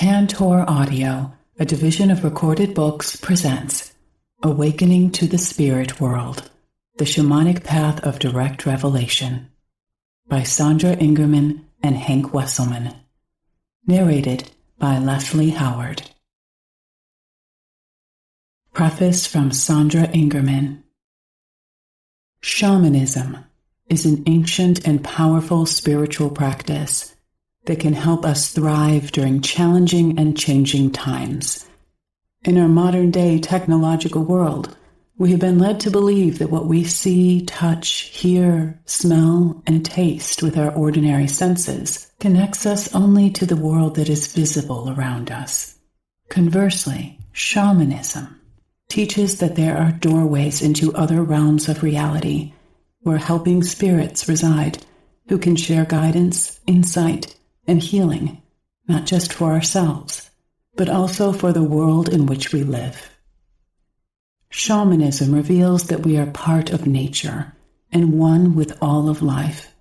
Tantor Audio, a division of Recorded Books, presents Awakening to the Spirit World, The Shamanic Path of Direct Revelation by Sandra Ingerman and Hank Wesselman. Narrated by Leslie Howard. Preface from Sandra Ingerman. Shamanism is an ancient and powerful spiritual practice that can help us thrive during challenging and changing times. In our modern-day technological world, we have been led to believe that what we see, touch, hear, smell, and taste with our ordinary senses connects us only to the world that is visible around us. Conversely, shamanism teaches that there are doorways into other realms of reality where helping spirits reside who can share guidance, insight, and healing, not just for ourselves, but also for the world in which we live. Shamanism reveals that we are part of nature and one with all of life.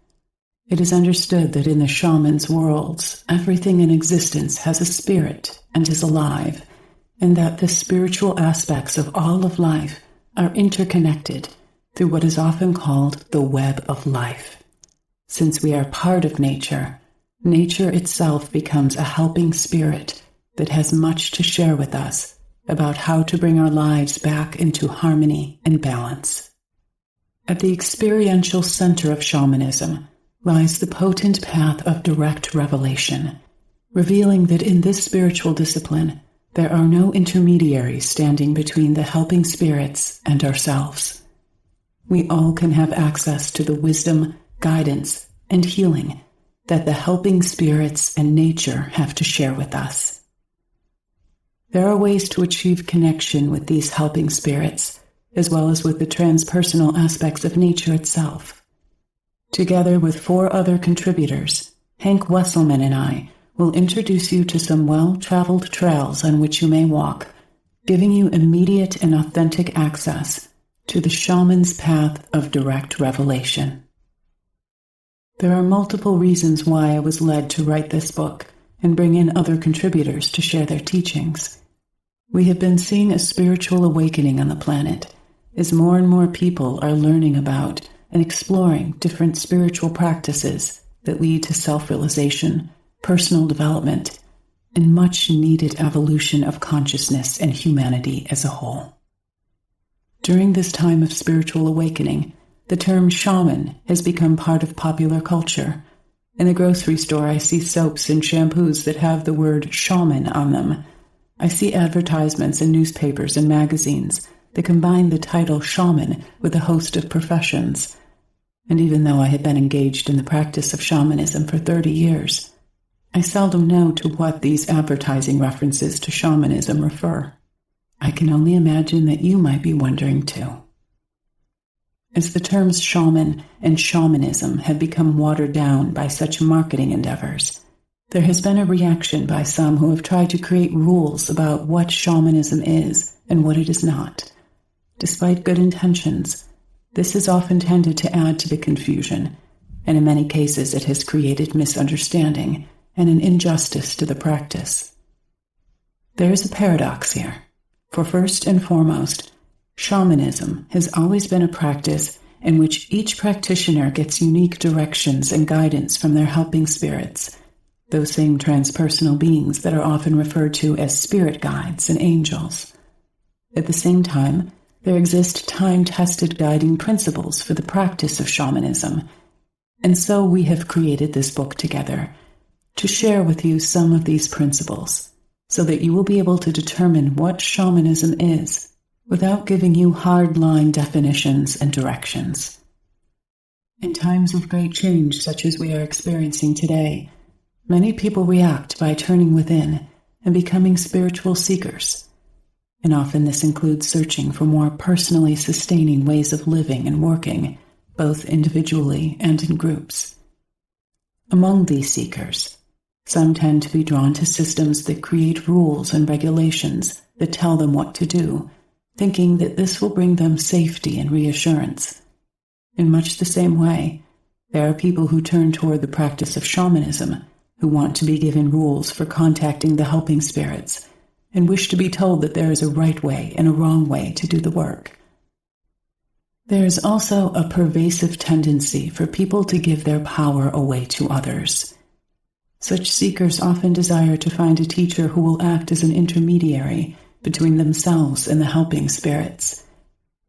It is understood that in the shaman's worlds, everything in existence has a spirit and is alive, and that the spiritual aspects of all of life are interconnected through what is often called the web of life. Since we are part of nature, nature itself becomes a helping spirit that has much to share with us about how to bring our lives back into harmony and balance. At the experiential center of shamanism lies the potent path of direct revelation, revealing that in this spiritual discipline there are no intermediaries standing between the helping spirits and ourselves. We all can have access to the wisdom, guidance, and healing that the helping spirits and nature have to share with us. There are ways to achieve connection with these helping spirits, as well as with the transpersonal aspects of nature itself. Together with 4 other contributors, Hank Wesselman and I will introduce you to some well-traveled trails on which you may walk, giving you immediate and authentic access to the shaman's path of direct revelation. There are multiple reasons why I was led to write this book and bring in other contributors to share their teachings. We have been seeing a spiritual awakening on the planet as more and more people are learning about and exploring different spiritual practices that lead to self-realization, personal development, and much-needed evolution of consciousness and humanity as a whole. During this time of spiritual awakening, the term shaman has become part of popular culture. In the grocery store, I see soaps and shampoos that have the word shaman on them. I see advertisements in newspapers and magazines that combine the title shaman with a host of professions. And even though I have been engaged in the practice of shamanism for 30 years, I seldom know to what these advertising references to shamanism refer. I can only imagine that you might be wondering too. As the terms shaman and shamanism have become watered down by such marketing endeavors, there has been a reaction by some who have tried to create rules about what shamanism is and what it is not. Despite good intentions, this has often tended to add to the confusion, and in many cases it has created misunderstanding and an injustice to the practice. There is a paradox here, for first and foremost, shamanism has always been a practice in which each practitioner gets unique directions and guidance from their helping spirits, those same transpersonal beings that are often referred to as spirit guides and angels. At the same time, there exist time-tested guiding principles for the practice of shamanism, and so we have created this book together to share with you some of these principles so that you will be able to determine what shamanism is without giving you hard-line definitions and directions. In times of great change such as we are experiencing today, many people react by turning within and becoming spiritual seekers, and often this includes searching for more personally sustaining ways of living and working, both individually and in groups. Among these seekers, some tend to be drawn to systems that create rules and regulations that tell them what to do, thinking that this will bring them safety and reassurance. In much the same way, there are people who turn toward the practice of shamanism who want to be given rules for contacting the helping spirits and wish to be told that there is a right way and a wrong way to do the work. There is also a pervasive tendency for people to give their power away to others. Such seekers often desire to find a teacher who will act as an intermediary between themselves and the helping spirits,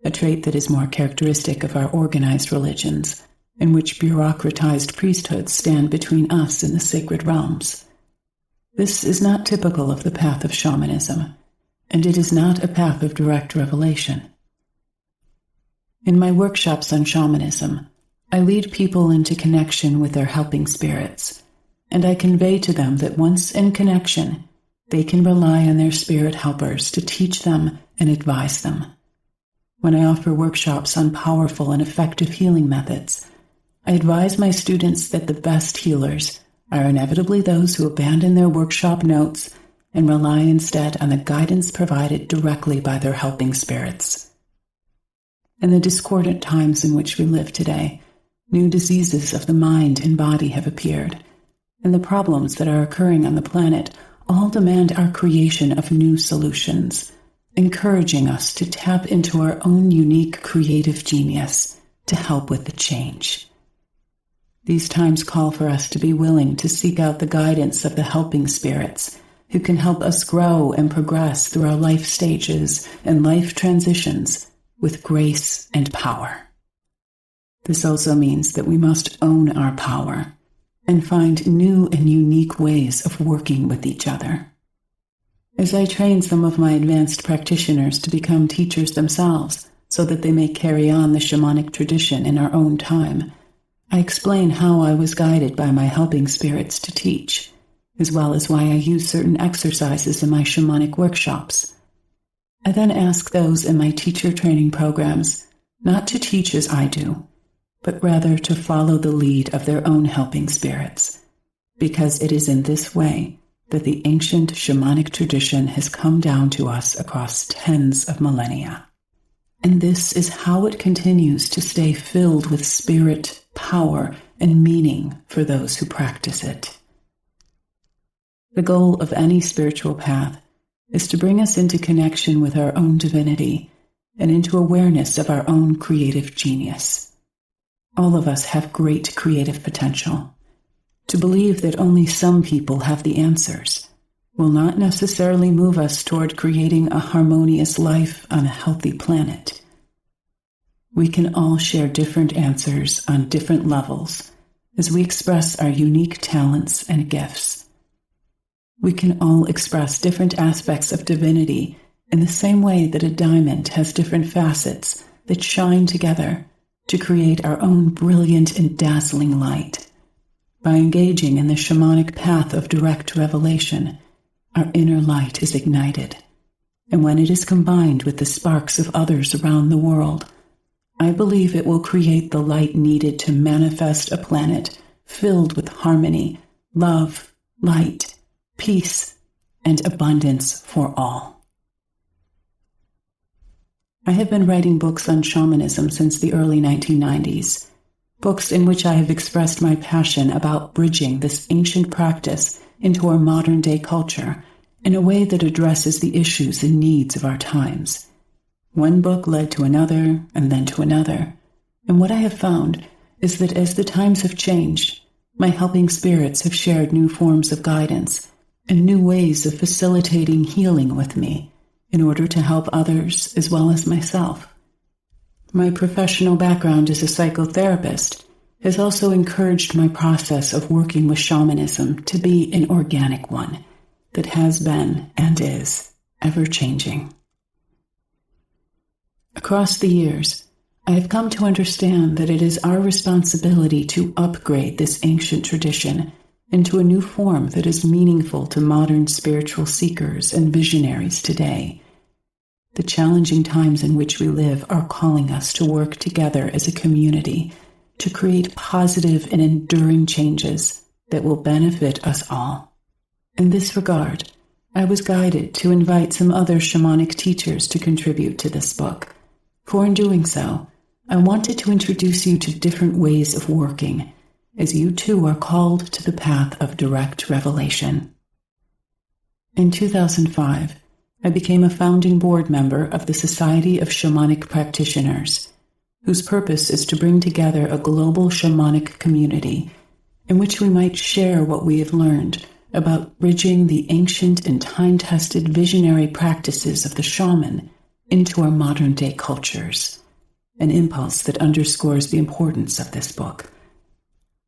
a trait that is more characteristic of our organized religions, in which bureaucratized priesthoods stand between us and the sacred realms. This is not typical of the path of shamanism, and it is not a path of direct revelation. In my workshops on shamanism, I lead people into connection with their helping spirits, and I convey to them that once in connection, they can rely on their spirit helpers to teach them and advise them. When I offer workshops on powerful and effective healing methods, I advise my students that the best healers are inevitably those who abandon their workshop notes and rely instead on the guidance provided directly by their helping spirits. In the discordant times in which we live today, new diseases of the mind and body have appeared, and the problems that are occurring on the planet all demand our creation of new solutions, encouraging us to tap into our own unique creative genius to help with the change. These times call for us to be willing to seek out the guidance of the helping spirits who can help us grow and progress through our life stages and life transitions with grace and power. This also means that we must own our power and find new and unique ways of working with each other. As I train some of my advanced practitioners to become teachers themselves so that they may carry on the shamanic tradition in our own time, I explain how I was guided by my helping spirits to teach, as well as why I use certain exercises in my shamanic workshops. I then ask those in my teacher training programs not to teach as I do, but rather to follow the lead of their own helping spirits, because it is in this way that the ancient shamanic tradition has come down to us across tens of millennia. And this is how it continues to stay filled with spirit, power, and meaning for those who practice it. The goal of any spiritual path is to bring us into connection with our own divinity and into awareness of our own creative genius. All of us have great creative potential. To believe that only some people have the answers will not necessarily move us toward creating a harmonious life on a healthy planet. We can all share different answers on different levels as we express our unique talents and gifts. We can all express different aspects of divinity in the same way that a diamond has different facets that shine together to create our own brilliant and dazzling light. By engaging in the shamanic path of direct revelation, our inner light is ignited, and when it is combined with the sparks of others around the world, I believe it will create the light needed to manifest a planet filled with harmony, love, light, peace, and abundance for all. I have been writing books on shamanism since the early 1990s, books in which I have expressed my passion about bridging this ancient practice into our modern-day culture in a way that addresses the issues and needs of our times. One book led to another, and then to another, and what I have found is that as the times have changed, my helping spirits have shared new forms of guidance and new ways of facilitating healing with me in order to help others as well as myself. My professional background as a psychotherapist has also encouraged my process of working with shamanism to be an organic one that has been and is ever-changing. Across the years, I have come to understand that it is our responsibility to upgrade this ancient tradition into a new form that is meaningful to modern spiritual seekers and visionaries today. The challenging times in which we live are calling us to work together as a community to create positive and enduring changes that will benefit us all. In this regard, I was guided to invite some other shamanic teachers to contribute to this book, for in doing so, I wanted to introduce you to different ways of working as you too are called to the path of direct revelation. In 2005, I became a founding board member of the Society of Shamanic Practitioners, whose purpose is to bring together a global shamanic community in which we might share what we have learned about bridging the ancient and time-tested visionary practices of the shaman into our modern-day cultures, an impulse that underscores the importance of this book.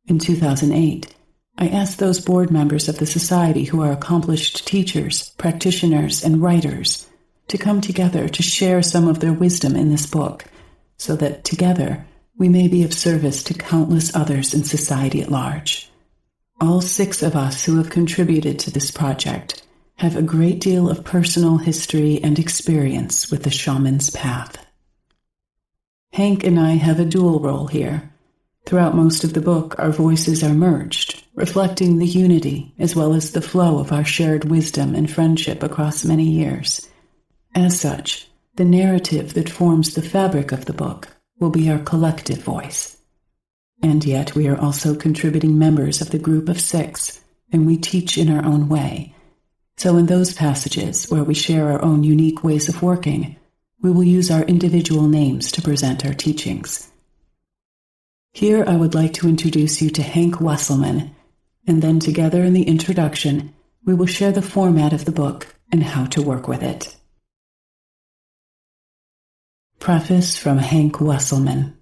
In 2008, I asked those board members of the Society who are accomplished teachers, practitioners, and writers to come together to share some of their wisdom in this book, so that together we may be of service to countless others in society at large. All 6 of us who have contributed to this project have a great deal of personal history and experience with the shaman's path. Hank and I have a dual role here. Throughout most of the book, our voices are merged, reflecting the unity as well as the flow of our shared wisdom and friendship across many years. As such, the narrative that forms the fabric of the book will be our collective voice. And yet we are also contributing members of the group of 6, and we teach in our own way. So in those passages where we share our own unique ways of working, we will use our individual names to present our teachings. Here I would like to introduce you to Hank Wesselman, and then together in the introduction, we will share the format of the book and how to work with it. Preface from Hank Wesselman.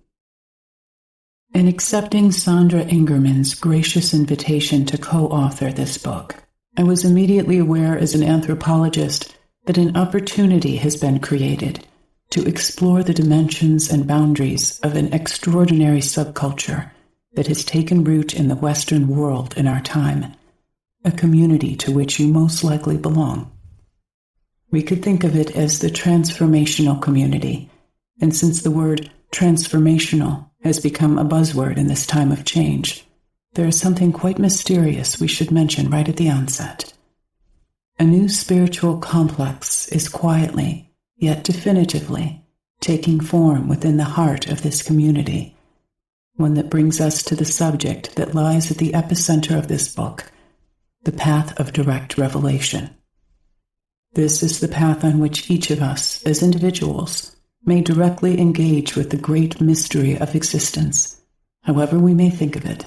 In accepting Sandra Ingerman's gracious invitation to co-author this book, I was immediately aware as an anthropologist that an opportunity has been created to explore the dimensions and boundaries of an extraordinary subculture that has taken root in the Western world in our time, a community to which you most likely belong. We could think of it as the transformational community, and since the word transformational has become a buzzword in this time of change, there is something quite mysterious we should mention right at the onset. A new spiritual complex is quietly, yet definitively, taking form within the heart of this community, one that brings us to the subject that lies at the epicenter of this book, the path of direct revelation. This is the path on which each of us, as individuals, may directly engage with the great mystery of existence, however we may think of it,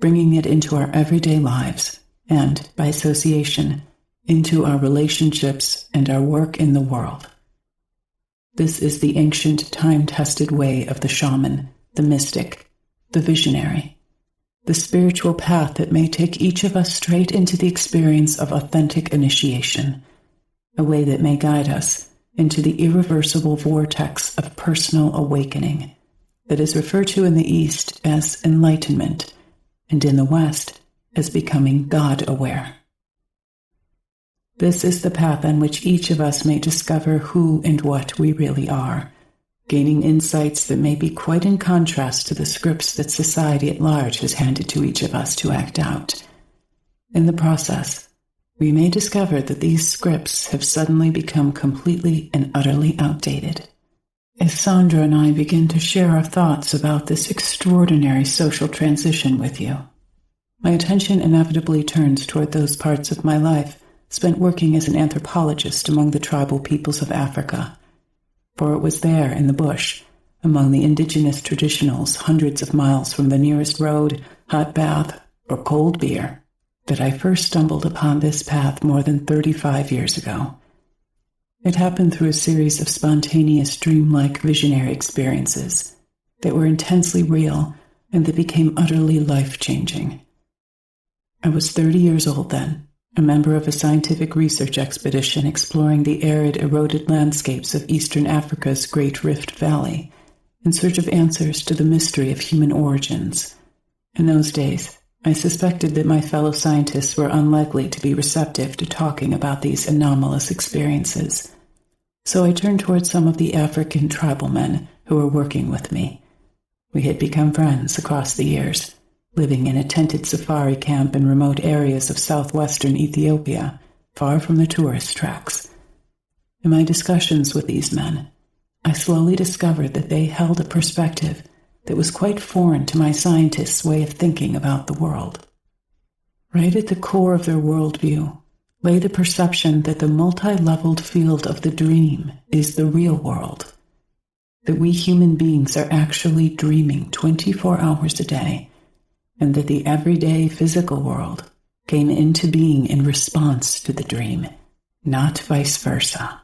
bringing it into our everyday lives and, by association, into our relationships and our work in the world. This is the ancient, time-tested way of the shaman, the mystic, the visionary, the spiritual path that may take each of us straight into the experience of authentic initiation, a way that may guide us into the irreversible vortex of personal awakening that is referred to in the East as enlightenment and in the West as becoming God-aware. This is the path on which each of us may discover who and what we really are, gaining insights that may be quite in contrast to the scripts that society at large has handed to each of us to act out. In the process, we may discover that these scripts have suddenly become completely and utterly outdated. As Sandra and I begin to share our thoughts about this extraordinary social transition with you, my attention inevitably turns toward those parts of my life spent working as an anthropologist among the tribal peoples of Africa. For it was there, in the bush, among the indigenous traditionals hundreds of miles from the nearest road, hot bath, or cold beer, that I first stumbled upon this path more than 35 years ago. It happened through a series of spontaneous, dreamlike, visionary experiences that were intensely real and that became utterly life-changing. I was 30 years old then, a member of a scientific research expedition exploring the arid, eroded landscapes of eastern Africa's Great Rift Valley, in search of answers to the mystery of human origins. In those days, I suspected that my fellow scientists were unlikely to be receptive to talking about these anomalous experiences. So I turned toward some of the African tribal men who were working with me. We had become friends across the years, living in a tented safari camp in remote areas of southwestern Ethiopia, far from the tourist tracks. In my discussions with these men, I slowly discovered that they held a perspective that was quite foreign to my scientists' way of thinking about the world. Right at the core of their worldview lay the perception that the multi-leveled field of the dream is the real world, that we human beings are actually dreaming 24 hours a day, and that the everyday physical world came into being in response to the dream, not vice versa.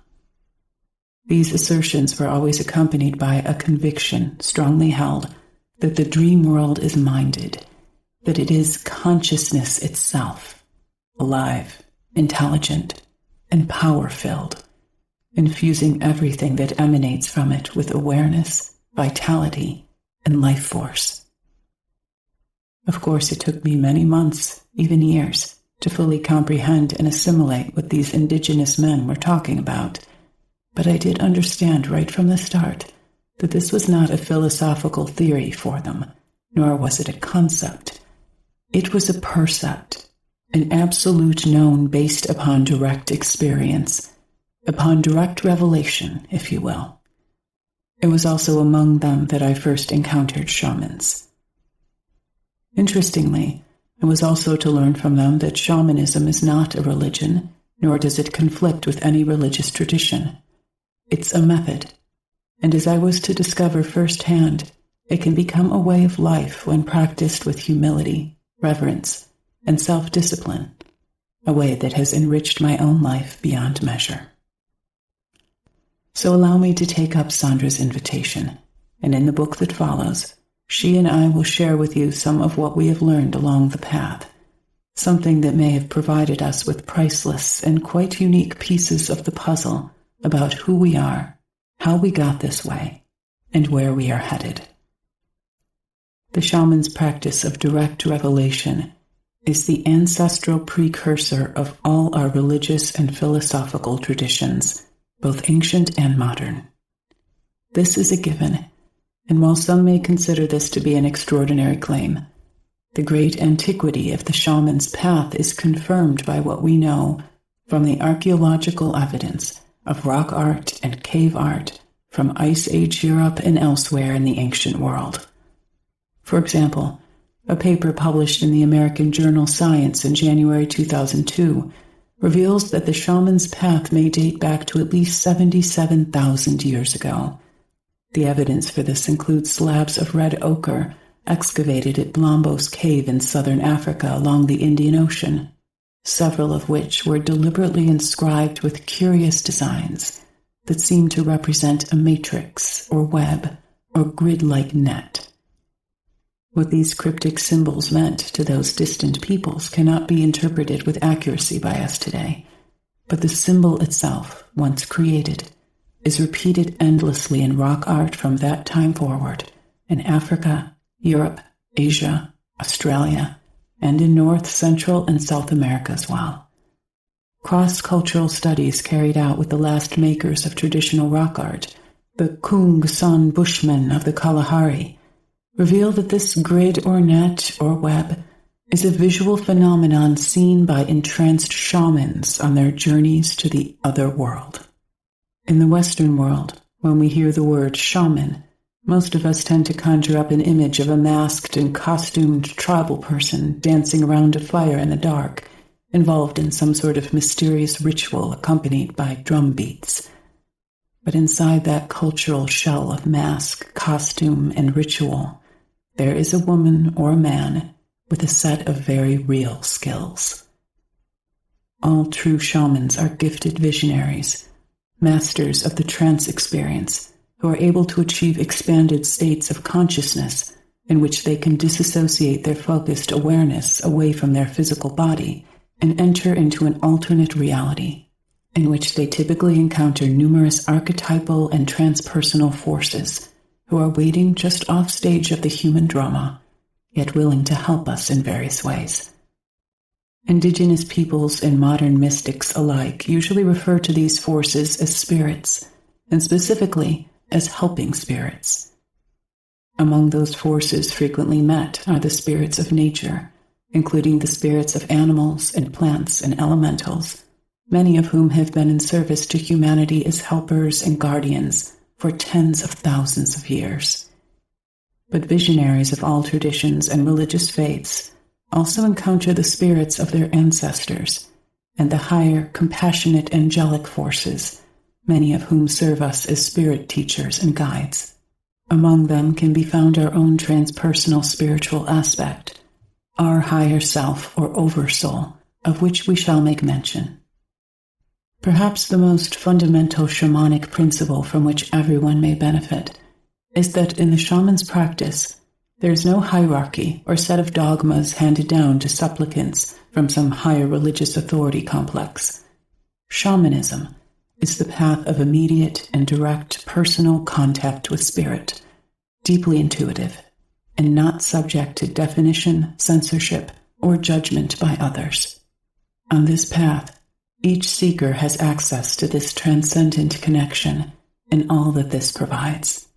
These assertions were always accompanied by a conviction strongly held that the dream world is minded, that it is consciousness itself, alive, intelligent, and power-filled, infusing everything that emanates from it with awareness, vitality, and life force. Of course, it took me many months, even years, to fully comprehend and assimilate what these indigenous men were talking about, but I did understand right from the start that this was not a philosophical theory for them, nor was it a concept. It was a percept, an absolute known based upon direct experience, upon direct revelation, if you will. It was also among them that I first encountered shamans. Interestingly, I was also to learn from them that shamanism is not a religion, nor does it conflict with any religious tradition. It's a method, and as I was to discover firsthand, it can become a way of life when practiced with humility, reverence, and self-discipline, a way that has enriched my own life beyond measure. So allow me to take up Sandra's invitation, and in the book that follows, she and I will share with you some of what we have learned along the path, something that may have provided us with priceless and quite unique pieces of the puzzle about who we are, how we got this way, and where we are headed. The shaman's practice of direct revelation is the ancestral precursor of all our religious and philosophical traditions, both ancient and modern. This is a given, and while some may consider this to be an extraordinary claim, the great antiquity of the shaman's path is confirmed by what we know from the archaeological evidence of rock art and cave art from Ice Age Europe and elsewhere in the ancient world. For example, a paper published in the American journal Science in January 2002 reveals that the shaman's path may date back to at least 77,000 years ago. The evidence for this includes slabs of red ochre excavated at Blombos Cave in southern Africa along the Indian Ocean, several of which were deliberately inscribed with curious designs that seem to represent a matrix or web or grid-like net. What these cryptic symbols meant to those distant peoples cannot be interpreted with accuracy by us today, but the symbol itself, once created, is repeated endlessly in rock art from that time forward in Africa, Europe, Asia, Australia, and in North, Central, and South America as well. Cross-cultural studies carried out with the last makers of traditional rock art, the Kung San Bushmen of the Kalahari, reveal that this grid or net or web is a visual phenomenon seen by entranced shamans on their journeys to the other world. In the Western world, when we hear the word shaman, most of us tend to conjure up an image of a masked and costumed tribal person dancing around a fire in the dark, involved in some sort of mysterious ritual accompanied by drum beats. But inside that cultural shell of mask, costume, and ritual, there is a woman or a man with a set of very real skills. All true shamans are gifted visionaries, masters of the trance experience, who are able to achieve expanded states of consciousness in which they can disassociate their focused awareness away from their physical body and enter into an alternate reality, in which they typically encounter numerous archetypal and transpersonal forces who are waiting just off stage of the human drama, yet willing to help us in various ways. Indigenous peoples and modern mystics alike usually refer to these forces as spirits, and specifically as helping spirits. Among those forces frequently met are the spirits of nature, including the spirits of animals and plants and elementals, many of whom have been in service to humanity as helpers and guardians for tens of thousands of years. But visionaries of all traditions and religious faiths also encounter the spirits of their ancestors and the higher, compassionate angelic forces, many of whom serve us as spirit teachers and guides. Among them can be found our own transpersonal spiritual aspect, our higher self or oversoul, of which we shall make mention. Perhaps the most fundamental shamanic principle from which everyone may benefit is that in the shaman's practice, there is no hierarchy or set of dogmas handed down to supplicants from some higher religious authority complex. Shamanism is the path of immediate and direct personal contact with spirit, deeply intuitive, and not subject to definition, censorship, or judgment by others. On this path, each seeker has access to this transcendent connection and all that this provides.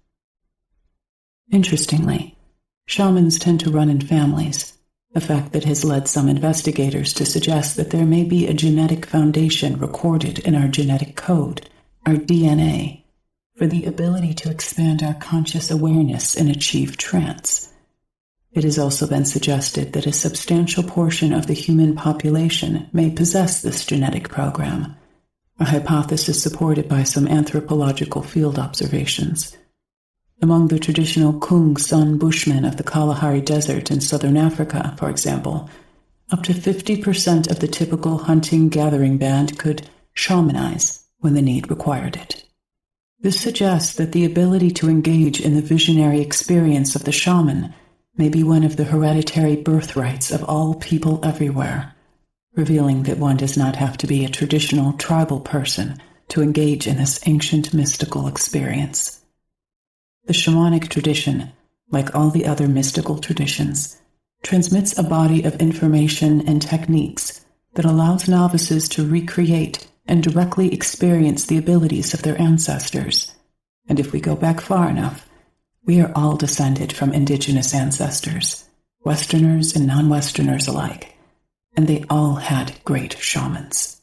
Interestingly, shamans tend to run in families, a fact that has led some investigators to suggest that there may be a genetic foundation recorded in our genetic code, our DNA, for the ability to expand our conscious awareness and achieve trance. It has also been suggested that a substantial portion of the human population may possess this genetic program, a hypothesis supported by some anthropological field observations. Among the traditional Kung Sun Bushmen of the Kalahari Desert in southern Africa, for example, up to 50% of the typical hunting-gathering band could shamanize when the need required it. This suggests that the ability to engage in the visionary experience of the shaman may be one of the hereditary birthrights of all people everywhere, revealing that one does not have to be a traditional tribal person to engage in this ancient mystical experience. The shamanic tradition, like all the other mystical traditions, transmits a body of information and techniques that allows novices to recreate and directly experience the abilities of their ancestors. And if we go back far enough, we are all descended from indigenous ancestors, Westerners and non-Westerners alike, and they all had great shamans.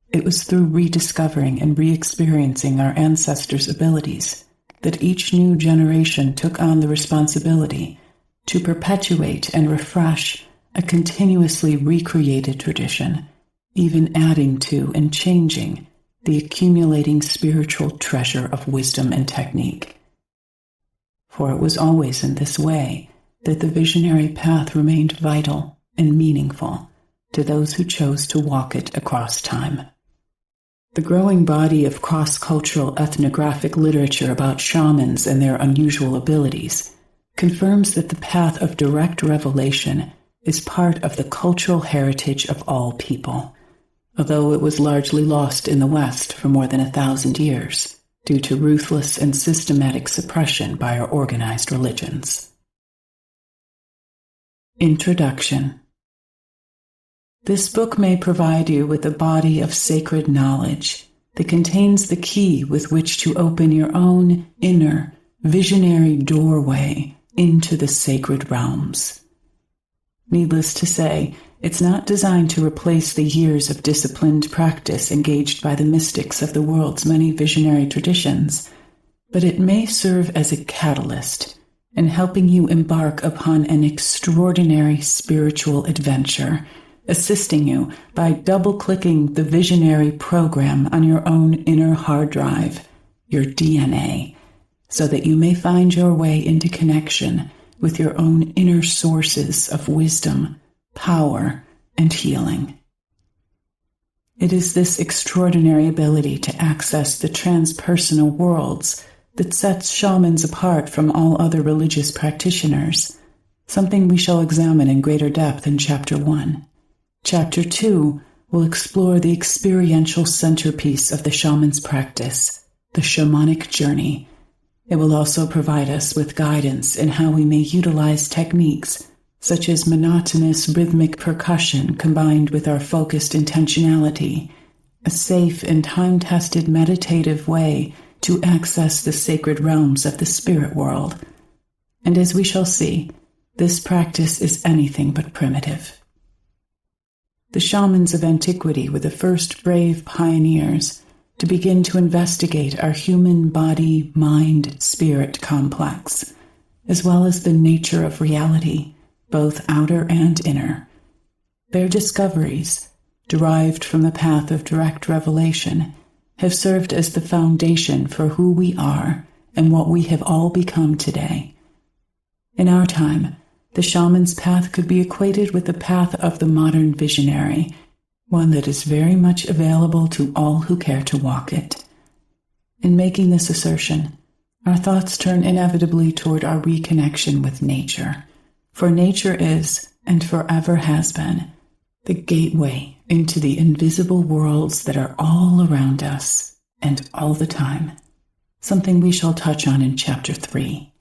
It was through rediscovering and re-experiencing our ancestors' abilities that each new generation took on the responsibility to perpetuate and refresh a continuously recreated tradition, even adding to and changing the accumulating spiritual treasure of wisdom and technique. For it was always in this way that the visionary path remained vital and meaningful to those who chose to walk it across time. The growing body of cross-cultural ethnographic literature about shamans and their unusual abilities confirms that the path of direct revelation is part of the cultural heritage of all people, although it was largely lost in the West for more than 1,000 years due to ruthless and systematic suppression by our organized religions. Introduction. This book may provide you with a body of sacred knowledge that contains the key with which to open your own inner, visionary doorway into the sacred realms. Needless to say, it's not designed to replace the years of disciplined practice engaged by the mystics of the world's many visionary traditions, but it may serve as a catalyst in helping you embark upon an extraordinary spiritual adventure, assisting you by double-clicking the visionary program on your own inner hard drive, your DNA, so that you may find your way into connection with your own inner sources of wisdom, power, and healing. It is this extraordinary ability to access the transpersonal worlds that sets shamans apart from all other religious practitioners, something we shall examine in greater depth in Chapter 1. Chapter 2 will explore the experiential centerpiece of the shaman's practice, the shamanic journey. It will also provide us with guidance in how we may utilize techniques such as monotonous rhythmic percussion combined with our focused intentionality, a safe and time-tested meditative way to access the sacred realms of the spirit world. And as we shall see, this practice is anything but primitive. The shamans of antiquity were the first brave pioneers to begin to investigate our human body-mind-spirit complex, as well as the nature of reality, both outer and inner. Their discoveries, derived from the path of direct revelation, have served as the foundation for who we are and what we have all become today. In our time, the shaman's path could be equated with the path of the modern visionary, one that is very much available to all who care to walk it. In making this assertion, our thoughts turn inevitably toward our reconnection with nature, for nature is, and forever has been, the gateway into the invisible worlds that are all around us and all the time, something we shall touch on in Chapter 3.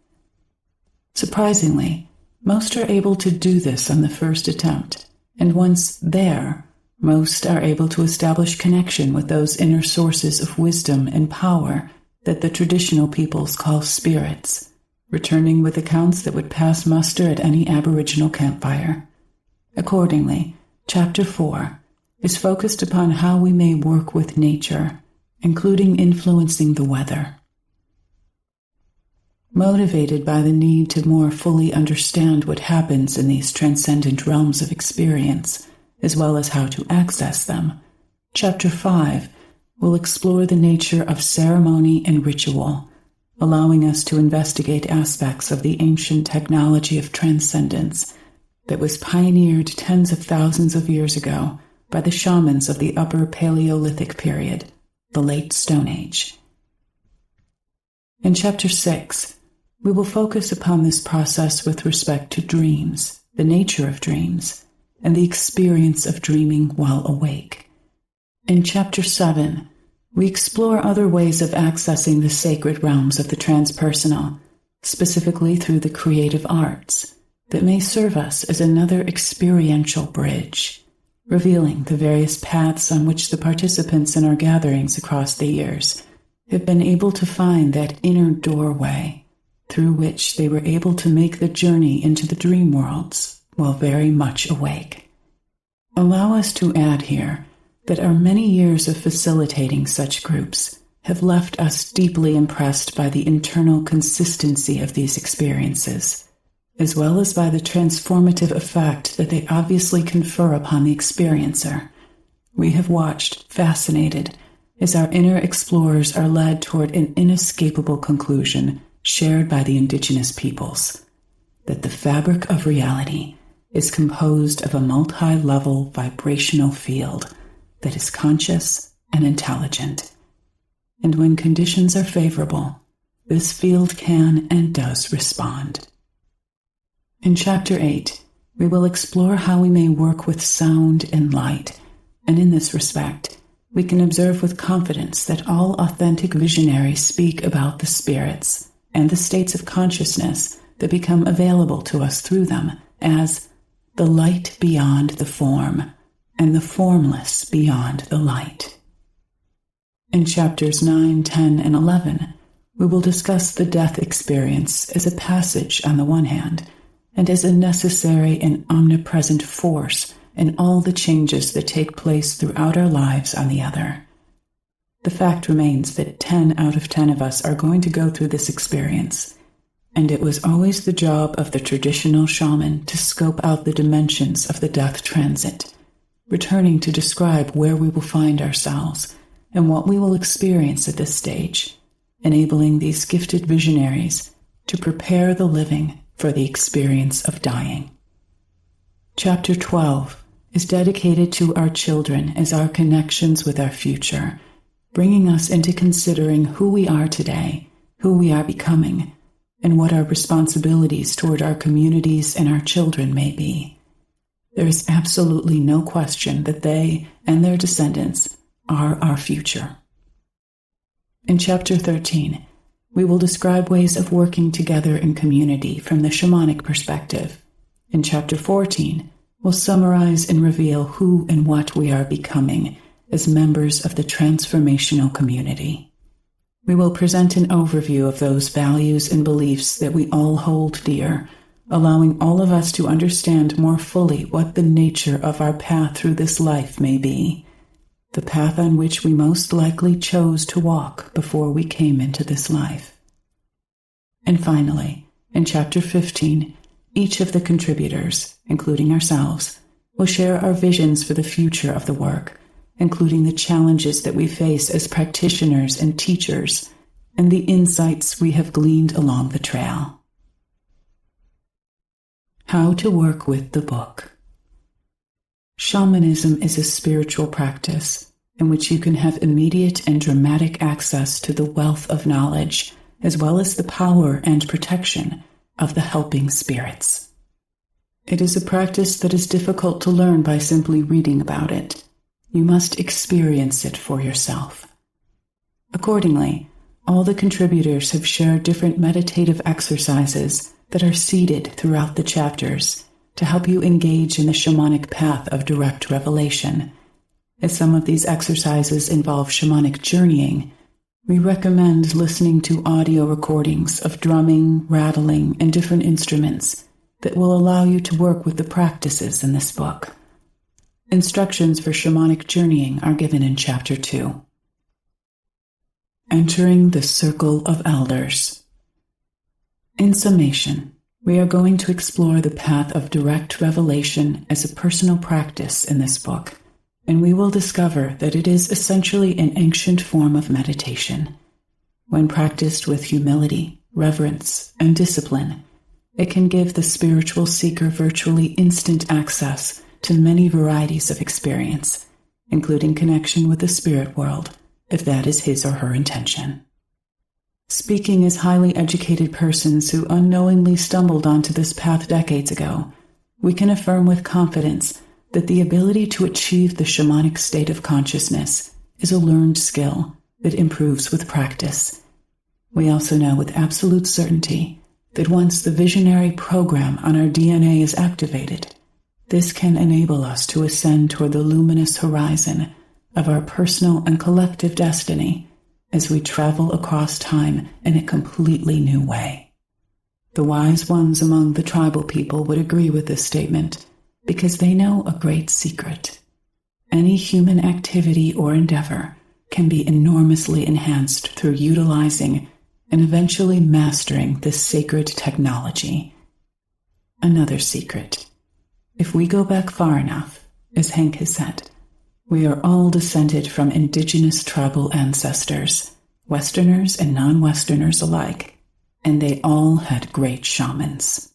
Surprisingly, most are able to do this on the first attempt, and once there, most are able to establish connection with those inner sources of wisdom and power that the traditional peoples call spirits, returning with accounts that would pass muster at any Aboriginal campfire. Accordingly, Chapter 4 is focused upon how we may work with nature, including influencing the weather. Motivated by the need to more fully understand what happens in these transcendent realms of experience, as well as how to access them, Chapter 5 will explore the nature of ceremony and ritual, allowing us to investigate aspects of the ancient technology of transcendence that was pioneered tens of thousands of years ago by the shamans of the Upper Paleolithic period, the Late Stone Age. In Chapter 6, we will focus upon this process with respect to dreams, the nature of dreams, and the experience of dreaming while awake. In Chapter 7, we explore other ways of accessing the sacred realms of the transpersonal, specifically through the creative arts, that may serve us as another experiential bridge, revealing the various paths on which the participants in our gatherings across the years have been able to find that inner doorway through which they were able to make the journey into the dream worlds while very much awake. Allow us to add here that our many years of facilitating such groups have left us deeply impressed by the internal consistency of these experiences, as well as by the transformative effect that they obviously confer upon the experiencer. We have watched, fascinated, as our inner explorers are led toward an inescapable conclusion shared by the indigenous peoples, that the fabric of reality is composed of a multi-level vibrational field that is conscious and intelligent. And when conditions are favorable, this field can and does respond. In Chapter 8, we will explore how we may work with sound and light, and in this respect, we can observe with confidence that all authentic visionaries speak about the spirits and the states of consciousness that become available to us through them as the light beyond the form and the formless beyond the light. In Chapters 9, 10, and 11, we will discuss the death experience as a passage on the one hand, and as a necessary and omnipresent force in all the changes that take place throughout our lives on the other. The fact remains that 10 out of 10 of us are going to go through this experience, and it was always the job of the traditional shaman to scope out the dimensions of the death transit, returning to describe where we will find ourselves and what we will experience at this stage, enabling these gifted visionaries to prepare the living for the experience of dying. Chapter 12 is dedicated to our children as our connections with our future, bringing us into considering who we are today, who we are becoming, and what our responsibilities toward our communities and our children may be. There is absolutely no question that they and their descendants are our future. In Chapter 13, we will describe ways of working together in community from the shamanic perspective. In Chapter 14, we'll summarize and reveal who and what we are becoming as members of the transformational community. We will present an overview of those values and beliefs that we all hold dear, allowing all of us to understand more fully what the nature of our path through this life may be, the path on which we most likely chose to walk before we came into this life. And finally, In Chapter 15, each of the contributors, including ourselves, will share our visions for the future of the work, including the challenges that we face as practitioners and teachers, and the insights we have gleaned along the trail. How to work with the book. Shamanism is a spiritual practice in which you can have immediate and dramatic access to the wealth of knowledge, as well as the power and protection of the helping spirits. It is a practice that is difficult to learn by simply reading about it. You must experience it for yourself. Accordingly, all the contributors have shared different meditative exercises that are seeded throughout the chapters to help you engage in the shamanic path of direct revelation. As some of these exercises involve shamanic journeying, we recommend listening to audio recordings of drumming, rattling, and different instruments that will allow you to work with the practices in this book. Instructions for shamanic journeying are given in Chapter 2. Entering the Circle of Elders. In summation, we are going to explore the path of direct revelation as a personal practice in this book, and we will discover that it is essentially an ancient form of meditation. When practiced with humility, reverence, and discipline, it can give the spiritual seeker virtually instant access to many varieties of experience, including connection with the spirit world, if that is his or her intention. Speaking as highly educated persons who unknowingly stumbled onto this path decades ago, we can affirm with confidence that the ability to achieve the shamanic state of consciousness is a learned skill that improves with practice. We also know with absolute certainty that once the visionary program on our DNA is activated, this can enable us to ascend toward the luminous horizon of our personal and collective destiny as we travel across time in a completely new way. The wise ones among the tribal people would agree with this statement because they know a great secret. Any human activity or endeavor can be enormously enhanced through utilizing and eventually mastering this sacred technology. Another secret. If we go back far enough, as Hank has said, we are all descended from indigenous tribal ancestors, Westerners and non-Westerners alike, and they all had great shamans.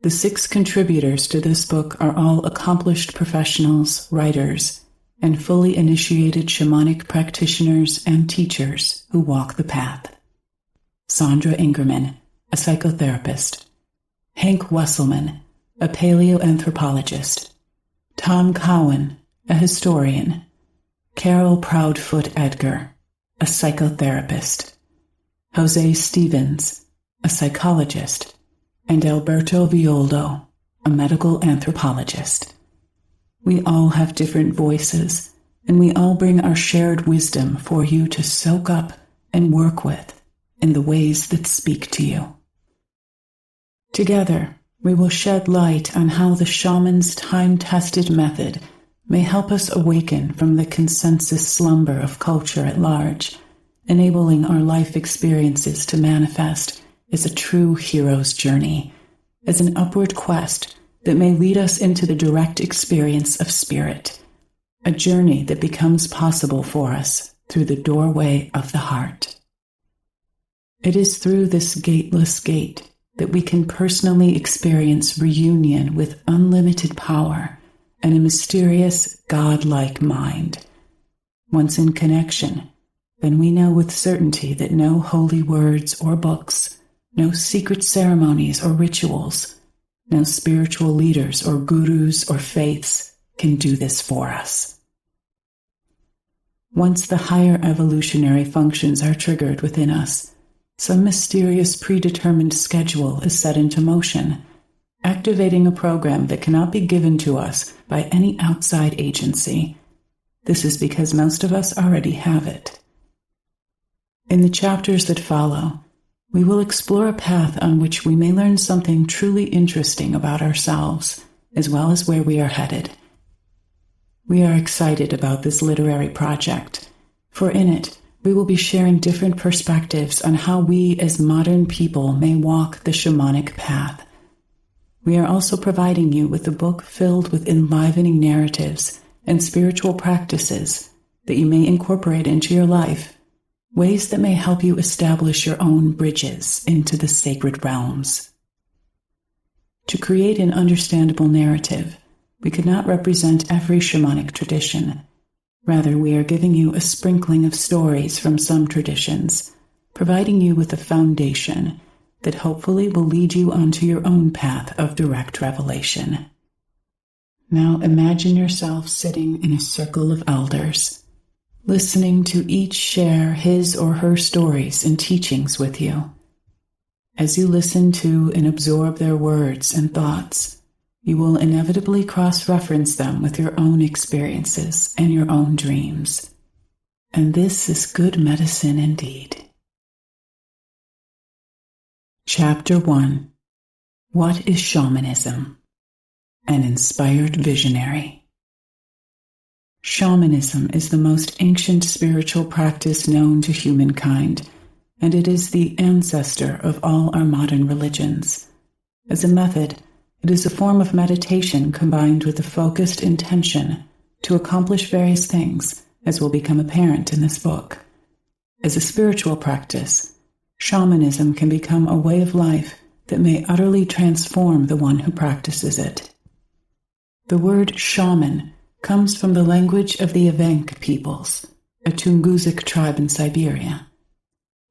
The 6 contributors to this book are all accomplished professionals, writers, and fully initiated shamanic practitioners and teachers who walk the path. Sandra Ingerman, a psychotherapist. Hank Wesselman, a paleoanthropologist. Tom Cowan, a historian. Carol Proudfoot Edgar, a psychotherapist. Jose Stevens, a psychologist. And Alberto Violdo, a medical anthropologist. We all have different voices, and we all bring our shared wisdom for you to soak up and work with in the ways that speak to you. Together, we will shed light on how the shaman's time-tested method may help us awaken from the consensus slumber of culture at large, enabling our life experiences to manifest as a true hero's journey, as an upward quest that may lead us into the direct experience of spirit, a journey that becomes possible for us through the doorway of the heart. It is through this gateless gate that we can personally experience reunion with unlimited power and a mysterious, godlike mind. Once in connection, then we know with certainty that no holy words or books, no secret ceremonies or rituals, no spiritual leaders or gurus or faiths can do this for us. Once the higher evolutionary functions are triggered within us, some mysterious predetermined schedule is set into motion, activating a program that cannot be given to us by any outside agency. This is because most of us already have it. In the chapters that follow, we will explore a path on which we may learn something truly interesting about ourselves, as well as where we are headed. We are excited about this literary project, for in it We will be sharing different perspectives on how we as modern people may walk the shamanic path. We are also providing you with a book filled with enlivening narratives and spiritual practices that you may incorporate into your life, ways that may help you establish your own bridges into the sacred realms. To create an understandable narrative, we could not represent every shamanic tradition. Rather, we are giving you a sprinkling of stories from some traditions, providing you with a foundation that hopefully will lead you onto your own path of direct revelation. Now imagine yourself sitting in a circle of elders, listening to each share his or her stories and teachings with you. As you listen to and absorb their words and thoughts, you will inevitably cross-reference them with your own experiences and your own dreams. And this is good medicine indeed. Chapter 1. What is Shamanism? An Inspired Visionary. Shamanism is the most ancient spiritual practice known to humankind, and it is the ancestor of all our modern religions. As a method, it is a form of meditation combined with a focused intention to accomplish various things, as will become apparent in this book. As a spiritual practice, shamanism can become a way of life that may utterly transform the one who practices it. The word shaman comes from the language of the Evenk peoples, a Tungusic tribe in Siberia.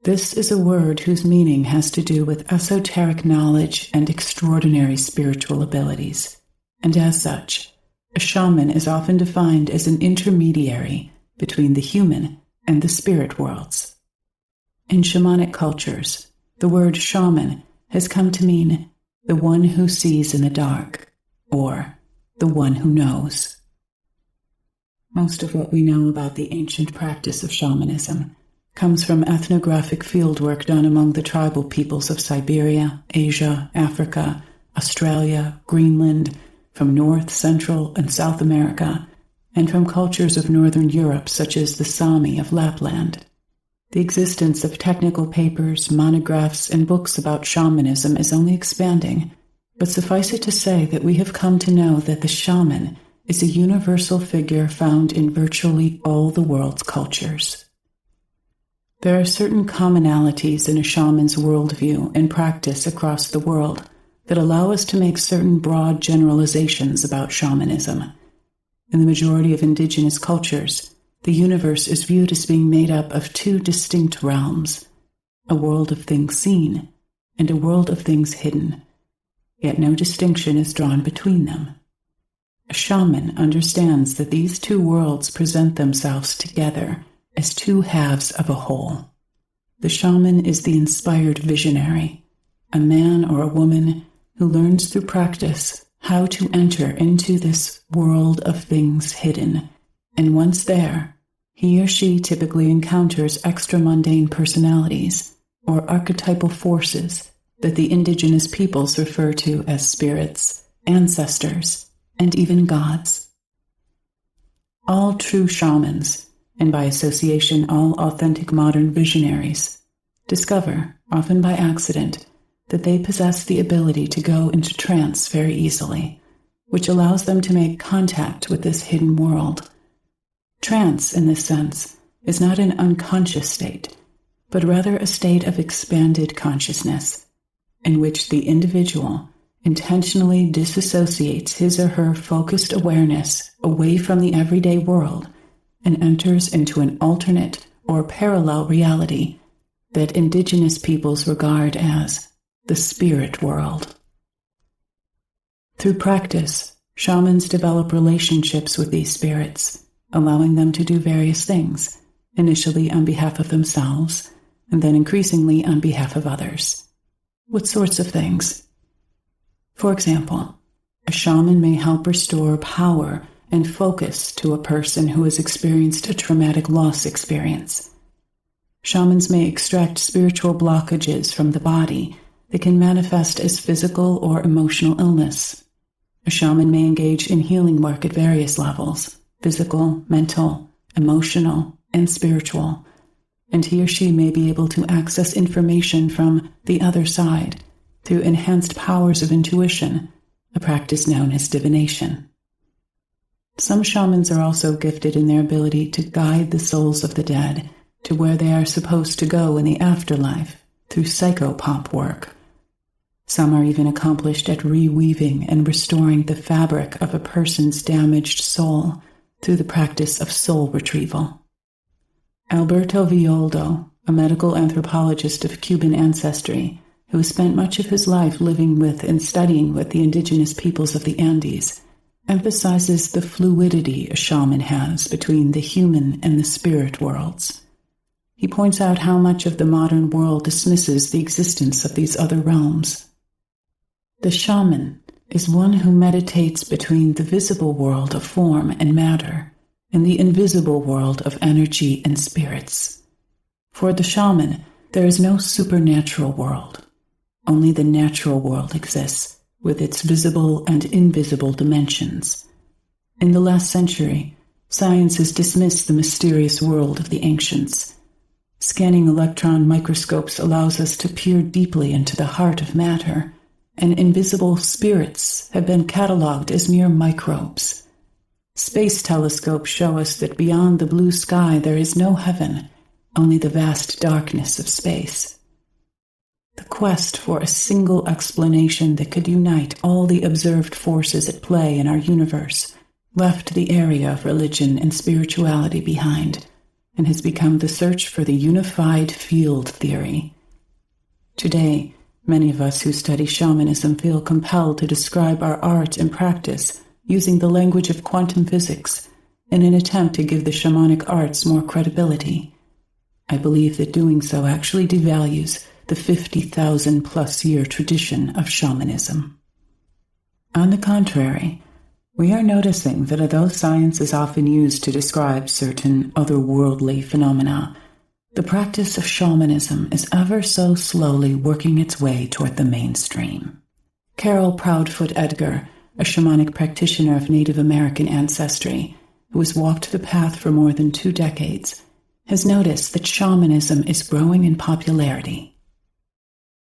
This is a word whose meaning has to do with esoteric knowledge and extraordinary spiritual abilities, and as such, a shaman is often defined as an intermediary between the human and the spirit worlds. In shamanic cultures, the word shaman has come to mean the one who sees in the dark, or the one who knows. Most of what we know about the ancient practice of shamanism comes from ethnographic fieldwork done among the tribal peoples of Siberia, Asia, Africa, Australia, Greenland, from North, Central, and South America, and from cultures of Northern Europe such as the Sami of Lapland. The existence of technical papers, monographs, and books about shamanism is only expanding, but suffice it to say that we have come to know that the shaman is a universal figure found in virtually all the world's cultures. There are certain commonalities in a shaman's worldview and practice across the world that allow us to make certain broad generalizations about shamanism. In the majority of indigenous cultures, the universe is viewed as being made up of two distinct realms, a world of things seen and a world of things hidden, yet no distinction is drawn between them. A shaman understands that these two worlds present themselves together as two halves of a whole. The shaman is the inspired visionary, a man or a woman who learns through practice how to enter into this world of things hidden, and once there, he or she typically encounters extra-mundane personalities or archetypal forces that the indigenous peoples refer to as spirits, ancestors, and even gods. All true shamans, and by association all authentic modern visionaries, discover, often by accident, that they possess the ability to go into trance very easily, which allows them to make contact with this hidden world. Trance, in this sense, is not an unconscious state, but rather a state of expanded consciousness, in which the individual intentionally disassociates his or her focused awareness away from the everyday world and enters into an alternate or parallel reality that indigenous peoples regard as the spirit world. Through practice, shamans develop relationships with these spirits, allowing them to do various things, initially on behalf of themselves, and then increasingly on behalf of others. What sorts of things? For example, a shaman may help restore power and focus to a person who has experienced a traumatic loss experience. Shamans may extract spiritual blockages from the body that can manifest as physical or emotional illness. A shaman may engage in healing work at various levels, physical, mental, emotional, and spiritual, and he or she may be able to access information from the other side through enhanced powers of intuition, a practice known as divination. Some shamans are also gifted in their ability to guide the souls of the dead to where they are supposed to go in the afterlife through psychopomp work. Some are even accomplished at reweaving and restoring the fabric of a person's damaged soul through the practice of soul retrieval. Alberto Villoldo, a medical anthropologist of Cuban ancestry, who has spent much of his life living with and studying with the indigenous peoples of the Andes, emphasizes the fluidity a shaman has between the human and the spirit worlds. He points out how much of the modern world dismisses the existence of these other realms. The shaman is one who meditates between the visible world of form and matter and the invisible world of energy and spirits. For the shaman, there is no supernatural world. Only the natural world exists, with its visible and invisible dimensions. In the last century, science has dismissed the mysterious world of the ancients. Scanning electron microscopes allows us to peer deeply into the heart of matter, and invisible spirits have been catalogued as mere microbes. Space telescopes show us that beyond the blue sky there is no heaven, only the vast darkness of space. The quest for a single explanation that could unite all the observed forces at play in our universe left the area of religion and spirituality behind, and has become the search for the unified field theory. Today, many of us who study shamanism feel compelled to describe our art and practice using the language of quantum physics in an attempt to give the shamanic arts more credibility. I believe that doing so actually devalues the 50,000-plus year tradition of shamanism. On the contrary, we are noticing that although science is often used to describe certain otherworldly phenomena, the practice of shamanism is ever so slowly working its way toward the mainstream. Carol Proudfoot Edgar, a shamanic practitioner of Native American ancestry, who has walked the path for more than 2 decades, has noticed that shamanism is growing in popularity.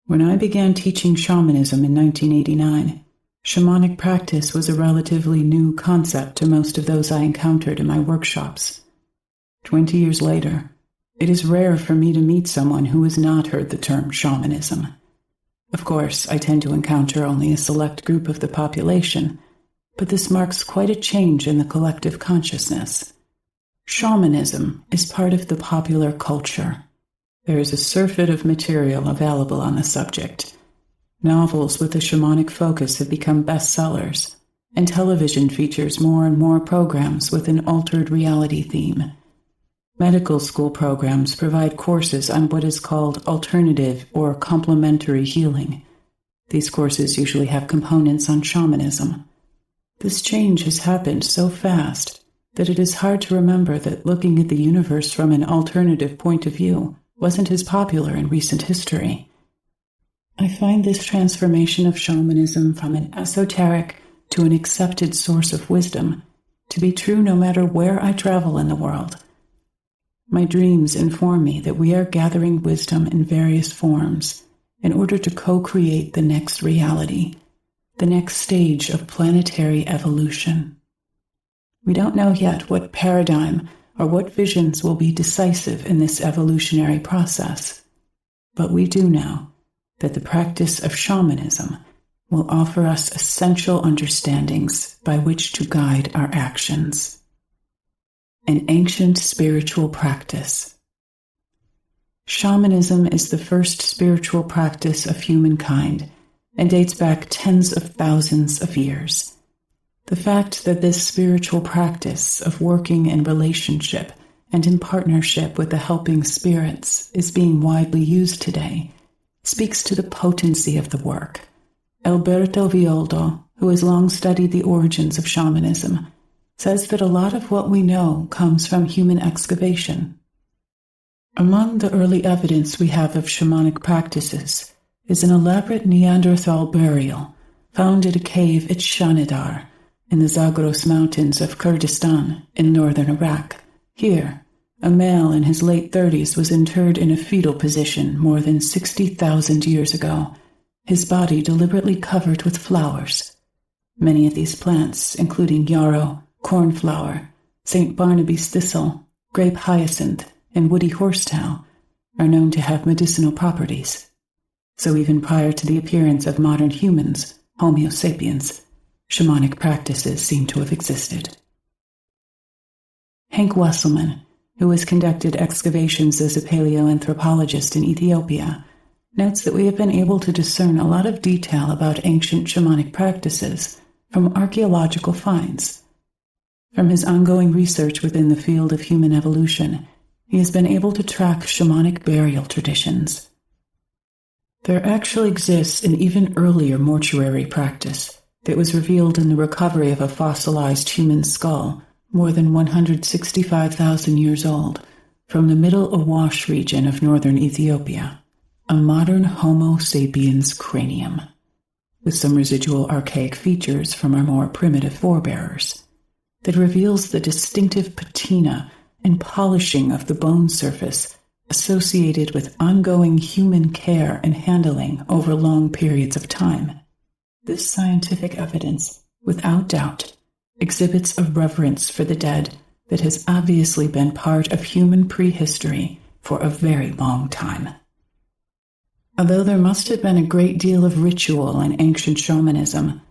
When I began teaching shamanism in 1989, shamanic practice was a relatively new concept to most of those I encountered in my workshops. 20 years later, it is rare for me to meet someone who has not heard the term shamanism. Of course, I tend to encounter only a select group of the population, but this marks quite a change in the collective consciousness. Shamanism is part of the popular culture. There is a surfeit of material available on the subject. Novels with a shamanic focus have become bestsellers, and television features more and more programs with an altered reality theme. Medical school programs provide courses on what is called alternative or complementary healing. These courses usually have components on shamanism. This change has happened so fast that it is hard to remember that looking at the universe from an alternative point of view wasn't as popular in recent history. I find this transformation of shamanism from an esoteric to an accepted source of wisdom to be true no matter where I travel in the world. My dreams inform me that we are gathering wisdom in various forms in order to co-create the next reality, the next stage of planetary evolution. We don't know yet what paradigm or what visions will be decisive in this evolutionary process, but we do know that the practice of shamanism will offer us essential understandings by which to guide our actions. An ancient spiritual practice. Shamanism is the first spiritual practice of humankind and dates back tens of thousands of years. The fact that this spiritual practice of working in relationship and in partnership with the helping spirits is being widely used today speaks to the potency of the work. Alberto Villoldo, who has long studied the origins of shamanism, says that a lot of what we know comes from human excavation. Among the early evidence we have of shamanic practices is an elaborate Neanderthal burial found at a cave at Shanidar in the Zagros Mountains of Kurdistan in northern Iraq. Here, A male in his late 30s was interred in a fetal position more than 60,000 years ago, his body deliberately covered with flowers. Many of these plants, including yarrow, cornflower, St. Barnaby's thistle, grape hyacinth, and woody horsetail, are known to have medicinal properties. So even prior to the appearance of modern humans, Homo sapiens, shamanic practices seem to have existed. Hank Wesselman, who has conducted excavations as a paleoanthropologist in Ethiopia, notes that we have been able to discern a lot of detail about ancient shamanic practices from archaeological finds. From his ongoing research within the field of human evolution, he has been able to track shamanic burial traditions. There actually exists an even earlier mortuary practice that was revealed in the recovery of a fossilized human skull more than 165,000 years old from the Middle Awash region of northern Ethiopia, a modern Homo sapiens cranium, with some residual archaic features from our more primitive forebears, that reveals the distinctive patina and polishing of the bone surface associated with ongoing human care and handling over long periods of time. This scientific evidence, without doubt, exhibits a reverence for the dead that has obviously been part of human prehistory for a very long time. Although there must have been a great deal of ritual in ancient shamanism,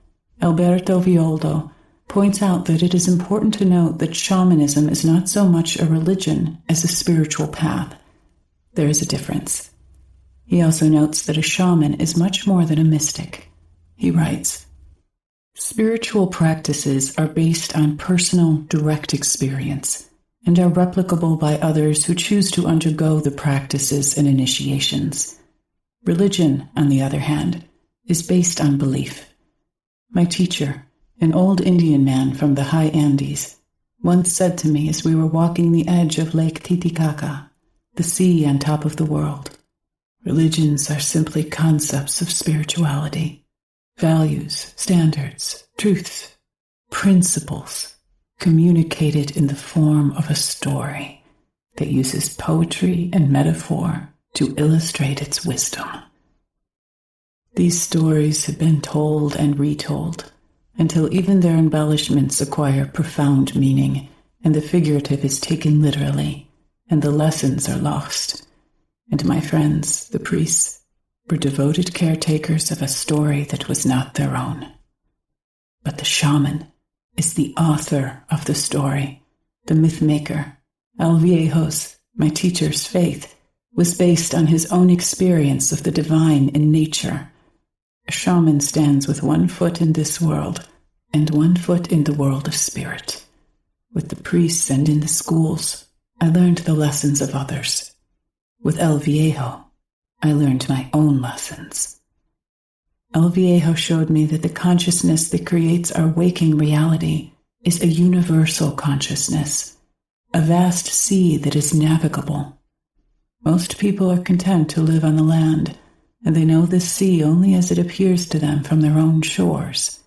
Alberto Violdo points out that it is important to note that shamanism is not so much a religion as a spiritual path. There is a difference. He also notes that a shaman is much more than a mystic. He writes, "Spiritual practices are based on personal, direct experience and are replicable by others who choose to undergo the practices and initiations. Religion, on the other hand, is based on belief. My teacher, an old Indian man from the high Andes, once said to me as we were walking the edge of Lake Titicaca, the sea on top of the world, religions are simply concepts of spirituality, values, standards, truths, principles, communicated in the form of a story that uses poetry and metaphor to illustrate its wisdom. These stories have been told and retold until even their embellishments acquire profound meaning and the figurative is taken literally and the lessons are lost. And my friends, the priests, were devoted caretakers of a story that was not their own. But the shaman is the author of the story, the myth-maker. El Viejo's, my teacher's faith, was based on his own experience of the divine in nature. A shaman stands with one foot in this world and one foot in the world of spirit. With the priests and in the schools, I learned the lessons of others. With El Viejo, I learned my own lessons. El Viejo showed me that the consciousness that creates our waking reality is a universal consciousness, a vast sea that is navigable. Most people are content to live on the land, and they know this sea only as it appears to them from their own shores.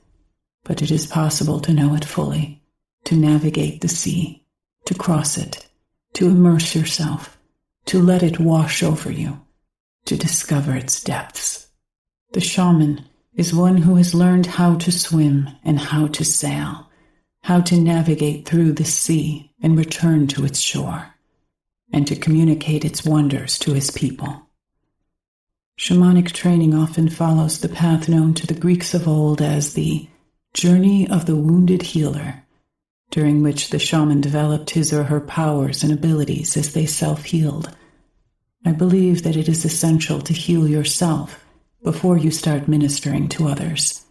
But it is possible to know it fully, to navigate the sea, to cross it, to immerse yourself, to let it wash over you, to discover its depths. The shaman is one who has learned how to swim and how to sail, how to navigate through the sea and return to its shore, and to communicate its wonders to his people. Shamanic training often follows the path known to the Greeks of old as the journey of the wounded healer, during which the shaman developed his or her powers and abilities as they self-healed. I believe that it is essential to heal yourself before you start ministering to others.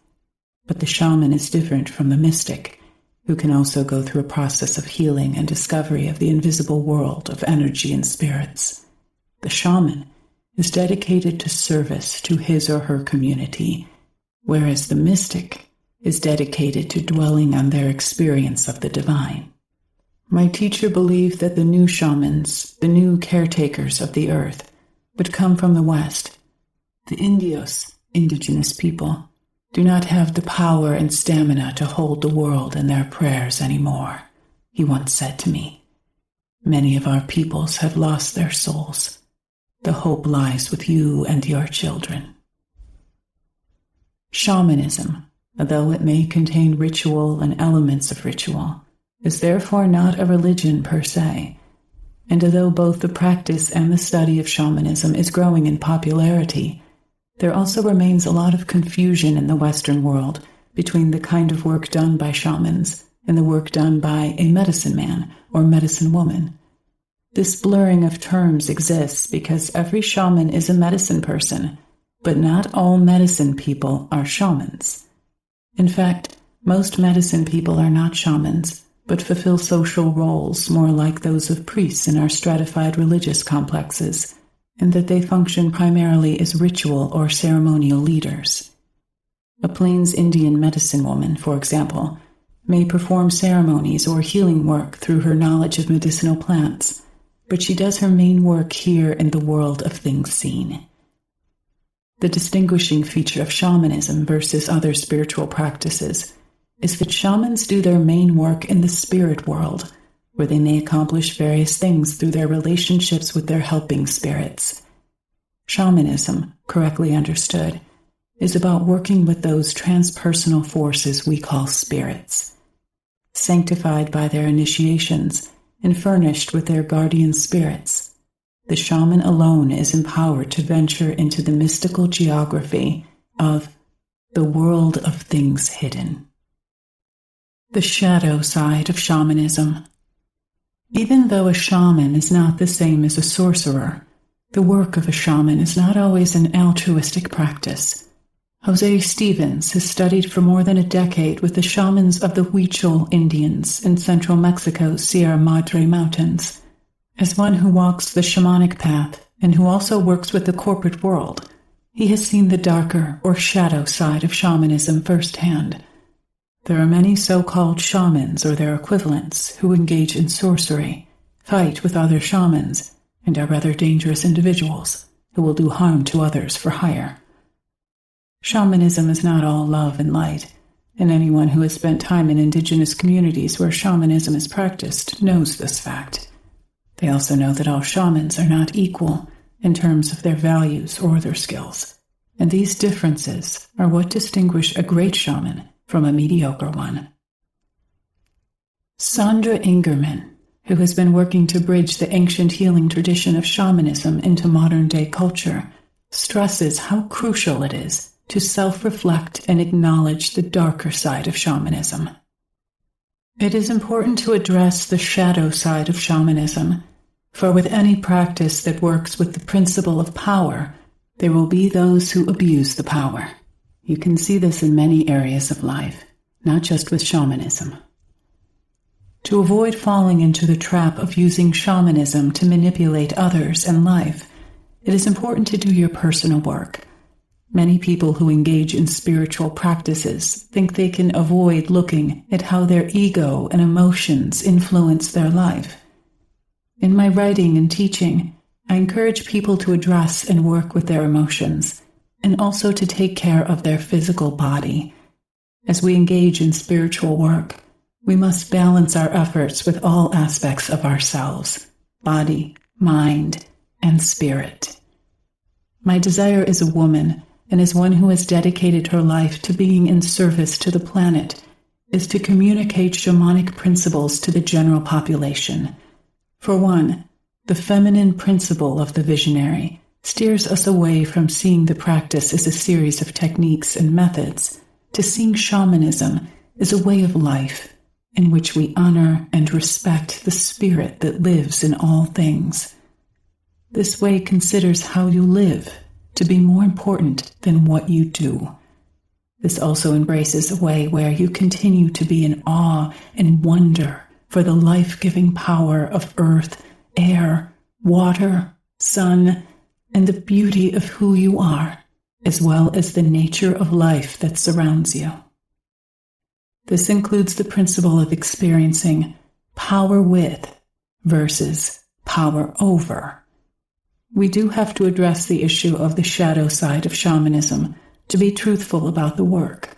But the shaman is different from the mystic, who can also go through a process of healing and discovery of the invisible world of energy and spirits. The shaman is dedicated to service to his or her community, whereas the mystic is dedicated to dwelling on their experience of the divine. My teacher believed that the new shamans, the new caretakers of the earth, would come from the West. The Indios, indigenous people, do not have the power and stamina to hold the world in their prayers anymore, he once said to me. Many of our peoples have lost their souls. The hope lies with you and your children. Shamanism, though it may contain ritual and elements of ritual, is therefore not a religion per se. And although both the practice and the study of shamanism is growing in popularity, there also remains a lot of confusion in the Western world between the kind of work done by shamans and the work done by a medicine man or medicine woman. This blurring of terms exists because every shaman is a medicine person, but not all medicine people are shamans. In fact, most medicine people are not shamans, but fulfill social roles more like those of priests in our stratified religious complexes, and that they function primarily as ritual or ceremonial leaders. A Plains Indian medicine woman, for example, may perform ceremonies or healing work through her knowledge of medicinal plants, but she does her main work here in the world of things seen. The distinguishing feature of shamanism versus other spiritual practices is that shamans do their main work in the spirit world, where they may accomplish various things through their relationships with their helping spirits. Shamanism, correctly understood, is about working with those transpersonal forces we call spirits. Sanctified by their initiations and furnished with their guardian spirits, the shaman alone is empowered to venture into the mystical geography of the world of things hidden. The shadow side of shamanism. Even though a shaman is not the same as a sorcerer, the work of a shaman is not always an altruistic practice. Jose Stevens has studied for more than a decade with the shamans of the Huichol Indians in central Mexico's Sierra Madre Mountains. As one who walks the shamanic path and who also works with the corporate world, he has seen the darker or shadow side of shamanism firsthand. There are many so-called shamans or their equivalents who engage in sorcery, fight with other shamans, and are rather dangerous individuals who will do harm to others for hire. Shamanism is not all love and light, and anyone who has spent time in indigenous communities where shamanism is practiced knows this fact. They also know that all shamans are not equal in terms of their values or their skills, and these differences are what distinguish a great shaman from a mediocre one. Sandra Ingerman, who has been working to bridge the ancient healing tradition of shamanism into modern-day culture, stresses how crucial it is to self-reflect and acknowledge the darker side of shamanism. It is important to address the shadow side of shamanism, for with any practice that works with the principle of power, there will be those who abuse the power. You can see this in many areas of life, not just with shamanism. To avoid falling into the trap of using shamanism to manipulate others and life, it is important to do your personal work. Many people who engage in spiritual practices think they can avoid looking at how their ego and emotions influence their life. In my writing and teaching, I encourage people to address and work with their emotions, and also to take care of their physical body. As we engage in spiritual work, we must balance our efforts with all aspects of ourselves, body, mind, and spirit. My desire as a woman, and as one who has dedicated her life to being in service to the planet, is to communicate shamanic principles to the general population. For one, the feminine principle of the visionary steers us away from seeing the practice as a series of techniques and methods to seeing shamanism as a way of life in which we honor and respect the spirit that lives in all things. This way considers how you live to be more important than what you do. This also embraces a way where you continue to be in awe and wonder for the life-giving power of earth, air, water, sun, and the beauty of who you are, as well as the nature of life that surrounds you. This includes the principle of experiencing power with versus power over. We do have to address the issue of the shadow side of shamanism to be truthful about the work,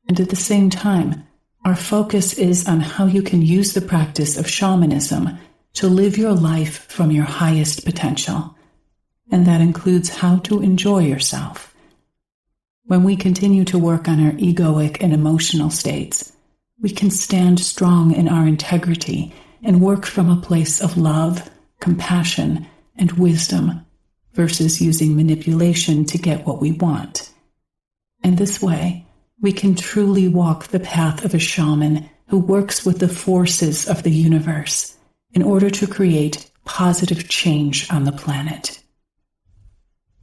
and at the same time, our focus is on how you can use the practice of shamanism to live your life from your highest potential, and that includes how to enjoy yourself. When we continue to work on our egoic and emotional states, we can stand strong in our integrity and work from a place of love, compassion, and wisdom versus using manipulation to get what we want. And this way, we can truly walk the path of a shaman who works with the forces of the universe in order to create positive change on the planet.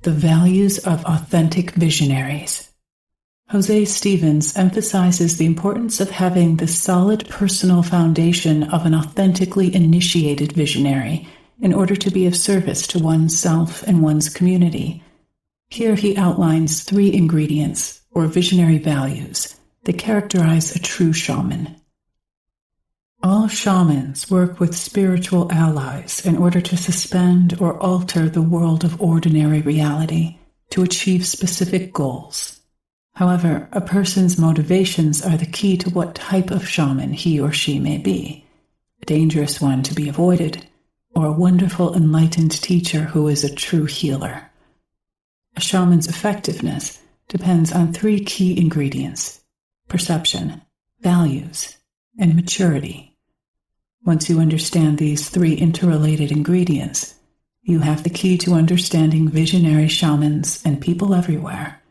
The values of authentic visionaries. Jose Stevens emphasizes the importance of having the solid personal foundation of an authentically initiated visionary in order to be of service to oneself and one's community. Here he outlines 3 ingredients, or visionary values, that characterize a true shaman. All shamans work with spiritual allies in order to suspend or alter the world of ordinary reality to achieve specific goals. However, a person's motivations are the key to what type of shaman he or she may be: a dangerous one to be avoided, or a wonderful enlightened teacher who is a true healer. A shaman's effectiveness depends on 3 key ingredients: perception, values, and maturity. Once you understand these 3 interrelated ingredients, you have the key to understanding visionary shamans and people everywhere.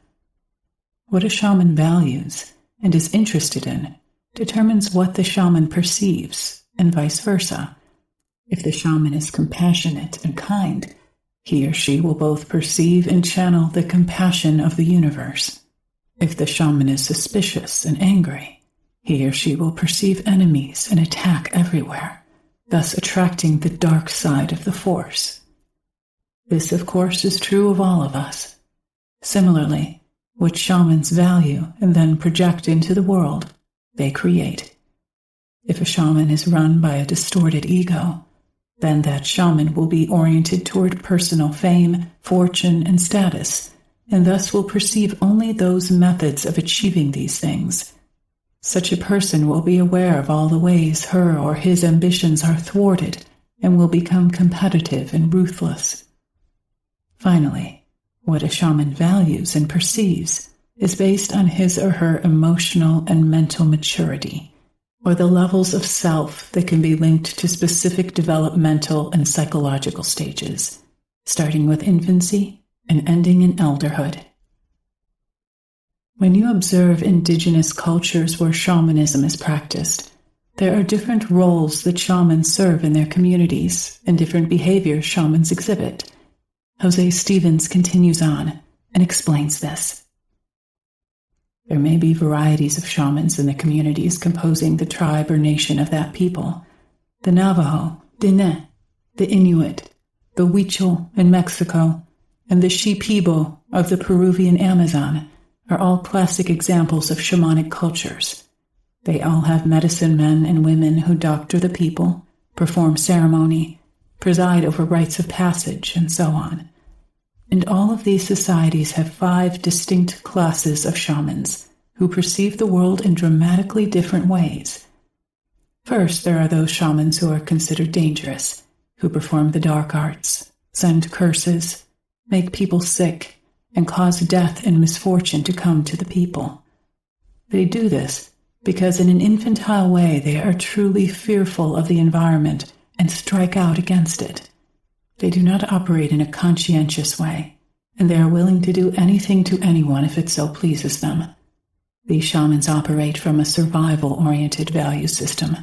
What a shaman values and is interested in determines what the shaman perceives, and vice versa. If the shaman is compassionate and kind, he or she will both perceive and channel the compassion of the universe. If the shaman is suspicious and angry, he or she will perceive enemies and attack everywhere, thus attracting the dark side of the force. This, of course, is true of all of us. Similarly, what shamans value and then project into the world, they create. If a shaman is run by a distorted ego, then that shaman will be oriented toward personal fame, fortune, and status, and thus will perceive only those methods of achieving these things. Such a person will be aware of all the ways her or his ambitions are thwarted and will become competitive and ruthless. Finally, what a shaman values and perceives is based on his or her emotional and mental maturity, or the levels of self that can be linked to specific developmental and psychological stages, starting with infancy and ending in elderhood. When you observe indigenous cultures where shamanism is practiced, there are different roles that shamans serve in their communities and different behaviors shamans exhibit. Jose Stevens continues on and explains this. There may be varieties of shamans in the communities composing the tribe or nation of that people. The Navajo, Diné, the Inuit, the Huichol in Mexico, and the Shipibo of the Peruvian Amazon are all classic examples of shamanic cultures. They all have medicine men and women who doctor the people, perform ceremony, preside over rites of passage, and so on. And all of these societies have 5 distinct classes of shamans who perceive the world in dramatically different ways. First, there are those shamans who are considered dangerous, who perform the dark arts, send curses, make people sick, and cause death and misfortune to come to the people. They do this because in an infantile way they are truly fearful of the environment and strike out against it. They do not operate in a conscientious way, and they are willing to do anything to anyone if it so pleases them. These shamans operate from a survival-oriented value system.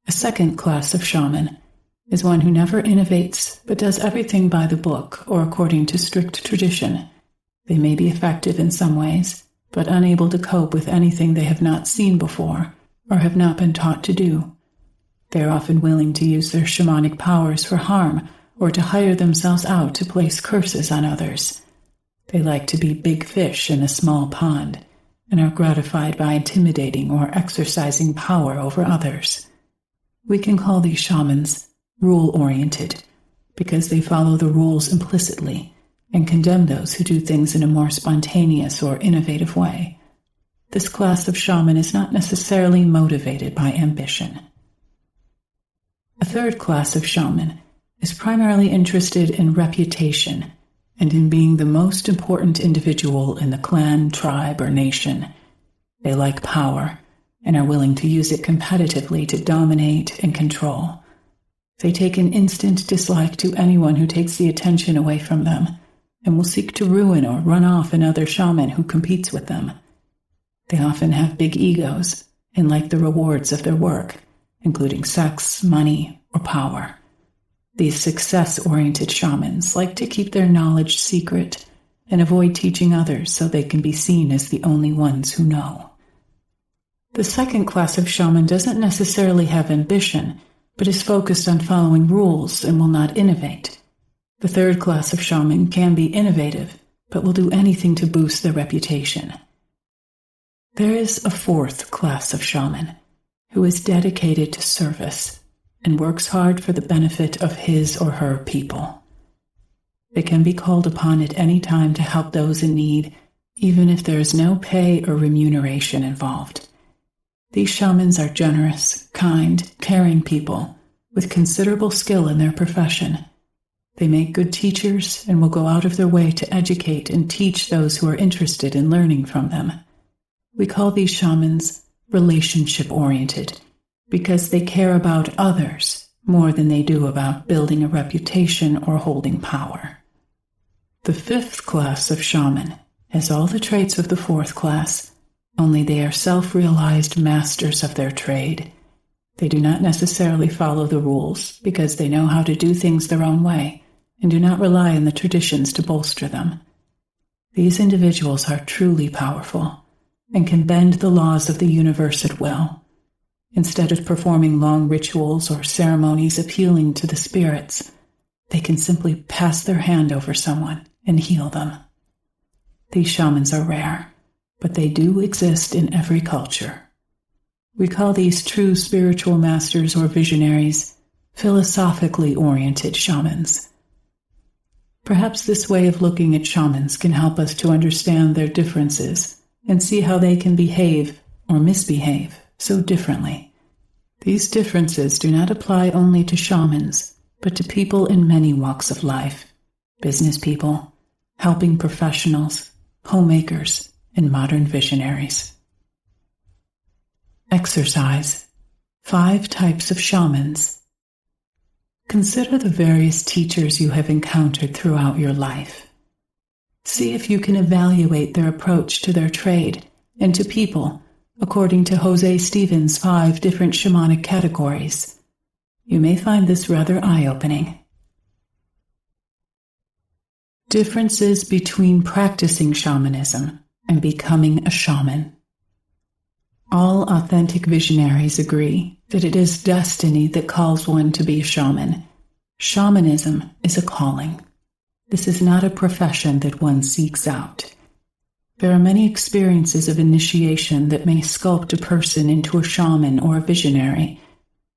A second class of shaman is one who never innovates but does everything by the book or according to strict tradition. They may be effective in some ways, but unable to cope with anything they have not seen before or have not been taught to do. They are often willing to use their shamanic powers for harm or to hire themselves out to place curses on others. They like to be big fish in a small pond and are gratified by intimidating or exercising power over others. We can call these shamans rule-oriented because they follow the rules implicitly and condemn those who do things in a more spontaneous or innovative way. This class of shaman is not necessarily motivated by ambition. A third class of shaman is primarily interested in reputation and in being the most important individual in the clan, tribe, or nation. They like power and are willing to use it competitively to dominate and control. They take an instant dislike to anyone who takes the attention away from them and will seek to ruin or run off another shaman who competes with them. They often have big egos and like the rewards of their work, including sex, money, or power. These success-oriented shamans like to keep their knowledge secret and avoid teaching others so they can be seen as the only ones who know. The second class of shaman doesn't necessarily have ambition, but is focused on following rules and will not innovate. The third class of shaman can be innovative, but will do anything to boost their reputation. There is a fourth class of shaman who is dedicated to service and works hard for the benefit of his or her people. They can be called upon at any time to help those in need, even if there is no pay or remuneration involved. These shamans are generous, kind, caring people with considerable skill in their profession. They make good teachers and will go out of their way to educate and teach those who are interested in learning from them. We call these shamans relationship-oriented because they care about others more than they do about building a reputation or holding power. The fifth class of shaman has all the traits of the fourth class, only they are self-realized masters of their trade. They do not necessarily follow the rules because they know how to do things their own way and do not rely on the traditions to bolster them. These individuals are truly powerful and can bend the laws of the universe at will. Instead of performing long rituals or ceremonies appealing to the spirits, they can simply pass their hand over someone and heal them. These shamans are rare, but they do exist in every culture. We call these true spiritual masters or visionaries philosophically oriented shamans. Perhaps this way of looking at shamans can help us to understand their differences and see how they can behave or misbehave so differently. These differences do not apply only to shamans, but to people in many walks of life: business people, helping professionals, homemakers, and modern visionaries. Exercise. 5 types of shamans. Consider the various teachers you have encountered throughout your life. See if you can evaluate their approach to their trade and to people according to Jose Stevens' 5 different shamanic categories. You may find this rather eye-opening. Differences between practicing shamanism and becoming a shaman. All authentic visionaries agree that it is destiny that calls one to be a shaman. Shamanism is a calling. This is not a profession that one seeks out. There are many experiences of initiation that may sculpt a person into a shaman or a visionary.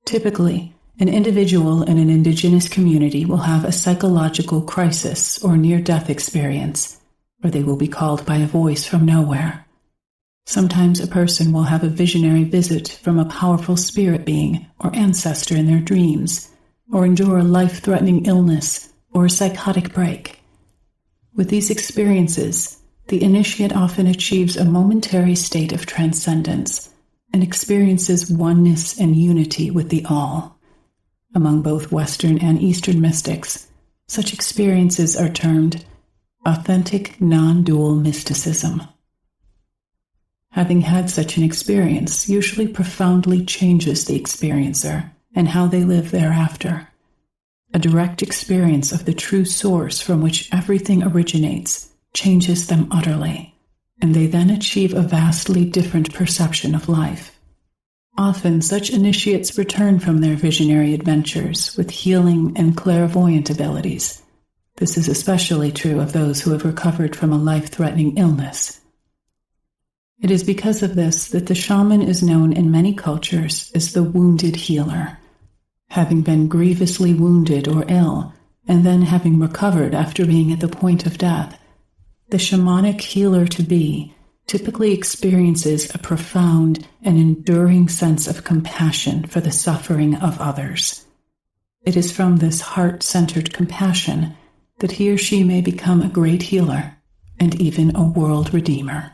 Typically, an individual in an indigenous community will have a psychological crisis or near-death experience, or they will be called by a voice from nowhere. Sometimes a person will have a visionary visit from a powerful spirit being or ancestor in their dreams, or endure a life-threatening illness or a psychotic break. With these experiences, the initiate often achieves a momentary state of transcendence and experiences oneness and unity with the all. Among both Western and Eastern mystics, such experiences are termed authentic non-dual mysticism. Having had such an experience usually profoundly changes the experiencer and how they live thereafter. A direct experience of the true source from which everything originates changes them utterly, and they then achieve a vastly different perception of life. Often such initiates return from their visionary adventures with healing and clairvoyant abilities. This is especially true of those who have recovered from a life-threatening illness. It is because of this that the shaman is known in many cultures as the wounded healer. Having been grievously wounded or ill, and then having recovered after being at the point of death, the shamanic healer-to-be typically experiences a profound and enduring sense of compassion for the suffering of others. It is from this heart-centered compassion that he or she may become a great healer and even a world redeemer.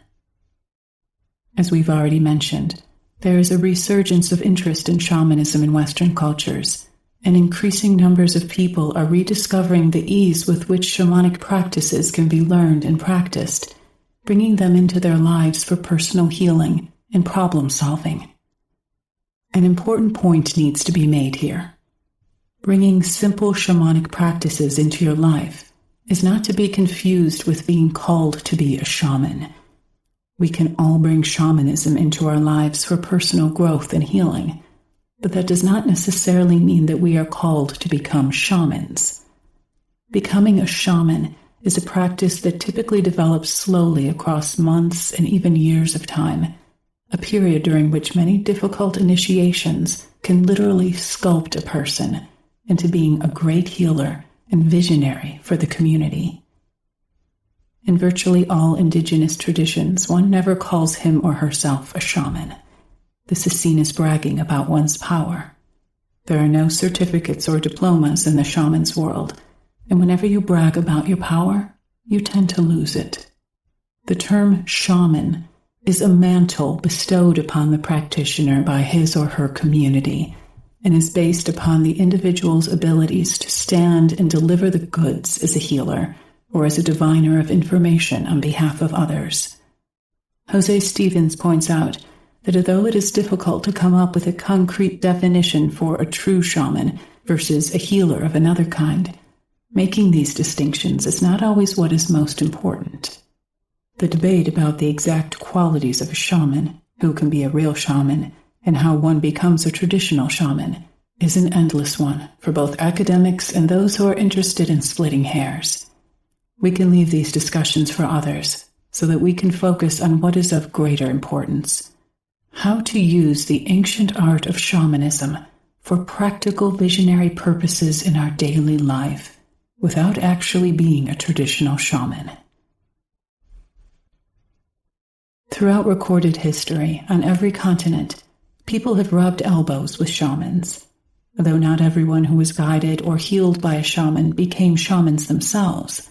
As we've already mentioned, there is a resurgence of interest in shamanism in Western cultures, and increasing numbers of people are rediscovering the ease with which shamanic practices can be learned and practiced, bringing them into their lives for personal healing and problem solving. An important point needs to be made here. Bringing simple shamanic practices into your life is not to be confused with being called to be a shaman. We can all bring shamanism into our lives for personal growth and healing, but that does not necessarily mean that we are called to become shamans. Becoming a shaman is a practice that typically develops slowly across months and even years of time, a period during which many difficult initiations can literally sculpt a person into being a great healer and visionary for the community. In virtually all indigenous traditions, one never calls him or herself a shaman. This is seen as bragging about one's power. There are no certificates or diplomas in the shaman's world, and whenever you brag about your power, you tend to lose it. The term shaman is a mantle bestowed upon the practitioner by his or her community, and is based upon the individual's abilities to stand and deliver the goods as a healer or as a diviner of information on behalf of others. Jose Stevens points out that although it is difficult to come up with a concrete definition for a true shaman versus a healer of another kind, making these distinctions is not always what is most important. The debate about the exact qualities of a shaman, who can be a real shaman, and how one becomes a traditional shaman is an endless one for both academics and those who are interested in splitting hairs. We can leave these discussions for others so that we can focus on what is of greater importance: how to use the ancient art of shamanism for practical visionary purposes in our daily life without actually being a traditional shaman. Throughout recorded history, on every continent, people have rubbed elbows with shamans. Though not everyone who was guided or healed by a shaman became shamans themselves,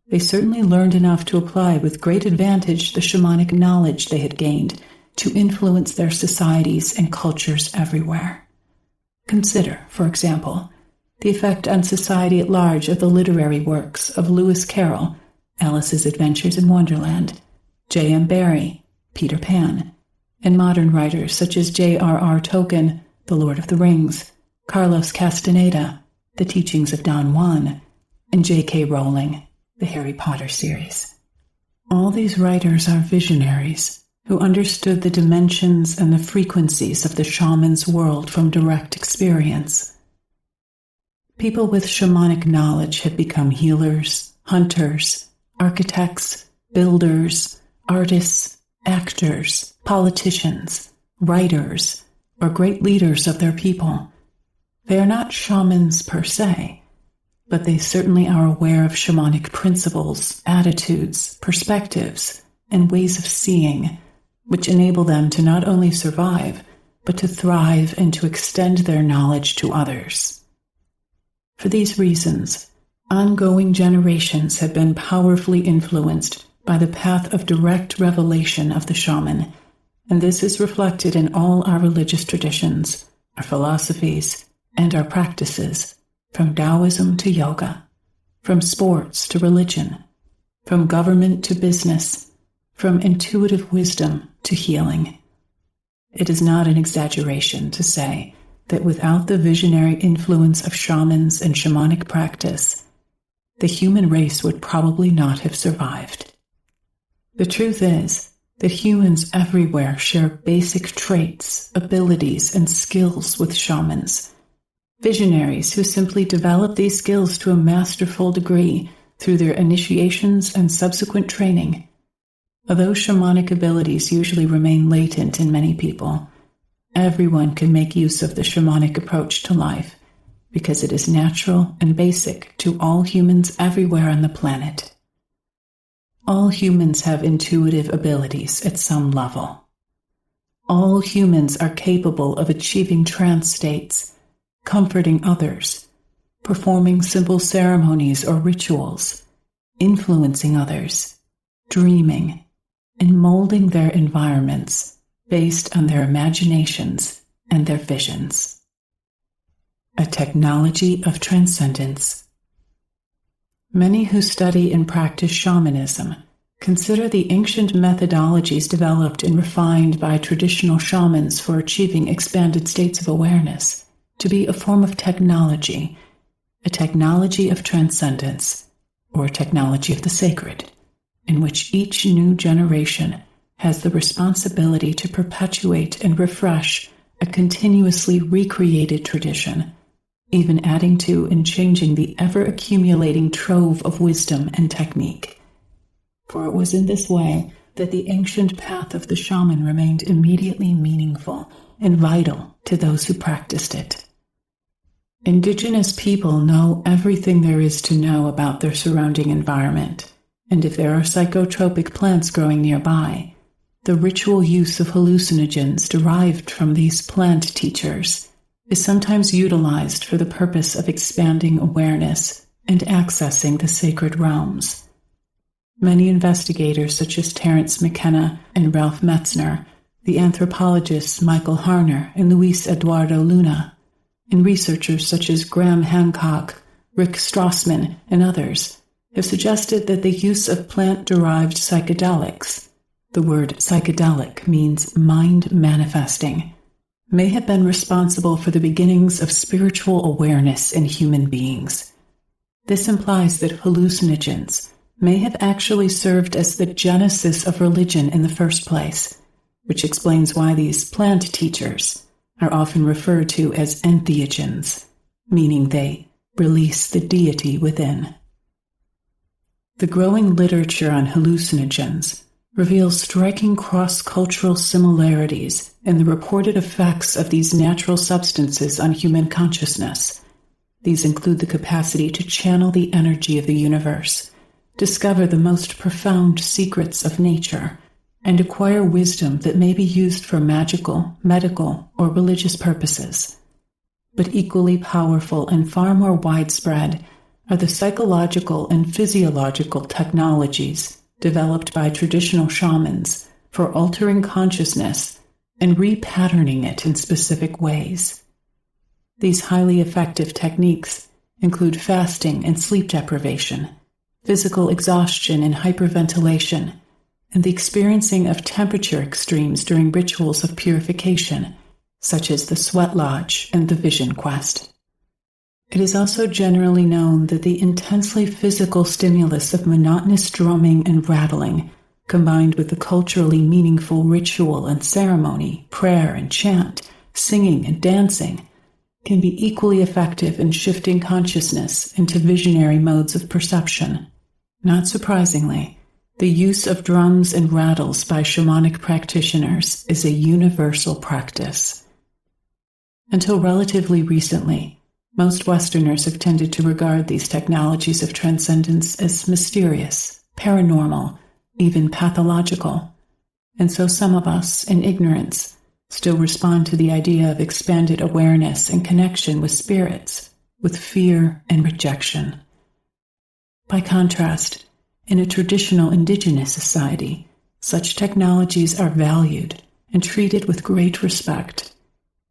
they certainly learned enough to apply with great advantage the shamanic knowledge they had gained to influence their societies and cultures everywhere. Consider, for example, the effect on society at large of the literary works of Lewis Carroll, Alice's Adventures in Wonderland, J.M. Barrie, Peter Pan, and modern writers such as J.R.R. Tolkien, The Lord of the Rings, Carlos Castaneda, The Teachings of Don Juan, and J.K. Rowling, the Harry Potter series. All these writers are visionaries who understood the dimensions and the frequencies of the shaman's world from direct experience. People with shamanic knowledge have become healers, hunters, architects, builders, artists, actors, politicians, writers, or great leaders of their people. They are not shamans per se, but they certainly are aware of shamanic principles, attitudes, perspectives, and ways of seeing, which enable them to not only survive, but to thrive and to extend their knowledge to others. For these reasons, ongoing generations have been powerfully influenced by the path of direct revelation of the shaman, and this is reflected in all our religious traditions, our philosophies, and our practices, from Taoism to yoga, from sports to religion, from government to business, from intuitive wisdom to healing. It is not an exaggeration to say that without the visionary influence of shamans and shamanic practice, the human race would probably not have survived. The truth is that humans everywhere share basic traits, abilities, and skills with shamans, visionaries who simply develop these skills to a masterful degree through their initiations and subsequent training. Although shamanic abilities usually remain latent in many people, everyone can make use of the shamanic approach to life because it is natural and basic to all humans everywhere on the planet. All humans have intuitive abilities at some level. All humans are capable of achieving trance states, comforting others, performing simple ceremonies or rituals, influencing others, dreaming, and molding their environments based on their imaginations and their visions. A technology of transcendence. Many who study and practice shamanism consider the ancient methodologies developed and refined by traditional shamans for achieving expanded states of awareness to be a form of technology, a technology of transcendence, or a technology of the sacred, in which each new generation has the responsibility to perpetuate and refresh a continuously recreated tradition, even adding to and changing the ever-accumulating trove of wisdom and technique. For it was in this way that the ancient path of the shaman remained immediately meaningful and vital to those who practiced it. Indigenous people know everything there is to know about their surrounding environment, and if there are psychotropic plants growing nearby, the ritual use of hallucinogens derived from these plant teachers is sometimes utilized for the purpose of expanding awareness and accessing the sacred realms. Many investigators such as Terence McKenna and Ralph Metzner, the anthropologists Michael Harner and Luis Eduardo Luna, and researchers such as Graham Hancock, Rick Strassman, and others have suggested that the use of plant-derived psychedelics, the word psychedelic means mind manifesting, may have been responsible for the beginnings of spiritual awareness in human beings. This implies that hallucinogens may have actually served as the genesis of religion in the first place, which explains why these plant teachers are often referred to as entheogens, meaning they release the deity within. The growing literature on hallucinogens reveals striking cross-cultural similarities in the reported effects of these natural substances on human consciousness. These include the capacity to channel the energy of the universe, discover the most profound secrets of nature, and acquire wisdom that may be used for magical, medical, or religious purposes. But equally powerful and far more widespread are the psychological and physiological technologies developed by traditional shamans for altering consciousness and repatterning it in specific ways. These highly effective techniques include fasting and sleep deprivation, physical exhaustion and hyperventilation, and the experiencing of temperature extremes during rituals of purification, such as the sweat lodge and the vision quest. It is also generally known that the intensely physical stimulus of monotonous drumming and rattling, combined with the culturally meaningful ritual and ceremony, prayer and chant, singing and dancing, can be equally effective in shifting consciousness into visionary modes of perception. Not surprisingly, the use of drums and rattles by shamanic practitioners is a universal practice. Until relatively recently, most Westerners have tended to regard these technologies of transcendence as mysterious, paranormal, even pathological, and so some of us, in ignorance, still respond to the idea of expanded awareness and connection with spirits, with fear and rejection. By contrast, in a traditional indigenous society, such technologies are valued and treated with great respect.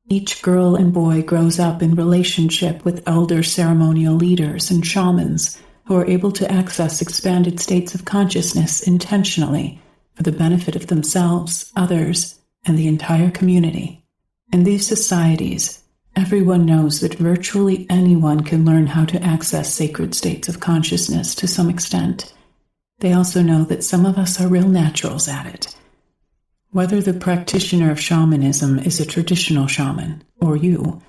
Each girl and boy grows up in relationship with elder ceremonial leaders and shamans who are able to access expanded states of consciousness intentionally for the benefit of themselves, others, and the entire community. In these societies, everyone knows that virtually anyone can learn how to access sacred states of consciousness to some extent. They also know that some of us are real naturals at it. Whether the practitioner of shamanism is a traditional shaman, or you,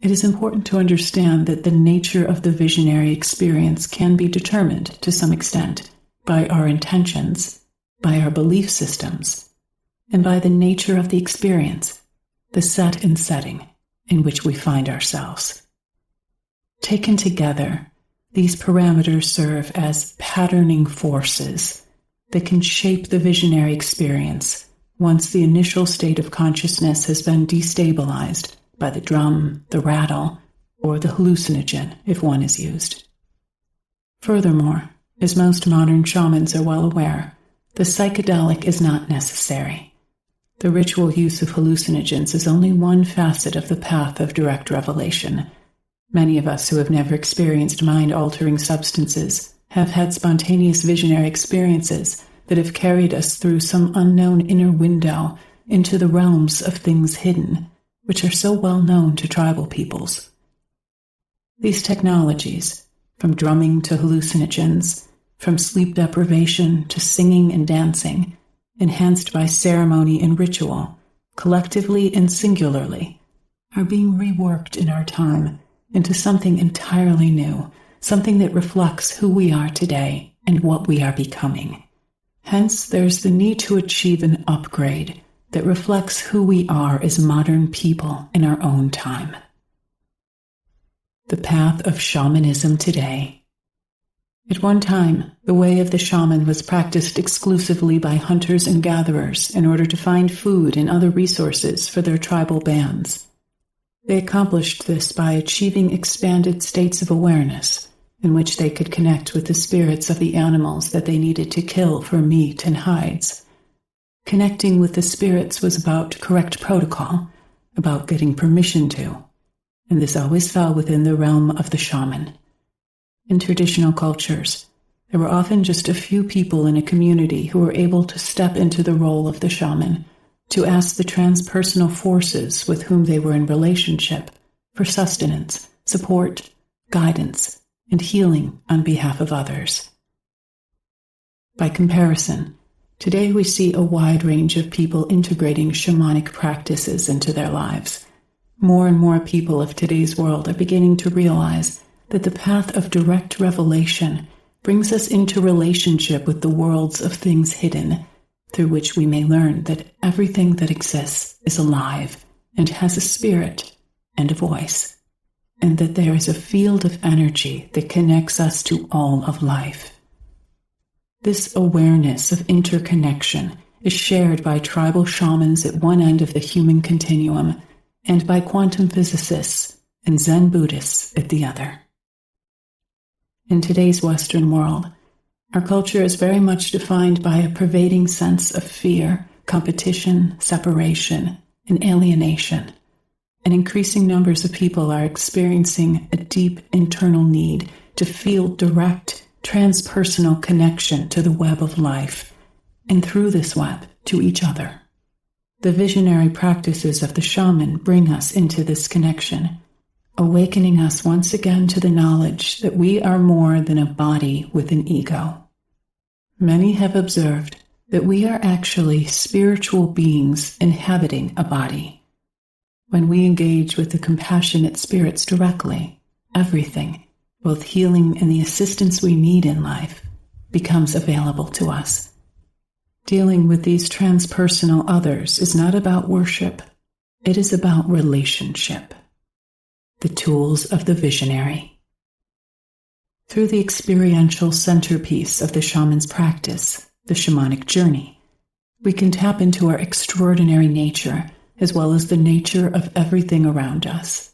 it is important to understand that the nature of the visionary experience can be determined, to some extent, by our intentions, by our belief systems, and by the nature of the experience, the set and setting in which we find ourselves. Taken together, these parameters serve as patterning forces that can shape the visionary experience once the initial state of consciousness has been destabilized by the drum, the rattle, or the hallucinogen if one is used. Furthermore, as most modern shamans are well aware, the psychedelic is not necessary. The ritual use of hallucinogens is only one facet of the path of direct revelation. Many of us who have never experienced mind-altering substances have had spontaneous visionary experiences that have carried us through some unknown inner window into the realms of things hidden, which are so well known to tribal peoples. These technologies, from drumming to hallucinogens, from sleep deprivation to singing and dancing, enhanced by ceremony and ritual, collectively and singularly, are being reworked in our time into something entirely new, something that reflects who we are today and what we are becoming. Hence, there's the need to achieve an upgrade that reflects who we are as modern people in our own time. The path of shamanism today. At one time, the way of the shaman was practiced exclusively by hunters and gatherers in order to find food and other resources for their tribal bands. They accomplished this by achieving expanded states of awareness in which they could connect with the spirits of the animals that they needed to kill for meat and hides. Connecting with the spirits was about correct protocol, about getting permission to, and this always fell within the realm of the shaman. In traditional cultures, there were often just a few people in a community who were able to step into the role of the shaman, to ask the transpersonal forces with whom they were in relationship for sustenance, support, guidance, and healing on behalf of others. By comparison, today we see a wide range of people integrating shamanic practices into their lives. More and more people of today's world are beginning to realize that the path of direct revelation brings us into relationship with the worlds of things hidden, through which we may learn that everything that exists is alive and has a spirit and a voice, and that there is a field of energy that connects us to all of life. This awareness of interconnection is shared by tribal shamans at one end of the human continuum and by quantum physicists and Zen Buddhists at the other. In today's Western world, our culture is very much defined by a pervading sense of fear, competition, separation, and alienation. And increasing numbers of people are experiencing a deep internal need to feel direct, transpersonal connection to the web of life, and through this web, to each other. The visionary practices of the shaman bring us into this connection, awakening us once again to the knowledge that we are more than a body with an ego. Many have observed that we are actually spiritual beings inhabiting a body. When we engage with the compassionate spirits directly, everything, both healing and the assistance we need in life, becomes available to us. Dealing with these transpersonal others is not about worship, it is about relationship. The tools of the visionary. Through the experiential centerpiece of the shaman's practice, the shamanic journey, we can tap into our extraordinary nature as well as the nature of everything around us.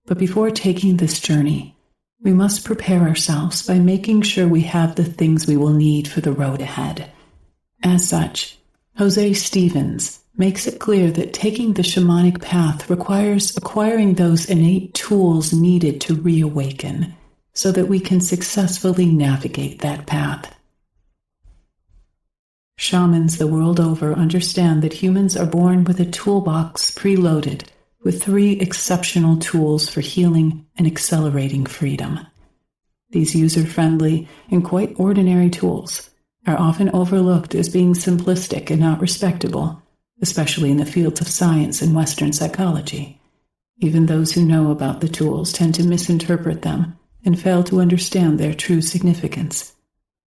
But before taking this journey, we must prepare ourselves by making sure we have the things we will need for the road ahead. As such, Jose Stevens makes it clear that taking the shamanic path requires acquiring those innate tools needed to reawaken, so that we can successfully navigate that path. Shamans the world over understand that humans are born with a toolbox preloaded with 3 exceptional tools for healing and accelerating freedom. These user-friendly and quite ordinary tools are often overlooked as being simplistic and not respectable, especially in the fields of science and Western psychology. Even those who know about the tools tend to misinterpret them and fail to understand their true significance.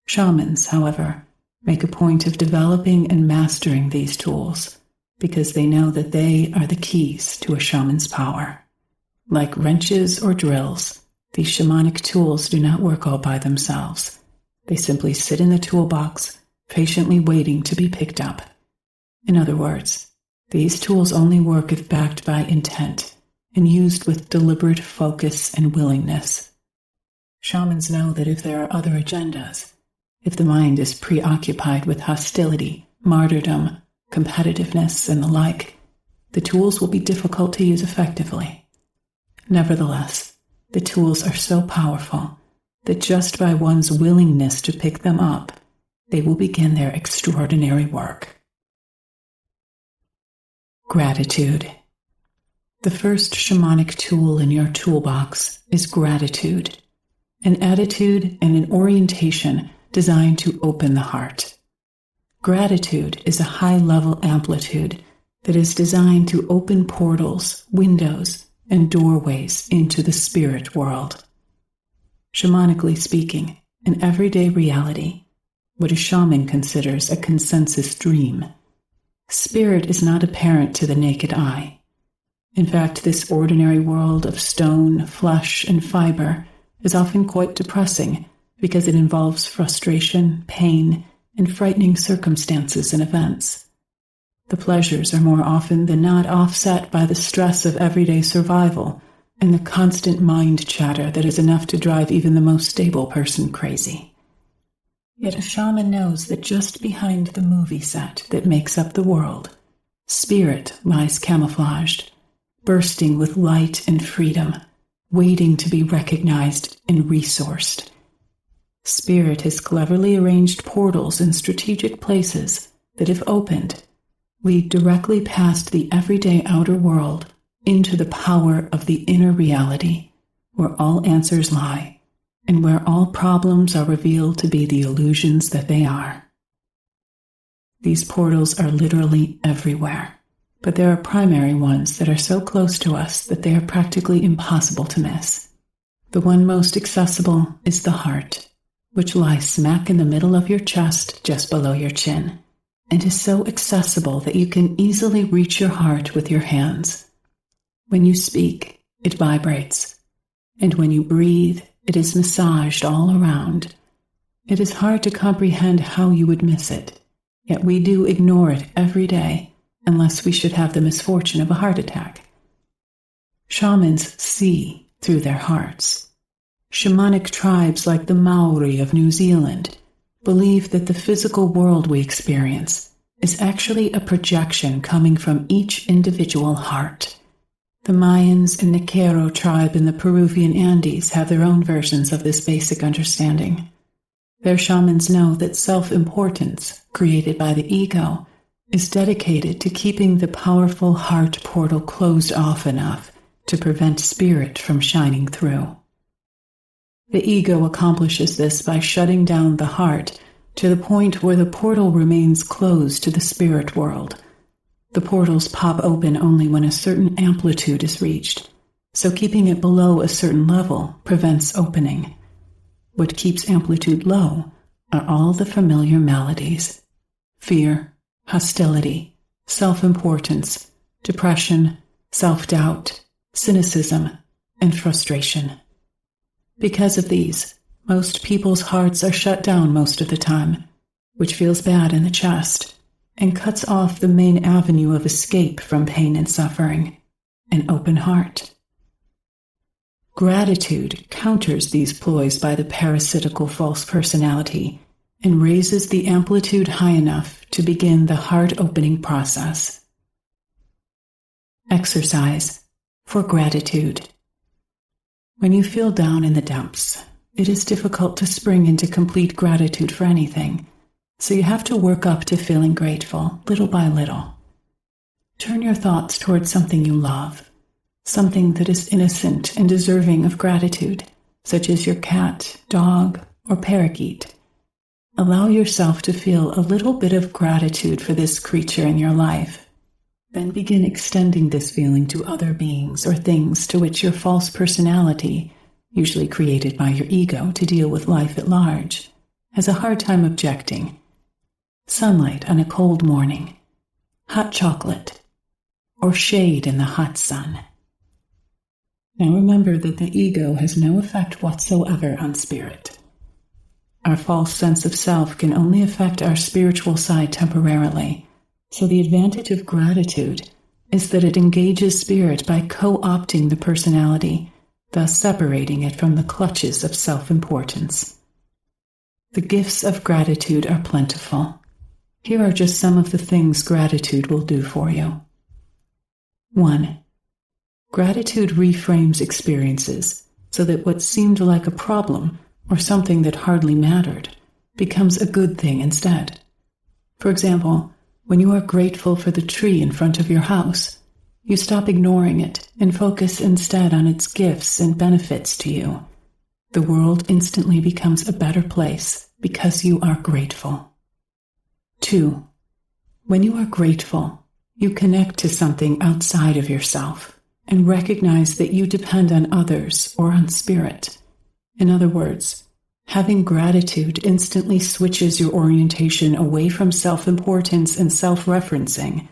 Shamans, however, make a point of developing and mastering these tools because they know that they are the keys to a shaman's power. Like wrenches or drills, these shamanic tools do not work all by themselves. They simply sit in the toolbox, patiently waiting to be picked up. In other words, these tools only work if backed by intent, and used with deliberate focus and willingness. Shamans know that if there are other agendas, if the mind is preoccupied with hostility, martyrdom, competitiveness, and the like, the tools will be difficult to use effectively. Nevertheless, the tools are so powerful that just by one's willingness to pick them up, they will begin their extraordinary work. Gratitude. The first shamanic tool in your toolbox is gratitude, an attitude and an orientation designed to open the heart. Gratitude is a high-level amplitude that is designed to open portals, windows, and doorways into the spirit world. Shamanically speaking, in everyday reality, what a shaman considers a consensus dream, spirit is not apparent to the naked eye. In fact, this ordinary world of stone, flesh, and fiber is often quite depressing because it involves frustration, pain, and frightening circumstances and events. The pleasures are more often than not offset by the stress of everyday survival and the constant mind chatter that is enough to drive even the most stable person crazy. Yet a shaman knows that just behind the movie set that makes up the world, spirit lies camouflaged, bursting with light and freedom, waiting to be recognized and resourced. Spirit has cleverly arranged portals in strategic places that, if opened, lead directly past the everyday outer world into the power of the inner reality, where all answers lie, and where all problems are revealed to be the illusions that they are. These portals are literally everywhere, but there are primary ones that are so close to us that they are practically impossible to miss. The one most accessible is the heart, which lies smack in the middle of your chest just below your chin, and is so accessible that you can easily reach your heart with your hands. When you speak, it vibrates, and when you breathe, it is massaged all around. It is hard to comprehend how you would miss it, yet we do ignore it every day unless we should have the misfortune of a heart attack. Shamans see through their hearts. Shamanic tribes like the Maori of New Zealand believe that the physical world we experience is actually a projection coming from each individual heart. The Mayans and Niquero tribe in the Peruvian Andes have their own versions of this basic understanding. Their shamans know that self-importance, created by the ego, is dedicated to keeping the powerful heart portal closed off enough to prevent spirit from shining through. The ego accomplishes this by shutting down the heart to the point where the portal remains closed to the spirit world. The portals pop open only when a certain amplitude is reached, so keeping it below a certain level prevents opening. What keeps amplitude low are all the familiar maladies: fear, hostility, self-importance, depression, self-doubt, cynicism, and frustration. Because of these, most people's hearts are shut down most of the time, which feels bad in the chest and cuts off the main avenue of escape from pain and suffering, an open heart. Gratitude counters these ploys by the parasitical false personality and raises the amplitude high enough to begin the heart-opening process. Exercise for gratitude. When you feel down in the dumps, it is difficult to spring into complete gratitude for anything, so you have to work up to feeling grateful, little by little. Turn your thoughts towards something you love, something that is innocent and deserving of gratitude, such as your cat, dog, or parakeet. Allow yourself to feel a little bit of gratitude for this creature in your life. Then begin extending this feeling to other beings or things to which your false personality, usually created by your ego to deal with life at large, has a hard time objecting. Sunlight on a cold morning, hot chocolate, or shade in the hot sun. Now remember that the ego has no effect whatsoever on spirit. Our false sense of self can only affect our spiritual side temporarily, so the advantage of gratitude is that it engages spirit by co-opting the personality, thus separating it from the clutches of self-importance. The gifts of gratitude are plentiful. Here are just some of the things gratitude will do for you. 1. Gratitude reframes experiences so that what seemed like a problem or something that hardly mattered becomes a good thing instead. For example, when you are grateful for the tree in front of your house, you stop ignoring it and focus instead on its gifts and benefits to you. The world instantly becomes a better place because you are grateful. 2. When you are grateful, you connect to something outside of yourself and recognize that you depend on others or on spirit. In other words, having gratitude instantly switches your orientation away from self-importance and self-referencing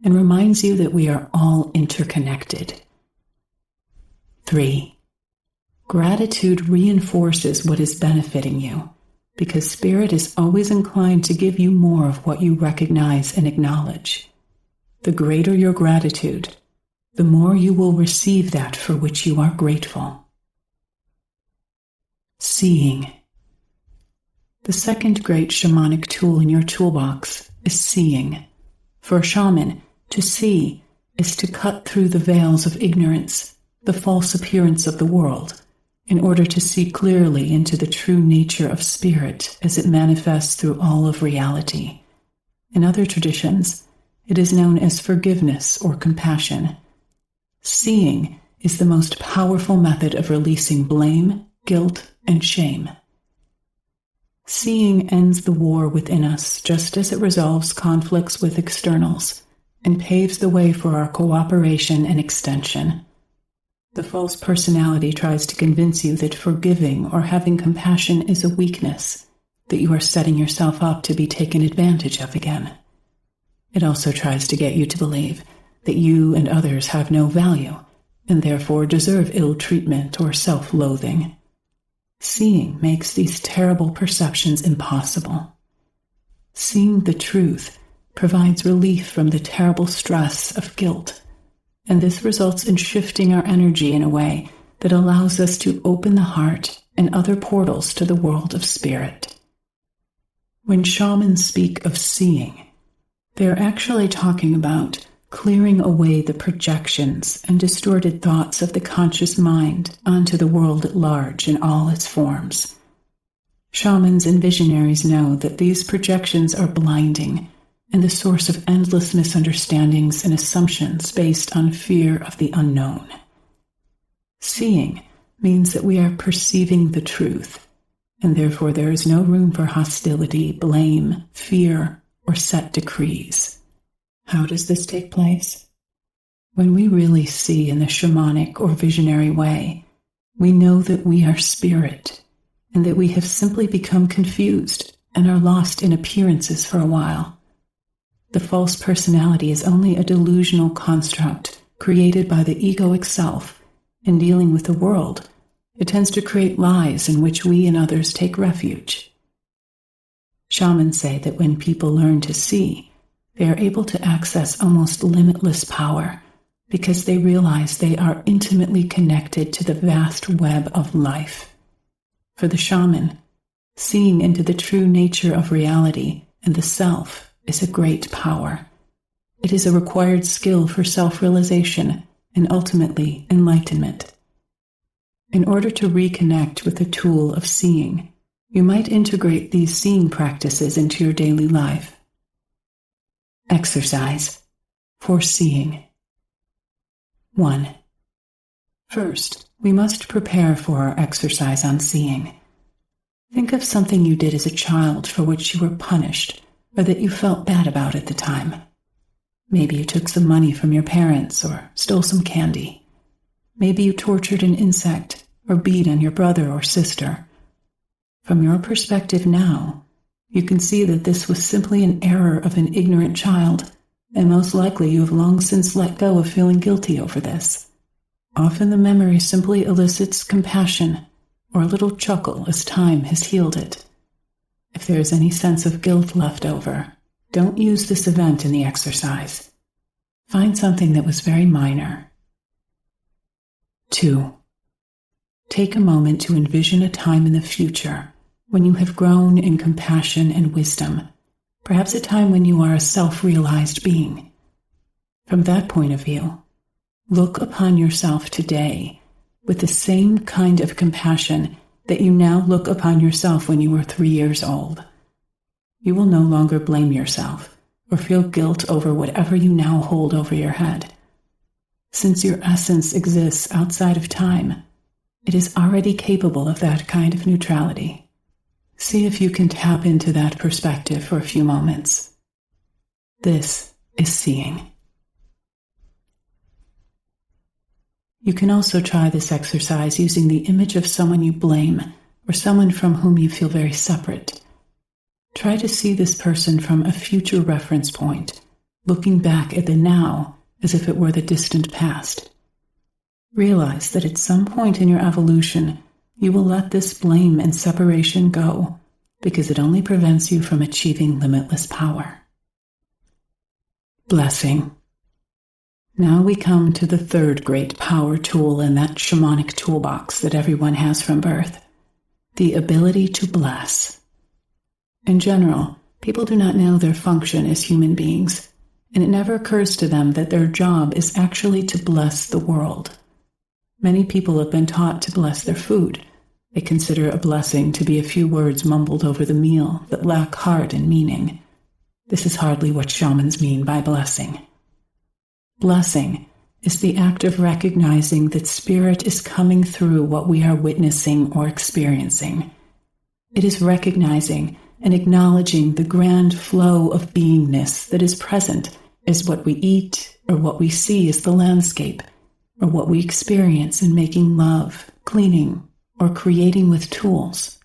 and reminds you that we are all interconnected. 3. Gratitude reinforces what is benefiting you because spirit is always inclined to give you more of what you recognize and acknowledge. The greater your gratitude, the more you will receive that for which you are grateful. Seeing. The second great shamanic tool in your toolbox is seeing. For a shaman, to see is to cut through the veils of ignorance, the false appearance of the world, in order to see clearly into the true nature of spirit as it manifests through all of reality. In other traditions, it is known as forgiveness or compassion. Seeing is the most powerful method of releasing blame, guilt, and shame. Seeing ends the war within us just as it resolves conflicts with externals and paves the way for our cooperation and extension. The false personality tries to convince you that forgiving or having compassion is a weakness, that you are setting yourself up to be taken advantage of again. It also tries to get you to believe that you and others have no value and therefore deserve ill treatment or self-loathing. Seeing makes these terrible perceptions impossible. Seeing the truth provides relief from the terrible stress of guilt, and this results in shifting our energy in a way that allows us to open the heart and other portals to the world of spirit. When shamans speak of seeing, they are actually talking about clearing away the projections and distorted thoughts of the conscious mind onto the world at large in all its forms. Shamans and visionaries know that these projections are blinding and the source of endless misunderstandings and assumptions based on fear of the unknown. Seeing means that we are perceiving the truth, and therefore there is no room for hostility, blame, fear, or set decrees. How does this take place? When we really see in the shamanic or visionary way, we know that we are spirit, and that we have simply become confused and are lost in appearances for a while. The false personality is only a delusional construct created by the egoic self. In dealing with the world, it tends to create lies in which we and others take refuge. Shamans say that when people learn to see, they are able to access almost limitless power because they realize they are intimately connected to the vast web of life. For the shaman, seeing into the true nature of reality and the self is a great power. It is a required skill for self-realization and ultimately enlightenment. In order to reconnect with the tool of seeing, you might integrate these seeing practices into your daily life. Exercise for seeing. 1. First, we must prepare for our exercise on seeing. Think of something you did as a child for which you were punished or that you felt bad about at the time. Maybe you took some money from your parents or stole some candy. Maybe you tortured an insect or beat on your brother or sister. From your perspective now, you can see that this was simply an error of an ignorant child, and most likely you have long since let go of feeling guilty over this. Often the memory simply elicits compassion or a little chuckle as time has healed it. If there is any sense of guilt left over, don't use this event in the exercise. Find something that was very minor. 2. Take a moment to envision a time in the future when you have grown in compassion and wisdom, perhaps a time when you are a self-realized being. From that point of view, look upon yourself today with the same kind of compassion that you now look upon yourself when you were 3 years old. You will no longer blame yourself or feel guilt over whatever you now hold over your head. Since your essence exists outside of time, it is already capable of that kind of neutrality. See if you can tap into that perspective for a few moments. This is seeing. You can also try this exercise using the image of someone you blame or someone from whom you feel very separate. Try to see this person from a future reference point, looking back at the now as if it were the distant past. Realize that at some point in your evolution, you will let this blame and separation go because it only prevents you from achieving limitless power. Blessing. Now we come to the third great power tool in that shamanic toolbox that everyone has from birth, the ability to bless. In general, people do not know their function as human beings, and it never occurs to them that their job is actually to bless the world. Many people have been taught to bless their food. They consider a blessing to be a few words mumbled over the meal that lack heart and meaning. This is hardly what shamans mean by blessing. Blessing is the act of recognizing that spirit is coming through what we are witnessing or experiencing. It is recognizing and acknowledging the grand flow of beingness that is present as what we eat or what we see as the landscape, or what we experience in making love, cleaning, or creating with tools.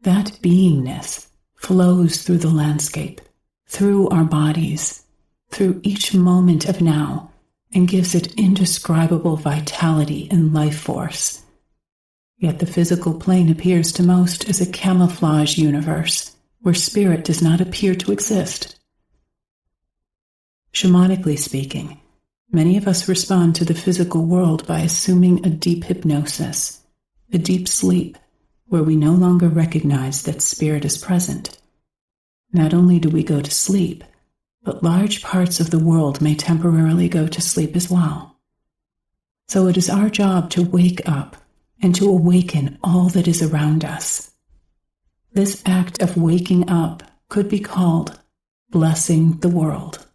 That beingness flows through the landscape, through our bodies, through each moment of now, and gives it indescribable vitality and life force. Yet the physical plane appears to most as a camouflage universe where spirit does not appear to exist. Shamanically speaking, many of us respond to the physical world by assuming a deep hypnosis, a deep sleep, where we no longer recognize that spirit is present. Not only do we go to sleep, but large parts of the world may temporarily go to sleep as well. So it is our job to wake up and to awaken all that is around us. This act of waking up could be called blessing the world.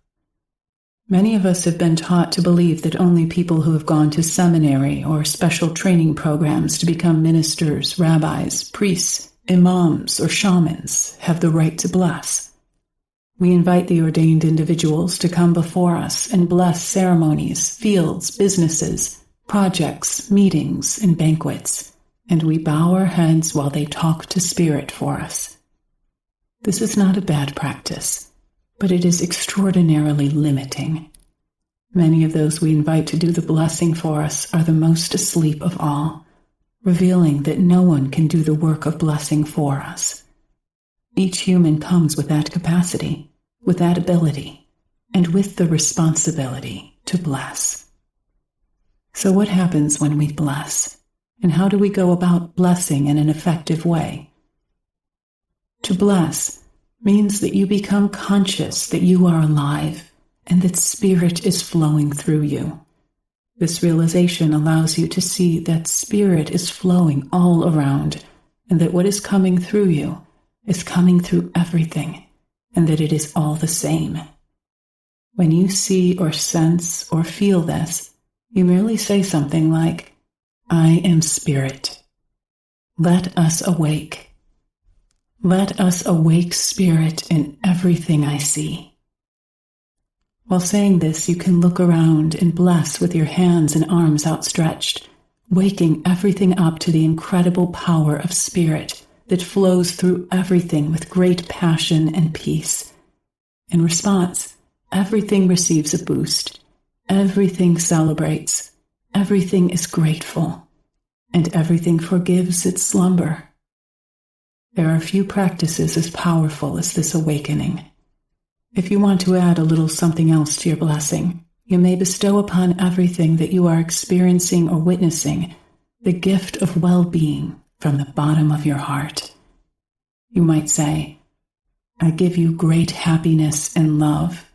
Many of us have been taught to believe that only people who have gone to seminary or special training programs to become ministers, rabbis, priests, imams, or shamans have the right to bless. We invite the ordained individuals to come before us and bless ceremonies, fields, businesses, projects, meetings, and banquets, and we bow our heads while they talk to spirit for us. This is not a bad practice, but it is extraordinarily limiting. Many of those we invite to do the blessing for us are the most asleep of all, revealing that no one can do the work of blessing for us. Each human comes with that capacity, with that ability, and with the responsibility to bless. So what happens when we bless? And how do we go about blessing in an effective way? To bless means that you become conscious that you are alive and that spirit is flowing through you. This realization allows you to see that spirit is flowing all around and that what is coming through you is coming through everything, and that it is all the same. When you see or sense or feel this, you merely say something like, "I am spirit. Let us awake. Let us awake spirit in everything I see." While saying this, you can look around and bless with your hands and arms outstretched, waking everything up to the incredible power of spirit that flows through everything with great passion and peace. In response, everything receives a boost, everything celebrates, everything is grateful, and everything forgives its slumber. There are few practices as powerful as this awakening. If you want to add a little something else to your blessing, You may bestow upon everything that you are experiencing or witnessing the gift of well-being from the bottom of your heart. You might say, I give you great happiness and love.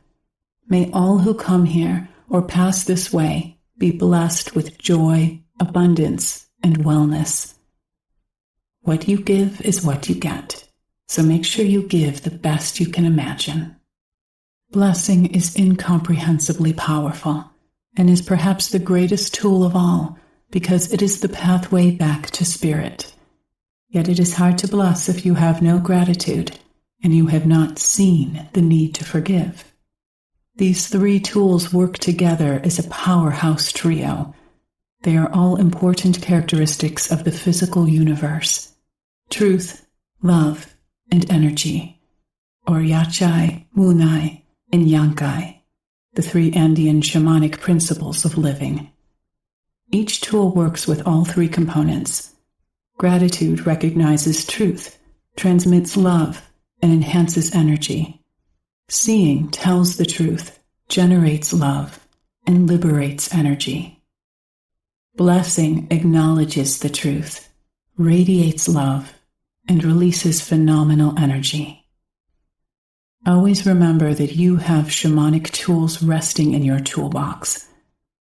May all who come here or pass this way be blessed with joy, abundance, and wellness. What you give is what you get, so make sure you give the best you can imagine. Blessing is incomprehensibly powerful and is perhaps the greatest tool of all because it is the pathway back to spirit. Yet it is hard to bless if you have no gratitude and you have not seen the need to forgive. These three tools work together as a powerhouse trio. They are all important characteristics of the physical universe: truth, love, and energy, or Yachai, Wunai, and Yankai, the three Andean shamanic principles of living. Each tool works with all three components. Gratitude recognizes truth, transmits love, and enhances energy. Seeing tells the truth, generates love, and liberates energy. Blessing acknowledges the truth, radiates love, and releases phenomenal energy. Always remember that you have shamanic tools resting in your toolbox.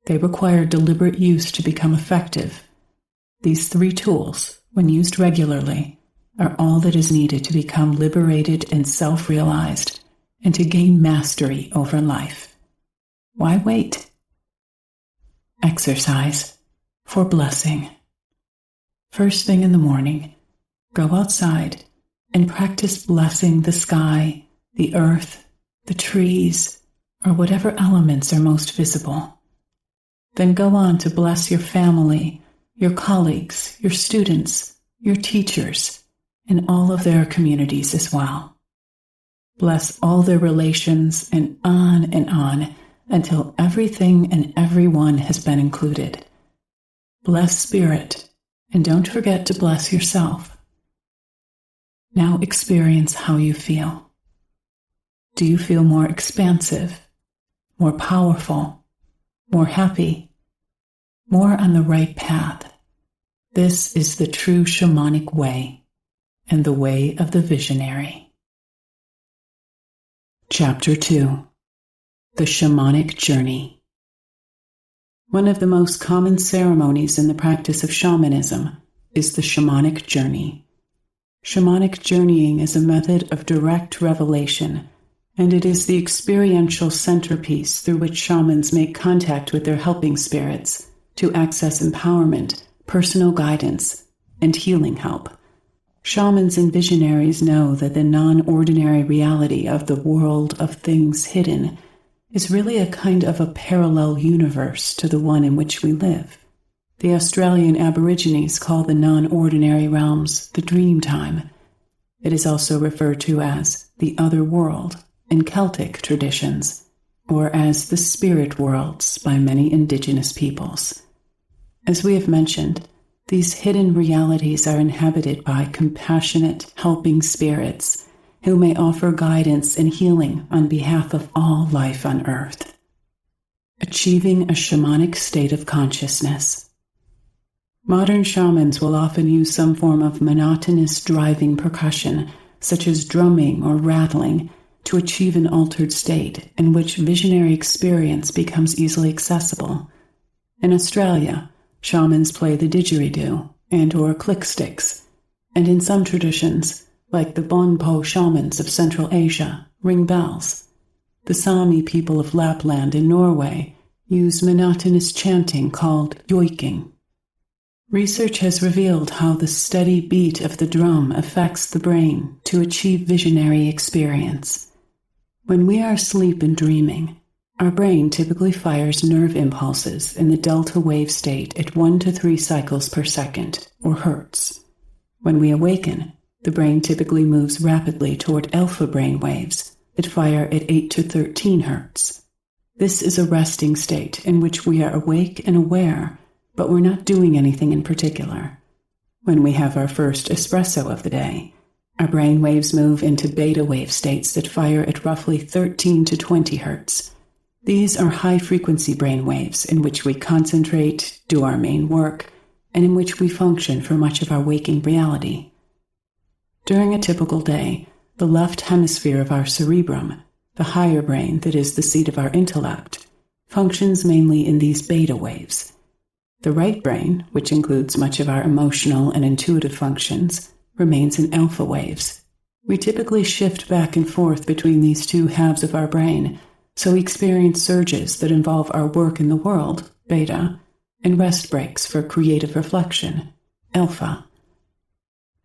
They require deliberate use to become effective. These three tools, when used regularly, are all that is needed to become liberated and self-realized and to gain mastery over life. Why wait? Exercise for blessing. First thing in the morning, go outside and practice blessing the sky, the earth, the trees, or whatever elements are most visible. Then go on to bless your family, your colleagues, your students, your teachers, and all of their communities as well. Bless all their relations and on until everything and everyone has been included. Bless spirit, and don't forget to bless yourself. Now experience how you feel. Do you feel more expansive, more powerful, more happy, more on the right path? This is the true shamanic way and the way of the visionary. Chapter 2: The Shamanic Journey. One of the most common ceremonies in the practice of shamanism is the shamanic journey. Shamanic journeying is a method of direct revelation, and it is the experiential centerpiece through which shamans make contact with their helping spirits to access empowerment, personal guidance, and healing help. Shamans and visionaries know that the non-ordinary reality of the world of things hidden is really a kind of a parallel universe to the one in which we live. The Australian Aborigines call the non-ordinary realms the dream time. It is also referred to as the other world in Celtic traditions, or as the spirit worlds by many indigenous peoples. As we have mentioned, these hidden realities are inhabited by compassionate, helping spirits who may offer guidance and healing on behalf of all life on Earth. Achieving a shamanic state of consciousness. Modern shamans will often use some form of monotonous driving percussion, such as drumming or rattling, to achieve an altered state in which visionary experience becomes easily accessible. In Australia, shamans play the didgeridoo and or click sticks, and in some traditions, like the Bonpo shamans of Central Asia, ring bells. The Sami people of Lapland in Norway use monotonous chanting called yoiking. Research has revealed how the steady beat of the drum affects the brain to achieve visionary experience. When we are asleep and dreaming, our brain typically fires nerve impulses in the delta wave state at 1 to 3 cycles per second, or hertz. When we awaken, the brain typically moves rapidly toward alpha brain waves that fire at 8 to 13 hertz. This is a resting state in which we are awake and aware, but we're not doing anything in particular. When we have our first espresso of the day, our brain waves move into beta wave states that fire at roughly 13 to 20 hertz. These are high-frequency brain waves in which we concentrate, do our main work, and in which we function for much of our waking reality. During a typical day, the left hemisphere of our cerebrum, the higher brain that is the seat of our intellect, functions mainly in these beta waves. The right brain, which includes much of our emotional and intuitive functions, remains in alpha waves. We typically shift back and forth between these two halves of our brain, so we experience surges that involve our work in the world, beta, and rest breaks for creative reflection, alpha.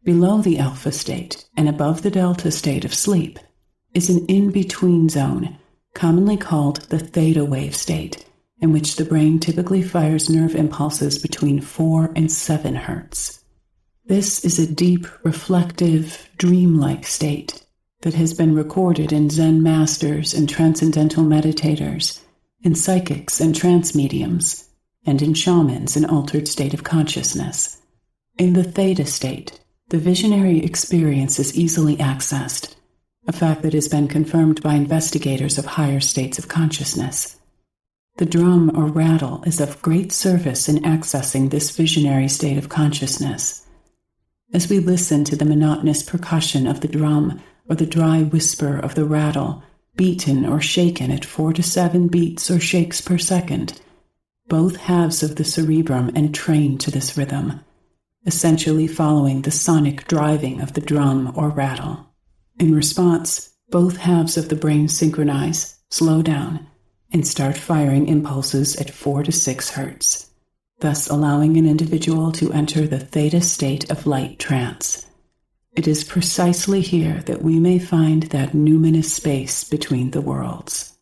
Below the alpha state and above the delta state of sleep is an in-between zone, commonly called the theta wave state, in which the brain typically fires nerve impulses between 4 and 7 hertz. This is a deep, reflective, dreamlike state that has been recorded in Zen masters and transcendental meditators, in psychics and trance mediums, and in shamans in altered state of consciousness. In the theta state, the visionary experience is easily accessed, a fact that has been confirmed by investigators of higher states of consciousness. The drum or rattle is of great service in accessing this visionary state of consciousness. As we listen to the monotonous percussion of the drum or the dry whisper of the rattle, beaten or shaken at 4 to 7 beats or shakes per second, both halves of the cerebrum entrain to this rhythm, essentially following the sonic driving of the drum or rattle. In response, both halves of the brain synchronize, slow down, and start firing impulses at 4 to 6 hertz, thus allowing an individual to enter the theta state of light trance. It is precisely here that we may find that numinous space between the worlds.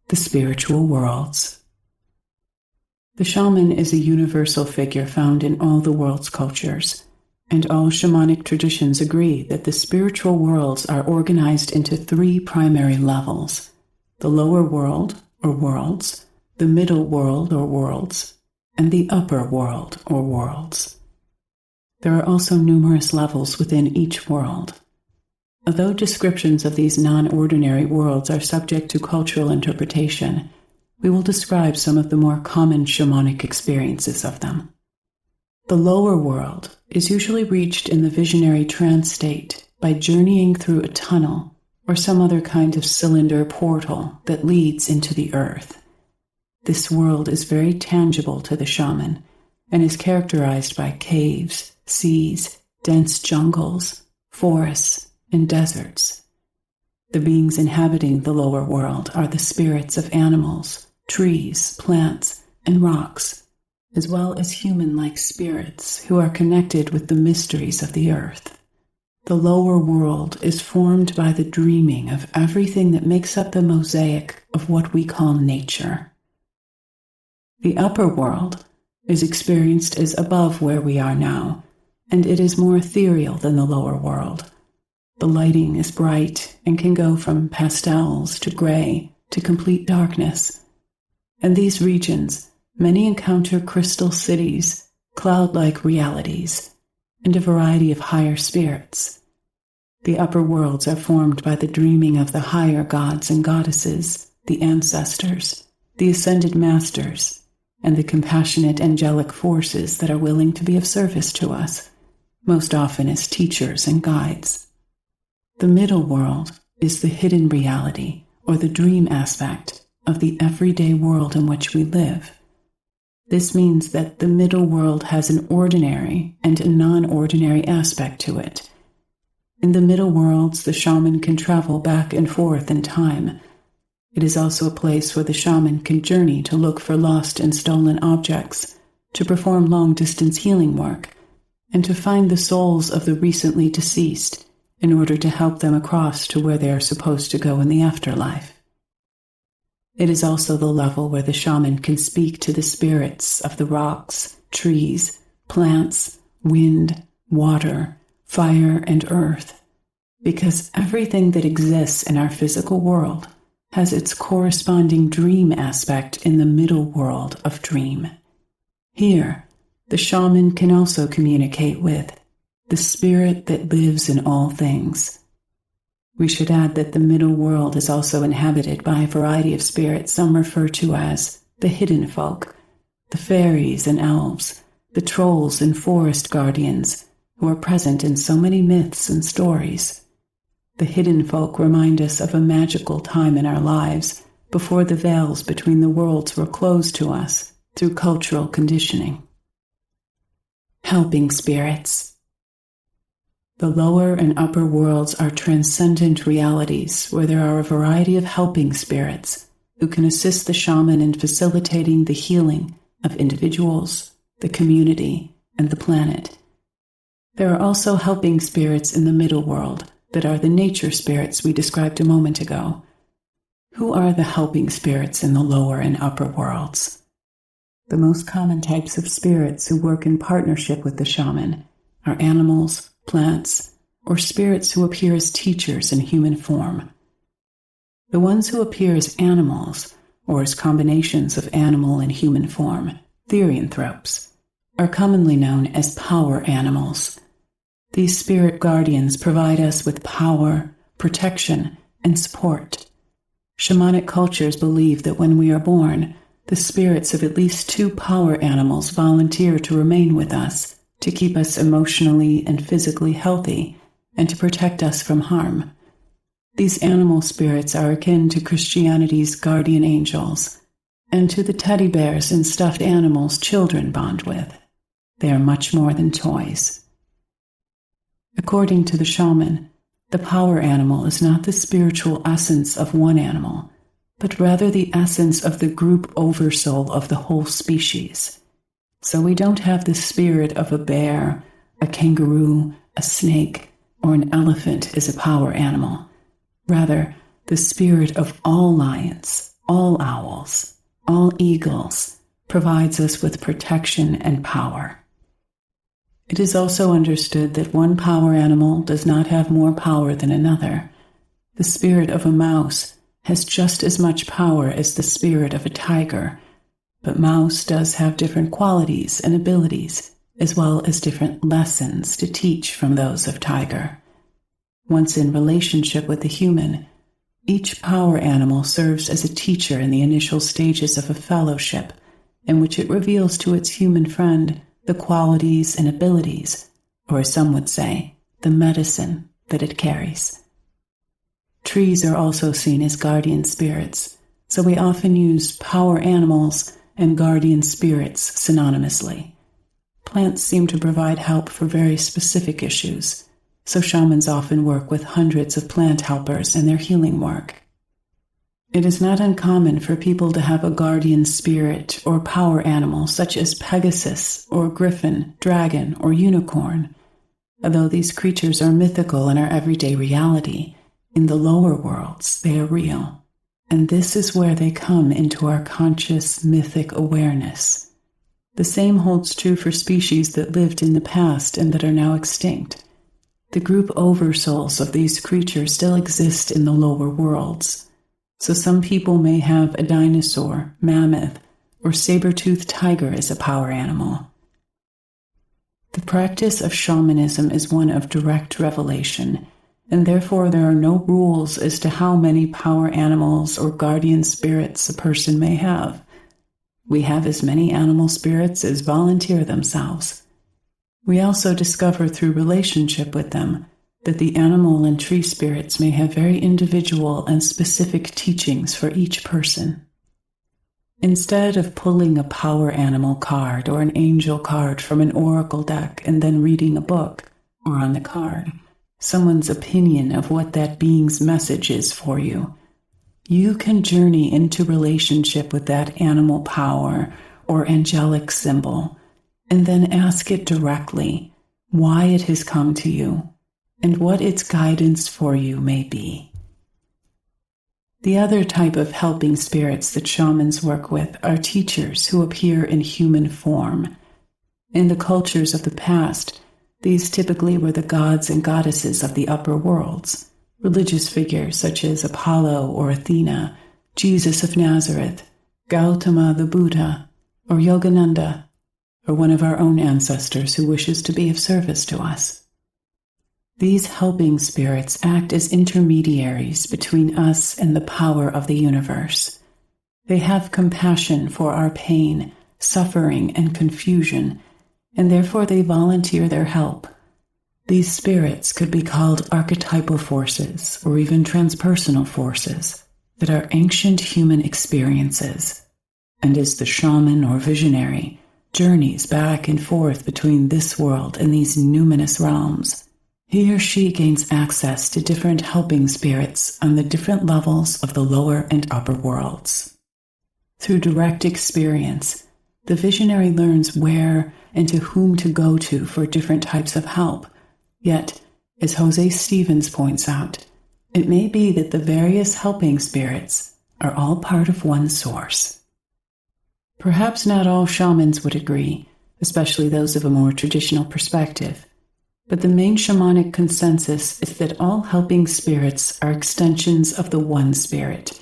The spiritual worlds. The shaman is a universal figure found in all the world's cultures, and all shamanic traditions agree that the spiritual worlds are organized into 3 primary levels: the lower world, or worlds, the middle world, or worlds, and the upper world, or worlds. There are also numerous levels within each world. Although descriptions of these non-ordinary worlds are subject to cultural interpretation, we will describe some of the more common shamanic experiences of them. The lower world is usually reached in the visionary trance state by journeying through a tunnel or some other kind of cylinder portal that leads into the earth. This world is very tangible to the shaman and is characterized by caves, seas, dense jungles, forests, and deserts. The beings inhabiting the lower world are the spirits of animals, trees, plants, and rocks, as well as human-like spirits who are connected with the mysteries of the earth. The lower world is formed by the dreaming of everything that makes up the mosaic of what we call nature. The upper world is experienced as above where we are now, and it is more ethereal than the lower world. The lighting is bright and can go from pastels to gray to complete darkness. In these regions, many encounter crystal cities, cloud-like realities, and a variety of higher spirits. The upper worlds are formed by the dreaming of the higher gods and goddesses, the ancestors, the ascended masters, and the compassionate angelic forces that are willing to be of service to us, most often as teachers and guides. The middle world is the hidden reality, or the dream aspect, of the everyday world in which we live. This means that the middle world has an ordinary and a non-ordinary aspect to it. In the middle worlds, the shaman can travel back and forth in time. It is also a place where the shaman can journey to look for lost and stolen objects, to perform long-distance healing work, and to find the souls of the recently deceased in order to help them across to where they are supposed to go in the afterlife. It is also the level where the shaman can speak to the spirits of the rocks, trees, plants, wind, water, fire, and earth, because everything that exists in our physical world has its corresponding dream aspect in the middle world of dream. Here, the shaman can also communicate with the spirit that lives in all things. We should add that the middle world is also inhabited by a variety of spirits some refer to as the hidden folk, the fairies and elves, the trolls and forest guardians, who are present in so many myths and stories. The hidden folk remind us of a magical time in our lives before the veils between the worlds were closed to us through cultural conditioning. Helping spirits. The lower and upper worlds are transcendent realities where there are a variety of helping spirits who can assist the shaman in facilitating the healing of individuals, the community, and the planet. There are also helping spirits in the middle world that are the nature spirits we described a moment ago. Who are the helping spirits in the lower and upper worlds? The most common types of spirits who work in partnership with the shaman are animals, plants, or spirits who appear as teachers in human form. The ones who appear as animals, or as combinations of animal and human form, therianthropes, are commonly known as power animals. These spirit guardians provide us with power, protection, and support. Shamanic cultures believe that when we are born, the spirits of at least 2 power animals volunteer to remain with us, to keep us emotionally and physically healthy, and to protect us from harm. These animal spirits are akin to Christianity's guardian angels, and to the teddy bears and stuffed animals children bond with. They are much more than toys. According to the shaman, the power animal is not the spiritual essence of one animal, but rather the essence of the group oversoul of the whole species. So we don't have the spirit of a bear, a kangaroo, a snake, or an elephant as a power animal. Rather, the spirit of all lions, all owls, all eagles provides us with protection and power. It is also understood that one power animal does not have more power than another. The spirit of a mouse has just as much power as the spirit of a tiger, but mouse does have different qualities and abilities, as well as different lessons to teach from those of tiger. Once in relationship with the human, each power animal serves as a teacher in the initial stages of a fellowship, in which it reveals to its human friend the qualities and abilities, or as some would say, the medicine that it carries. Trees are also seen as guardian spirits, so we often use power animals and guardian spirits synonymously. Plants seem to provide help for very specific issues, so shamans often work with hundreds of plant helpers in their healing work. It is not uncommon for people to have a guardian spirit or power animal such as Pegasus or griffin, dragon, or unicorn. Although these creatures are mythical in our everyday reality, in the lower worlds they are real. And this is where they come into our conscious mythic awareness. The same holds true for species that lived in the past and that are now extinct. The group oversouls of these creatures still exist in the lower worlds. So some people may have a dinosaur, mammoth, or saber-toothed tiger as a power animal. The practice of shamanism is one of direct revelation, and therefore there are no rules as to how many power animals or guardian spirits a person may have. We have as many animal spirits as volunteer themselves. We also discover through relationship with them that the animal and tree spirits may have very individual and specific teachings for each person. Instead of pulling a power animal card or an angel card from an oracle deck and then reading a book, or on the card, someone's opinion of what that being's message is for you, you can journey into relationship with that animal power or angelic symbol, and then ask it directly why it has come to you and what its guidance for you may be. The other type of helping spirits that shamans work with are teachers who appear in human form. In the cultures of the past, these typically were the gods and goddesses of the upper worlds, religious figures such as Apollo or Athena, Jesus of Nazareth, Gautama the Buddha, or Yogananda, or one of our own ancestors who wishes to be of service to us. These helping spirits act as intermediaries between us and the power of the universe. They have compassion for our pain, suffering, and confusion, and therefore they volunteer their help. These spirits could be called archetypal forces or even transpersonal forces that are ancient human experiences. And as the shaman or visionary journeys back and forth between this world and these numinous realms, he or she gains access to different helping spirits on the different levels of the lower and upper worlds. Through direct experience, the visionary learns where and to whom to go to for different types of help. Yet, as Jose Stevens points out, it may be that the various helping spirits are all part of one source. Perhaps not all shamans would agree, especially those of a more traditional perspective, but the main shamanic consensus is that all helping spirits are extensions of the one spirit,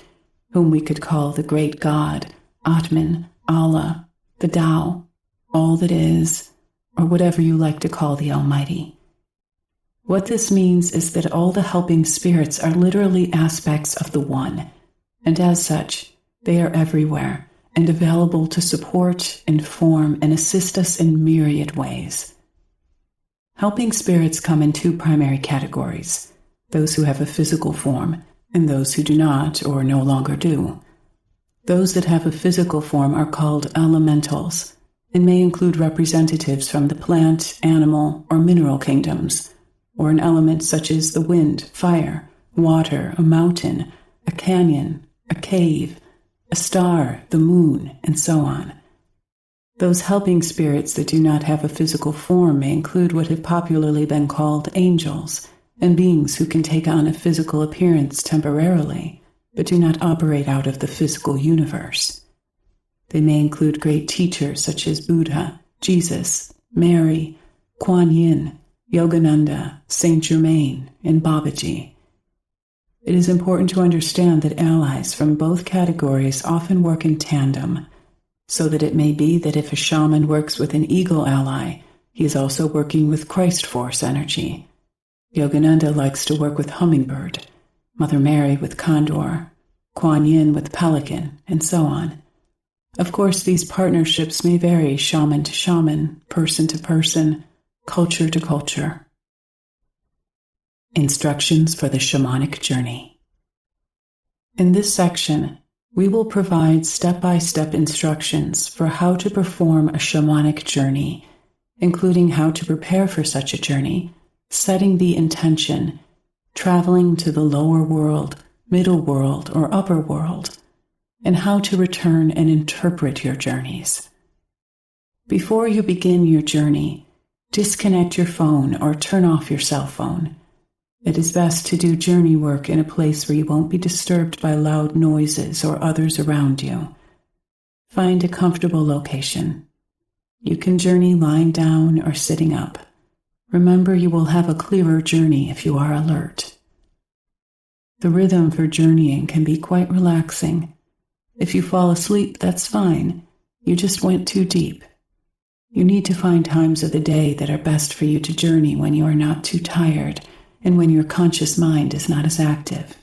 whom we could call the great God, Atman, Allah, the Tao, all that is, or whatever you like to call the Almighty. What this means is that all the helping spirits are literally aspects of the One, and as such, they are everywhere and available to support, inform, and assist us in myriad ways. Helping spirits come in two primary categories: those who have a physical form and those who do not or no longer do. Those that have a physical form are called elementals and may include representatives from the plant, animal, or mineral kingdoms, or an element such as the wind, fire, water, a mountain, a canyon, a cave, a star, the moon, and so on. Those helping spirits that do not have a physical form may include what have popularly been called angels, and beings who can take on a physical appearance temporarily, but do not operate out of the physical universe. They may include great teachers such as Buddha, Jesus, Mary, Kuan Yin, Yogananda, Saint Germain, and Babaji. It is important to understand that allies from both categories often work in tandem, so that it may be that if a shaman works with an eagle ally, he is also working with Christ Force energy. Yogananda likes to work with hummingbird, Mother Mary with condor, Kuan Yin with pelican, and so on. Of course, these partnerships may vary shaman to shaman, person to person, culture to culture. Instructions for the Shamanic Journey. In this section, we will provide step-by-step instructions for how to perform a shamanic journey, including how to prepare for such a journey, setting the intention, traveling to the lower world, middle world, or upper world, and how to return and interpret your journeys. Before you begin your journey, disconnect your phone or turn off your cell phone. It is best to do journey work in a place where you won't be disturbed by loud noises or others around you. Find a comfortable location. You can journey lying down or sitting up. Remember, you will have a clearer journey if you are alert. The rhythm for journeying can be quite relaxing. If you fall asleep, that's fine. You just went too deep. You need to find times of the day that are best for you to journey when you are not too tired and when your conscious mind is not as active.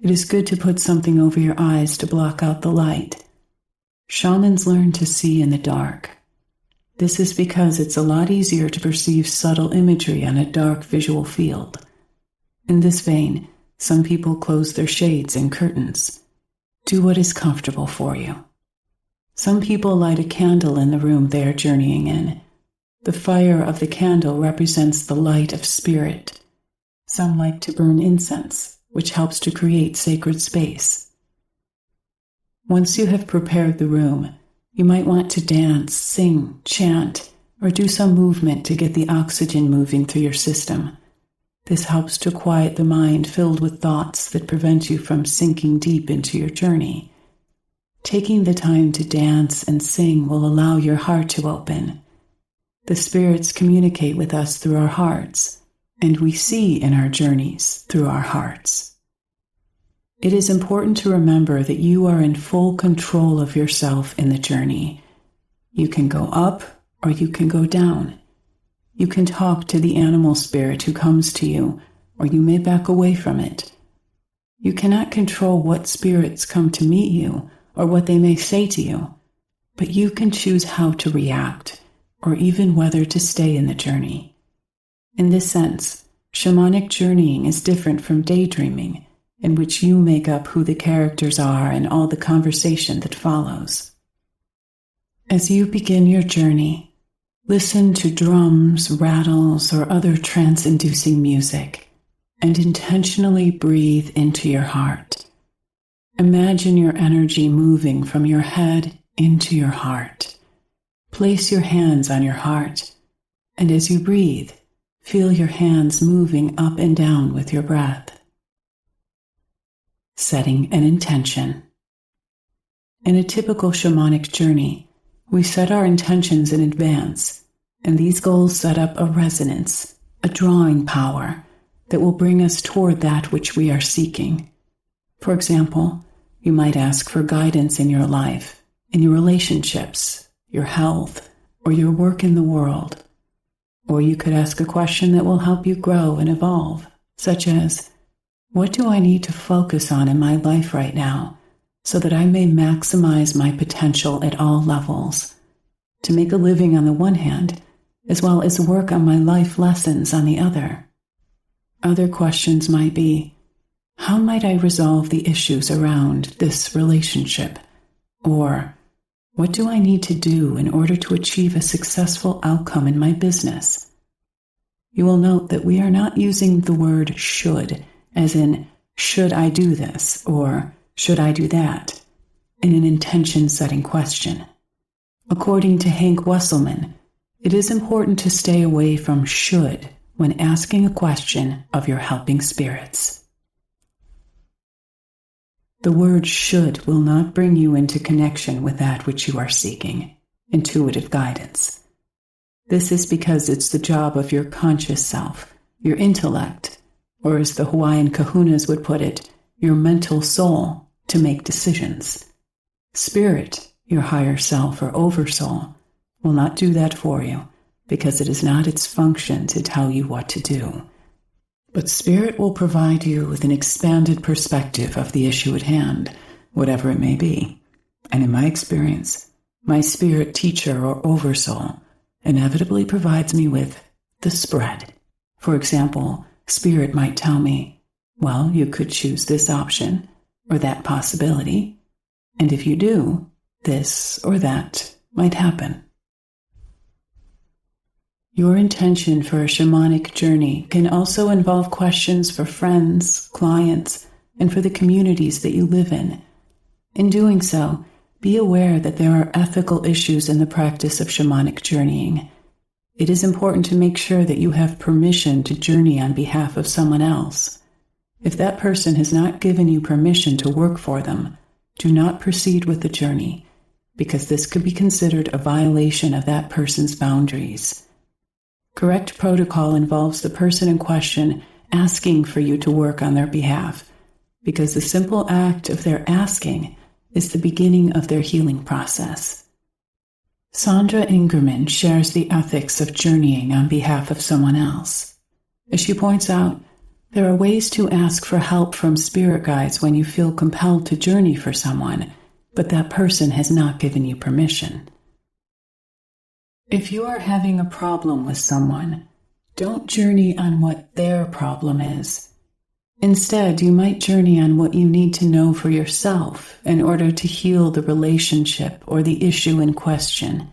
It is good to put something over your eyes to block out the light. Shamans learn to see in the dark. This is because it's a lot easier to perceive subtle imagery on a dark visual field. In this vein, some people close their shades and curtains. Do what is comfortable for you. Some people light a candle in the room they are journeying in. The fire of the candle represents the light of spirit. Some like to burn incense, which helps to create sacred space. Once you have prepared the room, you might want to dance, sing, chant, or do some movement to get the oxygen moving through your system. This helps to quiet the mind filled with thoughts that prevent you from sinking deep into your journey. Taking the time to dance and sing will allow your heart to open. The spirits communicate with us through our hearts, and we see in our journeys through our hearts. It is important to remember that you are in full control of yourself in the journey. You can go up or you can go down. You can talk to the animal spirit who comes to you, or you may back away from it. You cannot control what spirits come to meet you or what they may say to you, but you can choose how to react or even whether to stay in the journey. In this sense, shamanic journeying is different from daydreaming, in which you make up who the characters are and all the conversation that follows. As you begin your journey, listen to drums, rattles, or other trance-inducing music, and intentionally breathe into your heart. Imagine your energy moving from your head into your heart. Place your hands on your heart, and as you breathe, feel your hands moving up and down with your breath. Setting an intention. In a typical shamanic journey, we set our intentions in advance, and these goals set up a resonance, a drawing power that will bring us toward that which we are seeking. For example, you might ask for guidance in your life, in your relationships, your health, or your work in the world. Or you could ask a question that will help you grow and evolve, such as, what do I need to focus on in my life right now so that I may maximize my potential at all levels, to make a living on the one hand, as well as work on my life lessons on the other? Other questions might be, how might I resolve the issues around this relationship? Or, what do I need to do in order to achieve a successful outcome in my business? You will note that we are not using the word should, as in, should I do this, or should I do that, in an intention-setting question. According to Hank Wesselman, it is important to stay away from should when asking a question of your helping spirits. The word should will not bring you into connection with that which you are seeking, intuitive guidance. This is because it's the job of your conscious self, your intellect, or as the Hawaiian kahunas would put it, your mental soul, to make decisions. Spirit, your higher self or oversoul, will not do that for you, because it is not its function to tell you what to do. But Spirit will provide you with an expanded perspective of the issue at hand, whatever it may be. And in my experience, my spirit teacher or oversoul inevitably provides me with the spread. For example, Spirit might tell me, well, you could choose this option or that possibility, and if you do, this or that might happen. Your intention for a shamanic journey can also involve questions for friends, clients, and for the communities that you live in. In doing so, be aware that there are ethical issues in the practice of shamanic journeying. It is important to make sure that you have permission to journey on behalf of someone else. If that person has not given you permission to work for them, do not proceed with the journey, because this could be considered a violation of that person's boundaries. Correct protocol involves the person in question asking for you to work on their behalf, because the simple act of their asking is the beginning of their healing process. Sandra Ingerman shares the ethics of journeying on behalf of someone else. As she points out, there are ways to ask for help from spirit guides when you feel compelled to journey for someone, but that person has not given you permission. If you are having a problem with someone, don't journey on what their problem is. Instead, you might journey on what you need to know for yourself in order to heal the relationship or the issue in question.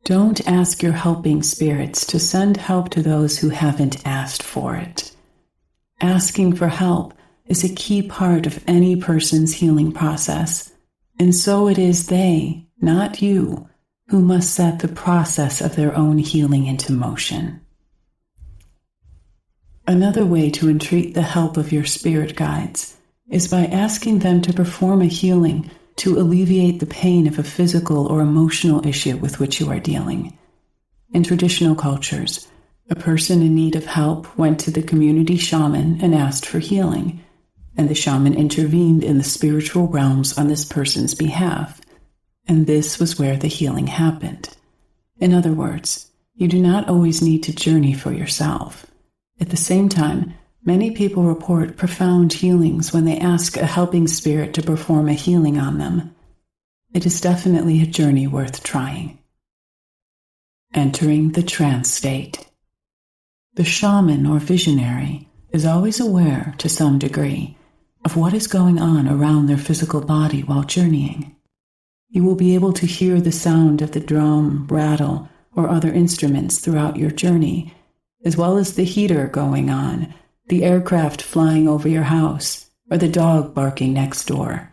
Don't ask your helping spirits to send help to those who haven't asked for it. Asking for help is a key part of any person's healing process, and so it is they, not you, who must set the process of their own healing into motion. Another way to entreat the help of your spirit guides is by asking them to perform a healing to alleviate the pain of a physical or emotional issue with which you are dealing. In traditional cultures, a person in need of help went to the community shaman and asked for healing, and the shaman intervened in the spiritual realms on this person's behalf, and this was where the healing happened. In other words, You do not always need to journey for yourself. At the same time, many people report profound healings when they ask a helping spirit to perform a healing on them. It is definitely a journey worth trying. Entering the trance state. The shaman or visionary is always aware, to some degree, of what is going on around their physical body while journeying. You will be able to hear the sound of the drum, rattle, or other instruments throughout your journey, as well as the heater going on, the aircraft flying over your house, or the dog barking next door.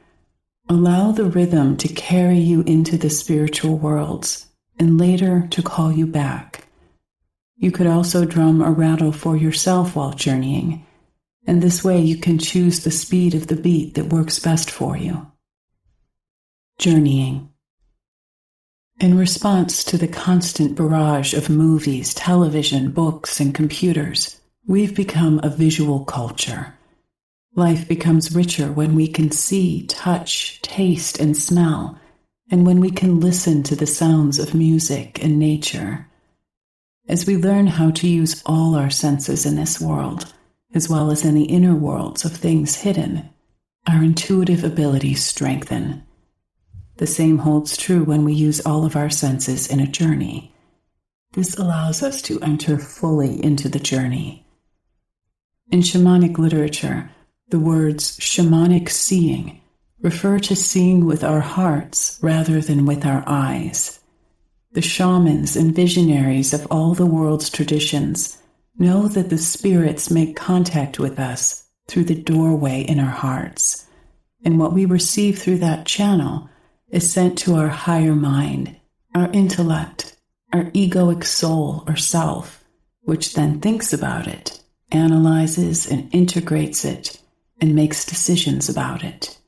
Allow the rhythm to carry you into the spiritual worlds, and later to call you back. You could also drum or rattle for yourself while journeying, and this way you can choose the speed of the beat that works best for you. Journeying. In response to the constant barrage of movies, television, books, and computers, we've become a visual culture. Life becomes richer when we can see, touch, taste, and smell, and when we can listen to the sounds of music and nature. As we learn how to use all our senses in this world, as well as in the inner worlds of things hidden, our intuitive abilities strengthen. The same holds true when we use all of our senses in a journey. This allows us to enter fully into the journey. In shamanic literature, the words shamanic seeing refer to seeing with our hearts rather than with our eyes. The shamans and visionaries of all the world's traditions know that the spirits make contact with us through the doorway in our hearts, and what we receive through that channel is sent to our higher mind, our intellect, our egoic soul or self, which then thinks about it, analyzes and integrates it, and makes decisions about it.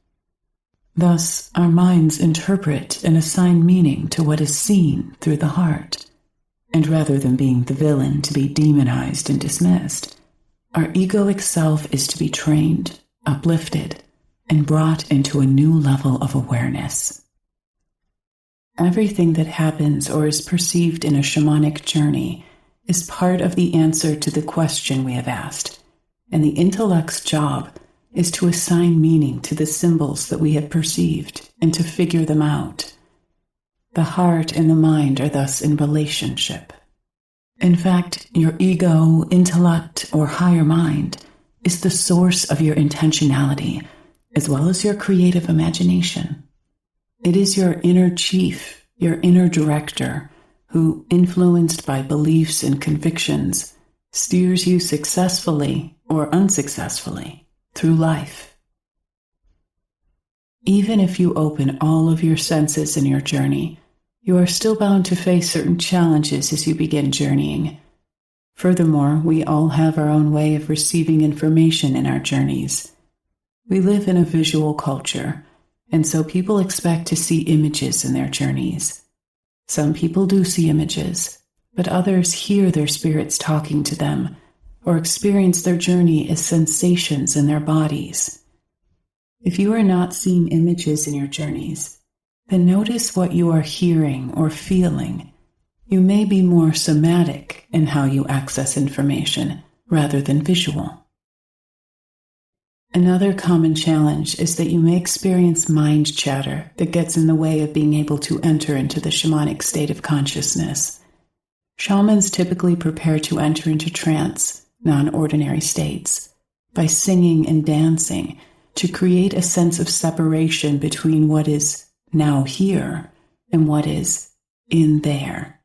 Thus, our minds interpret and assign meaning to what is seen through the heart, and rather than being the villain to be demonized and dismissed, our egoic self is to be trained, uplifted, and brought into a new level of awareness. Everything that happens or is perceived in a shamanic journey is part of the answer to the question we have asked, and the intellect's job is to assign meaning to the symbols that we have perceived and to figure them out. The heart and the mind are thus in relationship. In fact, your ego, intellect, or higher mind is the source of your intentionality, as well as your creative imagination. It is your inner chief, your inner director, who, influenced by beliefs and convictions, steers you successfully or unsuccessfully through life. Even if you open all of your senses in your journey, you are still bound to face certain challenges as you begin journeying. Furthermore, we all have our own way of receiving information in our journeys. We live in a visual culture, and so people expect to see images in their journeys. Some people do see images, but others hear their spirits talking to them or experience their journey as sensations in their bodies. If you are not seeing images in your journeys, then notice what you are hearing or feeling. You may be more somatic in how you access information rather than visual. Another common challenge is that you may experience mind chatter that gets in the way of being able to enter into the shamanic state of consciousness. Shamans typically prepare to enter into trance, non-ordinary states, by singing and dancing to create a sense of separation between what is now here and what is in there.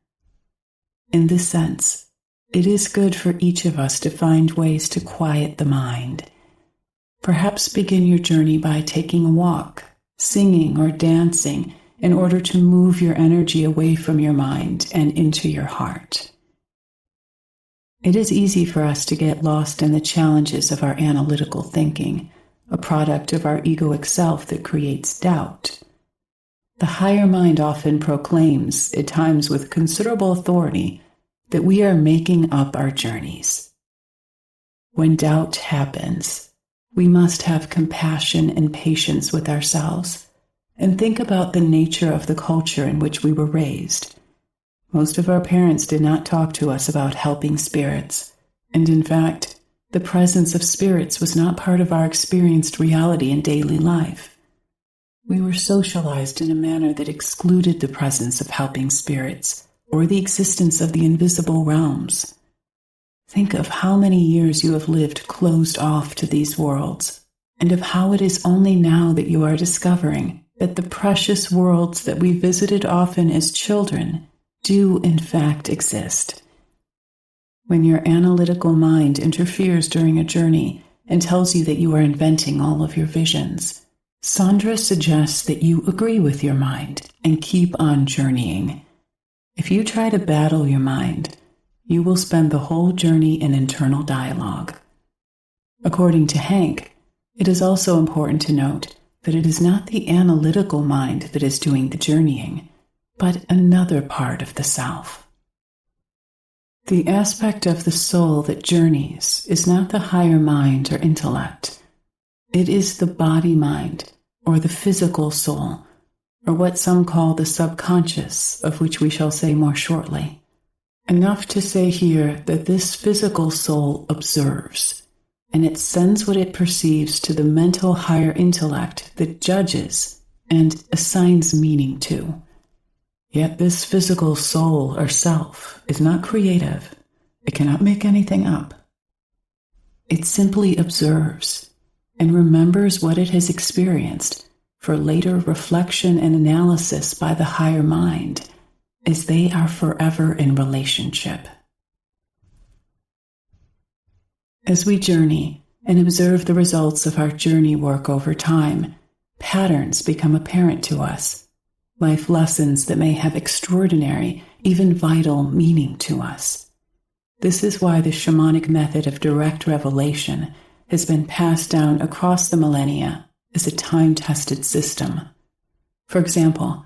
In this sense, it is good for each of us to find ways to quiet the mind. Perhaps begin your journey by taking a walk, singing or dancing in order to move your energy away from your mind and into your heart. It is easy for us to get lost in the challenges of our analytical thinking, a product of our egoic self that creates doubt. The higher mind often proclaims, at times with considerable authority, that we are making up our journeys. When doubt happens, we must have compassion and patience with ourselves and think about the nature of the culture in which we were raised. Most of our parents did not talk to us about helping spirits, and in fact, the presence of spirits was not part of our experienced reality in daily life. We were socialized in a manner that excluded the presence of helping spirits or the existence of the invisible realms. Think of how many years you have lived closed off to these worlds, and of how it is only now that you are discovering that the precious worlds that we visited often as children do in fact exist. When your analytical mind interferes during a journey and tells you that you are inventing all of your visions, Sandra suggests that you agree with your mind and keep on journeying. If you try to battle your mind, you will spend the whole journey in internal dialogue. According to Hank, it is also important to note that it is not the analytical mind that is doing the journeying, but another part of the self. The aspect of the soul that journeys is not the higher mind or intellect. It is the body-mind, or the physical soul, or what some call the subconscious, of which we shall say more shortly. Enough to say here that this physical soul observes, and it sends what it perceives to the mental higher intellect that judges and assigns meaning to. Yet this physical soul or self is not creative. It cannot make anything up. It simply observes and remembers what it has experienced for later reflection and analysis by the higher mind, as they are forever in relationship. As we journey and observe the results of our journey work over time, patterns become apparent to us, life lessons that may have extraordinary, even vital meaning to us. This is why the shamanic method of direct revelation has been passed down across the millennia as a time-tested system. For example,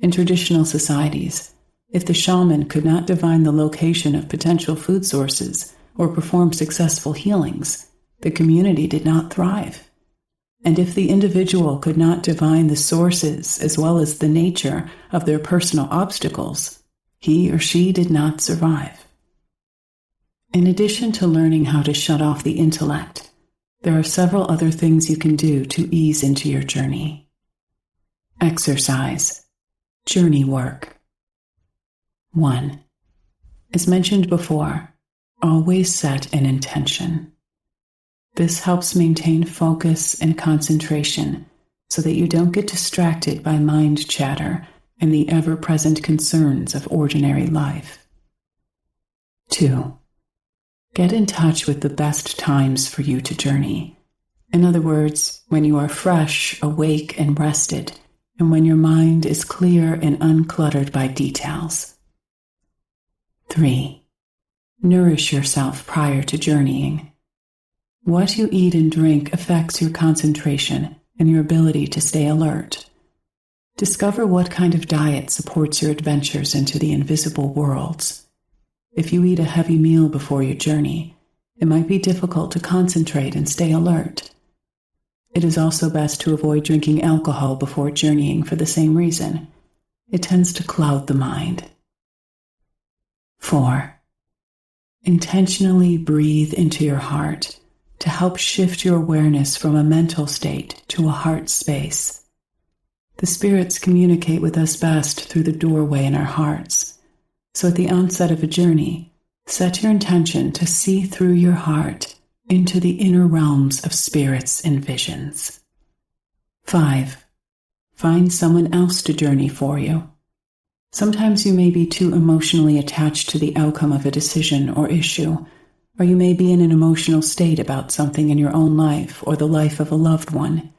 in traditional societies, if the shaman could not divine the location of potential food sources or perform successful healings, the community did not thrive. And if the individual could not divine the sources as well as the nature of their personal obstacles, he or she did not survive. In addition to learning how to shut off the intellect, there are several other things you can do to ease into your journey. Exercise. Journey work. 1. As mentioned before, always set an intention. This helps maintain focus and concentration so that you don't get distracted by mind chatter and the ever-present concerns of ordinary life. 2. Get in touch with the best times for you to journey. In other words, when you are fresh, awake, and rested, and when your mind is clear and uncluttered by details. 3. Nourish yourself prior to journeying. What you eat and drink affects your concentration and your ability to stay alert. Discover what kind of diet supports your adventures into the invisible worlds. If you eat a heavy meal before your journey, it might be difficult to concentrate and stay alert. It is also best to avoid drinking alcohol before journeying for the same reason. It tends to cloud the mind. 4. Intentionally breathe into your heart to help shift your awareness from a mental state to a heart space. The spirits communicate with us best through the doorway in our hearts. So at the onset of a journey, set your intention to see through your heart into the inner realms of spirits and visions. 5. Find someone else to journey for you. Sometimes you may be too emotionally attached to the outcome of a decision or issue, or you may be in an emotional state about something in your own life or the life of a loved one.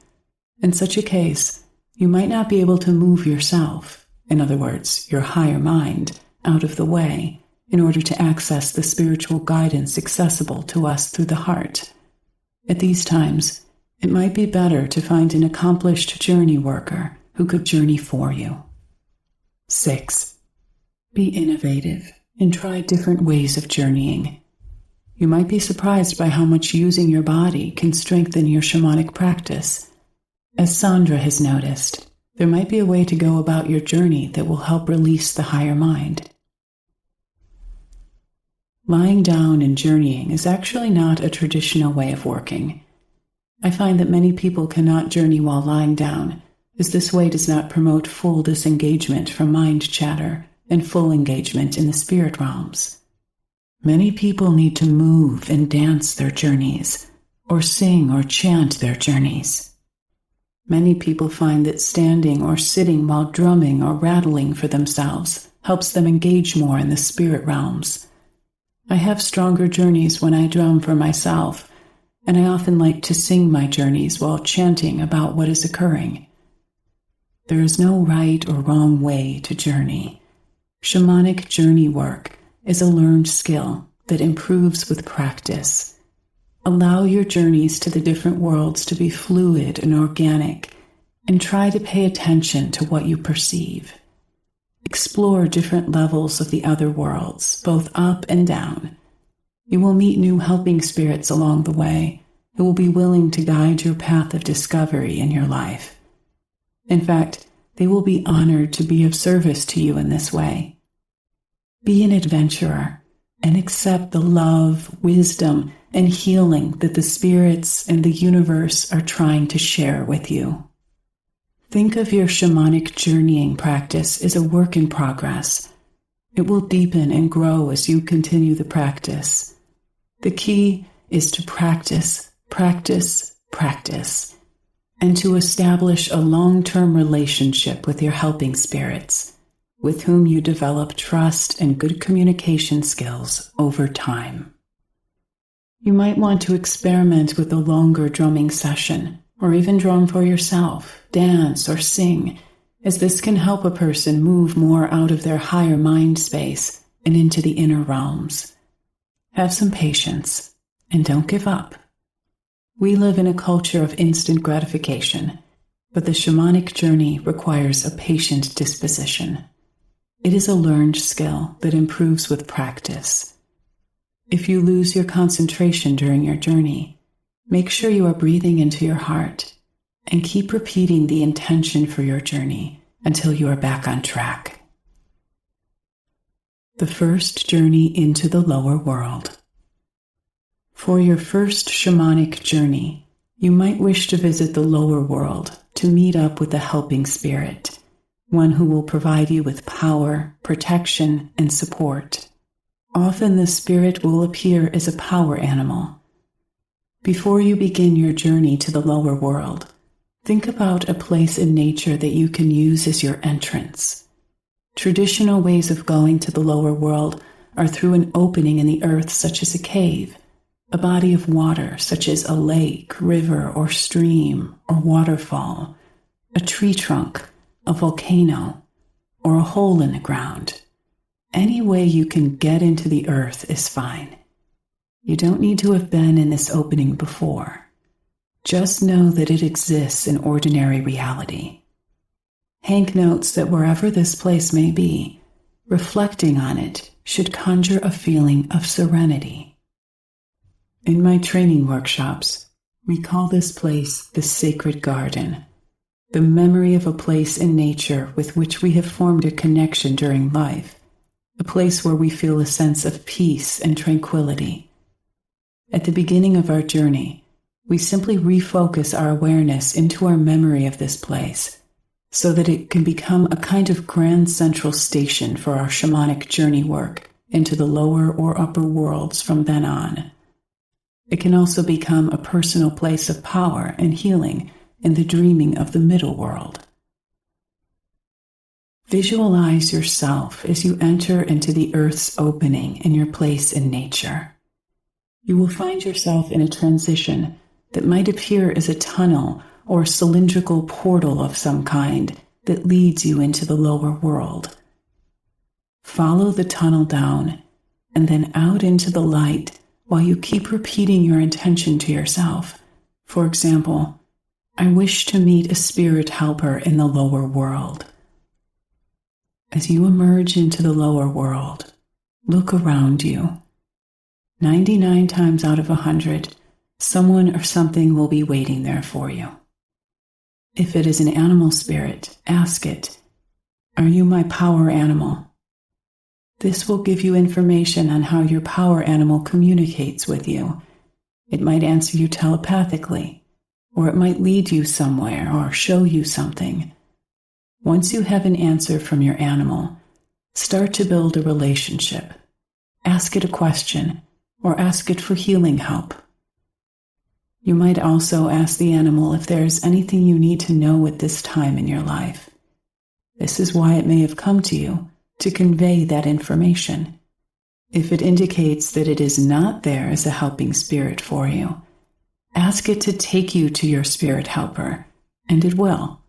In such a case, you might not be able to move yourself, in other words, your higher mind, out of the way in order to access the spiritual guidance accessible to us through the heart. At these times, it might be better to find an accomplished journey worker who could journey for you. 6. Be innovative and try different ways of journeying. You might be surprised by how much using your body can strengthen your shamanic practice. As Sandra has noticed, there might be a way to go about your journey that will help release the higher mind. Lying down and journeying is actually not a traditional way of working. I find that many people cannot journey while lying down, as this way does not promote full disengagement from mind chatter and full engagement in the spirit realms. Many people need to move and dance their journeys, or sing or chant their journeys. Many people find that standing or sitting while drumming or rattling for themselves helps them engage more in the spirit realms. I have stronger journeys when I drum for myself, and I often like to sing my journeys while chanting about what is occurring. There is no right or wrong way to journey. Shamanic journey work is a learned skill that improves with practice. Allow your journeys to the different worlds to be fluid and organic, and try to pay attention to what you perceive. Explore different levels of the other worlds, both up and down. You will meet new helping spirits along the way who will be willing to guide your path of discovery in your life. In fact, they will be honored to be of service to you in this way. Be an adventurer and accept the love, wisdom, and healing that the spirits and the universe are trying to share with you. Think of your shamanic journeying practice as a work in progress. It will deepen and grow as you continue the practice. The key is to practice, practice, practice, and to establish a long-term relationship with your helping spirits, with whom you develop trust and good communication skills over time. You might want to experiment with a longer drumming session, or even drum for yourself, dance, or sing, as this can help a person move more out of their higher mind space and into the inner realms. Have some patience, and don't give up. We live in a culture of instant gratification, but the shamanic journey requires a patient disposition. It is a learned skill that improves with practice. If you lose your concentration during your journey, make sure you are breathing into your heart and keep repeating the intention for your journey until you are back on track. The first journey into the lower world. For your first shamanic journey, you might wish to visit the lower world to meet up with a helping spirit, one who will provide you with power, protection, and support. Often the spirit will appear as a power animal. Before you begin your journey to the lower world, think about a place in nature that you can use as your entrance. Traditional ways of going to the lower world are through an opening in the earth such as a cave, a body of water such as a lake, river, or stream, or waterfall, a tree trunk, a volcano, or a hole in the ground. Any way you can get into the earth is fine. You don't need to have been in this opening before. Just know that it exists in ordinary reality. Hank notes that wherever this place may be, reflecting on it should conjure a feeling of serenity. In my training workshops, we call this place the sacred garden, the memory of a place in nature with which we have formed a connection during life, a place where we feel a sense of peace and tranquility. At the beginning of our journey, we simply refocus our awareness into our memory of this place so that it can become a kind of grand central station for our shamanic journey work into the lower or upper worlds from then on. It can also become a personal place of power and healing in the dreaming of the middle world. Visualize yourself as you enter into the earth's opening in your place in nature. You will find yourself in a transition that might appear as a tunnel or cylindrical portal of some kind that leads you into the lower world. Follow the tunnel down and then out into the light while you keep repeating your intention to yourself. For example, I wish to meet a spirit helper in the lower world. As you emerge into the lower world, look around you. 99 times out of 100, someone or something will be waiting there for you. If it is an animal spirit, ask it, "Are you my power animal?" This will give you information on how your power animal communicates with you. It might answer you telepathically, or it might lead you somewhere or show you something. Once you have an answer from your animal, start to build a relationship. Ask it a question, or ask it for healing help. You might also ask the animal if there is anything you need to know at this time in your life. This is why it may have come to you, to convey that information. If it indicates that it is not there as a helping spirit for you, ask it to take you to your spirit helper, and it will.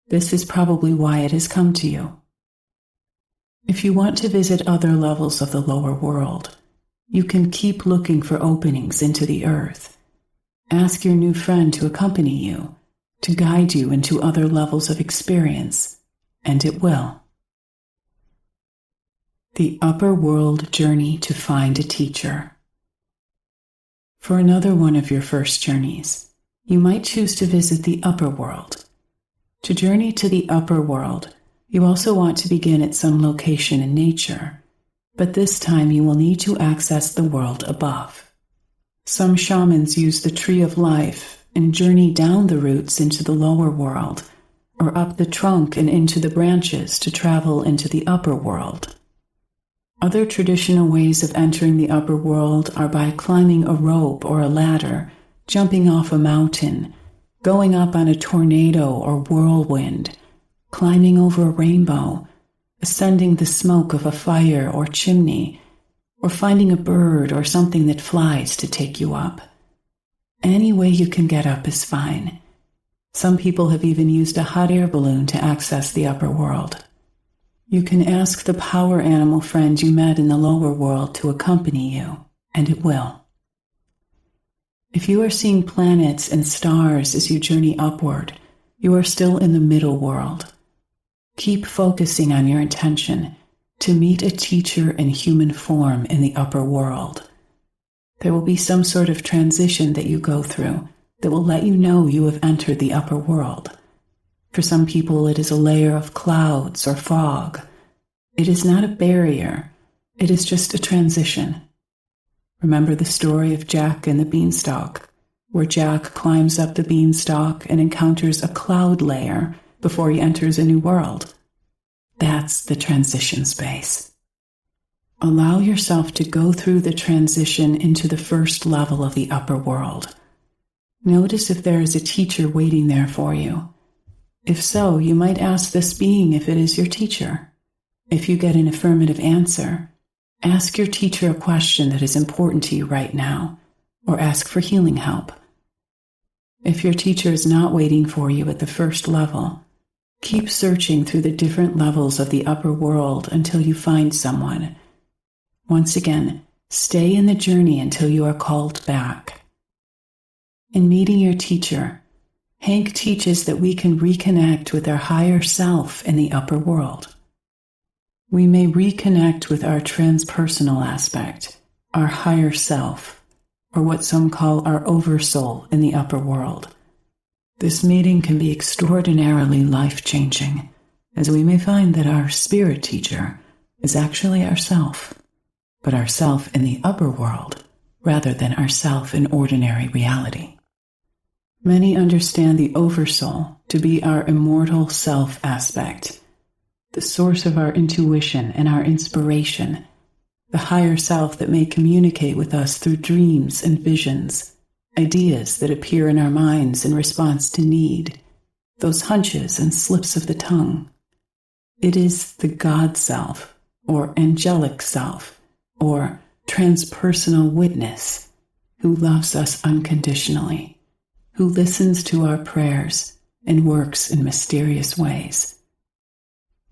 This is probably why it has come to you. If you want to visit other levels of the lower world, you can keep looking for openings into the earth. Ask your new friend to accompany you, to guide you into other levels of experience, and it will. The upper world journey to find a teacher. For another one of your first journeys, you might choose to visit the upper world. To journey to the upper world, you also want to begin at some location in nature, but this time you will need to access the world above. Some shamans use the tree of life and journey down the roots into the lower world, or up the trunk and into the branches to travel into the upper world. Other traditional ways of entering the upper world are by climbing a rope or a ladder, jumping off a mountain, going up on a tornado or whirlwind, climbing over a rainbow, ascending the smoke of a fire or chimney, or finding a bird or something that flies to take you up. Any way you can get up is fine. Some people have even used a hot air balloon to access the upper world. You can ask the power animal friend you met in the lower world to accompany you, and it will. If you are seeing planets and stars as you journey upward, you are still in the middle world. Keep focusing on your intention to meet a teacher in human form in the upper world. There will be some sort of transition that you go through that will let you know you have entered the upper world. For some people, it is a layer of clouds or fog. It is not a barrier. It is just a transition. Remember the story of Jack and the beanstalk, where Jack climbs up the beanstalk and encounters a cloud layer before he enters a new world. That's the transition space. Allow yourself to go through the transition into the first level of the upper world. Notice if there is a teacher waiting there for you. If so, you might ask this being if it is your teacher. If you get an affirmative answer, ask your teacher a question that is important to you right now, or ask for healing help. If your teacher is not waiting for you at the first level, keep searching through the different levels of the upper world until you find someone. Once again, stay in the journey until you are called back. In meeting your teacher, Hank teaches that we can reconnect with our higher self in the upper world. We may reconnect with our transpersonal aspect, our higher self, or what some call our oversoul in the upper world. This meeting can be extraordinarily life-changing, as we may find that our spirit teacher is actually ourself, but ourself in the upper world rather than ourself in ordinary reality. Many understand the oversoul to be our immortal self aspect, the source of our intuition and our inspiration, the higher self that may communicate with us through dreams and visions, ideas that appear in our minds in response to need, those hunches and slips of the tongue. It is the God self, or angelic self, or transpersonal witness, who loves us unconditionally, who listens to our prayers and works in mysterious ways.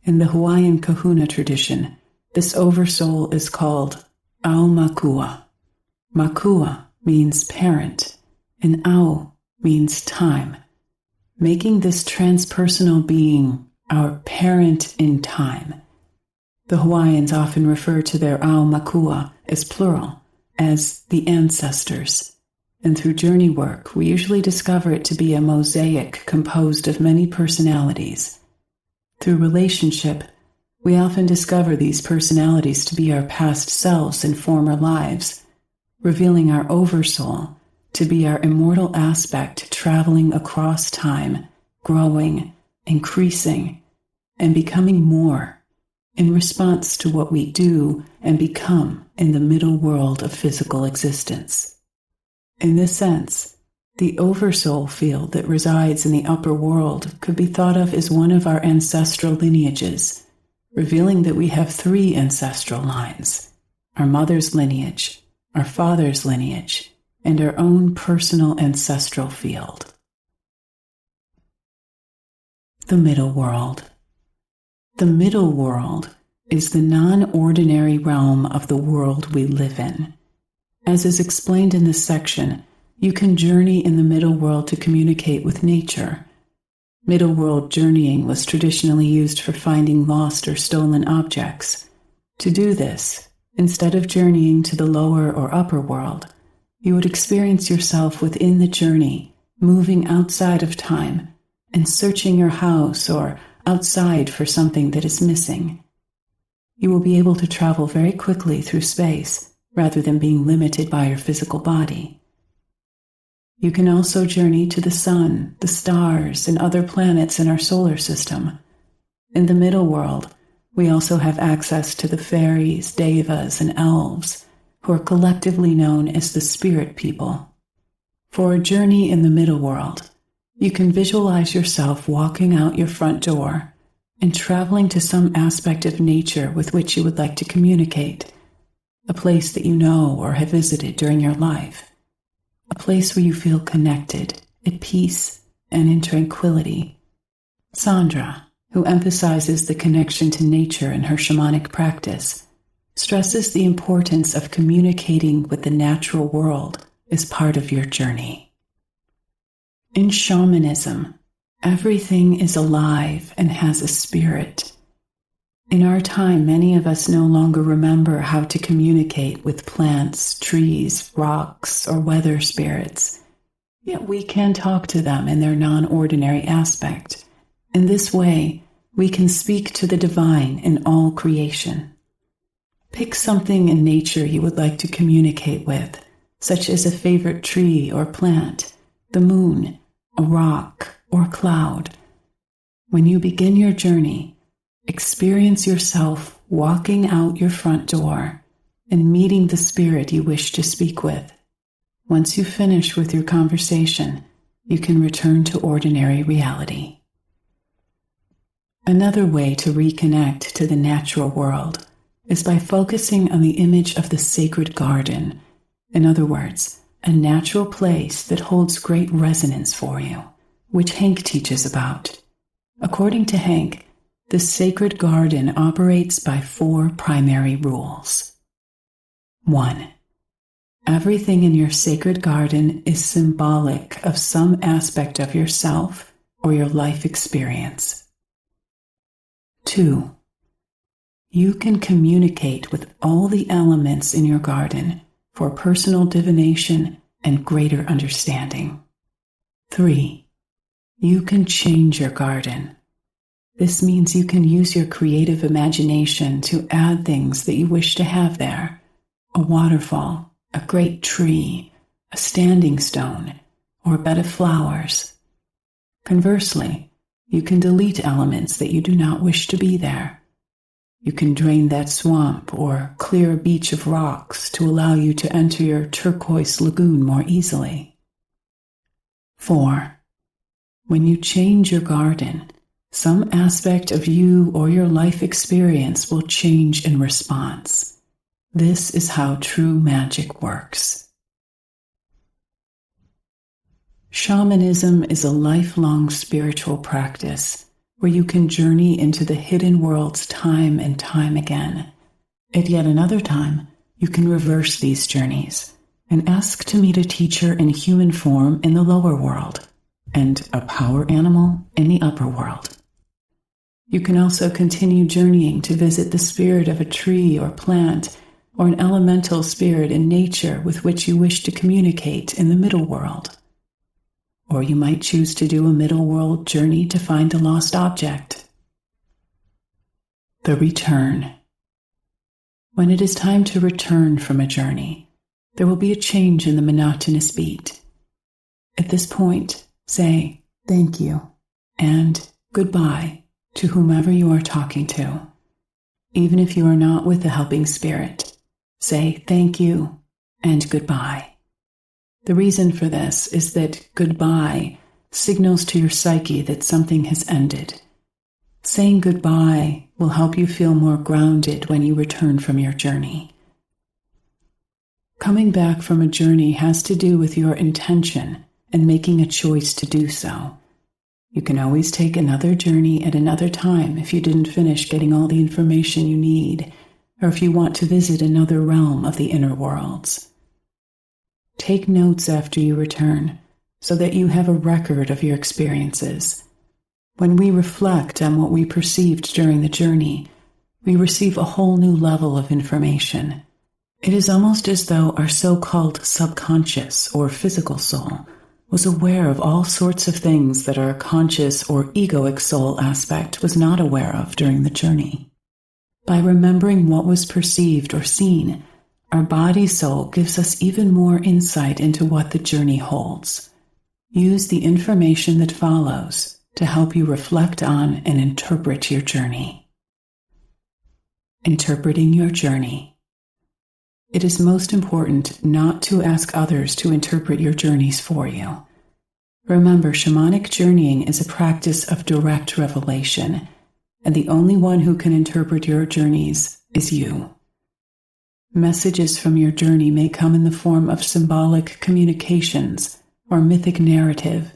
In the Hawaiian kahuna tradition, this oversoul is called Au Makua. Makua means parent, and Au means time, making this transpersonal being our parent in time. The Hawaiians often refer to their Au Makua as plural, as the ancestors, and through journey work, we usually discover it to be a mosaic composed of many personalities. Through relationship, We often discover these personalities to be our past selves in former lives, revealing our oversoul to be our immortal aspect traveling across time, growing, increasing, and becoming more in response to what we do and become in the middle world of physical existence. In this sense, the oversoul field that resides in the upper world could be thought of as one of our ancestral lineages, revealing that we have 3 ancestral lines: our mother's lineage, our father's lineage, and our own personal ancestral field. The middle world. The middle world is the non-ordinary realm of the world we live in. As is explained in this section, you can journey in the middle world to communicate with nature. Middle world journeying was traditionally used for finding lost or stolen objects. To do this, instead of journeying to the lower or upper world, you would experience yourself within the journey, moving outside of time and searching your house or outside for something that is missing. You will be able to travel very quickly through space rather than being limited by your physical body. You can also journey to the sun, the stars, and other planets in our solar system. In the middle world, we also have access to the fairies, devas, and elves, who are collectively known as the spirit people. For a journey in the middle world, you can visualize yourself walking out your front door and traveling to some aspect of nature with which you would like to communicate, a place that you know or have visited during your life. A place where you feel connected, at peace, and in tranquility. Sandra, who emphasizes the connection to nature in her shamanic practice, stresses the importance of communicating with the natural world as part of your journey. In shamanism, everything is alive and has a spirit. In our time, many of us no longer remember how to communicate with plants, trees, rocks, or weather spirits. Yet we can talk to them in their non-ordinary aspect. In this way, we can speak to the divine in all creation. Pick something in nature you would like to communicate with, such as a favorite tree or plant, the moon, a rock, or cloud. When you begin your journey, experience yourself walking out your front door and meeting the spirit you wish to speak with. Once you finish with your conversation, you can return to ordinary reality. Another way to reconnect to the natural world is by focusing on the image of the sacred garden. In other words, a natural place that holds great resonance for you, which Hank teaches about. According to Hank, the sacred garden operates by 4 primary rules. 1. Everything in your sacred garden is symbolic of some aspect of yourself or your life experience. 2. You can communicate with all the elements in your garden for personal divination and greater understanding. 3. You can change your garden. This means you can use your creative imagination to add things that you wish to have there: a waterfall, a great tree, a standing stone, or a bed of flowers. Conversely, you can delete elements that you do not wish to be there. You can drain that swamp or clear a beach of rocks to allow you to enter your turquoise lagoon more easily. 4. When you change your garden, some aspect of you or your life experience will change in response. This is how true magic works. Shamanism is a lifelong spiritual practice where you can journey into the hidden worlds time and time again. At yet another time, you can reverse these journeys and ask to meet a teacher in human form in the lower world and a power animal in the upper world. You can also continue journeying to visit the spirit of a tree or plant or an elemental spirit in nature with which you wish to communicate in the middle world. Or you might choose to do a middle world journey to find a lost object. The return. When it is time to return from a journey, there will be a change in the monotonous beat. At this point, say thank you and goodbye to whomever you are talking to. Even if you are not with the helping spirit, say thank you and goodbye. The reason for this is that goodbye signals to your psyche that something has ended. Saying goodbye will help you feel more grounded when you return from your journey. Coming back from a journey has to do with your intention and making a choice to do so. You can always take another journey at another time if you didn't finish getting all the information you need, or if you want to visit another realm of the inner worlds. Take notes after you return so that you have a record of your experiences. When we reflect on what we perceived during the journey, we receive a whole new level of information. It is almost as though our so-called subconscious or physical soul was aware of all sorts of things that our conscious or egoic soul aspect was not aware of during the journey. By remembering what was perceived or seen, our body soul gives us even more insight into what the journey holds. Use the information that follows to help you reflect on and interpret your journey. Interpreting your journey. It is most important not to ask others to interpret your journeys for you. Remember, shamanic journeying is a practice of direct revelation, and the only one who can interpret your journeys is you. Messages from your journey may come in the form of symbolic communications or mythic narrative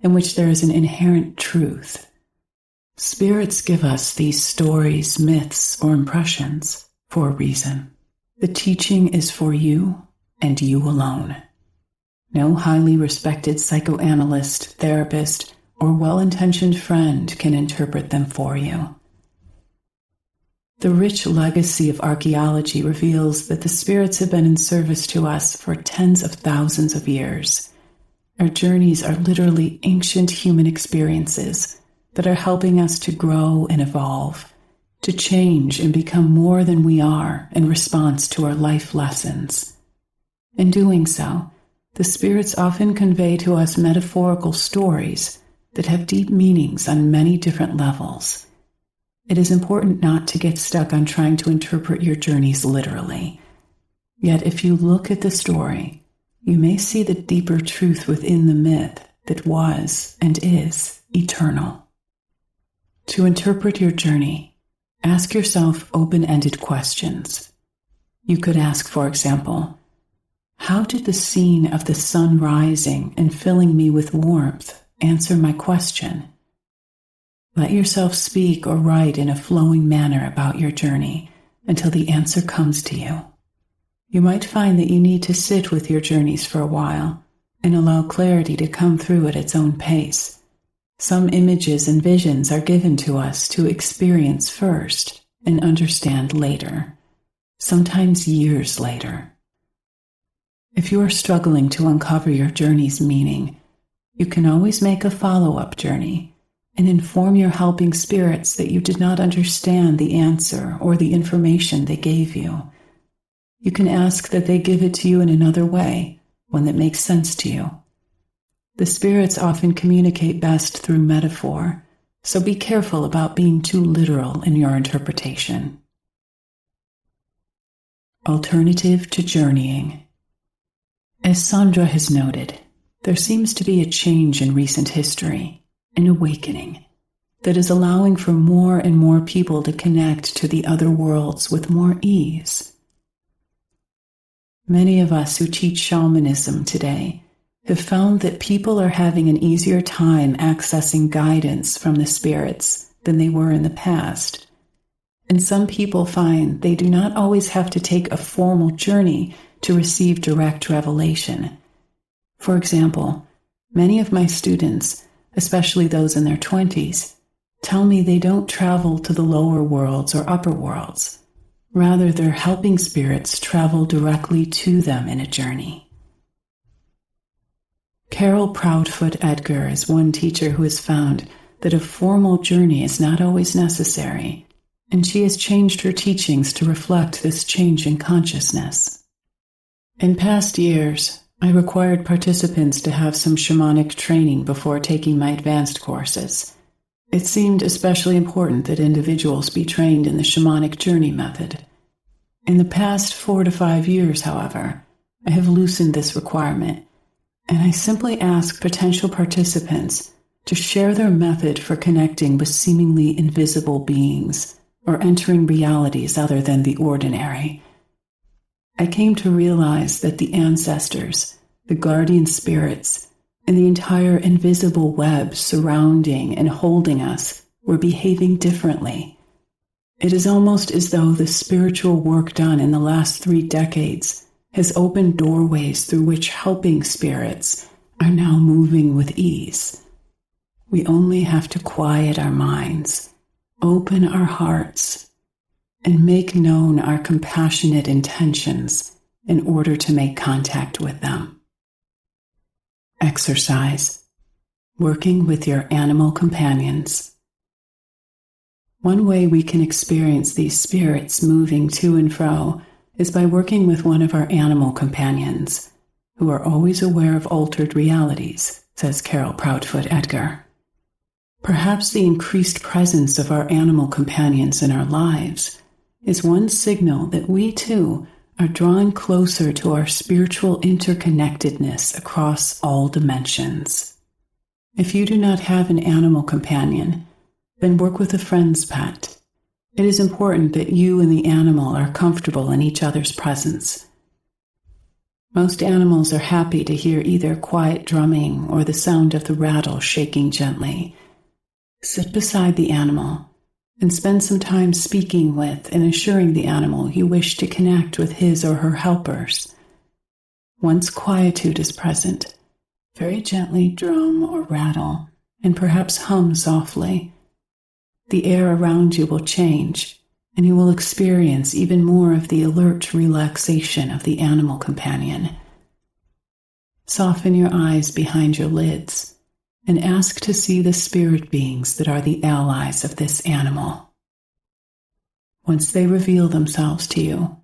in which there is an inherent truth. Spirits give us these stories, myths, or impressions for a reason. The teaching is for you and you alone. No highly respected psychoanalyst, therapist, or well-intentioned friend can interpret them for you. The rich legacy of archaeology reveals that the spirits have been in service to us for tens of thousands of years. Our journeys are literally ancient human experiences that are helping us to grow and evolve, to change and become more than we are in response to our life lessons. In doing so, the spirits often convey to us metaphorical stories that have deep meanings on many different levels. It is important not to get stuck on trying to interpret your journeys literally. Yet if you look at the story, you may see the deeper truth within the myth that was and is eternal. To interpret your journey, ask yourself open-ended questions. You could ask, for example, how did the scene of the sun rising and filling me with warmth answer my question? Let yourself speak or write in a flowing manner about your journey until the answer comes to you. You might find that you need to sit with your journeys for a while and allow clarity to come through at its own pace. Some images and visions are given to us to experience first and understand later, sometimes years later. If you are struggling to uncover your journey's meaning, you can always make a follow-up journey and inform your helping spirits that you did not understand the answer or the information they gave you. You can ask that they give it to you in another way, one that makes sense to you. The spirits often communicate best through metaphor, so be careful about being too literal in your interpretation. Alternative to journeying. As Sandra has noted, there seems to be a change in recent history, an awakening, that is allowing for more and more people to connect to the other worlds with more ease. Many of us who teach shamanism today have found that people are having an easier time accessing guidance from the spirits than they were in the past. And some people find they do not always have to take a formal journey to receive direct revelation. For example, many of my students, especially those in their 20s, tell me they don't travel to the lower worlds or upper worlds. Rather, their helping spirits travel directly to them in a journey. Carol Proudfoot Edgar is one teacher who has found that a formal journey is not always necessary, and she has changed her teachings to reflect this change in consciousness. In past years, I required participants to have some shamanic training before taking my advanced courses. It seemed especially important that individuals be trained in the shamanic journey method. In the past 4 to 5 years, however, I have loosened this requirement, and I simply ask potential participants to share their method for connecting with seemingly invisible beings or entering realities other than the ordinary. I came to realize that the ancestors, the guardian spirits, and the entire invisible web surrounding and holding us were behaving differently. It is almost as though the spiritual work done in the last 3 decades has opened doorways through which helping spirits are now moving with ease. We only have to quiet our minds, open our hearts, and make known our compassionate intentions in order to make contact with them. Exercise. Working with your animal companions. One way we can experience these spirits moving to and fro is by working with one of our animal companions, who are always aware of altered realities, says Carol Proudfoot Edgar. Perhaps the increased presence of our animal companions in our lives is one signal that we too are drawing closer to our spiritual interconnectedness across all dimensions. If you do not have an animal companion, then work with a friend's pet. It is important that you and the animal are comfortable in each other's presence. Most animals are happy to hear either quiet drumming or the sound of the rattle shaking gently. Sit beside the animal and spend some time speaking with and assuring the animal you wish to connect with his or her helpers. Once quietude is present, very gently drum or rattle and perhaps hum softly. The air around you will change, and you will experience even more of the alert relaxation of the animal companion. Soften your eyes behind your lids and ask to see the spirit beings that are the allies of this animal. Once they reveal themselves to you,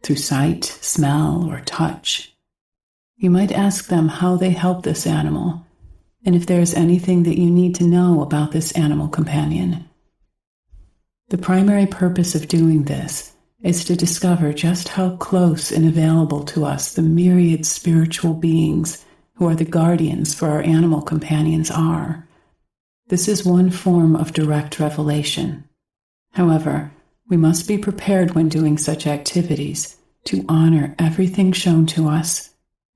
through sight, smell, or touch, you might ask them how they help this animal, and if there is anything that you need to know about this animal companion. The primary purpose of doing this is to discover just how close and available to us the myriad spiritual beings who are the guardians for our animal companions are. This is one form of direct revelation. However, we must be prepared when doing such activities to honor everything shown to us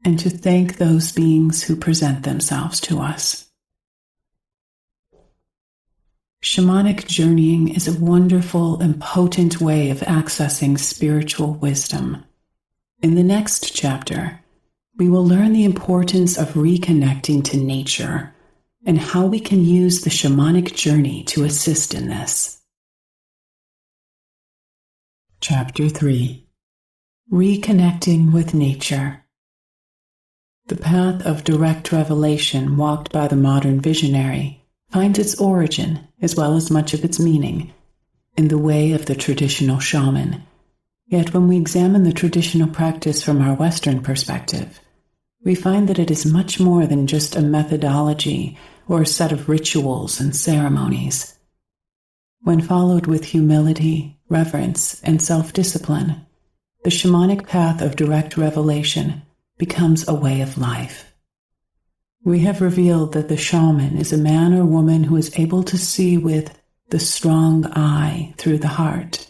and to thank those beings who present themselves to us. Shamanic journeying is a wonderful and potent way of accessing spiritual wisdom. In the next chapter, we will learn the importance of reconnecting to nature and how we can use the shamanic journey to assist in this. Chapter 3. Reconnecting with nature. The path of direct revelation walked by the modern visionary finds its origin, as well as much of its meaning, in the way of the traditional shaman. Yet when we examine the traditional practice from our Western perspective, we find that it is much more than just a methodology or a set of rituals and ceremonies. When followed with humility, reverence, and self-discipline, the shamanic path of direct revelation becomes a way of life. We have revealed that the shaman is a man or woman who is able to see with the strong eye through the heart.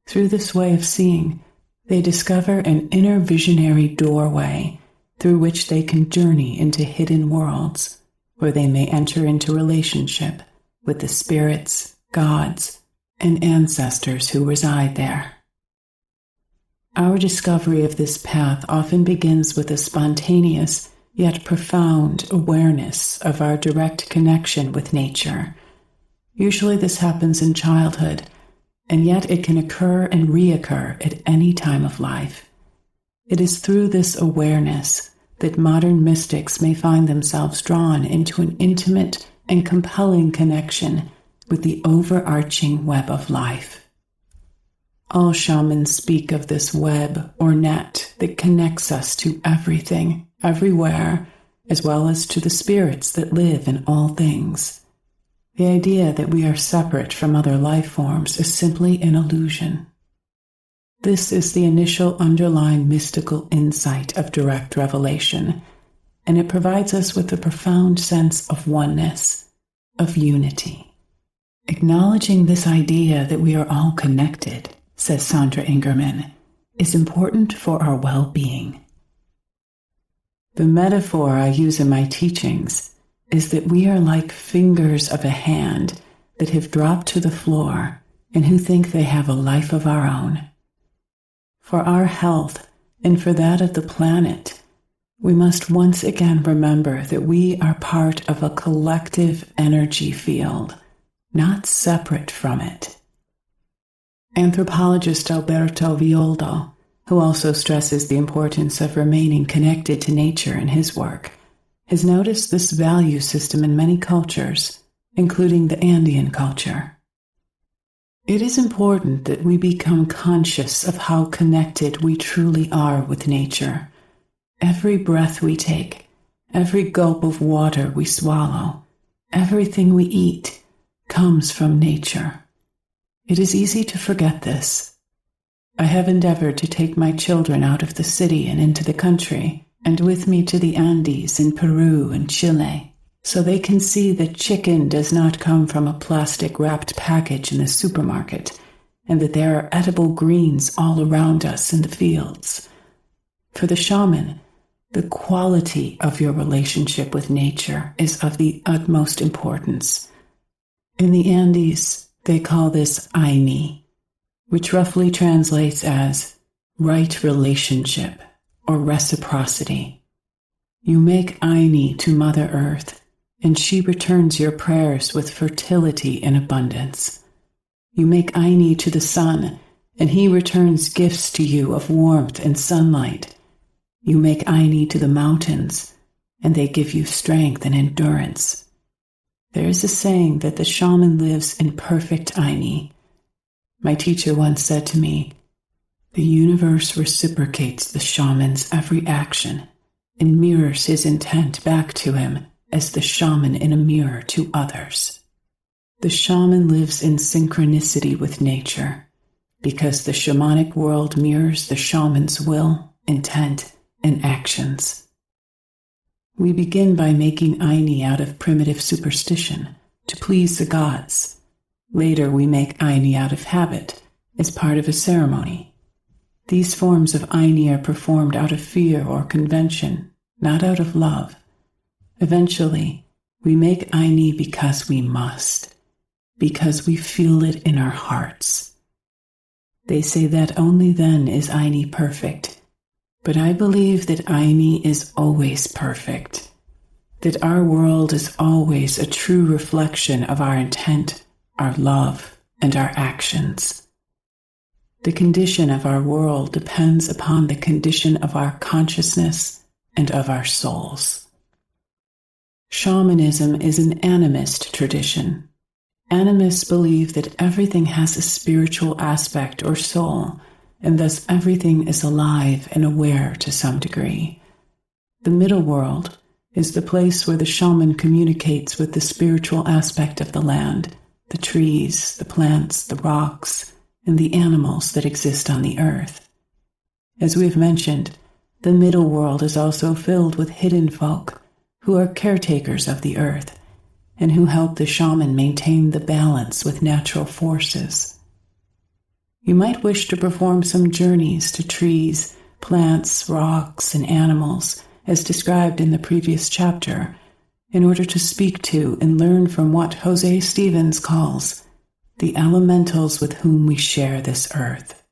Through this way of seeing, they discover an inner visionary doorway through which they can journey into hidden worlds, where they may enter into relationship with the spirits, gods, and ancestors who reside there. Our discovery of this path often begins with a spontaneous yet profound awareness of our direct connection with nature. Usually this happens in childhood, and yet it can occur and reoccur at any time of life. It is through this awareness that modern mystics may find themselves drawn into an intimate and compelling connection with the overarching web of life. All shamans speak of this web or net that connects us to everything, everywhere, as well as to the spirits that live in all things. The idea that we are separate from other life forms is simply an illusion. This is the initial underlying mystical insight of direct revelation, and it provides us with a profound sense of oneness, of unity. Acknowledging this idea that we are all connected, says Sandra Ingerman, is important for our well-being. The metaphor I use in my teachings is that we are like fingers of a hand that have dropped to the floor and who think they have a life of our own. For our health and for that of the planet, we must once again remember that we are part of a collective energy field, not separate from it. Anthropologist Alberto Villoldo, who also stresses the importance of remaining connected to nature in his work, has noticed this value system in many cultures, including the Andean culture. It is important that we become conscious of how connected we truly are with nature. Every breath we take, every gulp of water we swallow, everything we eat comes from nature. It is easy to forget this. I have endeavored to take my children out of the city and into the country, and with me to the Andes in Peru and Chile, so they can see that chicken does not come from a plastic-wrapped package in the supermarket, and that there are edible greens all around us in the fields. For the shaman, the quality of your relationship with nature is of the utmost importance. In the Andes, they call this Aini, which roughly translates as right relationship or reciprocity. You make Aini to Mother Earth, and she returns your prayers with fertility and abundance. You make Aini to the sun, and he returns gifts to you of warmth and sunlight. You make Aini to the mountains, and they give you strength and endurance. There is a saying that the shaman lives in perfect Aini. My teacher once said to me, "The universe reciprocates the shaman's every action and mirrors his intent back to him as the shaman in a mirror to others." The shaman lives in synchronicity with nature because the shamanic world mirrors the shaman's will, intent, and actions. We begin by making Aini out of primitive superstition to please the gods. Later we make Aini out of habit as part of a ceremony. These forms of Aini are performed out of fear or convention, not out of love. Eventually, we make Aini because we must, because we feel it in our hearts. They say that only then is Aini perfect. But I believe that Aini is always perfect, that our world is always a true reflection of our intent, our love, and our actions. The condition of our world depends upon the condition of our consciousness and of our souls. Shamanism is an animist tradition. Animists believe that everything has a spiritual aspect or soul, and thus everything is alive and aware to some degree. The middle world is the place where the shaman communicates with the spiritual aspect of the land, the trees, the plants, the rocks, and the animals that exist on the earth. As we have mentioned, the middle world is also filled with hidden folk who are caretakers of the earth and who help the shaman maintain the balance with natural forces. You might wish to perform some journeys to trees, plants, rocks, and animals, as described in the previous chapter, in order to speak to and learn from what Jose Stevens calls the elementals with whom we share this earth.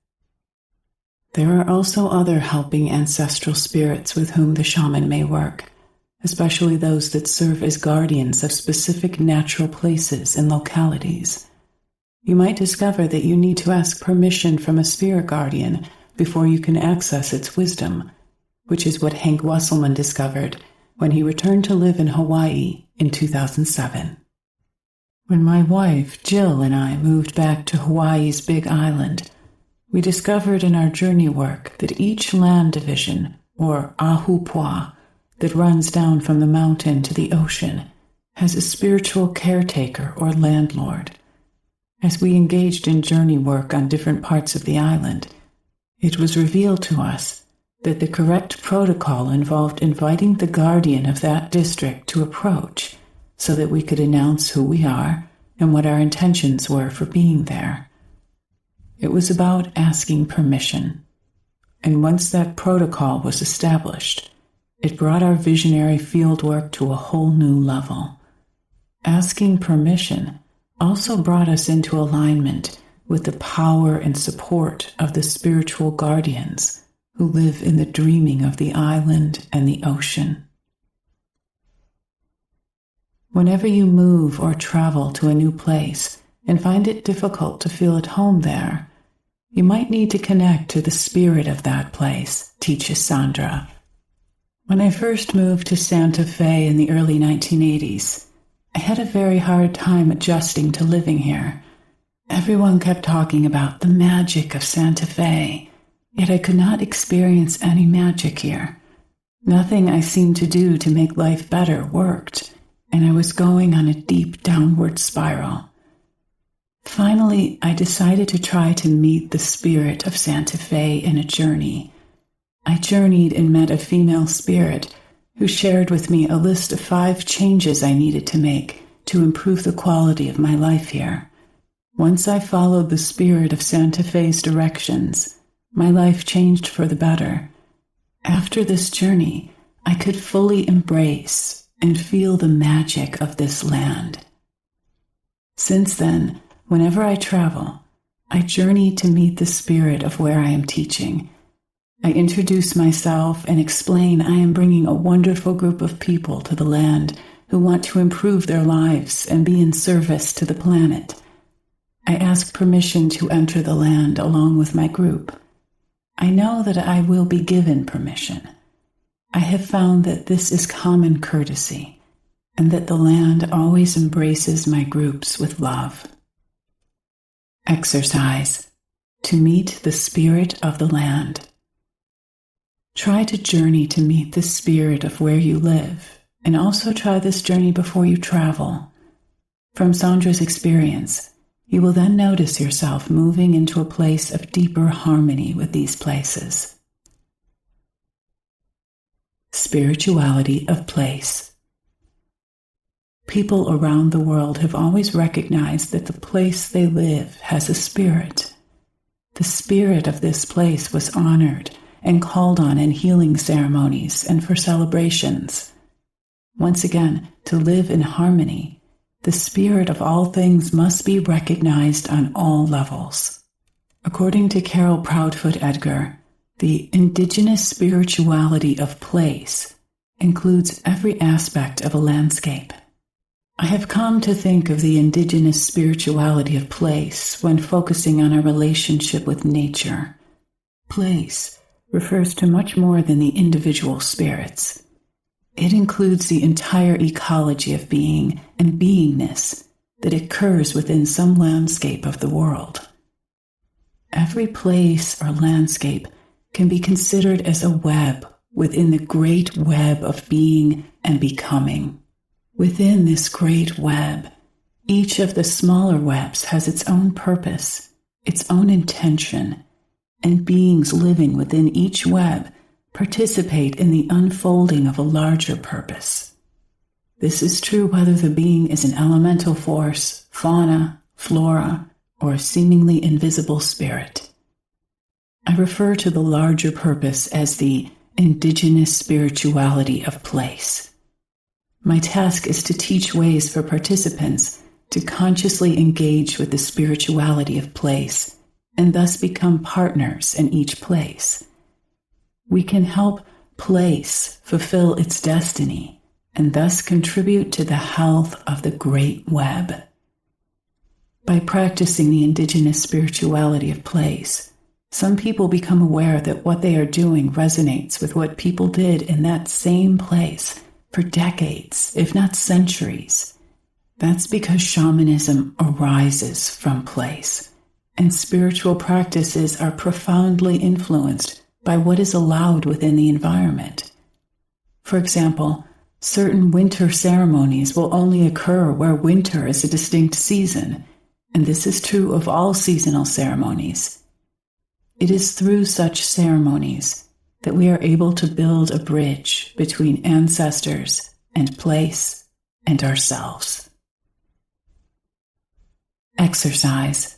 There are also other helping ancestral spirits with whom the shaman may work, especially those that serve as guardians of specific natural places and localities. You might discover that you need to ask permission from a spirit guardian before you can access its wisdom, which is what Hank Wesselman discovered when he returned to live in Hawaii in 2007. When my wife, Jill, and I moved back to Hawaii's Big Island, We discovered in our journey work that each land division, or ahupua, that runs down from the mountain to the ocean, has a spiritual caretaker or landlord. As we engaged in journey work on different parts of the island, it was revealed to us that the correct protocol involved inviting the guardian of that district to approach so that we could announce who we are and what our intentions were for being there. It was about asking permission, and once that protocol was established, it brought our visionary fieldwork to a whole new level. Asking permission also brought us into alignment with the power and support of the spiritual guardians who live in the dreaming of the island and the ocean. Whenever you move or travel to a new place and find it difficult to feel at home there, you might need to connect to the spirit of that place, teaches Sandra. When I first moved to Santa Fe in the early 1980s, I had a very hard time adjusting to living here. Everyone kept talking about the magic of Santa Fe, yet I could not experience any magic here. Nothing I seemed to do to make life better worked, and I was going on a deep downward spiral. Finally, I decided to try to meet the spirit of Santa Fe in a journey. I journeyed and met a female spirit who shared with me a list of 5 changes I needed to make to improve the quality of my life here. Once I followed the spirit of Santa Fe's directions, my life changed for the better. After this journey, I could fully embrace and feel the magic of this land. Since then, whenever I travel, I journey to meet the spirit of where I am teaching. I introduce myself and explain I am bringing a wonderful group of people to the land who want to improve their lives and be in service to the planet. I ask permission to enter the land along with my group. I know that I will be given permission. I have found that this is common courtesy, and that the land always embraces my groups with love. Exercise. To meet the spirit of the land. Try to journey to meet the spirit of where you live, and also try this journey before you travel. From Sandra's experience, you will then notice yourself moving into a place of deeper harmony with these places. Spirituality of place. People around the world have always recognized that the place they live has a spirit. The spirit of this place was honored and called on in healing ceremonies and for celebrations. Once again, to live in harmony, the spirit of all things must be recognized on all levels. According to Carol Proudfoot Edgar, the indigenous spirituality of place includes every aspect of a landscape. I have come to think of the indigenous spirituality of place when focusing on our relationship with nature. Place refers to much more than the individual spirits. It includes the entire ecology of being and beingness that occurs within some landscape of the world. Every place or landscape can be considered as a web within the great web of being and becoming. Within this great web, each of the smaller webs has its own purpose, its own intention, and beings living within each web participate in the unfolding of a larger purpose. This is true whether the being is an elemental force, fauna, flora, or a seemingly invisible spirit. I refer to the larger purpose as the indigenous spirituality of place. My task is to teach ways for participants to consciously engage with the spirituality of place and thus become partners in each place. We can help place fulfill its destiny and thus contribute to the health of the great web. By practicing the indigenous spirituality of place, some people become aware that what they are doing resonates with what people did in that same place for decades, if not centuries. That's because shamanism arises from place, and spiritual practices are profoundly influenced by what is allowed within the environment. For example, certain winter ceremonies will only occur where winter is a distinct season, and this is true of all seasonal ceremonies. It is through such ceremonies that we are able to build a bridge between ancestors and place and ourselves. Exercise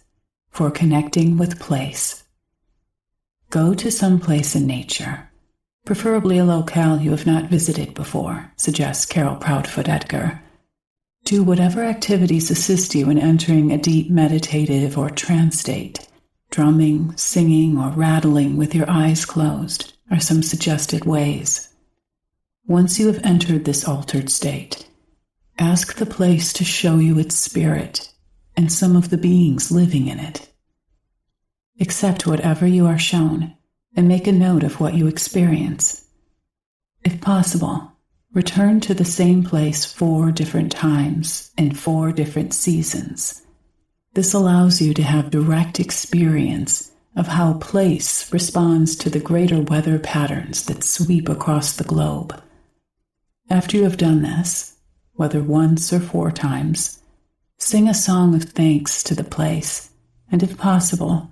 for connecting with place. Go to some place in nature, preferably a locale you have not visited before, suggests Carol Proudfoot Edgar. Do whatever activities assist you in entering a deep meditative or trance state. Drumming, singing, or rattling with your eyes closed are some suggested ways. Once you have entered this altered state, ask the place to show you its spirit and some of the beings living in it. Accept whatever you are shown and make a note of what you experience. If possible, return to the same place 4 different times in 4 different seasons. This allows you to have direct experience of how place responds to the greater weather patterns that sweep across the globe. After you have done this, whether once or 4 times, sing a song of thanks to the place, and if possible,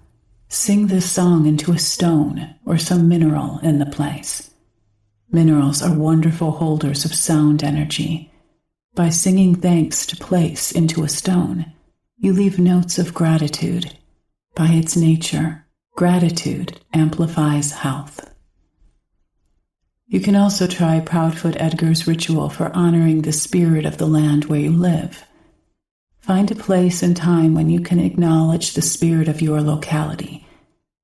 sing this song into a stone or some mineral in the place. Minerals are wonderful holders of sound energy. By singing thanks to place into a stone, you leave notes of gratitude. By its nature, gratitude amplifies health. You can also try Proudfoot Edgar's ritual for honoring the spirit of the land where you live. Find a place and time when you can acknowledge the spirit of your locality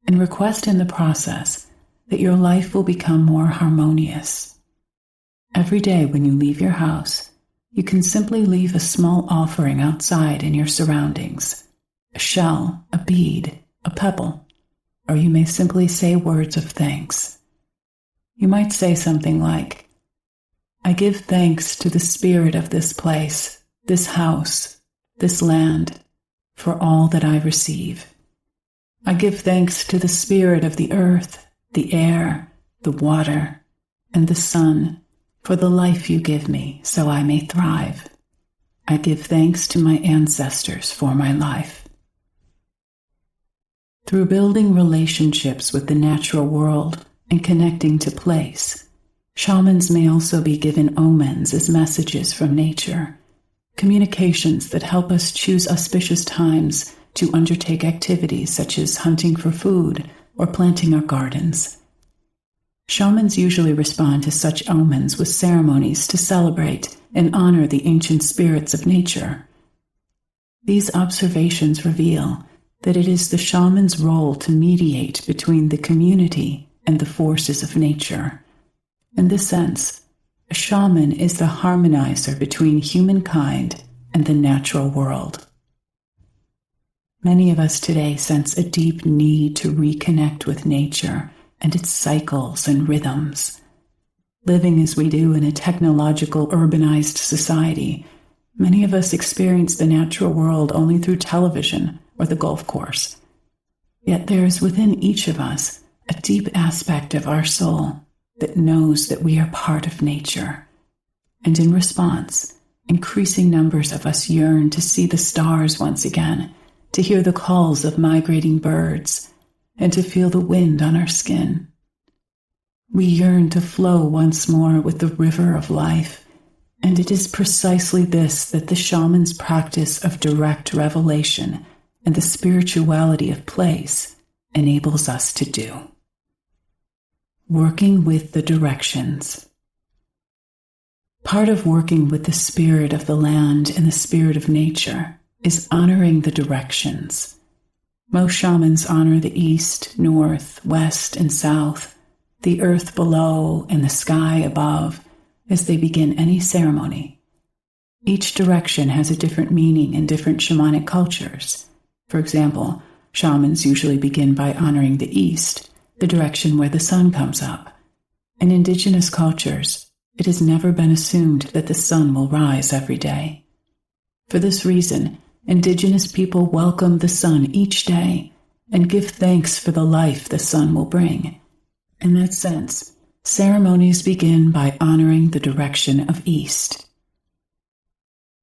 and request in the process that your life will become more harmonious. Every day when you leave your house, you can simply leave a small offering outside in your surroundings, a shell, a bead, a pebble, or you may simply say words of thanks. You might say something like, I give thanks to the spirit of this place, this house, this land, for all that I receive. I give thanks to the spirit of the earth, the air, the water, and the sun, for the life you give me so I may thrive. I give thanks to my ancestors for my life. Through building relationships with the natural world and connecting to place, shamans may also be given omens as messages from nature, communications that help us choose auspicious times to undertake activities such as hunting for food or planting our gardens. Shamans usually respond to such omens with ceremonies to celebrate and honor the ancient spirits of nature. These observations reveal that it is the shaman's role to mediate between the community and the forces of nature. In this sense, a shaman is the harmonizer between humankind and the natural world. Many of us today sense a deep need to reconnect with nature and its cycles and rhythms. Living as we do in a technological, urbanized society, many of us experience the natural world only through television or the golf course. Yet there is within each of us a deep aspect of our soul that knows that we are part of nature. And in response, increasing numbers of us yearn to see the stars once again, to hear the calls of migrating birds, and to feel the wind on our skin. We yearn to flow once more with the river of life, and it is precisely this that the shaman's practice of direct revelation and the spirituality of place enables us to do. Working with the directions. Part of working with the spirit of the land and the spirit of nature is honoring the directions. Most shamans honor the east, north, west, and south, the earth below and the sky above, as they begin any ceremony. Each direction has a different meaning in different shamanic cultures. For example, shamans usually begin by honoring the east, the direction where the sun comes up. In indigenous cultures, it has never been assumed that the sun will rise every day. For this reason, indigenous people welcome the sun each day and give thanks for the life the sun will bring. In that sense, ceremonies begin by honoring the direction of east.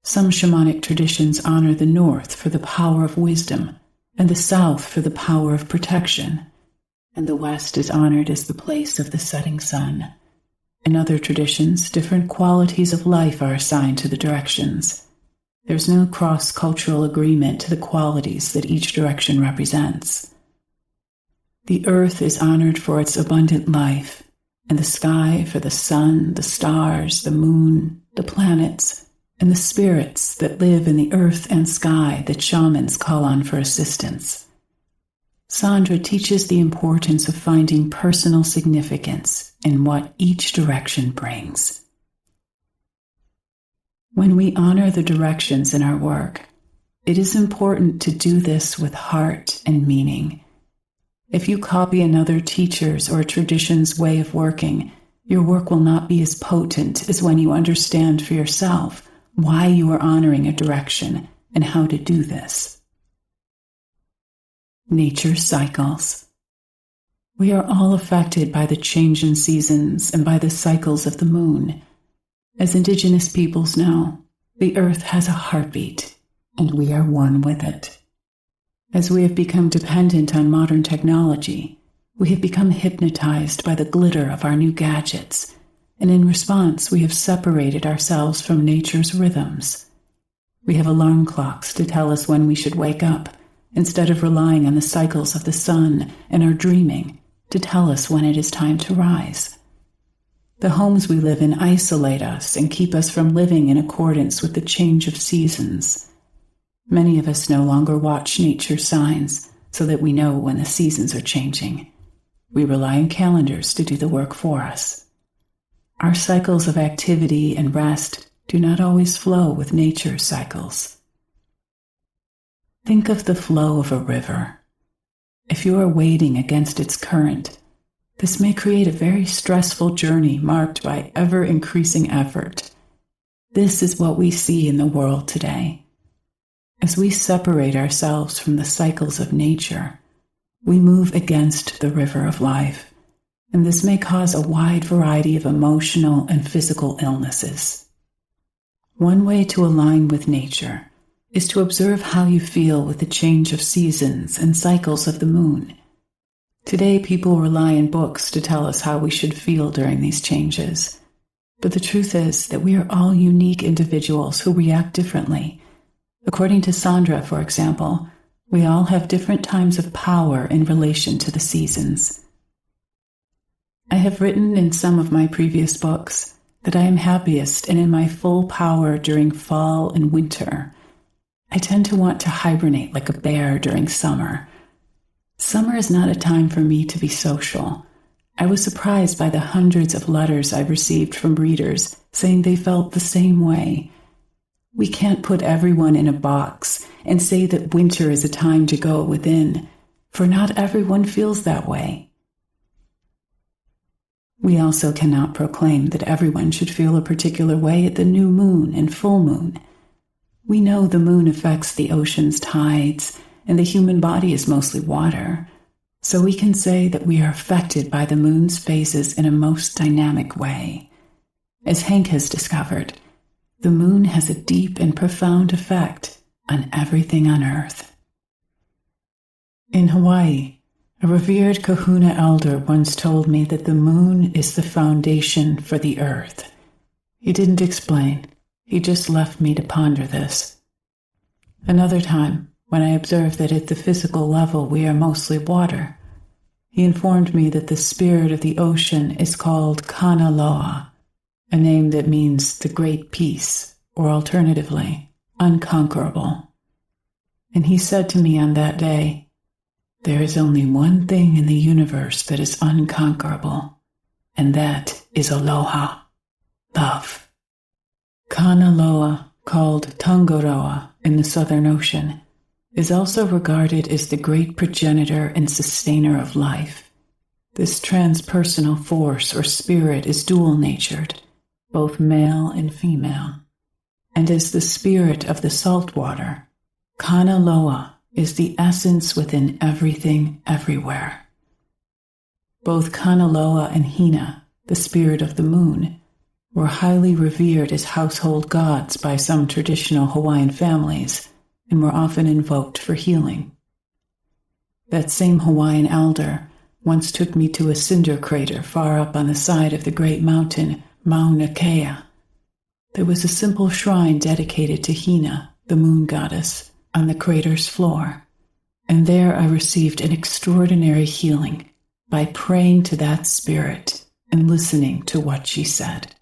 Some shamanic traditions honor the north for the power of wisdom, and the south for the power of protection, and the west is honored as the place of the setting sun. In other traditions, different qualities of life are assigned to the directions. There's no cross-cultural agreement to the qualities that each direction represents. The earth is honored for its abundant life, and the sky for the sun, the stars, the moon, the planets, and the spirits that live in the earth and sky that shamans call on for assistance. Sandra teaches the importance of finding personal significance in what each direction brings. When we honor the directions in our work, it is important to do this with heart and meaning. If you copy another teacher's or tradition's way of working, your work will not be as potent as when you understand for yourself why you are honoring a direction and how to do this. Nature cycles. We are all affected by the change in seasons and by the cycles of the moon. As indigenous peoples know, the earth has a heartbeat, and we are one with it. As we have become dependent on modern technology, we have become hypnotized by the glitter of our new gadgets, and in response we have separated ourselves from nature's rhythms. We have alarm clocks to tell us when we should wake up, instead of relying on the cycles of the sun and our dreaming to tell us when it is time to rise. The homes we live in isolate us and keep us from living in accordance with the change of seasons. Many of us no longer watch nature signs so that we know when the seasons are changing. We rely on calendars to do the work for us. Our cycles of activity and rest do not always flow with nature's cycles. Think of the flow of a river. If you are wading against its current, this may create a very stressful journey marked by ever-increasing effort. This is what we see in the world today. As we separate ourselves from the cycles of nature, we move against the river of life, and this may cause a wide variety of emotional and physical illnesses. One way to align with nature is to observe how you feel with the change of seasons and cycles of the moon. Today, people rely on books to tell us how we should feel during these changes. But the truth is that we are all unique individuals who react differently. According to Sandra, for example, we all have different times of power in relation to the seasons. I have written in some of my previous books that I am happiest and in my full power during fall and winter. I tend to want to hibernate like a bear during summer. Summer is not a time for me to be social. I was surprised by the hundreds of letters I've received from readers saying they felt the same way. We can't put everyone in a box and say that winter is a time to go within, for not everyone feels that way. We also cannot proclaim that everyone should feel a particular way at the new moon and full moon. We know the moon affects the ocean's tides, and the human body is mostly water, so we can say that we are affected by the moon's phases in a most dynamic way. As Hank has discovered, the moon has a deep and profound effect on everything on Earth. In Hawaii, a revered kahuna elder once told me that the moon is the foundation for the Earth. He didn't explain. He just left me to ponder this. Another time, when I observed that at the physical level we are mostly water, he informed me that the spirit of the ocean is called Kanaloa, a name that means the great peace, or alternatively, unconquerable. And he said to me on that day, "There is only one thing in the universe that is unconquerable, and that is aloha, love." Kanaloa, called Tangaroa in the Southern Ocean, is also regarded as the great progenitor and sustainer of life. This transpersonal force or spirit is dual-natured, both male and female, and as the spirit of the salt water, Kanaloa is the essence within everything, everywhere. Both Kanaloa and Hina, the spirit of the moon, were highly revered as household gods by some traditional Hawaiian families and were often invoked for healing. That same Hawaiian elder once took me to a cinder crater far up on the side of the great mountain Mauna Kea. There was a simple shrine dedicated to Hina, the moon goddess, on the crater's floor, and there I received an extraordinary healing by praying to that spirit and listening to what she said.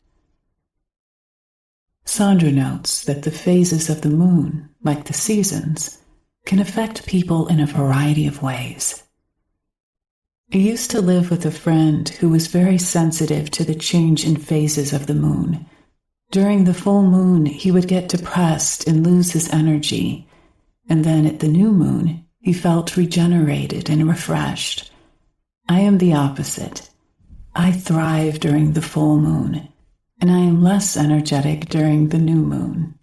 Sandra notes that the phases of the moon, like the seasons, can affect people in a variety of ways. I used to live with a friend who was very sensitive to the change in phases of the moon. During the full moon, he would get depressed and lose his energy, and then at the new moon, he felt regenerated and refreshed. I am the opposite. I thrive during the full moon, and I am less energetic during the new moon.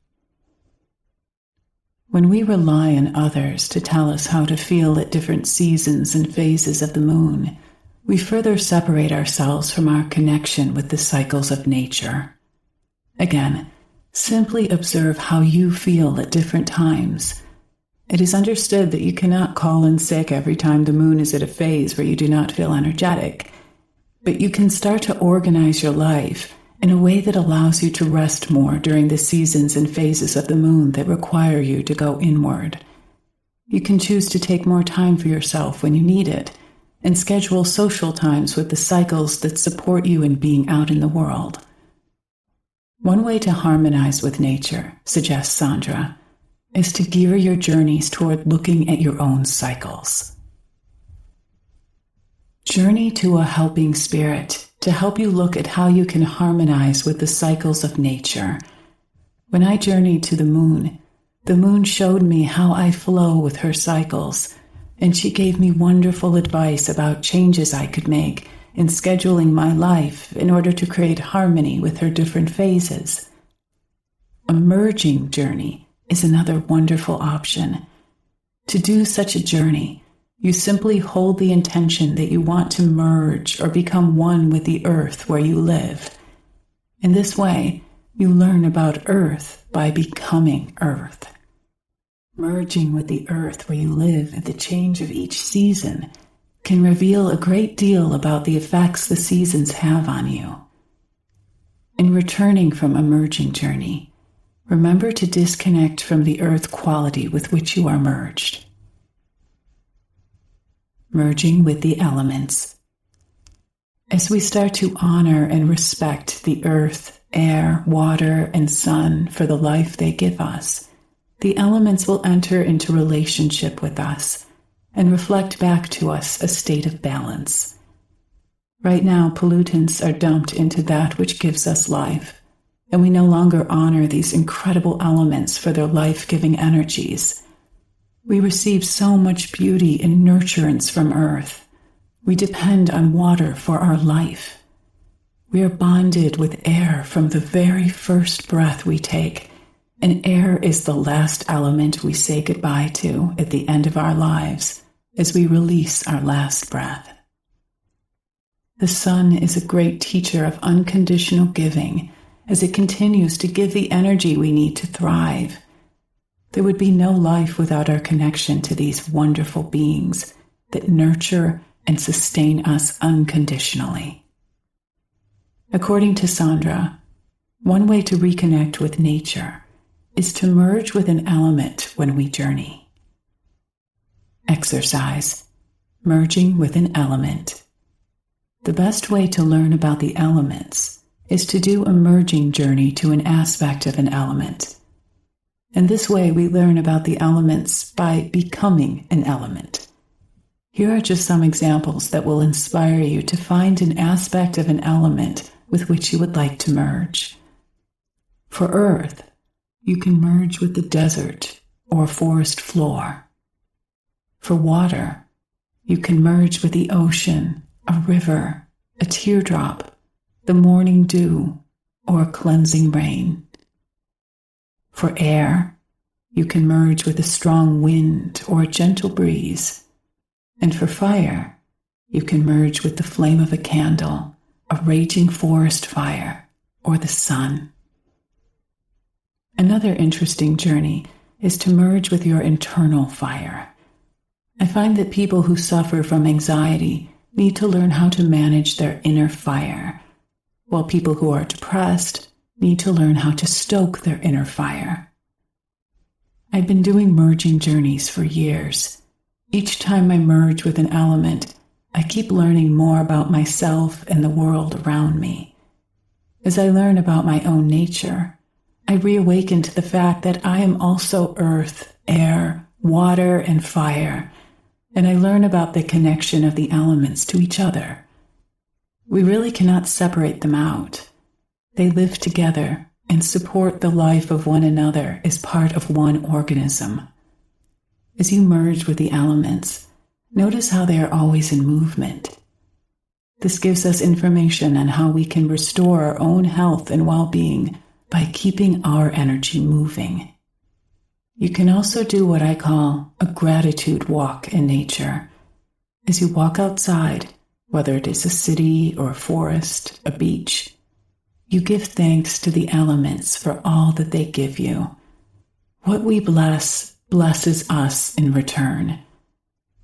When we rely on others to tell us how to feel at different seasons and phases of the moon, we further separate ourselves from our connection with the cycles of nature. Again, simply observe how you feel at different times. It is understood that you cannot call in sick every time the moon is at a phase where you do not feel energetic, but you can start to organize your life in a way that allows you to rest more during the seasons and phases of the moon that require you to go inward. You can choose to take more time for yourself when you need it, and schedule social times with the cycles that support you in being out in the world. One way to harmonize with nature, suggests Sandra, is to gear your journeys toward looking at your own cycles. Journey to a helping spirit to help you look at how you can harmonize with the cycles of nature. When I journeyed to the moon showed me how I flow with her cycles, and she gave me wonderful advice about changes I could make in scheduling my life in order to create harmony with her different phases. A merging journey is another wonderful option. To do such a journey, you simply hold the intention that you want to merge or become one with the earth where you live. In this way, you learn about earth by becoming earth. Merging with the earth where you live at the change of each season can reveal a great deal about the effects the seasons have on you. In returning from a merging journey, remember to disconnect from the earth quality with which you are merged. Merging with the elements. As we start to honor and respect the earth, air, water, and sun for the life they give us, the elements will enter into relationship with us and reflect back to us a state of balance. Right now, pollutants are dumped into that which gives us life, and we no longer honor these incredible elements for their life-giving energies. We receive so much beauty and nurturance from earth. We depend on water for our life. We are bonded with air from the very first breath we take, and air is the last element we say goodbye to at the end of our lives as we release our last breath. The sun is a great teacher of unconditional giving as it continues to give the energy we need to thrive. There would be no life without our connection to these wonderful beings that nurture and sustain us unconditionally. According to Sandra, one way to reconnect with nature is to merge with an element when we journey. Exercise, merging with an element. The best way to learn about the elements is to do a merging journey to an aspect of an element. In this way, we learn about the elements by becoming an element. Here are just some examples that will inspire you to find an aspect of an element with which you would like to merge. For earth, you can merge with the desert or forest floor. For water, you can merge with the ocean, a river, a teardrop, the morning dew, or cleansing rain. For air, you can merge with a strong wind or a gentle breeze. And for fire, you can merge with the flame of a candle, a raging forest fire, or the sun. Another interesting journey is to merge with your internal fire. I find that people who suffer from anxiety need to learn how to manage their inner fire, while people who are depressed need to learn how to stoke their inner fire. I've been doing merging journeys for years. Each time I merge with an element, I keep learning more about myself and the world around me. As I learn about my own nature, I reawaken to the fact that I am also earth, air, water, and fire, and I learn about the connection of the elements to each other. We really cannot separate them out. They live together and support the life of one another as part of one organism. As you merge with the elements, notice how they are always in movement. This gives us information on how we can restore our own health and well-being by keeping our energy moving. You can also do what I call a gratitude walk in nature. As you walk outside, whether it is a city or a forest, a beach, you give thanks to the elements for all that they give you. What we bless blesses us in return.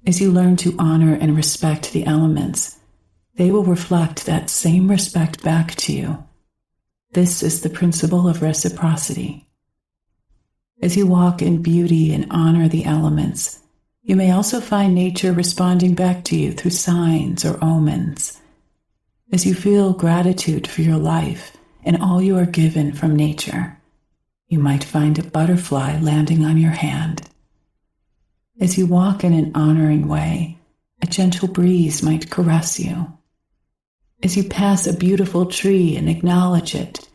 As you learn to honor and respect the elements, they will reflect that same respect back to you. This is the principle of reciprocity. As you walk in beauty and honor the elements, you may also find nature responding back to you through signs or omens. As you feel gratitude for your life and all you are given from nature, you might find a butterfly landing on your hand. As you walk in an honoring way, a gentle breeze might caress you. As you pass a beautiful tree and acknowledge it,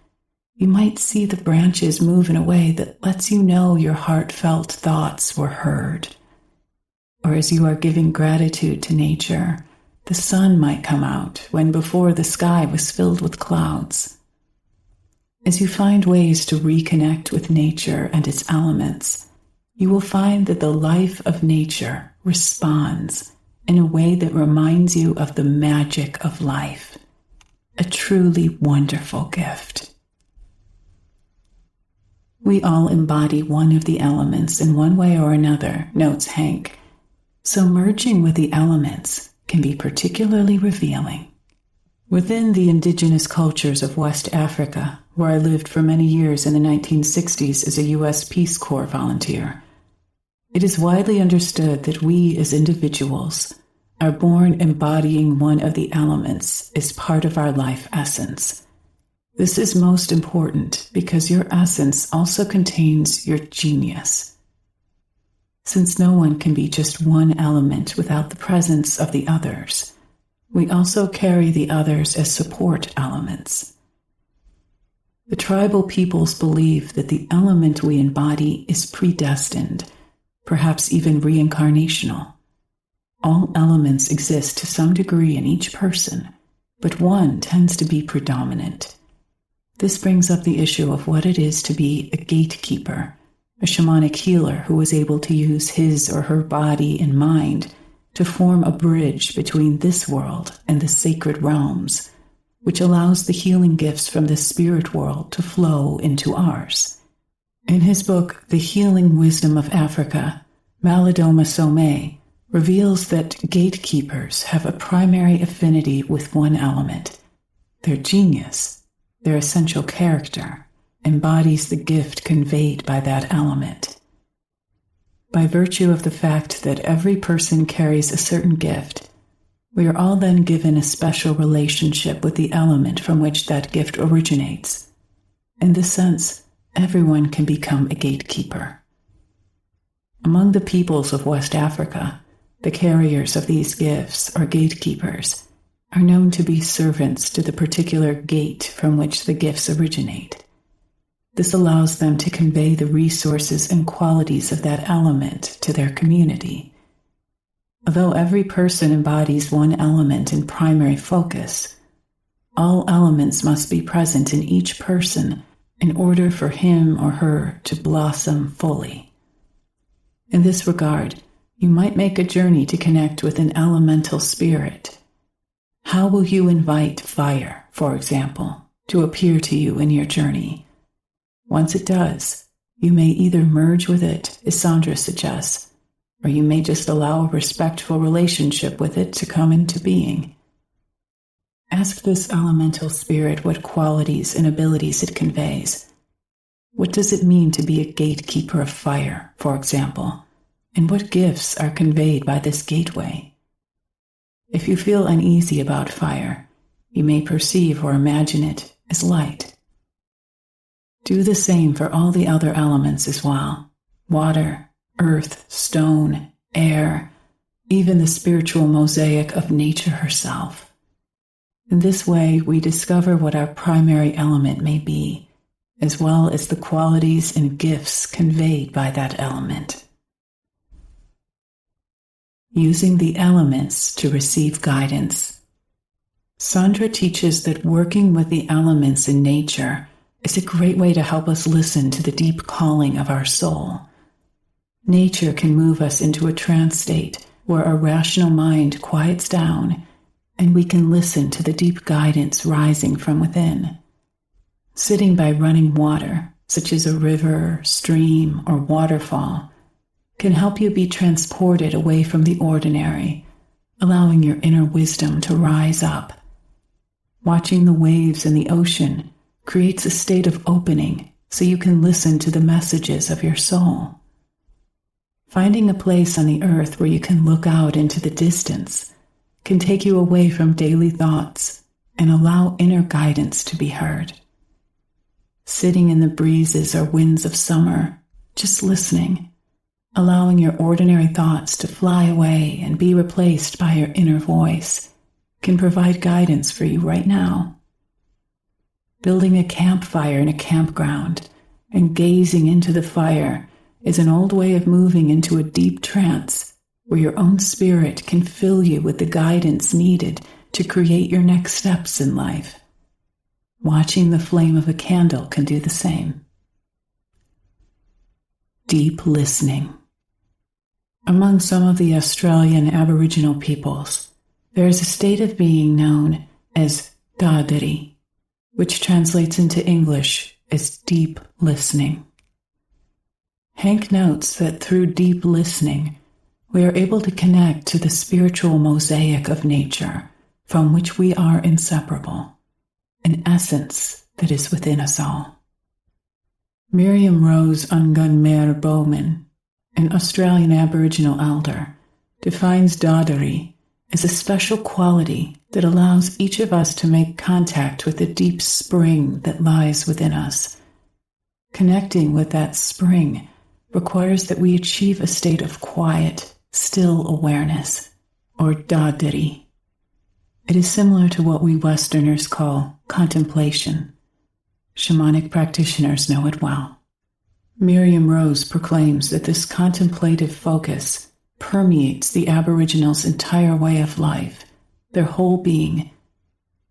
you might see the branches move in a way that lets you know your heartfelt thoughts were heard. Or as you are giving gratitude to nature, the sun might come out when before the sky was filled with clouds. As you find ways to reconnect with nature and its elements, you will find that the life of nature responds in a way that reminds you of the magic of life, a truly wonderful gift. We all embody one of the elements in one way or another, notes Hank, so merging with the elements can be particularly revealing. Within the indigenous cultures of West Africa, where I lived for many years in the 1960s as a U.S. Peace Corps volunteer, it is widely understood that we as individuals are born embodying one of the elements as part of our life essence. This is most important because your essence also contains your genius. Since no one can be just one element without the presence of the others, we also carry the others as support elements. The tribal peoples believe that the element we embody is predestined, perhaps even reincarnational. All elements exist to some degree in each person, but one tends to be predominant. This brings up the issue of what it is to be a gatekeeper, a shamanic healer who was able to use his or her body and mind to form a bridge between this world and the sacred realms, which allows the healing gifts from the spirit world to flow into ours. In his book, The Healing Wisdom of Africa, Malidoma Somé reveals that gatekeepers have a primary affinity with one element. Their genius, their essential character, embodies the gift conveyed by that element. By virtue of the fact that every person carries a certain gift, we are all then given a special relationship with the element from which that gift originates. In this sense, everyone can become a gatekeeper. Among the peoples of West Africa, the carriers of these gifts, or gatekeepers, are known to be servants to the particular gate from which the gifts originate. This allows them to convey the resources and qualities of that element to their community. Although every person embodies one element in primary focus, all elements must be present in each person in order for him or her to blossom fully. In this regard, you might make a journey to connect with an elemental spirit. How will you invite fire, for example, to appear to you in your journey? Once it does, you may either merge with it, as Sandra suggests, or you may just allow a respectful relationship with it to come into being. Ask this elemental spirit what qualities and abilities it conveys. What does it mean to be a gatekeeper of fire, for example, and what gifts are conveyed by this gateway? If you feel uneasy about fire, you may perceive or imagine it as light. Do the same for all the other elements as well: water, earth, stone, air, even the spiritual mosaic of nature herself. In this way, we discover what our primary element may be, as well as the qualities and gifts conveyed by that element. Using the elements to receive guidance. Sandra teaches that working with the elements in nature is a great way to help us listen to the deep calling of our soul. Nature can move us into a trance state where our rational mind quiets down and we can listen to the deep guidance rising from within. Sitting by running water, such as a river, stream, or waterfall, can help you be transported away from the ordinary, allowing your inner wisdom to rise up. Watching the waves in the ocean creates a state of opening so you can listen to the messages of your soul. Finding a place on the earth where you can look out into the distance can take you away from daily thoughts and allow inner guidance to be heard. Sitting in the breezes or winds of summer, just listening, allowing your ordinary thoughts to fly away and be replaced by your inner voice, can provide guidance for you right now. Building a campfire in a campground and gazing into the fire is an old way of moving into a deep trance where your own spirit can fill you with the guidance needed to create your next steps in life. Watching the flame of a candle can do the same. Deep listening. Among some of the Australian Aboriginal peoples, there is a state of being known as Dadari, which translates into English as deep listening. Hank notes that through deep listening, we are able to connect to the spiritual mosaic of nature from which we are inseparable, an essence that is within us all. Miriam Rose Ungunmer Bowman, an Australian Aboriginal elder, defines Dadari as a special quality that allows each of us to make contact with the deep spring that lies within us. Connecting with that spring requires that we achieve a state of quiet, still awareness, or Dadari. It is similar to what we Westerners call contemplation. Shamanic practitioners know it well. Miriam Rose proclaims that this contemplative focus permeates the Aboriginals' entire way of life, their whole being,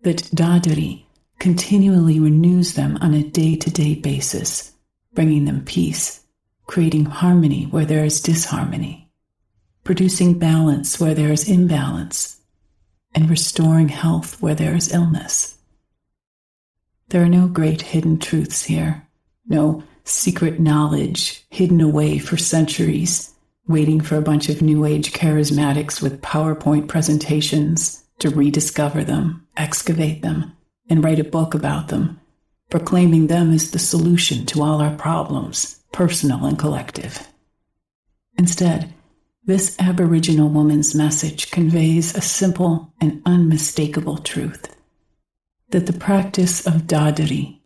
that Dadari continually renews them on a day-to-day basis, bringing them peace, creating harmony where there is disharmony, producing balance where there is imbalance, and restoring health where there is illness. There are no great hidden truths here, no secret knowledge hidden away for centuries, waiting for a bunch of New Age charismatics with PowerPoint presentations to rediscover them, excavate them, and write a book about them, proclaiming them as the solution to all our problems, personal and collective. Instead, this Aboriginal woman's message conveys a simple and unmistakable truth, that the practice of Dadari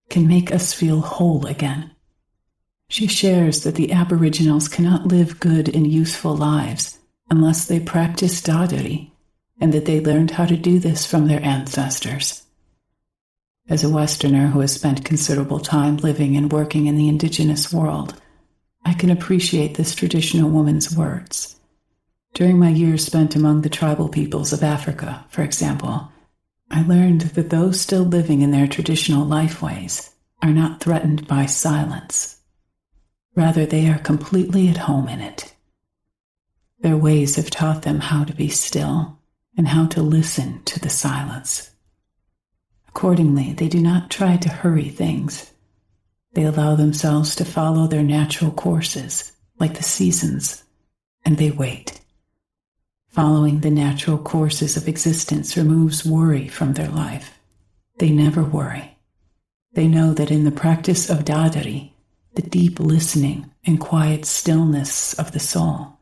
can make us feel whole again. She shares that the Aboriginals cannot live good and useful lives unless they practice Dadari, and that they learned how to do this from their ancestors. As a Westerner who has spent considerable time living and working in the Indigenous world, I can appreciate this traditional woman's words. During my years spent among the tribal peoples of Africa, for example, I learned that those still living in their traditional lifeways are not threatened by silence. Rather, they are completely at home in it. Their ways have taught them how to be still and how to listen to the silence. Accordingly, they do not try to hurry things. They allow themselves to follow their natural courses, like the seasons, and they wait. Following the natural courses of existence removes worry from their life. They never worry. They know that in the practice of dadari, the deep listening and quiet stillness of the soul,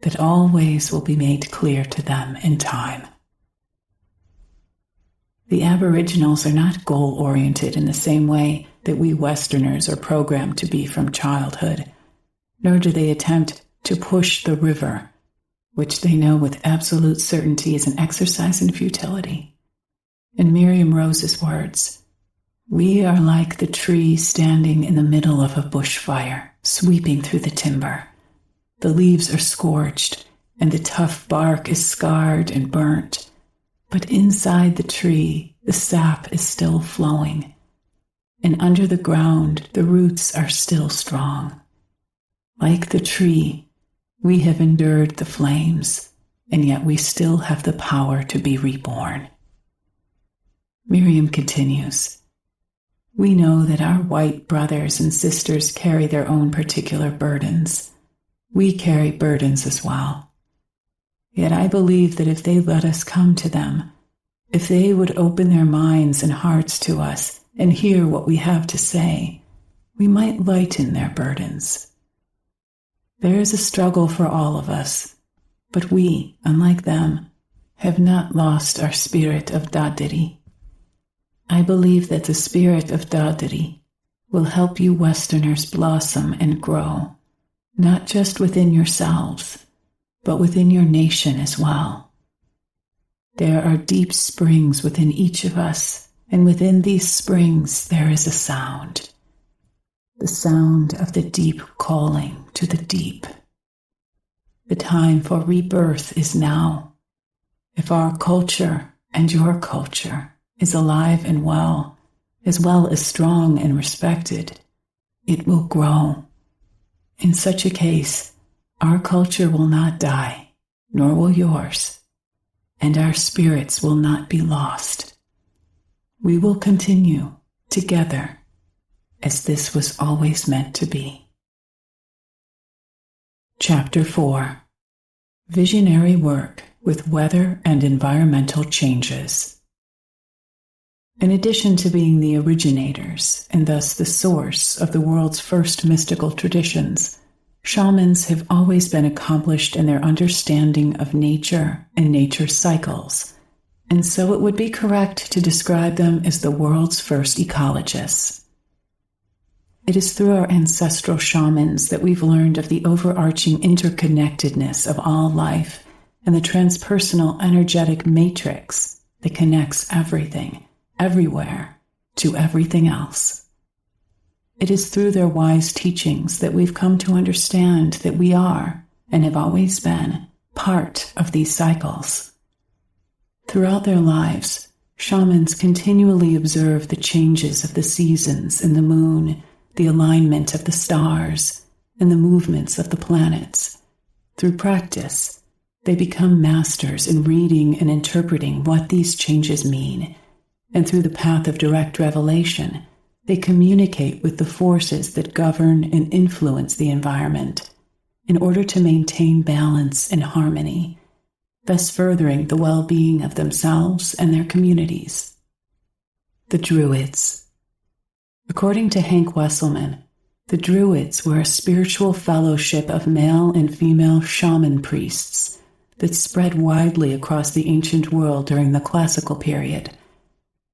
that all ways will be made clear to them in time. The Aboriginals are not goal-oriented in the same way that we Westerners are programmed to be from childhood, nor do they attempt to push the river, which they know with absolute certainty is an exercise in futility. In Miriam Rose's words, "We are like the tree standing in the middle of a bushfire, sweeping through the timber. The leaves are scorched, and the tough bark is scarred and burnt. But inside the tree, the sap is still flowing, and under the ground, the roots are still strong. Like the tree, we have endured the flames, and yet we still have the power to be reborn." Miriam continues, "We know that our white brothers and sisters carry their own particular burdens. We carry burdens as well. Yet I believe that if they let us come to them, if they would open their minds and hearts to us and hear what we have to say, we might lighten their burdens. There is a struggle for all of us, but we, unlike them, have not lost our spirit of dadiri. I believe that the spirit of dadiri will help you Westerners blossom and grow, not just within yourselves, but within your nation as well. There are deep springs within each of us, and within these springs there is a sound, the sound of the deep calling to the deep. The time for rebirth is now. If our culture and your culture is alive and well as strong and respected, it will grow. In such a case, our culture will not die, nor will yours, and our spirits will not be lost. We will continue together as this was always meant to be." Chapter 4. Visionary Work with Weather and Environmental Changes. In addition to being the originators, and thus the source of the world's first mystical traditions, shamans have always been accomplished in their understanding of nature and nature's cycles, and so it would be correct to describe them as the world's first ecologists. It is through our ancestral shamans that we've learned of the overarching interconnectedness of all life and the transpersonal energetic matrix that connects everything, everywhere, to everything else. It is through their wise teachings that we've come to understand that we are, and have always been, part of these cycles. Throughout their lives, shamans continually observe the changes of the seasons and the moon, the alignment of the stars, and the movements of the planets. Through practice, they become masters in reading and interpreting what these changes mean, and through the path of direct revelation, they communicate with the forces that govern and influence the environment in order to maintain balance and harmony, thus furthering the well-being of themselves and their communities. The Druids. According to Hank Wesselman, the Druids were a spiritual fellowship of male and female shaman priests that spread widely across the ancient world during the classical period.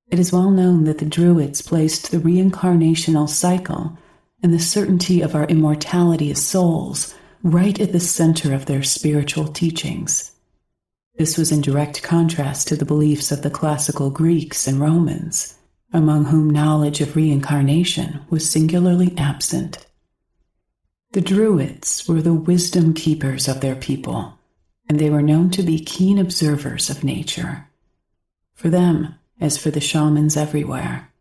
It is well known that the Druids placed the reincarnational cycle and the certainty of our immortality as souls right at the center of their spiritual teachings. This was in direct contrast to the beliefs of the classical Greeks and Romans, among whom knowledge of reincarnation was singularly absent. The Druids were the wisdom keepers of their people, and they were known to be keen observers of nature. For them, as for the shamans everywhere,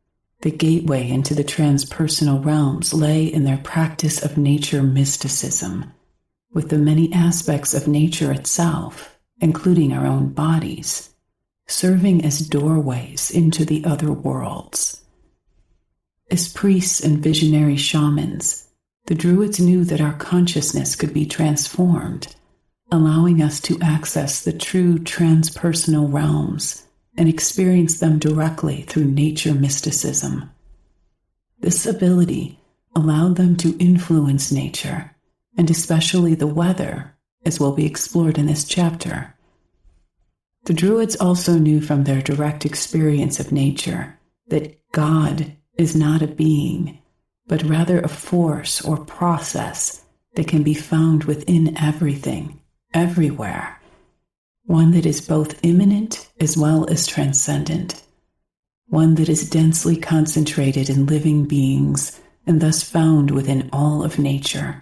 The gateway into the transpersonal realms lay in their practice of nature mysticism, with the many aspects of nature itself, including our own bodies, serving as doorways into the other worlds. As priests and visionary shamans, the Druids knew that our consciousness could be transformed, allowing us to access the true transpersonal realms and experience them directly through nature mysticism. This ability allowed them to influence nature, and especially the weather, as will be explored in this chapter. The Druids also knew from their direct experience of nature that God is not a being, but rather a force or process that can be found within everything, everywhere, one that is both immanent as well as transcendent, one that is densely concentrated in living beings and thus found within all of nature.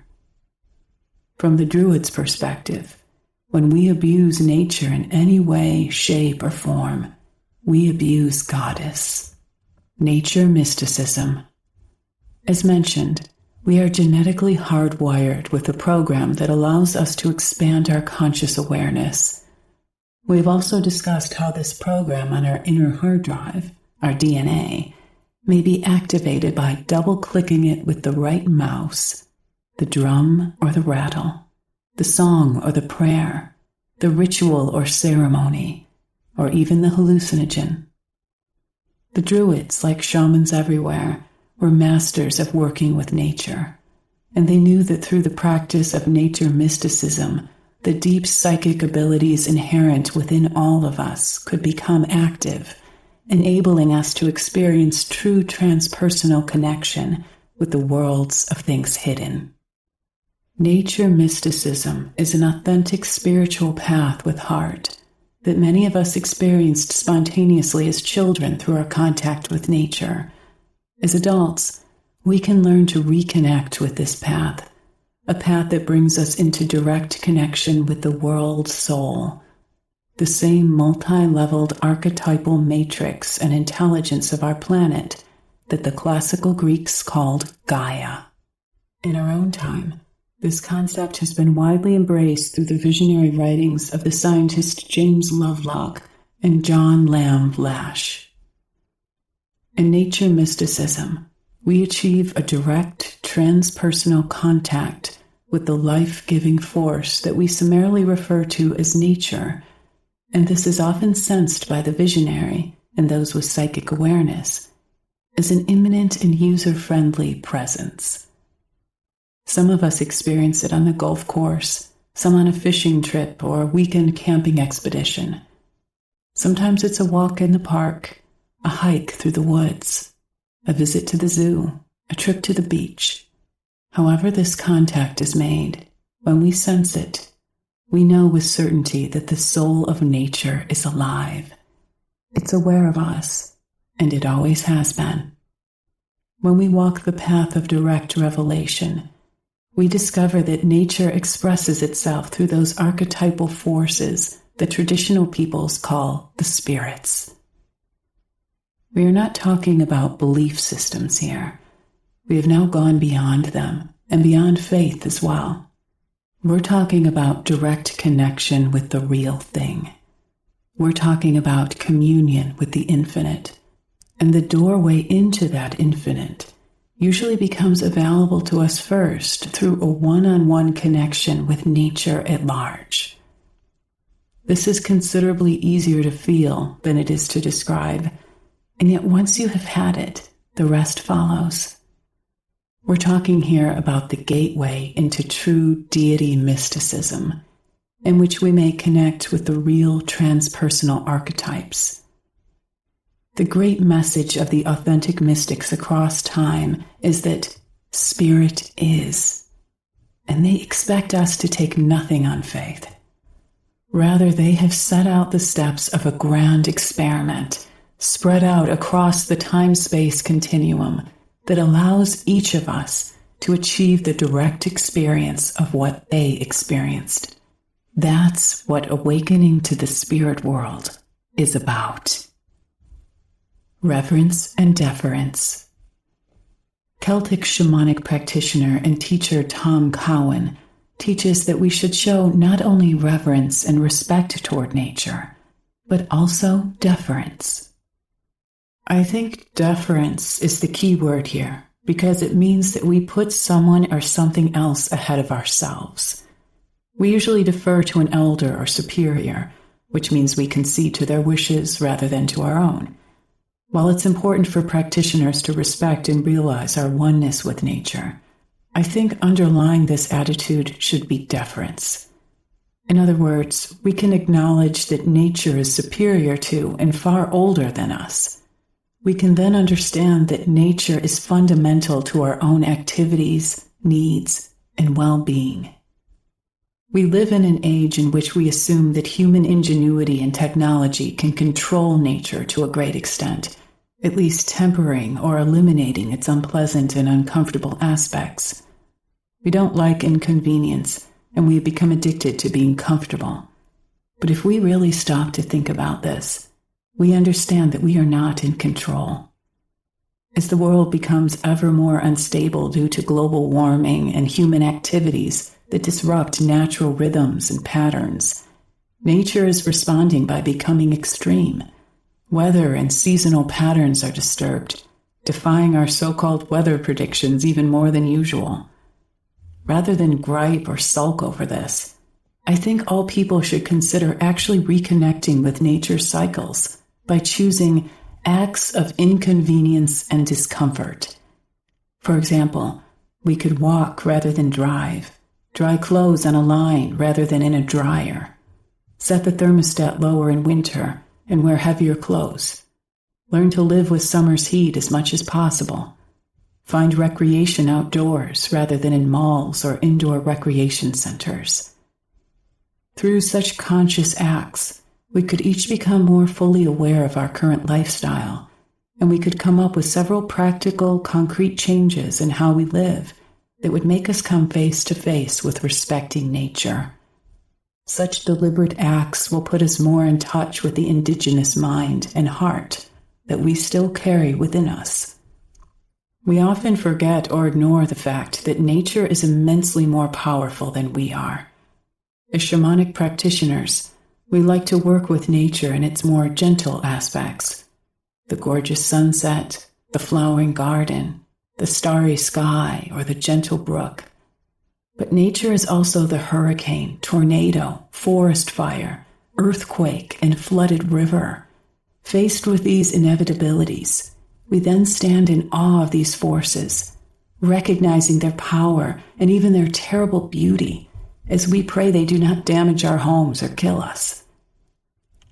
From the Druids' perspective, when we abuse nature in any way, shape, or form, we abuse Goddess. Nature mysticism. As mentioned, we are genetically hardwired with a program that allows us to expand our conscious awareness. We have also discussed how this program on our inner hard drive, our DNA, may be activated by double-clicking it with the right mouse, the drum or the rattle, the song or the prayer, the ritual or ceremony, or even the hallucinogen. The Druids, like shamans everywhere, were masters of working with nature, and they knew that through the practice of nature mysticism, the deep psychic abilities inherent within all of us could become active, enabling us to experience true transpersonal connection with the worlds of things hidden. Nature mysticism is an authentic spiritual path with heart that many of us experienced spontaneously as children through our contact with nature. As adults, we can learn to reconnect with this path, a path that brings us into direct connection with the world soul, the same multi-leveled archetypal matrix and intelligence of our planet that the classical Greeks called Gaia. In our own time, this concept has been widely embraced through the visionary writings of the scientists James Lovelock and John Lamb Lash. In nature mysticism, we achieve a direct transpersonal contact with the life-giving force that we summarily refer to as nature, and this is often sensed by the visionary and those with psychic awareness as an immanent and user-friendly presence. Some of us experience it on the golf course, some on a fishing trip or a weekend camping expedition. Sometimes it's a walk in the park, a hike through the woods, a visit to the zoo, a trip to the beach. However this contact is made, when we sense it, we know with certainty that the soul of nature is alive. It's aware of us, and it always has been. When we walk the path of direct revelation, we discover that nature expresses itself through those archetypal forces that traditional peoples call the spirits. We are not talking about belief systems here. We have now gone beyond them, and beyond faith as well. We're talking about direct connection with the real thing. We're talking about communion with the infinite, and the doorway into that infinite usually becomes available to us first through a one-on-one connection with nature at large. This is considerably easier to feel than it is to describe, and yet once you have had it, the rest follows. We're talking here about the gateway into true deity mysticism, in which we may connect with the real transpersonal archetypes. The great message of the authentic mystics across time is that spirit is, and they expect us to take nothing on faith. Rather, they have set out the steps of a grand experiment, spread out across the time-space continuum that allows each of us to achieve the direct experience of what they experienced. That's what awakening to the spirit world is about. reverence and deference. Celtic shamanic practitioner and teacher Tom Cowan teaches that we should show not only reverence and respect toward nature, but also deference. I think deference is the key word here because it means that we put someone or something else ahead of ourselves. We usually defer to an elder or superior, which means we concede to their wishes rather than to our own. While it's important for practitioners to respect and realize our oneness with nature, I think underlying this attitude should be deference. In other words, we can acknowledge that nature is superior to and far older than us. We can then understand that nature is fundamental to our own activities, needs, and well-being. We live in an age in which we assume that human ingenuity and technology can control nature to a great extent, at least tempering or eliminating its unpleasant and uncomfortable aspects. We don't like inconvenience, and we have become addicted to being comfortable. But if we really stop to think about this, we understand that we are not in control. As the world becomes ever more unstable due to global warming and human activities that disrupt natural rhythms and patterns, nature is responding by becoming extreme. Weather and seasonal patterns are disturbed, defying our so-called weather predictions even more than usual. Rather than gripe or sulk over this, I think all people should consider actually reconnecting with nature's cycles by choosing acts of inconvenience and discomfort. For example, we could walk rather than drive, dry clothes on a line rather than in a dryer, set the thermostat lower in winter, and wear heavier clothes. Learn to live with summer's heat as much as possible. Find recreation outdoors rather than in malls or indoor recreation centers. Through such conscious acts, we could each become more fully aware of our current lifestyle, and we could come up with several practical, concrete changes in how we live that would make us come face to face with respecting nature. Such deliberate acts will put us more in touch with the indigenous mind and heart that we still carry within us. We often forget or ignore the fact that nature is immensely more powerful than we are. As shamanic practitioners, we like to work with nature in its more gentle aspects. The gorgeous sunset, the flowering garden, the starry sky, or the gentle brook. But nature is also the hurricane, tornado, forest fire, earthquake, and flooded river. Faced with these inevitabilities, we then stand in awe of these forces, recognizing their power and even their terrible beauty, as we pray they do not damage our homes or kill us.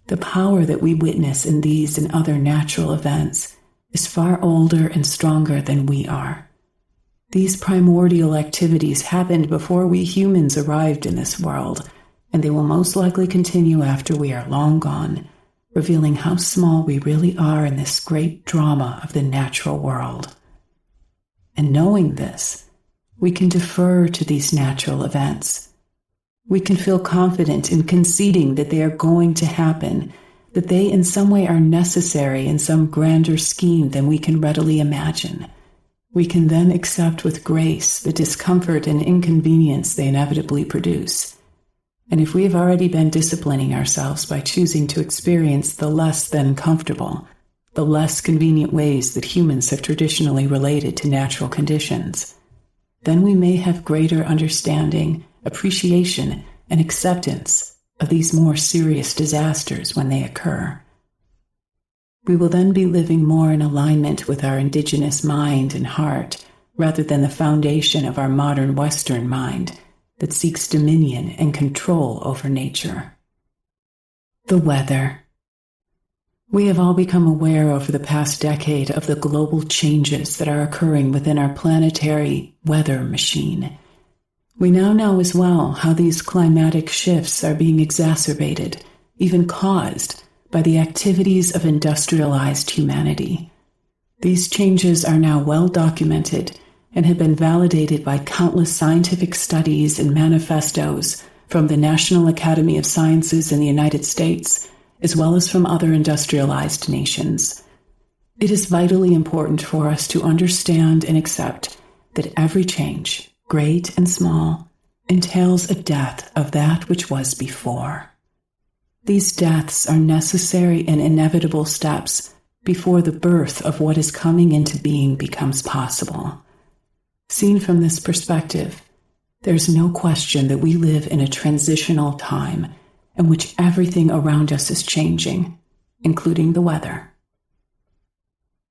The power that we witness in these and other natural events is far older and stronger than we are. These primordial activities happened before we humans arrived in this world, and they will most likely continue after we are long gone, revealing how small we really are in this great drama of the natural world. And knowing this, we can defer to these natural events. We can feel confident in conceding that they are going to happen, that they in some way are necessary in some grander scheme than we can readily imagine. We can then accept with grace the discomfort and inconvenience they inevitably produce. And if we have already been disciplining ourselves by choosing to experience the less than comfortable, the less convenient ways that humans have traditionally related to natural conditions, then we may have greater understanding, appreciation, and acceptance of these more serious disasters when they occur. We will then be living more in alignment with our indigenous mind and heart, rather than the foundation of our modern Western mind that seeks dominion and control over nature. The weather. We have all become aware over the past decade of the global changes that are occurring within our planetary weather machine. We now know as well how these climatic shifts are being exacerbated, even caused, by the activities of industrialized humanity. These changes are now well documented and have been validated by countless scientific studies and manifestos from the National Academy of Sciences in the United States, as well as from other industrialized nations. It is vitally important for us to understand and accept that every change, great and small, entails a death of that which was before. These deaths are necessary and inevitable steps before the birth of what is coming into being becomes possible. Seen from this perspective, there's no question that we live in a transitional time in which everything around us is changing, including the weather.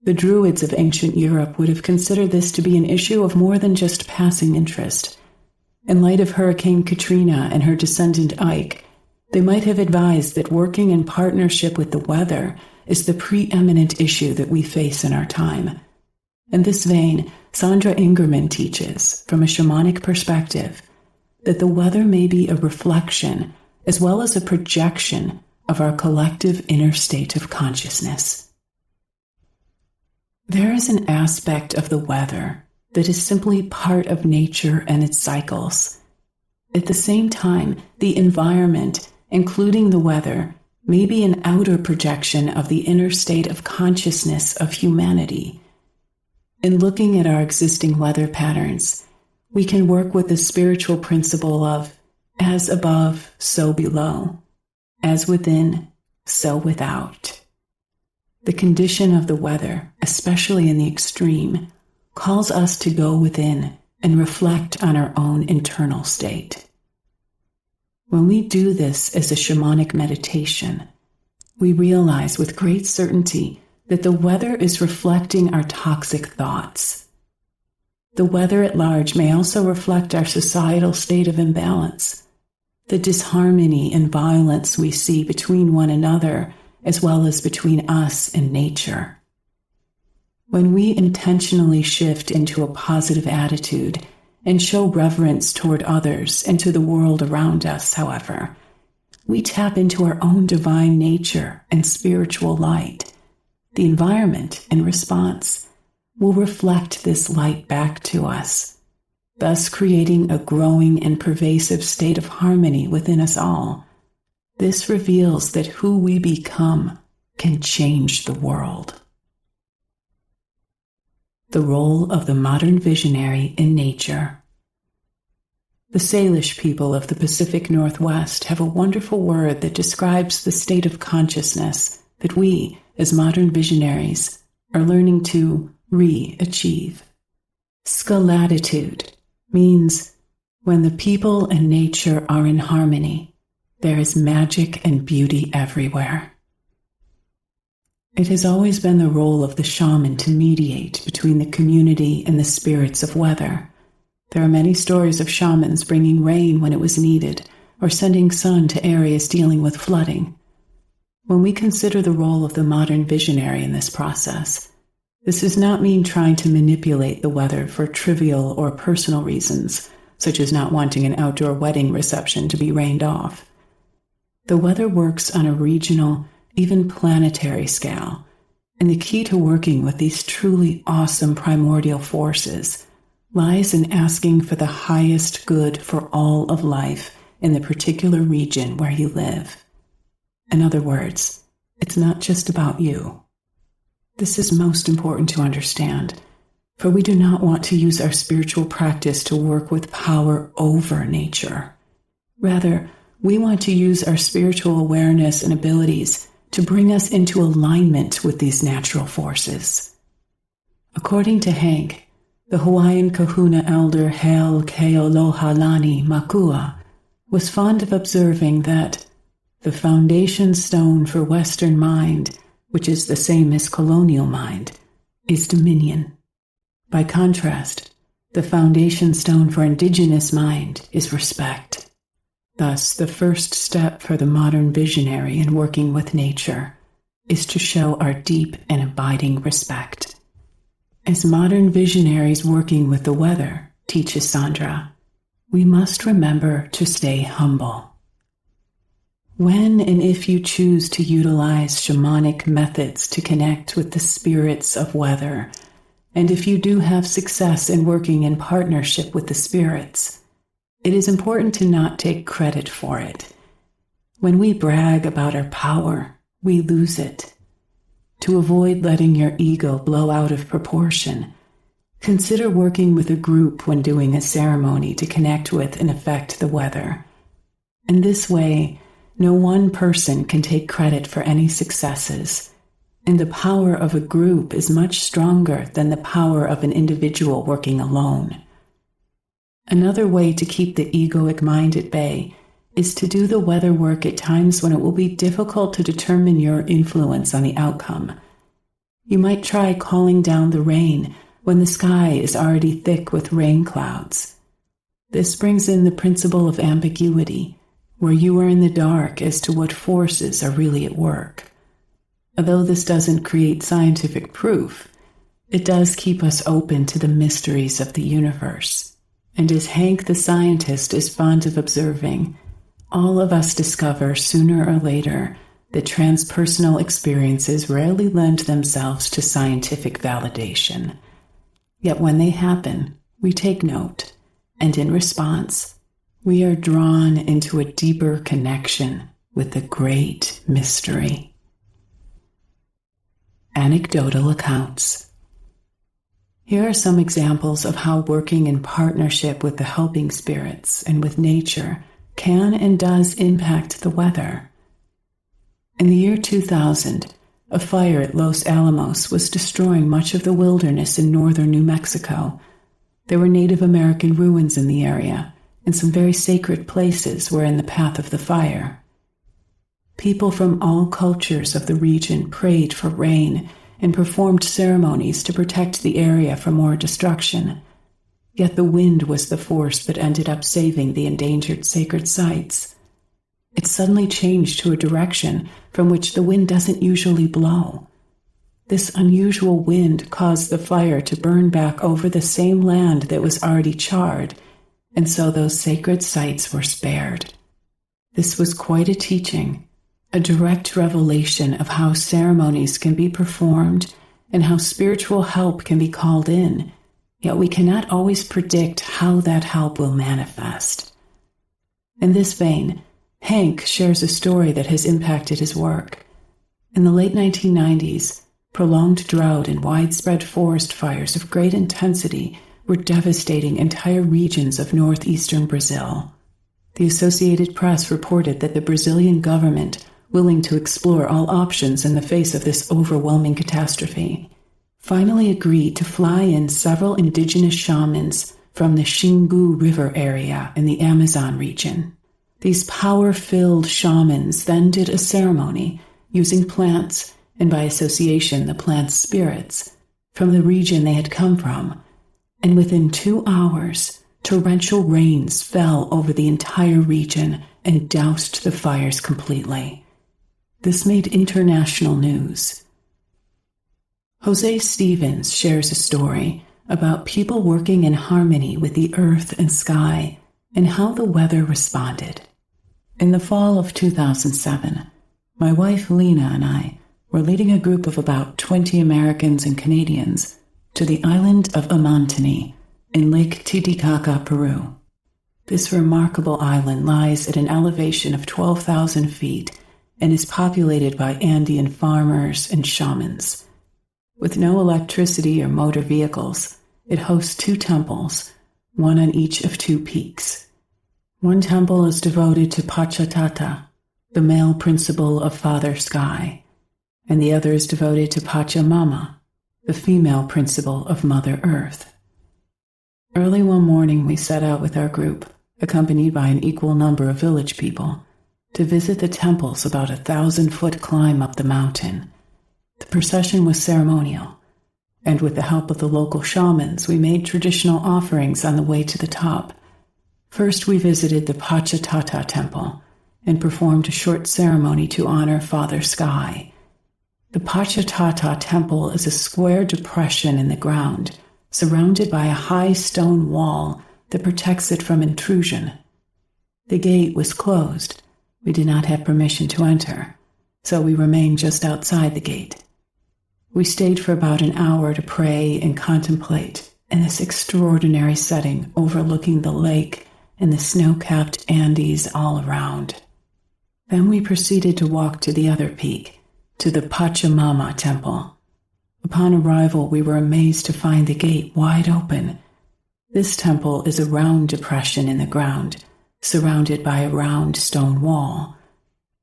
The Druids of ancient Europe would have considered this to be an issue of more than just passing interest. In light of Hurricane Katrina and her descendant Ike, they might have advised that working in partnership with the weather is the preeminent issue that we face in our time. In this vein, Sandra Ingerman teaches, from a shamanic perspective, that the weather may be a reflection as well as a projection of our collective inner state of consciousness. There is an aspect of the weather that is simply part of nature and its cycles. At the same time, the environment, including the weather, may be an outer projection of the inner state of consciousness of humanity. In looking at our existing weather patterns, we can work with the spiritual principle of as above, so below, as within, so without. The condition of the weather, especially in the extreme, calls us to go within and reflect on our own internal state. When we do this as a shamanic meditation, we realize with great certainty that the weather is reflecting our toxic thoughts. The weather at large may also reflect our societal state of imbalance, the disharmony and violence we see between one another as well as between us and nature. When we intentionally shift into a positive attitude and show reverence toward others and to the world around us, however, we tap into our own divine nature and spiritual light. The environment, in response, will reflect this light back to us, thus creating a growing and pervasive state of harmony within us all. This reveals that who we become can change the world. The role of the modern visionary in nature. The Salish people of the Pacific Northwest have a wonderful word that describes the state of consciousness that we, as modern visionaries, are learning to re-achieve. Scalatitude means when the people and nature are in harmony, there is magic and beauty everywhere. It has always been the role of the shaman to mediate between the community and the spirits of weather. There are many stories of shamans bringing rain when it was needed, or sending sun to areas dealing with flooding. When we consider the role of the modern visionary in this process, this does not mean trying to manipulate the weather for trivial or personal reasons, such as not wanting an outdoor wedding reception to be rained off. The weather works on a regional, even planetary scale, and the key to working with these truly awesome primordial forces lies in asking for the highest good for all of life in the particular region where you live. In other words, it's not just about you. This is most important to understand, for we do not want to use our spiritual practice to work with power over nature. Rather, we want to use our spiritual awareness and abilities to bring us into alignment with these natural forces. According to Hank, the Hawaiian kahuna elder Hale Kealohalani Makua was fond of observing that the foundation stone for Western mind, which is the same as colonial mind, is dominion. By contrast, the foundation stone for indigenous mind is respect. Thus, the first step for the modern visionary in working with nature is to show our deep and abiding respect. As modern visionaries working with the weather, teaches Sandra, we must remember to stay humble. When and if you choose to utilize shamanic methods to connect with the spirits of weather, and if you do have success in working in partnership with the spirits, it is important to not take credit for it. When we brag about our power, we lose it. To avoid letting your ego blow out of proportion, consider working with a group when doing a ceremony to connect with and affect the weather. In this way, no one person can take credit for any successes, and the power of a group is much stronger than the power of an individual working alone. Another way to keep the egoic mind at bay is to do the weather work at times when it will be difficult to determine your influence on the outcome. You might try calling down the rain when the sky is already thick with rain clouds. This brings in the principle of ambiguity, where you are in the dark as to what forces are really at work. Although this doesn't create scientific proof, it does keep us open to the mysteries of the universe. And as Hank the scientist is fond of observing, all of us discover sooner or later that transpersonal experiences rarely lend themselves to scientific validation. Yet when they happen, we take note, and in response, we are drawn into a deeper connection with the great mystery. Anecdotal accounts. Here are some examples of how working in partnership with the helping spirits and with nature can and does impact the weather. In the year 2000, a fire at Los Alamos was destroying much of the wilderness in northern New Mexico. There were Native American ruins in the area, and some very sacred places were in the path of the fire. People from all cultures of the region prayed for rain and performed ceremonies to protect the area from more destruction. Yet the wind was the force that ended up saving the endangered sacred sites. It suddenly changed to a direction from which the wind doesn't usually blow. This unusual wind caused the fire to burn back over the same land that was already charred, and so those sacred sites were spared. This was quite a teaching, a direct revelation of how ceremonies can be performed and how spiritual help can be called in, yet we cannot always predict how that help will manifest. In this vein, Hank shares a story that has impacted his work. In the late 1990s, prolonged drought and widespread forest fires of great intensity were devastating entire regions of northeastern Brazil. The Associated Press reported that the Brazilian government, willing to explore all options in the face of this overwhelming catastrophe, finally agreed to fly in several indigenous shamans from the Xingu River area in the Amazon region. These power-filled shamans then did a ceremony using plants, and by association the plants' spirits, from the region they had come from, and within 2 hours, torrential rains fell over the entire region and doused the fires completely. This made international news. Jose Stevens shares a story about people working in harmony with the earth and sky and how the weather responded. In the fall of 2007, my wife Lena and I were leading a group of about 20 Americans and Canadians to the island of Amantini in Lake Titicaca, Peru. This remarkable island lies at an elevation of 12,000 feet and is populated by Andean farmers and shamans. With no electricity or motor vehicles, it hosts 2 temples, one on each of 2 peaks. One temple is devoted to Pachatata, the male principle of Father Sky, and the other is devoted to Pachamama, the female principle of Mother Earth. Early one morning we set out with our group, accompanied by an equal number of village people, to visit the temples about 1,000-foot climb up the mountain. The procession was ceremonial, and with the help of the local shamans we made traditional offerings on the way to the top. First we visited the Pachatata temple and performed a short ceremony to honor Father Sky. The Pachatata temple is a square depression in the ground, surrounded by a high stone wall that protects it from intrusion. The gate was closed. We did not have permission to enter, so we remained just outside the gate. We stayed for about an hour to pray and contemplate in this extraordinary setting overlooking the lake and the snow-capped Andes all around. Then we proceeded to walk to the other peak, to the Pachamama temple. Upon arrival, we were amazed to find the gate wide open. This temple is a round depression in the ground, surrounded by a round stone wall.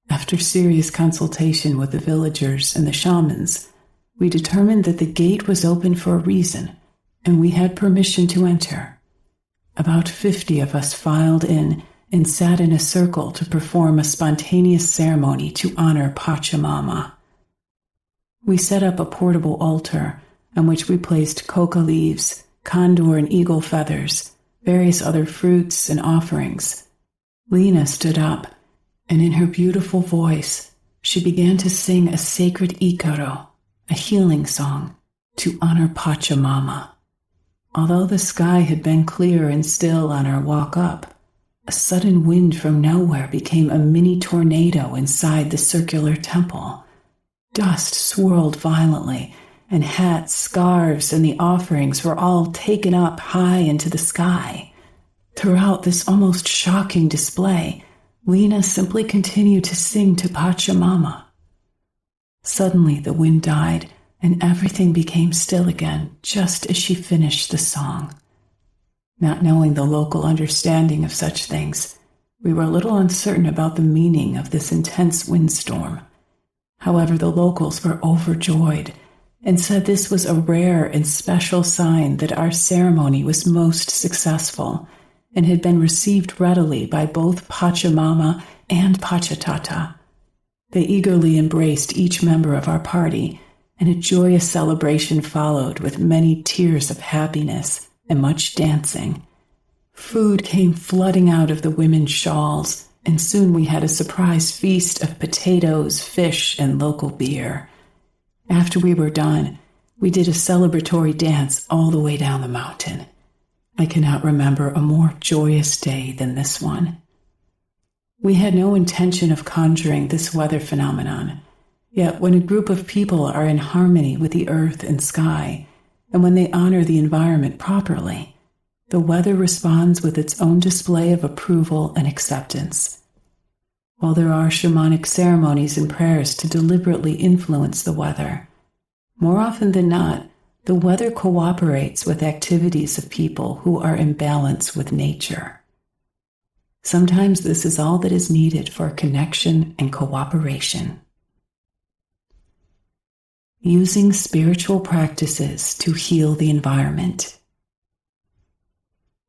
After serious consultation with the villagers and the shamans, we determined that the gate was open for a reason, and we had permission to enter. About 50 of us filed in and sat in a circle to perform a spontaneous ceremony to honor Pachamama. We set up a portable altar on which we placed coca leaves, condor and eagle feathers, various other fruits and offerings. Lena stood up, and in her beautiful voice, she began to sing a sacred ikaro, a healing song, to honor Pachamama. Although the sky had been clear and still on our walk up, a sudden wind from nowhere became a mini tornado inside the circular temple. Dust swirled violently, and hats, scarves, and the offerings were all taken up high into the sky. Throughout this almost shocking display, Lena simply continued to sing to Pachamama. Suddenly the wind died, and everything became still again, just as she finished the song. Not knowing the local understanding of such things, we were a little uncertain about the meaning of this intense windstorm. However, the locals were overjoyed and said this was a rare and special sign that our ceremony was most successful and had been received readily by both Pachamama and Pachatata. They eagerly embraced each member of our party, and a joyous celebration followed with many tears of happiness and much dancing. Food came flooding out of the women's shawls, and soon we had a surprise feast of potatoes, fish, and local beer. After we were done, we did a celebratory dance all the way down the mountain. I cannot remember a more joyous day than this one. We had no intention of conjuring this weather phenomenon, yet when a group of people are in harmony with the earth and sky, and when they honor the environment properly, the weather responds with its own display of approval and acceptance. While there are shamanic ceremonies and prayers to deliberately influence the weather, more often than not, the weather cooperates with activities of people who are in balance with nature. Sometimes this is all that is needed for connection and cooperation. Using spiritual practices to heal the environment.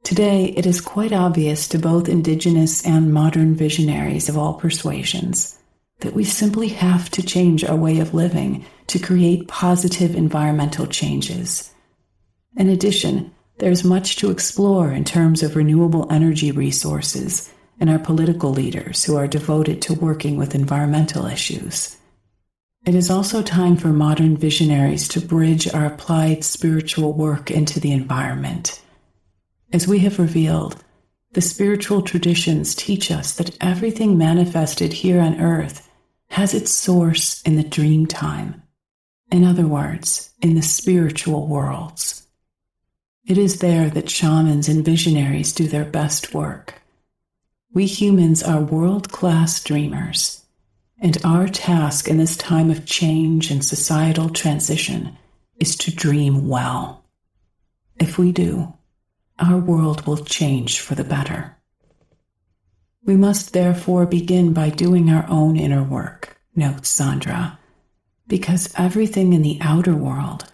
Today, it is quite obvious to both indigenous and modern visionaries of all persuasions that we simply have to change our way of living to create positive environmental changes. In addition, there's much to explore in terms of renewable energy resources and our political leaders who are devoted to working with environmental issues. It is also time for modern visionaries to bridge our applied spiritual work into the environment. As we have revealed, the spiritual traditions teach us that everything manifested here on earth has its source in the dream time. In other words, in the spiritual worlds. It is there that shamans and visionaries do their best work. We humans are world-class dreamers, and our task in this time of change and societal transition is to dream well. If we do, our world will change for the better. We must therefore begin by doing our own inner work, notes Sandra, because everything in the outer world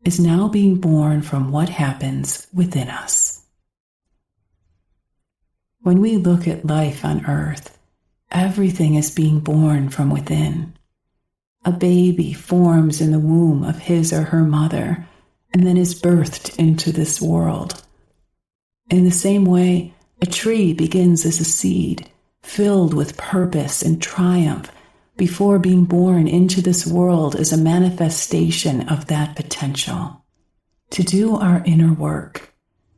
is now being born from what happens within us. When we look at life on earth, everything is being born from within. A baby forms in the womb of his or her mother and then is birthed into this world. In the same way, a tree begins as a seed, filled with purpose and triumph, before being born into this world as a manifestation of that potential. To do our inner work,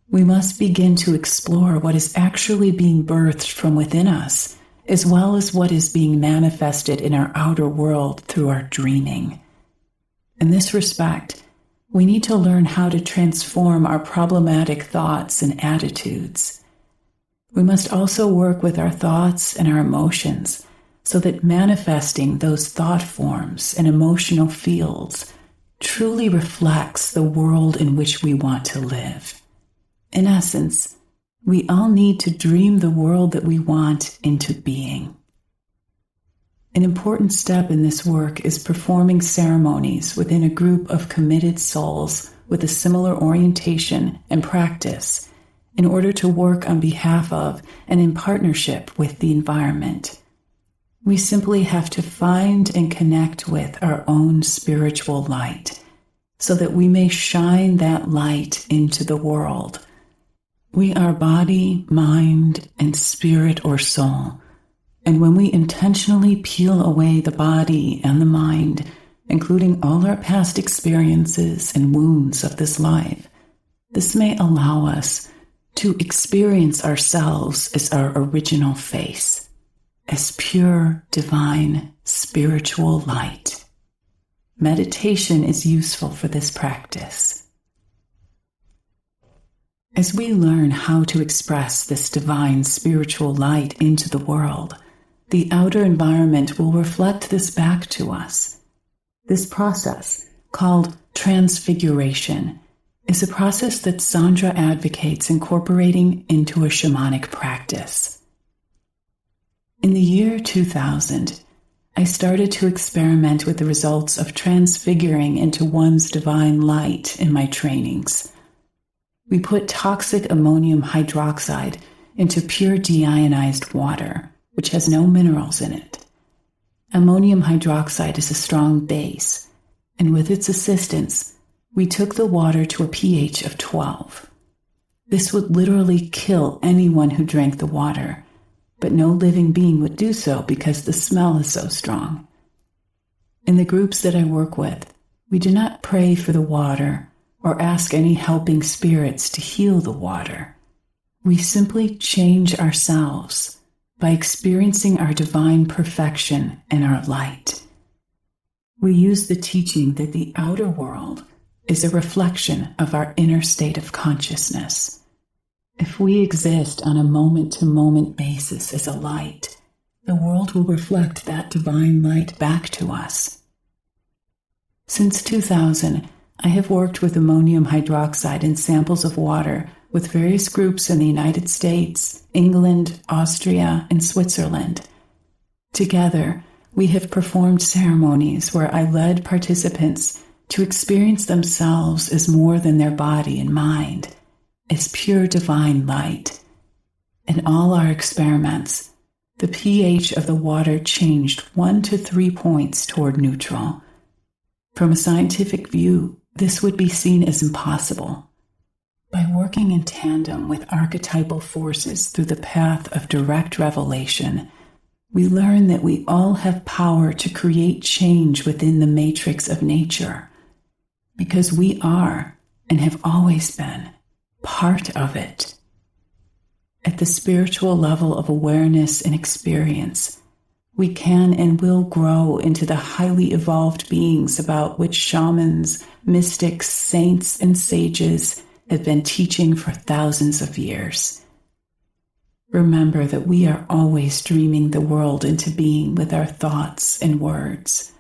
we must begin to explore what is actually being birthed from within us, as well as what is being manifested in our outer world through our dreaming. In this respect, we need to learn how to transform our problematic thoughts and attitudes. We must also work with our thoughts and our emotions so that manifesting those thought forms and emotional fields truly reflects the world in which we want to live. In essence, we all need to dream the world that we want into being. An important step in this work is performing ceremonies within a group of committed souls with a similar orientation and practice in order to work on behalf of and in partnership with the environment. We simply have to find and connect with our own spiritual light so that we may shine that light into the world. We are body, mind, and spirit or soul. And when we intentionally peel away the body and the mind, including all our past experiences and wounds of this life, this may allow us to experience ourselves as our original face, as pure, divine, spiritual light. Meditation is useful for this practice. As we learn how to express this divine spiritual light into the world, the outer environment will reflect this back to us. This process, called transfiguration, is a process that Sandra advocates incorporating into a shamanic practice. In the year 2000, I started to experiment with the results of transfiguring into one's divine light in my trainings. We put toxic ammonium hydroxide into pure deionized water, which has no minerals in it. Ammonium hydroxide is a strong base, and with its assistance, we took the water to a pH of 12. This would literally kill anyone who drank the water, but no living being would do so because the smell is so strong. In the groups that I work with, we do not pray for the water or ask any helping spirits to heal the water. We simply change ourselves by experiencing our divine perfection and our light. We use the teaching that the outer world is a reflection of our inner state of consciousness. If we exist on a moment-to-moment basis as a light, the world will reflect that divine light back to us. Since 2000, I have worked with ammonium hydroxide in samples of water with various groups in the United States, England, Austria, and Switzerland. Together, we have performed ceremonies where I led participants to experience themselves as more than their body and mind, as pure divine light. In all our experiments, the pH of the water changed 1 to 3 points toward neutral. From a scientific view, this would be seen as impossible. By working in tandem with archetypal forces through the path of direct revelation, we learn that we all have power to create change within the matrix of nature, because we are, and have always been, part of it. At the spiritual level of awareness and experience, we can and will grow into the highly evolved beings about which shamans, mystics, saints, and sages have been teaching for thousands of years. Remember that we are always dreaming the world into being with our thoughts and words.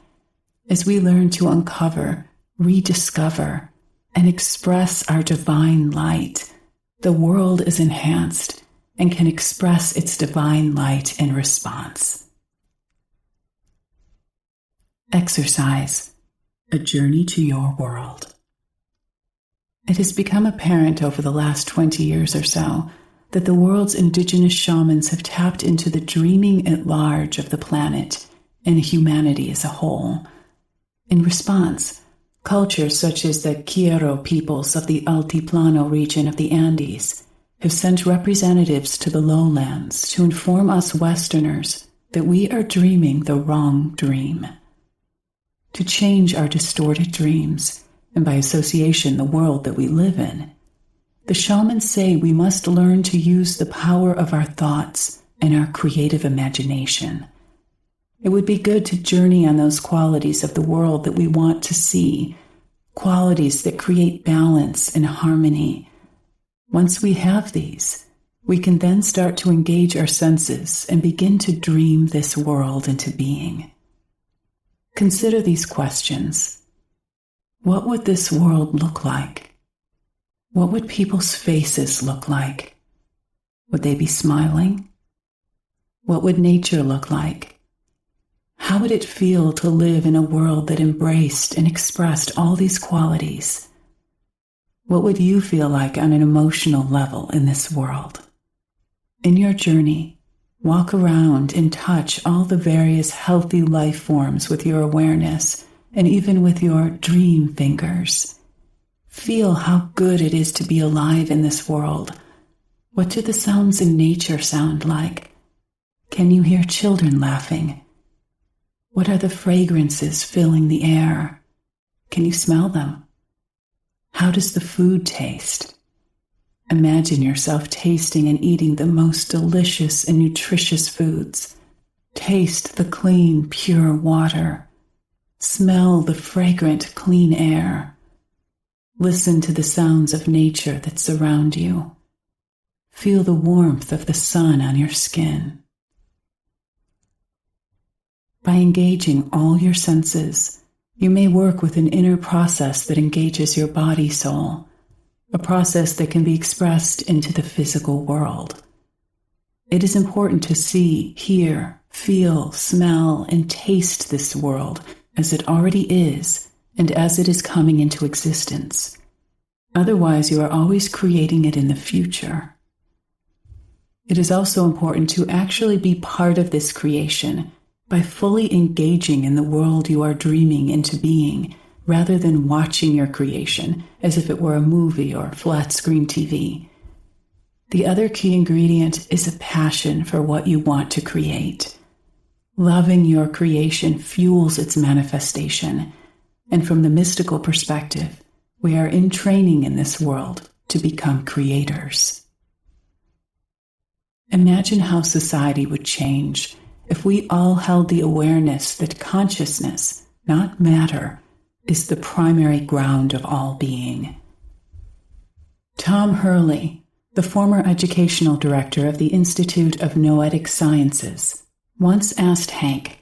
As we learn to uncover, rediscover, and express our divine light, the world is enhanced and can express its divine light in response. Exercise, a journey to your world. It has become apparent over the last 20 years or so that the world's indigenous shamans have tapped into the dreaming at large of the planet and humanity as a whole. In response, cultures such as the Quiero peoples of the Altiplano region of the Andes have sent representatives to the lowlands to inform us Westerners that we are dreaming the wrong dream. To change our distorted dreams, and by association the world that we live in, the shamans say we must learn to use the power of our thoughts and our creative imagination. It would be good to journey on those qualities of the world that we want to see, qualities that create balance and harmony. Once we have these, We can then start to engage our senses and begin to dream this world into being. Consider these questions. What would this world look like? What would people's faces look like? Would they be smiling? What would nature look like? How would it feel to live in a world that embraced and expressed all these qualities? What would you feel like on an emotional level in this world? In your journey, walk around and touch all the various healthy life forms with your awareness and even with your dream fingers. Feel how good it is to be alive in this world. What do the sounds in nature sound like? Can you hear children laughing? What are the fragrances filling the air? Can you smell them? How does the food taste? Imagine yourself tasting and eating the most delicious and nutritious foods. Taste the clean, pure water. Smell the fragrant, clean air. Listen to the sounds of nature that surround you. Feel the warmth of the sun on your skin. By engaging all your senses, you may work with an inner process that engages your body-soul, a process that can be expressed into the physical world. It is important to see, hear, feel, smell, and taste this world as it already is and as it is coming into existence. Otherwise, you are always creating it in the future. It is also important to actually be part of this creation by fully engaging in the world you are dreaming into being, rather than watching your creation as if it were a movie or flat-screen TV. The other key ingredient is a passion for what you want to create. Loving your creation fuels its manifestation, and from the mystical perspective, we are in training in this world to become creators. Imagine how society would change if we all held the awareness that consciousness, not matter, is the primary ground of all being. Tom Hurley, the former educational director of the Institute of Noetic Sciences, once asked Hank,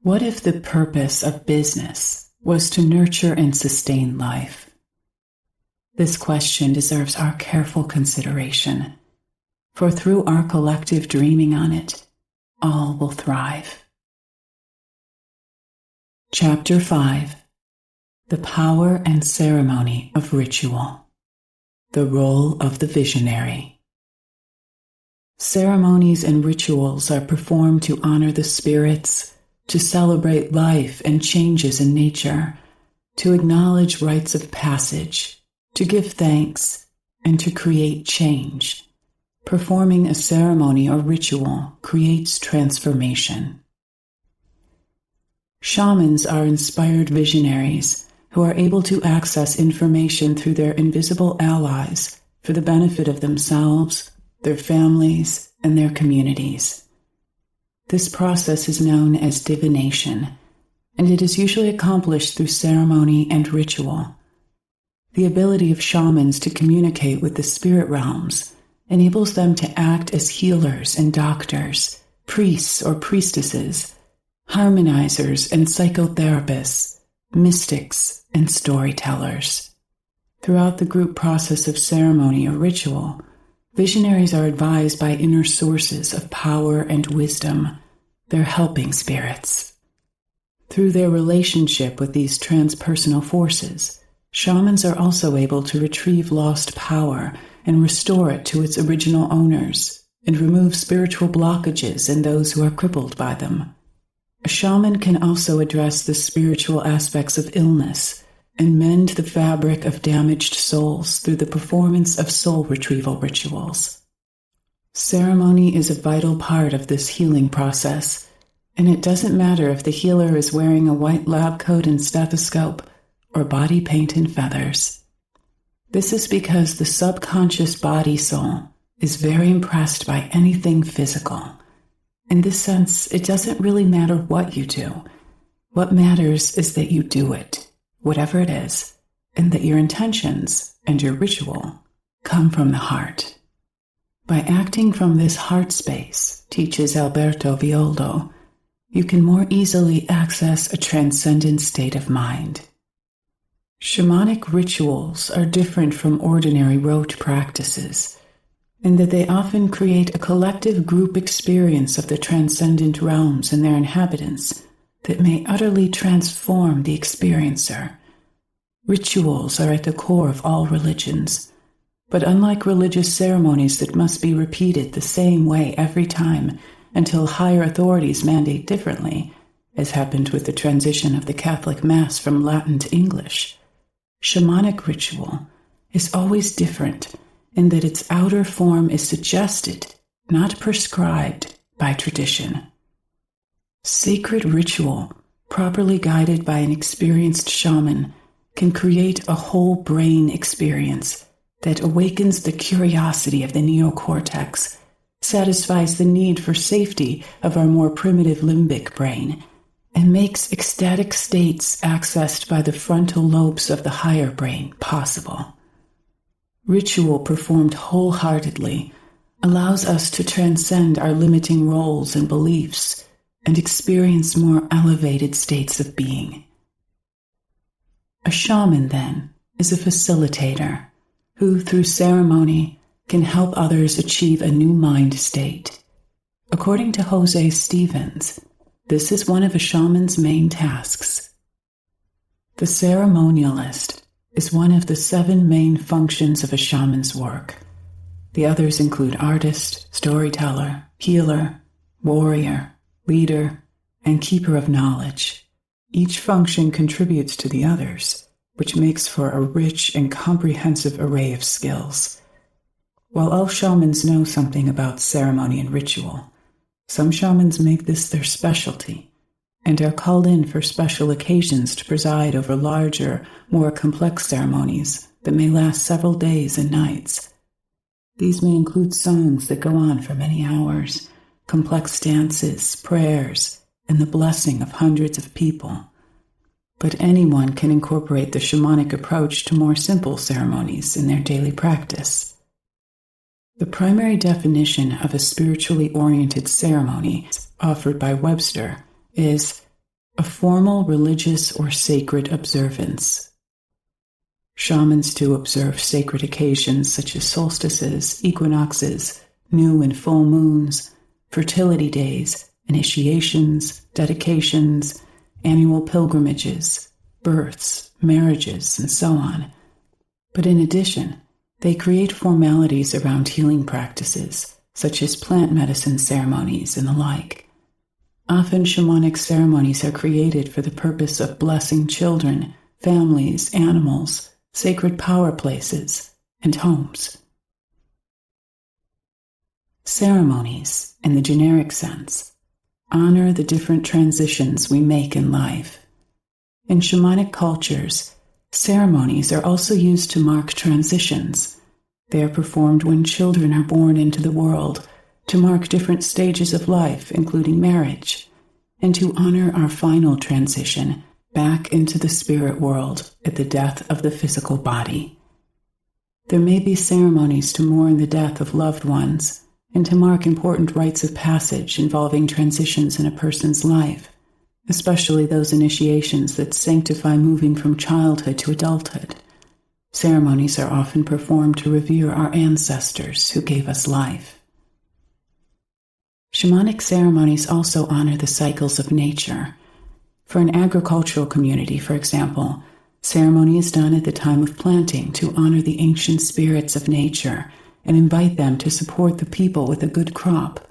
"What if the purpose of business was to nurture and sustain life?" This question deserves our careful consideration, for through our collective dreaming on it, all will thrive. Chapter 5. The Power and Ceremony of Ritual. The Role of the Visionary. Ceremonies and rituals are performed to honor the spirits, to celebrate life and changes in nature, to acknowledge rites of passage, to give thanks, and to create change. Performing a ceremony or ritual creates transformation. Shamans are inspired visionaries who are able to access information through their invisible allies for the benefit of themselves, their families, and their communities. This process is known as divination, and it is usually accomplished through ceremony and ritual. The ability of shamans to communicate with the spirit realms enables them to act as healers and doctors, priests or priestesses, harmonizers and psychotherapists, mystics and storytellers. Throughout the group process of ceremony or ritual, visionaries are advised by inner sources of power and wisdom, their helping spirits. Through their relationship with these transpersonal forces, shamans are also able to retrieve lost power and restore it to its original owners, and remove spiritual blockages in those who are crippled by them. A shaman can also address the spiritual aspects of illness and mend the fabric of damaged souls through the performance of soul retrieval rituals. Ceremony is a vital part of this healing process, and it doesn't matter if the healer is wearing a white lab coat and stethoscope or body paint and feathers. This is because the subconscious body-soul is very impressed by anything physical. In this sense, it doesn't really matter what you do. What matters is that you do it, whatever it is, and that your intentions and your ritual come from the heart. By acting from this heart space, teaches Alberto Viola, you can more easily access a transcendent state of mind. Shamanic rituals are different from ordinary rote practices, in that they often create a collective group experience of the transcendent realms and their inhabitants that may utterly transform the experiencer. Rituals are at the core of all religions, but unlike religious ceremonies that must be repeated the same way every time until higher authorities mandate differently, as happened with the transition of the Catholic Mass from Latin to English, shamanic ritual is always different in that its outer form is suggested, not prescribed, by tradition. Sacred ritual, properly guided by an experienced shaman, can create a whole brain experience that awakens the curiosity of the neocortex, satisfies the need for safety of our more primitive limbic brain, and makes ecstatic states accessed by the frontal lobes of the higher brain possible. Ritual performed wholeheartedly allows us to transcend our limiting roles and beliefs and experience more elevated states of being. A shaman, then, is a facilitator who, through ceremony, can help others achieve a new mind state. According to Jose Stevens, this is one of a shaman's main tasks. The ceremonialist is one of the 7 main functions of a shaman's work. The others include artist, storyteller, healer, warrior, leader, and keeper of knowledge. Each function contributes to the others, which makes for a rich and comprehensive array of skills. While all shamans know something about ceremony and ritual, some shamans make this their specialty and are called in for special occasions to preside over larger, more complex ceremonies that may last several days and nights. These may include songs that go on for many hours, complex dances, prayers, and the blessing of hundreds of people. But anyone can incorporate the shamanic approach to more simple ceremonies in their daily practice. The primary definition of a spiritually oriented ceremony, offered by Webster, is a formal religious or sacred observance. Shamans too observe sacred occasions such as solstices, equinoxes, new and full moons, fertility days, initiations, dedications, annual pilgrimages, births, marriages, and so on. But in addition, they create formalities around healing practices, such as plant medicine ceremonies and the like. Often shamanic ceremonies are created for the purpose of blessing children, families, animals, sacred power places, and homes. Ceremonies, in the generic sense, honor the different transitions we make in life. In shamanic cultures, ceremonies are also used to mark transitions. They are performed when children are born into the world, to mark different stages of life, including marriage, and to honor our final transition back into the spirit world at the death of the physical body. There may be ceremonies to mourn the death of loved ones, and to mark important rites of passage involving transitions in a person's life, especially those initiations that sanctify moving from childhood to adulthood. Ceremonies are often performed to revere our ancestors who gave us life. Shamanic ceremonies also honor the cycles of nature. For an agricultural community, for example, ceremony is done at the time of planting to honor the ancient spirits of nature and invite them to support the people with a good crop.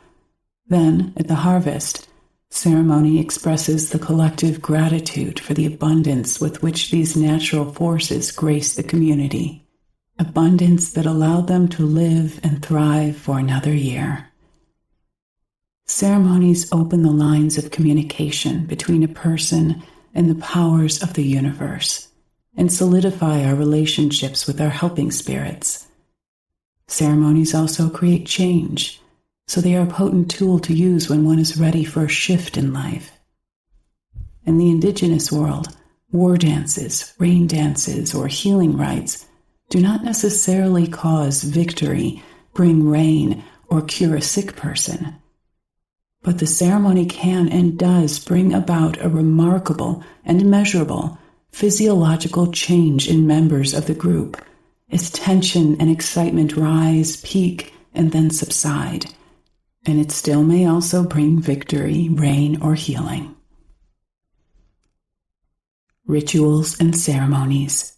Then, at the harvest, ceremony expresses the collective gratitude for the abundance with which these natural forces grace the community, abundance that allowed them to live and thrive for another year. Ceremonies open the lines of communication between a person and the powers of the universe, and solidify our relationships with our helping spirits. Ceremonies also create change, so they are a potent tool to use when one is ready for a shift in life. In the indigenous world, war dances, rain dances, or healing rites do not necessarily cause victory, bring rain, or cure a sick person. But the ceremony can and does bring about a remarkable and measurable physiological change in members of the group, as tension and excitement rise, peak, and then subside. And it still may also bring victory, rain, or healing. Rituals and ceremonies.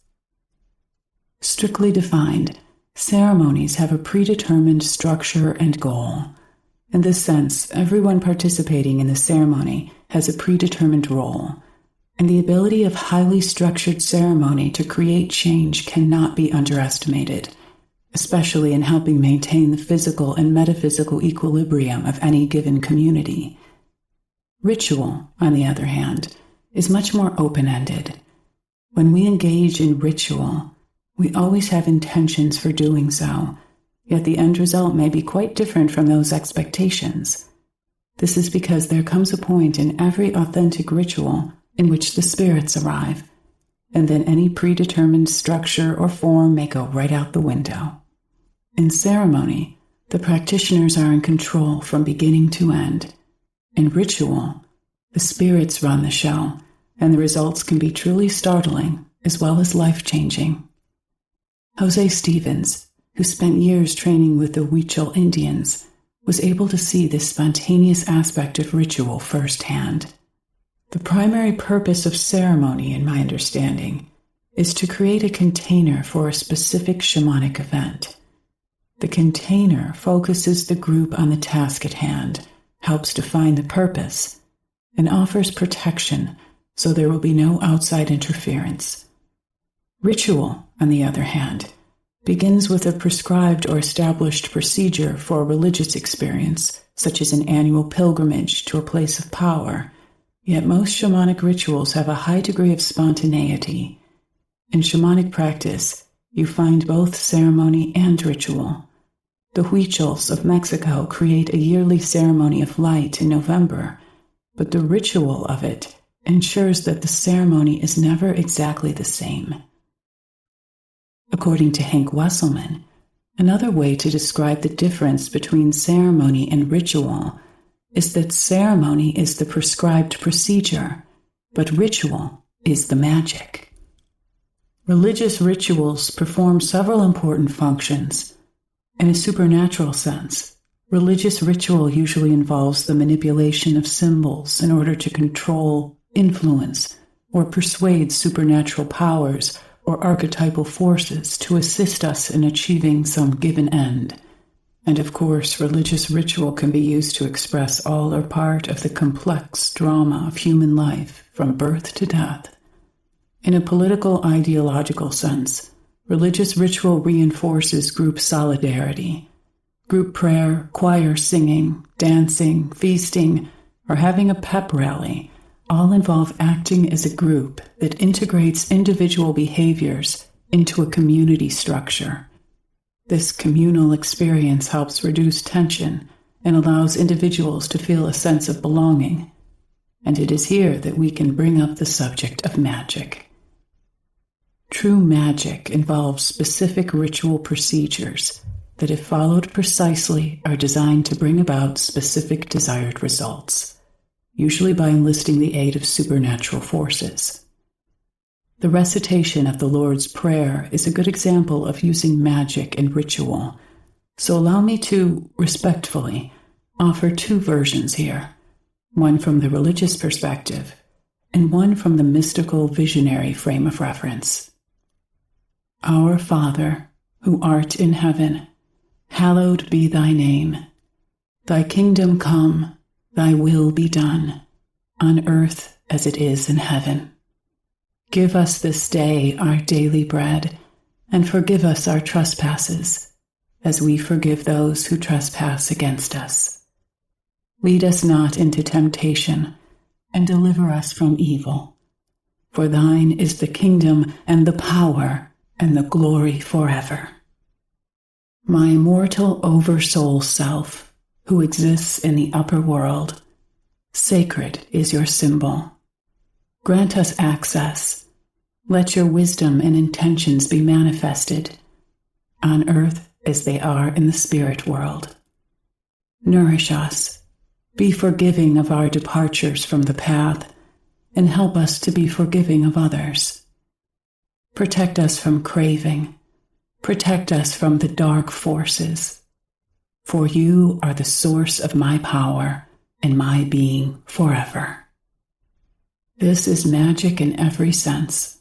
Strictly defined, ceremonies have a predetermined structure and goal. In this sense, everyone participating in the ceremony has a predetermined role, and the ability of highly structured ceremony to create change cannot be underestimated, especially in helping maintain the physical and metaphysical equilibrium of any given community. Ritual, on the other hand, is much more open-ended. When we engage in ritual, we always have intentions for doing so, yet the end result may be quite different from those expectations. This is because there comes a point in every authentic ritual in which the spirits arrive, and then any predetermined structure or form may go right out the window. In ceremony, the practitioners are in control from beginning to end. In ritual, the spirits run the show, and the results can be truly startling as well as life-changing. Jose Stevens, who spent years training with the Huichol Indians, was able to see this spontaneous aspect of ritual firsthand. The primary purpose of ceremony, in my understanding, is to create a container for a specific shamanic event. The container focuses the group on the task at hand, helps define the purpose, and offers protection so there will be no outside interference. Ritual, on the other hand, begins with a prescribed or established procedure for a religious experience, such as an annual pilgrimage to a place of power. Yet most shamanic rituals have a high degree of spontaneity. In shamanic practice, you find both ceremony and ritual. The Huichols of Mexico create a yearly ceremony of light in November, but the ritual of it ensures that the ceremony is never exactly the same. According to Hank Wesselman, another way to describe the difference between ceremony and ritual is that ceremony is the prescribed procedure, but ritual is the magic. Religious rituals perform several important functions. In a supernatural sense, religious ritual usually involves the manipulation of symbols in order to control, influence, or persuade supernatural powers or archetypal forces to assist us in achieving some given end. And of course, religious ritual can be used to express all or part of the complex drama of human life from birth to death. In a political ideological sense, religious ritual reinforces group solidarity. Group prayer, choir singing, dancing, feasting, or having a pep rally all involve acting as a group that integrates individual behaviors into a community structure. This communal experience helps reduce tension and allows individuals to feel a sense of belonging. And it is here that we can bring up the subject of magic. True magic involves specific ritual procedures that, if followed precisely, are designed to bring about specific desired results, usually by enlisting the aid of supernatural forces. The recitation of the Lord's Prayer is a good example of using magic and ritual, so allow me to, respectfully, offer two versions here, one from the religious perspective and one from the mystical visionary frame of reference. Our Father, who art in heaven, hallowed be thy name. Thy kingdom come, thy will be done, on earth as it is in heaven. Give us this day our daily bread, and forgive us our trespasses, as we forgive those who trespass against us. Lead us not into temptation, and deliver us from evil. For thine is the kingdom and the power and the glory forever. My immortal oversoul self, who exists in the upper world, sacred is your symbol. Grant us access. Let your wisdom and intentions be manifested, on earth as they are in the spirit world. Nourish us, be forgiving of our departures from the path, and help us to be forgiving of others. Protect us from craving, protect us from the dark forces, for you are the source of my power and my being forever. This is magic in every sense.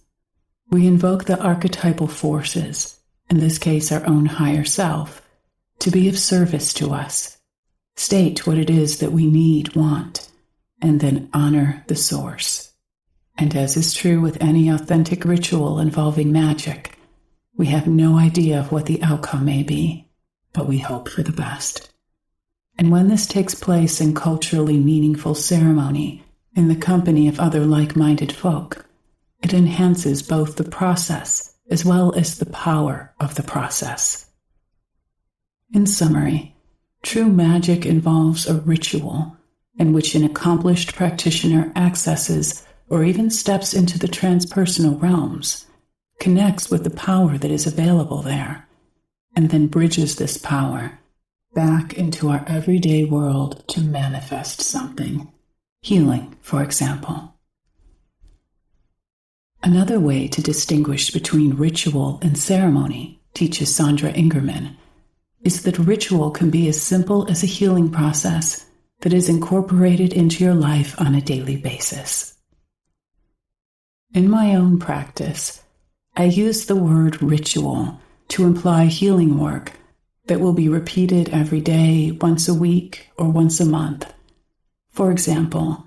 We invoke the archetypal forces, in this case our own higher self, to be of service to us, state what it is that we need, want, and then honor the source. And as is true with any authentic ritual involving magic, we have no idea of what the outcome may be, but we hope for the best. And when this takes place in culturally meaningful ceremony, in the company of other like-minded folk, it enhances both the process as well as the power of the process. In summary, true magic involves a ritual in which an accomplished practitioner accesses or even steps into the transpersonal realms, connects with the power that is available there, and then bridges this power back into our everyday world to manifest something. Healing, for example. Another way to distinguish between ritual and ceremony, teaches Sandra Ingerman, is that ritual can be as simple as a healing process that is incorporated into your life on a daily basis. In my own practice, I use the word ritual to imply healing work that will be repeated every day, once a week, or once a month. For example,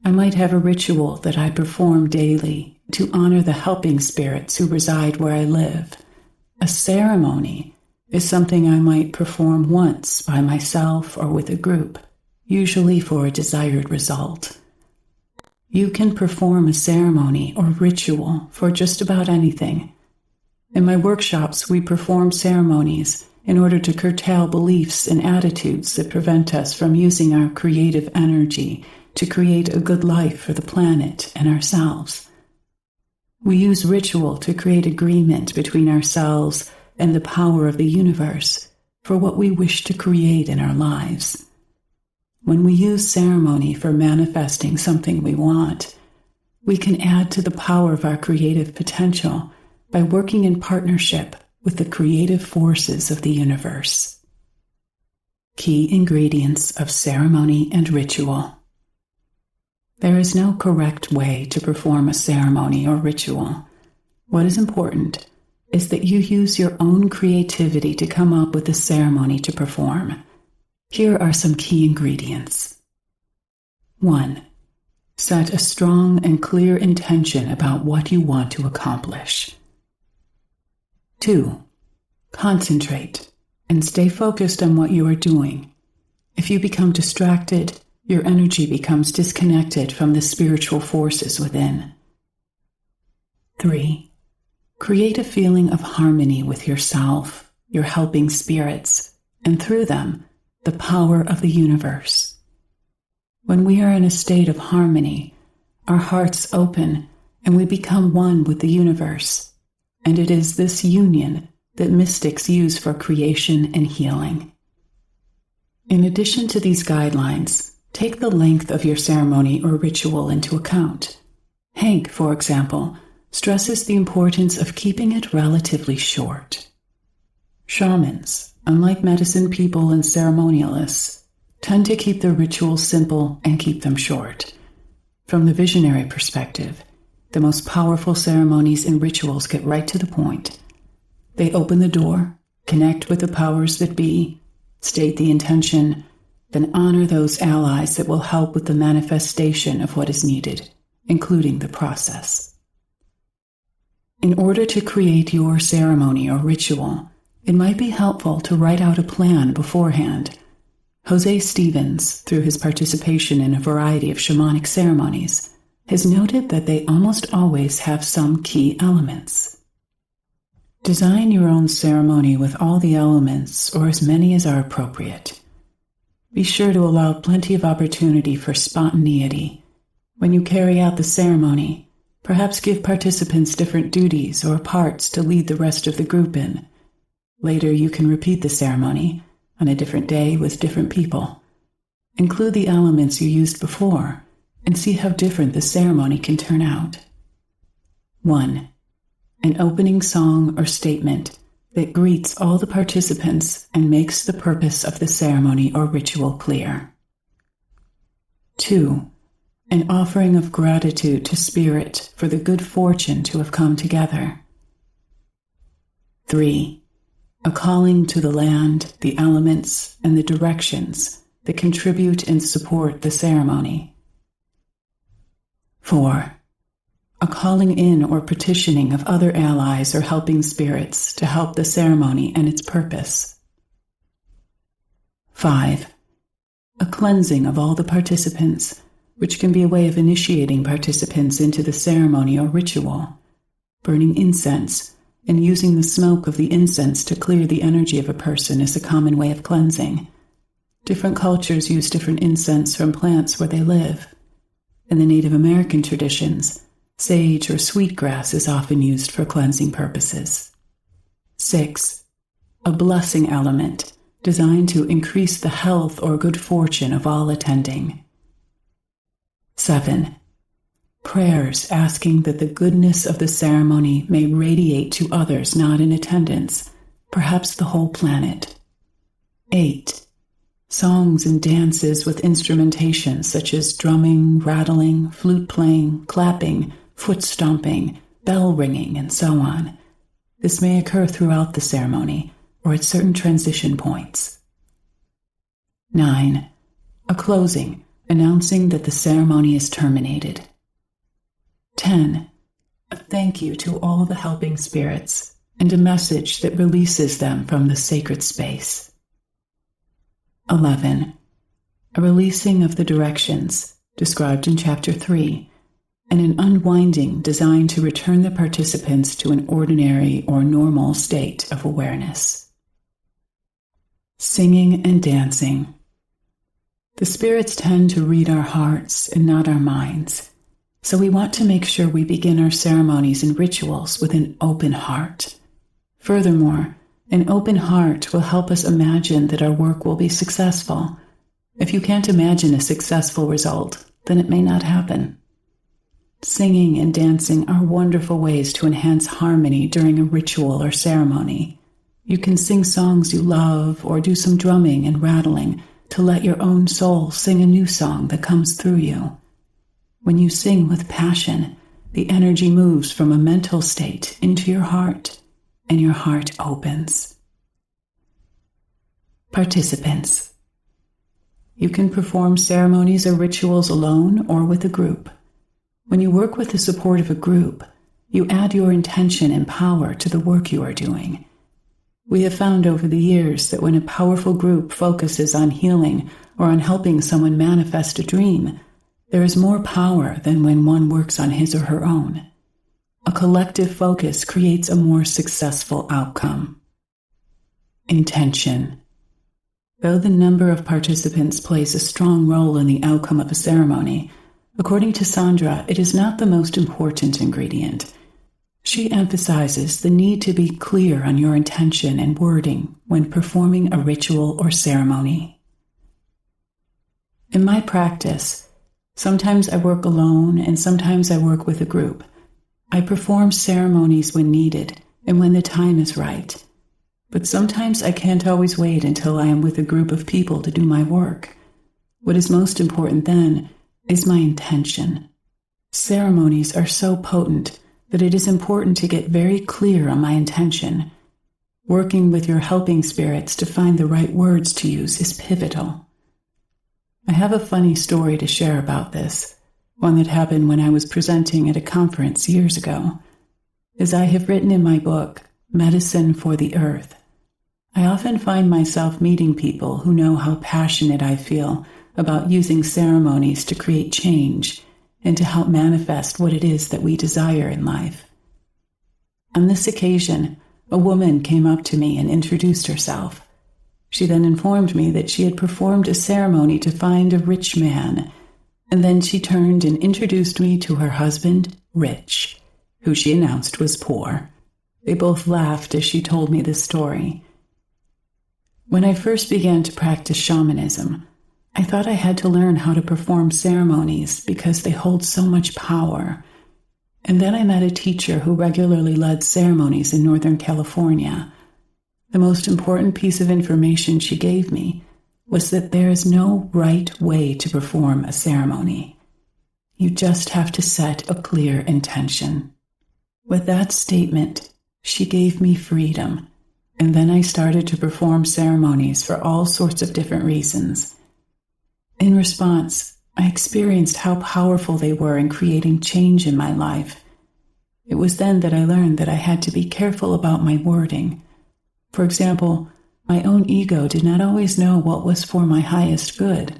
I might have a ritual that I perform daily to honor the helping spirits who reside where I live. A ceremony is something I might perform once by myself or with a group, usually for a desired result. You can perform a ceremony or ritual for just about anything. In my workshops, we perform ceremonies in order to curtail beliefs and attitudes that prevent us from using our creative energy to create a good life for the planet and ourselves. We use ritual to create agreement between ourselves and the power of the universe for what we wish to create in our lives. When we use ceremony for manifesting something we want, we can add to the power of our creative potential by working in partnership with the creative forces of the universe. Key ingredients of ceremony and ritual. There is no correct way to perform a ceremony or ritual. What is important is that you use your own creativity to come up with a ceremony to perform. Here are some key ingredients. 1. Set a strong and clear intention about what you want to accomplish. 2. Concentrate and stay focused on what you are doing. If you become distracted, your energy becomes disconnected from the spiritual forces within. 3. Create a feeling of harmony with yourself, your helping spirits, and through them, the power of the universe. When we are in a state of harmony, our hearts open and we become one with the universe. And it is this union that mystics use for creation and healing. In addition to these guidelines, take the length of your ceremony or ritual into account. Hank, for example, stresses the importance of keeping it relatively short. Shamans, unlike medicine people and ceremonialists, tend to keep their rituals simple and keep them short. From the visionary perspective, the most powerful ceremonies and rituals get right to the point. They open the door, connect with the powers that be, state the intention, then honor those allies that will help with the manifestation of what is needed, including the process. In order to create your ceremony or ritual, it might be helpful to write out a plan beforehand. Jose Stevens, through his participation in a variety of shamanic ceremonies, has noted that they almost always have some key elements. Design your own ceremony with all the elements, or as many as are appropriate. Be sure to allow plenty of opportunity for spontaneity. When you carry out the ceremony, perhaps give participants different duties or parts to lead the rest of the group in. Later, you can repeat the ceremony on a different day with different people. Include the elements you used before and see how different the ceremony can turn out. 1. An opening song or statement that greets all the participants and makes the purpose of the ceremony or ritual clear. 2. An offering of gratitude to Spirit for the good fortune to have come together. 3. A calling to the land, the elements, and the directions that contribute and support the ceremony. 4. A calling in or petitioning of other allies or helping spirits to help the ceremony and its purpose. 5. A cleansing of all the participants, which can be a way of initiating participants into the ceremony or ritual, burning incense and using the smoke of the incense to clear the energy of a person is a common way of cleansing. Different cultures use different incense from plants where they live. In the Native American traditions, sage or sweetgrass is often used for cleansing purposes. 6. A blessing element designed to increase the health or good fortune of all attending. 7. Prayers asking that the goodness of the ceremony may radiate to others not in attendance, perhaps the whole planet. 8. Songs and dances with instrumentation such as drumming, rattling, flute playing, clapping, foot stomping, bell ringing, and so on. This may occur throughout the ceremony or at certain transition points. 9. A closing, announcing that the ceremony is terminated. 10. A thank you to all the helping spirits and a message that releases them from the sacred space. 11. A releasing of the directions described in Chapter 3 and an unwinding designed to return the participants to an ordinary or normal state of awareness. Singing and dancing. The spirits tend to read our hearts and not our minds, so we want to make sure we begin our ceremonies and rituals with an open heart. Furthermore, an open heart will help us imagine that our work will be successful. If you can't imagine a successful result, then it may not happen. Singing and dancing are wonderful ways to enhance harmony during a ritual or ceremony. You can sing songs you love or do some drumming and rattling to let your own soul sing a new song that comes through you. When you sing with passion, the energy moves from a mental state into your heart, and your heart opens. Participants. You can perform ceremonies or rituals alone or with a group. When you work with the support of a group, you add your intention and power to the work you are doing. We have found over the years that when a powerful group focuses on healing or on helping someone manifest a dream, there is more power than when one works on his or her own. A collective focus creates a more successful outcome. Intention. Though the number of participants plays a strong role in the outcome of a ceremony, according to Sandra, it is not the most important ingredient. She emphasizes the need to be clear on your intention and wording when performing a ritual or ceremony. In my practice, sometimes I work alone and sometimes I work with a group. I perform ceremonies when needed and when the time is right. But sometimes I can't always wait until I am with a group of people to do my work. What is most important then is my intention. Ceremonies are so potent that it is important to get very clear on my intention. Working with your helping spirits to find the right words to use is pivotal. I have a funny story to share about this, one that happened when I was presenting at a conference years ago. As I have written in my book, Medicine for the Earth, I often find myself meeting people who know how passionate I feel about using ceremonies to create change and to help manifest what it is that we desire in life. On this occasion, a woman came up to me and introduced herself. She then informed me that she had performed a ceremony to find a rich man, and then she turned and introduced me to her husband, Rich, who she announced was poor. They both laughed as she told me this story, When I first began to practice shamanism, I thought I had to learn how to perform ceremonies because they hold so much power. And then I met a teacher who regularly led ceremonies in Northern California. The most important piece of information she gave me was that there is no right way to perform a ceremony. You just have to set a clear intention. With that statement, she gave me freedom, and then I started to perform ceremonies for all sorts of different reasons. In response, I experienced how powerful they were in creating change in my life. It was then that I learned that I had to be careful about my wording. For example, my own ego did not always know what was for my highest good,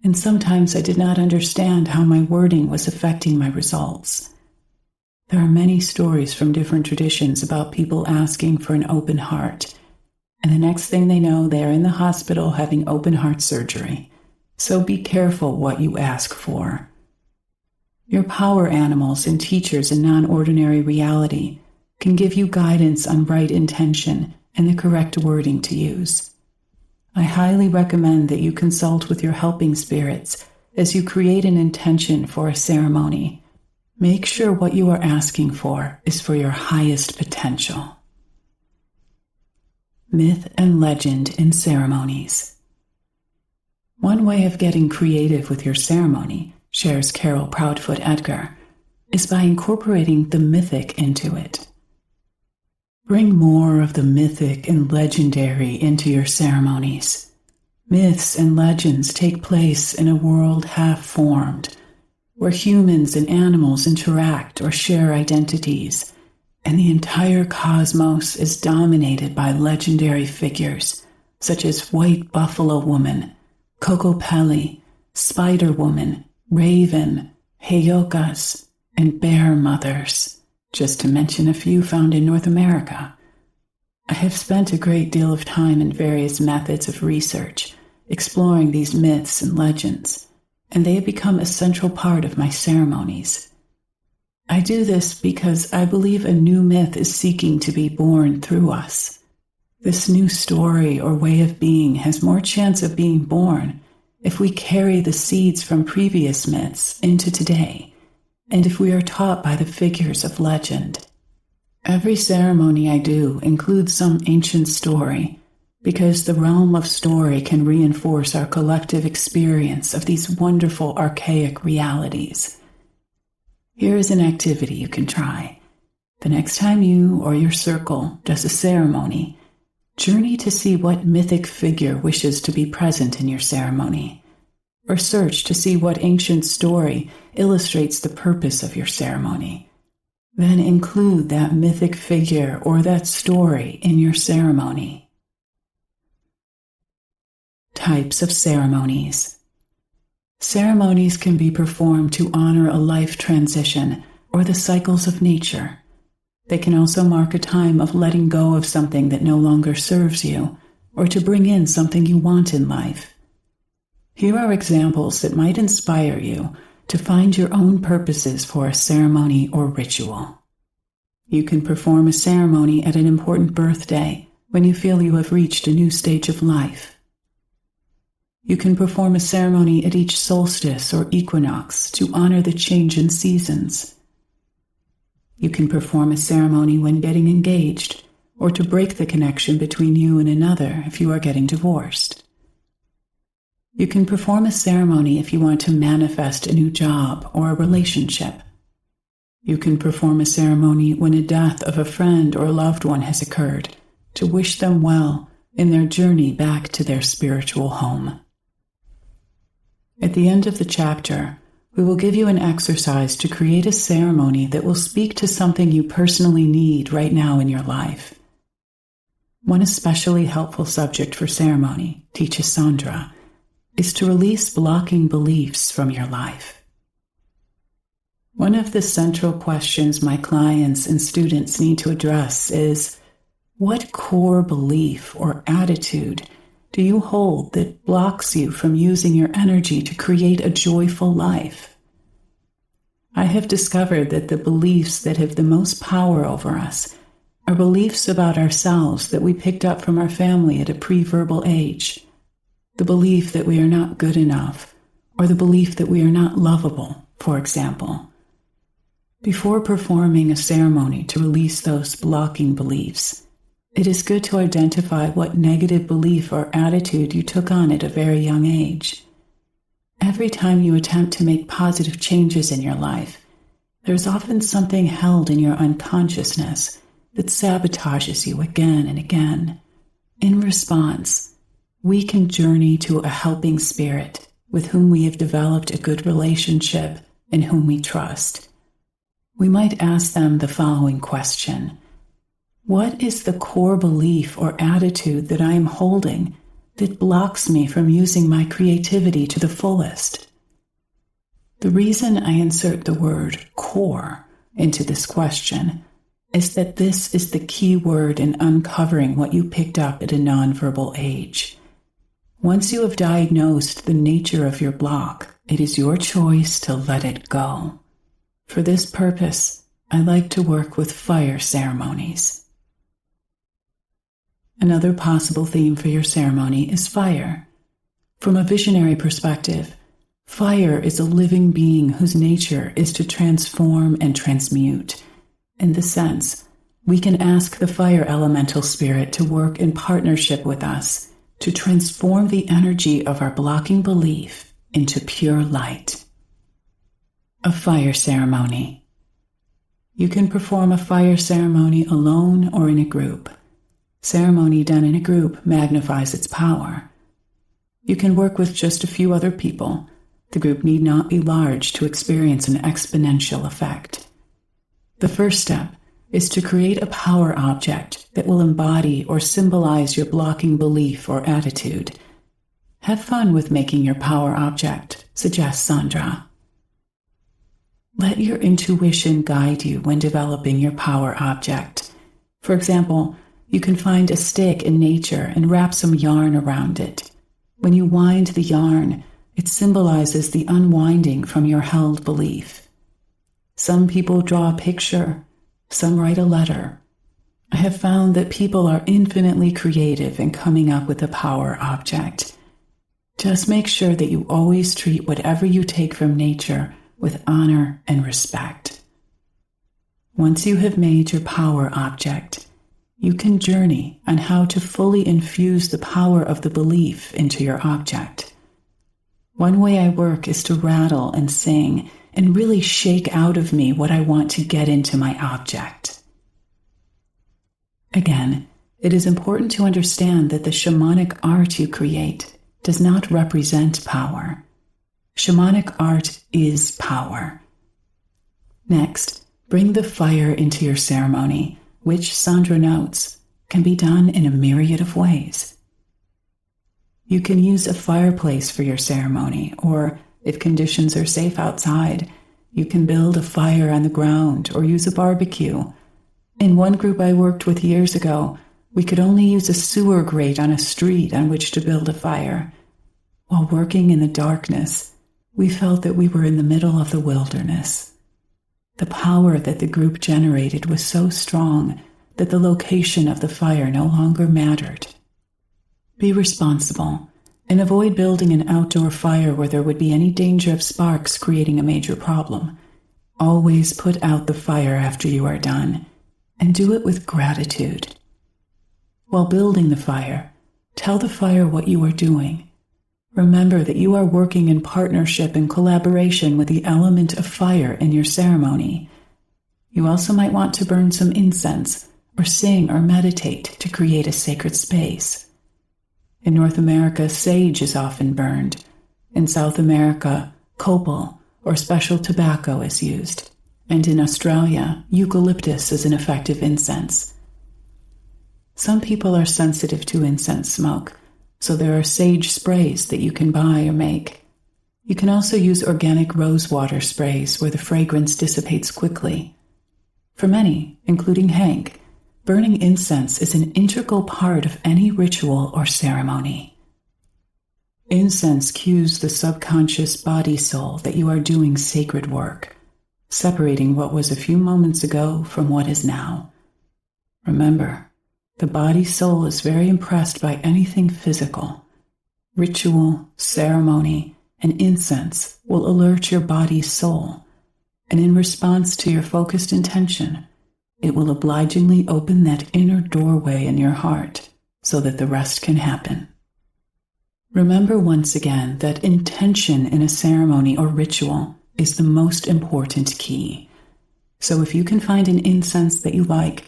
and sometimes I did not understand how my wording was affecting my results. There are many stories from different traditions about people asking for an open heart, and the next thing they know, they are in the hospital having open heart surgery. So be careful what you ask for. Your power animals and teachers in non-ordinary reality can give you guidance on right intention and the correct wording to use. I highly recommend that you consult with your helping spirits as you create an intention for a ceremony. Make sure what you are asking for is for your highest potential. Myth and legend in ceremonies. One way of getting creative with your ceremony, shares Carol Proudfoot Edgar, is by incorporating the mythic into it. Bring more of the mythic and legendary into your ceremonies. Myths and legends take place in a world half-formed, where humans and animals interact or share identities, and the entire cosmos is dominated by legendary figures such as White Buffalo Woman, Kokopelli, Spider Woman, Raven, Heyokas, and Bear Mothers, just to mention a few found in North America. I have spent a great deal of time in various methods of research, exploring these myths and legends, and they have become a central part of my ceremonies. I do this because I believe a new myth is seeking to be born through us. This new story or way of being has more chance of being born if we carry the seeds from previous myths into today, and if we are taught by the figures of legend. Every ceremony I do includes some ancient story, because the realm of story can reinforce our collective experience of these wonderful archaic realities. Here is an activity you can try. The next time you or your circle does a ceremony, journey to see what mythic figure wishes to be present in your ceremony, or search to see what ancient story illustrates the purpose of your ceremony. Then include that mythic figure or that story in your ceremony. Types of ceremonies. Ceremonies can be performed to honor a life transition or the cycles of nature. They can also mark a time of letting go of something that no longer serves you, or to bring in something you want in life. Here are examples that might inspire you to find your own purposes for a ceremony or ritual. You can perform a ceremony at an important birthday when you feel you have reached a new stage of life. You can perform a ceremony at each solstice or equinox to honor the change in seasons. You can perform a ceremony when getting engaged, or to break the connection between you and another if you are getting divorced. You can perform a ceremony if you want to manifest a new job or a relationship. You can perform a ceremony when a death of a friend or loved one has occurred, to wish them well in their journey back to their spiritual home. At the end of the chapter, we will give you an exercise to create a ceremony that will speak to something you personally need right now in your life. One especially helpful subject for ceremony, teaches Sandra, is to release blocking beliefs from your life. One of the central questions my clients and students need to address is, what core belief or attitude do you hold that blocks you from using your energy to create a joyful life? I have discovered that the beliefs that have the most power over us are beliefs about ourselves that we picked up from our family at a pre-verbal age. The belief that we are not good enough, or the belief that we are not lovable, for example. Before performing a ceremony to release those blocking beliefs, it is good to identify what negative belief or attitude you took on at a very young age. Every time you attempt to make positive changes in your life, there's often something held in your unconsciousness that sabotages you again and again. In response, we can journey to a helping spirit with whom we have developed a good relationship and whom we trust. We might ask them the following question: what is the core belief or attitude that I am holding that blocks me from using my creativity to the fullest? The reason I insert the word core into this question is that this is the key word in uncovering what you picked up at a nonverbal age. Once you have diagnosed the nature of your block, it is your choice to let it go. For this purpose, I like to work with fire ceremonies. Another possible theme for your ceremony is fire. From a visionary perspective, fire is a living being whose nature is to transform and transmute. In this sense, we can ask the fire elemental spirit to work in partnership with us to transform the energy of our blocking belief into pure light. A fire ceremony. You can perform a fire ceremony alone or in a group. Ceremony done in a group magnifies its power. You can work with just a few other people. The group need not be large to experience an exponential effect. The first step is to create a power object that will embody or symbolize your blocking belief or attitude. Have fun with making your power object, suggests Sandra. Let your intuition guide you when developing your power object. For example, you can find a stick in nature and wrap some yarn around it. When you wind the yarn, it symbolizes the unwinding from your held belief. Some people draw a picture, some write a letter. I have found that people are infinitely creative in coming up with a power object. Just make sure that you always treat whatever you take from nature with honor and respect. Once you have made your power object, you can journey on how to fully infuse the power of the belief into your object. One way I work is to rattle and sing and really shake out of me what I want to get into my object. Again, it is important to understand that the shamanic art you create does not represent power. Shamanic art is power. Next, bring the fire into your ceremony, which, Sandra notes, can be done in a myriad of ways. You can use a fireplace for your ceremony, or, if conditions are safe outside, you can build a fire on the ground or use a barbecue. In one group I worked with years ago, we could only use a sewer grate on a street on which to build a fire. While working in the darkness, we felt that we were in the middle of the wilderness. The power that the group generated was so strong that the location of the fire no longer mattered. Be responsible and avoid building an outdoor fire where there would be any danger of sparks creating a major problem. Always put out the fire after you are done, and do it with gratitude. While building the fire, tell the fire what you are doing. Remember that you are working in partnership and collaboration with the element of fire in your ceremony. You also might want to burn some incense or sing or meditate to create a sacred space. In North America, sage is often burned. In South America, copal or special tobacco is used. And in Australia, eucalyptus is an effective incense. Some people are sensitive to incense smoke, so there are sage sprays that you can buy or make. You can also use organic rose water sprays where the fragrance dissipates quickly. For many, including Hank, burning incense is an integral part of any ritual or ceremony. Incense cues the subconscious body-soul that you are doing sacred work, separating what was a few moments ago from what is now. Remember, the body-soul is very impressed by anything physical. Ritual, ceremony, and incense will alert your body's soul, and in response to your focused intention, it will obligingly open that inner doorway in your heart so that the rest can happen. Remember once again that intention in a ceremony or ritual is the most important key. So if you can find an incense that you like,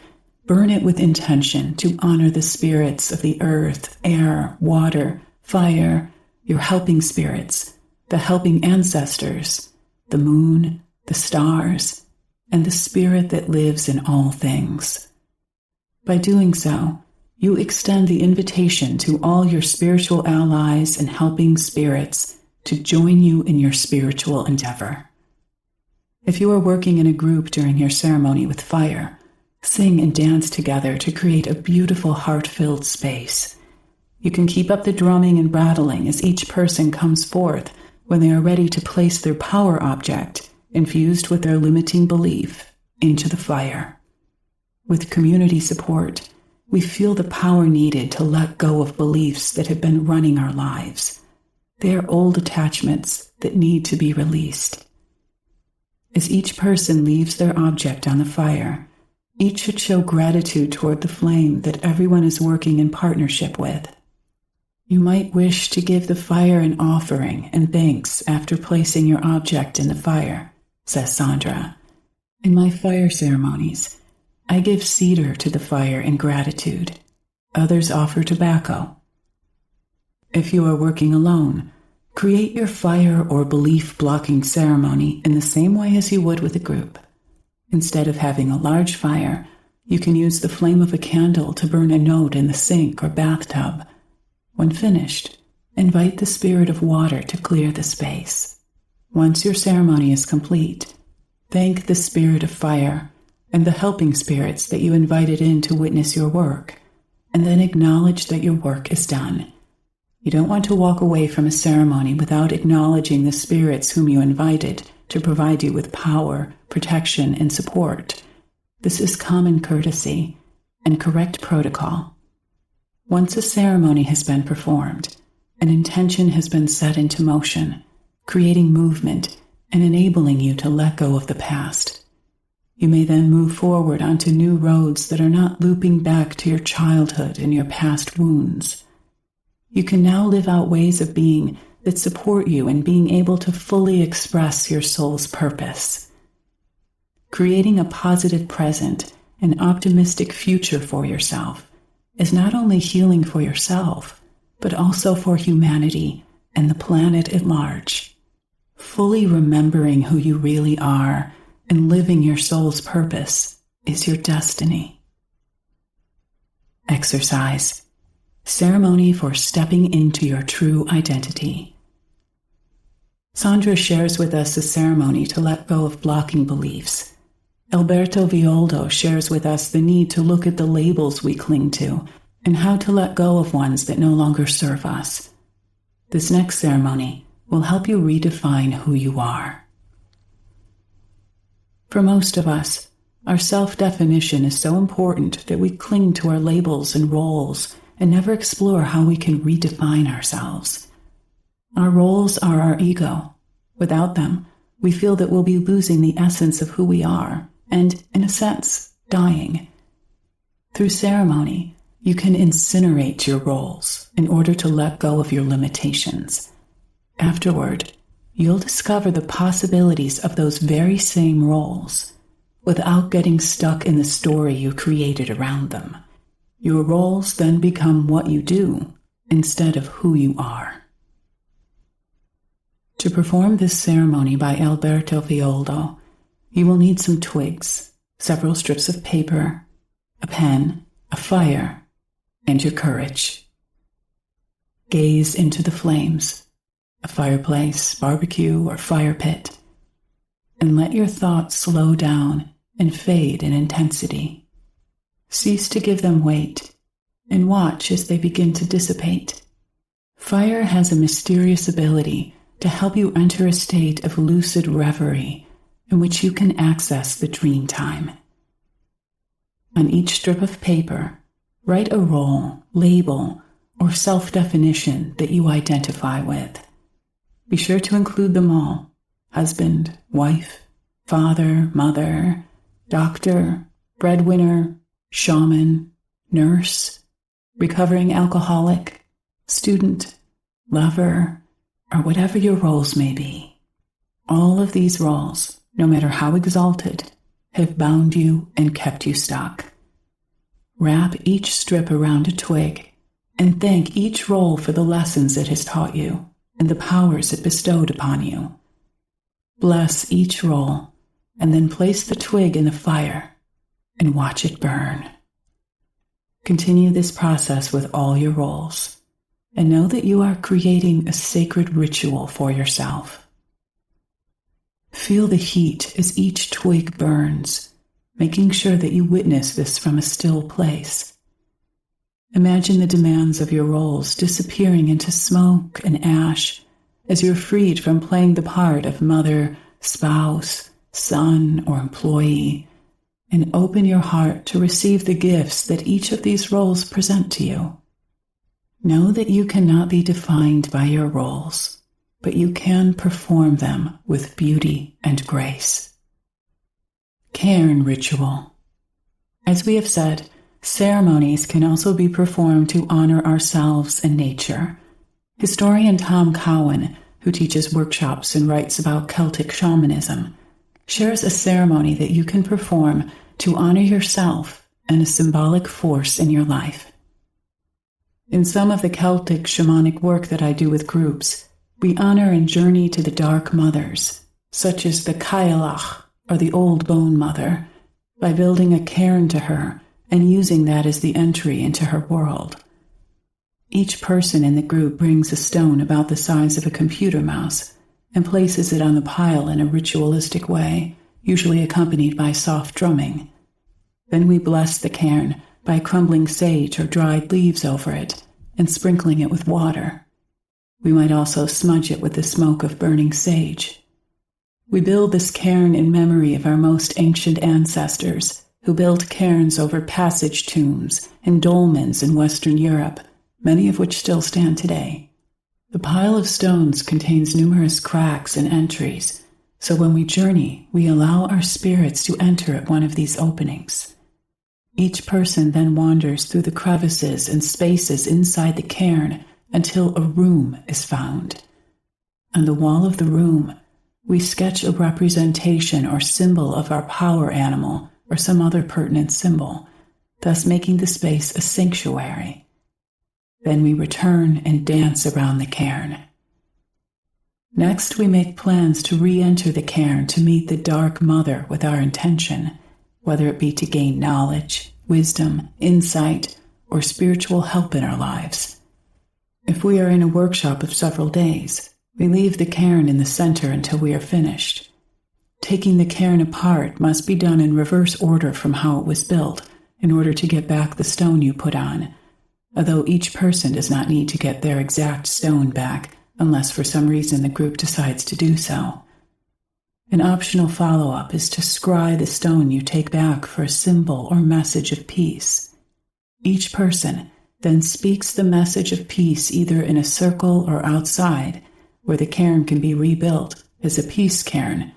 burn it with intention to honor the spirits of the earth, air, water, fire, your helping spirits, the helping ancestors, the moon, the stars, and the spirit that lives in all things. By doing so, you extend the invitation to all your spiritual allies and helping spirits to join you in your spiritual endeavor. If you are working in a group during your ceremony with fire, sing and dance together to create a beautiful heart-filled space. You can keep up the drumming and rattling as each person comes forth when they are ready to place their power object, infused with their limiting belief, into the fire. With community support, we feel the power needed to let go of beliefs that have been running our lives. They are old attachments that need to be released. As each person leaves their object on the fire, each should show gratitude toward the flame that everyone is working in partnership with. You might wish to give the fire an offering and thanks after placing your object in the fire, says Sandra. In my fire ceremonies, I give cedar to the fire in gratitude. Others offer tobacco. If you are working alone, create your fire or belief-blocking ceremony in the same way as you would with a group. Instead of having a large fire, you can use the flame of a candle to burn a note in the sink or bathtub. When finished, invite the spirit of water to clear the space. Once your ceremony is complete, thank the spirit of fire and the helping spirits that you invited in to witness your work, and then acknowledge that your work is done. You don't want to walk away from a ceremony without acknowledging the spirits whom you invited to provide you with power, protection, and support. This is common courtesy and correct protocol. Once a ceremony has been performed, an intention has been set into motion, creating movement and enabling you to let go of the past. You may then move forward onto new roads that are not looping back to your childhood and your past wounds. You can now live out ways of being that support you in being able to fully express your soul's purpose. Creating a positive present and optimistic future for yourself is not only healing for yourself, but also for humanity and the planet at large. Fully remembering who you really are and living your soul's purpose is your destiny. Exercise. Ceremony for stepping into your true identity. Sandra shares with us a ceremony to let go of blocking beliefs. Alberto Violdo shares with us the need to look at the labels we cling to and how to let go of ones that no longer serve us. This next ceremony will help you redefine who you are. For most of us, our self-definition is so important that we cling to our labels and roles and never explore how we can redefine ourselves. Our roles are our ego. Without them, we feel that we'll be losing the essence of who we are and, in a sense, dying. Through ceremony, you can incinerate your roles in order to let go of your limitations. Afterward, you'll discover the possibilities of those very same roles without getting stuck in the story you created around them. Your roles then become what you do instead of who you are. To perform this ceremony by Alberto Violdo, you will need some twigs, several strips of paper, a pen, a fire, and your courage. Gaze into the flames, a fireplace, barbecue, or fire pit, and let your thoughts slow down and fade in intensity. Cease to give them weight and watch as they begin to dissipate. Fire has a mysterious ability to help you enter a state of lucid reverie in which you can access the dream time. On each strip of paper, write a role, label, or self-definition that you identify with. Be sure to include them all: husband, wife, father, mother, doctor, breadwinner, shaman, nurse, recovering alcoholic, student, lover, or whatever your roles may be. All of these roles, no matter how exalted, have bound you and kept you stuck. Wrap each strip around a twig and thank each role for the lessons it has taught you and the powers it bestowed upon you. Bless each role and then place the twig in the fire and watch it burn. Continue this process with all your roles and know that you are creating a sacred ritual for yourself. Feel the heat as each twig burns, making sure that you witness this from a still place. Imagine the demands of your roles disappearing into smoke and ash as you're freed from playing the part of mother, spouse, son, or employee, and open your heart to receive the gifts that each of these roles present to you. Know that you cannot be defined by your roles, but you can perform them with beauty and grace. Cairn Ritual. As we have said, ceremonies can also be performed to honor ourselves and nature. Historian Tom Cowan, who teaches workshops and writes about Celtic shamanism, shares a ceremony that you can perform to honor yourself and a symbolic force in your life. In some of the Celtic shamanic work that I do with groups, we honor and journey to the dark mothers, such as the Cailleach, or the Old Bone Mother, by building a cairn to her and using that as the entry into her world. Each person in the group brings a stone about the size of a computer mouse and places it on the pile in a ritualistic way, usually accompanied by soft drumming. Then we bless the cairn by crumbling sage or dried leaves over it and sprinkling it with water. We might also smudge it with the smoke of burning sage. We build this cairn in memory of our most ancient ancestors, who built cairns over passage tombs and dolmens in Western Europe, many of which still stand today. The pile of stones contains numerous cracks and entries, so when we journey, we allow our spirits to enter at one of these openings. Each person then wanders through the crevices and spaces inside the cairn until a room is found. On the wall of the room, we sketch a representation or symbol of our power animal or some other pertinent symbol, thus making the space a sanctuary. Then we return and dance around the cairn. Next, we make plans to re-enter the cairn to meet the Dark Mother with our intention, whether it be to gain knowledge, wisdom, insight, or spiritual help in our lives. If we are in a workshop of several days, we leave the cairn in the center until we are finished. Taking the cairn apart must be done in reverse order from how it was built in order to get back the stone you put on, although each person does not need to get their exact stone back unless for some reason the group decides to do so. An optional follow-up is to scry the stone you take back for a symbol or message of peace. Each person then speaks the message of peace either in a circle or outside, where the cairn can be rebuilt as a peace cairn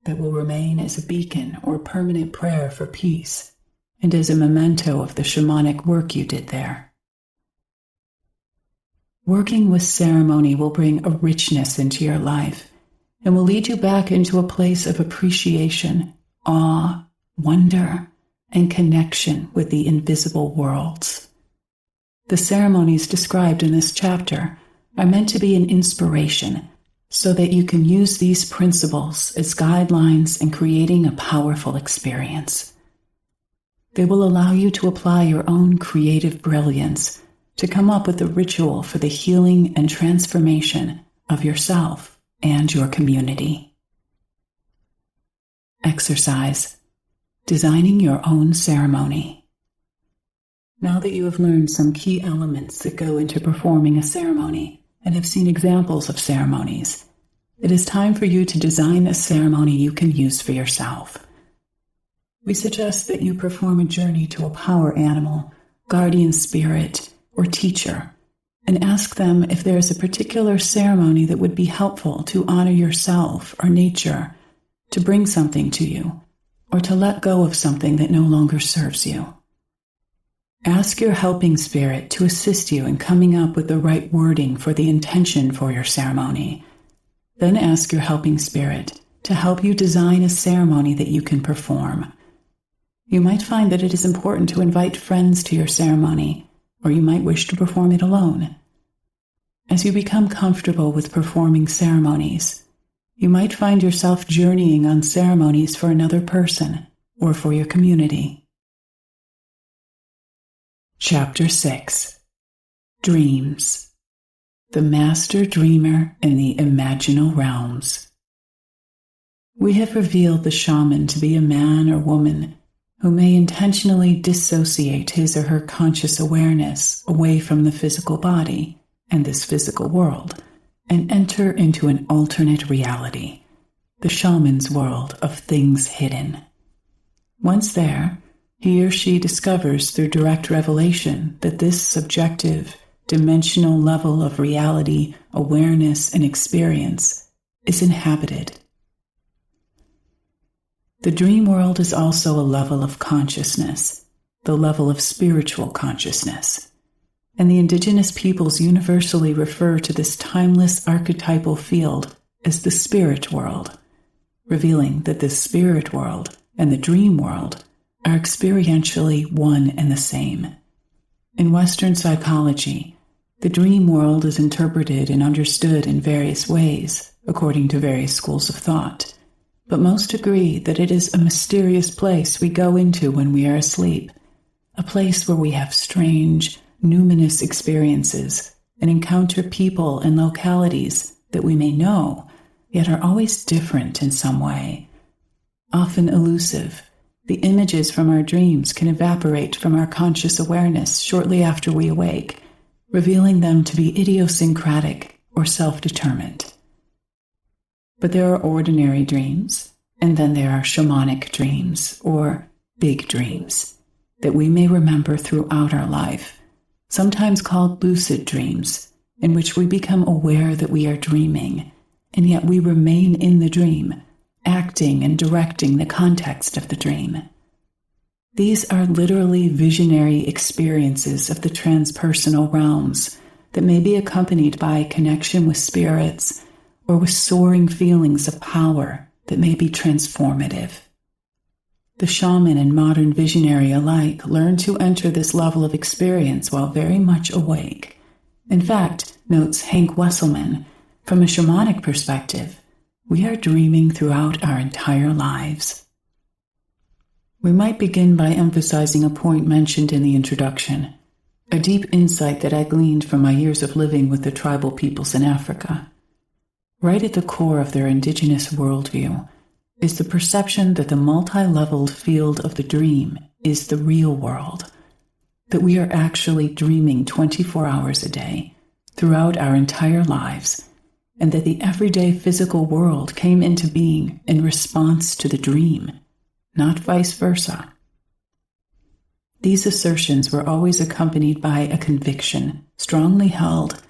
that will remain as a beacon or permanent prayer for peace, and as a memento of the shamanic work you did there. Working with ceremony will bring a richness into your life and will lead you back into a place of appreciation, awe, wonder, and connection with the invisible worlds. The ceremonies described in this chapter are meant to be an inspiration so that you can use these principles as guidelines in creating a powerful experience. They will allow you to apply your own creative brilliance to come up with a ritual for the healing and transformation of yourself and your community. Exercise. Designing your own ceremony. Now that you have learned some key elements that go into performing a ceremony and have seen examples of ceremonies, it is time for you to design a ceremony you can use for yourself. we suggest that you perform a journey to a power animal, guardian spirit, or teacher, and ask them if there is a particular ceremony that would be helpful to honor yourself or nature, to bring something to you, or to let go of something that no longer serves you. Ask your helping spirit to assist you in coming up with the right wording for the intention for your ceremony. Then ask your helping spirit to help you design a ceremony that you can perform. You might find that it is important to invite friends to your ceremony, or you might wish to perform it alone. As you become comfortable with performing ceremonies, you might find yourself journeying on ceremonies for another person or for your community. Chapter 6. Dreams. The Master Dreamer in the Imaginal Realms. We have revealed the shaman to be a man or woman who may intentionally dissociate his or her conscious awareness away from the physical body and this physical world and enter into an alternate reality, the shaman's world of things hidden. Once there, he or she discovers through direct revelation that this subjective, dimensional level of reality, awareness, and experience is inhabited. The dream world is also a level of consciousness, the level of spiritual consciousness, and the indigenous peoples universally refer to this timeless archetypal field as the spirit world, revealing that the spirit world and the dream world are experientially one and the same. In Western psychology, the dream world is interpreted and understood in various ways, according to various schools of thought, but most agree that it is a mysterious place we go into when we are asleep, a place where we have strange, numinous experiences and encounter people and localities that we may know, yet are always different in some way. Often elusive, the images from our dreams can evaporate from our conscious awareness shortly after we awake, revealing them to be idiosyncratic or self-determined. But there are ordinary dreams, and then there are shamanic dreams, or big dreams, that we may remember throughout our life, sometimes called lucid dreams, in which we become aware that we are dreaming, and yet we remain in the dream, acting and directing the context of the dream. These are literally visionary experiences of the transpersonal realms that may be accompanied by connection with spirits or with soaring feelings of power that may be transformative. The shaman and modern visionary alike learn to enter this level of experience while very much awake. In fact, notes Hank Wesselman, from a shamanic perspective, we are dreaming throughout our entire lives. We might begin by emphasizing a point mentioned in the introduction, a deep insight that I gleaned from my years of living with the tribal peoples in Africa. Right at the core of their indigenous worldview is the perception that the multi-leveled field of the dream is the real world, that we are actually dreaming 24 hours a day, throughout our entire lives, and that the everyday physical world came into being in response to the dream, not vice versa. These assertions were always accompanied by a conviction, strongly held,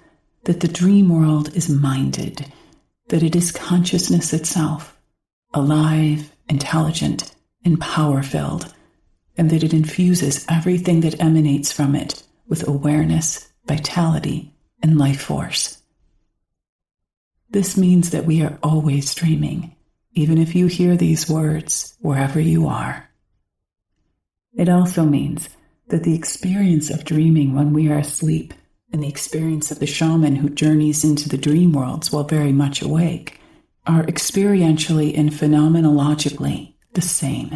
that the dream world is minded, that it is consciousness itself, alive, intelligent, and power-filled, and that it infuses everything that emanates from it with awareness, vitality, and life force. This means that we are always dreaming, even if you hear these words wherever you are. It also means that the experience of dreaming when we are asleep and the experience of the shaman who journeys into the dream worlds while very much awake are experientially and phenomenologically the same.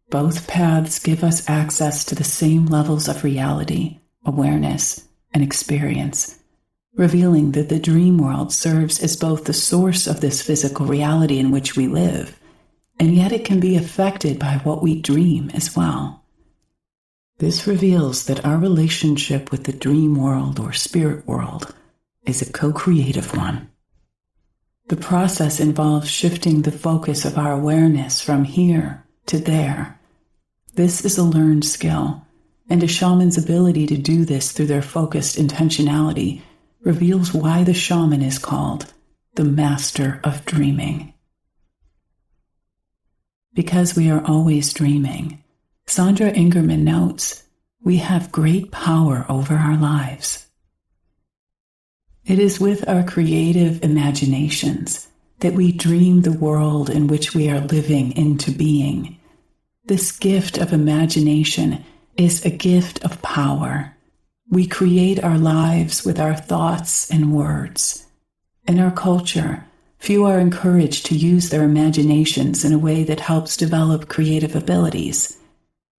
Both paths give us access to the same levels of reality, awareness, and experience, revealing that the dream world serves as both the source of this physical reality in which we live, and yet it can be affected by what we dream as well. This reveals that our relationship with the dream world or spirit world is a co-creative one. The process involves shifting the focus of our awareness from here to there, This is a learned skill, and a shaman's ability to do this through their focused intentionality reveals why the shaman is called the master of dreaming. Because we are always dreaming, Sandra Ingerman notes, we have great power over our lives. It is with our creative imaginations that we dream the world in which we are living into being. This gift of imagination is a gift of power. We create our lives with our thoughts and words. In our culture, few are encouraged to use their imaginations in a way that helps develop creative abilities.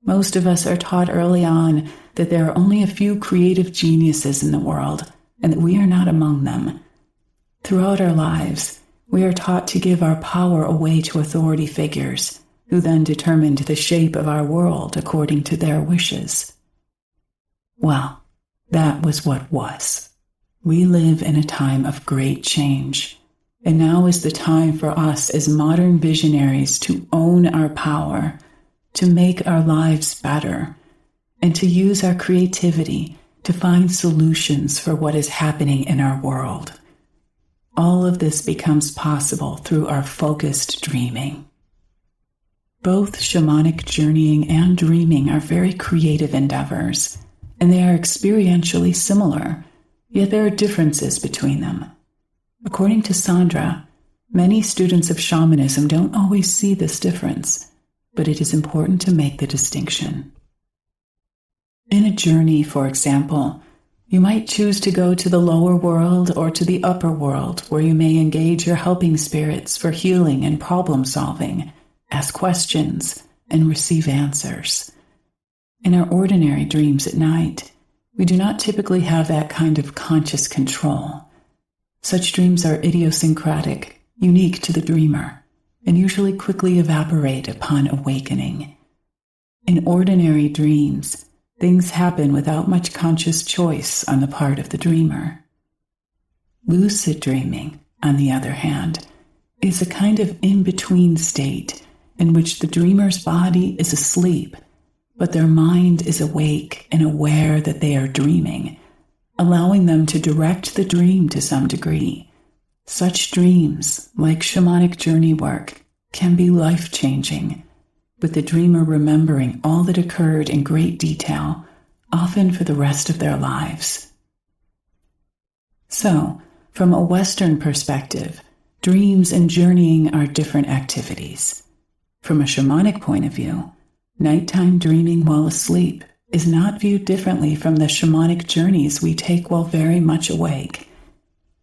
Most of us are taught early on that there are only a few creative geniuses in the world, and that we are not among them. Throughout our lives, we are taught to give our power away to authority figures, who then determined the shape of our world according to their wishes. Well, that was what was. We live in a time of great change, and now is the time for us as modern visionaries to own our power, to make our lives better, and to use our creativity to find solutions for what is happening in our world. All of this becomes possible through our focused dreaming. Both shamanic journeying and dreaming are very creative endeavors, and they are experientially similar, yet there are differences between them. According to Sandra, many students of shamanism don't always see this difference, but it is important to make the distinction. In a journey, for example, you might choose to go to the lower world or to the upper world, where you may engage your helping spirits for healing and problem solving, ask questions, and receive answers. In our ordinary dreams at night, we do not typically have that kind of conscious control. Such dreams are idiosyncratic, unique to the dreamer, and usually quickly evaporate upon awakening. In ordinary dreams, things happen without much conscious choice on the part of the dreamer. Lucid dreaming, on the other hand, is a kind of in-between state in which the dreamer's body is asleep, but their mind is awake and aware that they are dreaming, allowing them to direct the dream to some degree. Such dreams, like shamanic journey work, can be life-changing, with the dreamer remembering all that occurred in great detail, often for the rest of their lives. So, from a Western perspective, dreams and journeying are different activities. From a shamanic point of view, nighttime dreaming while asleep is not viewed differently from the shamanic journeys we take while very much awake.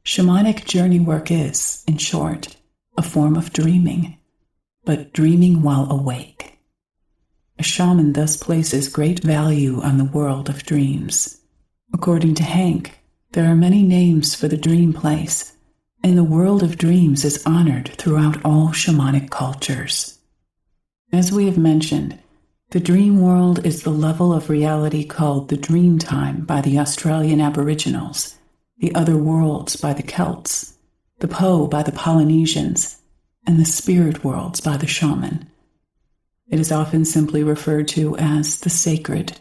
Shamanic journey work is, in short, a form of dreaming, but dreaming while awake. A shaman thus places great value on the world of dreams. According to Hank, there are many names for the dream place, and the world of dreams is honored throughout all shamanic cultures. As we have mentioned, the dream world is the level of reality called the dream time by the Australian Aboriginals, the other worlds by the Celts, the Po by the Polynesians, and the spirit worlds by the shaman. It is often simply referred to as the sacred,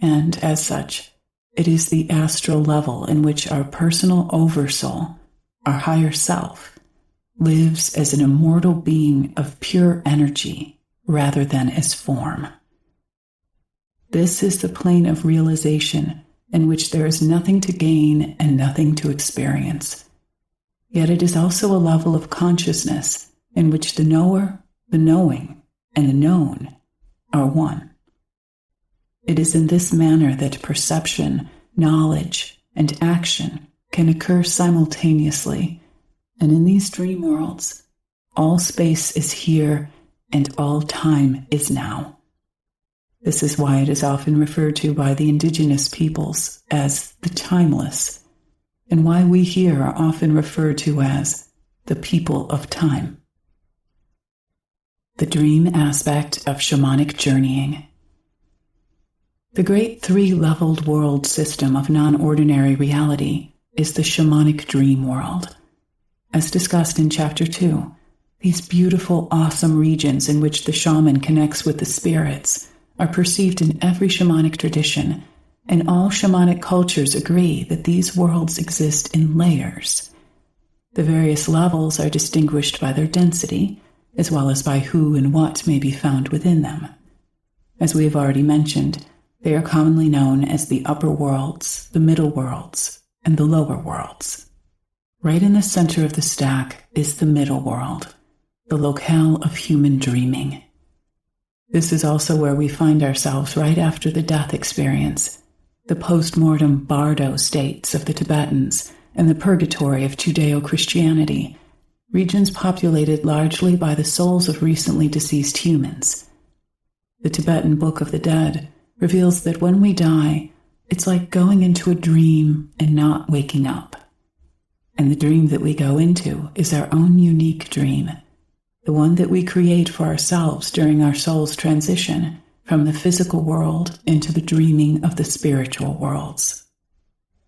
and as such, it is the astral level in which our personal oversoul, our higher self, lives as an immortal being of pure energy rather than as form. This is the plane of realization in which there is nothing to gain and nothing to experience. Yet it is also a level of consciousness in which the knower, the knowing, and the known are one. It is in this manner that perception, knowledge, and action can occur simultaneously, and in these dream worlds, all space is here and all time is now. This is why it is often referred to by the indigenous peoples as the timeless, and why we here are often referred to as the people of time. The dream aspect of shamanic journeying. The great three-leveled world system of non-ordinary reality is the shamanic dream world. As discussed in Chapter 2, these beautiful, awesome regions in which the shaman connects with the spirits are perceived in every shamanic tradition, and all shamanic cultures agree that these worlds exist in layers. The various levels are distinguished by their density, as well as by who and what may be found within them. As we have already mentioned, they are commonly known as the upper worlds, the middle worlds, and the lower worlds. Right in the center of the stack is the middle world, the locale of human dreaming. This is also where we find ourselves right after the death experience, the post-mortem bardo states of the Tibetans, and the purgatory of Judeo-Christianity, regions populated largely by the souls of recently deceased humans. The Tibetan Book of the Dead reveals that when we die, it's like going into a dream and not waking up. And the dream that we go into is our own unique dream, the one that we create for ourselves during our soul's transition from the physical world into the dreaming of the spiritual worlds.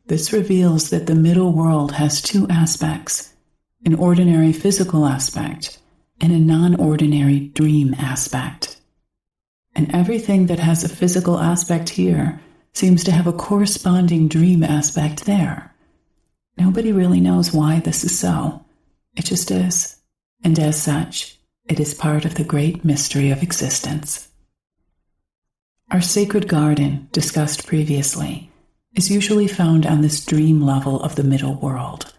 This reveals that the middle world has two aspects, an ordinary physical aspect and a non-ordinary dream aspect. And everything that has a physical aspect here seems to have a corresponding dream aspect there. Nobody really knows why this is so. It just is. And as such, it is part of the great mystery of existence. Our sacred garden, discussed previously, is usually found on this dream level of the middle world.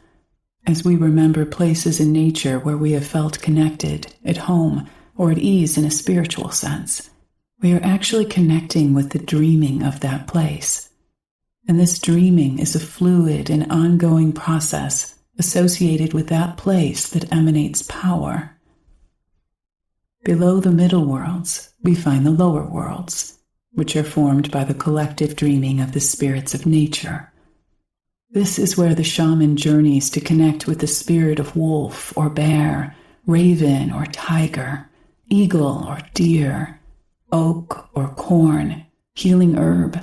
As we remember places in nature where we have felt connected, at home, or at ease in a spiritual sense, we are actually connecting with the dreaming of that place. And this dreaming is a fluid and ongoing process associated with that place that emanates power. Below the middle worlds, we find the lower worlds, which are formed by the collective dreaming of the spirits of nature. This is where the shaman journeys to connect with the spirit of wolf or bear, raven or tiger, eagle or deer, oak or corn, healing herb,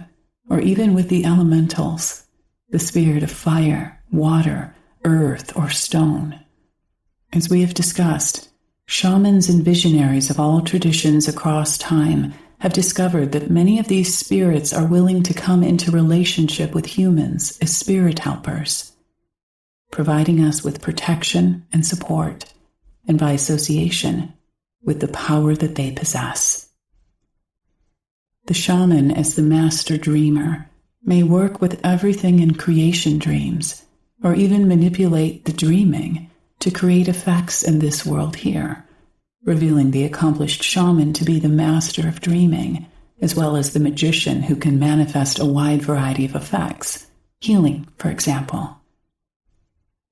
or even with the elementals, the spirit of fire, water, earth, or stone. As we have discussed, shamans and visionaries of all traditions across time have discovered that many of these spirits are willing to come into relationship with humans as spirit helpers, providing us with protection and support, and by association, with the power that they possess. The shaman, as the master dreamer, may work with everything in creation dreams, or even manipulate the dreaming to create effects in this world here, revealing the accomplished shaman to be the master of dreaming, as well as the magician who can manifest a wide variety of effects, healing, for example.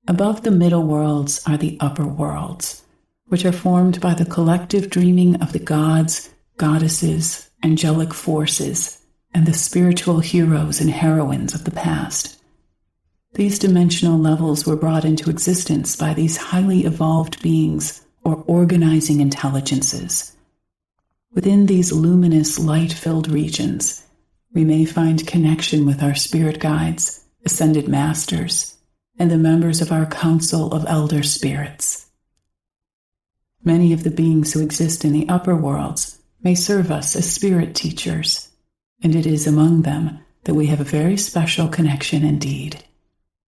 Above the middle worlds are the upper worlds, which are formed by the collective dreaming of the gods, goddesses, angelic forces, and the spiritual heroes and heroines of the past. These dimensional levels were brought into existence by these highly evolved beings or organizing intelligences. Within these luminous, light-filled regions, we may find connection with our spirit guides, ascended masters, and the members of our council of elder spirits. Many of the beings who exist in the upper worlds may serve us as spirit teachers, and it is among them that we have a very special connection indeed,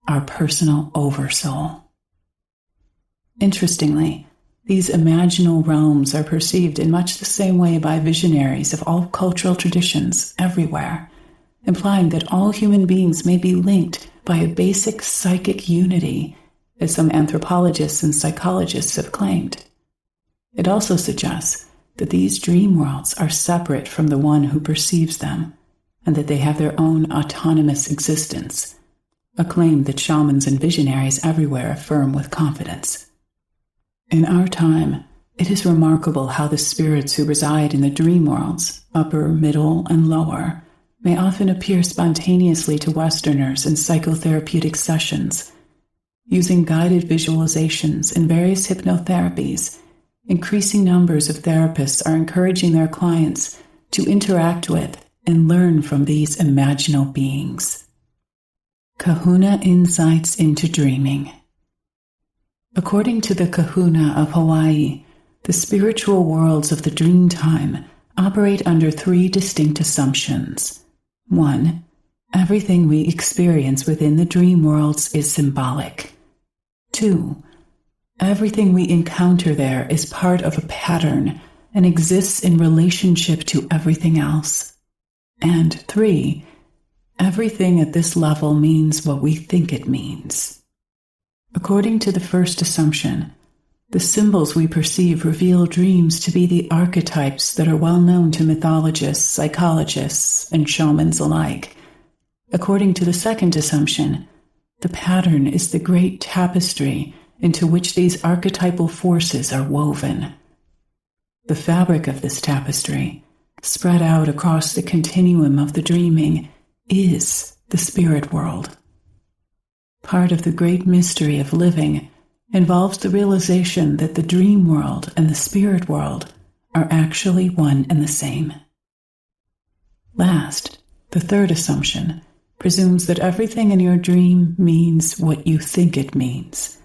our personal oversoul. Interestingly, these imaginal realms are perceived in much the same way by visionaries of all cultural traditions everywhere, implying that all human beings may be linked by a basic psychic unity, as some anthropologists and psychologists have claimed. It also suggests that these dream worlds are separate from the one who perceives them, and that they have their own autonomous existence, a claim that shamans and visionaries everywhere affirm with confidence. In our time, it is remarkable how the spirits who reside in the dream worlds, upper, middle, and lower, may often appear spontaneously to Westerners in psychotherapeutic sessions. Using guided visualizations and various hypnotherapies, increasing numbers of therapists are encouraging their clients to interact with and learn from these imaginal beings. Kahuna Insights into Dreaming. According to the Kahuna of Hawaii, the spiritual worlds of the dream time operate under three distinct assumptions. 1. Everything we experience within the dream worlds is symbolic. 2. Everything we encounter there is part of a pattern and exists in relationship to everything else. And 3. Everything at this level means what we think it means. According to the first assumption, the symbols we perceive reveal dreams to be the archetypes that are well known to mythologists, psychologists, and shamans alike. According to the second assumption, the pattern is the great tapestry into which these archetypal forces are woven. The fabric of this tapestry, spread out across the continuum of the dreaming, is the spirit world. Part of the great mystery of living involves the realization that the dream world and the spirit world are actually one and the same. Last, the third assumption presumes that everything in your dream means what you think it means.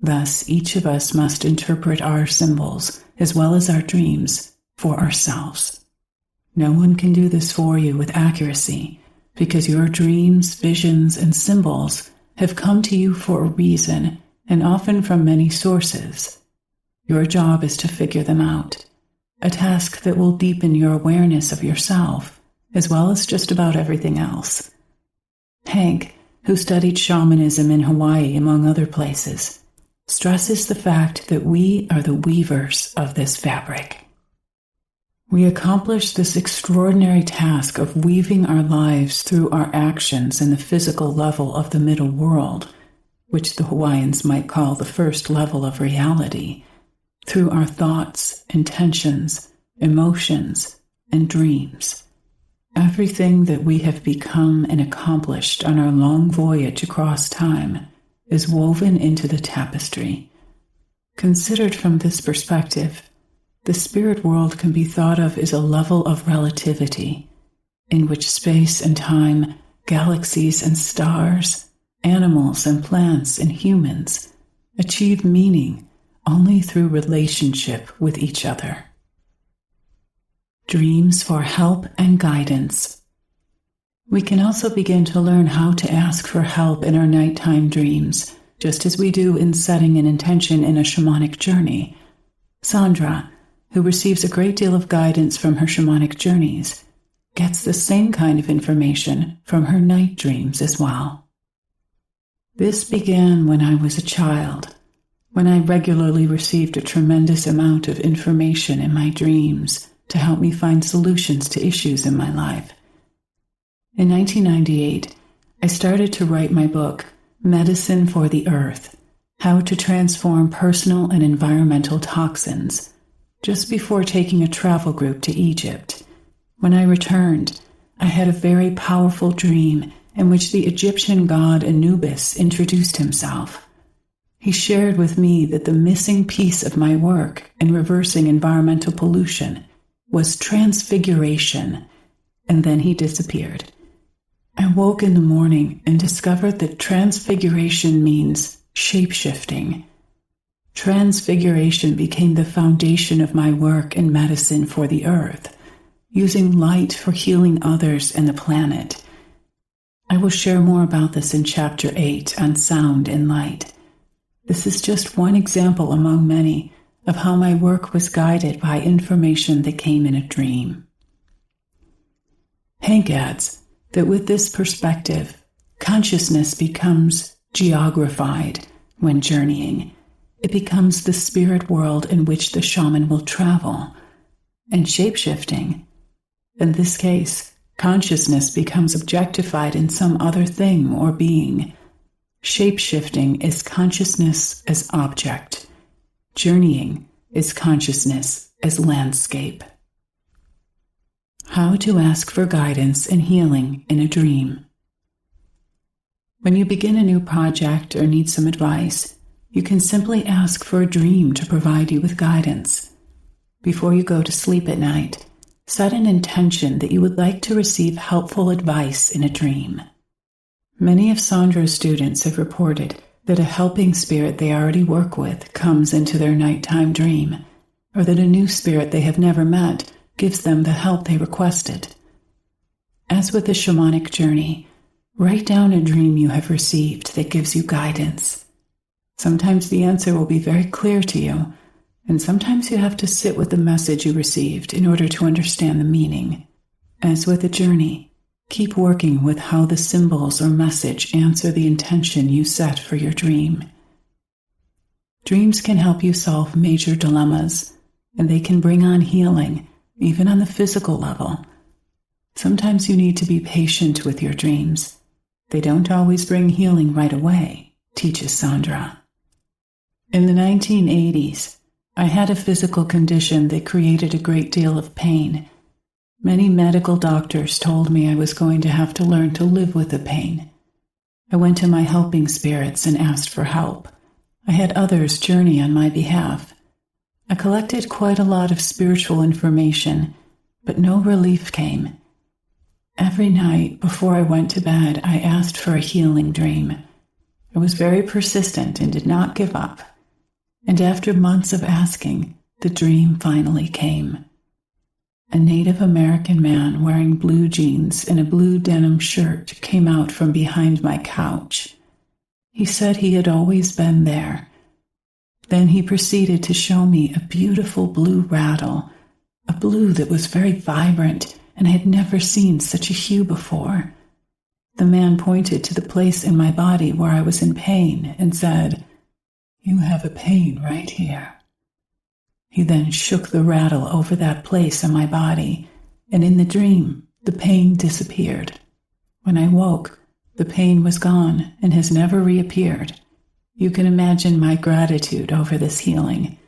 Thus, each of us must interpret our symbols, as well as our dreams, for ourselves. No one can do this for you with accuracy, because your dreams, visions, and symbols have come to you for a reason, and often from many sources. Your job is to figure them out, a task that will deepen your awareness of yourself, as well as just about everything else. Hank, who studied shamanism in Hawaii among other places, stresses the fact that we are the weavers of this fabric. We accomplish this extraordinary task of weaving our lives through our actions in the physical level of the middle world, which the Hawaiians might call the first level of reality, through our thoughts, intentions, emotions, and dreams. Everything that we have become and accomplished on our long voyage across time is woven into the tapestry. Considered from this perspective, the spirit world can be thought of as a level of relativity, in which space and time, galaxies and stars, animals and plants and humans achieve meaning only through relationship with each other. Dreams for help and guidance. We can also begin to learn how to ask for help in our nighttime dreams, just as we do in setting an intention in a shamanic journey. Sandra, who receives a great deal of guidance from her shamanic journeys, gets the same kind of information from her night dreams as well. This began when I was a child, when I regularly received a tremendous amount of information in my dreams to help me find solutions to issues in my life. In 1998, I started to write my book, Medicine for the Earth: How to Transform Personal and Environmental Toxins, just before taking a travel group to Egypt. When I returned, I had a very powerful dream in which the Egyptian god Anubis introduced himself. He shared with me that the missing piece of my work in reversing environmental pollution was transfiguration, and then he disappeared. I woke in the morning and discovered that transfiguration means shape-shifting. Transfiguration became the foundation of my work in Medicine for the Earth, using light for healing others and the planet. I will share more about this in Chapter 8 on Sound and Light. This is just one example among many of how my work was guided by information that came in a dream. Hank adds that with this perspective, consciousness becomes geographied when journeying. It becomes the spirit world in which the shaman will travel. And shapeshifting, in this case, consciousness becomes objectified in some other thing or being. Shapeshifting is consciousness as object. Journeying is consciousness as landscape. How to ask for guidance and healing in a dream. When you begin a new project or need some advice, you can simply ask for a dream to provide you with guidance. Before you go to sleep at night, set an intention that you would like to receive helpful advice in a dream. Many of Sandra's students have reported that a helping spirit they already work with comes into their nighttime dream, or that a new spirit they have never met gives them the help they requested. As with the shamanic journey, write down a dream you have received that gives you guidance. Sometimes the answer will be very clear to you, and sometimes you have to sit with the message you received in order to understand the meaning. As with a journey, keep working with how the symbols or message answer the intention you set for your dream. Dreams can help you solve major dilemmas, and they can bring on healing, even on the physical level. Sometimes you need to be patient with your dreams. They don't always bring healing right away, teaches Sandra. In the 1980s, I had a physical condition that created a great deal of pain. Many medical doctors told me I was going to have to learn to live with the pain. I went to my helping spirits and asked for help. I had others journey on my behalf. I collected quite a lot of spiritual information, but no relief came. Every night before I went to bed, I asked for a healing dream. I was very persistent and did not give up. And after months of asking, the dream finally came. A Native American man wearing blue jeans and a blue denim shirt came out from behind my couch. He said he had always been there. Then he proceeded to show me a beautiful blue rattle, a blue that was very vibrant, and I had never seen such a hue before. The man pointed to the place in my body where I was in pain and said, "You have a pain right here." He then shook the rattle over that place on my body, and in the dream, the pain disappeared. When I woke, the pain was gone and has never reappeared. You can imagine my gratitude over this healing.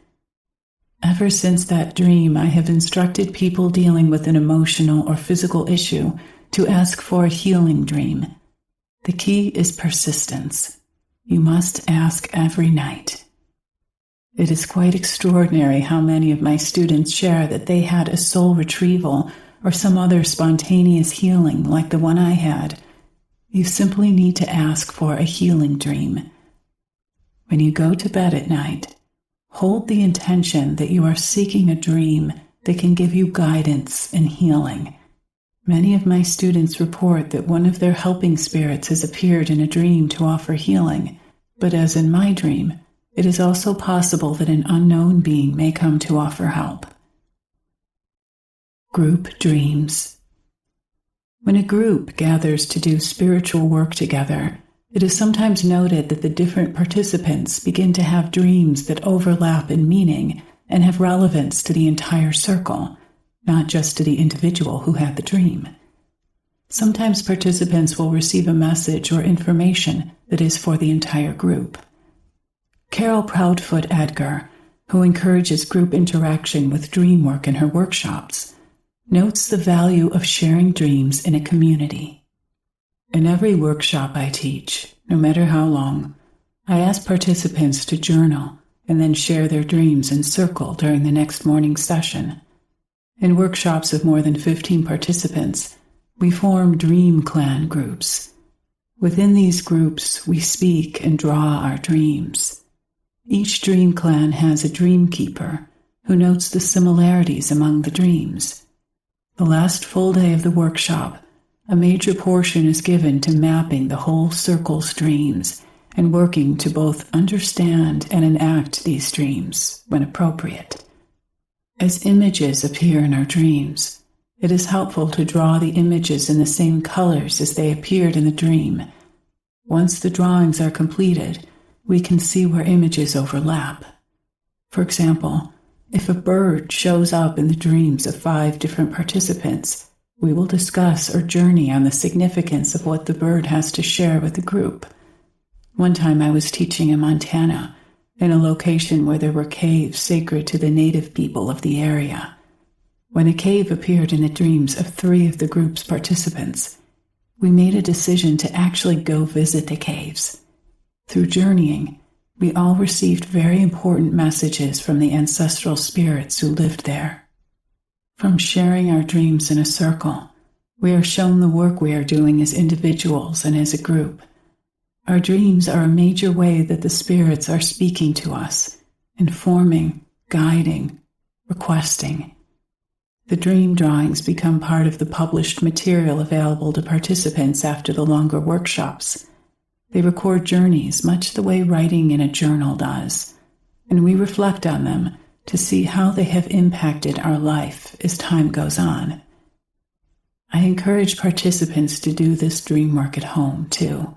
Ever since that dream, I have instructed people dealing with an emotional or physical issue to ask for a healing dream. The key is persistence. You must ask every night. It is quite extraordinary how many of my students share that they had a soul retrieval or some other spontaneous healing like the one I had. You simply need to ask for a healing dream. When you go to bed at night, hold the intention that you are seeking a dream that can give you guidance and healing. Many of my students report that one of their helping spirits has appeared in a dream to offer healing, but as in my dream, it is also possible that an unknown being may come to offer help. Group dreams. When a group gathers to do spiritual work together, it is sometimes noted that the different participants begin to have dreams that overlap in meaning and have relevance to the entire circle, not just to the individual who had the dream. Sometimes participants will receive a message or information that is for the entire group. Carol Proudfoot Edgar, who encourages group interaction with dream work in her workshops, notes the value of sharing dreams in a community. In every workshop I teach, no matter how long, I ask participants to journal and then share their dreams in circle during the next morning session. In workshops of more than 15 participants, we form dream clan groups. Within these groups, we speak and draw our dreams. Each dream clan has a dream keeper who notes the similarities among the dreams. The last full day of the workshop, a major portion is given to mapping the whole circle's dreams and working to both understand and enact these dreams when appropriate. As images appear in our dreams, it is helpful to draw the images in the same colors as they appeared in the dream. Once the drawings are completed, we can see where images overlap. For example, if a bird shows up in the dreams of 5 different participants, we will discuss or journey on the significance of what the bird has to share with the group. One time I was teaching in Montana, in a location where there were caves sacred to the native people of the area. When a cave appeared in the dreams of 3 of the group's participants, we made a decision to actually go visit the caves. Through journeying, we all received very important messages from the ancestral spirits who lived there. From sharing our dreams in a circle, we are shown the work we are doing as individuals and as a group. Our dreams are a major way that the spirits are speaking to us, informing, guiding, requesting. The dream drawings become part of the published material available to participants after the longer workshops. They record journeys much the way writing in a journal does, and we reflect on them to see how they have impacted our life as time goes on. I encourage participants to do this dream work at home, too.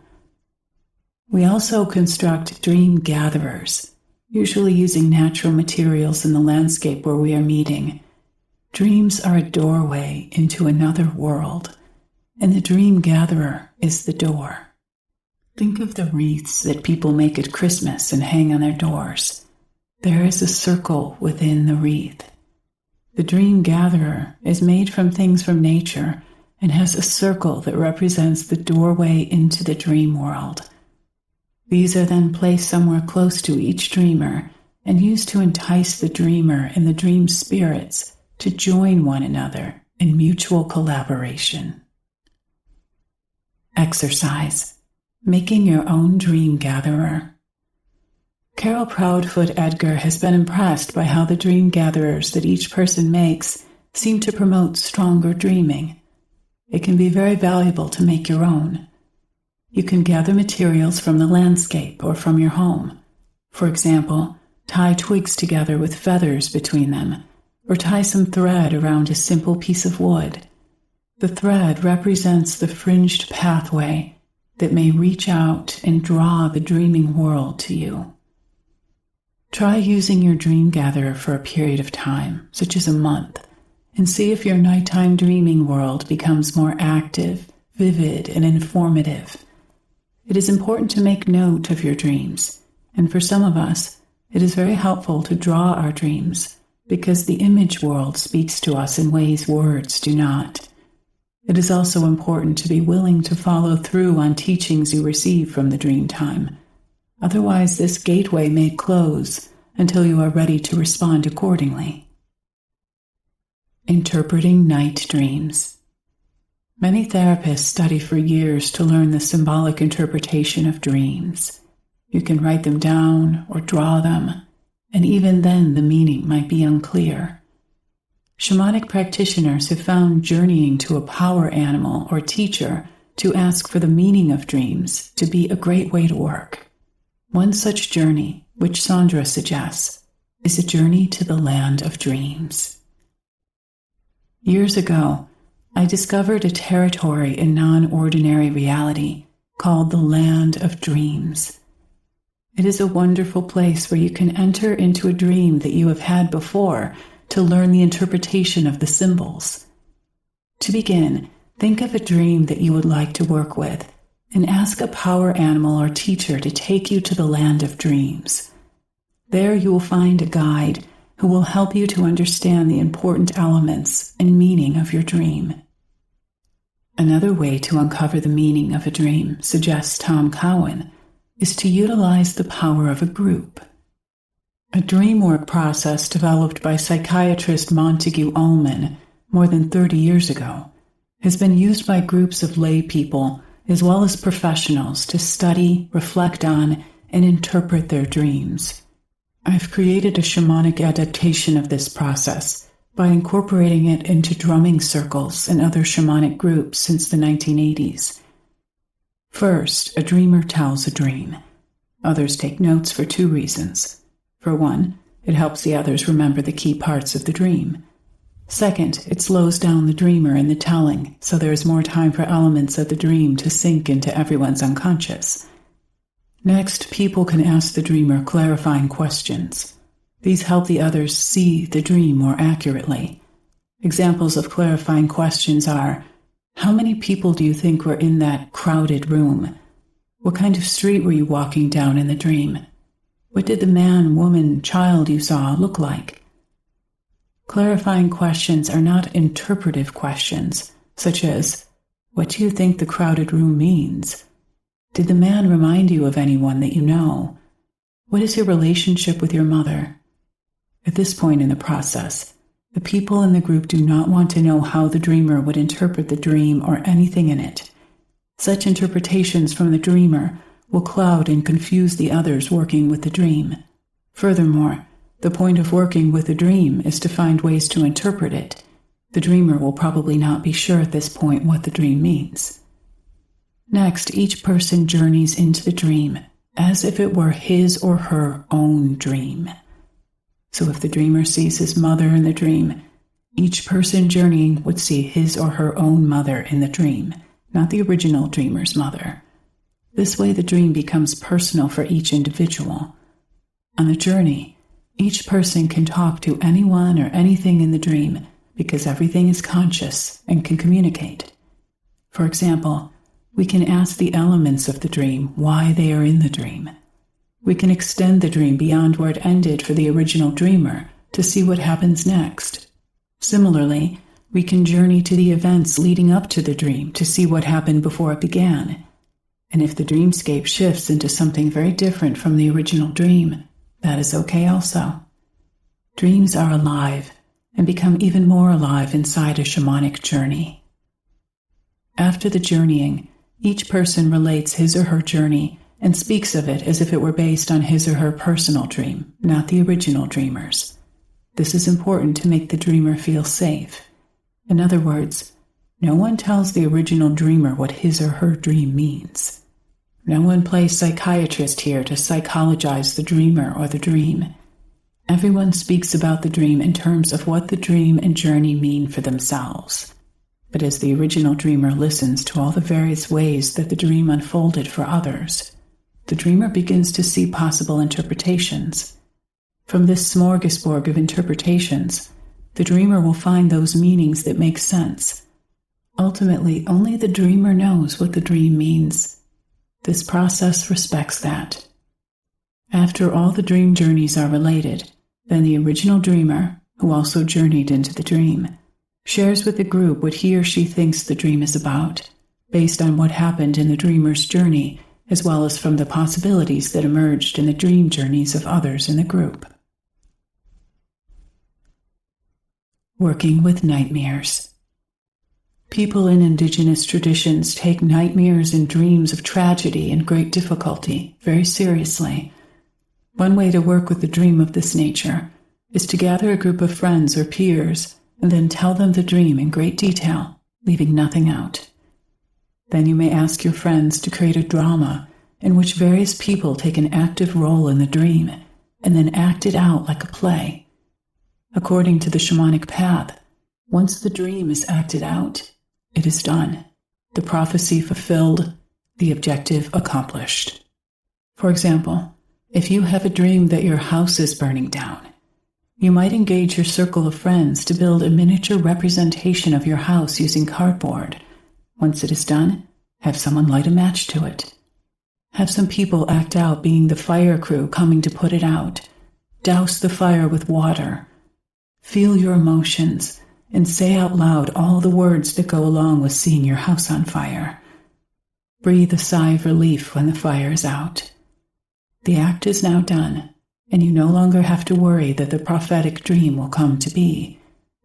We also construct dream gatherers, usually using natural materials in the landscape where we are meeting. Dreams are a doorway into another world, and the dream gatherer is the door. Think of the wreaths that people make at Christmas and hang on their doors. There is a circle within the wreath. The dream gatherer is made from things from nature and has a circle that represents the doorway into the dream world. These are then placed somewhere close to each dreamer and used to entice the dreamer and the dream spirits to join one another in mutual collaboration. Exercise. Making your own dream gatherer. Carol Proudfoot Edgar has been impressed by how the dream gatherers that each person makes seem to promote stronger dreaming. It can be very valuable to make your own. You can gather materials from the landscape or from your home. For example, tie twigs together with feathers between them, or tie some thread around a simple piece of wood. The thread represents the fringed pathway that may reach out and draw the dreaming world to you. Try using your dream gatherer for a period of time, such as a month, and see if your nighttime dreaming world becomes more active, vivid, and informative. It is important to make note of your dreams, and for some of us, it is very helpful to draw our dreams, because the image world speaks to us in ways words do not. It is also important to be willing to follow through on teachings you receive from the dream time. Otherwise, this gateway may close until you are ready to respond accordingly. Interpreting night dreams. Many therapists study for years to learn the symbolic interpretation of dreams. You can write them down or draw them, and even then the meaning might be unclear. Shamanic practitioners have found journeying to a power animal or teacher to ask for the meaning of dreams to be a great way to work. One such journey, which Sandra suggests, is a journey to the land of dreams. Years ago, I discovered a territory in non-ordinary reality called the Land of Dreams. It is a wonderful place where you can enter into a dream that you have had before to learn the interpretation of the symbols. To begin, think of a dream that you would like to work with and ask a power animal or teacher to take you to the land of dreams. There you will find a guide who will help you to understand the important elements and meaning of your dream. Another way to uncover the meaning of a dream, suggests Tom Cowan, is to utilize the power of a group. A dream work process developed by psychiatrist Montague Ullman more than 30 years ago has been used by groups of lay people as well as professionals to study, reflect on, and interpret their dreams. I've created a shamanic adaptation of this process by incorporating it into drumming circles and other shamanic groups since the 1980s. First, a dreamer tells a dream. Others take notes for two reasons. For one, it helps the others remember the key parts of the dream. Second, it slows down the dreamer in the telling, so there is more time for elements of the dream to sink into everyone's unconscious. Next, people can ask the dreamer clarifying questions. These help the others see the dream more accurately. Examples of clarifying questions are, how many people do you think were in that crowded room? What kind of street were you walking down in the dream? What did the man, woman, child you saw look like? Clarifying questions are not interpretive questions, such as, what do you think the crowded room means? Did the man remind you of anyone that you know? What is your relationship with your mother? At this point in the process, the people in the group do not want to know how the dreamer would interpret the dream or anything in it. Such interpretations from the dreamer will cloud and confuse the others working with the dream. Furthermore, the point of working with the dream is to find ways to interpret it. The dreamer will probably not be sure at this point what the dream means. Next, each person journeys into the dream as if it were his or her own dream. So if the dreamer sees his mother in the dream, each person journeying would see his or her own mother in the dream, not the original dreamer's mother. This way the dream becomes personal for each individual. On the journey, each person can talk to anyone or anything in the dream because everything is conscious and can communicate. For example, we can ask the elements of the dream why they are in the dream. We can extend the dream beyond where it ended for the original dreamer to see what happens next. Similarly, we can journey to the events leading up to the dream to see what happened before it began. And if the dreamscape shifts into something very different from the original dream, that is okay also. Dreams are alive and become even more alive inside a shamanic journey. After the journeying, each person relates his or her journey and speaks of it as if it were based on his or her personal dream, not the original dreamer's. This is important to make the dreamer feel safe. In other words, no one tells the original dreamer what his or her dream means. No one plays psychiatrist here to psychologize the dreamer or the dream. Everyone speaks about the dream in terms of what the dream and journey mean for themselves. But as the original dreamer listens to all the various ways that the dream unfolded for others, the dreamer begins to see possible interpretations. From this smorgasbord of interpretations, the dreamer will find those meanings that make sense. Ultimately, only the dreamer knows what the dream means. This process respects that. After all the dream journeys are related, then the original dreamer, who also journeyed into the dream, shares with the group what he or she thinks the dream is about, based on what happened in the dreamer's journey, as well as from the possibilities that emerged in the dream journeys of others in the group. Working with nightmares. People in indigenous traditions take nightmares and dreams of tragedy and great difficulty very seriously. One way to work with a dream of this nature is to gather a group of friends or peers and then tell them the dream in great detail, leaving nothing out. Then you may ask your friends to create a drama in which various people take an active role in the dream and then act it out like a play. According to the shamanic path, once the dream is acted out, it is done, the prophecy fulfilled, the objective accomplished. For example, if you have a dream that your house is burning down, you might engage your circle of friends to build a miniature representation of your house using cardboard. Once it is done, have someone light a match to it. Have some people act out being the fire crew coming to put it out. Douse the fire with water. Feel your emotions and say out loud all the words that go along with seeing your house on fire. Breathe a sigh of relief when the fire is out. The act is now done, and you no longer have to worry that the prophetic dream will come to be,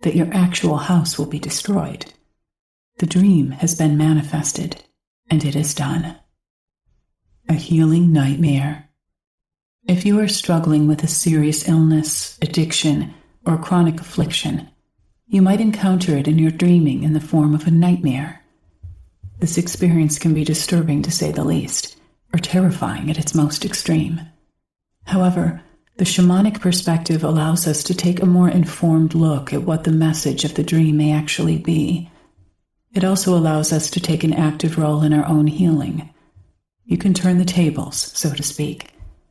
that your actual house will be destroyed. The dream has been manifested, and it is done. A healing nightmare. If you are struggling with a serious illness, addiction, or chronic affliction, you might encounter it in your dreaming in the form of a nightmare. This experience can be disturbing to say the least, or terrifying at its most extreme. However, the shamanic perspective allows us to take a more informed look at what the message of the dream may actually be. It also allows us to take an active role in our own healing. You can turn the tables, so to speak,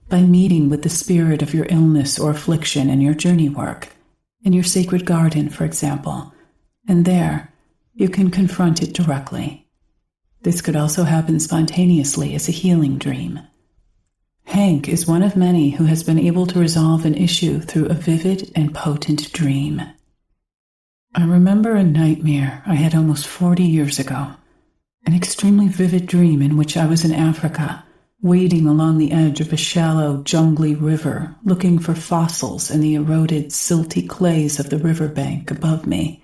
by meeting with the spirit of your illness or affliction in your journey work, in your sacred garden, for example, and there you can confront it directly. This could also happen spontaneously as a healing dream. Hank is one of many who has been able to resolve an issue through a vivid and potent dream. I remember a nightmare I had almost 40 years ago, an extremely vivid dream in which I was in Africa, wading along the edge of a shallow, jungly river, looking for fossils in the eroded, silty clays of the riverbank above me.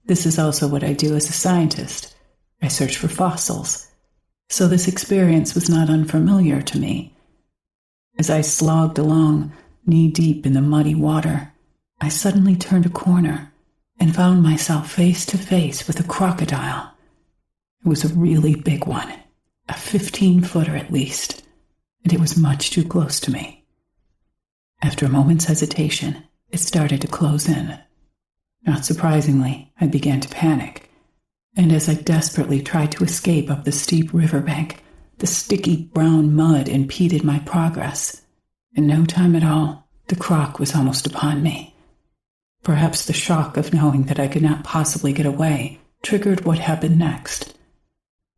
This is also what I do as a scientist. I search for fossils. So this experience was not unfamiliar to me. As I slogged along, knee-deep in the muddy water, I suddenly turned a corner and found myself face to face with a crocodile. It was a really big one, a 15-footer at least, and it was much too close to me. After a moment's hesitation, it started to close in. Not surprisingly, I began to panic, and as I desperately tried to escape up the steep riverbank, the sticky brown mud impeded my progress. In no time at all, the croc was almost upon me. Perhaps the shock of knowing that I could not possibly get away triggered what happened next.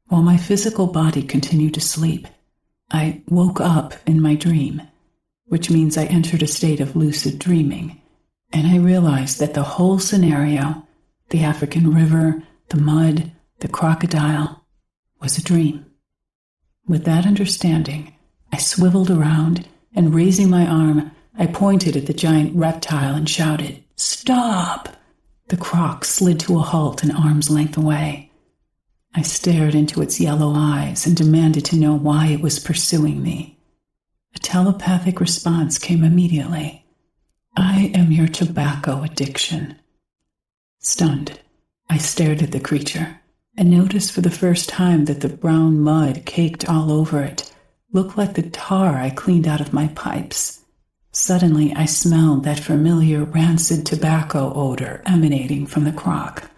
While my physical body continued to sleep, I woke up in my dream, which means I entered a state of lucid dreaming, and I realized that the whole scenario, the African river, the mud, the crocodile, was a dream. With that understanding, I swiveled around, and raising my arm, I pointed at the giant reptile and shouted, "Stop!" The croc slid to a halt an arm's length away. I stared into its yellow eyes and demanded to know why it was pursuing me. A telepathic response came immediately. "I am your tobacco addiction." Stunned, I stared at the creature and noticed for the first time that the brown mud caked all over it looked like the tar I cleaned out of my pipes. Suddenly, I smelled that familiar rancid tobacco odor emanating from the croc.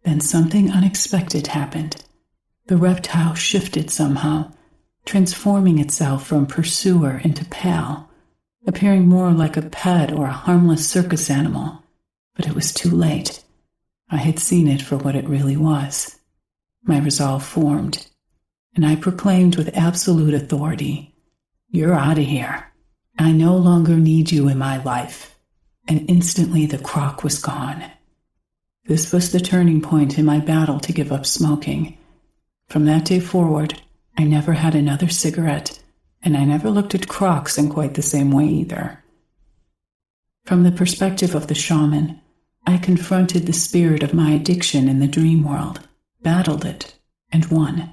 Then something unexpected happened. The reptile shifted somehow, transforming itself from pursuer into pal, appearing more like a pet or a harmless circus animal. But it was too late. I had seen it for what it really was. My resolve formed, and I proclaimed with absolute authority, "You're out of here. I no longer need you in my life." And instantly the croc was gone. This was the turning point in my battle to give up smoking. From that day forward, I never had another cigarette, and I never looked at crocs in quite the same way either. From the perspective of the shaman, I confronted the spirit of my addiction in the dream world, battled it, and won.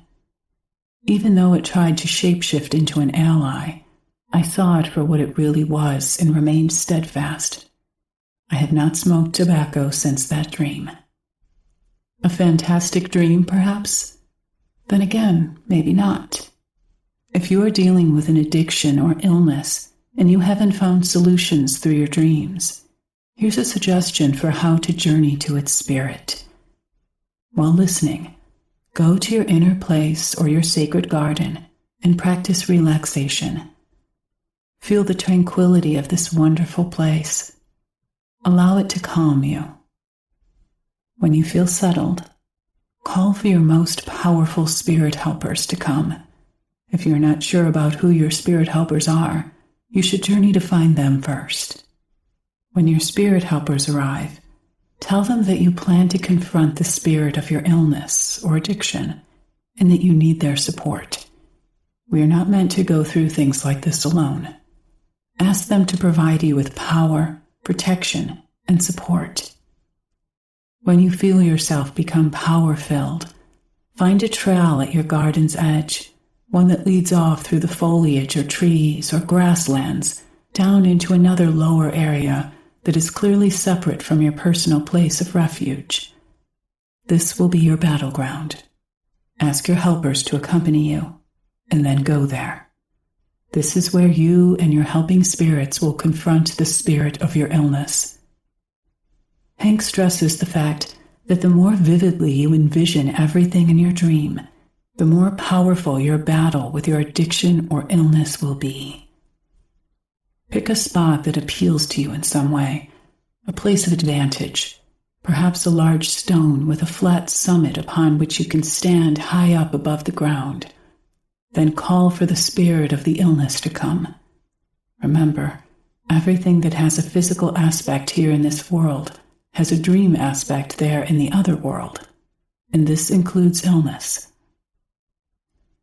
Even though it tried to shapeshift into an ally, I saw it for what it really was and remained steadfast. I have not smoked tobacco since that dream. A fantastic dream, perhaps? Then again, maybe not. If you are dealing with an addiction or illness and you haven't found solutions through your dreams, here's a suggestion for how to journey to its spirit. While listening, go to your inner place or your sacred garden and practice relaxation. Feel the tranquility of this wonderful place. Allow it to calm you. When you feel settled, call for your most powerful spirit helpers to come. If you're not sure about who your spirit helpers are, you should journey to find them first. When your spirit helpers arrive, tell them that you plan to confront the spirit of your illness or addiction and that you need their support. We are not meant to go through things like this alone. Ask them to provide you with power, protection, and support. When you feel yourself become power-filled, find a trail at your garden's edge, one that leads off through the foliage or trees or grasslands down into another lower area that is clearly separate from your personal place of refuge. This will be your battleground. Ask your helpers to accompany you, and then go there. This is where you and your helping spirits will confront the spirit of your illness. Hank stresses the fact that the more vividly you envision everything in your dream, the more powerful your battle with your addiction or illness will be. Pick a spot that appeals to you in some way, a place of advantage, perhaps a large stone with a flat summit upon which you can stand high up above the ground. Then call for the spirit of the illness to come. Remember, everything that has a physical aspect here in this world has a dream aspect there in the other world, and this includes illness.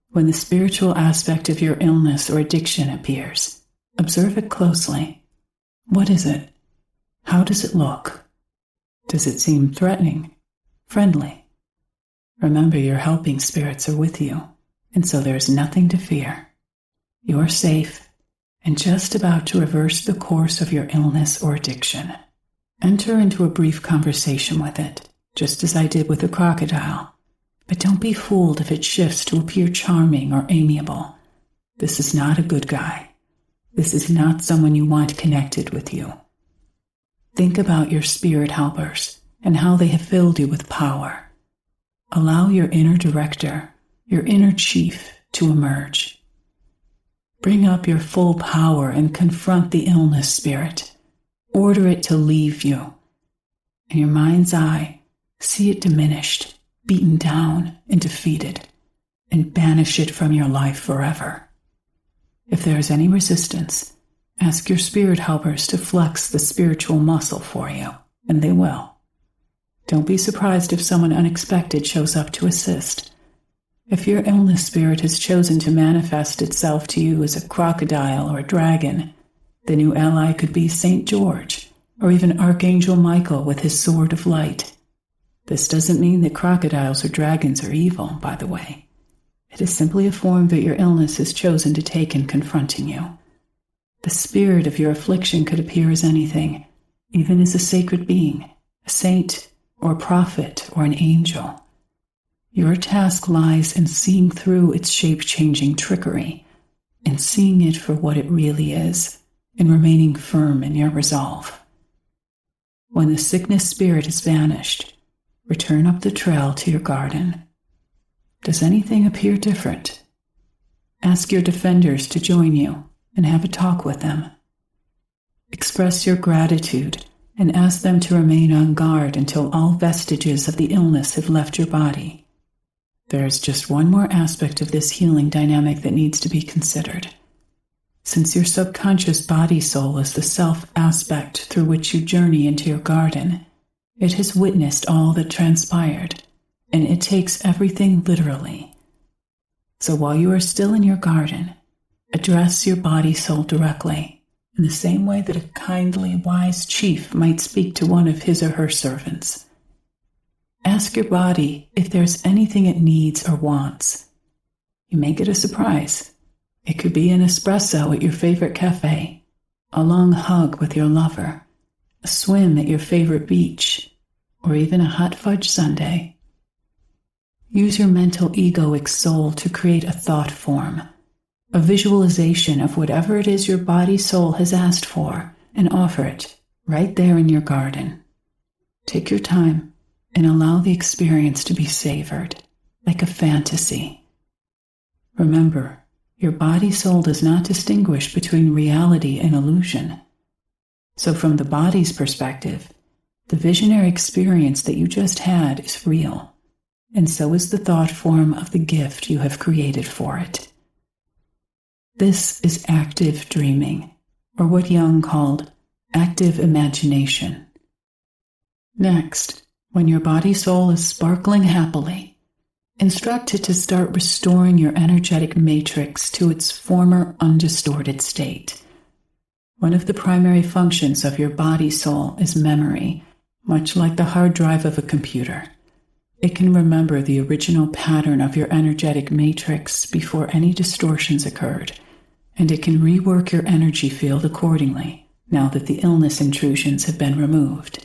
When the spiritual aspect of your illness or addiction appears, observe it closely. What is it? How does it look? Does it seem threatening? Friendly? Remember, your helping spirits are with you, and so there is nothing to fear. You are safe and just about to reverse the course of your illness or addiction. Enter into a brief conversation with it, just as I did with the crocodile. But don't be fooled if it shifts to appear charming or amiable. This is not a good guy. This is not someone you want connected with you. Think about your spirit helpers and how they have filled you with power. Allow your inner director, your inner chief, to emerge. Bring up your full power and confront the illness spirit. Order it to leave you. In your mind's eye, see it diminished, beaten down, and defeated, and banish it from your life forever. If there is any resistance, ask your spirit helpers to flex the spiritual muscle for you, and they will. Don't be surprised if someone unexpected shows up to assist. If your illness spirit has chosen to manifest itself to you as a crocodile or a dragon, the new ally could be St. George, or even Archangel Michael with his sword of light. This doesn't mean that crocodiles or dragons are evil, by the way. It is simply a form that your illness has chosen to take in confronting you. The spirit of your affliction could appear as anything, even as a sacred being, a saint, or a prophet, or an angel. Your task lies in seeing through its shape-changing trickery, and seeing it for what it really is, and remaining firm in your resolve. When the sickness spirit has vanished, return up the trail to your garden. Does anything appear different? Ask your defenders to join you and have a talk with them. Express your gratitude and ask them to remain on guard until all vestiges of the illness have left your body. There is just one more aspect of this healing dynamic that needs to be considered. Since your subconscious body-soul is the self aspect through which you journey into your garden, it has witnessed all that transpired, and it takes everything literally. So while you are still in your garden, address your body-soul directly, in the same way that a kindly, wise chief might speak to one of his or her servants. Ask your body if there's anything it needs or wants. You may get a surprise. It could be an espresso at your favorite cafe, a long hug with your lover, a swim at your favorite beach, or even a hot fudge sundae. Use your mental egoic soul to create a thought form, a visualization of whatever it is your body-soul has asked for, and offer it right there in your garden. Take your time and allow the experience to be savored, like a fantasy. Remember, your body-soul does not distinguish between reality and illusion. So from the body's perspective, the visionary experience that you just had is real, and so is the thought form of the gift you have created for it. This is active dreaming, or what Jung called active imagination. Next, when your body-soul is sparkling happily, instruct it to start restoring your energetic matrix to its former undistorted state. One of the primary functions of your body-soul is memory, much like the hard drive of a computer. It can remember the original pattern of your energetic matrix before any distortions occurred, and it can rework your energy field accordingly now that the illness intrusions have been removed.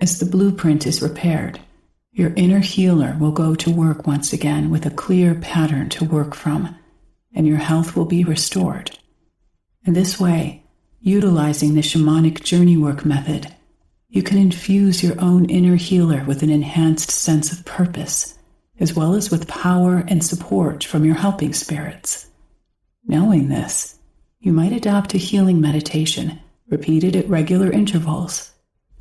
As the blueprint is repaired, your inner healer will go to work once again with a clear pattern to work from, and your health will be restored. In this way, utilizing the shamanic journey work method, you can infuse your own inner healer with an enhanced sense of purpose, as well as with power and support from your helping spirits. Knowing this, you might adopt a healing meditation, repeated at regular intervals,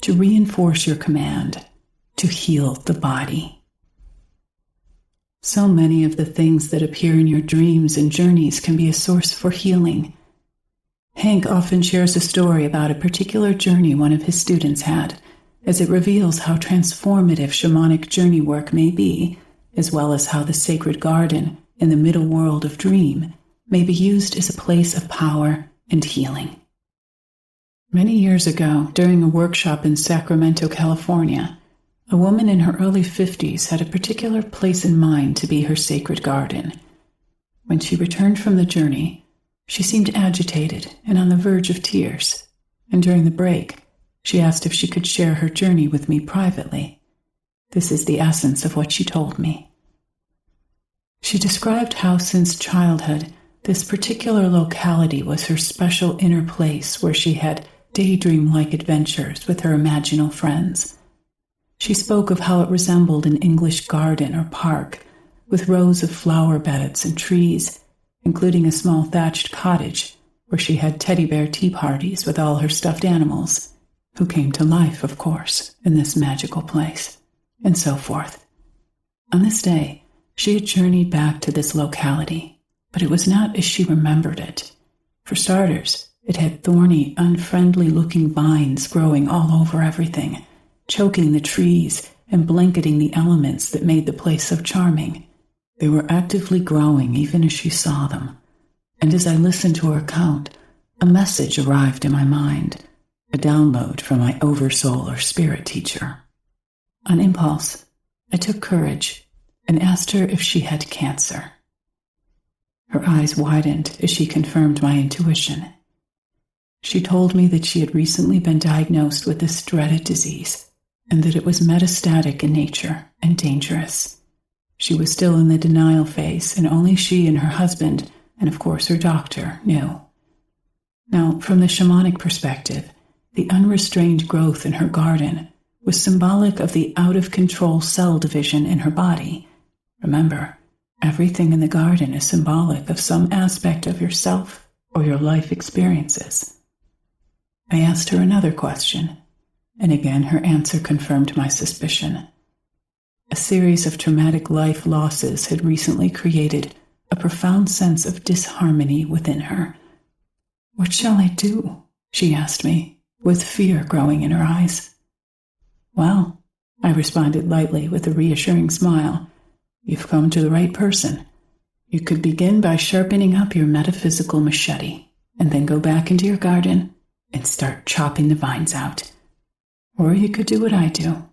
to reinforce your command to heal the body. So many of the things that appear in your dreams and journeys can be a source for healing. Hank often shares a story about a particular journey one of his students had, as it reveals how transformative shamanic journey work may be, as well as how the sacred garden in the middle world of dream may be used as a place of power and healing. Many years ago, during a workshop in Sacramento, California, a woman in her early 50s had a particular place in mind to be her sacred garden. When she returned from the journey, she seemed agitated and on the verge of tears, and during the break, She asked if she could share her journey with me privately. This is the essence of what she told me. She described how since childhood, this particular locality was her special inner place where she had daydream-like adventures with her imaginal friends. She spoke of how it resembled an English garden or park, with rows of flower beds and trees, including a small thatched cottage where she had teddy bear tea parties with all her stuffed animals, who came to life, of course, in this magical place, and so forth. On this day, she had journeyed back to this locality, but it was not as she remembered it. For starters, it had thorny, unfriendly-looking vines growing all over everything, choking the trees and blanketing the elements that made the place so charming. They were actively growing even as she saw them, and as I listened to her account, a message arrived in my mind, a download from my oversoul or spirit teacher. On impulse, I took courage and asked her if she had cancer. Her eyes widened as she confirmed my intuition. She told me that she had recently been diagnosed with this dreaded disease and that it was metastatic in nature and dangerous. She was still in the denial phase, and only she and her husband, and of course her doctor, knew. Now, from the shamanic perspective, the unrestrained growth in her garden was symbolic of the out-of-control cell division in her body. Remember, everything in the garden is symbolic of some aspect of yourself or your life experiences. I asked her another question, and again her answer confirmed my suspicion. A series of traumatic life losses had recently created a profound sense of disharmony within her. "What shall I do?" she asked me, with fear growing in her eyes. "Well," I responded lightly with a reassuring smile, "you've come to the right person. You could begin by sharpening up your metaphysical machete, and then go back into your garden and start chopping the vines out. Or you could do what I do.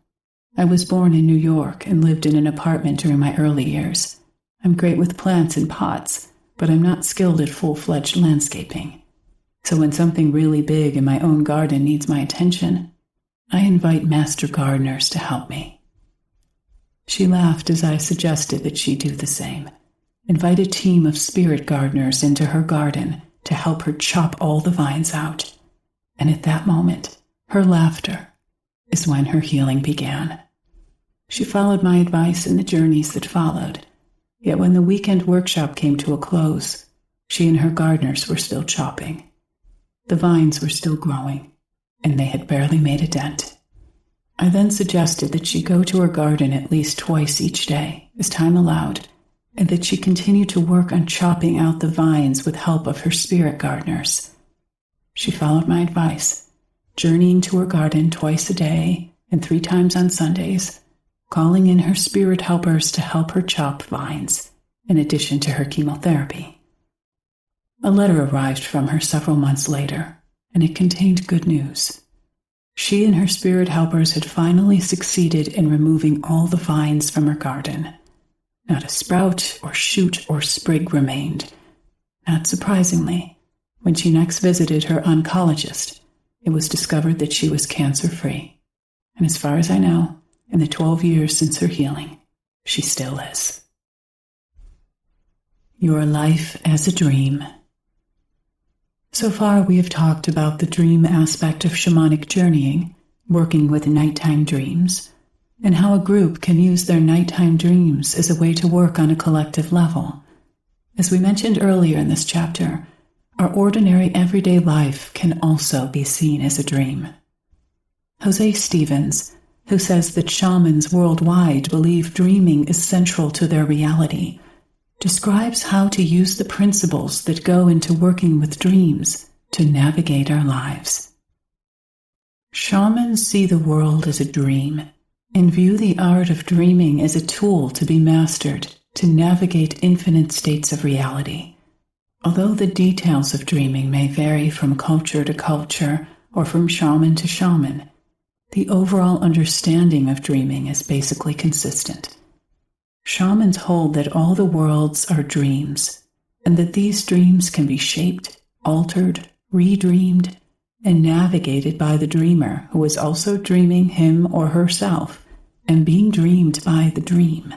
I was born in New York and lived in an apartment during my early years. I'm great with plants and pots, but I'm not skilled at full-fledged landscaping. So when something really big in my own garden needs my attention, I invite master gardeners to help me." She laughed as I suggested that she do the same. Invite a team of spirit gardeners into her garden to help her chop all the vines out. And at that moment, her laughter is when her healing began. She followed my advice in the journeys that followed. Yet when the weekend workshop came to a close, she and her gardeners were still chopping. The vines were still growing, and they had barely made a dent. I then suggested that she go to her garden at least twice each day, as time allowed, and that she continue to work on chopping out the vines with help of her spirit gardeners. She followed my advice, journeying to her garden twice a day and 3 times on Sundays, calling in her spirit helpers to help her chop vines, in addition to her chemotherapy. A letter arrived from her several months later, and it contained good news. She and her spirit helpers had finally succeeded in removing all the vines from her garden. Not a sprout or shoot or sprig remained. Not surprisingly, when she next visited her oncologist, it was discovered that she was cancer-free. And as far as I know, in the 12 years since her healing, she still is. Your life as a dream. So far, we have talked about the dream aspect of shamanic journeying, working with nighttime dreams, and how a group can use their nighttime dreams as a way to work on a collective level. As we mentioned earlier in this chapter, our ordinary everyday life can also be seen as a dream. Jose Stevens, who says that shamans worldwide believe dreaming is central to their reality, describes how to use the principles that go into working with dreams to navigate our lives. Shamans see the world as a dream and view the art of dreaming as a tool to be mastered to navigate infinite states of reality. Although the details of dreaming may vary from culture to culture or from shaman to shaman, the overall understanding of dreaming is basically consistent. Shamans hold that all the worlds are dreams, and that these dreams can be shaped, altered, redreamed, and navigated by the dreamer, who is also dreaming him or herself and being dreamed by the dream.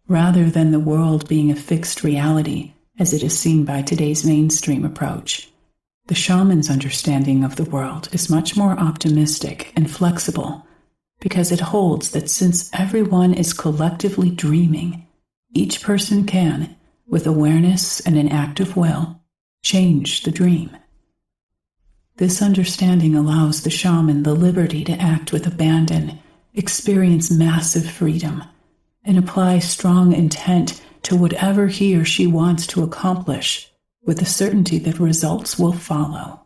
Rather than the world being a fixed reality, as it is seen by today's mainstream approach, the shaman's understanding of the world is much more optimistic and flexible, because it holds that since everyone is collectively dreaming, each person can, with awareness and an active will, change the dream. This understanding allows the shaman the liberty to act with abandon, experience massive freedom, and apply strong intent to whatever he or she wants to accomplish, with the certainty that results will follow.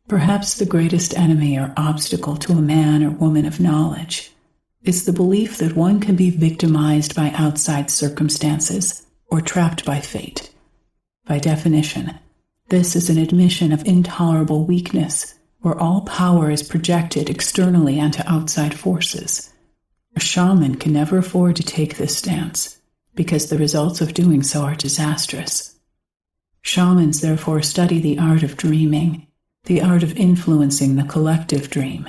Perhaps the greatest enemy or obstacle to a man or woman of knowledge is the belief that one can be victimized by outside circumstances or trapped by fate. By definition, this is an admission of intolerable weakness, where all power is projected externally onto outside forces. A shaman can never afford to take this stance, because the results of doing so are disastrous. Shamans therefore study the art of dreaming, the art of influencing the collective dream,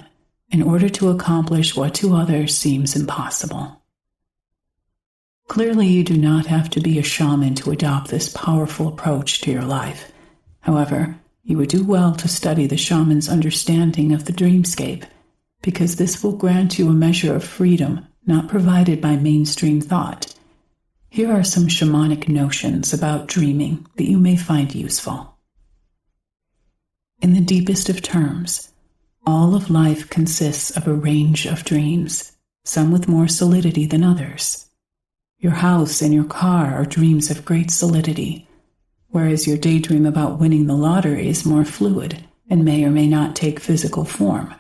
in order to accomplish what to others seems impossible. Clearly, you do not have to be a shaman to adopt this powerful approach to your life. However, you would do well to study the shaman's understanding of the dreamscape, because this will grant you a measure of freedom not provided by mainstream thought. Here are some shamanic notions about dreaming that you may find useful. In the deepest of terms, all of life consists of a range of dreams, some with more solidity than others. Your house and your car are dreams of great solidity, whereas your daydream about winning the lottery is more fluid and may or may not take physical form.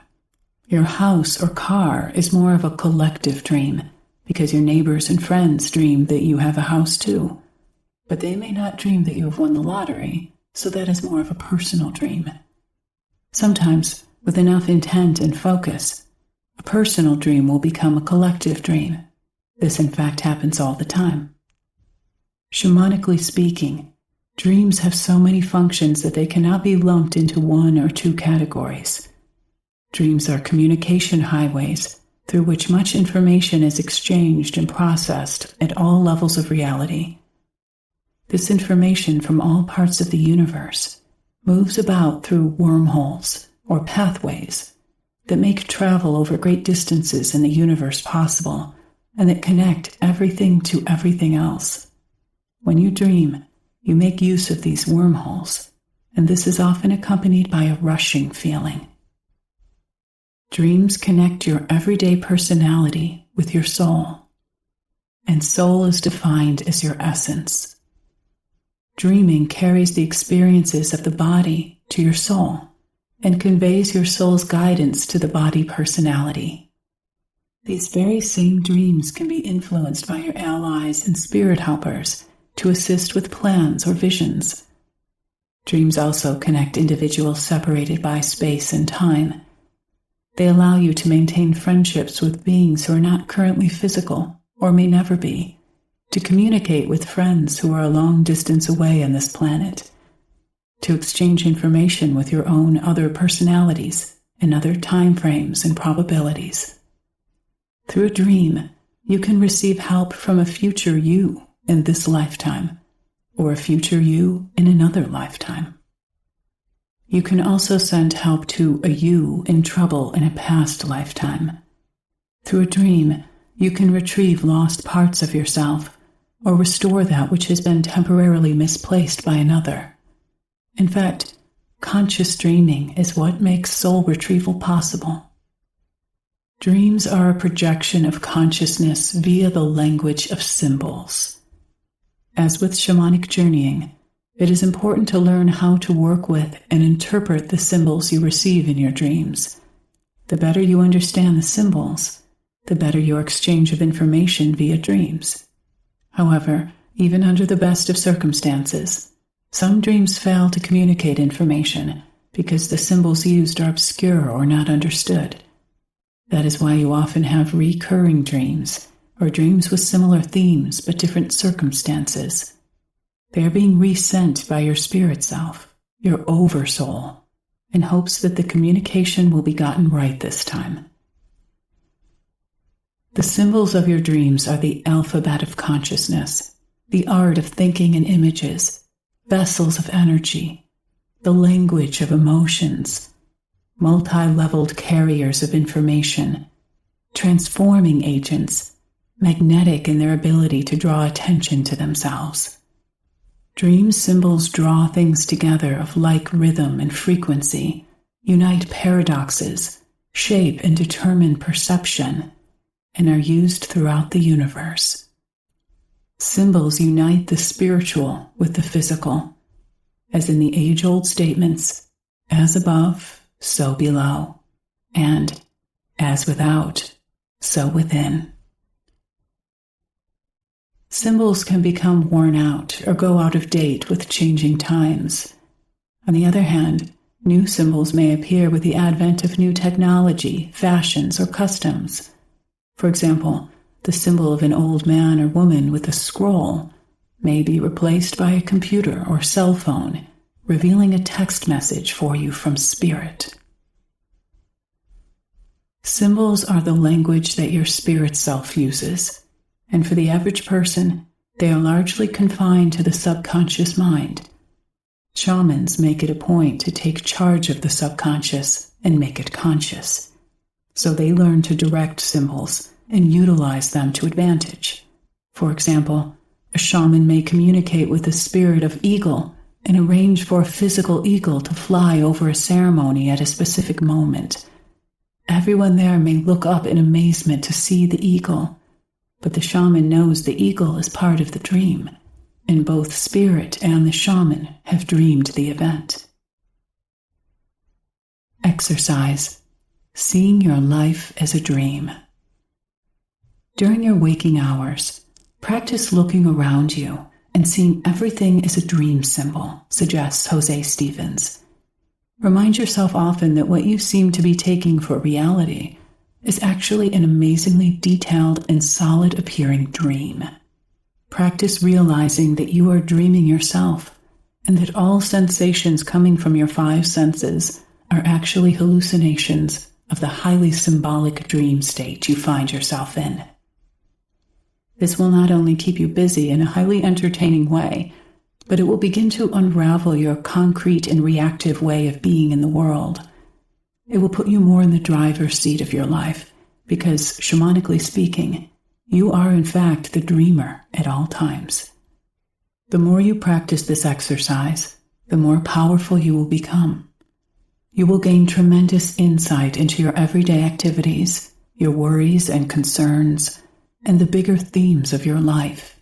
Your house or car is more of a collective dream, because your neighbors and friends dream that you have a house too, but they may not dream that you have won the lottery, so that is more of a personal dream. Sometimes, with enough intent and focus, a personal dream will become a collective dream. This in fact happens all the time. Shamanically speaking, dreams have so many functions that they cannot be lumped into one or two categories. Dreams are communication highways through which much information is exchanged and processed at all levels of reality. This information from all parts of the universe moves about through wormholes or pathways that make travel over great distances in the universe possible and that connect everything to everything else. When you dream, you make use of these wormholes, and this is often accompanied by a rushing feeling. Dreams connect your everyday personality with your soul, and soul is defined as your essence. Dreaming carries the experiences of the body to your soul and conveys your soul's guidance to the body personality. These very same dreams can be influenced by your allies and spirit helpers to assist with plans or visions. Dreams also connect individuals separated by space and time. They allow you to maintain friendships with beings who are not currently physical or may never be, to communicate with friends who are a long distance away on this planet, to exchange information with your own other personalities and other time frames and probabilities. Through a dream, you can receive help from a future you in this lifetime, or a future you in another lifetime. You can also send help to a you in trouble in a past lifetime. Through a dream, you can retrieve lost parts of yourself or restore that which has been temporarily misplaced by another. In fact, conscious dreaming is what makes soul retrieval possible. Dreams are a projection of consciousness via the language of symbols. As with shamanic journeying, it is important to learn how to work with and interpret the symbols you receive in your dreams. The better you understand the symbols, the better your exchange of information via dreams. However, even under the best of circumstances, some dreams fail to communicate information because the symbols used are obscure or not understood. That is why you often have recurring dreams, or dreams with similar themes but different circumstances. They are being resent by your spirit self, your oversoul, in hopes that the communication will be gotten right this time. The symbols of your dreams are the alphabet of consciousness, the art of thinking in images, vessels of energy, the language of emotions, multi-leveled carriers of information, transforming agents, magnetic in their ability to draw attention to themselves. Dream symbols draw things together of like rhythm and frequency, unite paradoxes, shape and determine perception, and are used throughout the universe. Symbols unite the spiritual with the physical, as in the age-old statements, as above, so below, and as without, so within. Symbols can become worn out or go out of date with changing times. On the other hand, new symbols may appear with the advent of new technology, fashions, or customs. For example, the symbol of an old man or woman with a scroll may be replaced by a computer or cell phone, revealing a text message for you from spirit. Symbols are the language that your spirit self uses, and for the average person, they are largely confined to the subconscious mind. Shamans make it a point to take charge of the subconscious and make it conscious. So they learn to direct symbols and utilize them to advantage. For example, a shaman may communicate with the spirit of eagle and arrange for a physical eagle to fly over a ceremony at a specific moment. Everyone there may look up in amazement to see the eagle, but the shaman knows the eagle is part of the dream, and both spirit and the shaman have dreamed the event. Exercise: seeing your life as a dream. During your waking hours, practice looking around you and seeing everything as a dream symbol, suggests Jose Stevens. Remind yourself often that what you seem to be taking for reality is actually an amazingly detailed and solid appearing dream. Practice realizing that you are dreaming yourself and that all sensations coming from your five senses are actually hallucinations of the highly symbolic dream state you find yourself in. This will not only keep you busy in a highly entertaining way, but it will begin to unravel your concrete and reactive way of being in the world. It will put you more in the driver's seat of your life, because, shamanically speaking, you are in fact the dreamer at all times. The more you practice this exercise, the more powerful you will become. You will gain tremendous insight into your everyday activities, your worries and concerns, and the bigger themes of your life.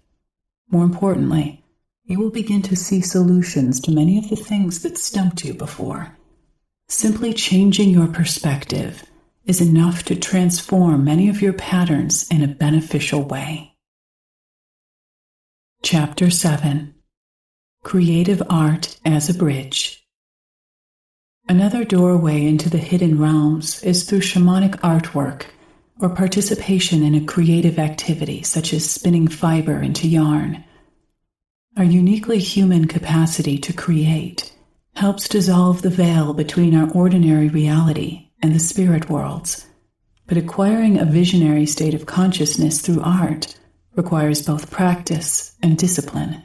More importantly, you will begin to see solutions to many of the things that stumped you before. Simply changing your perspective is enough to transform many of your patterns in a beneficial way. Chapter 7: Creative Art as a Bridge. Another doorway into the hidden realms is through shamanic artwork or participation in a creative activity such as spinning fiber into yarn. Our uniquely human capacity to create helps dissolve the veil between our ordinary reality and the spirit worlds, but acquiring a visionary state of consciousness through art requires both practice and discipline.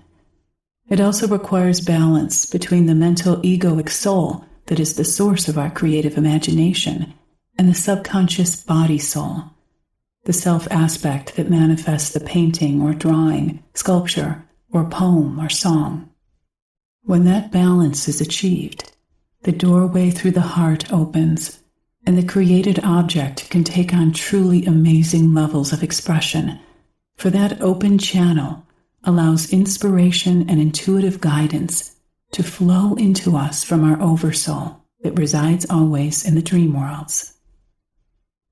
It also requires balance between the mental egoic soul that is the source of our creative imagination and the subconscious body soul, the self aspect that manifests the painting or drawing, sculpture, or poem or song. When that balance is achieved, the doorway through the heart opens, and the created object can take on truly amazing levels of expression, for that open channel allows inspiration and intuitive guidance to flow into us from our oversoul that resides always in the dream worlds.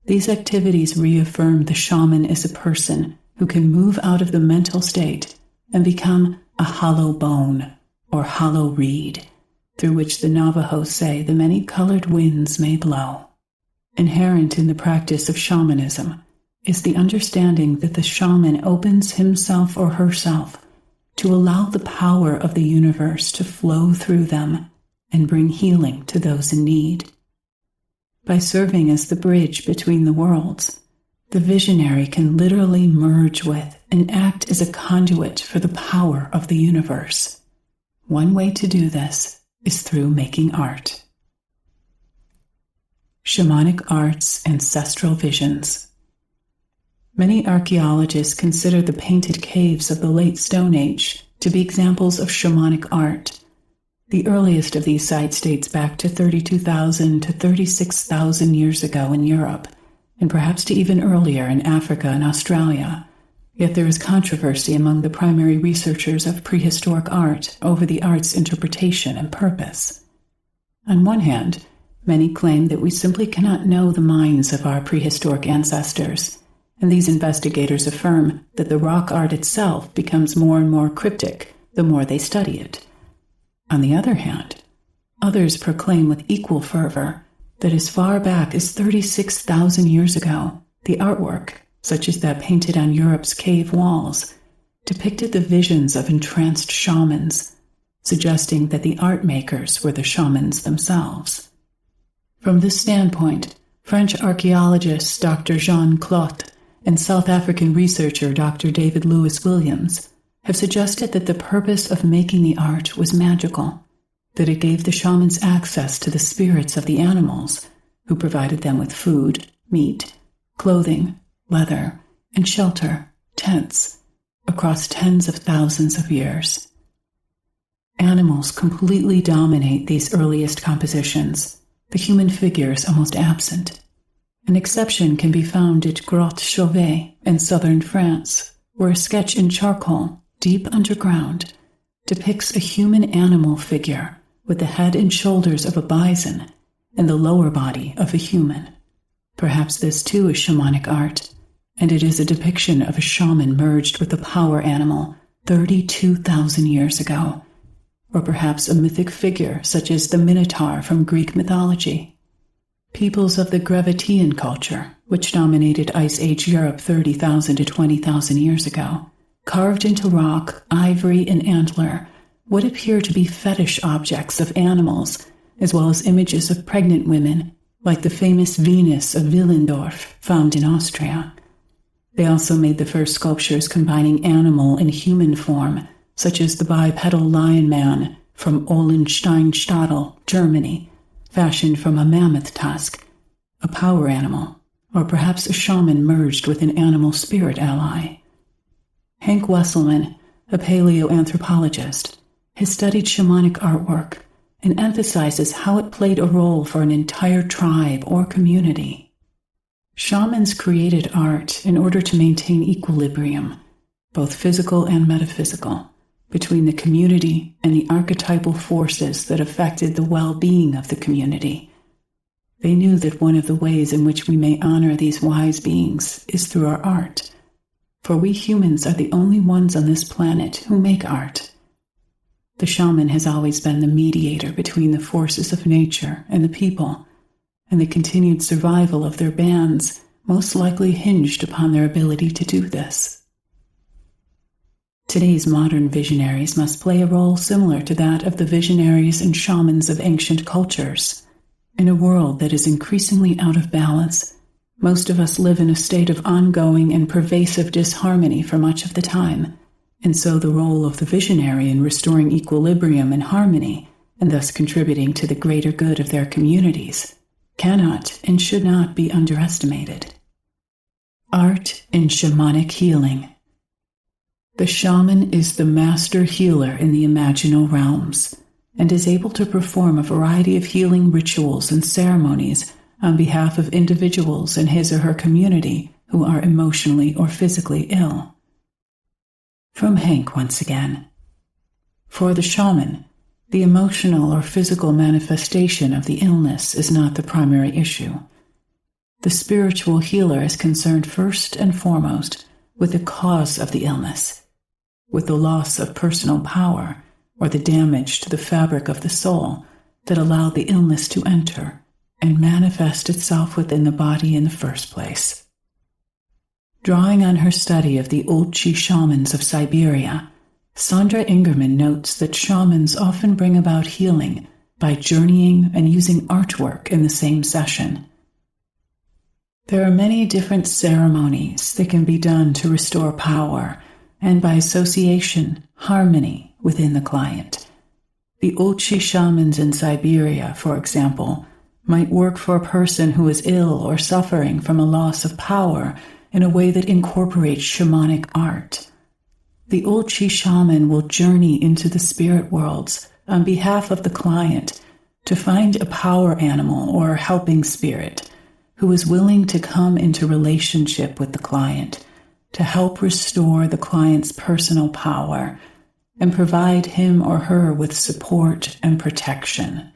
These activities reaffirm the shaman as a person who can move out of the mental state and become a hollow bone or hollow reed, through which the Navajos say the many-colored winds may blow. Inherent in the practice of shamanism is the understanding that the shaman opens himself or herself to allow the power of the universe to flow through them and bring healing to those in need. By serving as the bridge between the worlds, the visionary can literally merge with and act as a conduit for the power of the universe. One way to do this is through making art. Shamanic art's ancestral visions. Many archaeologists consider the painted caves of the late Stone Age to be examples of shamanic art. The earliest of these sites dates back to 32,000 to 36,000 years ago in Europe, and perhaps to even earlier in Africa and Australia. Yet there is controversy among the primary researchers of prehistoric art over the art's interpretation and purpose. On one hand, many claim that we simply cannot know the minds of our prehistoric ancestors, and these investigators affirm that the rock art itself becomes more and more cryptic the more they study it. On the other hand, others proclaim with equal fervor that as far back as 36,000 years ago, the artwork, such as that painted on Europe's cave walls, depicted the visions of entranced shamans, suggesting that the art makers were the shamans themselves. From this standpoint, French archaeologist Dr. Jean Clotte and South African researcher Dr. David Lewis Williams have suggested that the purpose of making the art was magical, that it gave the shamans access to the spirits of the animals, who provided them with food, meat, clothing, leather, and shelter, tents, across tens of thousands of years. Animals completely dominate these earliest compositions, the human figure is almost absent. An exception can be found at Grotte Chauvet in southern France, where a sketch in charcoal, deep underground, depicts a human animal figure with the head and shoulders of a bison and the lower body of a human. Perhaps this too is shamanic art, and it is a depiction of a shaman merged with a power animal 32,000 years ago, or perhaps a mythic figure such as the Minotaur from Greek mythology. Peoples of the Gravettian culture, which dominated Ice Age Europe 30,000 to 20,000 years ago, carved into rock, ivory, and antler what appear to be fetish objects of animals, as well as images of pregnant women, like the famous Venus of Willendorf, found in Austria. They also made the first sculptures combining animal and human form, such as the bipedal lion man from Ohlensteinstadel, Germany, fashioned from a mammoth tusk, a power animal, or perhaps a shaman merged with an animal spirit ally. Hank Wesselman, a paleoanthropologist, has studied shamanic artwork and emphasizes how it played a role for an entire tribe or community. Shamans created art in order to maintain equilibrium, both physical and metaphysical, between the community and the archetypal forces that affected the well-being of the community. They knew that one of the ways in which we may honor these wise beings is through our art, for we humans are the only ones on this planet who make art. The shaman has always been the mediator between the forces of nature and the people, and the continued survival of their bands most likely hinged upon their ability to do this. Today's modern visionaries must play a role similar to that of the visionaries and shamans of ancient cultures. In a world that is increasingly out of balance, most of us live in a state of ongoing and pervasive disharmony for much of the time, and so the role of the visionary in restoring equilibrium and harmony, and thus contributing to the greater good of their communities, cannot and should not be underestimated. Art in shamanic healing. The shaman is the master healer in the imaginal realms, and is able to perform a variety of healing rituals and ceremonies on behalf of individuals in his or her community who are emotionally or physically ill. From Hank once again. For the shaman, the emotional or physical manifestation of the illness is not the primary issue. The spiritual healer is concerned first and foremost with the cause of the illness, with the loss of personal power or the damage to the fabric of the soul that allowed the illness to enter and manifest itself within the body in the first place. Drawing on her study of the Ulchi shamans of Siberia, Sandra Ingerman notes that shamans often bring about healing by journeying and using artwork in the same session. There are many different ceremonies that can be done to restore power and, by association, harmony within the client. The Olchi shamans in Siberia, for example, might work for a person who is ill or suffering from a loss of power in a way that incorporates shamanic art. The Olchi shaman will journey into the spirit worlds on behalf of the client to find a power animal or helping spirit who is willing to come into relationship with the client to help restore the client's personal power and provide him or her with support and protection.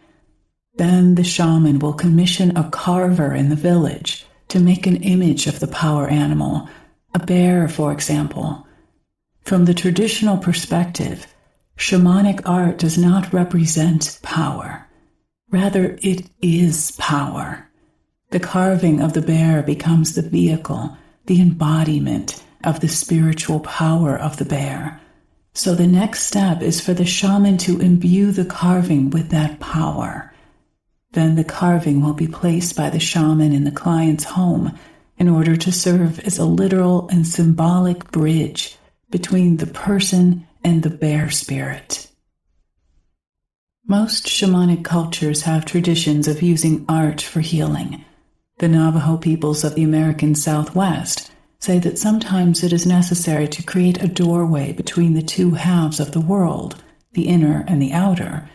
Then the shaman will commission a carver in the village to make an image of the power animal, a bear, for example. From the traditional perspective, shamanic art does not represent power. Rather, it is power. The carving of the bear becomes the vehicle, the embodiment of the spiritual power of the bear. So the next step is for the shaman to imbue the carving with that power. Then the carving will be placed by the shaman in the client's home in order to serve as a literal and symbolic bridge between the person and the bear spirit. Most shamanic cultures have traditions of using art for healing. The Navajo peoples of the American Southwest say that sometimes it is necessary to create a doorway between the two halves of the world, the inner and the outer,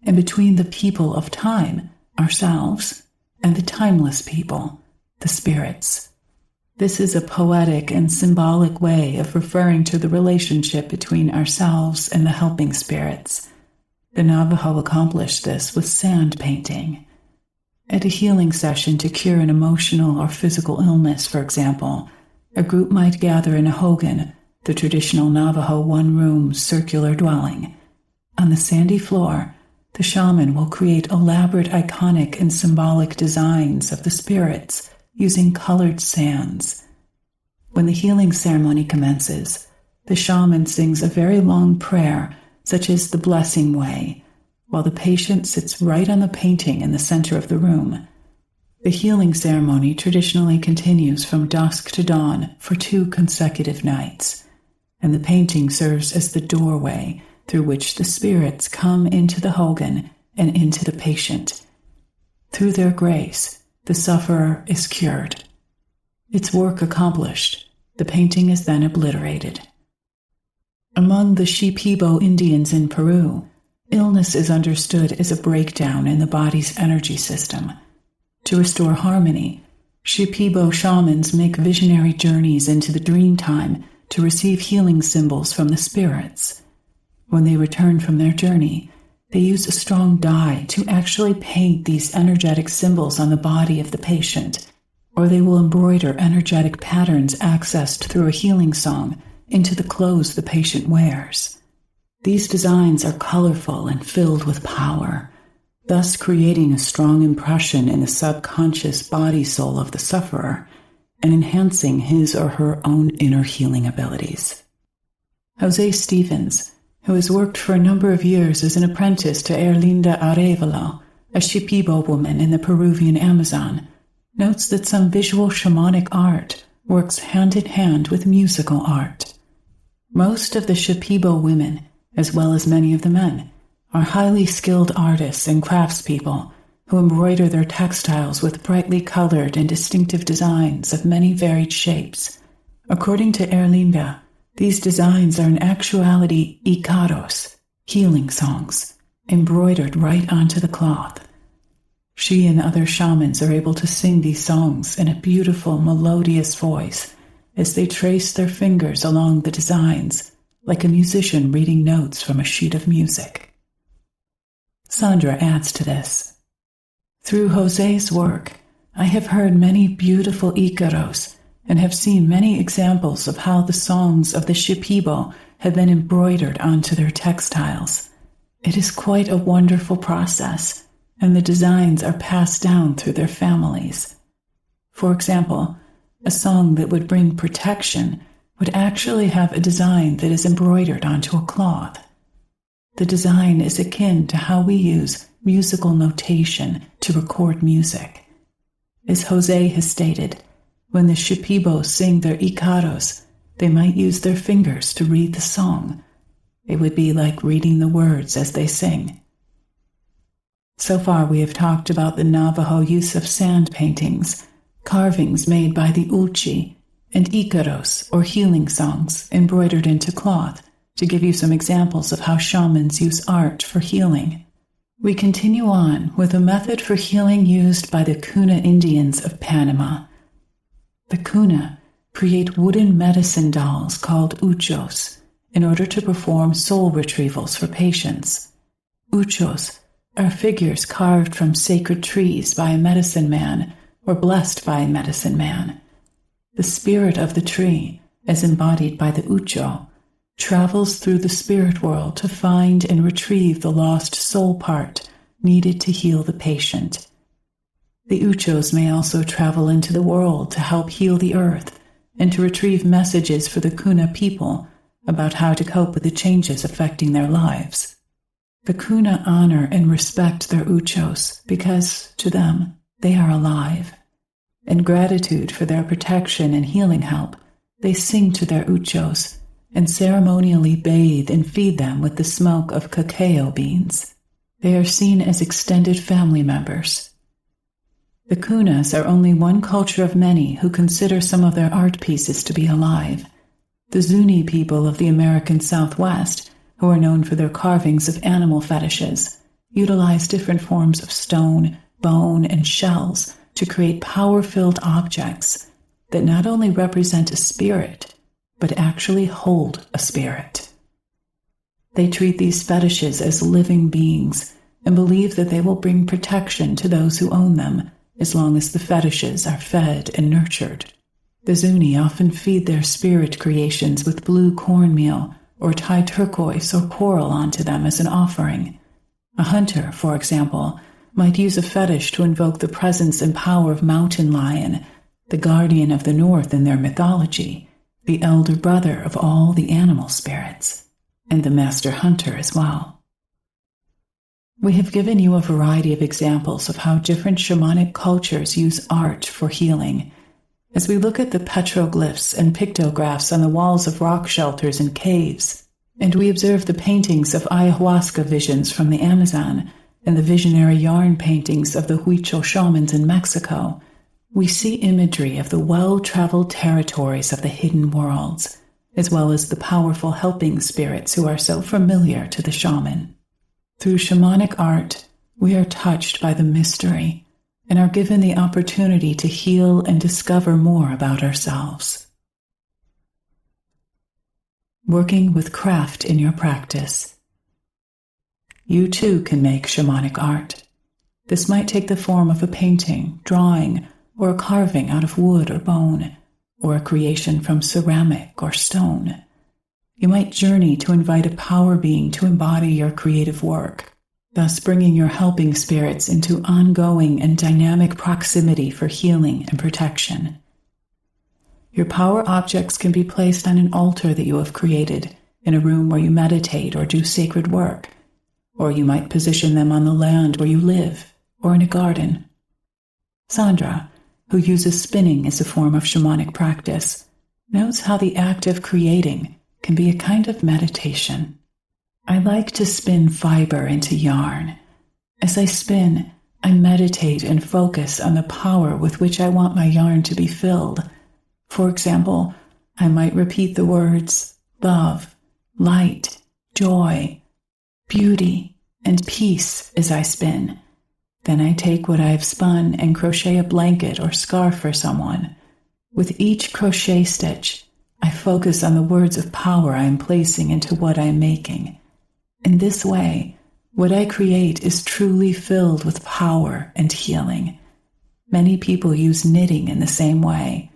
and between the people of time, ourselves, and the timeless people, the spirits. This is a poetic and symbolic way of referring to the relationship between ourselves and the helping spirits. The Navajo accomplished this with sand painting. At a healing session to cure an emotional or physical illness, for example, a group might gather in a hogan, the traditional Navajo one-room circular dwelling. On the sandy floor, the shaman will create elaborate iconic and symbolic designs of the spirits using colored sands. When the healing ceremony commences, the shaman sings a very long prayer, such as the Blessing Way, while the patient sits right on the painting in the center of the room. The healing ceremony traditionally continues from dusk to dawn for 2 consecutive nights, and the painting serves as the doorway through which the spirits come into the hogan and into the patient. Through their grace, the sufferer is cured. Its work accomplished, the painting is then obliterated. Among the Shipibo Indians in Peru, illness is understood as a breakdown in the body's energy system. To restore harmony, Shipibo shamans make visionary journeys into the dream time to receive healing symbols from the spirits. When they return from their journey, they use a strong dye to actually paint these energetic symbols on the body of the patient, or they will embroider energetic patterns accessed through a healing song into the clothes the patient wears. These designs are colorful and filled with power, thus creating a strong impression in the subconscious body-soul of the sufferer and enhancing his or her own inner healing abilities. Jose Stevens, who has worked for a number of years as an apprentice to Erlinda Arevalo, a Shipibo woman in the Peruvian Amazon, notes that some visual shamanic art works hand in hand with musical art. Most of the Shipibo women, as well as many of the men, are highly skilled artists and craftspeople who embroider their textiles with brightly colored and distinctive designs of many varied shapes. According to Erlinda, these designs are in actuality ikaros, healing songs, embroidered right onto the cloth. She and other shamans are able to sing these songs in a beautiful, melodious voice as they trace their fingers along the designs, like a musician reading notes from a sheet of music. Sandra adds to this. Through Jose's work, I have heard many beautiful ikaros and have seen many examples of how the songs of the Shipibo have been embroidered onto their textiles. It is quite a wonderful process, and the designs are passed down through their families. For example, a song that would bring protection would actually have a design that is embroidered onto a cloth. The design is akin to how we use musical notation to record music. As Jose has stated, when the Shipibos sing their icaros, they might use their fingers to read the song. It would be like reading the words as they sing. So far we have talked about the Navajo use of sand paintings, carvings made by the Uchi, and icaros, or healing songs, embroidered into cloth, to give you some examples of how shamans use art for healing. We continue on with a method for healing used by the Kuna Indians of Panama. The Kuna create wooden medicine dolls called uchos in order to perform soul retrievals for patients. Uchos are figures carved from sacred trees by a medicine man or blessed by a medicine man. The spirit of the tree, as embodied by the ucho, travels through the spirit world to find and retrieve the lost soul part needed to heal the patient. The uchos may also travel into the world to help heal the earth and to retrieve messages for the Kuna people about how to cope with the changes affecting their lives. The Kuna honor and respect their uchos because, to them, they are alive. In gratitude for their protection and healing help, they sing to their uchos and ceremonially bathe and feed them with the smoke of cacao beans. They are seen as extended family members. The Kunas are only one culture of many who consider some of their art pieces to be alive. The Zuni people of the American Southwest, who are known for their carvings of animal fetishes, utilize different forms of stone, bone, and shells to create power-filled objects that not only represent a spirit, but actually hold a spirit. They treat these fetishes as living beings and believe that they will bring protection to those who own them as long as the fetishes are fed and nurtured. The Zuni often feed their spirit creations with blue cornmeal or tie turquoise or coral onto them as an offering. A hunter, for example, might use a fetish to invoke the presence and power of Mountain Lion, the guardian of the north in their mythology, the elder brother of all the animal spirits, and the master hunter as well. We have given you a variety of examples of how different shamanic cultures use art for healing. As we look at the petroglyphs and pictographs on the walls of rock shelters and caves, and we observe the paintings of ayahuasca visions from the Amazon and the visionary yarn paintings of the Huichol shamans in Mexico, we see imagery of the well-traveled territories of the hidden worlds, as well as the powerful helping spirits who are so familiar to the shaman. Through shamanic art, we are touched by the mystery and are given the opportunity to heal and discover more about ourselves. Working with craft in your practice. You too can make shamanic art. This might take the form of a painting, drawing, or a carving out of wood or bone, or a creation from ceramic or stone. You might journey to invite a power being to embody your creative work, thus bringing your helping spirits into ongoing and dynamic proximity for healing and protection. Your power objects can be placed on an altar that you have created in a room where you meditate or do sacred work, or you might position them on the land where you live or in a garden. Sandra, who uses spinning as a form of shamanic practice, knows how the act of creating can be a kind of meditation. I like to spin fiber into yarn. As I spin, I meditate and focus on the power with which I want my yarn to be filled. For example, I might repeat the words love, light, joy, beauty, and peace as I spin. Then I take what I have spun and crochet a blanket or scarf for someone. With each crochet stitch, I focus on the words of power I am placing into what I am making. In this way, what I create is truly filled with power and healing. Many people use knitting in the same way.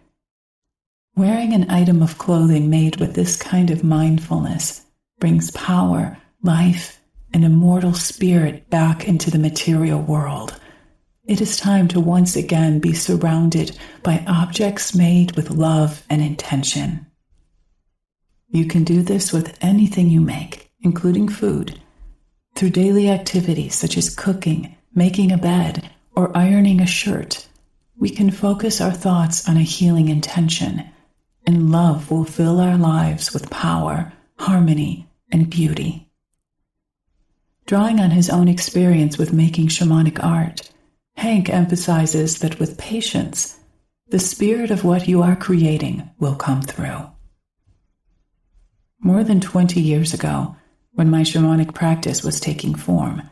Wearing an item of clothing made with this kind of mindfulness brings power, life, and immortal spirit back into the material world. It is time to once again be surrounded by objects made with love and intention. You can do this with anything you make, including food. Through daily activities such as cooking, making a bed, or ironing a shirt, we can focus our thoughts on a healing intention, and love will fill our lives with power, harmony, and beauty. Drawing on his own experience with making shamanic art, Hank emphasizes that with patience, the spirit of what you are creating will come through. More than 20 years ago, when my shamanic practice was taking form,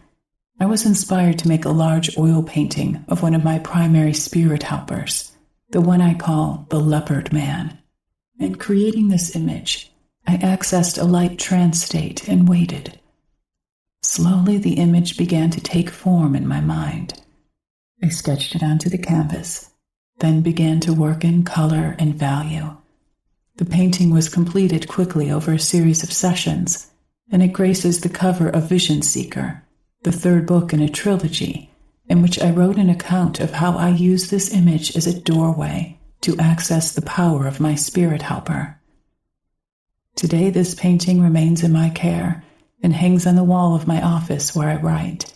I was inspired to make a large oil painting of one of my primary spirit helpers, the one I call the Leopard Man. In creating this image, I accessed a light trance state and waited. Slowly, the image began to take form in my mind. I sketched it onto the canvas, then began to work in color and value. The painting was completed quickly over a series of sessions, and it graces the cover of Vision Seeker, the third book in a trilogy, in which I wrote an account of how I use this image as a doorway to access the power of my spirit helper. Today, this painting remains in my care and hangs on the wall of my office where I write.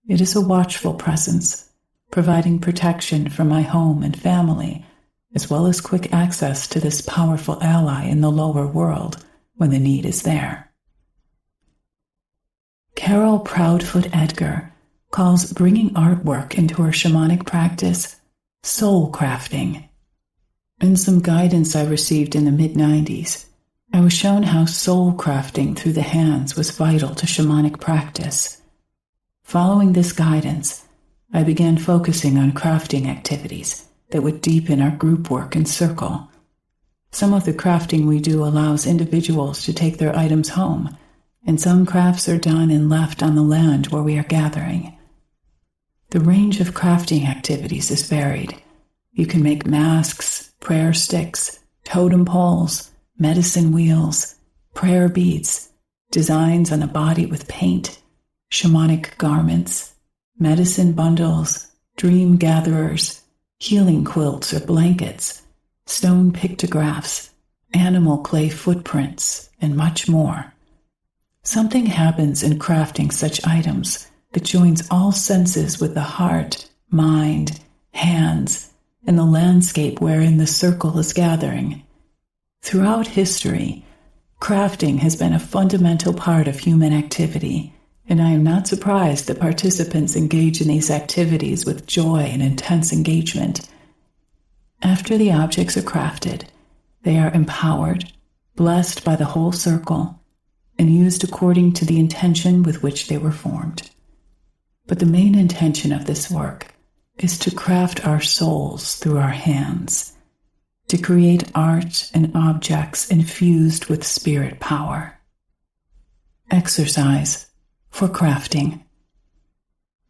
It is a watchful presence, providing protection for my home and family, as well as quick access to this powerful ally in the lower world when the need is there. Carol Proudfoot Edgar calls bringing artwork into her shamanic practice soul crafting. In some guidance I received in the mid-90s, I was shown how soul crafting through the hands was vital to shamanic practice. Following this guidance, I began focusing on crafting activities that would deepen our group work and circle. Some of the crafting we do allows individuals to take their items home, and some crafts are done and left on the land where we are gathering. The range of crafting activities is varied. You can make masks, prayer sticks, totem poles, medicine wheels, prayer beads, designs on the body with paint, shamanic garments, medicine bundles, dream gatherers, healing quilts or blankets, stone pictographs, animal clay footprints, and much more. Something happens in crafting such items that joins all senses with the heart, mind, hands, and the landscape wherein the circle is gathering. Throughout history, crafting has been a fundamental part of human activity, and I am not surprised that participants engage in these activities with joy and intense engagement. After the objects are crafted, they are empowered, blessed by the whole circle, and used according to the intention with which they were formed. But the main intention of this work is to craft our souls through our hands, to create art and objects infused with spirit power. Exercise for crafting.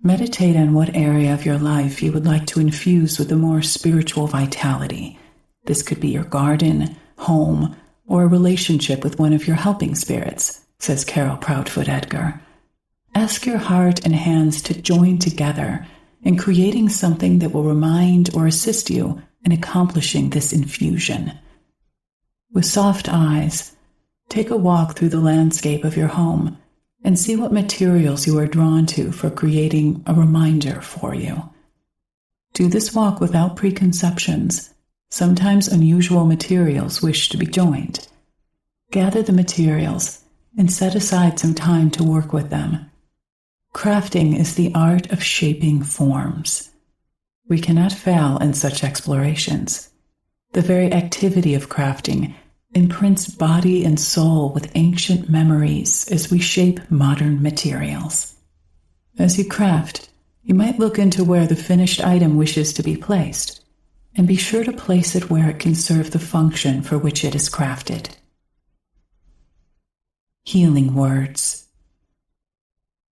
Meditate on what area of your life you would like to infuse with a more spiritual vitality. This could be your garden, home, or a relationship with one of your helping spirits, says Carol Proudfoot Edgar. Ask your heart and hands to join together in creating something that will remind or assist you in accomplishing this infusion. With soft eyes, take a walk through the landscape of your home and see what materials you are drawn to for creating a reminder for you. Do this walk without preconceptions. Sometimes unusual materials wish to be joined. Gather the materials and set aside some time to work with them. Crafting is the art of shaping forms. We cannot fail in such explorations. The very activity of crafting imprints body and soul with ancient memories as we shape modern materials. As you craft, you might look into where the finished item wishes to be placed, and be sure to place it where it can serve the function for which it is crafted. Healing words.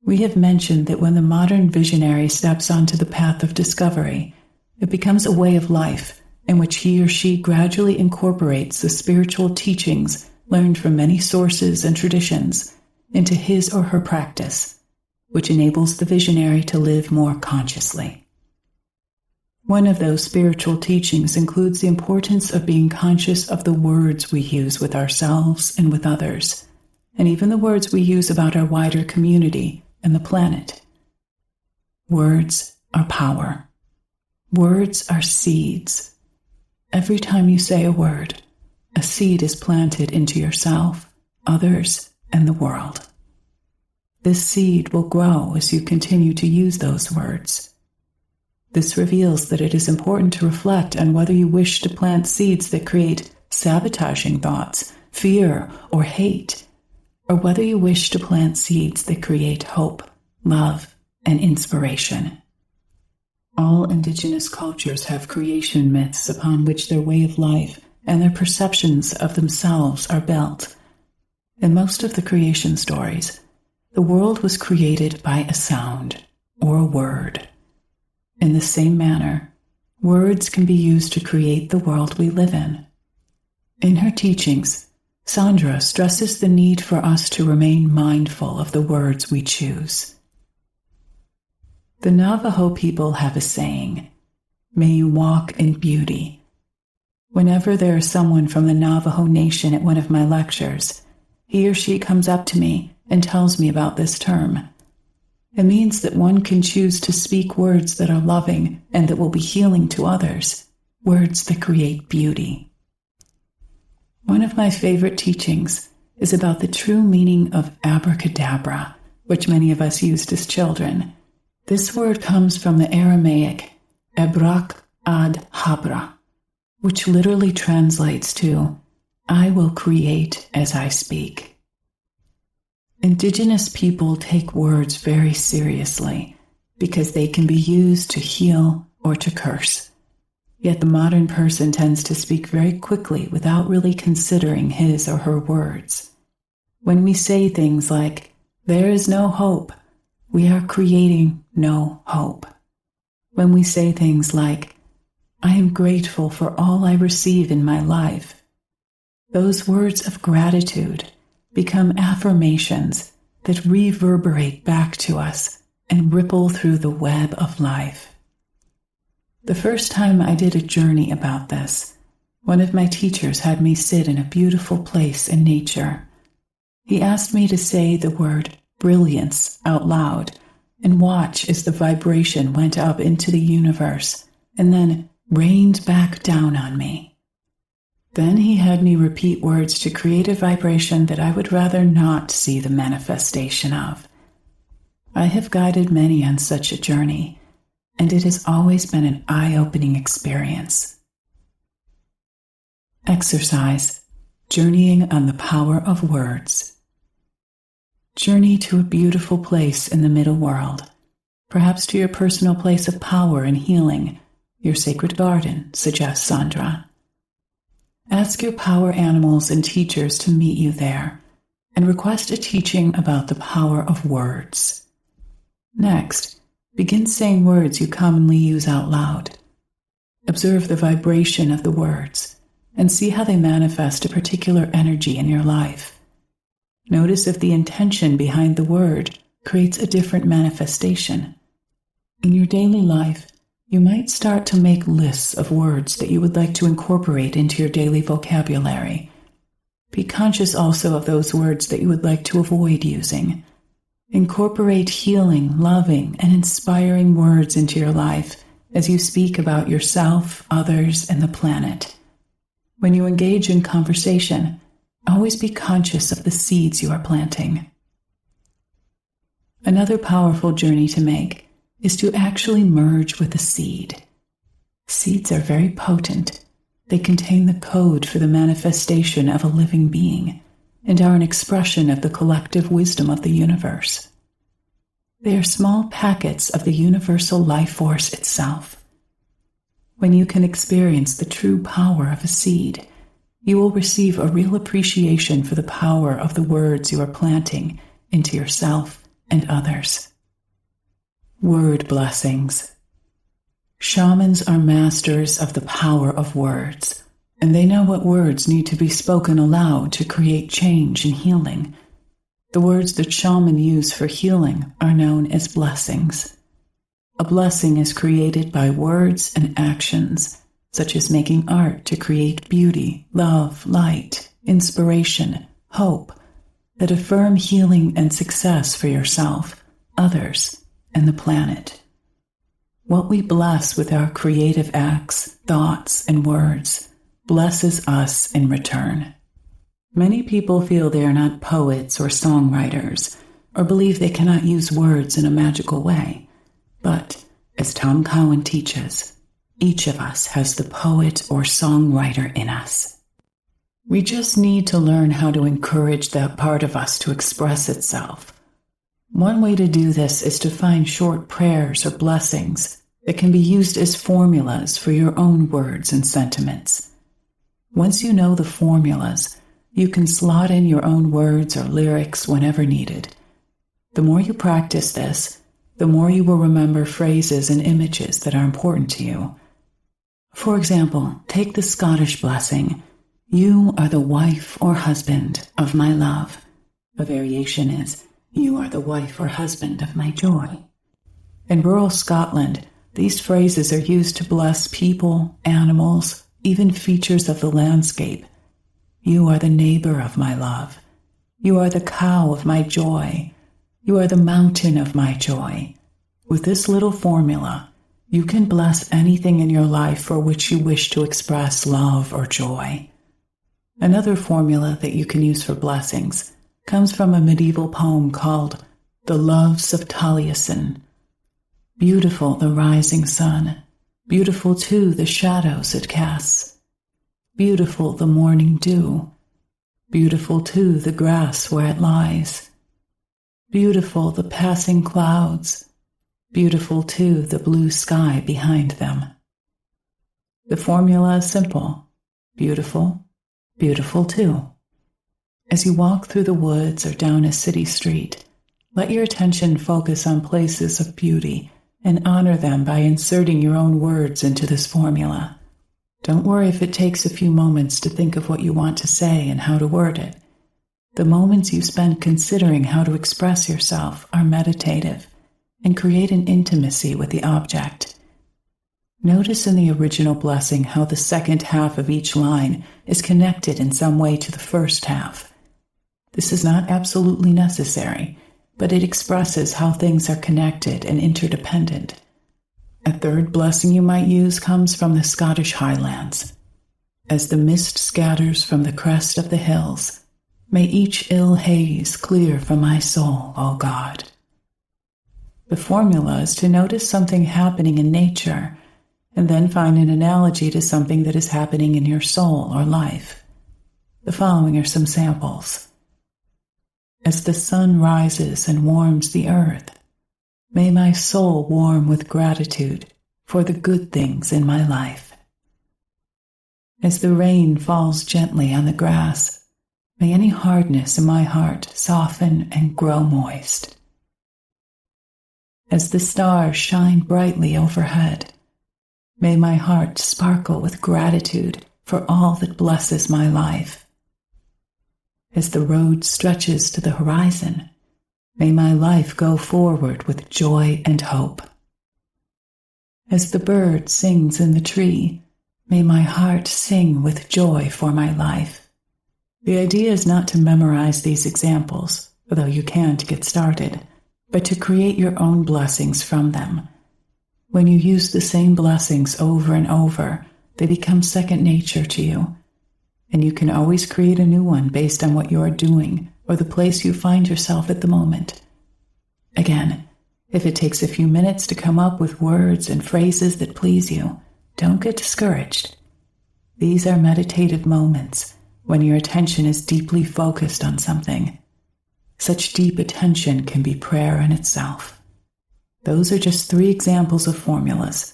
We have mentioned that when the modern visionary steps onto the path of discovery, it becomes a way of life in which he or she gradually incorporates the spiritual teachings learned from many sources and traditions into his or her practice, which enables the visionary to live more consciously. One of those spiritual teachings includes the importance of being conscious of the words we use with ourselves and with others, and even the words we use about our wider community and the planet. Words are power. Words are seeds. Every time you say a word, a seed is planted into yourself, others, and the world. This seed will grow as you continue to use those words. This reveals that it is important to reflect on whether you wish to plant seeds that create sabotaging thoughts, fear, or hate, or whether you wish to plant seeds that create hope, love, and inspiration. All indigenous cultures have creation myths upon which their way of life and their perceptions of themselves are built. In most of the creation stories, the world was created by a sound or a word. In the same manner, words can be used to create the world we live in. In her teachings, Sandra stresses the need for us to remain mindful of the words we choose. The Navajo people have a saying, "May you walk in beauty." Whenever there is someone from the Navajo Nation at one of my lectures, he or she comes up to me and tells me about this term. It means that one can choose to speak words that are loving and that will be healing to others, words that create beauty. One of my favorite teachings is about the true meaning of abracadabra, which many of us used as children. This word comes from the Aramaic ebrak ad habra, which literally translates to, "I will create as I speak." Indigenous people take words very seriously because they can be used to heal or to curse. Yet the modern person tends to speak very quickly without really considering his or her words. When we say things like, "There is no hope," we are creating no hope. When we say things like, "I am grateful for all I receive in my life," those words of gratitude become affirmations that reverberate back to us and ripple through the web of life. The first time I did a journey about this, one of my teachers had me sit in a beautiful place in nature. He asked me to say the word brilliance out loud and watch as the vibration went up into the universe and then rained back down on me. Then he had me repeat words to create a vibration that I would rather not see the manifestation of. I have guided many on such a journey, and it has always been an eye-opening experience. Exercise: journeying on the power of words. Journey to a beautiful place in the middle world, perhaps to your personal place of power and healing, your sacred garden, suggests Sandra. Ask your power animals and teachers to meet you there, and request a teaching about the power of words. Next, begin saying words you commonly use out loud. Observe the vibration of the words, and see how they manifest a particular energy in your life. Notice if the intention behind the word creates a different manifestation. In your daily life, you might start to make lists of words that you would like to incorporate into your daily vocabulary. Be conscious also of those words that you would like to avoid using. Incorporate healing, loving, and inspiring words into your life as you speak about yourself, others, and the planet. When you engage in conversation, always be conscious of the seeds you are planting. Another powerful journey to make is to actually merge with the seed. Seeds are very potent. They contain the code for the manifestation of a living being and are an expression of the collective wisdom of the universe. They are small packets of the universal life force itself. When you can experience the true power of a seed, you will receive a real appreciation for the power of the words you are planting into yourself and others. Word blessings. Shamans are masters of the power of words, and they know what words need to be spoken aloud to create change and healing. The words that shamans use for healing are known as blessings. A blessing is created by words and actions, such as making art to create beauty, love, light, inspiration, hope, that affirm healing and success for yourself, others, and the planet. What we bless with our creative acts, thoughts, and words blesses us in return. Many people feel they are not poets or songwriters, or believe they cannot use words in a magical way. But, as Tom Cowan teaches, each of us has the poet or songwriter in us. We just need to learn how to encourage that part of us to express itself. One way to do this is to find short prayers or blessings that can be used as formulas for your own words and sentiments. Once you know the formulas, you can slot in your own words or lyrics whenever needed. The more you practice this, the more you will remember phrases and images that are important to you. For example, take the Scottish blessing, "You are the wife or husband of my love." A variation is, "You are the wife or husband of my joy." In rural Scotland, these phrases are used to bless people, animals, even features of the landscape. "You are the neighbor of my love. You are the cow of my joy. You are the mountain of my joy." With this little formula, you can bless anything in your life for which you wish to express love or joy. Another formula that you can use for blessings comes from a medieval poem called "The Loves of Taliesin." Beautiful the rising sun, beautiful too the shadows it casts. Beautiful the morning dew, beautiful too the grass where it lies. Beautiful the passing clouds, beautiful too the blue sky behind them. The formula is simple: beautiful, beautiful too. As you walk through the woods or down a city street, let your attention focus on places of beauty and honor them by inserting your own words into this formula. Don't worry if it takes a few moments to think of what you want to say and how to word it. The moments you spend considering how to express yourself are meditative and create an intimacy with the object. Notice in the original blessing how the second half of each line is connected in some way to the first half. This is not absolutely necessary, but it expresses how things are connected and interdependent. A third blessing you might use comes from the Scottish Highlands. "As the mist scatters from the crest of the hills, may each ill haze clear from my soul, O God." The formula is to notice something happening in nature and then find an analogy to something that is happening in your soul or life. The following are some samples. "As the sun rises and warms the earth, may my soul warm with gratitude for the good things in my life. As the rain falls gently on the grass, may any hardness in my heart soften and grow moist. As the stars shine brightly overhead, may my heart sparkle with gratitude for all that blesses my life. As the road stretches to the horizon, may my life go forward with joy and hope. As the bird sings in the tree, may my heart sing with joy for my life." The idea is not to memorize these examples, although you can to get started, but to create your own blessings from them. When you use the same blessings over and over, they become second nature to you, and you can always create a new one based on what you are doing or the place you find yourself at the moment. Again, if it takes a few minutes to come up with words and phrases that please you, don't get discouraged. These are meditative moments when your attention is deeply focused on something. Such deep attention can be prayer in itself. Those are just 3 examples of formulas,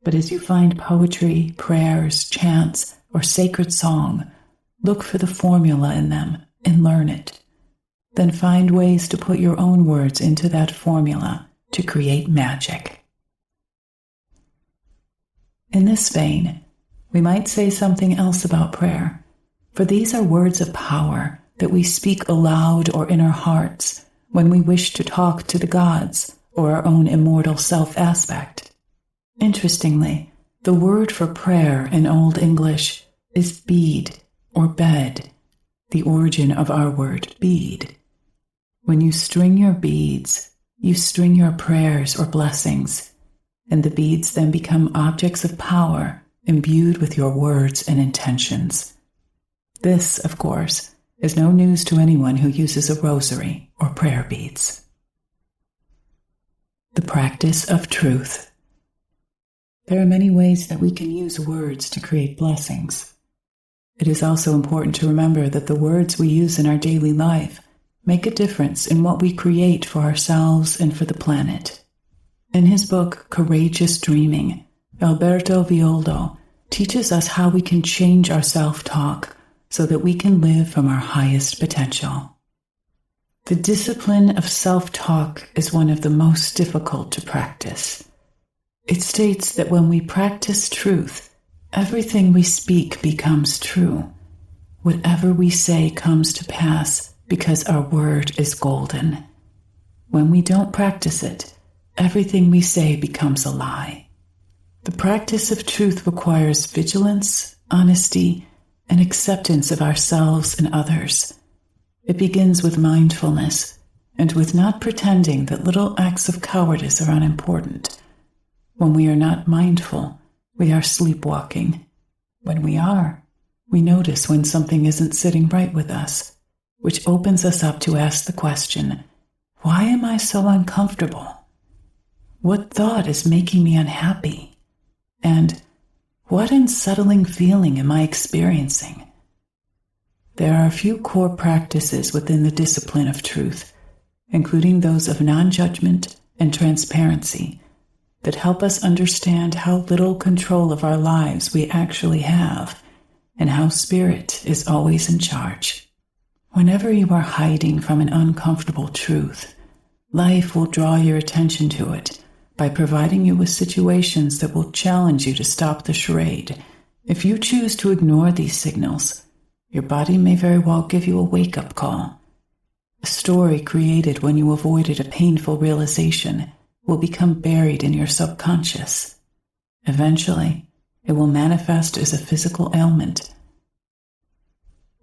but as you find poetry, prayers, chants, or sacred song, look for the formula in them and learn it. Then find ways to put your own words into that formula to create magic. In this vein, we might say something else about prayer, for these are words of power that we speak aloud or in our hearts when we wish to talk to the gods or our own immortal self-aspect. Interestingly, the word for prayer in Old English is bead or bed, the origin of our word bead. When you string your beads, You string your prayers or blessings, and the beads then become objects of power imbued with your words and intentions. This, of course, is no news to anyone who uses a rosary or prayer beads. The practice of truth. There are many ways that we can use words to create blessings. It is also important to remember that the words we use in our daily life make a difference in what we create for ourselves and for the planet. In his book, Courageous Dreaming, Alberto Villoldo teaches us how we can change our self-talk so that we can live from our highest potential. The discipline of self-talk is one of the most difficult to practice. It states that when we practice truth, everything we speak becomes true. Whatever we say comes to pass because our word is golden. When we don't practice it, everything we say becomes a lie. The practice of truth requires vigilance, honesty, and acceptance of ourselves and others. It begins with mindfulness and with not pretending that little acts of cowardice are unimportant. When we are not mindful, we are sleepwalking. When we are, we notice when something isn't sitting right with us, which opens us up to ask the question, why am I so uncomfortable? What thought is making me unhappy? And what unsettling feeling am I experiencing? There are a few core practices within the discipline of truth, including those of non-judgment and transparency, that help us understand how little control of our lives we actually have, and how Spirit is always in charge. Whenever you are hiding from an uncomfortable truth, life will draw your attention to it by providing you with situations that will challenge you to stop the charade. If you choose to ignore these signals, your body may very well give you a wake-up call. A story created when you avoided a painful realization will become buried in your subconscious. Eventually, it will manifest as a physical ailment.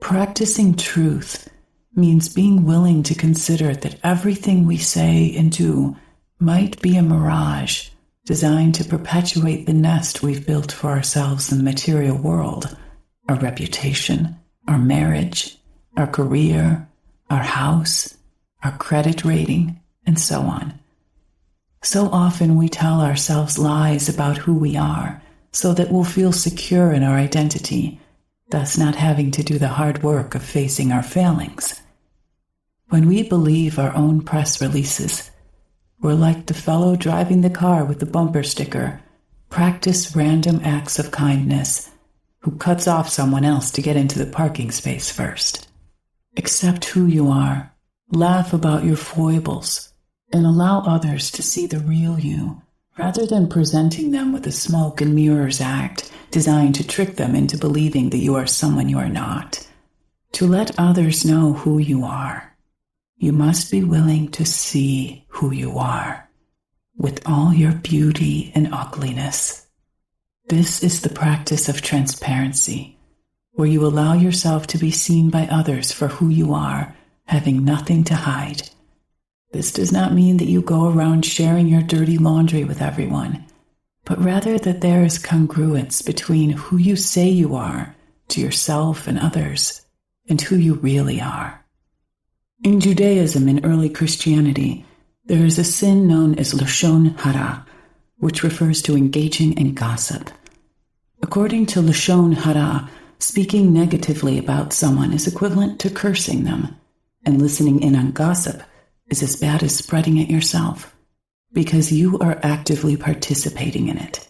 Practicing truth means being willing to consider that everything we say and do might be a mirage designed to perpetuate the nest we've built for ourselves in the material world, our reputation, our marriage, our career, our house, our credit rating, and so on. So often we tell ourselves lies about who we are so that we'll feel secure in our identity, thus not having to do the hard work of facing our failings. When we believe our own press releases, we're like the fellow driving the car with the bumper sticker, "Practice random acts of kindness," who cuts off someone else to get into the parking space first. Accept who you are, laugh about your foibles, and allow others to see the real you, rather than presenting them with a smoke and mirrors act designed to trick them into believing that you are someone you are not. To let others know who you are, you must be willing to see who you are, with all your beauty and ugliness. This is the practice of transparency, where you allow yourself to be seen by others for who you are, having nothing to hide. This does not mean that you go around sharing your dirty laundry with everyone, but rather that there is congruence between who you say you are to yourself and others, and who you really are. In Judaism and early Christianity, there is a sin known as Lashon Hara, which refers to engaging in gossip. According to Lashon Hara, speaking negatively about someone is equivalent to cursing them, and listening in on gossip is as bad as spreading it yourself, because you are actively participating in it.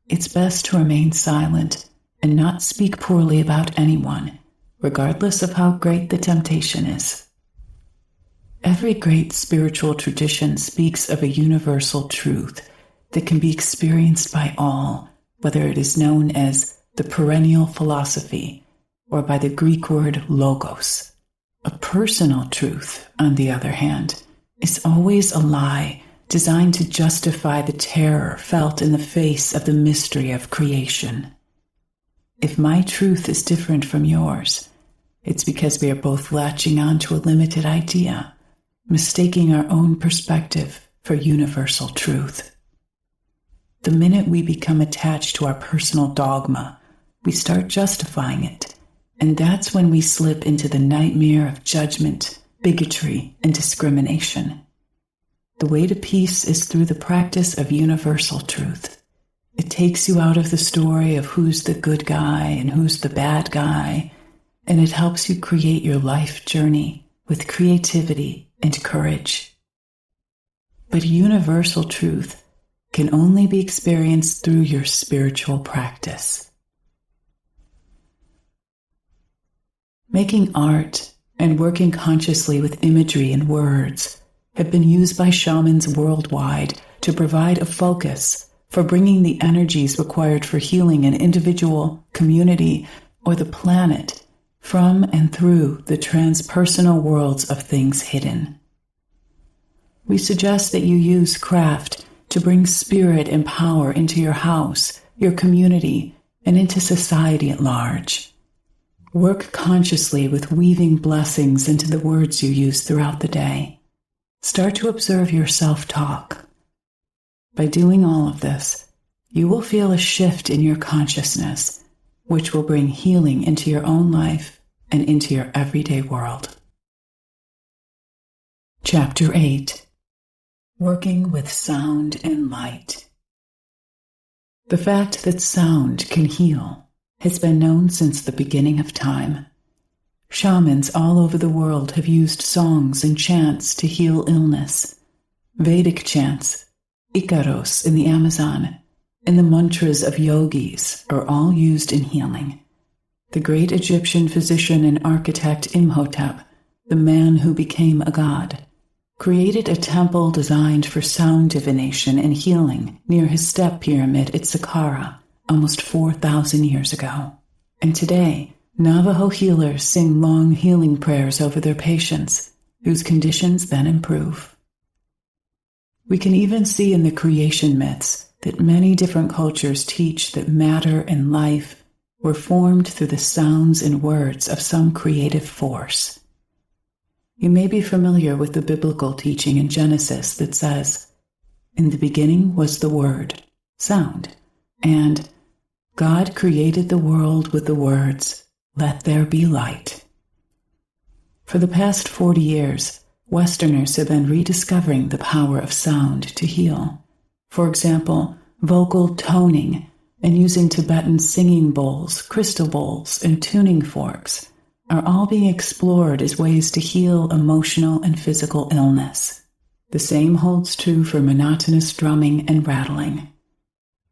It's best to remain silent and not speak poorly about anyone, regardless of how great the temptation is. Every great spiritual tradition speaks of a universal truth that can be experienced by all, whether it is known as the perennial philosophy or by the Greek word logos. A personal truth, on the other hand, is always a lie designed to justify the terror felt in the face of the mystery of creation. If my truth is different from yours, it's because we are both latching on to a limited idea, mistaking our own perspective for universal truth. The minute we become attached to our personal dogma, we start justifying it, and that's when we slip into the nightmare of judgment, bigotry, and discrimination. The way to peace is through the practice of universal truth. It takes you out of the story of who's the good guy and who's the bad guy, and it helps you create your life journey with creativity and courage. But universal truth can only be experienced through your spiritual practice. Making art and working consciously with imagery and words have been used by shamans worldwide to provide a focus for bringing the energies required for healing an individual, community, or the planet from and through the transpersonal worlds of things hidden. We suggest that you use craft to bring spirit and power into your house, your community, and into society at large. Work consciously with weaving blessings into the words you use throughout the day. Start to observe your self-talk. By doing all of this, you will feel a shift in your consciousness, which will bring healing into your own life and into your everyday world. Chapter 8. Working with Sound and Light. The fact that sound can heal has been known since the beginning of time. Shamans all over the world have used songs and chants to heal illness. Vedic chants, Ikaros in the Amazon, and the mantras of yogis are all used in healing. The great Egyptian physician and architect Imhotep, the man who became a god, created a temple designed for sound divination and healing near his step pyramid at Saqqara almost 4,000 years ago. And today, Navajo healers sing long healing prayers over their patients, whose conditions then improve. We can even see in the creation myths that many different cultures teach that matter and life were formed through the sounds and words of some creative force. You may be familiar with the biblical teaching in Genesis that says, "In the beginning was the Word, sound," and "God created the world with the words, 'Let there be light.'" For the past 40 years, Westerners have been rediscovering the power of sound to heal. For example, vocal toning and using Tibetan singing bowls, crystal bowls, and tuning forks are all being explored as ways to heal emotional and physical illness. The same holds true for monotonous drumming and rattling.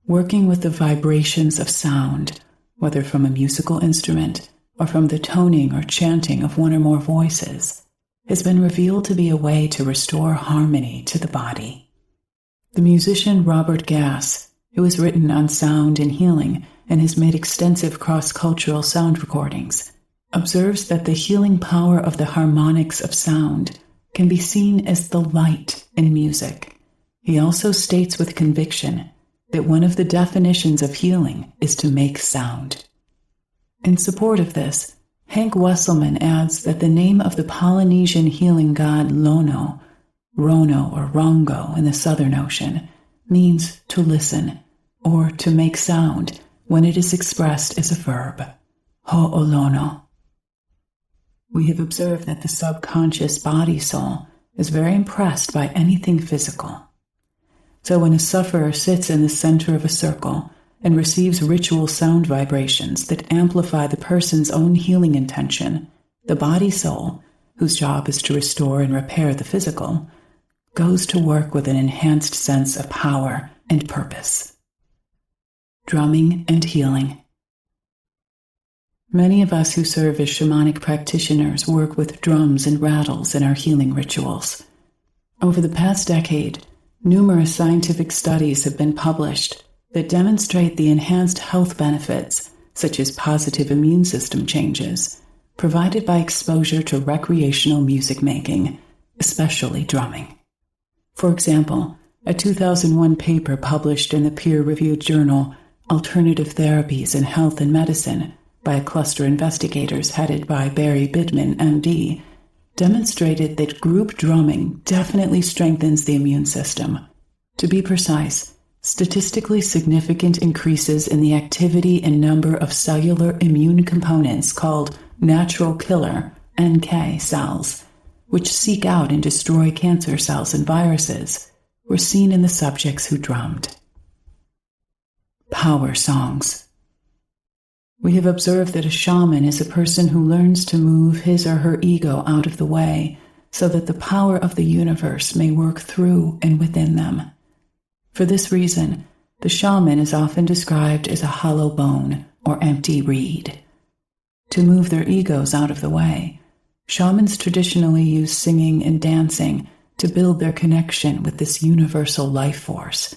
Working with the vibrations of sound, whether from a musical instrument or from the toning or chanting of one or more voices, has been revealed to be a way to restore harmony to the body. The musician Robert Gass, who has written on sound and healing and has made extensive cross-cultural sound recordings, observes that the healing power of the harmonics of sound can be seen as the light in music. He also states with conviction that one of the definitions of healing is to make sound. In support of this, Hank Wesselman adds that the name of the Polynesian healing god Lono, Rono or Rongo in the Southern Ocean, means to listen or to make sound when it is expressed as a verb, ho'olono. We have observed that the subconscious body soul is very impressed by anything physical. So when a sufferer sits in the center of a circle and receives ritual sound vibrations that amplify the person's own healing intention, the body soul, whose job is to restore and repair the physical, goes to work with an enhanced sense of power and purpose. Drumming and healing. Many of us who serve as shamanic practitioners work with drums and rattles in our healing rituals. Over the past decade, numerous scientific studies have been published that demonstrate the enhanced health benefits, such as positive immune system changes, provided by exposure to recreational music making, especially drumming. For example, a 2001 paper published in the peer-reviewed journal Alternative Therapies in Health and Medicine by a cluster investigators headed by Barry Bidman, MD, demonstrated that group drumming definitely strengthens the immune system. To be precise, statistically significant increases in the activity and number of cellular immune components called natural killer NK cells, which seek out and destroy cancer cells and viruses, were seen in the subjects who drummed. Power songs. We have observed that a shaman is a person who learns to move his or her ego out of the way so that the power of the universe may work through and within them. For this reason, the shaman is often described as a hollow bone or empty reed. To move their egos out of the way, shamans traditionally use singing and dancing to build their connection with this universal life force,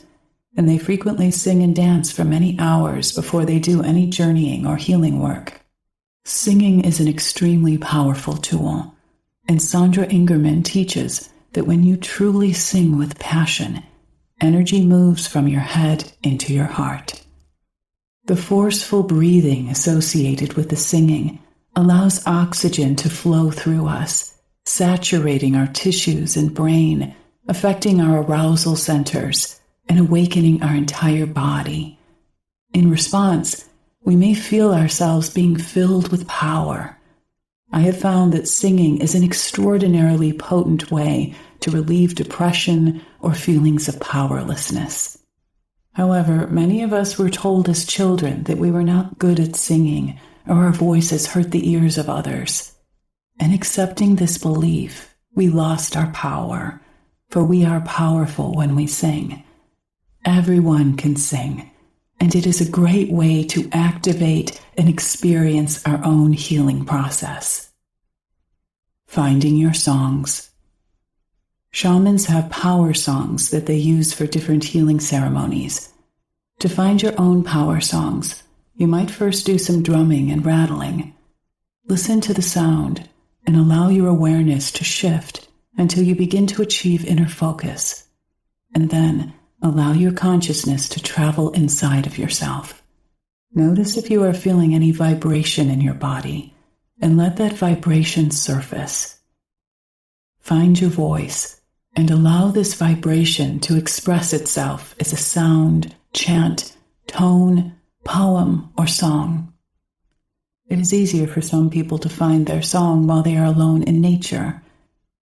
and they frequently sing and dance for many hours before they do any journeying or healing work. Singing is an extremely powerful tool, and Sandra Ingerman teaches that when you truly sing with passion, energy moves from your head into your heart. The forceful breathing associated with the singing allows oxygen to flow through us, saturating our tissues and brain, affecting our arousal centers, and awakening our entire body. In response, we may feel ourselves being filled with power. I have found that singing is an extraordinarily potent way to relieve depression or feelings of powerlessness. However, many of us were told as children that we were not good at singing or our voices hurt the ears of others. And accepting this belief, we lost our power, for we are powerful when we sing. Everyone can sing, and it is a great way to activate and experience our own healing process. Finding your songs. Shamans have power songs that they use for different healing ceremonies. To find your own power songs, you might first do some drumming and rattling. Listen to the sound and allow your awareness to shift until you begin to achieve inner focus, and then allow your consciousness to travel inside of yourself. Notice if you are feeling any vibration in your body, and let that vibration surface. Find your voice, and allow this vibration to express itself as a sound, chant, tone, poem, or song. It is easier for some people to find their song while they are alone in nature.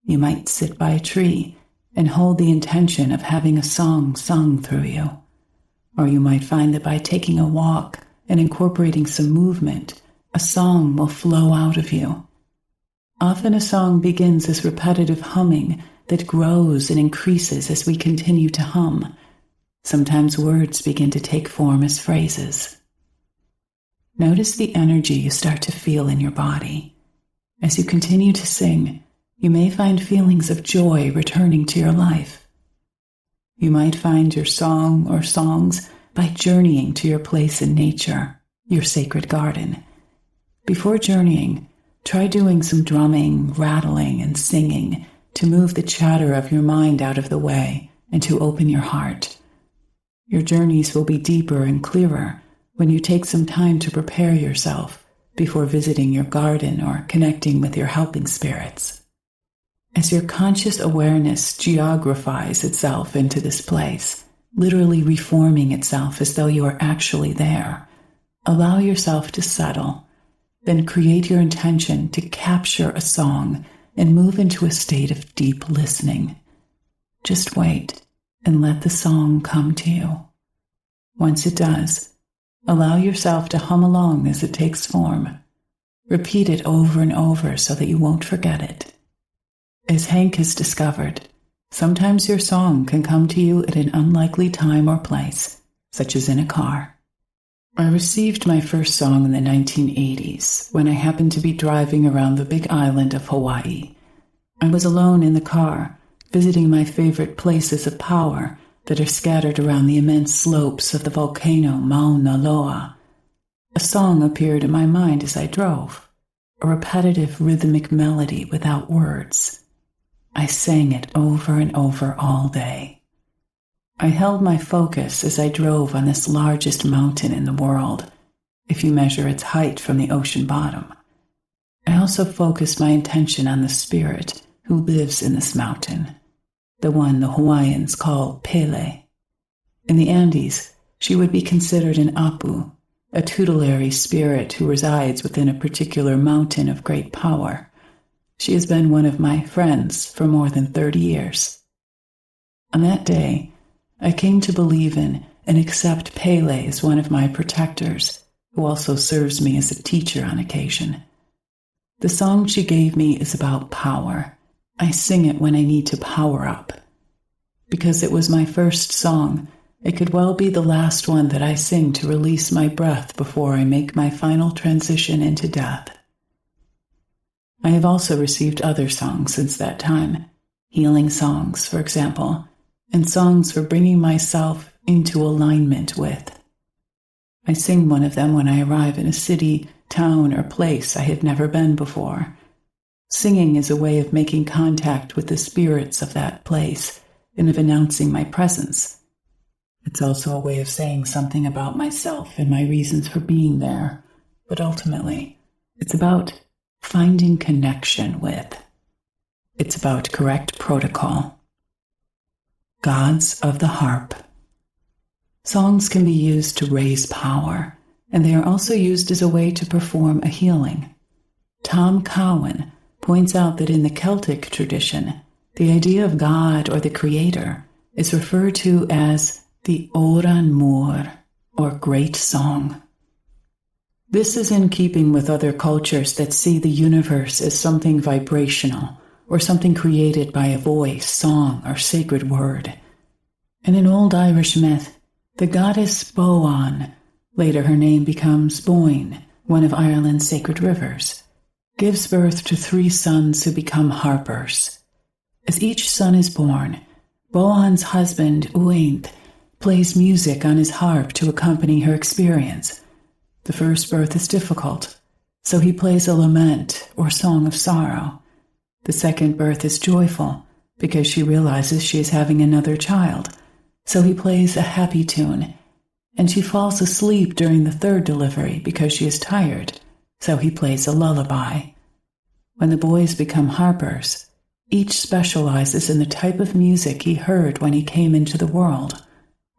You might sit by a tree and hold the intention of having a song sung through you. Or you might find that by taking a walk and incorporating some movement, a song will flow out of you. Often a song begins as repetitive humming that grows and increases as we continue to hum. Sometimes words begin to take form as phrases. Notice the energy you start to feel in your body. As you continue to sing, you may find feelings of joy returning to your life. You might find your song or songs by journeying to your place in nature, your sacred garden. Before journeying, try doing some drumming, rattling, and singing to move the chatter of your mind out of the way and to open your heart. Your journeys will be deeper and clearer when you take some time to prepare yourself before visiting your garden or connecting with your helping spirits. As your conscious awareness geographies itself into this place, literally reforming itself as though you are actually there, allow yourself to settle. Then create your intention to capture a song and move into a state of deep listening. Just wait and let the song come to you. Once it does, allow yourself to hum along as it takes form. Repeat it over and over so that you won't forget it. As Hank has discovered, sometimes your song can come to you at an unlikely time or place, such as in a car. I received my first song in the 1980s when I happened to be driving around the big island of Hawaii. I was alone in the car, visiting my favorite places of power that are scattered around the immense slopes of the volcano Mauna Loa. A song appeared in my mind as I drove, a repetitive rhythmic melody without words. I sang it over and over all day. I held my focus as I drove on this largest mountain in the world, if you measure its height from the ocean bottom. I also focus my intention on the spirit who lives in this mountain, the one the Hawaiians call Pele. In the Andes, she would be considered an Apu, a tutelary spirit who resides within a particular mountain of great power. She has been one of my friends for more than 30 years. On that day, I came to believe in and accept Pele as one of my protectors, who also serves me as a teacher on occasion. The song she gave me is about power. I sing it when I need to power up. Because it was my first song, it could well be the last one that I sing to release my breath before I make my final transition into death. I have also received other songs since that time, healing songs, for example, and songs for bringing myself into alignment with. I sing one of them when I arrive in a city, town, or place I have never been before. Singing is a way of making contact with the spirits of that place and of announcing my presence. It's also a way of saying something about myself and my reasons for being there, but ultimately, it's about finding connection with. It's about correct protocol. Gods of the harp. Songs can be used to raise power, and they are also used as a way to perform a healing. Tom Cowan points out that in the Celtic tradition, the idea of God or the Creator is referred to as the Oran Mor, or Great Song. This is in keeping with other cultures that see the universe as something vibrational, or something created by a voice, song, or sacred word. In an old Irish myth, the goddess Boan, later her name becomes Boyne, one of Ireland's sacred rivers, gives birth to 3 sons who become harpers. As each son is born, Boan's husband, Uainth, plays music on his harp to accompany her experience. The first birth is difficult, so he plays a lament or song of sorrow. The second birth is joyful because she realizes she is having another child, so he plays a happy tune. And she falls asleep during the third delivery because she is tired, so he plays a lullaby. When the boys become harpers, each specializes in the type of music he heard when he came into the world.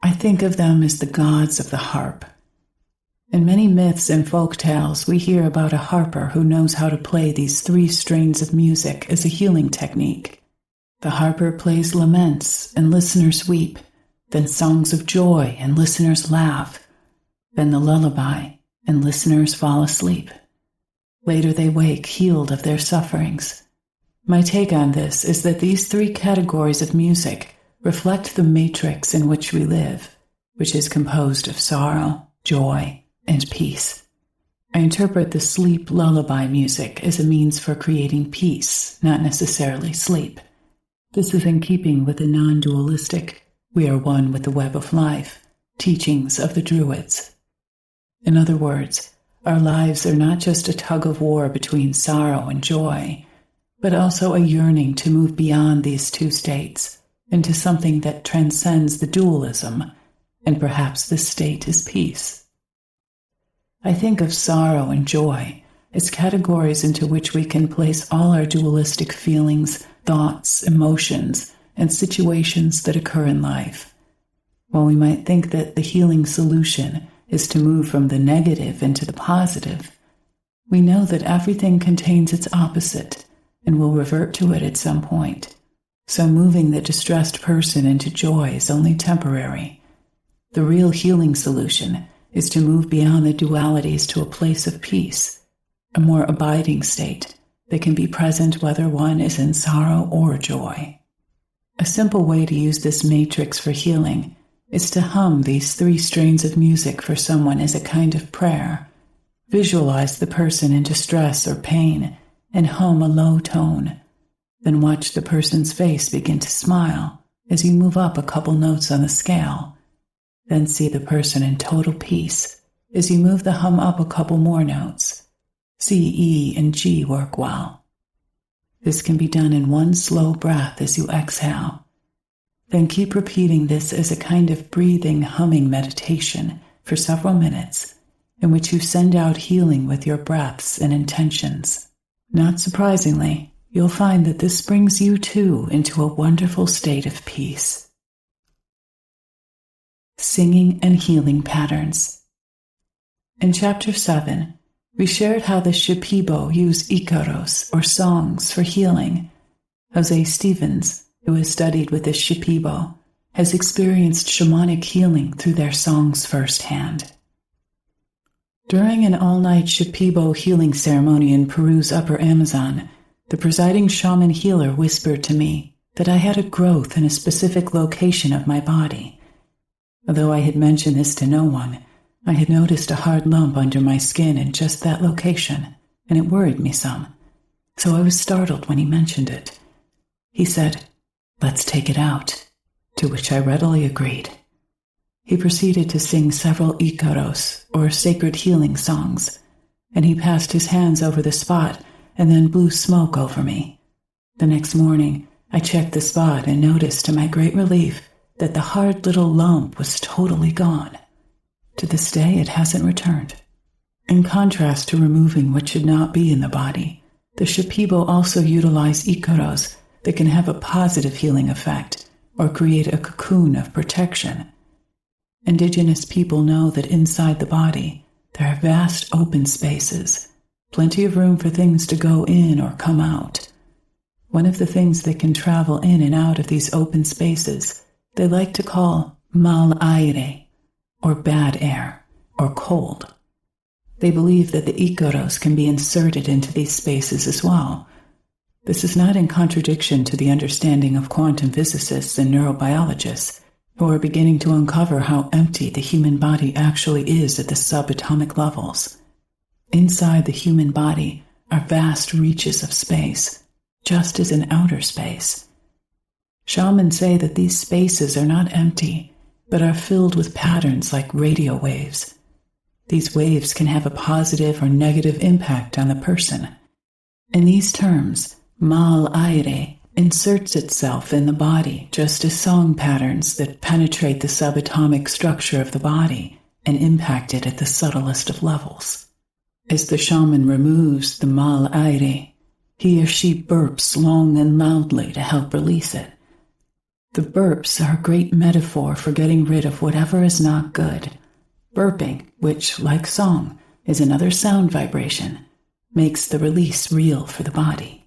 I think of them as the gods of the harp. In many myths and folk tales, we hear about a harper who knows how to play these 3 strains of music as a healing technique. The harper plays laments, and listeners weep, then songs of joy, and listeners laugh, then the lullaby, and listeners fall asleep. Later they wake, healed of their sufferings. My take on this is that these 3 categories of music reflect the matrix in which we live, which is composed of sorrow, joy, and peace. I interpret the sleep lullaby music as a means for creating peace, not necessarily sleep. This is in keeping with the non-dualistic, we are one with the web of life, teachings of the Druids. In other words, our lives are not just a tug-of-war between sorrow and joy, but also a yearning to move beyond these 2 states into something that transcends the dualism, and perhaps this state is peace. I think of sorrow and joy as categories into which we can place all our dualistic feelings, thoughts, emotions, and situations that occur in life. While we might think that the healing solution is to move from the negative into the positive, we know that everything contains its opposite and will revert to it at some point. So moving the distressed person into joy is only temporary. The real healing solution is to move beyond the dualities to a place of peace, a more abiding state that can be present whether one is in sorrow or joy. A simple way to use this matrix for healing is to hum these 3 strains of music for someone as a kind of prayer. Visualize the person in distress or pain and hum a low tone. Then watch the person's face begin to smile as you move up a couple notes on the scale. Then see the person in total peace as you move the hum up a couple more notes. C, E, and G work well. This can be done in one slow breath as you exhale. Then keep repeating this as a kind of breathing, humming meditation for several minutes, in which you send out healing with your breaths and intentions. Not surprisingly, you'll find that this brings you too into a wonderful state of peace. Singing and healing patterns. In Chapter 7, we shared how the Shipibo use ikaros, or songs, for healing. Jose Stevens, who has studied with the Shipibo, has experienced shamanic healing through their songs firsthand. During an all-night Shipibo healing ceremony in Peru's Upper Amazon, the presiding shaman healer whispered to me that I had a growth in a specific location of my body. Although I had mentioned this to no one, I had noticed a hard lump under my skin in just that location, and it worried me some, so I was startled when he mentioned it. He said, "Let's take it out," to which I readily agreed. He proceeded to sing several ikaros, or sacred healing songs, and he passed his hands over the spot and then blew smoke over me. The next morning, I checked the spot and noticed, to my great relief, that the hard little lump was totally gone. To this day, it hasn't returned. In contrast to removing what should not be in the body, the Shipibo also utilize ikaros that can have a positive healing effect or create a cocoon of protection. Indigenous people know that inside the body, there are vast open spaces, plenty of room for things to go in or come out. One of the things that can travel in and out of these open spaces they like to call mal aire, or bad air, or cold. They believe that the ikaros can be inserted into these spaces as well. This is not in contradiction to the understanding of quantum physicists and neurobiologists, who are beginning to uncover how empty the human body actually is at the subatomic levels. Inside the human body are vast reaches of space, just as in outer space. Shamans say that these spaces are not empty, but are filled with patterns like radio waves. These waves can have a positive or negative impact on the person. In these terms, mal aire inserts itself in the body just as song patterns that penetrate the subatomic structure of the body and impact it at the subtlest of levels. As the shaman removes the mal aire, he or she burps long and loudly to help release it. The burps are a great metaphor for getting rid of whatever is not good. Burping, which, like song, is another sound vibration, makes the release real for the body.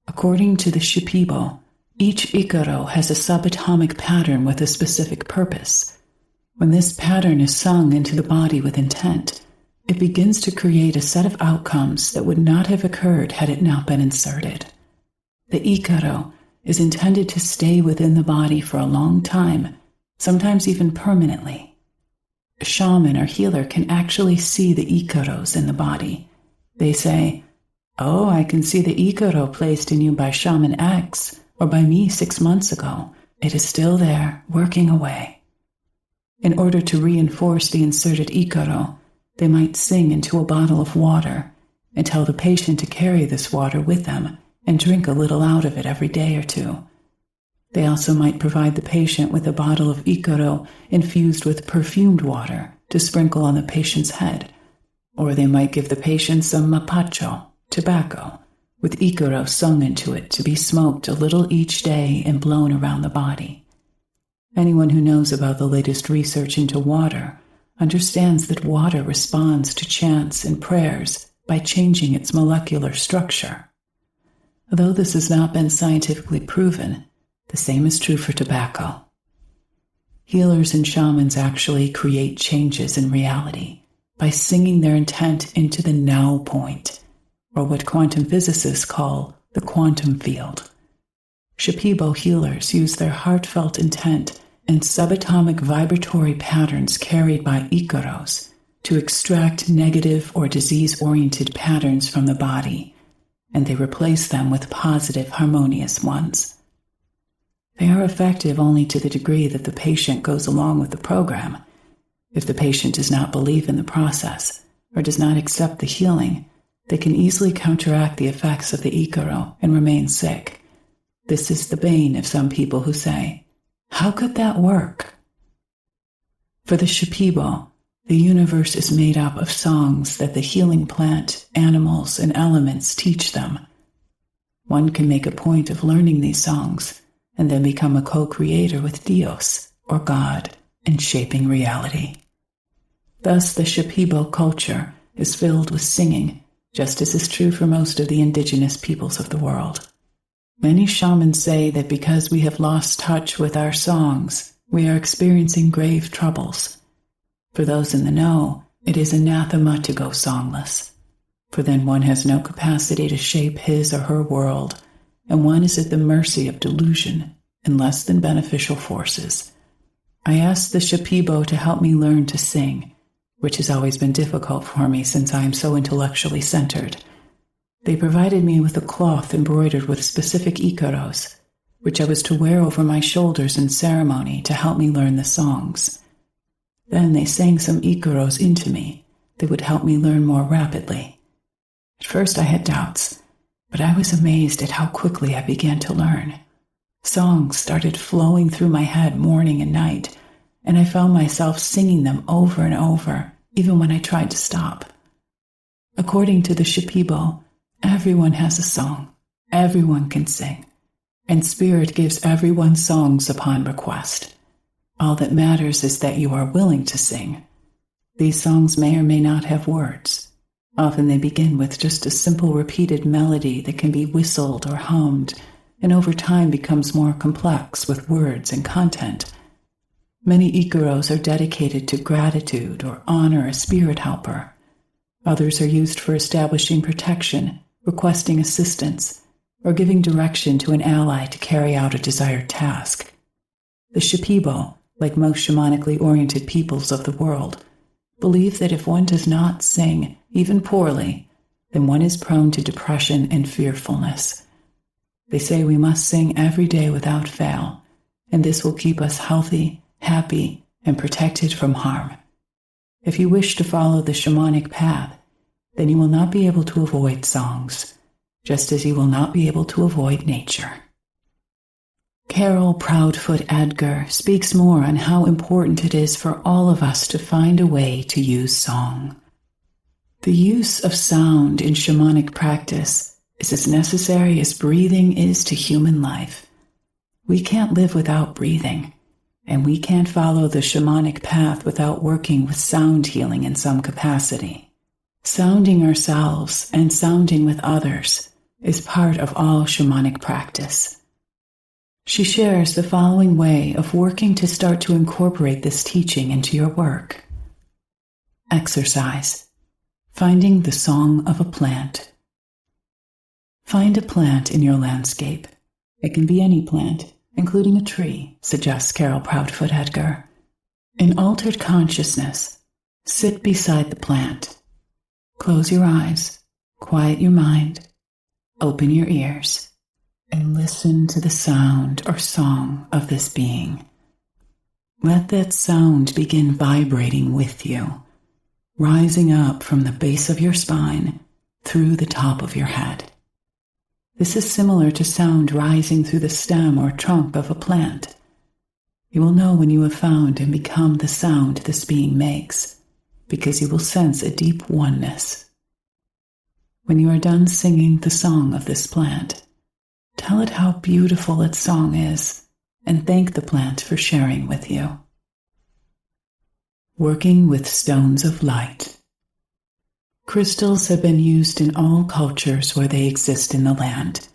According to the Shipibo, each ikaro has a subatomic pattern with a specific purpose. When this pattern is sung into the body with intent, it begins to create a set of outcomes that would not have occurred had it not been inserted. The ikaro is intended to stay within the body for a long time, sometimes even permanently. A shaman or healer can actually see the ikaros in the body. They say, "Oh, I can see the ikaro placed in you by Shaman X, or by me 6 months ago. It is still there, working away." In order to reinforce the inserted ikaro, they might sing into a bottle of water and tell the patient to carry this water with them and drink a little out of it every day or two. They also might provide the patient with a bottle of ikaro infused with perfumed water to sprinkle on the patient's head, or they might give the patient some mapacho, tobacco, with ikaro sung into it to be smoked a little each day and blown around the body. Anyone who knows about the latest research into water understands that water responds to chants and prayers by changing its molecular structure. Although this has not been scientifically proven, the same is true for tobacco. Healers and shamans actually create changes in reality by singing their intent into the now point, or what quantum physicists call the quantum field. Shipibo healers use their heartfelt intent and subatomic vibratory patterns carried by ikaros to extract negative or disease-oriented patterns from the body, and they replace them with positive, harmonious ones. They are effective only to the degree that the patient goes along with the program. If the patient does not believe in the process or does not accept the healing, they can easily counteract the effects of the ikaro and remain sick. This is the bane of some people who say, "How could that work?" For the Shipibo, The universe is made up of songs that the healing plant, animals, and elements teach them. One can make a point of learning these songs and then become a co-creator with Dios, or God, in shaping reality. Thus, the Shipibo culture is filled with singing, just as is true for most of the indigenous peoples of the world. Many shamans say that because we have lost touch with our songs, we are experiencing grave troubles. For those in the know, it is anathema to go songless, for then one has no capacity to shape his or her world, and one is at the mercy of delusion and less than beneficial forces. I asked the Shipibo to help me learn to sing, which has always been difficult for me since I am so intellectually centered. They provided me with a cloth embroidered with specific ikaros, which I was to wear over my shoulders in ceremony to help me learn the songs. Then they sang some ikaros into me that would help me learn more rapidly. At first I had doubts, but I was amazed at how quickly I began to learn. Songs started flowing through my head morning and night, and I found myself singing them over and over, even when I tried to stop. According to the Shipibo, everyone has a song, everyone can sing, and Spirit gives everyone songs upon request. All that matters is that you are willing to sing. These songs may or may not have words. Often they begin with just a simple repeated melody that can be whistled or hummed, and over time becomes more complex with words and content. Many ikaros are dedicated to gratitude or honor a spirit helper. Others are used for establishing protection, requesting assistance, or giving direction to an ally to carry out a desired task. The Shipibo, like most shamanically oriented peoples of the world, believe that if one does not sing, even poorly, then one is prone to depression and fearfulness. They say we must sing every day without fail, and this will keep us healthy, happy, and protected from harm. If you wish to follow the shamanic path, then you will not be able to avoid songs, just as you will not be able to avoid nature. Carol Proudfoot Edgar speaks more on how important it is for all of us to find a way to use song. The use of sound in shamanic practice is as necessary as breathing is to human life. We can't live without breathing, and we can't follow the shamanic path without working with sound healing in some capacity. Sounding ourselves and sounding with others is part of all shamanic practice. She shares the following way of working to start to incorporate this teaching into your work. Exercise. Finding the song of a plant. Find a plant in your landscape. It can be any plant, including a tree, suggests Carol Proudfoot Edgar. In altered consciousness, sit beside the plant. Close your eyes, quiet your mind, open your ears, and listen to the sound or song of this being. Let that sound begin vibrating with you, rising up from the base of your spine through the top of your head. This is similar to sound rising through the stem or trunk of a plant. You will know when you have found and become the sound this being makes, because you will sense a deep oneness. When you are done singing the song of this plant, tell it how beautiful its song is, and thank the plant for sharing with you. Working with stones of light. Crystals have been used in all cultures where they exist in the land.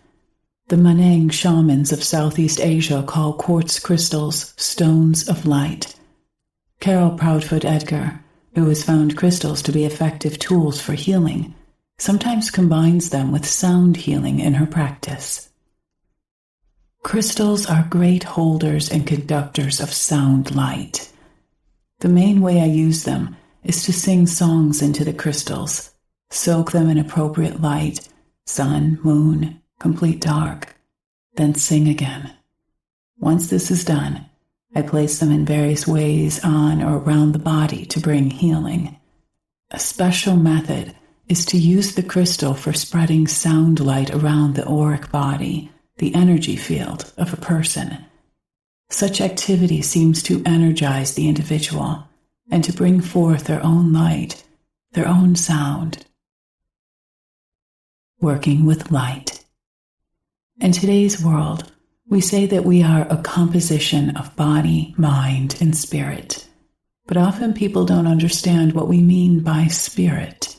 The Manang shamans of Southeast Asia call quartz crystals stones of light. Carol Proudfoot Edgar, who has found crystals to be effective tools for healing, sometimes combines them with sound healing in her practice. Crystals are great holders and conductors of sound light. The main way I use them is to sing songs into the crystals, soak them in appropriate light, sun, moon, complete dark, then sing again. Once this is done, I place them in various ways on or around the body to bring healing. A special method is to use the crystal for spreading sound light around the auric body, the energy field of a person. Such activity seems to energize the individual, and to bring forth their own light, their own sound. Working with light. In today's world, we say that we are a composition of body, mind, and spirit, but often people don't understand what we mean by spirit.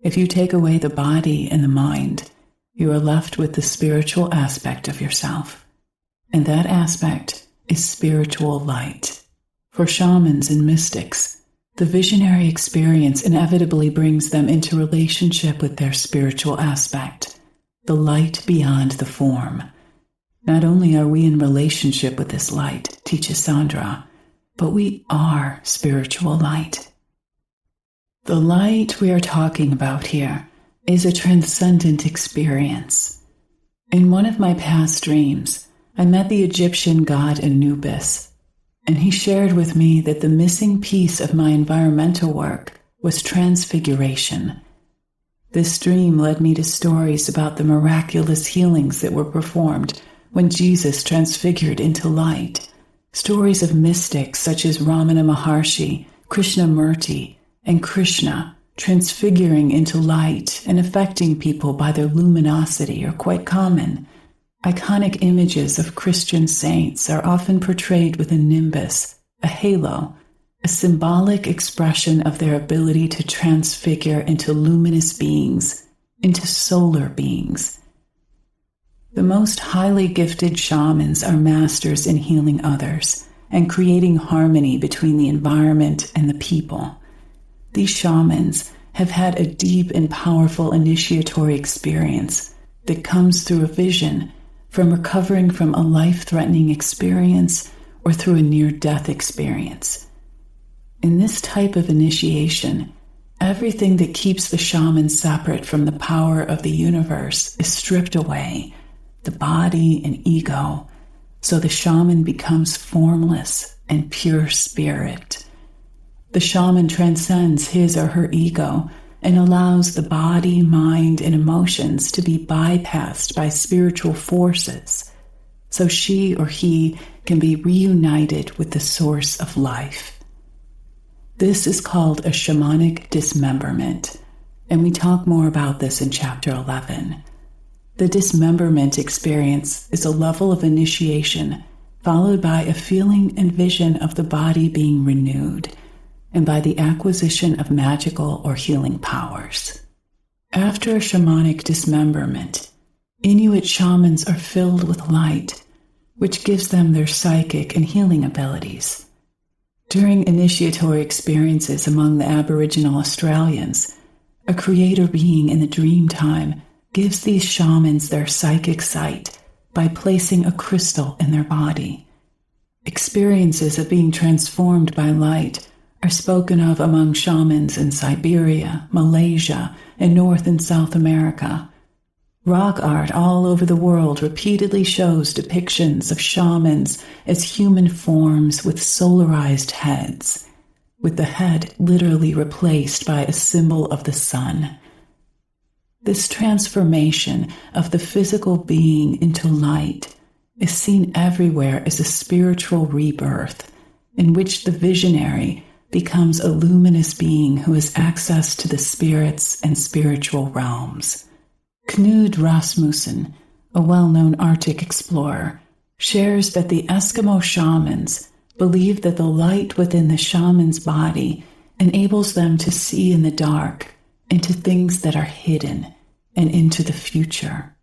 If you take away the body and the mind, you are left with the spiritual aspect of yourself, and that aspect is spiritual light. For shamans and mystics, the visionary experience inevitably brings them into relationship with their spiritual aspect, the light beyond the form. Not only are we in relationship with this light, teaches Sandra, but we are spiritual light. The light we are talking about here is a transcendent experience. In one of my past dreams, I met the Egyptian god Anubis, and he shared with me that the missing piece of my environmental work was transfiguration. This dream led me to stories about the miraculous healings that were performed when Jesus transfigured into light, stories of mystics such as Ramana Maharshi, Krishnamurti, and Krishna transfiguring into light and affecting people by their luminosity are quite common. Iconic images of Christian saints are often portrayed with a nimbus, a halo, a symbolic expression of their ability to transfigure into luminous beings, into solar beings. The most highly gifted shamans are masters in healing others and creating harmony between the environment and the people. These shamans have had a deep and powerful initiatory experience that comes through a vision, from recovering from a life-threatening experience or through a near-death experience. In this type of initiation, everything that keeps the shaman separate from the power of the universe is stripped away, the body and ego, so the shaman becomes formless and pure spirit. The shaman transcends his or her ego and allows the body, mind, and emotions to be bypassed by spiritual forces, so she or he can be reunited with the source of life. This is called a shamanic dismemberment, and we talk more about this in Chapter 11. The dismemberment experience is a level of initiation followed by a feeling and vision of the body being renewed, and by the acquisition of magical or healing powers. After a shamanic dismemberment, Inuit shamans are filled with light, which gives them their psychic and healing abilities. During initiatory experiences among the Aboriginal Australians, a creator being in the dream time gives these shamans their psychic sight by placing a crystal in their body. Experiences of being transformed by light are spoken of among shamans in Siberia, Malaysia, and North and South America. Rock art all over the world repeatedly shows depictions of shamans as human forms with solarized heads, with the head literally replaced by a symbol of the sun. This transformation of the physical being into light is seen everywhere as a spiritual rebirth, in which the visionary becomes a luminous being who has access to the spirits and spiritual realms. Knud Rasmussen, a well-known Arctic explorer, shares that the Eskimo shamans believe that the light within the shaman's body enables them to see in the dark into things that are hidden and into the future.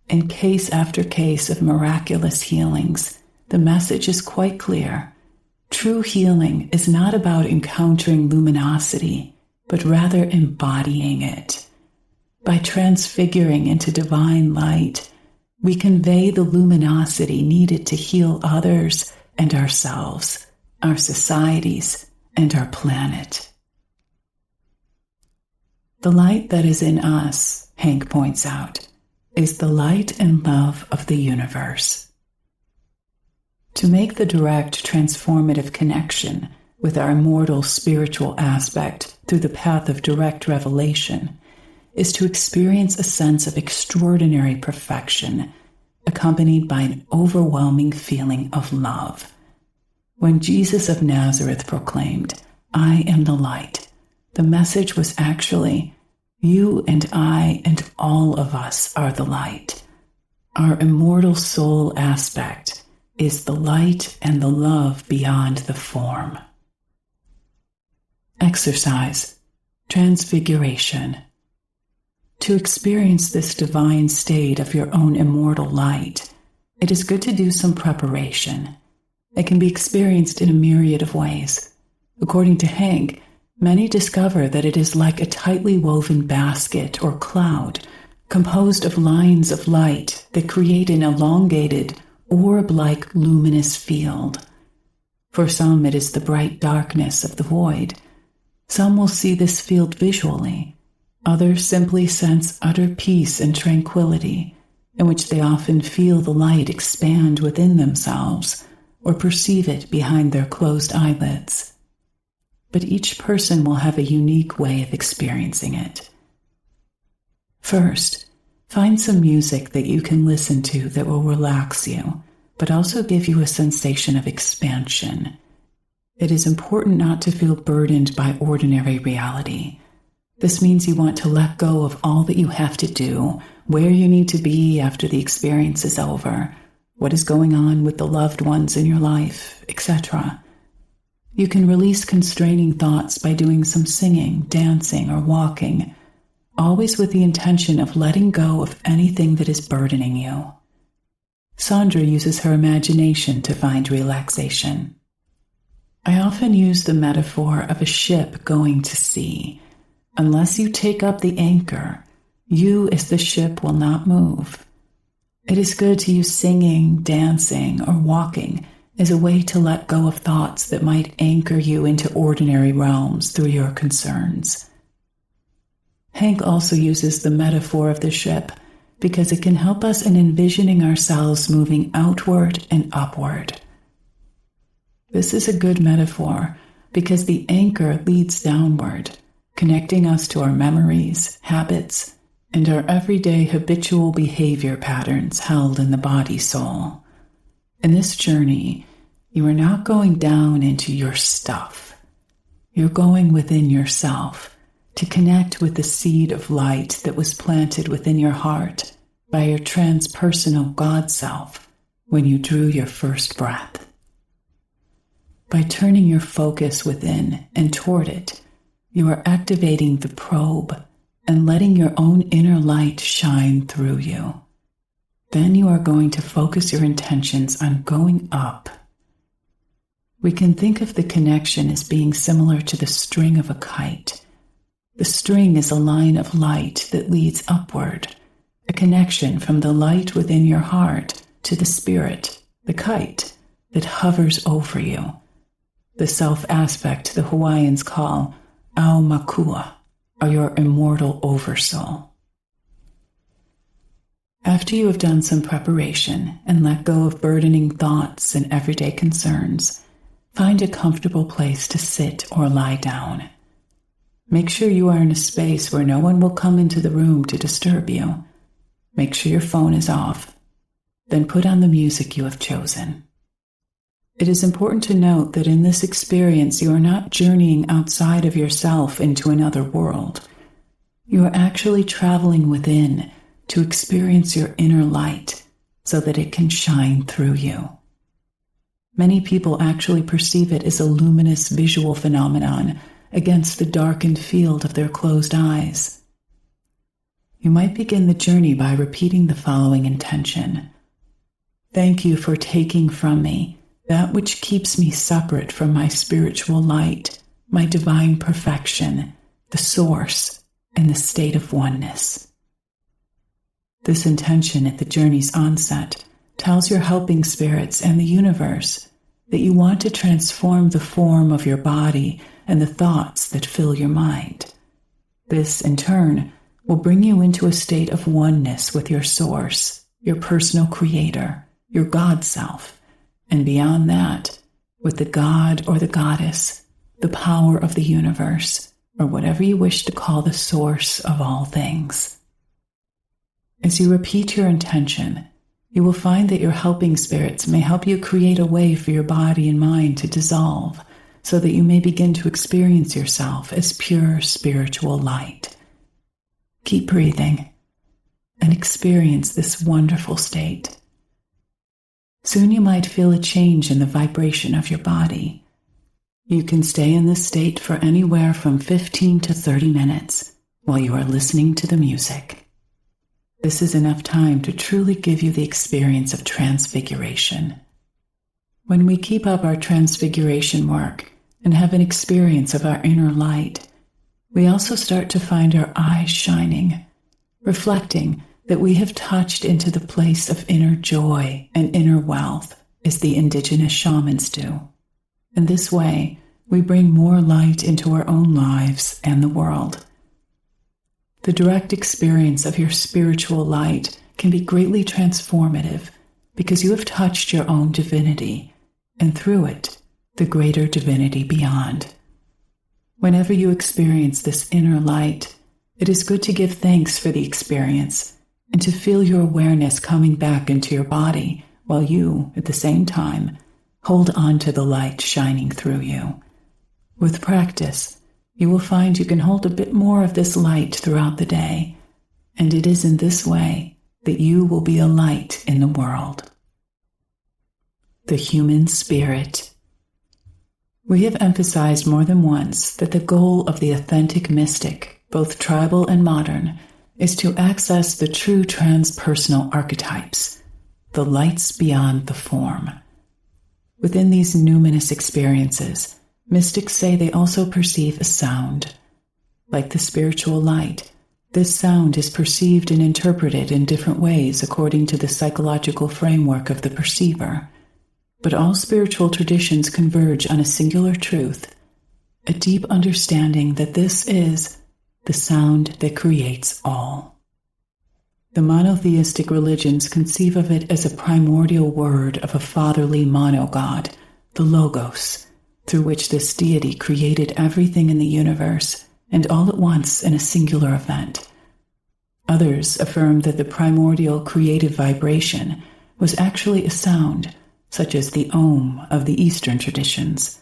In case after case of miraculous healings, the message is quite clear. True healing is not about encountering luminosity, but rather embodying it. By transfiguring into divine light, we convey the luminosity needed to heal others and ourselves, our societies, and our planet. The light that is in us, Hank points out, is the light and love of the universe. To make the direct transformative connection with our immortal spiritual aspect through the path of direct revelation is to experience a sense of extraordinary perfection, accompanied by an overwhelming feeling of love. When Jesus of Nazareth proclaimed, "I am the light," the message was actually, you and I and all of us are the light. Our immortal soul aspect is the light and the love beyond the form. Exercise, transfiguration. To experience this divine state of your own immortal light, it is good to do some preparation. It can be experienced in a myriad of ways. According to Hank, many discover that it is like a tightly woven basket or cloud composed of lines of light that create an elongated, orb-like luminous field. For some, it is the bright darkness of the void. Some will see this field visually. Others simply sense utter peace and tranquility, in which they often feel the light expand within themselves or perceive it behind their closed eyelids. But each person will have a unique way of experiencing it. First, find some music that you can listen to that will relax you, but also give you a sensation of expansion. It is important not to feel burdened by ordinary reality. This means you want to let go of all that you have to do, where you need to be after the experience is over, what is going on with the loved ones in your life, etc. You can release constraining thoughts by doing some singing, dancing, or walking, always with the intention of letting go of anything that is burdening you. Sandra uses her imagination to find relaxation. I often use the metaphor of a ship going to sea. Unless you take up the anchor, you as the ship will not move. It is good to use singing, dancing, or walking as a way to let go of thoughts that might anchor you into ordinary realms through your concerns. Hank also uses the metaphor of the ship because it can help us in envisioning ourselves moving outward and upward. This is a good metaphor because the anchor leads downward, connecting us to our memories, habits, and our everyday habitual behavior patterns held in the body-soul. In this journey, you are not going down into your stuff. You're going within yourself to connect with the seed of light that was planted within your heart by your transpersonal God self when you drew your first breath. By turning your focus within and toward it, you are activating the probe and letting your own inner light shine through you. Then you are going to focus your intentions on going up. We can think of the connection as being similar to the string of a kite. The string is a line of light that leads upward, a connection from the light within your heart to the spirit, the kite, that hovers over you. The self aspect the Hawaiians call Au Makua, or your immortal oversoul. After you have done some preparation and let go of burdening thoughts and everyday concerns, find a comfortable place to sit or lie down. Make sure you are in a space where no one will come into the room to disturb you. Make sure your phone is off. Then put on the music you have chosen. It is important to note that in this experience you are not journeying outside of yourself into another world. You are actually traveling within to experience your inner light so that it can shine through you. Many people actually perceive it as a luminous visual phenomenon against the darkened field of their closed eyes. You might begin the journey by repeating the following intention. Thank you for taking from me that which keeps me separate from my spiritual light, my divine perfection, the source, and the state of oneness. This intention at the journey's onset tells your helping spirits and the universe that you want to transform the form of your body and the thoughts that fill your mind. This, in turn, will bring you into a state of oneness with your source, your personal creator, your God self, and beyond that, with the God or the goddess, the power of the universe, or whatever you wish to call the source of all things. As you repeat your intention, You will find that your helping spirits may help you create a way for your body and mind to dissolve so that you may begin to experience yourself as pure spiritual light. Keep breathing and experience this wonderful state. Soon you might feel a change in the vibration of your body. You can stay in this state for anywhere from 15 to 30 minutes while you are listening to the music. This is enough time to truly give you the experience of transfiguration. When we keep up our transfiguration work and have an experience of our inner light, we also start to find our eyes shining, reflecting that we have touched into the place of inner joy and inner wealth as the indigenous shamans do. In this way, we bring more light into our own lives and the world. The direct experience of your spiritual light can be greatly transformative because you have touched your own divinity, and through it, the greater divinity beyond. Whenever you experience this inner light, it is good to give thanks for the experience and to feel your awareness coming back into your body while you, at the same time, hold on to the light shining through you. With practice, you will find you can hold a bit more of this light throughout the day, and it is in this way that you will be a light in the world. The human spirit. We have emphasized more than once that the goal of the authentic mystic, both tribal and modern, is to access the true transpersonal archetypes, the lights beyond the form. Within these numinous experiences, mystics say they also perceive a sound. Like the spiritual light, this sound is perceived and interpreted in different ways according to the psychological framework of the perceiver. But all spiritual traditions converge on a singular truth, a deep understanding that this is the sound that creates all. The monotheistic religions conceive of it as a primordial word of a fatherly monogod, the Logos, through which this deity created everything in the universe, and all at once in a singular event. Others affirm that the primordial creative vibration was actually a sound, such as the Om of the Eastern traditions.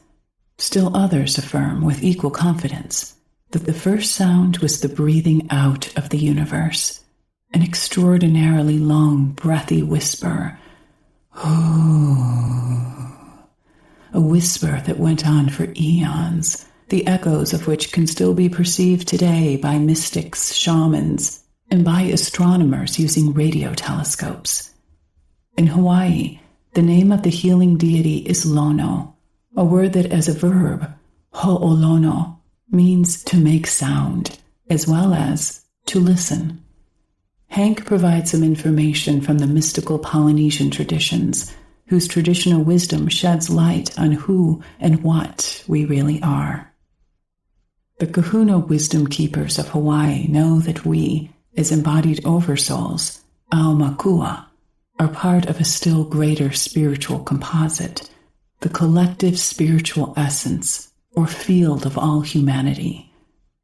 Still others affirm with equal confidence that the first sound was the breathing out of the universe, an extraordinarily long, breathy whisper, a whisper that went on for eons, the echoes of which can still be perceived today by mystics, shamans, and by astronomers using radio telescopes. In Hawaii, the name of the healing deity is Lono, a word that as a verb, ho'olono, means to make sound, as well as to listen. Hank provides some information from the mystical Polynesian traditions, whose traditional wisdom sheds light on who and what we really are. The kahuna wisdom keepers of Hawaii know that we, as embodied oversouls, aumakua, are part of a still greater spiritual composite, the collective spiritual essence or field of all humanity.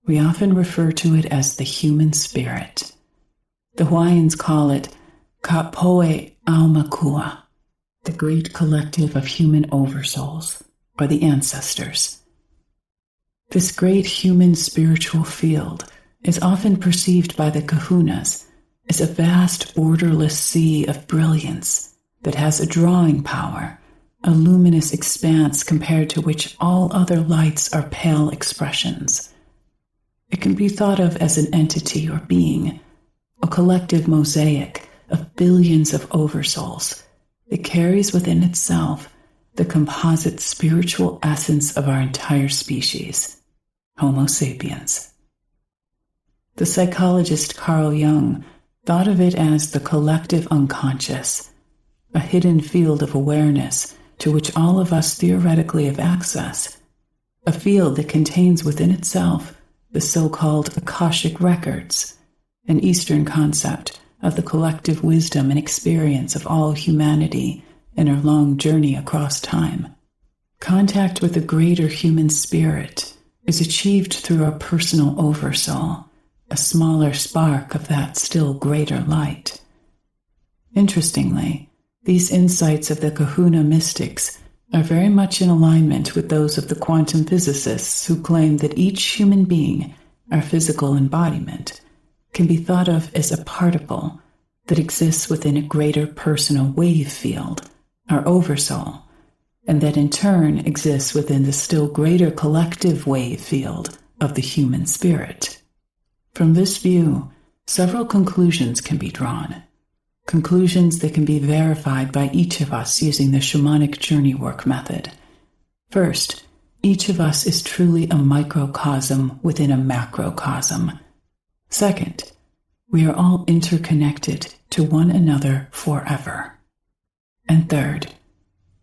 We often refer to it as the human spirit. The Hawaiians call it kapoe aumakua, the great collective of human oversouls, or the ancestors. This great human spiritual field is often perceived by the kahunas as a vast borderless sea of brilliance that has a drawing power, a luminous expanse compared to which all other lights are pale expressions. It can be thought of as an entity or being, a collective mosaic of billions of oversouls that carries within itself the composite spiritual essence of our entire species, Homo sapiens. The psychologist Carl Jung thought of it as the collective unconscious, a hidden field of awareness to which all of us theoretically have access, a field that contains within itself the so-called Akashic records, an Eastern concept of the collective wisdom and experience of all humanity in our long journey across time. Contact with the greater human spirit is achieved through our personal oversoul, a smaller spark of that still greater light. Interestingly, these insights of the Kahuna mystics are very much in alignment with those of the quantum physicists who claim that each human being, our physical embodiment, can be thought of as a particle that exists within a greater personal wave field, our oversoul, and that in turn exists within the still greater collective wave field of the human spirit. From this view, several conclusions can be drawn. Conclusions that can be verified by each of us using the shamanic journey work method. First, each of us is truly a microcosm within a macrocosm. Second, we are all interconnected to one another forever. And third,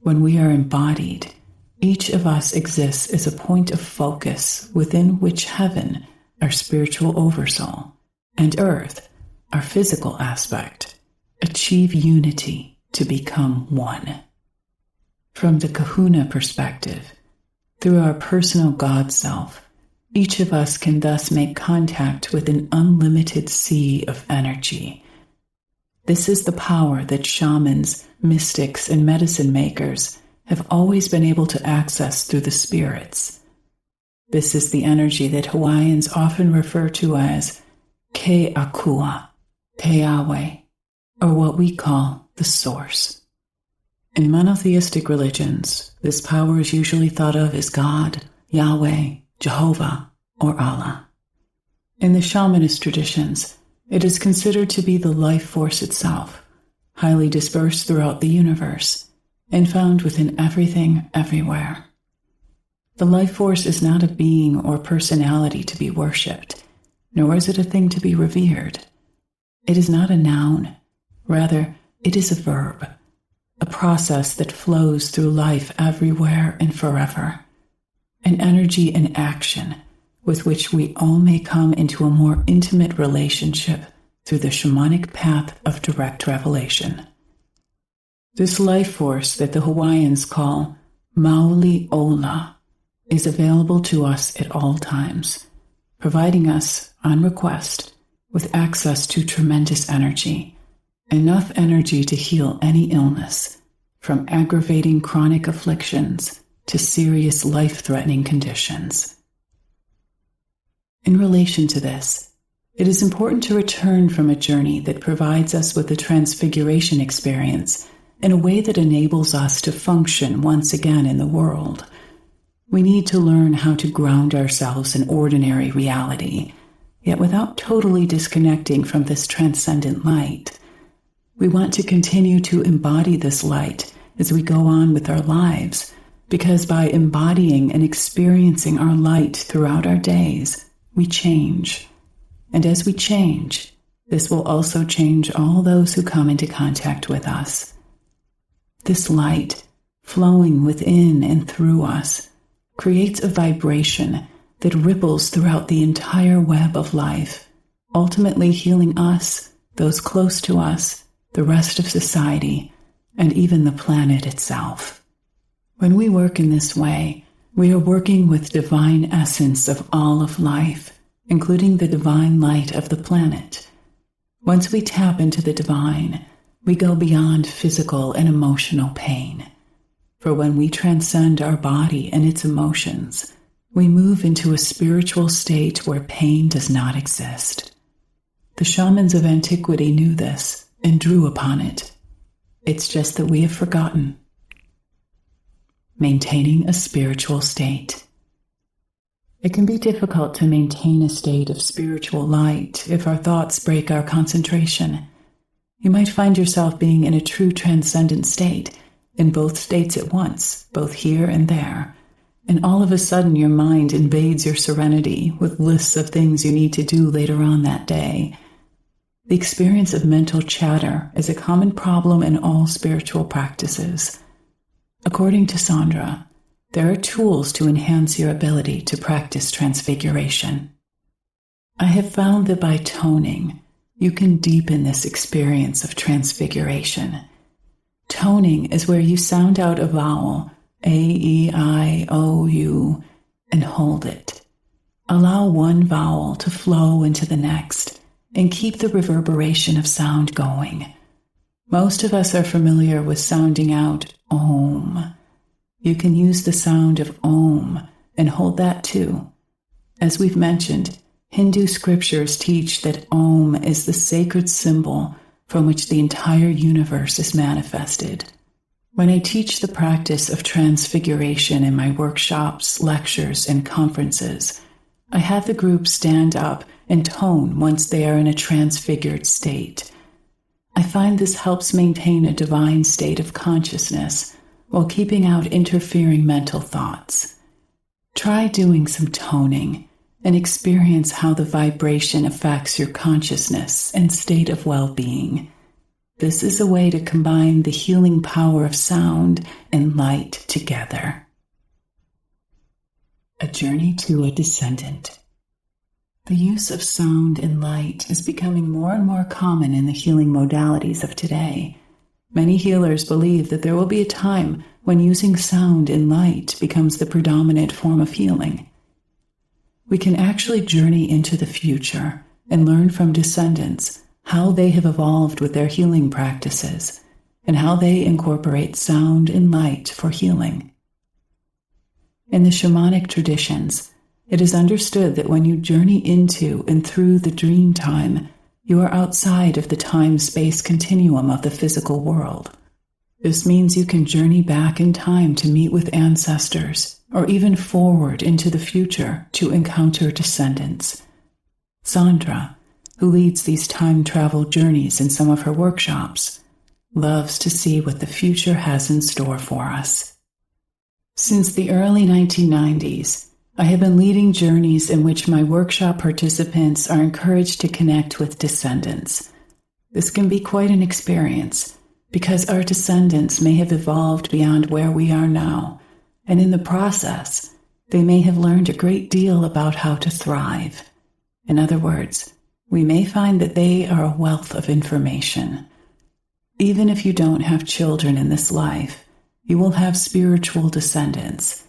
when we are embodied, each of us exists as a point of focus within which heaven, our spiritual oversoul, and earth, our physical aspect, achieve unity to become one. From the Kahuna perspective, through our personal God self, each of us can thus make contact with an unlimited sea of energy. This is the power that shamans, mystics, and medicine makers have always been able to access through the spirits. This is the energy that Hawaiians often refer to as Ke Akua, Te Awe, or what we call the Source. In monotheistic religions, this power is usually thought of as God, Yahweh, Jehovah, or Allah. In the shamanist traditions, it is considered to be the life force itself, highly dispersed throughout the universe, and found within everything, everywhere. The life force is not a being or personality to be worshipped, nor is it a thing to be revered. It is not a noun. Rather, it is a verb, a process that flows through life everywhere and forever, an energy in action with which we all may come into a more intimate relationship through the shamanic path of direct revelation. This life force that the Hawaiians call Mauli Ola is available to us at all times, providing us, on request, with access to tremendous energy, enough energy to heal any illness, from aggravating chronic afflictions to serious life-threatening conditions. In relation to this, it is important to return from a journey that provides us with a transfiguration experience in a way that enables us to function once again in the world. We need to learn how to ground ourselves in ordinary reality, yet without totally disconnecting from this transcendent light. We want to continue to embody this light as we go on with our lives, because by embodying and experiencing our light throughout our days, we change. And as we change, this will also change all those who come into contact with us. This light, flowing within and through us, creates a vibration that ripples throughout the entire web of life, ultimately healing us, those close to us, the rest of society, and even the planet itself. When we work in this way, we are working with divine essence of all of life, including the divine light of the planet. Once we tap into the divine, we go beyond physical and emotional pain. For when we transcend our body and its emotions, we move into a spiritual state where pain does not exist. The shamans of antiquity knew this and drew upon it. It's just that we have forgotten. Maintaining a spiritual state. It can be difficult to maintain a state of spiritual light if our thoughts break our concentration. You might find yourself being in a true transcendent state, in both states at once, both here and there, and all of a sudden your mind invades your serenity with lists of things you need to do later on that day. The experience of mental chatter is a common problem in all spiritual practices. According to Sandra, there are tools to enhance your ability to practice transfiguration. I have found that by toning, you can deepen this experience of transfiguration. Toning is where you sound out a vowel, A, E, I, O, U, and hold it. Allow one vowel to flow into the next and keep the reverberation of sound going. Most of us are familiar with sounding out Om. You can use the sound of Om and hold that too. As we've mentioned, Hindu scriptures teach that Om is the sacred symbol from which the entire universe is manifested. When I teach the practice of transfiguration in my workshops, lectures, and conferences, I have the group stand up and tone once they are in a transfigured state. I find this helps maintain a divine state of consciousness while keeping out interfering mental thoughts. Try doing some toning and experience how the vibration affects your consciousness and state of well-being. This is a way to combine the healing power of sound and light together. A journey to a descendant. The use of sound and light is becoming more and more common in the healing modalities of today. Many healers believe that there will be a time when using sound and light becomes the predominant form of healing. We can actually journey into the future and learn from descendants how they have evolved with their healing practices and how they incorporate sound and light for healing. In the shamanic traditions, it is understood that when you journey into and through the dream time, you are outside of the time-space continuum of the physical world. This means you can journey back in time to meet with ancestors, or even forward into the future to encounter descendants. Sandra, who leads these time travel journeys in some of her workshops, loves to see what the future has in store for us. Since the early 1990s, I have been leading journeys in which my workshop participants are encouraged to connect with descendants. This can be quite an experience because our descendants may have evolved beyond where we are now, and in the process, they may have learned a great deal about how to thrive. In other words, we may find that they are a wealth of information. Even if you don't have children in this life, you will have spiritual descendants.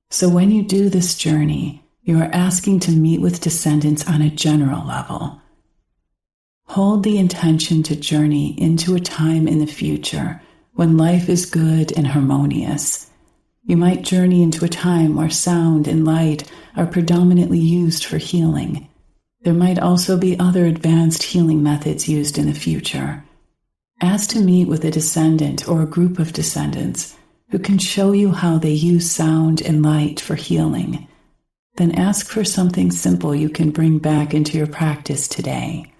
So when you do this journey, you are asking to meet with descendants on a general level. Hold the intention to journey into a time in the future when life is good and harmonious. You might journey into a time where sound and light are predominantly used for healing. There might also be other advanced healing methods used in the future. Ask to meet with a descendant or a group of descendants who can show you how they use sound and light for healing. Then ask for something simple you can bring back into your practice today.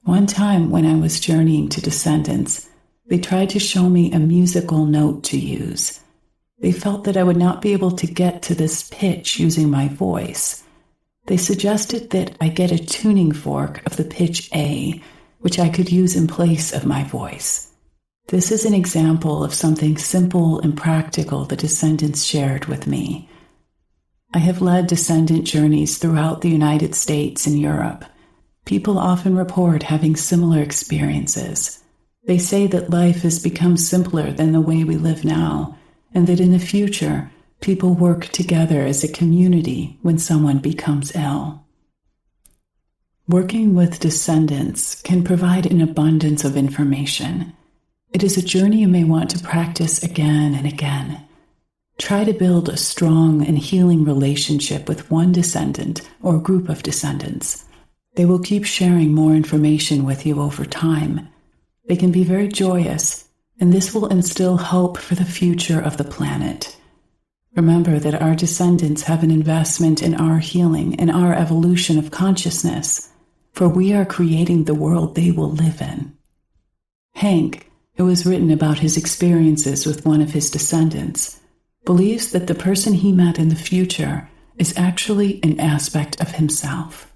One time when I was journeying to descendants, they tried to show me a musical note to use. They felt that I would not be able to get to this pitch using my voice. They suggested that I get a tuning fork of the pitch A, which I could use in place of my voice. This is an example of something simple and practical the descendants shared with me. I have led descendant journeys throughout the United States and Europe. People often report having similar experiences. They say that life has become simpler than the way we live now, and that in the future, people work together as a community when someone becomes ill. Working with descendants can provide an abundance of information. It is a journey you may want to practice again and again. Try to build a strong and healing relationship with one descendant or group of descendants. They will keep sharing more information with you over time. They can be very joyous, and this will instill hope for the future of the planet. Remember that our descendants have an investment in our healing and our evolution of consciousness, for we are creating the world they will live in. Hank, who has written about his experiences with one of his descendants, believes that the person he met in the future is actually an aspect of himself.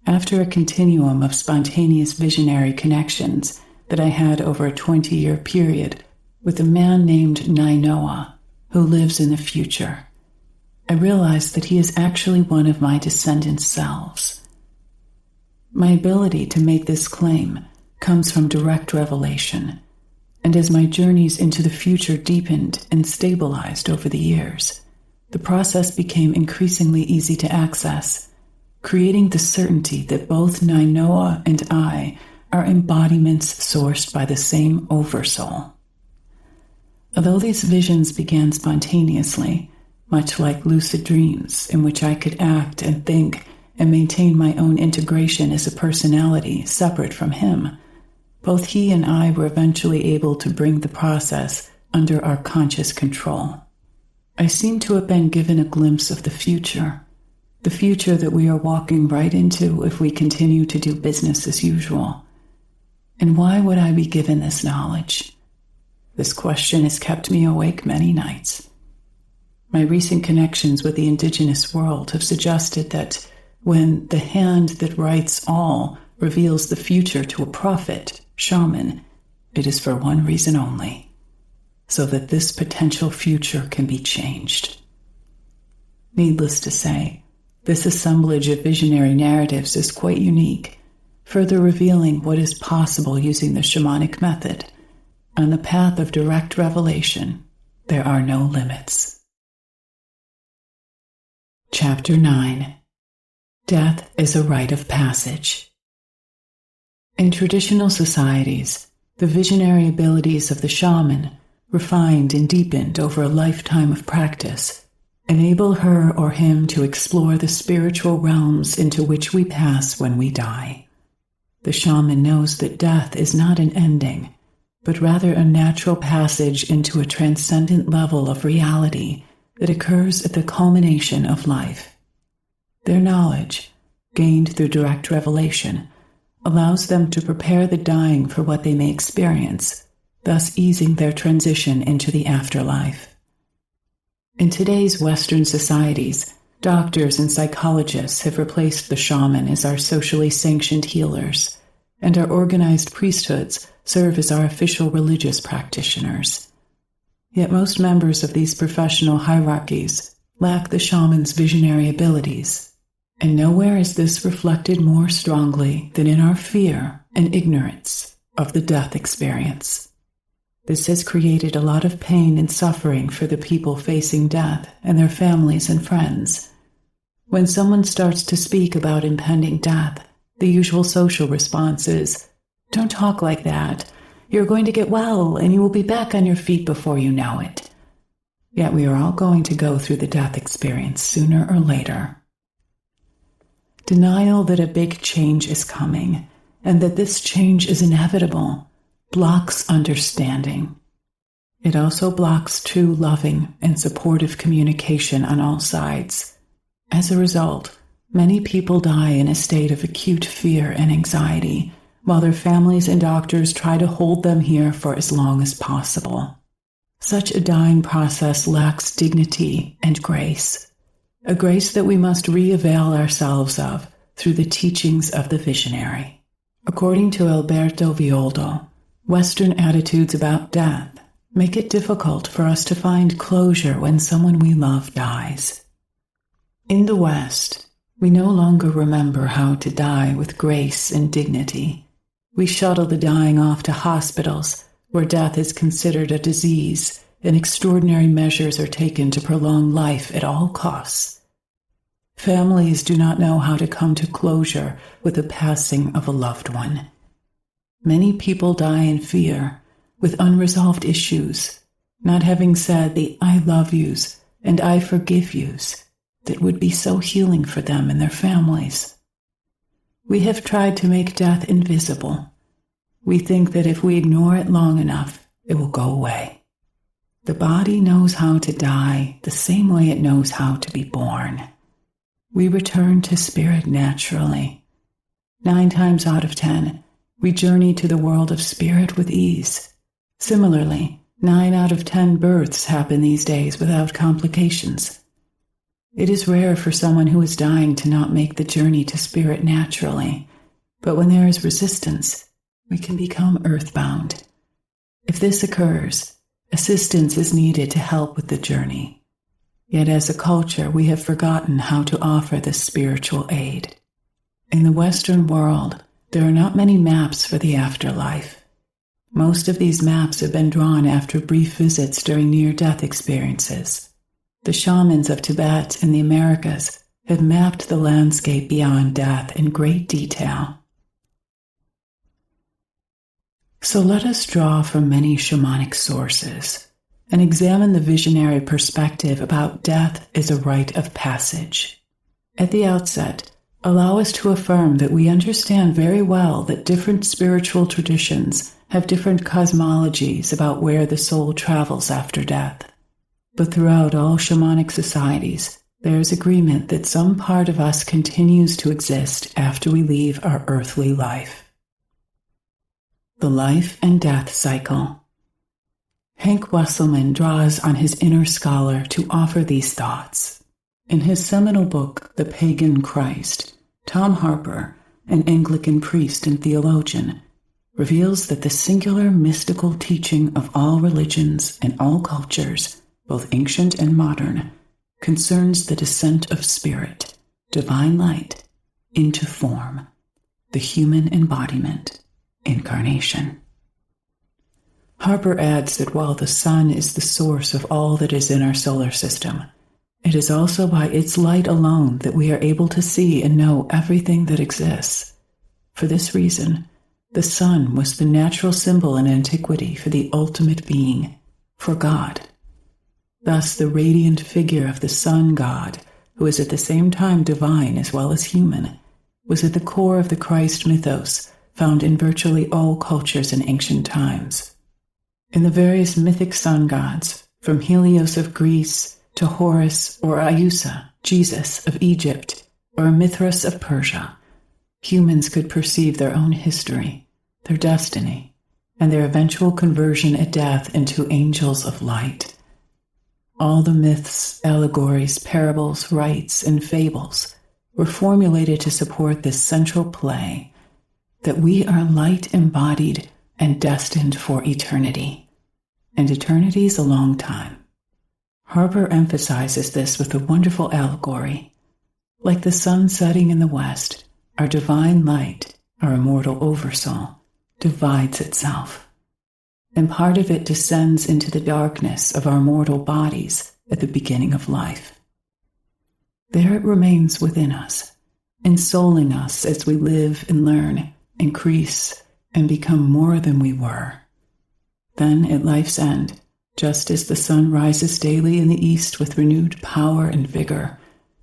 After a continuum of spontaneous visionary connections that I had over a 20-year period with a man named Nainoa, who lives in the future, I realized that he is actually one of my descendants' selves. My ability to make this claim comes from direct revelation, and as my journeys into the future deepened and stabilized over the years, the process became increasingly easy to access, creating the certainty that both Nainoa and I are embodiments sourced by the same Oversoul. Although these visions began spontaneously, much like lucid dreams in which I could act and think and maintain my own integration as a personality separate from him, both he and I were eventually able to bring the process under our conscious control. I seem to have been given a glimpse of the future that we are walking right into if we continue to do business as usual. And why would I be given this knowledge? This question has kept me awake many nights. My recent connections with the indigenous world have suggested that when the hand that writes all reveals the future to a prophet, shaman, it is for one reason only, so that this potential future can be changed. Needless to say, this assemblage of visionary narratives is quite unique, further revealing what is possible using the shamanic method. On the path of direct revelation, there are no limits. Chapter 9. Death is a rite of passage. In traditional societies, the visionary abilities of the shaman, refined and deepened over a lifetime of practice, enable her or him to explore the spiritual realms into which we pass when we die. The shaman knows that death is not an ending, but rather a natural passage into a transcendent level of reality that occurs at the culmination of life. Their knowledge, gained through direct revelation, allows them to prepare the dying for what they may experience, thus easing their transition into the afterlife. In today's Western societies, doctors and psychologists have replaced the shaman as our socially sanctioned healers, and our organized priesthoods serve as our official religious practitioners. Yet most members of these professional hierarchies lack the shaman's visionary abilities, and nowhere is this reflected more strongly than in our fear and ignorance of the death experience. This has created a lot of pain and suffering for the people facing death and their families and friends. When someone starts to speak about impending death, the usual social response is, "Don't talk like that. You're going to get well, and you will be back on your feet before you know it." Yet we are all going to go through the death experience sooner or later. Denial that a big change is coming, and that this change is inevitable, blocks understanding. It also blocks true loving and supportive communication on all sides. As a result, many people die in a state of acute fear and anxiety, while their families and doctors try to hold them here for as long as possible. Such a dying process lacks dignity and grace, a grace that we must re-avail ourselves of through the teachings of the visionary. According to Alberto Villoldo, Western attitudes about death make it difficult for us to find closure when someone we love dies. In the West, we no longer remember how to die with grace and dignity. We shuttle the dying off to hospitals where death is considered a disease and extraordinary measures are taken to prolong life at all costs. Families do not know how to come to closure with the passing of a loved one. Many people die in fear, with unresolved issues, not having said the "I love yous" and "I forgive yous" that would be so healing for them and their families. We have tried to make death invisible. We think that if we ignore it long enough, it will go away. The body knows how to die the same way it knows how to be born. We return to spirit naturally. 9 times out of 10, we journey to the world of spirit with ease. Similarly, 9 out of 10 births happen these days without complications. It is rare for someone who is dying to not make the journey to spirit naturally, but when there is resistance, we can become earthbound. If this occurs, assistance is needed to help with the journey. Yet as a culture, we have forgotten how to offer this spiritual aid. In the Western world, there are not many maps for the afterlife. Most of these maps have been drawn after brief visits during near-death experiences. The shamans of Tibet and the Americas have mapped the landscape beyond death in great detail. So let us draw from many shamanic sources and examine the visionary perspective about death as a rite of passage. At the outset, allow us to affirm that we understand very well that different spiritual traditions have different cosmologies about where the soul travels after death. But throughout all shamanic societies, there is agreement that some part of us continues to exist after we leave our earthly life. The life and death cycle. Hank Wesselman draws on his inner scholar to offer these thoughts. In his seminal book, The Pagan Christ, Tom Harper, an Anglican priest and theologian, reveals that the singular mystical teaching of all religions and all cultures, both ancient and modern, concerns the descent of spirit, divine light, into form, the human embodiment, incarnation. Harper adds that while the sun is the source of all that is in our solar system, it is also by its light alone that we are able to see and know everything that exists. For this reason, the sun was the natural symbol in antiquity for the ultimate being, for God. Thus, the radiant figure of the sun god, who is at the same time divine as well as human, was at the core of the Christ mythos found in virtually all cultures in ancient times. In the various mythic sun gods, from Helios of Greece to Horus or Iusa, Jesus of Egypt, or Mithras of Persia, humans could perceive their own history, their destiny, and their eventual conversion at death into angels of light. All the myths, allegories, parables, rites, and fables were formulated to support this central play that we are light embodied and destined for eternity. And eternity's a long time. Harper emphasizes this with a wonderful allegory. Like the sun setting in the west, our divine light, our immortal oversoul, divides itself, and part of it descends into the darkness of our mortal bodies at the beginning of life. There it remains within us, ensouling us as we live and learn, increase, and become more than we were. Then, at life's end, just as the sun rises daily in the east with renewed power and vigor,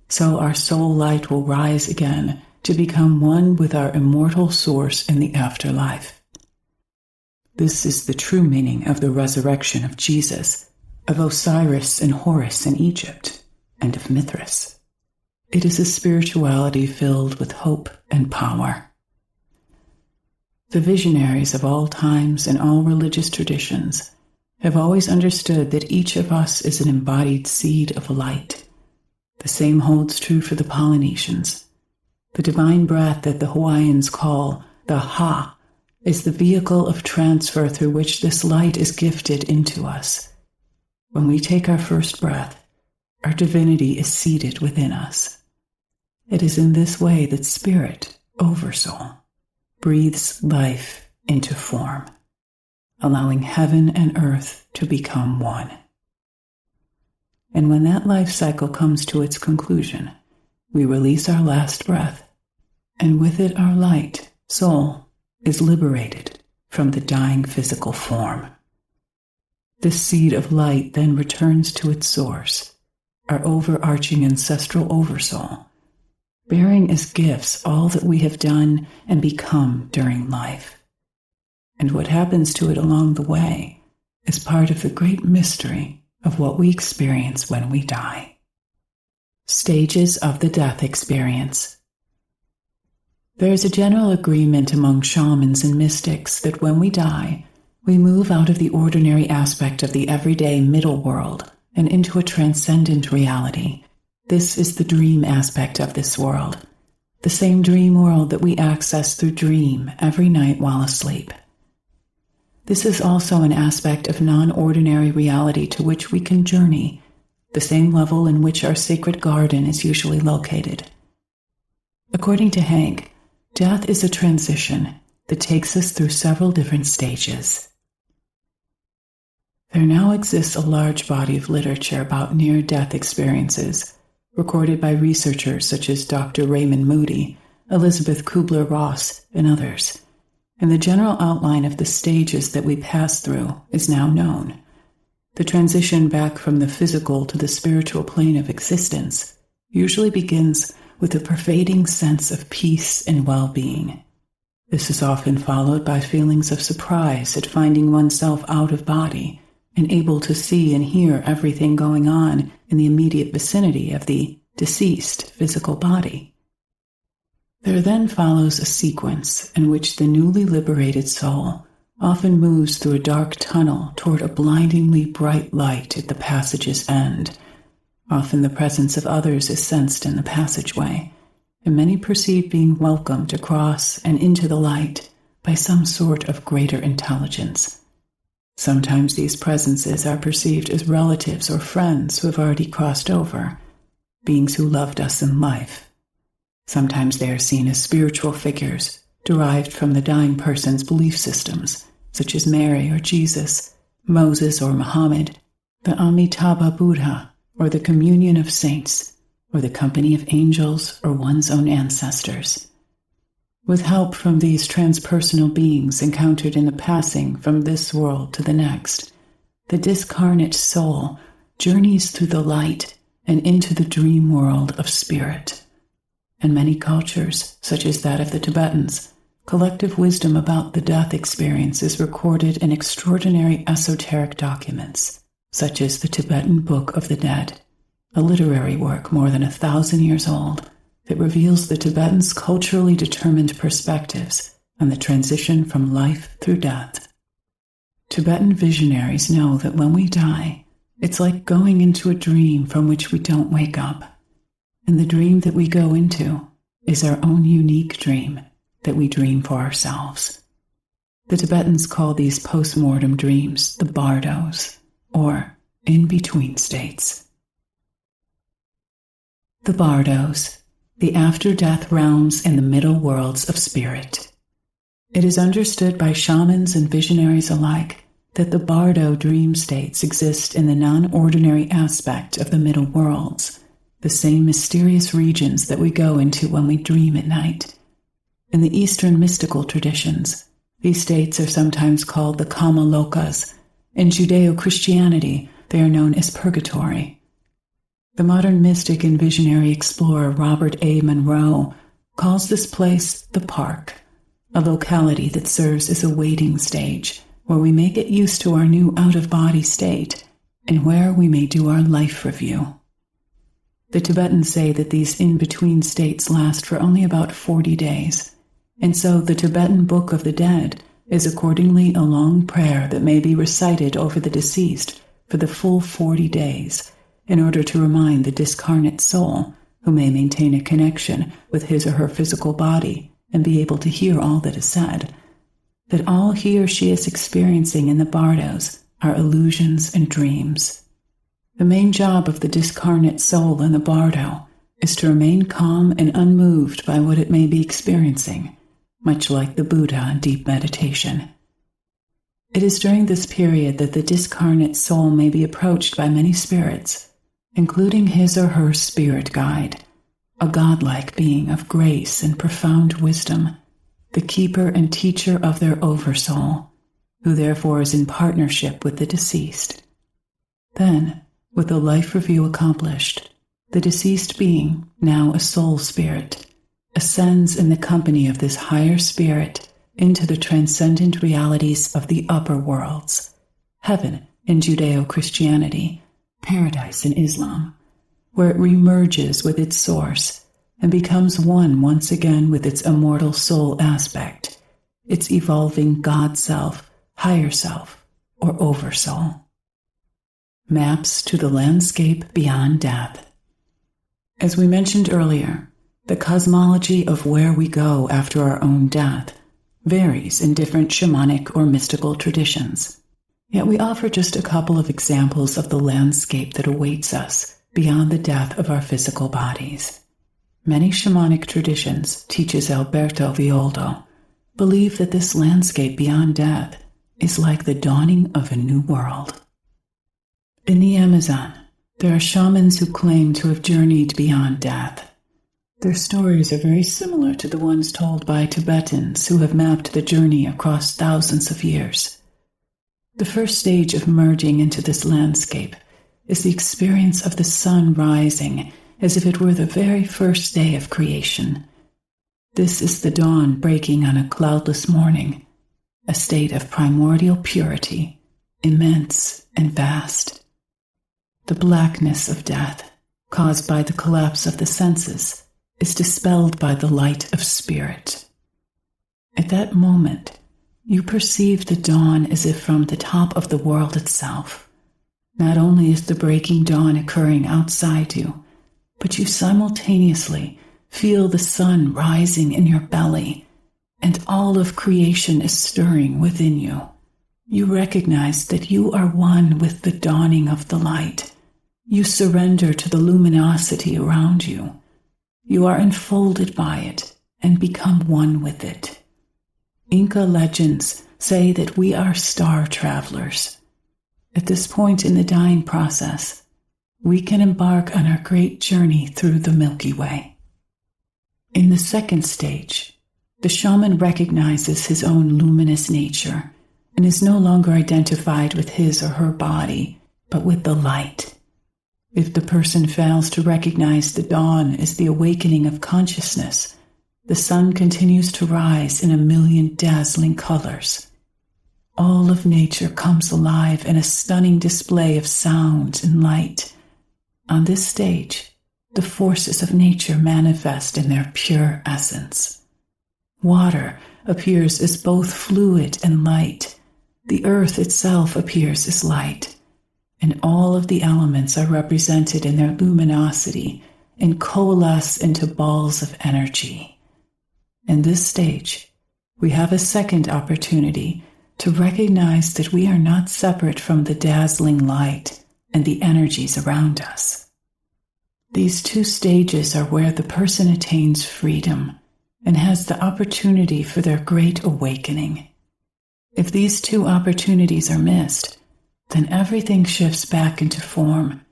so our soul light will rise again to become one with our immortal source in the afterlife. This is the true meaning of the resurrection of Jesus, of Osiris and Horus in Egypt, and of Mithras. It is a spirituality filled with hope and power. The visionaries of all times and all religious traditions have always understood that each of us is an embodied seed of light. The same holds true for the Polynesians. The divine breath that the Hawaiians call the Ha is the vehicle of transfer through which this light is gifted into us. When we take our first breath, our divinity is seated within us. It is in this way that spirit, oversoul, breathes life into form, allowing heaven and earth to become one. And when that life cycle comes to its conclusion, we release our last breath, and with it our light, soul, is liberated from the dying physical form. This seed of light then returns to its source, our overarching ancestral oversoul, bearing as gifts all that we have done and become during life. And what happens to it along the way is part of the great mystery of what we experience when we die. Stages of the death experience. There is a general agreement among shamans and mystics that when we die, we move out of the ordinary aspect of the everyday middle world and into a transcendent reality. This is the dream aspect of this world, the same dream world that we access through dream every night while asleep. This is also an aspect of non-ordinary reality to which we can journey, the same level in which our sacred garden is usually located. According to Hank, death is a transition that takes us through several different stages. There now exists a large body of literature about near-death experiences, recorded by researchers such as Dr. Raymond Moody, Elizabeth Kubler-Ross, and others. and the general outline of the stages that we pass through is now known. The transition back from the physical to the spiritual plane of existence usually begins with a pervading sense of peace and well-being. This is often followed by feelings of surprise at finding oneself out of body and able to see and hear everything going on in the immediate vicinity of the deceased physical body. There then follows a sequence in which the newly liberated soul often moves through a dark tunnel toward a blindingly bright light at the passage's end. Often the presence of others is sensed in the passageway, and many perceive being welcomed across and into the light by some sort of greater intelligence. Sometimes these presences are perceived as relatives or friends who have already crossed over, beings who loved us in life. Sometimes they are seen as spiritual figures derived from the dying person's belief systems, such as Mary or Jesus, Moses or Muhammad, the Amitabha Buddha, or the communion of saints, or the company of angels or one's own ancestors. With help from these transpersonal beings encountered in the passing from this world to the next, the discarnate soul journeys through the light and into the dream world of spirit. In many cultures, such as that of the Tibetans, collective wisdom about the death experience is recorded in extraordinary esoteric documents, such as the Tibetan Book of the Dead, a literary work more than 1,000 years old that reveals the Tibetans' culturally determined perspectives on the transition from life through death. Tibetan visionaries know that when we die, it's like going into a dream from which we don't wake up. And the dream that we go into is our own unique dream that we dream for ourselves. The Tibetans call these post-mortem dreams the bardos, or in-between states. The bardos, the after-death realms and the middle worlds of spirit. It is understood by shamans and visionaries alike that the bardo dream states exist in the non-ordinary aspect of the middle worlds, the same mysterious regions that we go into when we dream at night. In the Eastern mystical traditions, these states are sometimes called the Kama Lokas. In Judeo-Christianity, they are known as purgatory. The modern mystic and visionary explorer Robert A. Monroe calls this place the Park, a locality that serves as a waiting stage where we may get used to our new out-of-body state and where we may do our life review. The Tibetans say that these in-between states last for only about 40 days, and so the Tibetan Book of the Dead is accordingly a long prayer that may be recited over the deceased for the full 40 days in order to remind the discarnate soul, who may maintain a connection with his or her physical body and be able to hear all that is said, that all he or she is experiencing in the bardos are illusions and dreams. The main job of the discarnate soul in the bardo is to remain calm and unmoved by what it may be experiencing, much like the Buddha in deep meditation. It is during this period that the discarnate soul may be approached by many spirits, including his or her spirit guide, a godlike being of grace and profound wisdom, the keeper and teacher of their oversoul, who therefore is in partnership with the deceased. Then, with the life review accomplished, the deceased being, now a soul spirit, ascends in the company of this higher spirit into the transcendent realities of the upper worlds, heaven in Judeo-Christianity, paradise in Islam, where it remerges with its source and becomes one once again with its immortal soul aspect, its evolving God self, higher self, or oversoul. Maps to the landscape beyond death. As we mentioned earlier, the cosmology of where we go after our own death varies in different shamanic or mystical traditions. Yet we offer just a couple of examples of the landscape that awaits us beyond the death of our physical bodies. Many shamanic traditions, teaches Alberto Violdo, believe that this landscape beyond death is like the dawning of a new world. In the Amazon, there are shamans who claim to have journeyed beyond death. Their stories are very similar to the ones told by Tibetans who have mapped the journey across thousands of years. The first stage of merging into this landscape is the experience of the sun rising as if it were the very first day of creation. This is the dawn breaking on a cloudless morning, a state of primordial purity, immense and vast. The blackness of death, caused by the collapse of the senses, is dispelled by the light of spirit. At that moment, you perceive the dawn as if from the top of the world itself. Not only is the breaking dawn occurring outside you, but you simultaneously feel the sun rising in your belly, and all of creation is stirring within you. You recognize that you are one with the dawning of the light. You surrender to the luminosity around you. You are enfolded by it and become one with it. Inca legends say that we are star travelers. At this point in the dying process, we can embark on our great journey through the Milky Way. In the second stage, the shaman recognizes his own luminous nature and is no longer identified with his or her body, but with the light. If the person fails to recognize the dawn as the awakening of consciousness, the sun continues to rise in a million dazzling colors. All of nature comes alive in a stunning display of sound and light. On this stage, the forces of nature manifest in their pure essence. Water appears as both fluid and light. The earth itself appears as light, and all of the elements are represented in their luminosity and coalesce into balls of energy. In this stage, we have a second opportunity to recognize that we are not separate from the dazzling light and the energies around us. These two stages are where the person attains freedom and has the opportunity for their great awakening. If these two opportunities are missed, then everything shifts back into form,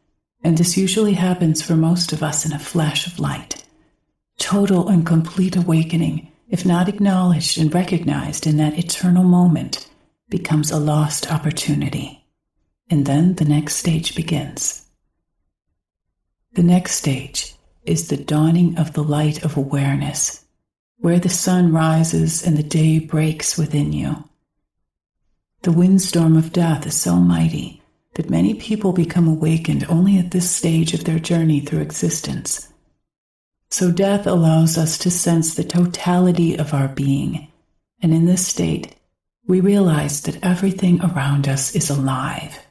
and this usually happens for most of us in a flash of light. Total and complete awakening, if not acknowledged and recognized in that eternal moment, becomes a lost opportunity. And then the next stage begins. The next stage is the dawning of the light of awareness, where the sun rises and the day breaks within you. The windstorm of death is so mighty that many people become awakened only at this stage of their journey through existence. So death allows us to sense the totality of our being, and in this state, we realize that everything around us is alive.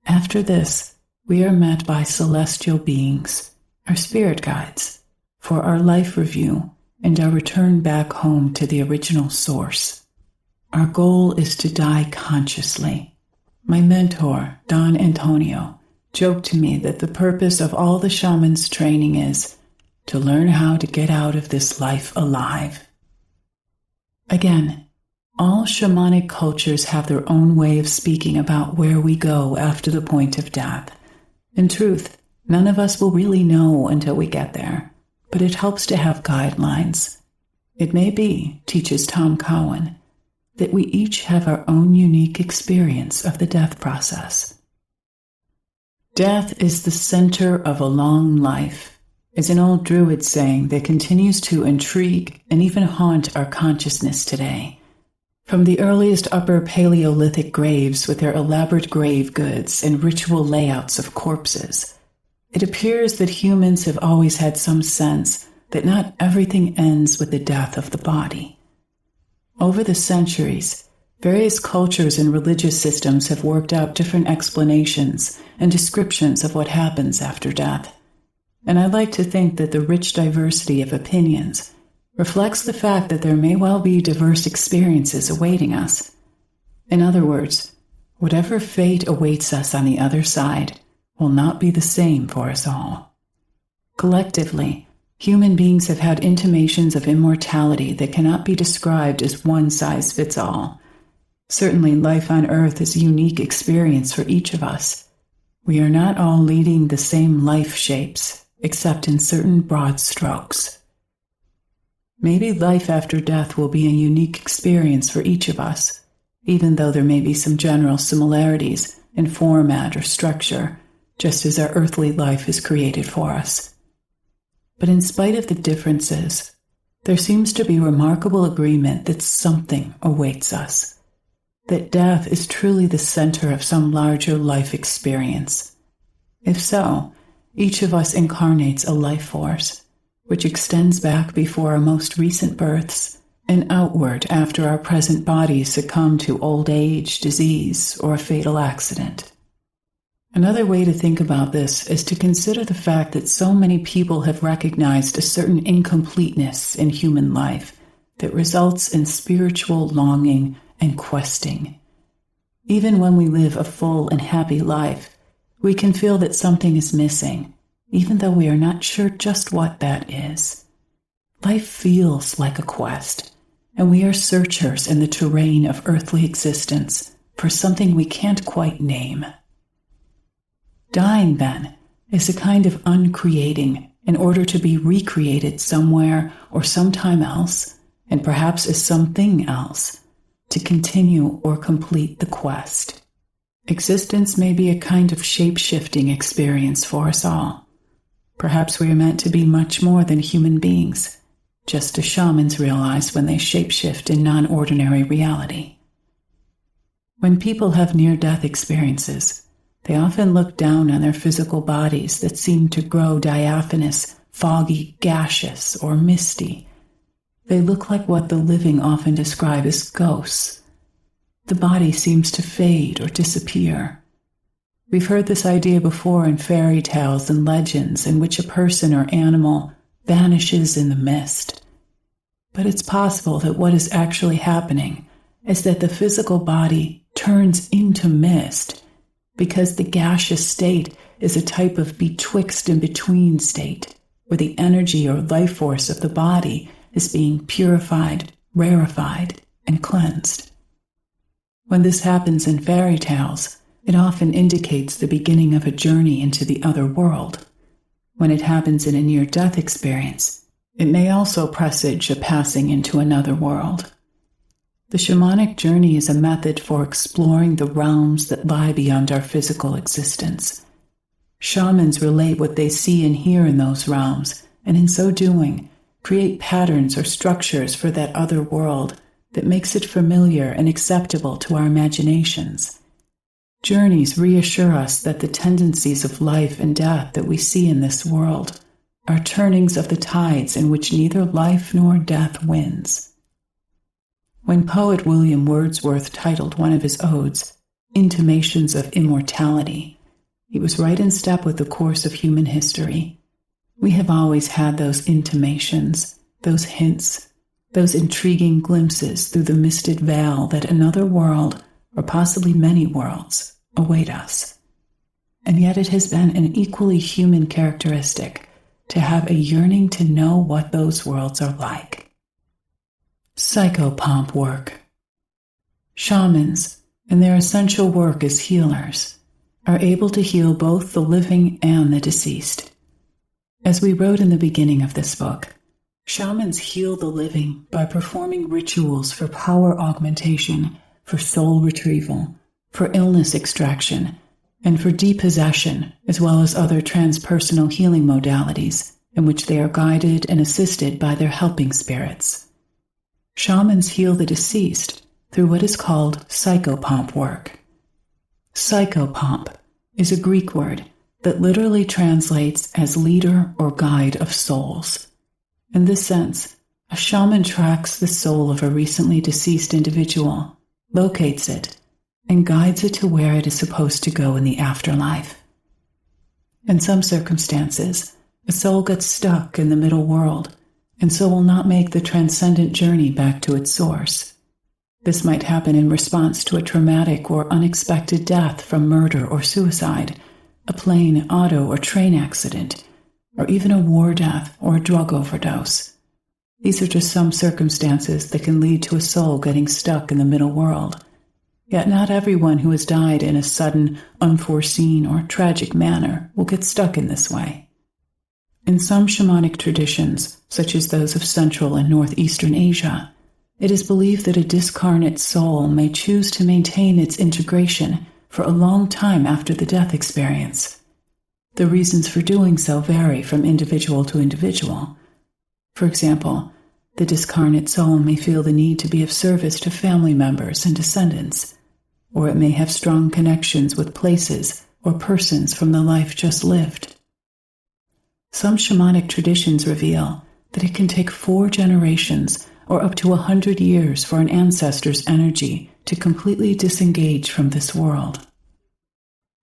After this, we are met by celestial beings, our spirit guides, for our life review and our return back home to the original source. Our goal is to die consciously. My mentor, Don Antonio, joked to me that the purpose of all the shaman's training is to learn how to get out of this life alive. Again, all shamanic cultures have their own way of speaking about where we go after the point of death. In truth, none of us will really know until we get there, but it helps to have guidelines. It may be, teaches Tom Cowan, that we each have our own unique experience of the death process. Death is the center of a long life, is an old Druid saying that continues to intrigue and even haunt our consciousness today. From the earliest Upper Paleolithic graves with their elaborate grave goods and ritual layouts of corpses, it appears that humans have always had some sense that not everything ends with the death of the body. Over the centuries, various cultures and religious systems have worked out different explanations and descriptions of what happens after death. And I like to think that the rich diversity of opinions reflects the fact that there may well be diverse experiences awaiting us. In other words, whatever fate awaits us on the other side will not be the same for us all. Collectively, human beings have had intimations of immortality that cannot be described as one size fits all. Certainly, life on Earth is a unique experience for each of us. We are not all leading the same life shapes, except in certain broad strokes. Maybe life after death will be a unique experience for each of us, even though there may be some general similarities in format or structure, just as our earthly life is created for us. But in spite of the differences, there seems to be remarkable agreement that something awaits us, that death is truly the center of some larger life experience. If so, each of us incarnates a life force, which extends back before our most recent births and outward after our present bodies succumb to old age, disease, or a fatal accident. Another way to think about this is to consider the fact that so many people have recognized a certain incompleteness in human life that results in spiritual longing and questing. Even when we live a full and happy life, we can feel that something is missing, even though we are not sure just what that is. Life feels like a quest, and we are searchers in the terrain of earthly existence for something we can't quite name. Dying, then, is a kind of uncreating in order to be recreated somewhere or sometime else, and perhaps as something else, to continue or complete the quest. Existence may be a kind of shape-shifting experience for us all. Perhaps we are meant to be much more than human beings, just as shamans realize when they shapeshift in non-ordinary reality. When people have near-death experiences, they often look down on their physical bodies that seem to grow diaphanous, foggy, gaseous, or misty. They look like what the living often describe as ghosts. The body seems to fade or disappear. We've heard this idea before in fairy tales and legends in which a person or animal vanishes in the mist. But it's possible that what is actually happening is that the physical body turns into mist, because the gaseous state is a type of betwixt and between state, where the energy or life force of the body is being purified, rarefied, and cleansed. When this happens in fairy tales, it often indicates the beginning of a journey into the other world. When it happens in a near-death experience, it may also presage a passing into another world. The shamanic journey is a method for exploring the realms that lie beyond our physical existence. Shamans relate what they see and hear in those realms, and in so doing, create patterns or structures for that other world that makes it familiar and acceptable to our imaginations. Journeys reassure us that the tendencies of life and death that we see in this world are turnings of the tides in which neither life nor death wins. When poet William Wordsworth titled one of his odes, Intimations of Immortality, he was right in step with the course of human history. We have always had those intimations, those hints, those intriguing glimpses through the misted veil that another world, or possibly many worlds, await us. And yet it has been an equally human characteristic to have a yearning to know what those worlds are like. Psychopomp work. Shamans, in their essential work as healers, are able to heal both the living and the deceased. As we wrote in the beginning of this book, shamans heal the living by performing rituals for power augmentation, for soul retrieval, for illness extraction, and for depossession, as well as other transpersonal healing modalities in which they are guided and assisted by their helping spirits. Shamans heal the deceased through what is called psychopomp work. Psychopomp is a Greek word that literally translates as leader or guide of souls. In this sense, a shaman tracks the soul of a recently deceased individual, locates it, and guides it to where it is supposed to go in the afterlife. In some circumstances, a soul gets stuck in the middle world, and so will not make the transcendent journey back to its source. This might happen in response to a traumatic or unexpected death from murder or suicide, a plane, auto, or train accident, or even a war death or a drug overdose. These are just some circumstances that can lead to a soul getting stuck in the middle world. Yet not everyone who has died in a sudden, unforeseen, or tragic manner will get stuck in this way. In some shamanic traditions, such as those of Central and Northeastern Asia, it is believed that a discarnate soul may choose to maintain its integration for a long time after the death experience. The reasons for doing so vary from individual to individual. For example, the discarnate soul may feel the need to be of service to family members and descendants, or it may have strong connections with places or persons from the life just lived. Some shamanic traditions reveal that it can take 4 generations or up to 100 years for an ancestor's energy to completely disengage from this world.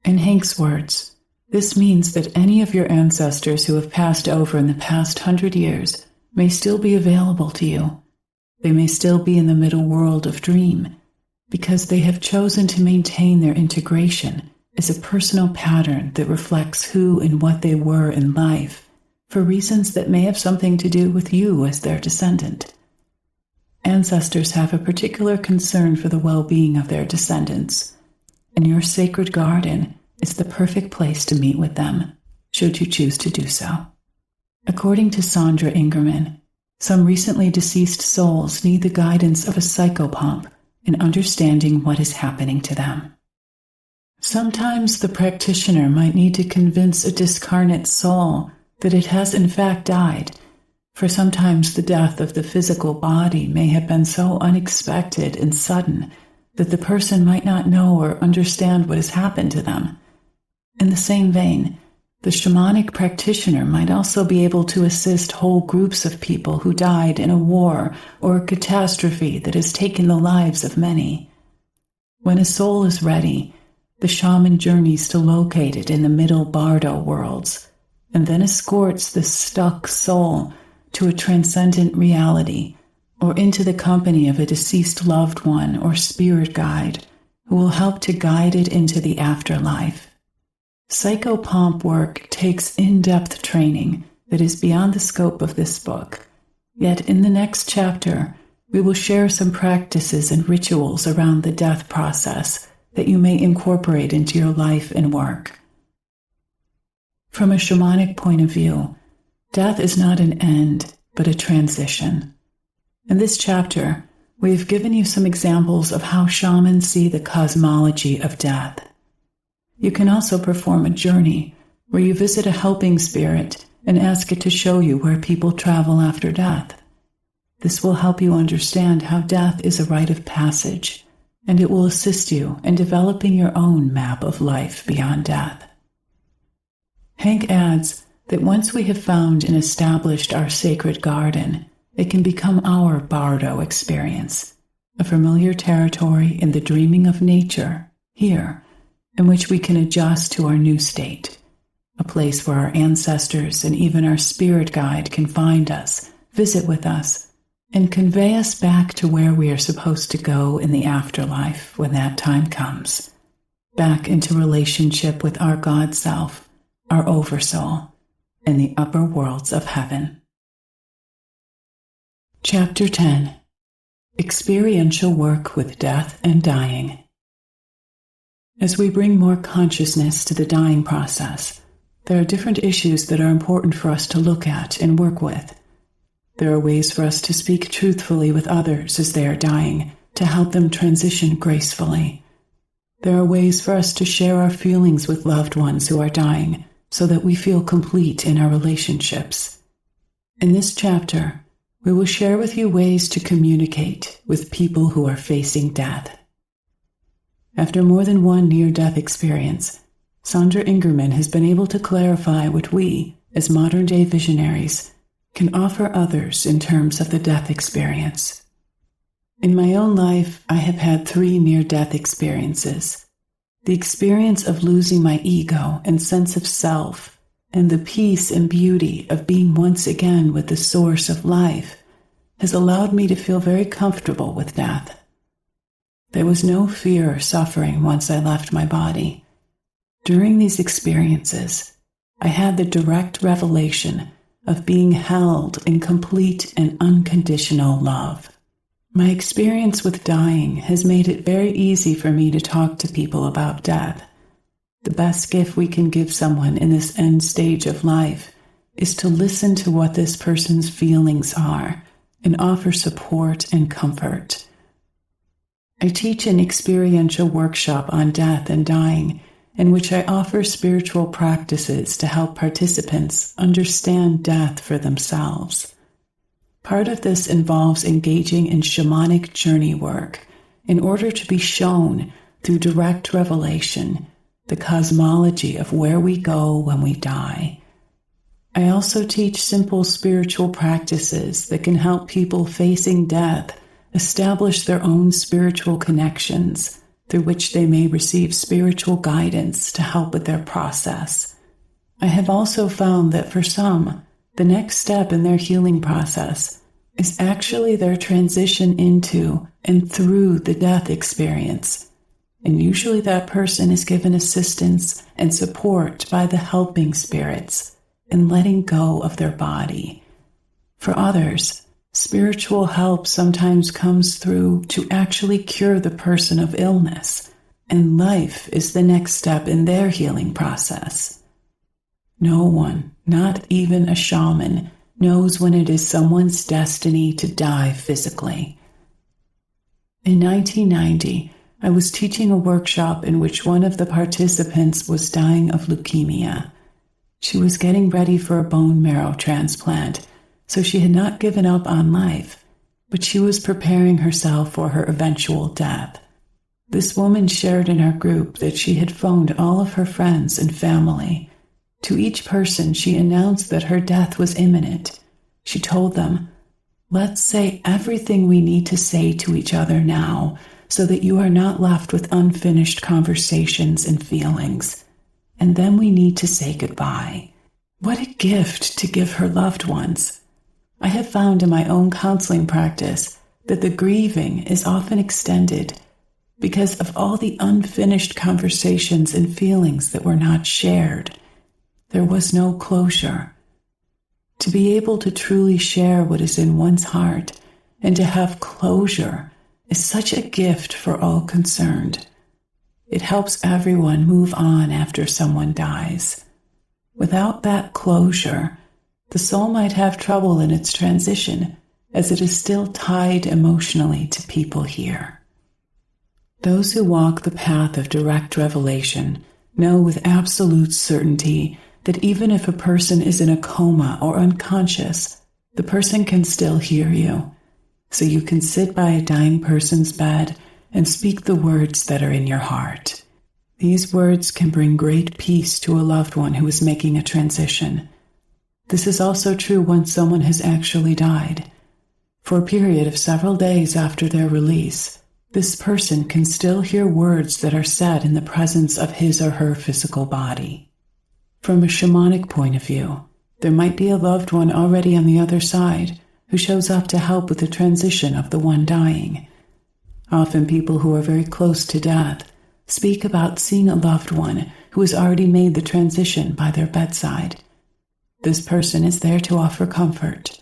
In Hank's words, this means that any of your ancestors who have passed over in the past 100 years may still be available to you. They may still be in the middle world of dream, because they have chosen to maintain their integration as a personal pattern that reflects who and what they were in life, for reasons that may have something to do with you as their descendant. Ancestors have a particular concern for the well-being of their descendants, and your sacred garden is the perfect place to meet with them, should you choose to do so. According to Sandra Ingerman, some recently deceased souls need the guidance of a psychopomp in understanding what is happening to them. Sometimes the practitioner might need to convince a discarnate soul that it has in fact died, for sometimes the death of the physical body may have been so unexpected and sudden that the person might not know or understand what has happened to them. In the same vein, the shamanic practitioner might also be able to assist whole groups of people who died in a war or a catastrophe that has taken the lives of many. When a soul is ready, the shaman journeys to locate it in the middle bardo worlds, and then escorts the stuck soul to a transcendent reality or into the company of a deceased loved one or spirit guide who will help to guide it into the afterlife. Psychopomp work takes in-depth training that is beyond the scope of this book, yet in the next chapter we will share some practices and rituals around the death process that you may incorporate into your life and work. From a shamanic point of view, death is not an end, but a transition. In this chapter, we have given you some examples of how shamans see the cosmology of death. You can also perform a journey where you visit a helping spirit and ask it to show you where people travel after death. This will help you understand how death is a rite of passage, and it will assist you in developing your own map of life beyond death. Hank adds that once we have found and established our sacred garden, it can become our bardo experience, a familiar territory in the dreaming of nature, here, in which we can adjust to our new state, a place where our ancestors and even our spirit guide can find us, visit with us, and convey us back to where we are supposed to go in the afterlife when that time comes, back into relationship with our God self, our oversoul, and the upper worlds of heaven. Chapter 10. Experiential Work with Death and Dying. As we bring more consciousness to the dying process, there are different issues that are important for us to look at and work with. There are ways for us to speak truthfully with others as they are dying, to help them transition gracefully. There are ways for us to share our feelings with loved ones who are dying, so that we feel complete in our relationships. In this chapter, we will share with you ways to communicate with people who are facing death. After more than one near-death experience, Sandra Ingerman has been able to clarify what we, as modern-day visionaries, can offer others in terms of the death experience. In my own life, I have had 3 near-death experiences. The experience of losing my ego and sense of self, and the peace and beauty of being once again with the source of life, has allowed me to feel very comfortable with death. There was no fear or suffering once I left my body. During these experiences, I had the direct revelation of being held in complete and unconditional love. My experience with dying has made it very easy for me to talk to people about death. The best gift we can give someone in this end stage of life is to listen to what this person's feelings are and offer support and comfort. I teach an experiential workshop on death and dying, in which I offer spiritual practices to help participants understand death for themselves. Part of this involves engaging in shamanic journey work in order to be shown through direct revelation the cosmology of where we go when we die. I also teach simple spiritual practices that can help people facing death establish their own spiritual connections through which they may receive spiritual guidance to help with their process. I have also found that for some, the next step in their healing process is actually their transition into and through the death experience. And usually that person is given assistance and support by the helping spirits in letting go of their body. For others, spiritual help sometimes comes through to actually cure the person of illness, and life is the next step in their healing process. No one, not even a shaman, knows when it is someone's destiny to die physically. In 1990, I was teaching a workshop in which one of the participants was dying of leukemia. She was getting ready for a bone marrow transplant, so she had not given up on life, but she was preparing herself for her eventual death. This woman shared in our group that she had phoned all of her friends and family. To each person, she announced that her death was imminent. She told them, "Let's say everything we need to say to each other now, so that you are not left with unfinished conversations and feelings. And then we need to say goodbye." What a gift to give her loved ones. I have found in my own counseling practice that the grieving is often extended because of all the unfinished conversations and feelings that were not shared. There was no closure. To be able to truly share what is in one's heart and to have closure is such a gift for all concerned. It helps everyone move on after someone dies. Without that closure, the soul might have trouble in its transition, as it is still tied emotionally to people here. Those who walk the path of direct revelation know with absolute certainty that even if a person is in a coma or unconscious, the person can still hear you. So you can sit by a dying person's bed and speak the words that are in your heart. These words can bring great peace to a loved one who is making a transition. This is also true when someone has actually died. For a period of several days after their release, this person can still hear words that are said in the presence of his or her physical body. From a shamanic point of view, there might be a loved one already on the other side who shows up to help with the transition of the one dying. Often people who are very close to death speak about seeing a loved one who has already made the transition by their bedside. This person is there to offer comfort.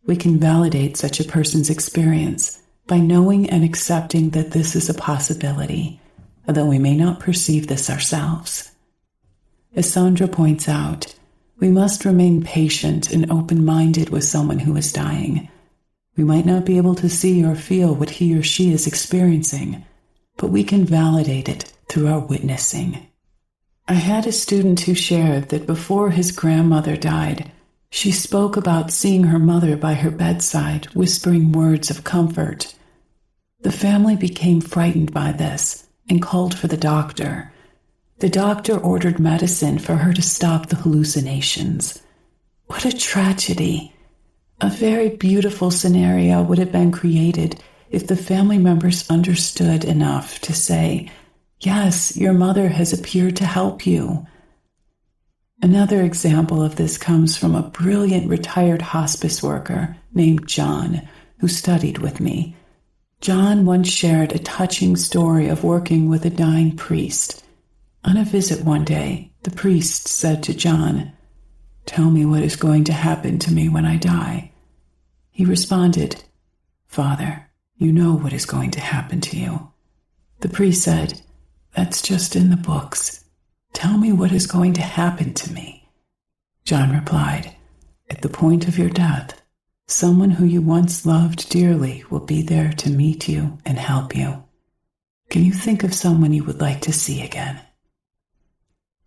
We can validate such a person's experience by knowing and accepting that this is a possibility, although we may not perceive this ourselves. As Sandra points out, we must remain patient and open-minded with someone who is dying. We might not be able to see or feel what he or she is experiencing, but we can validate it through our witnessing. I had a student who shared that before his grandmother died, she spoke about seeing her mother by her bedside, whispering words of comfort. The family became frightened by this and called for the doctor. The doctor ordered medicine for her to stop the hallucinations. What a tragedy! A very beautiful scenario would have been created if the family members understood enough to say, "Yes, your mother has appeared to help you." Another example of this comes from a brilliant retired hospice worker named John, who studied with me. John once shared a touching story of working with a dying priest. On a visit one day, the priest said to John, "Tell me what is going to happen to me when I die." He responded, "Father, you know what is going to happen to you." The priest said, "That's just in the books. Tell me what is going to happen to me." John replied, "At the point of your death, someone who you once loved dearly will be there to meet you and help you. Can you think of someone you would like to see again?"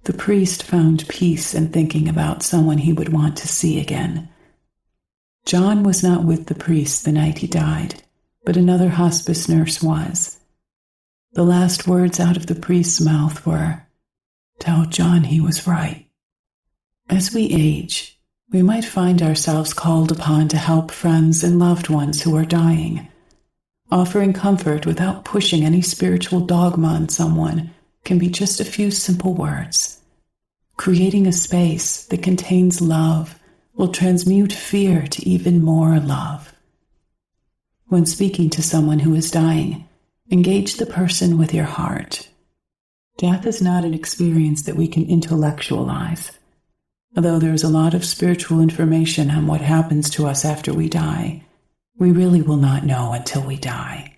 The priest found peace in thinking about someone he would want to see again. John was not with the priest the night he died, but another hospice nurse was. The last words out of the priest's mouth were, "Tell John he was right." As we age, we might find ourselves called upon to help friends and loved ones who are dying. Offering comfort without pushing any spiritual dogma on someone can be just a few simple words. Creating a space that contains love will transmute fear to even more love. When speaking to someone who is dying, engage the person with your heart. Death is not an experience that we can intellectualize. Although there is a lot of spiritual information on what happens to us after we die, we really will not know until we die.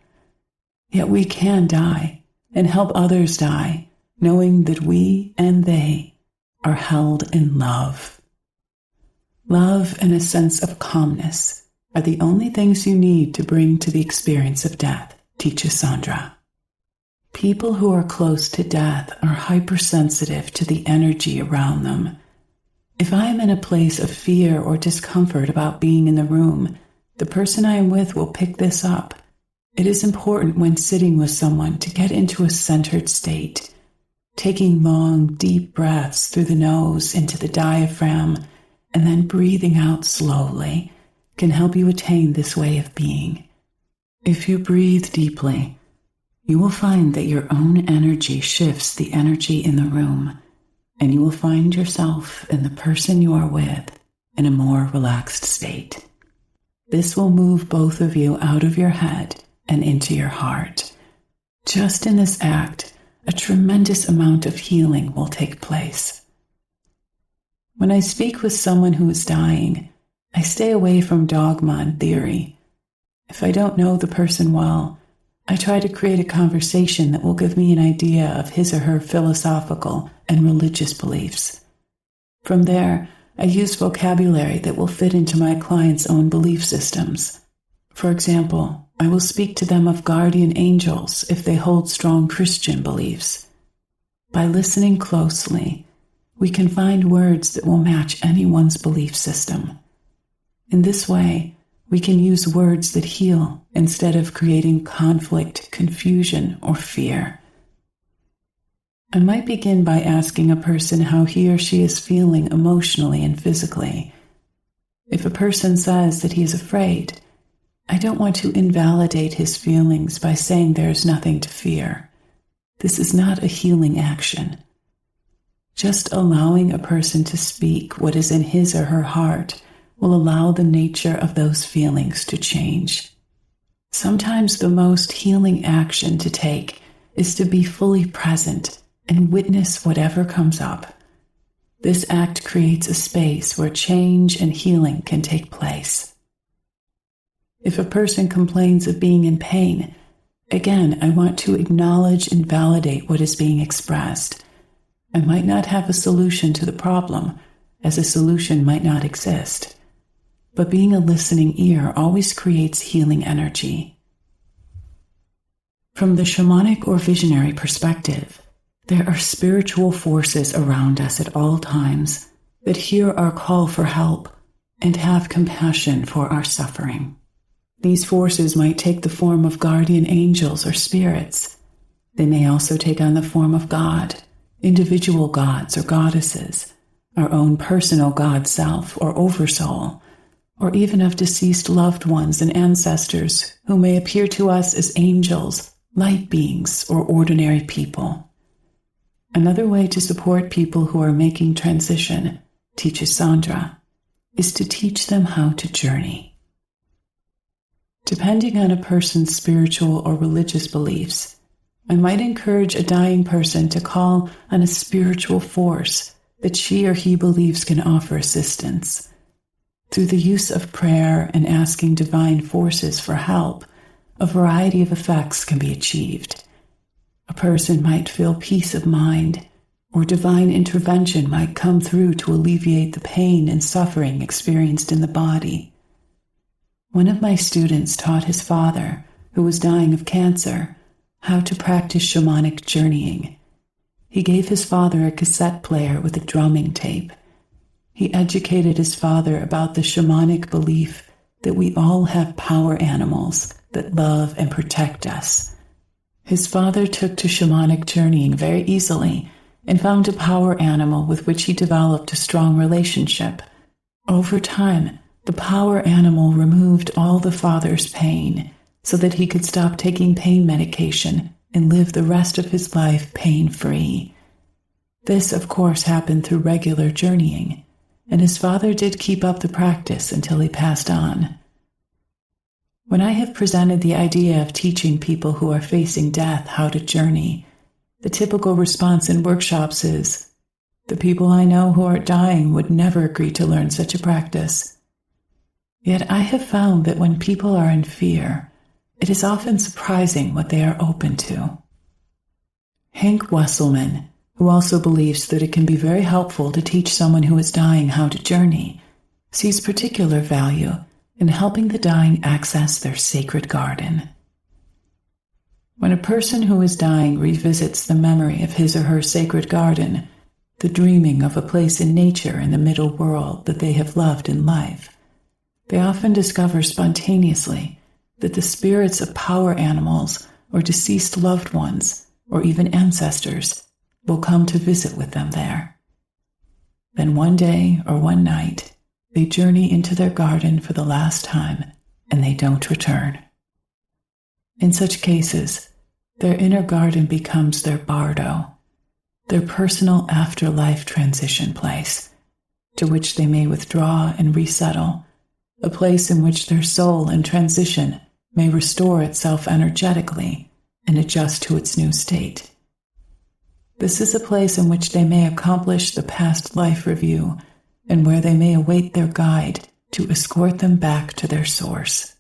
Yet we can die and help others die, knowing that we and they are held in love. Love and a sense of calmness are the only things you need to bring to the experience of death, teaches Sandra. People who are close to death are hypersensitive to the energy around them. If I am in a place of fear or discomfort about being in the room, the person I am with will pick this up. It is important when sitting with someone to get into a centered state. Taking long, deep breaths through the nose into the diaphragm and then breathing out slowly can help you attain this way of being. If you breathe deeply, you will find that your own energy shifts the energy in the room, and you will find yourself and the person you are with in a more relaxed state. This will move both of you out of your head and into your heart. Just in this act, a tremendous amount of healing will take place. When I speak with someone who is dying, I stay away from dogma and theory. If I don't know the person well, I try to create a conversation that will give me an idea of his or her philosophical and religious beliefs. From there, I use vocabulary that will fit into my client's own belief systems. For example, I will speak to them of guardian angels if they hold strong Christian beliefs. By listening closely, we can find words that will match anyone's belief system. In this way, we can use words that heal instead of creating conflict, confusion, or fear. I might begin by asking a person how he or she is feeling emotionally and physically. If a person says that he is afraid, I don't want to invalidate his feelings by saying there is nothing to fear. This is not a healing action. Just allowing a person to speak what is in his or her heart will allow the nature of those feelings to change. Sometimes the most healing action to take is to be fully present and witness whatever comes up. This act creates a space where change and healing can take place. If a person complains of being in pain, again, I want to acknowledge and validate what is being expressed. I might not have a solution to the problem, as a solution might not exist. But being a listening ear always creates healing energy. From the shamanic or visionary perspective, there are spiritual forces around us at all times that hear our call for help and have compassion for our suffering. These forces might take the form of guardian angels or spirits. They may also take on the form of God, individual gods or goddesses, our own personal God self or oversoul, or even of deceased loved ones and ancestors who may appear to us as angels, light beings, or ordinary people. Another way to support people who are making transition, teaches Sandra, is to teach them how to journey. Depending on a person's spiritual or religious beliefs, I might encourage a dying person to call on a spiritual force that she or he believes can offer assistance. Through the use of prayer and asking divine forces for help, a variety of effects can be achieved. A person might feel peace of mind, or divine intervention might come through to alleviate the pain and suffering experienced in the body. One of my students taught his father, who was dying of cancer, how to practice shamanic journeying. He gave his father a cassette player with a drumming tape. He educated his father about the shamanic belief that we all have power animals that love and protect us. His father took to shamanic journeying very easily and found a power animal with which he developed a strong relationship. Over time, the power animal removed all the father's pain so that he could stop taking pain medication and live the rest of his life pain-free. This, of course, happened through regular journeying, and his father did keep up the practice until he passed on. When I have presented the idea of teaching people who are facing death how to journey, the typical response in workshops is, "The people I know who are dying would never agree to learn such a practice." Yet I have found that when people are in fear, it is often surprising what they are open to. Hank Wesselman, who also believes that it can be very helpful to teach someone who is dying how to journey, sees particular value in helping the dying access their sacred garden. When a person who is dying revisits the memory of his or her sacred garden, the dreaming of a place in nature in the middle world that they have loved in life, they often discover spontaneously that the spirits of power animals or deceased loved ones, or even ancestors, will come to visit with them there. Then one day or one night, they journey into their garden for the last time, and they don't return. In such cases, their inner garden becomes their bardo, their personal afterlife transition place, to which they may withdraw and resettle, a place in which their soul in transition may restore itself energetically and adjust to its new state. This is a place in which they may accomplish the past life review and where they may await their guide to escort them back to their source.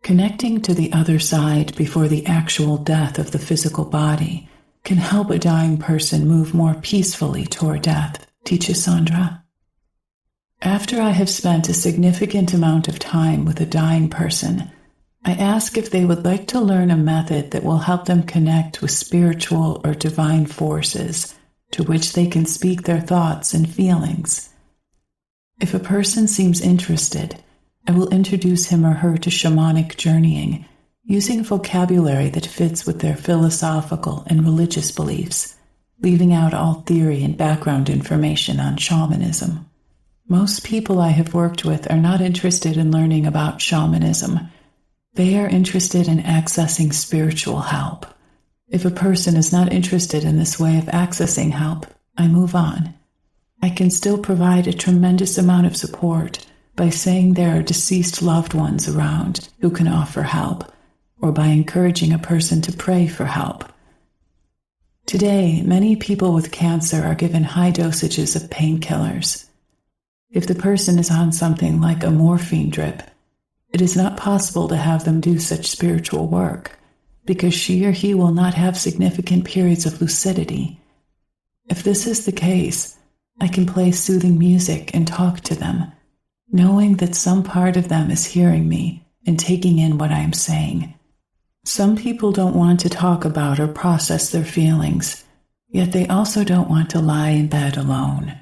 Connecting to the other side before the actual death of the physical body can help a dying person move more peacefully toward death, teaches Sandra. After I have spent a significant amount of time with a dying person, I ask if they would like to learn a method that will help them connect with spiritual or divine forces to which they can speak their thoughts and feelings. If a person seems interested, I will introduce him or her to shamanic journeying, using vocabulary that fits with their philosophical and religious beliefs, leaving out all theory and background information on shamanism. Most people I have worked with are not interested in learning about shamanism. They are interested in accessing spiritual help. If a person is not interested in this way of accessing help, I move on. I can still provide a tremendous amount of support by saying there are deceased loved ones around who can offer help, or by encouraging a person to pray for help. Today, many people with cancer are given high dosages of painkillers. If the person is on something like a morphine drip, it is not possible to have them do such spiritual work, because she or he will not have significant periods of lucidity. If this is the case, I can play soothing music and talk to them, knowing that some part of them is hearing me and taking in what I am saying. Some people don't want to talk about or process their feelings, yet they also don't want to lie in bed alone.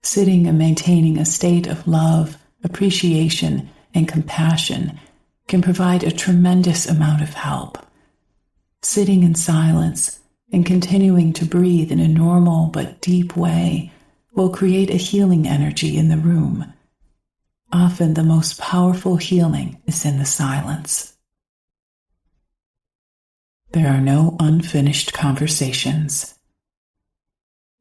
Sitting and maintaining a state of love, appreciation, and compassion can provide a tremendous amount of help. Sitting in silence and continuing to breathe in a normal but deep way will create a healing energy in the room. Often the most powerful healing is in the silence. There are no unfinished conversations.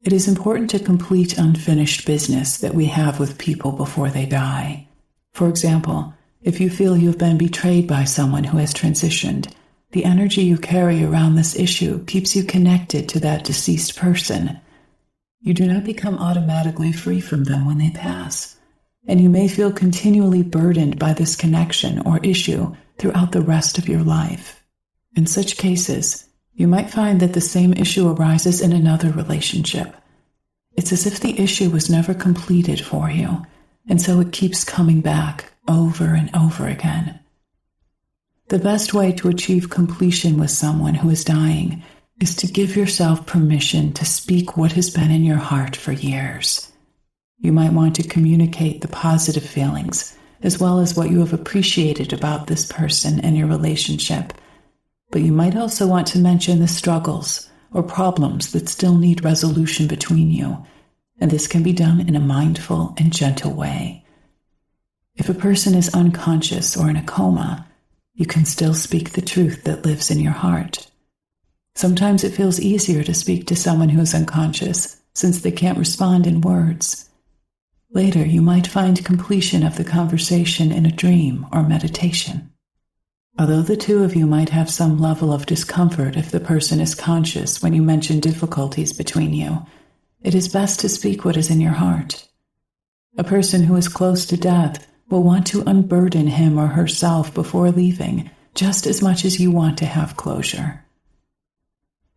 It is important to complete unfinished business that we have with people before they die. For example, if you feel you have been betrayed by someone who has transitioned, the energy you carry around this issue keeps you connected to that deceased person. You do not become automatically free from them when they pass, and you may feel continually burdened by this connection or issue throughout the rest of your life. In such cases, You might find that the same issue arises in another relationship. It's as if the issue was never completed for you, and so it keeps coming back over and over again. The best way to achieve completion with someone who is dying is to give yourself permission to speak what has been in your heart for years. You might want to communicate the positive feelings, as well as what you have appreciated about this person and your relationship. But you might also want to mention the struggles or problems that still need resolution between you, and this can be done in a mindful and gentle way. If a person is unconscious or in a coma, you can still speak the truth that lives in your heart. Sometimes it feels easier to speak to someone who is unconscious, since they can't respond in words. Later, you might find completion of the conversation in a dream or meditation. Although the two of you might have some level of discomfort if the person is conscious when you mention difficulties between you, it is best to speak what is in your heart. A person who is close to death will want to unburden him or herself before leaving, just as much as you want to have closure.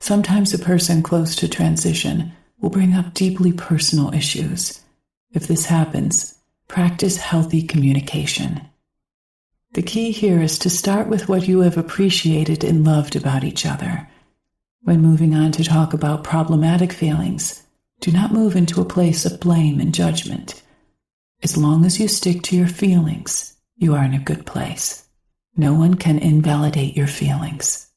Sometimes a person close to transition will bring up deeply personal issues. If this happens, practice healthy communication. The key here is to start with what you have appreciated and loved about each other. When moving on to talk about problematic feelings, do not move into a place of blame and judgment. As long as you stick to your feelings, you are in a good place. No one can invalidate your feelings.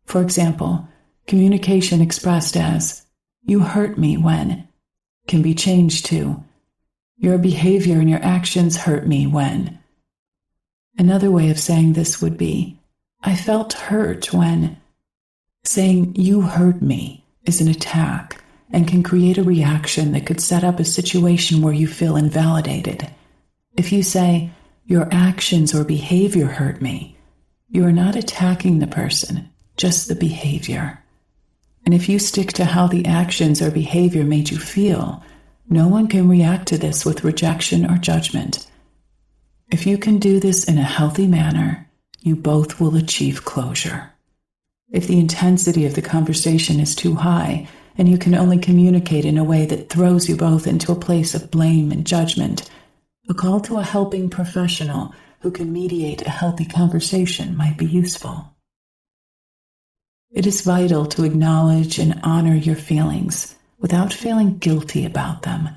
For example, communication expressed as, "You hurt me when," can be changed to, "Your behavior and your actions hurt me when." Another way of saying this would be, "I felt hurt when." Saying "you hurt me" is an attack and can create a reaction that could set up a situation where you feel invalidated. If you say, "Your actions or behavior hurt me," you are not attacking the person, just the behavior. And if you stick to how the actions or behavior made you feel, no one can react to this with rejection or judgment. If you can do this in a healthy manner, you both will achieve closure. If the intensity of the conversation is too high, and you can only communicate in a way that throws you both into a place of blame and judgment, a call to a helping professional who can mediate a healthy conversation might be useful. It is vital to acknowledge and honor your feelings without feeling guilty about them.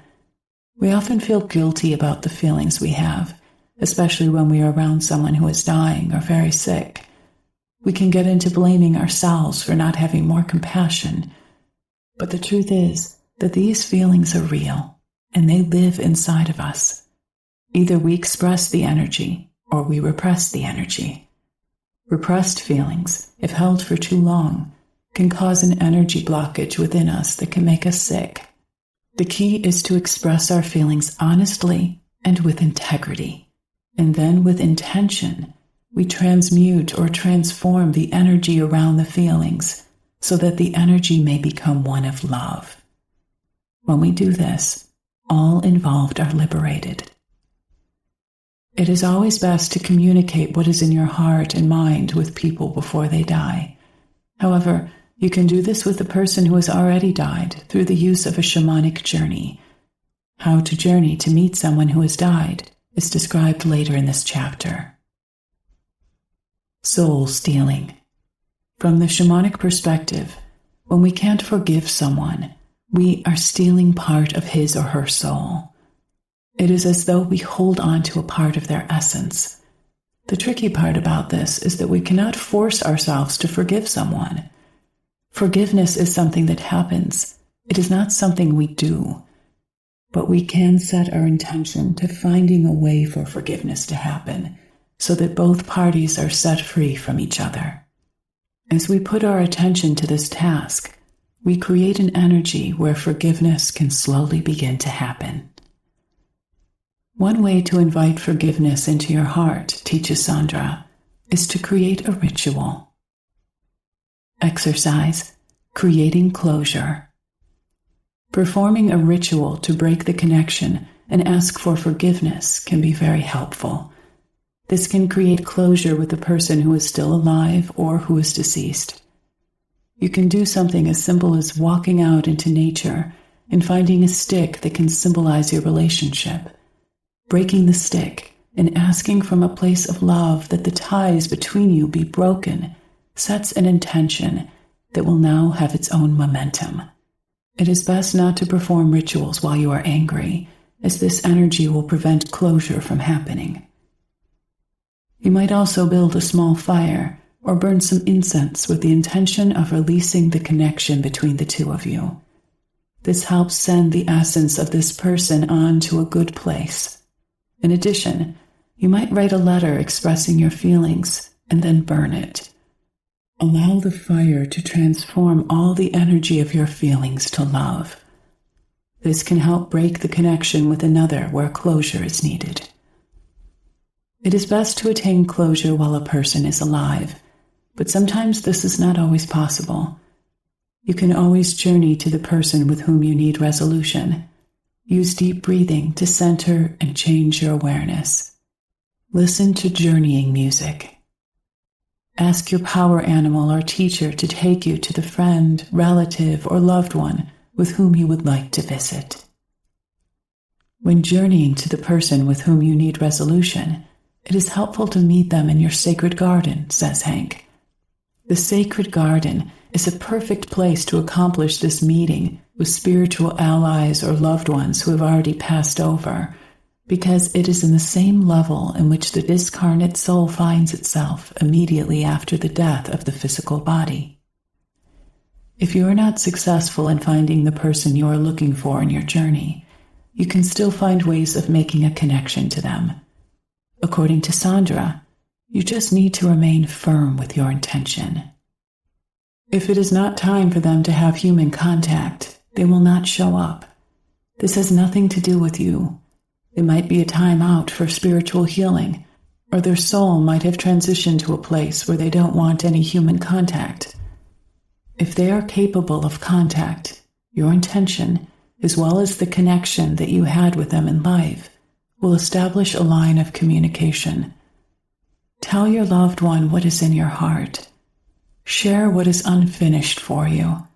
We often feel guilty about the feelings we have, especially when we are around someone who is dying or very sick. We can get into blaming ourselves for not having more compassion. But the truth is that these feelings are real, and they live inside of us. Either we express the energy, or we repress the energy. Repressed feelings, if held for too long, can cause an energy blockage within us that can make us sick. The key is to express our feelings honestly and with integrity, and then with intention, we transmute or transform the energy around the feelings so that the energy may become one of love. When we do this, all involved are liberated. It is always best to communicate what is in your heart and mind with people before they die. However, you can do this with the person who has already died through the use of a shamanic journey. How to journey to meet someone who has died is described later in this chapter. Soul stealing. From the shamanic perspective, when we can't forgive someone, we are stealing part of his or her soul. It is as though we hold on to a part of their essence. The tricky part about this is that we cannot force ourselves to forgive someone. Forgiveness is something that happens. It is not something we do. But we can set our intention to finding a way for forgiveness to happen so that both parties are set free from each other. As we put our attention to this task, we create an energy where forgiveness can slowly begin to happen. One way to invite forgiveness into your heart, teaches Sandra, is to create a ritual. Exercise, creating closure. Performing a ritual to break the connection and ask for forgiveness can be very helpful. This can create closure with the person who is still alive or who is deceased. You can do something as simple as walking out into nature and finding a stick that can symbolize your relationship, breaking the stick and asking from a place of love that the ties between you be broken sets an intention that will now have its own momentum. It is best not to perform rituals while you are angry, as this energy will prevent closure from happening. You might also build a small fire or burn some incense with the intention of releasing the connection between the two of you. This helps send the essence of this person on to a good place. In addition, you might write a letter expressing your feelings and then burn it. Allow the fire to transform all the energy of your feelings to love. This can help break the connection with another where closure is needed. It is best to attain closure while a person is alive, but sometimes this is not always possible. You can always journey to the person with whom you need resolution. Use deep breathing to center and change your awareness. Listen to journeying music. Ask your power animal or teacher to take you to the friend, relative, or loved one with whom you would like to visit. When journeying to the person with whom you need resolution, it is helpful to meet them in your sacred garden, says Hank. The sacred garden is a perfect place to accomplish this meeting with spiritual allies or loved ones who have already passed over, because it is in the same level in which the discarnate soul finds itself immediately after the death of the physical body. If you are not successful in finding the person you are looking for in your journey, you can still find ways of making a connection to them. According to Sandra, you just need to remain firm with your intention. If it is not time for them to have human contact, they will not show up. This has nothing to do with you. It might be a time out for spiritual healing, or their soul might have transitioned to a place where they don't want any human contact. If they are capable of contact, your intention, as well as the connection that you had with them in life, will establish a line of communication. Tell your loved one what is in your heart. Share what is unfinished for you.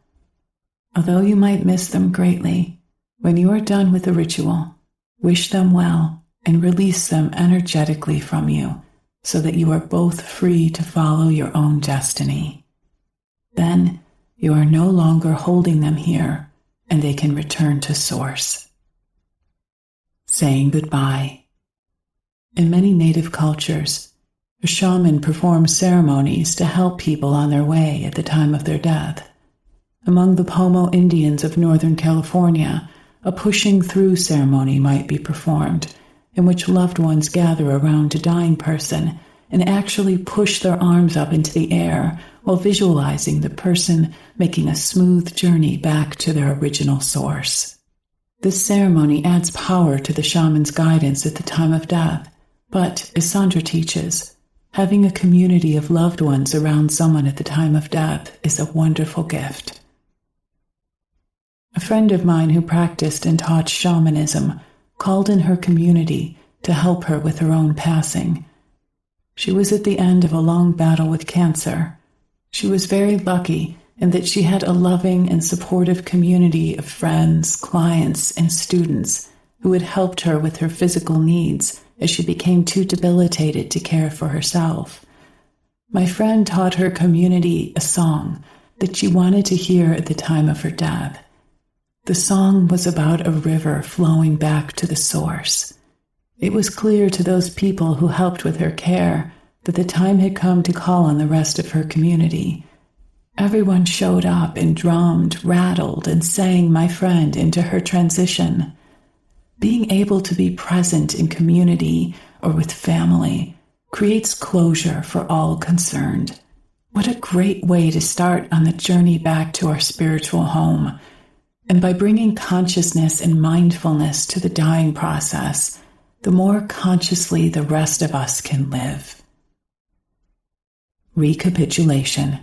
Although you might miss them greatly, when you are done with the ritual, wish them well and release them energetically from you so that you are both free to follow your own destiny. Then you are no longer holding them here and they can return to source. Saying goodbye. In many native cultures, a shaman performs ceremonies to help people on their way at the time of their death. Among the Pomo Indians of Northern California, a pushing through ceremony might be performed, in which loved ones gather around a dying person and actually push their arms up into the air while visualizing the person making a smooth journey back to their original source. This ceremony adds power to the shaman's guidance at the time of death, but, as Sandra teaches, having a community of loved ones around someone at the time of death is a wonderful gift. A friend of mine who practiced and taught shamanism called in her community to help her with her own passing. She was at the end of a long battle with cancer. She was very lucky in that she had a loving and supportive community of friends, clients, and students who had helped her with her physical needs as she became too debilitated to care for herself. My friend taught her community a song that she wanted to hear at the time of her death. The song was about a river flowing back to the source. It was clear to those people who helped with her care that the time had come to call on the rest of her community. Everyone showed up and drummed, rattled, and sang my friend into her transition. Being able to be present in community or with family creates closure for all concerned. What a great way to start on the journey back to our spiritual home. And by bringing consciousness and mindfulness to the dying process, the more consciously the rest of us can live. Recapitulation.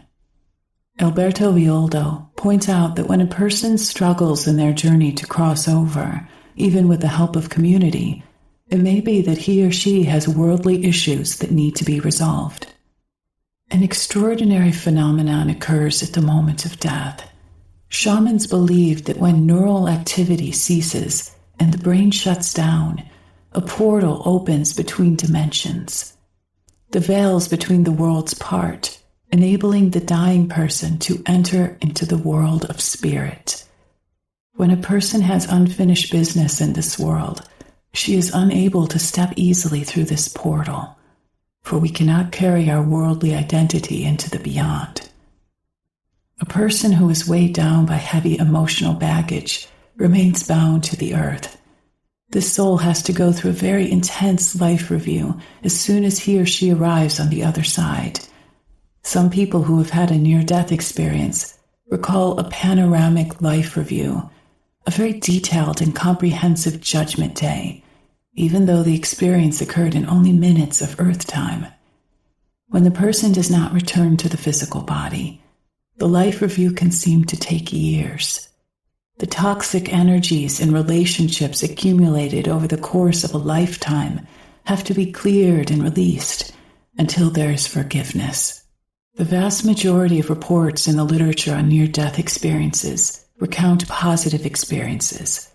Alberto Villoldo points out that when a person struggles in their journey to cross over, even with the help of community, it may be that he or she has worldly issues that need to be resolved. An extraordinary phenomenon occurs at the moment of death. Shamans believe that when neural activity ceases and the brain shuts down, a portal opens between dimensions. The veils between the worlds part, enabling the dying person to enter into the world of spirit. When a person has unfinished business in this world, she is unable to step easily through this portal, for we cannot carry our worldly identity into the beyond. A person who is weighed down by heavy emotional baggage remains bound to the earth. This soul has to go through a very intense life review as soon as he or she arrives on the other side. Some people who have had a near-death experience recall a panoramic life review, a very detailed and comprehensive judgment day, even though the experience occurred in only minutes of earth time. When the person does not return to the physical body, the life review can seem to take years. The toxic energies in relationships accumulated over the course of a lifetime have to be cleared and released until there is forgiveness. The vast majority of reports in the literature on near-death experiences recount positive experiences.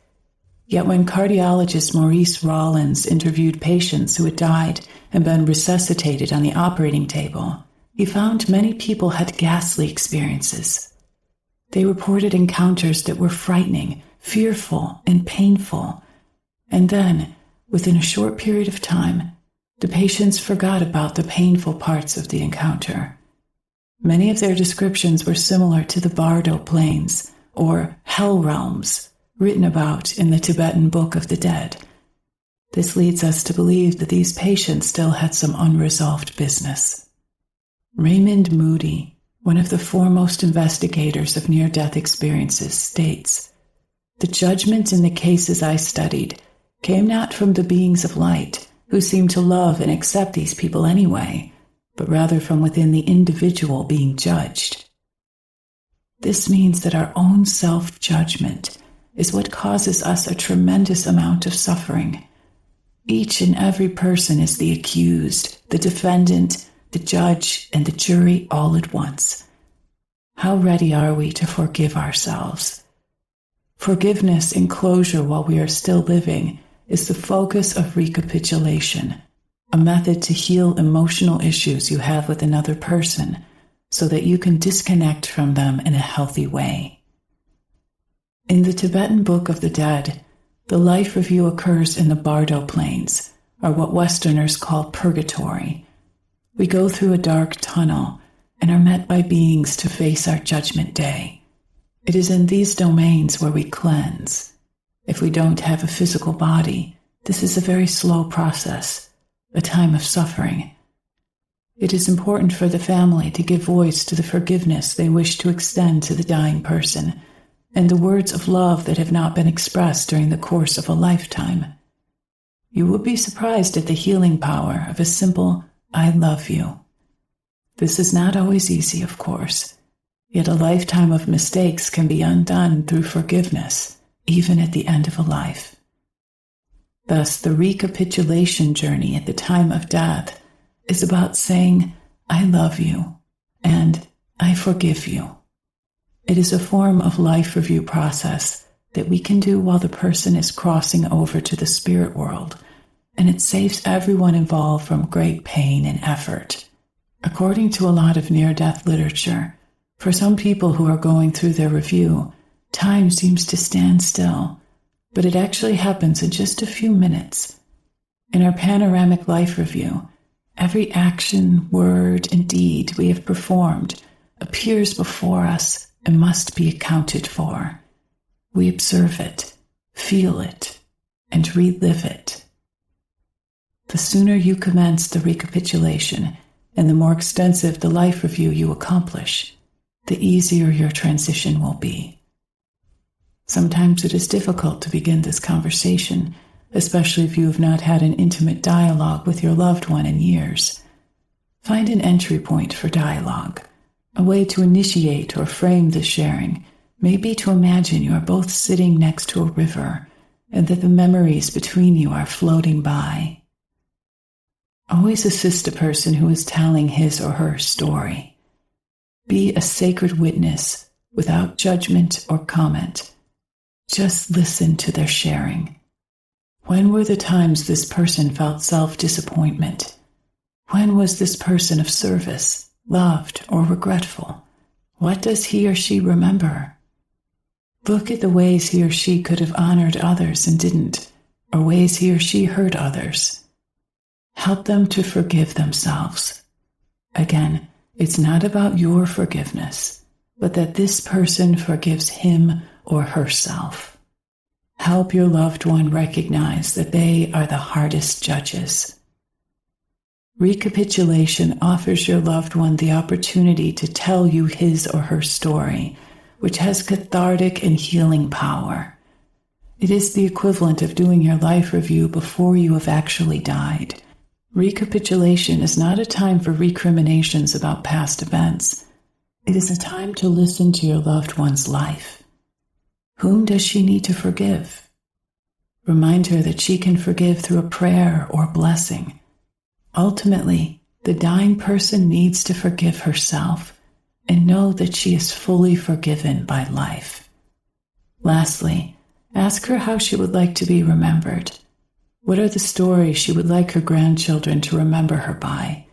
Yet when cardiologist Maurice Rollins interviewed patients who had died and been resuscitated on the operating table, he found many people had ghastly experiences. They reported encounters that were frightening, fearful, and painful. And then, within a short period of time, the patients forgot about the painful parts of the encounter. Many of their descriptions were similar to the Bardo plains, or hell realms, written about in the Tibetan Book of the Dead. This leads us to believe that these patients still had some unresolved business. Raymond Moody, one of the foremost investigators of near-death experiences, states, "The judgment in the cases I studied came not from the beings of light, who seemed to love and accept these people anyway, but rather from within the individual being judged." This means that our own self-judgment is what causes us a tremendous amount of suffering. Each and every person is the accused, the defendant, the judge, and the jury all at once. How ready are we to forgive ourselves? Forgiveness and closure while we are still living is the focus of recapitulation, a method to heal emotional issues you have with another person so that you can disconnect from them in a healthy way. In the Tibetan Book of the Dead, the life review occurs in the Bardo plains, or what Westerners call purgatory. We go through a dark tunnel and are met by beings to face our judgment day. It is in these domains where we cleanse. If we don't have a physical body, this is a very slow process, a time of suffering. It is important for the family to give voice to the forgiveness they wish to extend to the dying person, and the words of love that have not been expressed during the course of a lifetime. You will be surprised at the healing power of a simple "I love you." This is not always easy, of course, yet a lifetime of mistakes can be undone through forgiveness, even at the end of a life. Thus, the recapitulation journey at the time of death is about saying, "I love you," and "I forgive you." It is a form of life review process that we can do while the person is crossing over to the spirit world, and it saves everyone involved from great pain and effort. According to a lot of near-death literature, for some people who are going through their review, time seems to stand still, but it actually happens in just a few minutes. In our panoramic life review, every action, word, and deed we have performed appears before us and must be accounted for. We observe it, feel it, and relive it. The sooner you commence the recapitulation and the more extensive the life review you accomplish, the easier your transition will be. Sometimes it is difficult to begin this conversation, especially if you have not had an intimate dialogue with your loved one in years. Find an entry point for dialogue. A way to initiate or frame the sharing may be to imagine you are both sitting next to a river and that the memories between you are floating by. Always assist a person who is telling his or her story. Be a sacred witness without judgment or comment. Just listen to their sharing. When were the times this person felt self-disappointment? When was this person of service, loved, or regretful? What does he or she remember? Look at the ways he or she could have honored others and didn't, or ways he or she hurt others. Help them to forgive themselves. Again, it's not about your forgiveness, but that this person forgives him or herself. Help your loved one recognize that they are the hardest judges. Recapitulation offers your loved one the opportunity to tell you his or her story, which has cathartic and healing power. It is the equivalent of doing your life review before you have actually died. Recapitulation is not a time for recriminations about past events. It is a time to listen to your loved one's life. Whom does she need to forgive? Remind her that she can forgive through a prayer or blessing. Ultimately, the dying person needs to forgive herself and know that she is fully forgiven by life. Lastly, ask her how she would like to be remembered. What are the stories she would like her grandchildren to remember her by?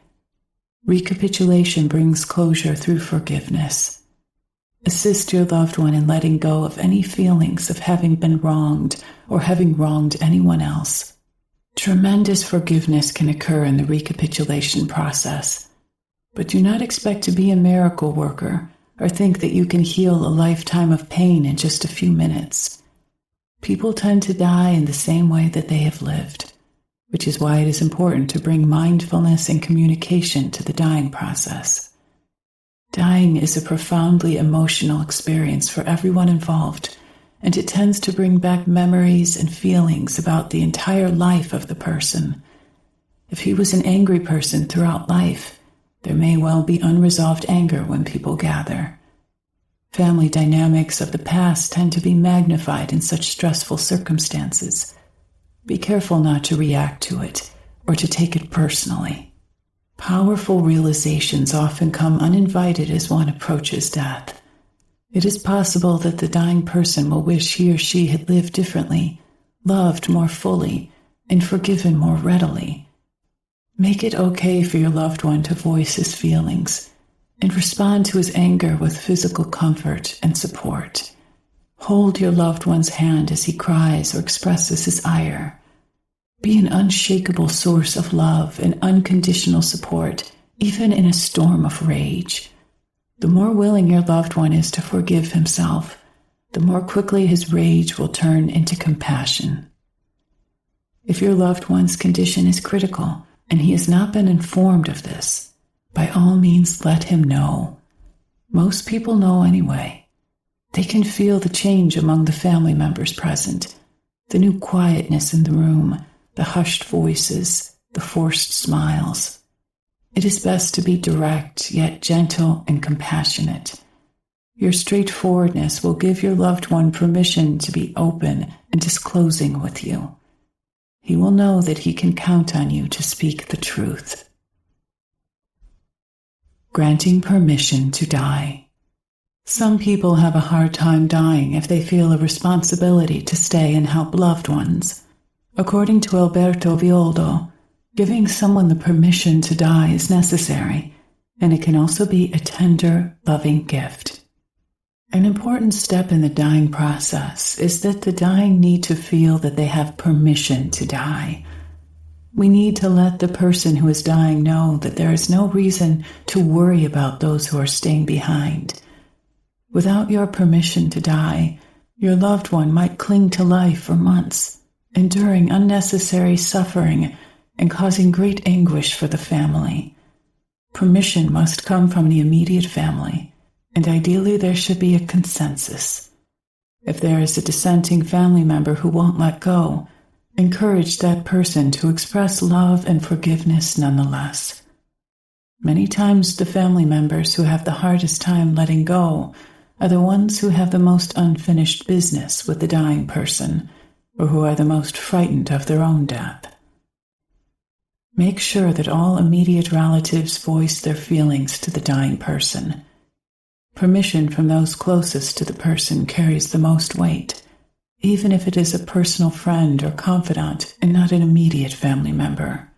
Recapitulation brings closure through forgiveness. Assist your loved one in letting go of any feelings of having been wronged or having wronged anyone else. Tremendous forgiveness can occur in the recapitulation process, but do not expect to be a miracle worker or think that you can heal a lifetime of pain in just a few minutes. People tend to die in the same way that they have lived, which is why it is important to bring mindfulness and communication to the dying process. Dying is a profoundly emotional experience for everyone involved, and it tends to bring back memories and feelings about the entire life of the person. If he was an angry person throughout life, there may well be unresolved anger when people gather. Family dynamics of the past tend to be magnified in such stressful circumstances. Be careful not to react to it or to take it personally. Powerful realizations often come uninvited as one approaches death. It is possible that the dying person will wish he or she had lived differently, loved more fully, and forgiven more readily. Make it okay for your loved one to voice his feelings and respond to his anger with physical comfort and support. Hold your loved one's hand as he cries or expresses his ire. Be an unshakable source of love and unconditional support, even in a storm of rage. The more willing your loved one is to forgive himself, the more quickly his rage will turn into compassion. If your loved one's condition is critical and he has not been informed of this, by all means let him know. Most people know anyway. They can feel the change among the family members present, the new quietness in the room, the hushed voices, the forced smiles. It is best to be direct, yet gentle and compassionate. Your straightforwardness will give your loved one permission to be open and disclosing with you. He will know that he can count on you to speak the truth. Granting permission to die. Some people have a hard time dying if they feel a responsibility to stay and help loved ones. According to Alberto Villoldo, giving someone the permission to die is necessary, and it can also be a tender, loving gift. An important step in the dying process is that the dying need to feel that they have permission to die. We need to let the person who is dying know that there is no reason to worry about those who are staying behind. Without your permission to die, your loved one might cling to life for months, enduring unnecessary suffering and causing great anguish for the family. Permission must come from the immediate family, and ideally there should be a consensus. If there is a dissenting family member who won't let go, encourage that person to express love and forgiveness nonetheless. Many times the family members who have the hardest time letting go are the ones who have the most unfinished business with the dying person, or who are the most frightened of their own death. Make sure that all immediate relatives voice their feelings to the dying person. Permission from those closest to the person carries the most weight, even if it is a personal friend or confidant and not an immediate family member.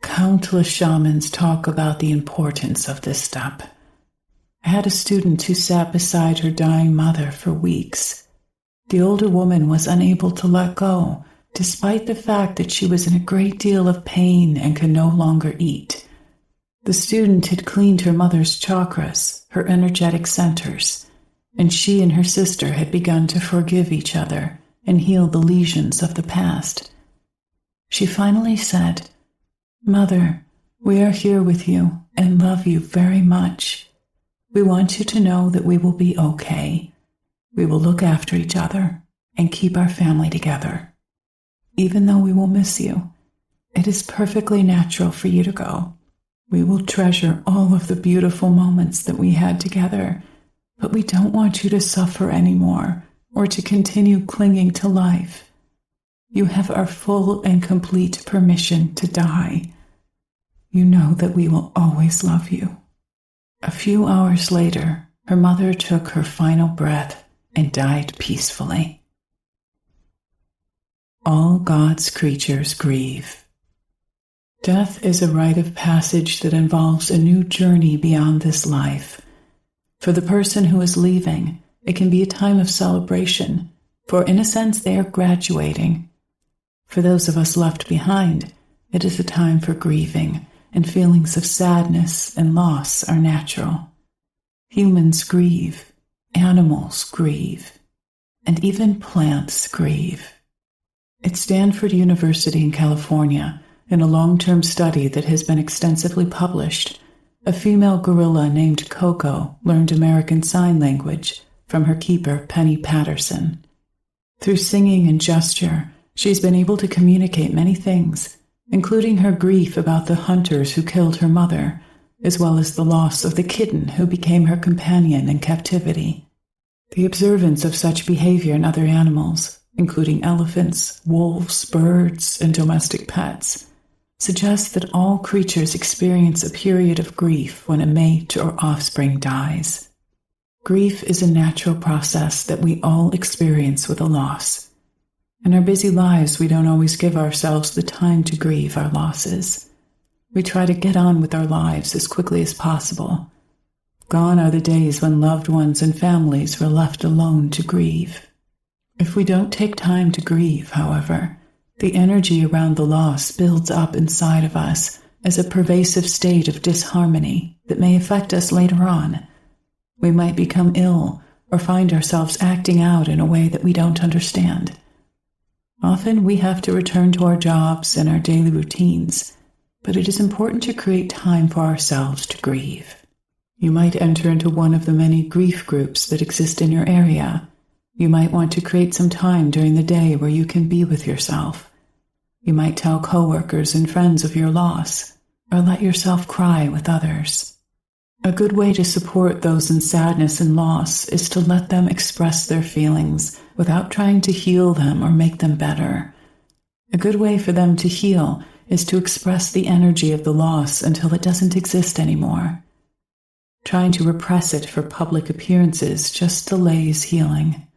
Countless shamans talk about the importance of this step. I had a student who sat beside her dying mother for weeks. The older woman was unable to let go, despite the fact that she was in a great deal of pain and could no longer eat. The student had cleaned her mother's chakras, her energetic centers, and she and her sister had begun to forgive each other and heal the lesions of the past. She finally said, "Mother, we are here with you and love you very much. We want you to know that we will be okay. We will look after each other and keep our family together. Even though we will miss you, it is perfectly natural for you to go. We will treasure all of the beautiful moments that we had together, but we don't want you to suffer anymore or to continue clinging to life. You have our full and complete permission to die. You know that we will always love you." A few hours later, her mother took her final breath and died peacefully. All God's creatures grieve. Death is a rite of passage that involves a new journey beyond this life. For the person who is leaving, it can be a time of celebration, for in a sense they are graduating. For those of us left behind, it is a time for grieving, and feelings of sadness and loss are natural. Humans grieve, animals grieve, and even plants grieve. At Stanford University in California, in a long-term study that has been extensively published, a female gorilla named Coco learned American Sign Language from her keeper, Penny Patterson. Through singing and gesture, she's been able to communicate many things, including her grief about the hunters who killed her mother, as well as the loss of the kitten who became her companion in captivity. The observance of such behavior in other animals, including elephants, wolves, birds, and domestic pets, suggests that all creatures experience a period of grief when a mate or offspring dies. Grief is a natural process that we all experience with a loss. In our busy lives, we don't always give ourselves the time to grieve our losses. We try to get on with our lives as quickly as possible. Gone are the days when loved ones and families were left alone to grieve. If we don't take time to grieve, however, the energy around the loss builds up inside of us as a pervasive state of disharmony that may affect us later on. We might become ill or find ourselves acting out in a way that we don't understand. Often we have to return to our jobs and our daily routines, but it is important to create time for ourselves to grieve. You might enter into one of the many grief groups that exist in your area. You might want to create some time during the day where you can be with yourself. You might tell coworkers and friends of your loss, or let yourself cry with others. A good way to support those in sadness and loss is to let them express their feelings without trying to heal them or make them better. A good way for them to heal is to express the energy of the loss until it doesn't exist anymore. Trying to repress it for public appearances just delays healing.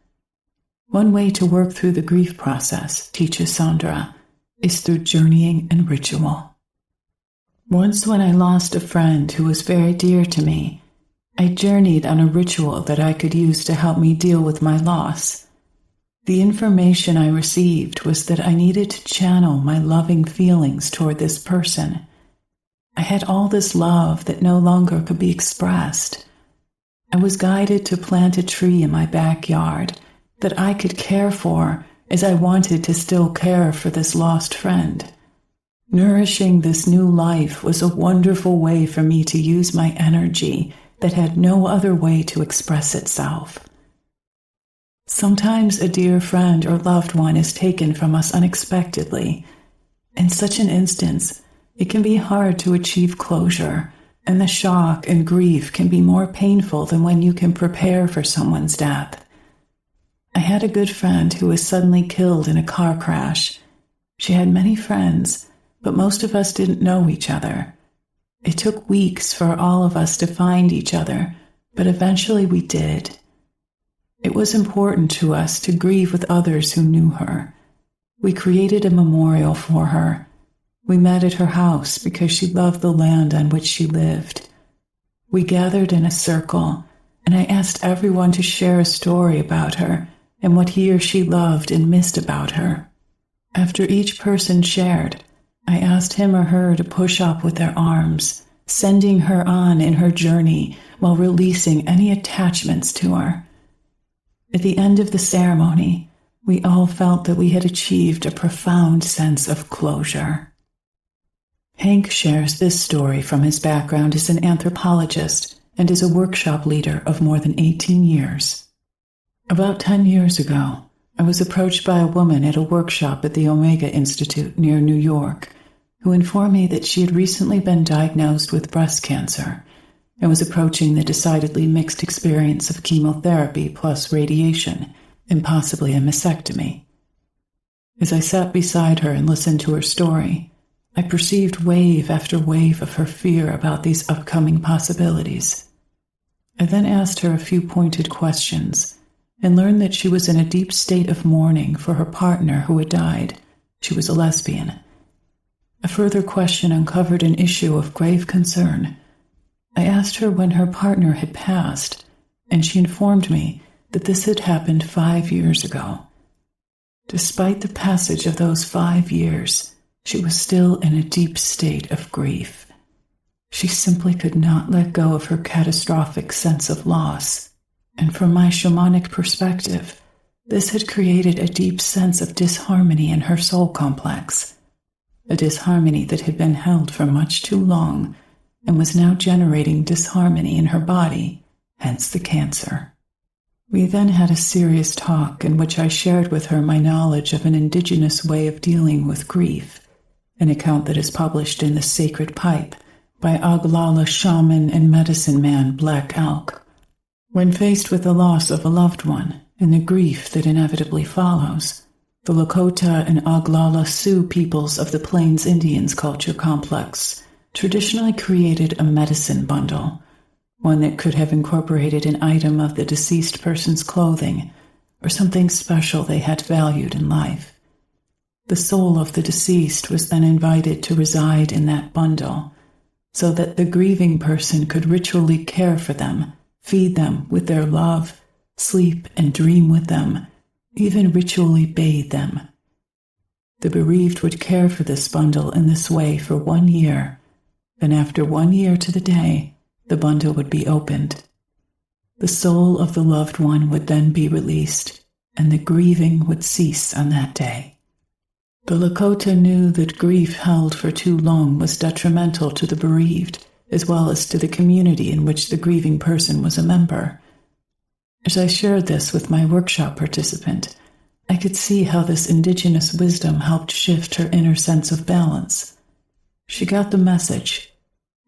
One way to work through the grief process, teaches Sandra, is through journeying and ritual. Once when I lost a friend who was very dear to me, I journeyed on a ritual that I could use to help me deal with my loss. The information I received was that I needed to channel my loving feelings toward this person. I had all this love that no longer could be expressed. I was guided to plant a tree in my backyard that I could care for as I wanted to still care for this lost friend. Nourishing this new life was a wonderful way for me to use my energy that had no other way to express itself. Sometimes a dear friend or loved one is taken from us unexpectedly. In such an instance, it can be hard to achieve closure, and the shock and grief can be more painful than when you can prepare for someone's death. I had a good friend who was suddenly killed in a car crash. She had many friends, but most of us didn't know each other. It took weeks for all of us to find each other, but eventually we did. It was important to us to grieve with others who knew her. We created a memorial for her. We met at her house because she loved the land on which she lived. We gathered in a circle, and I asked everyone to share a story about her and what he or she loved and missed about her. After each person shared, I asked him or her to push up with their arms, sending her on in her journey while releasing any attachments to her. At the end of the ceremony, we all felt that we had achieved a profound sense of closure. Hank shares this story from his background as an anthropologist and is a workshop leader of more than 18 years. About 10 years ago, I was approached by a woman at a workshop at the Omega Institute near New York who informed me that she had recently been diagnosed with breast cancer and was approaching the decidedly mixed experience of chemotherapy plus radiation and possibly a mastectomy. As I sat beside her and listened to her story, I perceived wave after wave of her fear about these upcoming possibilities. I then asked her a few pointed questions and learned that she was in a deep state of mourning for her partner who had died. She was a lesbian. A further question uncovered an issue of grave concern. I asked her when her partner had passed, and she informed me that this had happened 5 years ago. Despite the passage of those 5 years, she was still in a deep state of grief. She simply could not let go of her catastrophic sense of loss, and from my shamanic perspective, this had created a deep sense of disharmony in her soul complex, a disharmony that had been held for much too long and was now generating disharmony in her body, hence the cancer. We then had a serious talk in which I shared with her my knowledge of an indigenous way of dealing with grief, an account that is published in The Sacred Pipe by Oglala shaman and medicine man Black Elk. When faced with the loss of a loved one and the grief that inevitably follows, the Lakota and Oglala Sioux peoples of the Plains Indians culture complex traditionally created a medicine bundle, one that could have incorporated an item of the deceased person's clothing or something special they had valued in life. The soul of the deceased was then invited to reside in that bundle, so that the grieving person could ritually care for them, feed them with their love, sleep and dream with them, even ritually bathe them. The bereaved would care for this bundle in this way for 1 year. Then after 1 year to the day, the bundle would be opened. The soul of the loved one would then be released, and the grieving would cease on that day. The Lakota knew that grief held for too long was detrimental to the bereaved, as well as to the community in which the grieving person was a member. As I shared this with my workshop participant, I could see how this indigenous wisdom helped shift her inner sense of balance. She got the message,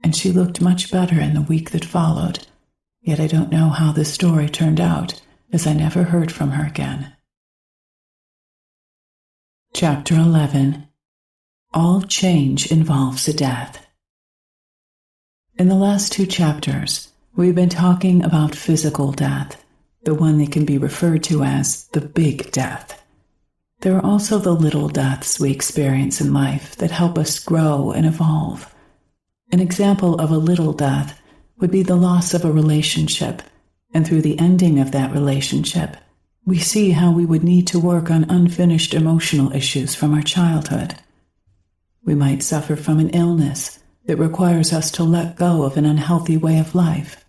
and she looked much better in the week that followed, yet I don't know how this story turned out, as I never heard from her again. Chapter 11. All change involves a death. In the last 2 chapters, we've been talking about physical death, the one that can be referred to as the big death. There are also the little deaths we experience in life that help us grow and evolve. An example of a little death would be the loss of a relationship, and through the ending of that relationship, we see how we would need to work on unfinished emotional issues from our childhood. We might suffer from an illness that requires us to let go of an unhealthy way of life.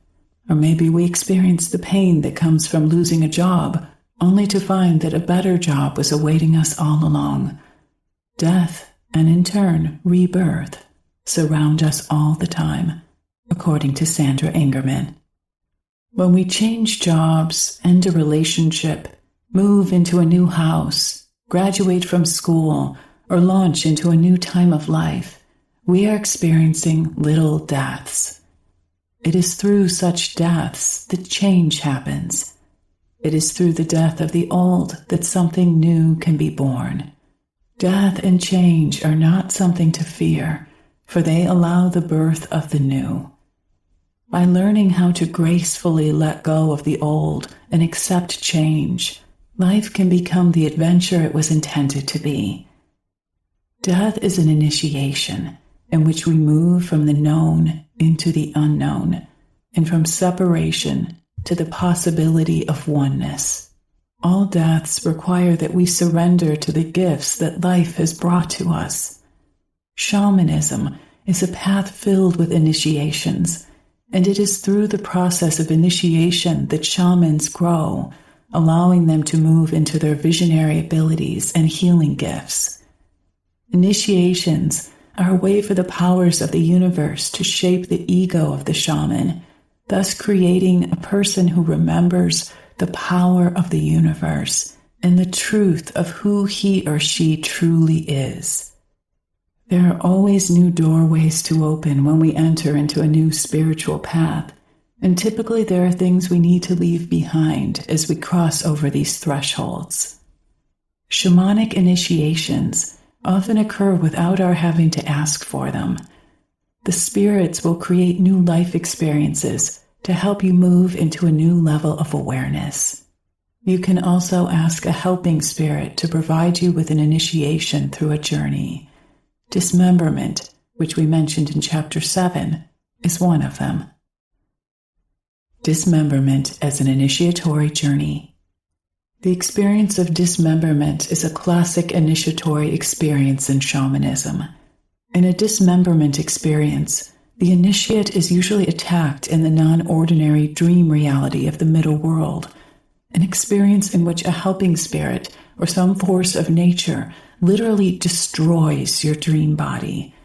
Or maybe we experience the pain that comes from losing a job, only to find that a better job was awaiting us all along. Death, and in turn, rebirth, surround us all the time, according to Sandra Ingerman. When we change jobs, end a relationship, move into a new house, graduate from school, or launch into a new time of life, we are experiencing little deaths. It is through such deaths that change happens. It is through the death of the old that something new can be born. Death and change are not something to fear, for they allow the birth of the new. By learning how to gracefully let go of the old and accept change, life can become the adventure it was intended to be. Death is an initiation in which we move from the known into the unknown, and from separation to the possibility of oneness. All deaths require that we surrender to the gifts that life has brought to us. Shamanism is a path filled with initiations, and it is through the process of initiation that shamans grow, allowing them to move into their visionary abilities and healing gifts. Initiations are a way for the powers of the universe to shape the ego of the shaman, thus creating a person who remembers the power of the universe and the truth of who he or she truly is. There are always new doorways to open when we enter into a new spiritual path, and typically there are things we need to leave behind as we cross over these thresholds. Shamanic initiations often occur without our having to ask for them. The spirits will create new life experiences to help you move into a new level of awareness. You can also ask a helping spirit to provide you with an initiation through a journey. Dismemberment, which we mentioned in Chapter 7, is one of them. Dismemberment as an initiatory journey. The experience of dismemberment is a classic initiatory experience in shamanism. In a dismemberment experience, the initiate is usually attacked in the non-ordinary dream reality of the middle world, an experience in which a helping spirit or some force of nature literally destroys your dream body.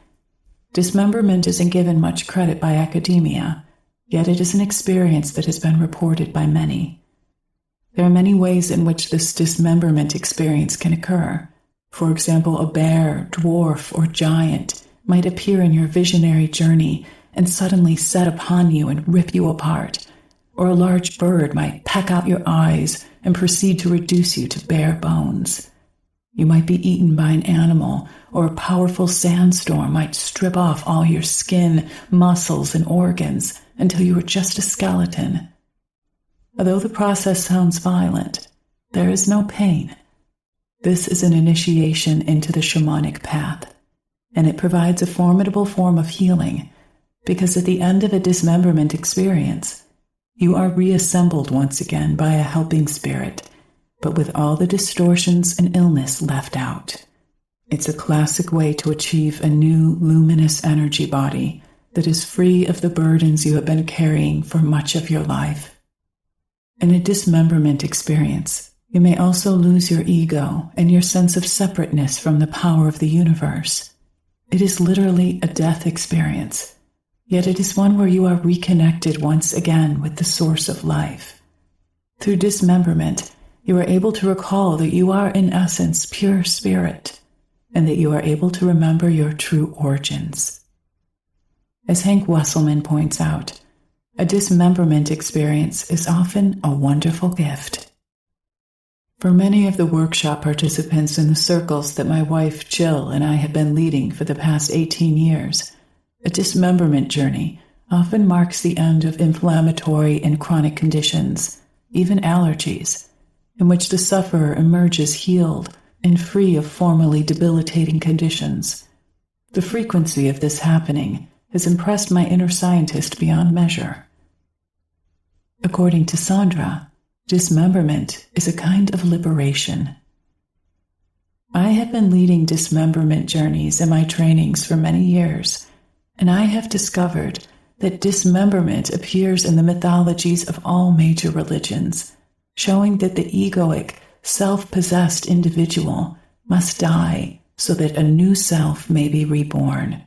Dismemberment isn't given much credit by academia, yet it is an experience that has been reported by many. There are many ways in which this dismemberment experience can occur. For example, a bear, dwarf, or giant might appear in your visionary journey and suddenly set upon you and rip you apart, or a large bird might peck out your eyes and proceed to reduce you to bare bones. You might be eaten by an animal, or a powerful sandstorm might strip off all your skin, muscles, and organs until you are just a skeleton. Although the process sounds violent, there is no pain. This is an initiation into the shamanic path, and it provides a formidable form of healing, because at the end of a dismemberment experience, you are reassembled once again by a helping spirit, but with all the distortions and illness left out. It's a classic way to achieve a new luminous energy body that is free of the burdens you have been carrying for much of your life. In a dismemberment experience, you may also lose your ego and your sense of separateness from the power of the universe. It is literally a death experience, yet it is one where you are reconnected once again with the source of life. Through dismemberment, you are able to recall that you are in essence pure spirit, and that you are able to remember your true origins. As Hank Wesselman points out, a dismemberment experience is often a wonderful gift. For many of the workshop participants in the circles that my wife Jill and I have been leading for the past 18 years, a dismemberment journey often marks the end of inflammatory and chronic conditions, even allergies, in which the sufferer emerges healed and free of formerly debilitating conditions. The frequency of this happening has impressed my inner scientist beyond measure. According to Sandra, dismemberment is a kind of liberation. I have been leading dismemberment journeys in my trainings for many years, and I have discovered that dismemberment appears in the mythologies of all major religions, showing that the egoic, self-possessed individual must die so that a new self may be reborn.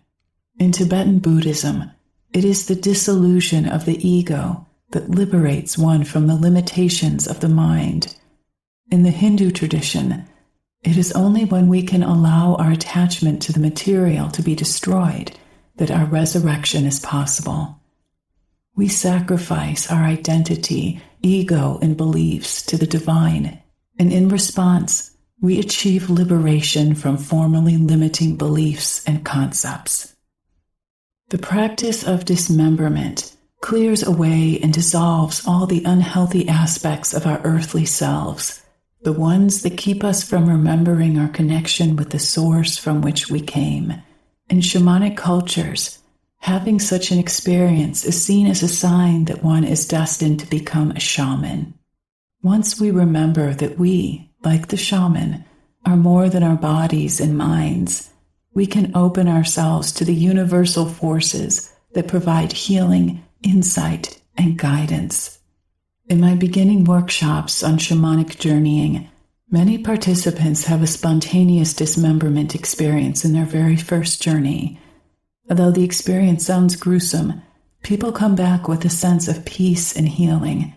In Tibetan Buddhism, it is the dissolution of the ego that liberates one from the limitations of the mind. In the Hindu tradition, it is only when we can allow our attachment to the material to be destroyed that our resurrection is possible. We sacrifice our identity, ego, and beliefs to the divine, and in response, we achieve liberation from formerly limiting beliefs and concepts. The practice of dismemberment clears away and dissolves all the unhealthy aspects of our earthly selves, the ones that keep us from remembering our connection with the source from which we came. In shamanic cultures, having such an experience is seen as a sign that one is destined to become a shaman. Once we remember that we, like the shaman, are more than our bodies and minds, we can open ourselves to the universal forces that provide healing, insight, and guidance. In my beginning workshops on shamanic journeying, many participants have a spontaneous dismemberment experience in their very first journey. Although the experience sounds gruesome, people come back with a sense of peace and healing,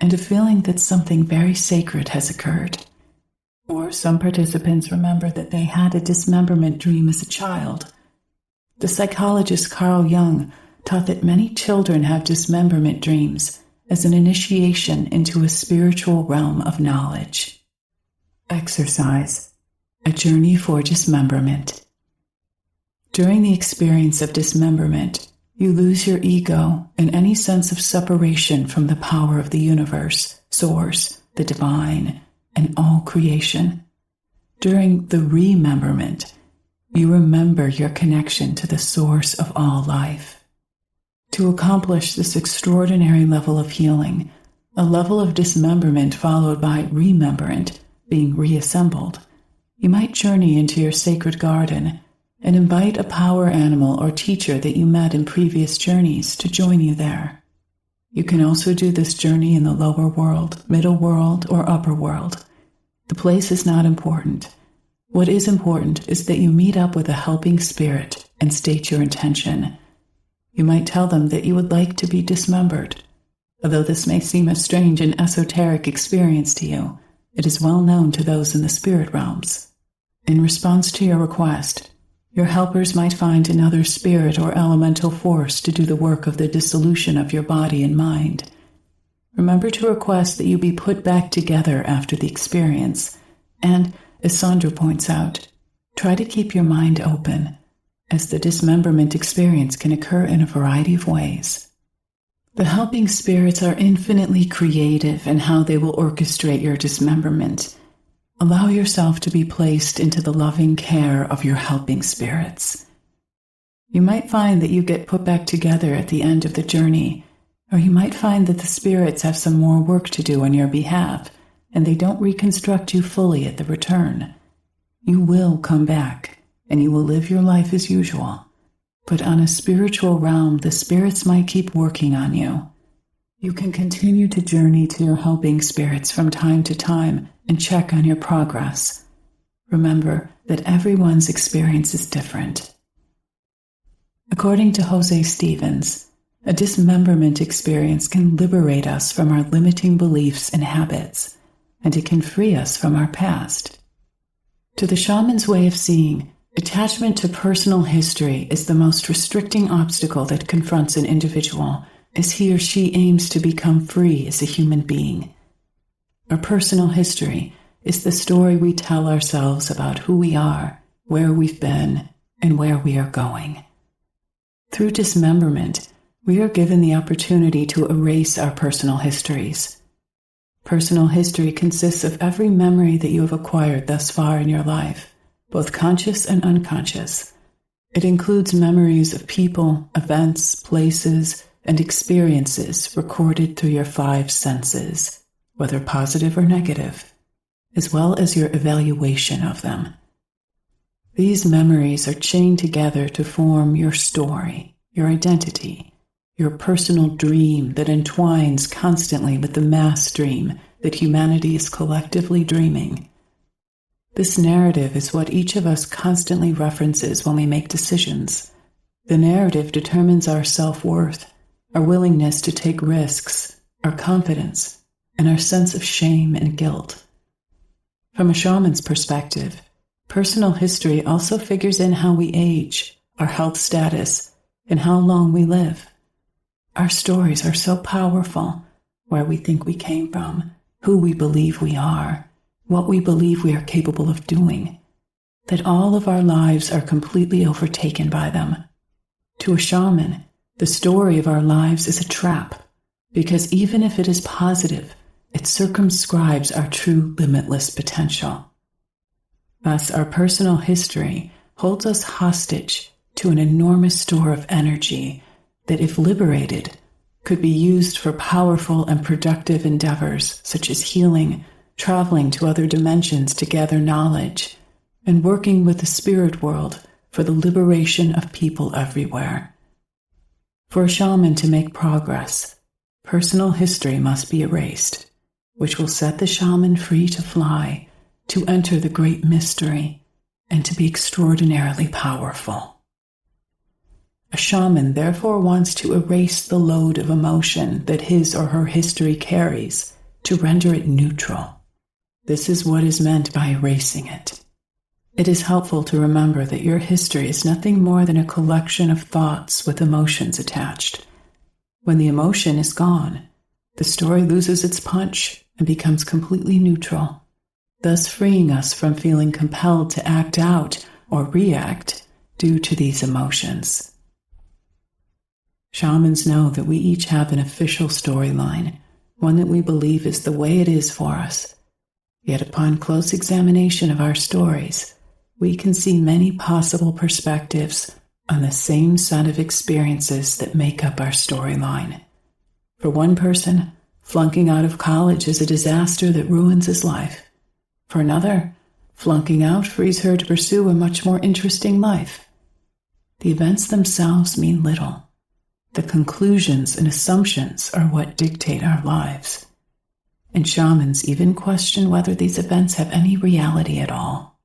and a feeling that something very sacred has occurred. Or some participants remember that they had a dismemberment dream as a child. The psychologist Carl Jung taught that many children have dismemberment dreams as an initiation into a spiritual realm of knowledge. Exercise: a journey for dismemberment. During the experience of dismemberment, you lose your ego and any sense of separation from the power of the universe, source, the divine, and all creation. During the rememberment, you remember your connection to the source of all life. To accomplish this extraordinary level of healing, a level of dismemberment followed by remembrant, being reassembled, you might journey into your sacred garden and invite a power animal or teacher that you met in previous journeys to join you there. You can also do this journey in the lower world, middle world, or upper world. The place is not important. What is important is that you meet up with a helping spirit and state your intention. You might tell them that you would like to be dismembered. Although this may seem a strange and esoteric experience to you, it is well known to those in the spirit realms. In response to your request, your helpers might find another spirit or elemental force to do the work of the dissolution of your body and mind. Remember to request that you be put back together after the experience, and, as Sandra points out, try to keep your mind open, as the dismemberment experience can occur in a variety of ways. The helping spirits are infinitely creative in how they will orchestrate your dismemberment. Allow yourself to be placed into the loving care of your helping spirits. You might find that you get put back together at the end of the journey, or you might find that the spirits have some more work to do on your behalf, and they don't reconstruct you fully at the return. You will come back, and you will live your life as usual. But on a spiritual realm, the spirits might keep working on you. You can continue to journey to your helping spirits from time to time and check on your progress. Remember that everyone's experience is different. According to Jose Stevens, a dismemberment experience can liberate us from our limiting beliefs and habits, and it can free us from our past. To the shaman's way of seeing, attachment to personal history is the most restricting obstacle that confronts an individual as he or she aims to become free as a human being. Our personal history is the story we tell ourselves about who we are, where we've been, and where we are going. Through dismemberment, we are given the opportunity to erase our personal histories. Personal history consists of every memory that you have acquired thus far in your life, both conscious and unconscious. It includes memories of people, events, places, and experiences recorded through your 5 senses, whether positive or negative, as well as your evaluation of them. These memories are chained together to form your story, your identity, your personal dream that entwines constantly with the mass dream that humanity is collectively dreaming. This narrative is what each of us constantly references when we make decisions. The narrative determines our self-worth, our willingness to take risks, our confidence, and our sense of shame and guilt. From a shaman's perspective, personal history also figures in how we age, our health status, and how long we live. Our stories are so powerful, where we think we came from, who we believe we are, what we believe we are capable of doing, that all of our lives are completely overtaken by them. To a shaman, the story of our lives is a trap, because even if it is positive, it circumscribes our true limitless potential. Thus, our personal history holds us hostage to an enormous store of energy that, if liberated, could be used for powerful and productive endeavors such as healing, traveling to other dimensions to gather knowledge, and working with the spirit world for the liberation of people everywhere. For a shaman to make progress, personal history must be erased, which will set the shaman free to fly, to enter the great mystery, and to be extraordinarily powerful. A shaman therefore wants to erase the load of emotion that his or her history carries, to render it neutral. This is what is meant by erasing it. It is helpful to remember that your history is nothing more than a collection of thoughts with emotions attached. When the emotion is gone, the story loses its punch and becomes completely neutral, thus freeing us from feeling compelled to act out or react due to these emotions. Shamans know that we each have an official storyline, one that we believe is the way it is for us. Yet upon close examination of our stories, we can see many possible perspectives on the same set of experiences that make up our storyline. For one person, flunking out of college is a disaster that ruins his life. For another, flunking out frees her to pursue a much more interesting life. The events themselves mean little. The conclusions and assumptions are what dictate our lives. And shamans even question whether these events have any reality at all.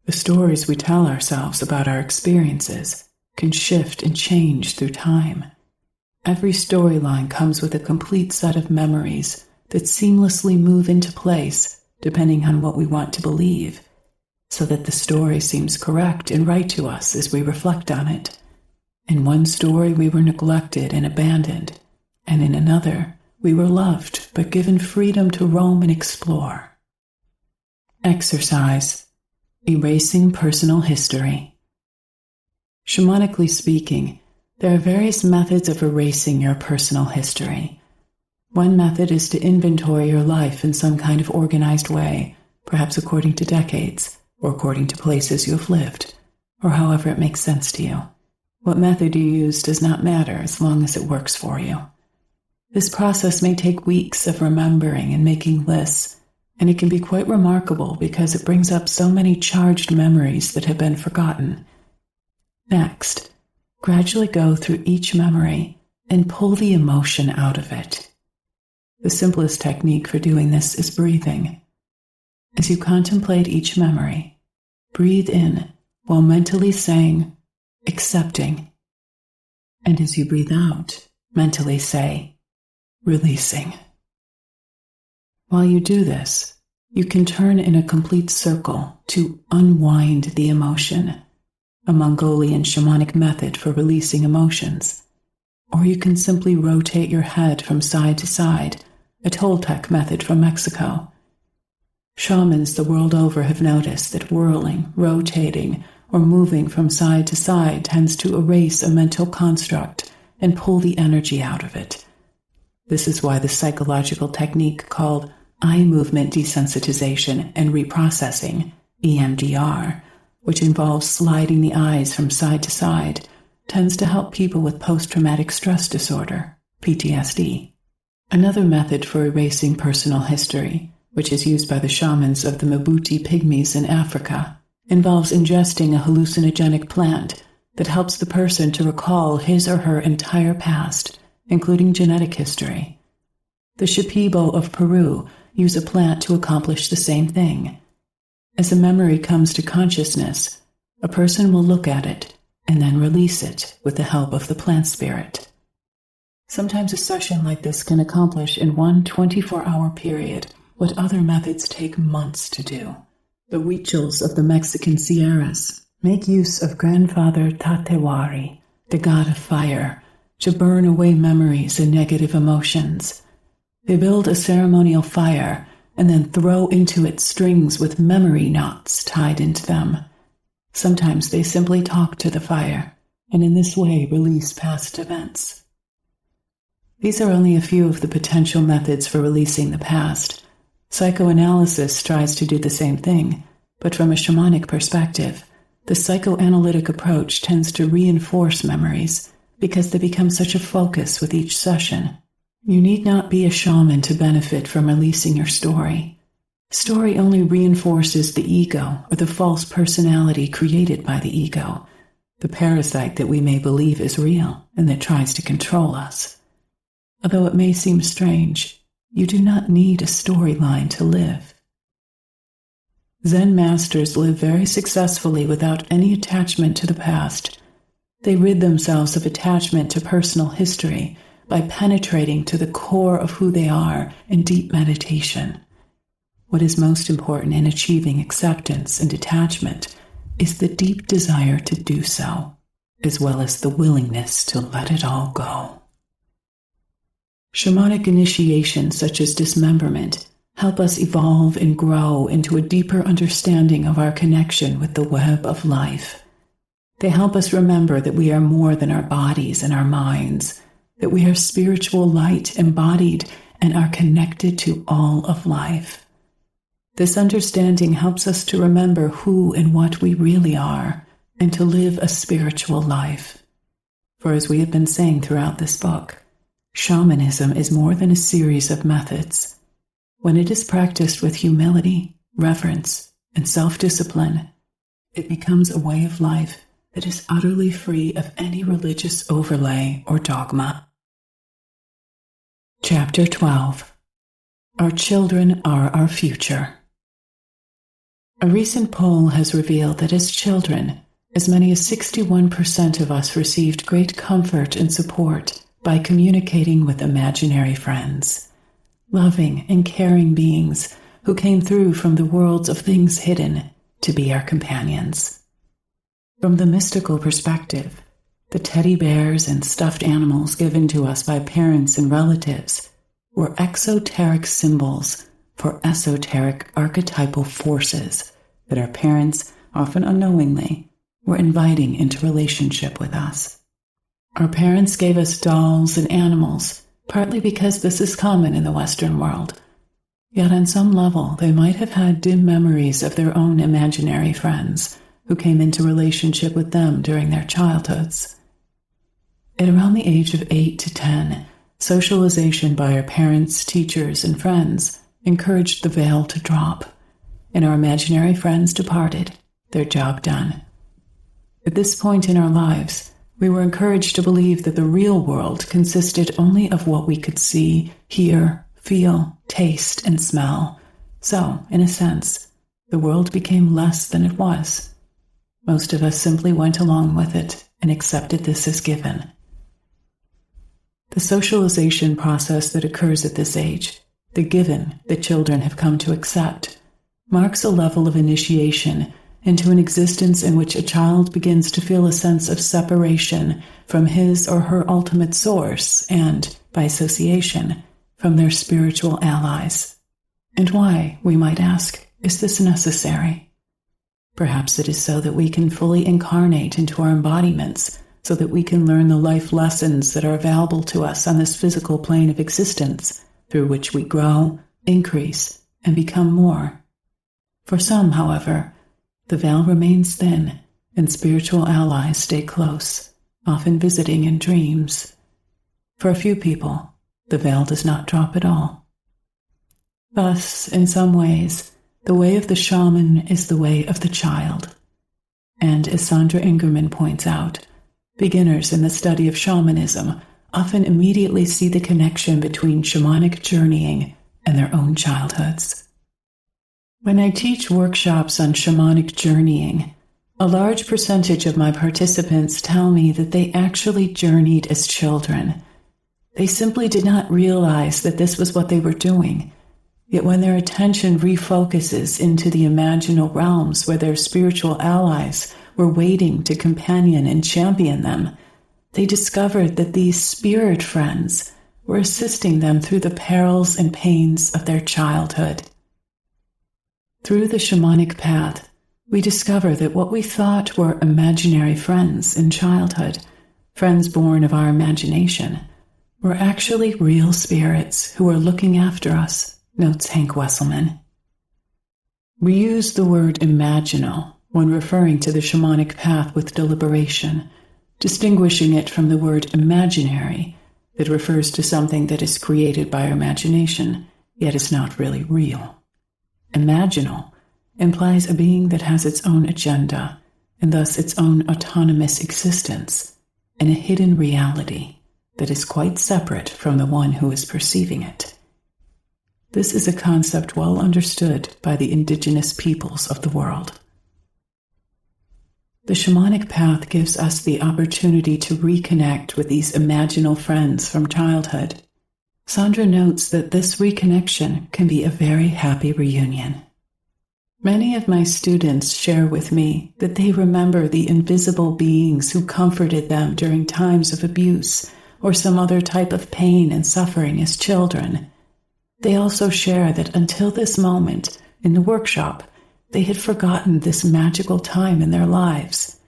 The stories we tell ourselves about our experiences can shift and change through time. Every storyline comes with a complete set of memories that seamlessly move into place depending on what we want to believe, so that the story seems correct and right to us as we reflect on it. In one story, we were neglected and abandoned, and in another, we were loved but given freedom to roam and explore. Exercise: erasing personal history. Shamanically speaking, there are various methods of erasing your personal history. One method is to inventory your life in some kind of organized way, perhaps according to decades, or according to places you have lived, or however it makes sense to you. What method you use does not matter as long as it works for you. This process may take weeks of remembering and making lists, and it can be quite remarkable because it brings up so many charged memories that have been forgotten. Next, gradually go through each memory and pull the emotion out of it. The simplest technique for doing this is breathing. As you contemplate each memory, breathe in while mentally saying, accepting. And as you breathe out, mentally say, releasing. While you do this, you can turn in a complete circle to unwind the emotion, a Mongolian shamanic method for releasing emotions. Or you can simply rotate your head from side to side, a Toltec method from Mexico. Shamans the world over have noticed that whirling, rotating, or moving from side to side tends to erase a mental construct and pull the energy out of it. This is why the psychological technique called eye movement desensitization and reprocessing, EMDR, which involves sliding the eyes from side to side, tends to help people with post-traumatic stress disorder, PTSD. Another method for erasing personal history, which is used by the shamans of the Mbuti pygmies in Africa, involves ingesting a hallucinogenic plant that helps the person to recall his or her entire past, including genetic history. The Shipibo of Peru use a plant to accomplish the same thing. As a memory comes to consciousness, a person will look at it and then release it with the help of the plant spirit. Sometimes a session like this can accomplish in one 24-hour period what other methods take months to do. The Huichols of the Mexican Sierras make use of Grandfather Tatewari, the god of fire, to burn away memories and negative emotions. They build a ceremonial fire and then throw into it strings with memory knots tied into them. Sometimes they simply talk to the fire, and in this way release past events. These are only a few of the potential methods for releasing the past. Psychoanalysis tries to do the same thing, but from a shamanic perspective, the psychoanalytic approach tends to reinforce memories because they become such a focus with each session. You need not be a shaman to benefit from releasing your story. Story only reinforces the ego or the false personality created by the ego, the parasite that we may believe is real and that tries to control us. Although it may seem strange, you do not need a storyline to live. Zen masters live very successfully without any attachment to the past. They rid themselves of attachment to personal history by penetrating to the core of who they are in deep meditation. What is most important in achieving acceptance and detachment is the deep desire to do so, as well as the willingness to let it all go. Shamanic initiations such as dismemberment help us evolve and grow into a deeper understanding of our connection with the web of life. They help us remember that we are more than our bodies and our minds, that we are spiritual light embodied and are connected to all of life. This understanding helps us to remember who and what we really are and to live a spiritual life. For as we have been saying throughout this book, shamanism is more than a series of methods. When it is practiced with humility, reverence, and self-discipline, it becomes a way of life that is utterly free of any religious overlay or dogma. Chapter 12. Our children are our future. A recent poll has revealed that as children, as many as 61% of us received great comfort and support by communicating with imaginary friends, loving and caring beings who came through from the worlds of things hidden to be our companions. From the mystical perspective, the teddy bears and stuffed animals given to us by parents and relatives were exoteric symbols for esoteric archetypal forces that our parents, often unknowingly, were inviting into relationship with us. Our parents gave us dolls and animals, partly because this is common in the Western world. Yet on some level, they might have had dim memories of their own imaginary friends who came into relationship with them during their childhoods. At around the age of 8 to 10, socialization by our parents, teachers, and friends encouraged the veil to drop, and our imaginary friends departed, their job done. At this point in our lives, we were encouraged to believe that the real world consisted only of what we could see, hear, feel, taste, and smell. So, in a sense, the world became less than it was. Most of us simply went along with it and accepted this as given. The socialization process that occurs at this age, the given that children have come to accept, marks a level of initiation into an existence in which a child begins to feel a sense of separation from his or her ultimate source and, by association, from their spiritual allies. And why, we might ask, is this necessary? Perhaps it is so that we can fully incarnate into our embodiments, so that we can learn the life lessons that are available to us on this physical plane of existence, through which we grow, increase, and become more. For some, however, the veil remains thin, and spiritual allies stay close, often visiting in dreams. For a few people, the veil does not drop at all. Thus, in some ways, the way of the shaman is the way of the child. And as Sandra Ingerman points out, beginners in the study of shamanism often immediately see the connection between shamanic journeying and their own childhoods. When I teach workshops on shamanic journeying, a large percentage of my participants tell me that they actually journeyed as children. They simply did not realize that this was what they were doing. Yet when their attention refocuses into the imaginal realms where their spiritual allies were waiting to companion and champion them, they discovered that these spirit friends were assisting them through the perils and pains of their childhood. Through the shamanic path, we discover that what we thought were imaginary friends in childhood, friends born of our imagination, were actually real spirits who are looking after us, notes Hank Wesselman. We use the word imaginal when referring to the shamanic path with deliberation, distinguishing it from the word imaginary that refers to something that is created by our imagination, yet is not really real. Imaginal implies a being that has its own agenda, and thus its own autonomous existence, and a hidden reality that is quite separate from the one who is perceiving it. This is a concept well understood by the indigenous peoples of the world. The shamanic path gives us the opportunity to reconnect with these imaginal friends from childhood. Sandra notes that this reconnection can be a very happy reunion. Many of my students share with me that they remember the invisible beings who comforted them during times of abuse or some other type of pain and suffering as children. They also share that until this moment in the workshop, they had forgotten this magical time in their lives.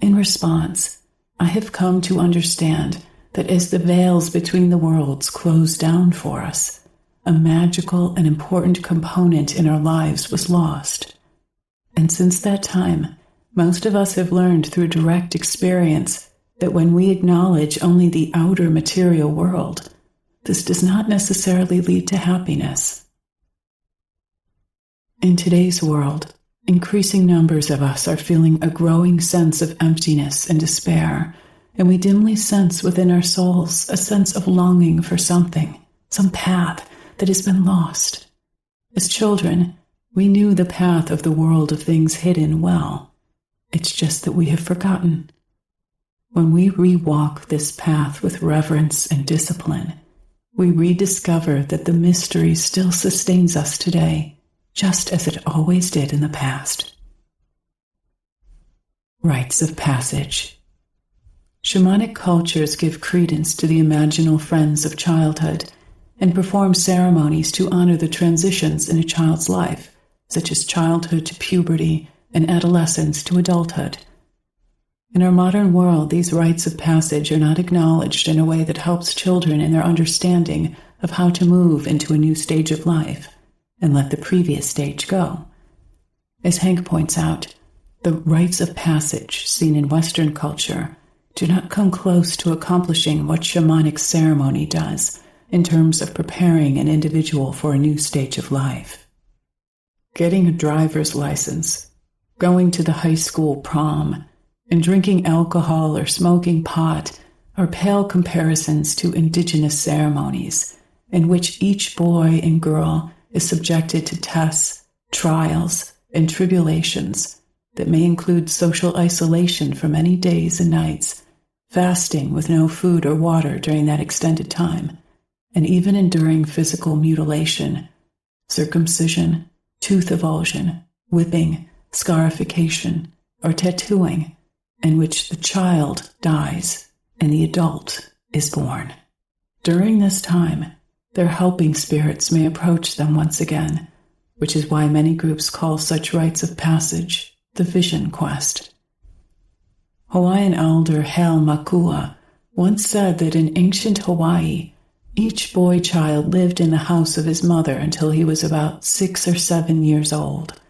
In response, I have come to understand that as the veils between the worlds closed down for us, a magical and important component in our lives was lost. And since that time, most of us have learned through direct experience that when we acknowledge only the outer material world, this does not necessarily lead to happiness. In today's world, increasing numbers of us are feeling a growing sense of emptiness and despair, and we dimly sense within our souls a sense of longing for something, some path that has been lost. As children, we knew the path of the world of things hidden well. It's just that we have forgotten. When we re-walk this path with reverence and discipline, we rediscover that the mystery still sustains us today, just as it always did in the past. Rites of passage. Shamanic cultures give credence to the imaginal friends of childhood and perform ceremonies to honor the transitions in a child's life, such as childhood to puberty and adolescence to adulthood. In our modern world, these rites of passage are not acknowledged in a way that helps children in their understanding of how to move into a new stage of life and let the previous stage go. As Hank points out, the rites of passage seen in Western culture do not come close to accomplishing what shamanic ceremony does in terms of preparing an individual for a new stage of life. Getting a driver's license, going to the high school prom, and drinking alcohol or smoking pot are pale comparisons to indigenous ceremonies in which each boy and girl is subjected to tests, trials, and tribulations that may include social isolation for many days and nights, fasting with no food or water during that extended time, and even enduring physical mutilation, circumcision, tooth avulsion, whipping, scarification, or tattooing, in which the child dies and the adult is born. During this time, their helping spirits may approach them once again, which is why many groups call such rites of passage the vision quest. Hawaiian elder Hale Makua once said that in ancient Hawaii, each boy child lived in the house of his mother until he was about 6 or 7 years old.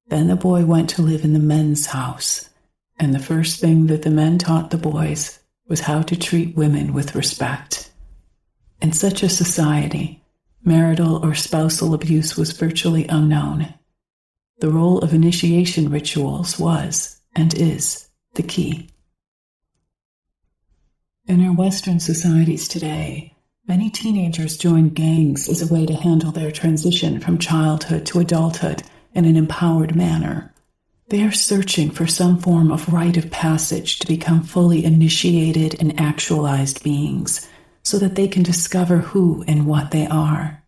Then the boy went to live in the men's house, and the first thing that the men taught the boys was how to treat women with respect. In such a society, marital or spousal abuse was virtually unknown. The role of initiation rituals was, and is, the key. In our Western societies today, many teenagers join gangs as a way to handle their transition from childhood to adulthood in an empowered manner. They are searching for some form of rite of passage to become fully initiated and actualized beings, so that they can discover who and what they are.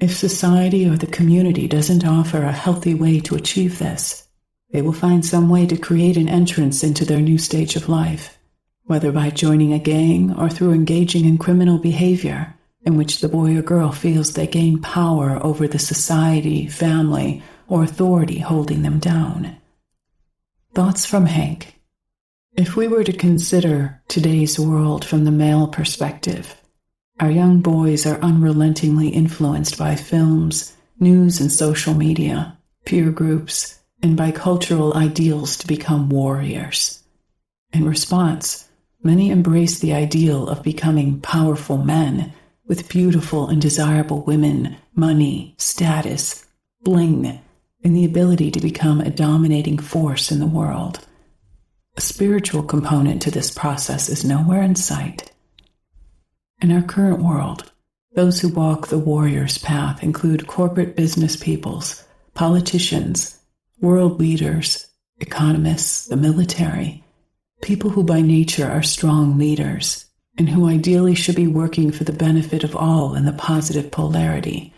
If society or the community doesn't offer a healthy way to achieve this, they will find some way to create an entrance into their new stage of life, whether by joining a gang or through engaging in criminal behavior, in which the boy or girl feels they gain power over the society, family, or authority holding them down. Thoughts from Hank. If we were to consider today's world from the male perspective, our young boys are unrelentingly influenced by films, news and social media, peer groups, and by cultural ideals to become warriors. In response, many embrace the ideal of becoming powerful men with beautiful and desirable women, money, status, bling, and the ability to become a dominating force in the world. A spiritual component to this process is nowhere in sight. In our current world, those who walk the warrior's path include corporate business peoples, politicians, world leaders, economists, the military, people who by nature are strong leaders, and who ideally should be working for the benefit of all in the positive polarity.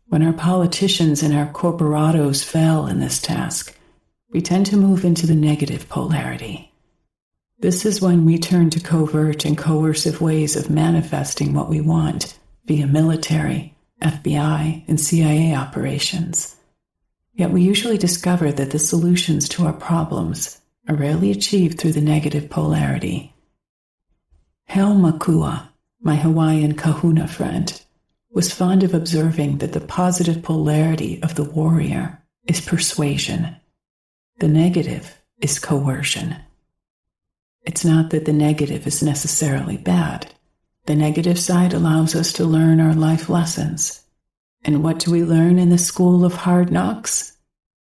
When our politicians and our corporatos fail in this task, we tend to move into the negative polarity. This is when we turn to covert and coercive ways of manifesting what we want via military, FBI, and CIA operations. Yet we usually discover that the solutions to our problems are rarely achieved through the negative polarity. Hale Makua, my Hawaiian kahuna friend, was fond of observing that the positive polarity of the warrior is persuasion. The negative is coercion. It's not that the negative is necessarily bad. The negative side allows us to learn our life lessons. And what do we learn in the school of hard knocks?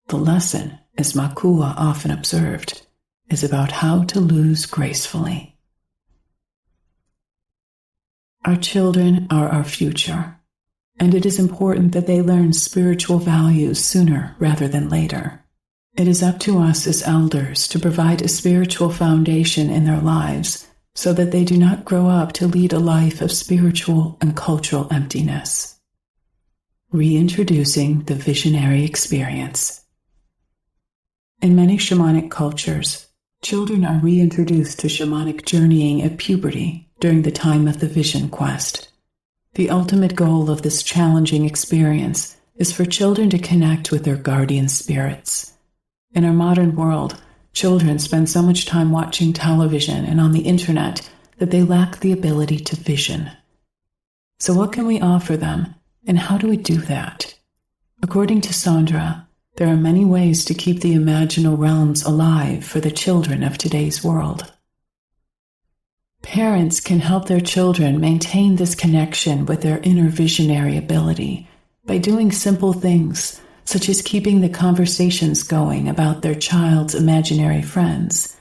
The lesson, as Makua often observed, is about how to lose gracefully. Our children are our future, and it is important that they learn spiritual values sooner rather than later. It is up to us as elders to provide a spiritual foundation in their lives so that they do not grow up to lead a life of spiritual and cultural emptiness. Reintroducing the visionary experience. In many shamanic cultures, children are reintroduced to shamanic journeying at puberty during the time of the vision quest. The ultimate goal of this challenging experience is for children to connect with their guardian spirits. In our modern world, children spend so much time watching television and on the internet that they lack the ability to vision. So what can we offer them, and how do we do that? According to Sandra, there are many ways to keep the imaginal realms alive for the children of today's world. Parents can help their children maintain this connection with their inner visionary ability by doing simple things such as keeping the conversations going about their child's imaginary friends.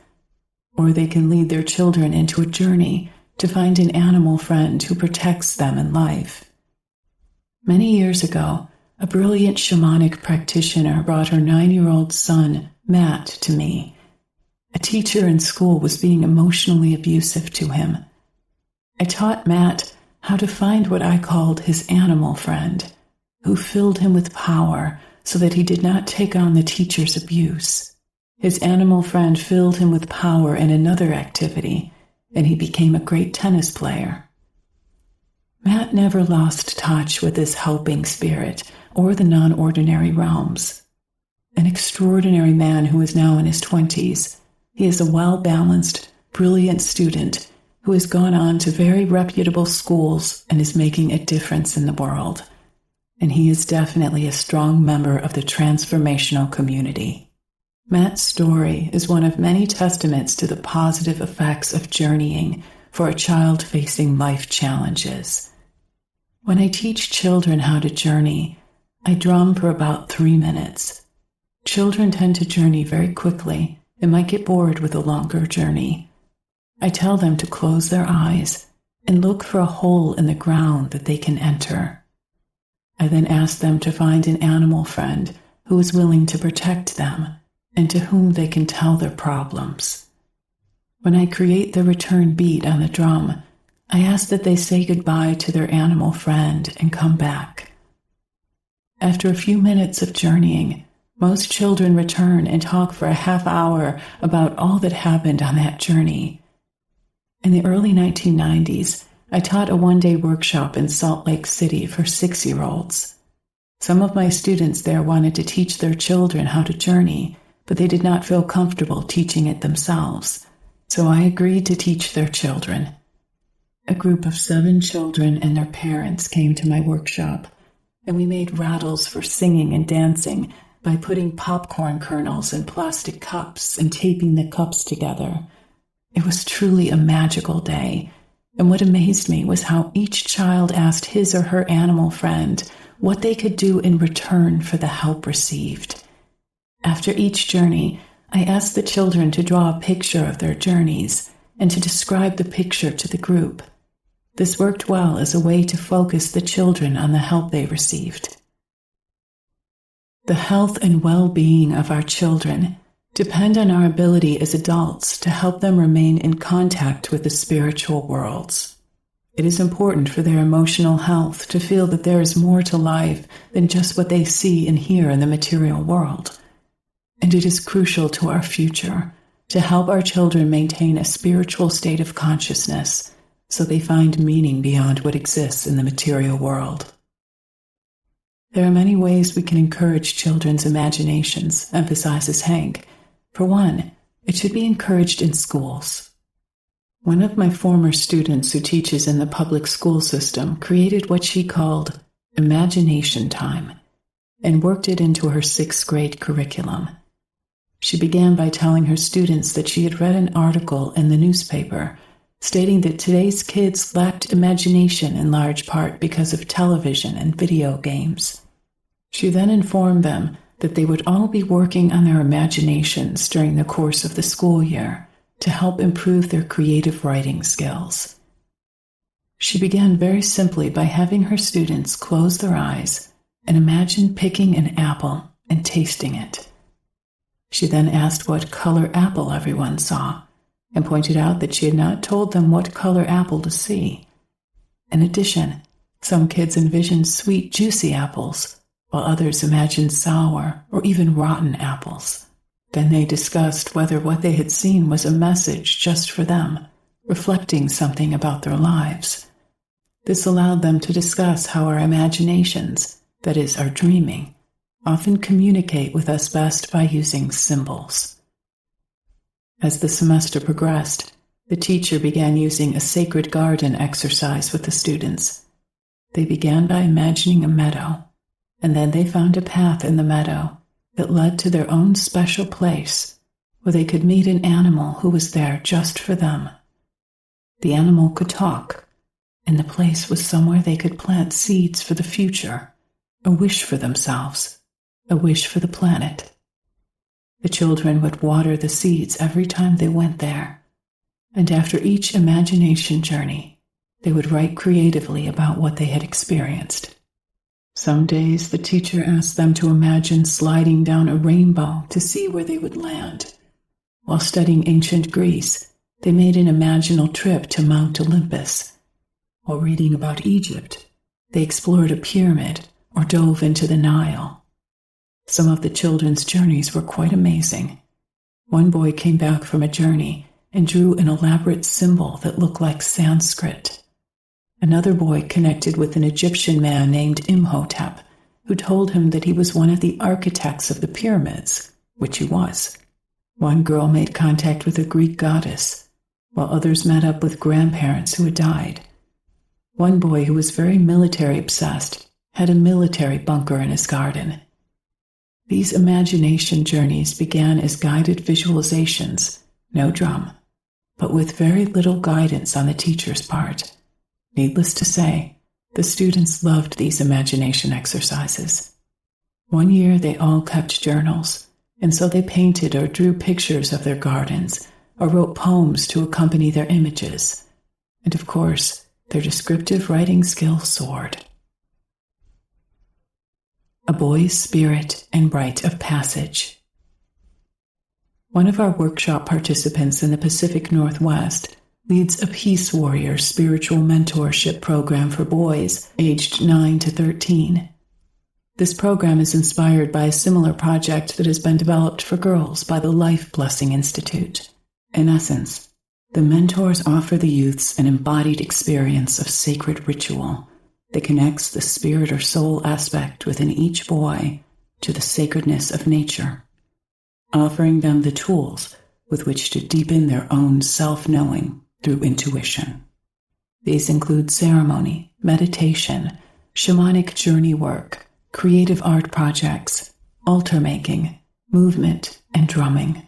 Or they can lead their children into a journey to find an animal friend who protects them in life. Many years ago, a brilliant shamanic practitioner brought her 9-year-old son, Matt, to me. A teacher in school was being emotionally abusive to him. I taught Matt how to find what I called his animal friend, who filled him with power so that he did not take on the teacher's abuse. His animal friend filled him with power in another activity, and he became a great tennis player. Matt never lost touch with his helping spirit or the non-ordinary realms. An extraordinary man who is now in his 20s, he is a well-balanced, brilliant student who has gone on to very reputable schools and is making a difference in the world. And he is definitely a strong member of the transformational community. Matt's story is one of many testaments to the positive effects of journeying for a child facing life challenges. When I teach children how to journey, I drum for about 3 minutes. Children tend to journey very quickly and might get bored with a longer journey. I tell them to close their eyes and look for a hole in the ground that they can enter. I then ask them to find an animal friend who is willing to protect them and to whom they can tell their problems. When I create the return beat on the drum, I ask that they say goodbye to their animal friend and come back. After a few minutes of journeying, most children return and talk for a half hour about all that happened on that journey. In the early 1990s, I taught a one-day workshop in Salt Lake City for 6-year-olds. Some of my students there wanted to teach their children how to journey, but they did not feel comfortable teaching it themselves. So I agreed to teach their children. A group of 7 children and their parents came to my workshop, and we made rattles for singing and dancing by putting popcorn kernels in plastic cups and taping the cups together. It was truly a magical day, and what amazed me was how each child asked his or her animal friend what they could do in return for the help received. After each journey, I asked the children to draw a picture of their journeys and to describe the picture to the group. This worked well as a way to focus the children on the help they received. The health and well-being of our children depend on our ability as adults to help them remain in contact with the spiritual worlds. It is important for their emotional health to feel that there is more to life than just what they see and hear in the material world. And it is crucial to our future to help our children maintain a spiritual state of consciousness so they find meaning beyond what exists in the material world. There are many ways we can encourage children's imaginations, emphasizes Hank. For one, it should be encouraged in schools. One of my former students who teaches in the public school system created what she called imagination time and worked it into her 6th grade curriculum. She began by telling her students that she had read an article in the newspaper stating that today's kids lacked imagination in large part because of television and video games. She then informed them that they would all be working on their imaginations during the course of the school year to help improve their creative writing skills. She began very simply by having her students close their eyes and imagine picking an apple and tasting it. She then asked what color apple everyone saw and pointed out that she had not told them what color apple to see. In addition, some kids envisioned sweet, juicy apples, while others imagined sour or even rotten apples. Then they discussed whether what they had seen was a message just for them, reflecting something about their lives. This allowed them to discuss how our imaginations, that is, our dreaming, often communicate with us best by using symbols. As the semester progressed, the teacher began using a sacred garden exercise with the students. They began by imagining a meadow, and then they found a path in the meadow that led to their own special place where they could meet an animal who was there just for them. The animal could talk, and the place was somewhere they could plant seeds for the future, a wish for themselves, a wish for the planet. The children would water the seeds every time they went there, and after each imagination journey, they would write creatively about what they had experienced. Some days the teacher asked them to imagine sliding down a rainbow to see where they would land. While studying ancient Greece, they made an imaginal trip to Mount Olympus. While reading about Egypt, they explored a pyramid or dove into the Nile. Some of the children's journeys were quite amazing. One boy came back from a journey and drew an elaborate symbol that looked like Sanskrit. Another boy connected with an Egyptian man named Imhotep, who told him that he was one of the architects of the pyramids, which he was. One girl made contact with a Greek goddess, while others met up with grandparents who had died. One boy who was very military obsessed had a military bunker in his garden. These imagination journeys began as guided visualizations, no drum, but with very little guidance on the teacher's part. Needless to say, the students loved these imagination exercises. One year they all kept journals, and so they painted or drew pictures of their gardens or wrote poems to accompany their images. And of course, their descriptive writing skills soared. A boy's spirit and rite of passage. One of our workshop participants in the Pacific Northwest leads a Peace Warrior spiritual mentorship program for boys aged 9 to 13. This program is inspired by a similar project that has been developed for girls by the Life Blessing Institute. In essence, the mentors offer the youths an embodied experience of sacred ritual that connects the spirit or soul aspect within each boy to the sacredness of nature, offering them the tools with which to deepen their own self-knowing through intuition. These include ceremony, meditation, shamanic journey work, creative art projects, altar making, movement, and drumming.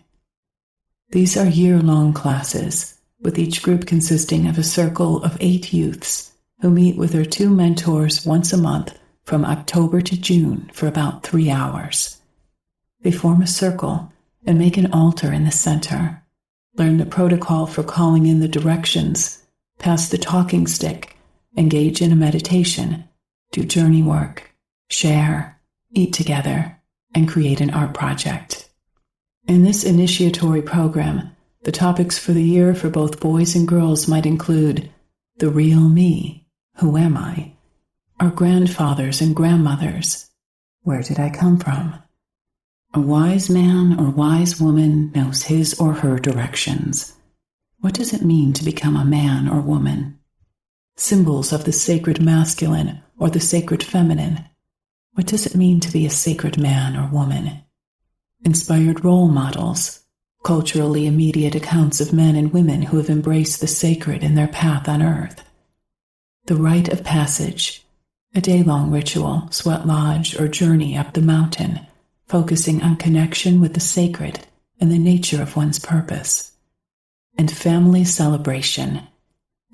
These are year-long classes, with each group consisting of a circle of 8 youths who meet with their 2 mentors once a month from October to June for about 3 hours. They form a circle and make an altar in the center, learn the protocol for calling in the directions, pass the talking stick, engage in a meditation, do journey work, share, eat together, and create an art project. In this initiatory program, the topics for the year for both boys and girls might include the real me, who am I? Our grandfathers and grandmothers, where did I come from? A wise man or wise woman knows his or her directions. What does it mean to become a man or woman? Symbols of the sacred masculine or the sacred feminine. What does it mean to be a sacred man or woman? Inspired role models, culturally immediate accounts of men and women who have embraced the sacred in their path on earth. The rite of passage, a day-long ritual, sweat lodge, or journey up the mountain, focusing on connection with the sacred and the nature of one's purpose. And family celebration,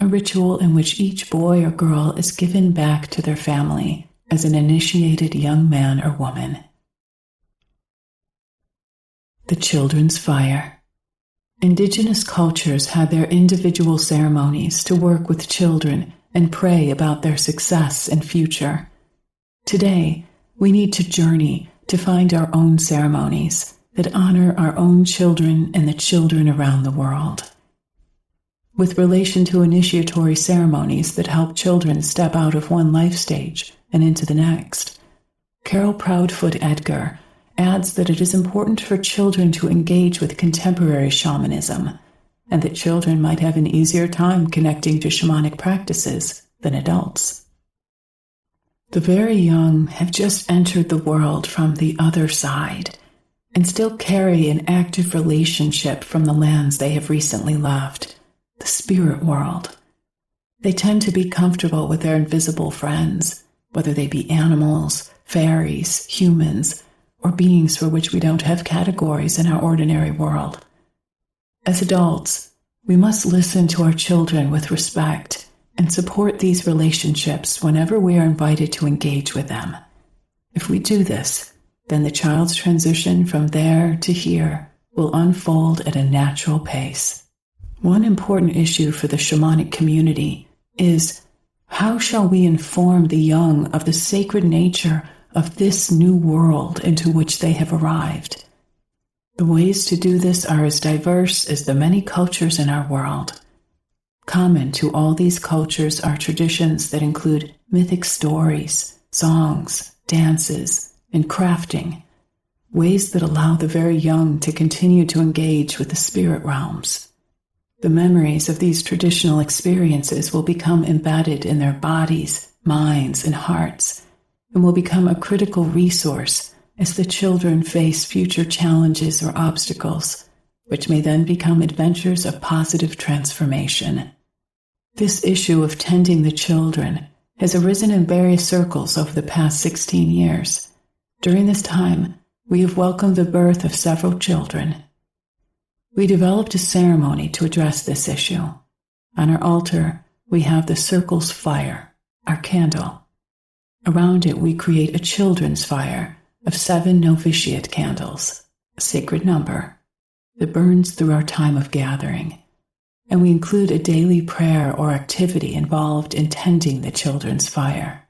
a ritual in which each boy or girl is given back to their family as an initiated young man or woman. The children's fire. Indigenous cultures had their individual ceremonies to work with children and pray about their success and future. Today, we need to journey to find our own ceremonies that honor our own children and the children around the world. With relation to initiatory ceremonies that help children step out of one life stage and into the next, Carol Proudfoot Edgar adds that it is important for children to engage with contemporary shamanism, and that children might have an easier time connecting to shamanic practices than adults. The very young have just entered the world from the other side and still carry an active relationship from the lands they have recently left, the spirit world. They tend to be comfortable with their invisible friends, whether they be animals, fairies, humans, or beings for which we don't have categories in our ordinary world. As adults, we must listen to our children with respect and support these relationships whenever we are invited to engage with them. If we do this, then the child's transition from there to here will unfold at a natural pace. One important issue for the shamanic community is, how shall we inform the young of the sacred nature of this new world into which they have arrived? The ways to do this are as diverse as the many cultures in our world. Common to all these cultures are traditions that include mythic stories, songs, dances, and crafting, ways that allow the very young to continue to engage with the spirit realms. The memories of these traditional experiences will become embedded in their bodies, minds, and hearts, and will become a critical resource as the children face future challenges or obstacles, which may then become adventures of positive transformation. This issue of tending the children has arisen in various circles over the past 16 years. During this time, we have welcomed the birth of several children. We developed a ceremony to address this issue. On our altar, we have the circle's fire, our candle. Around it, we create a children's fire of 7 novitiate candles, a sacred number, that burns through our time of gathering, and we include a daily prayer or activity involved in tending the children's fire.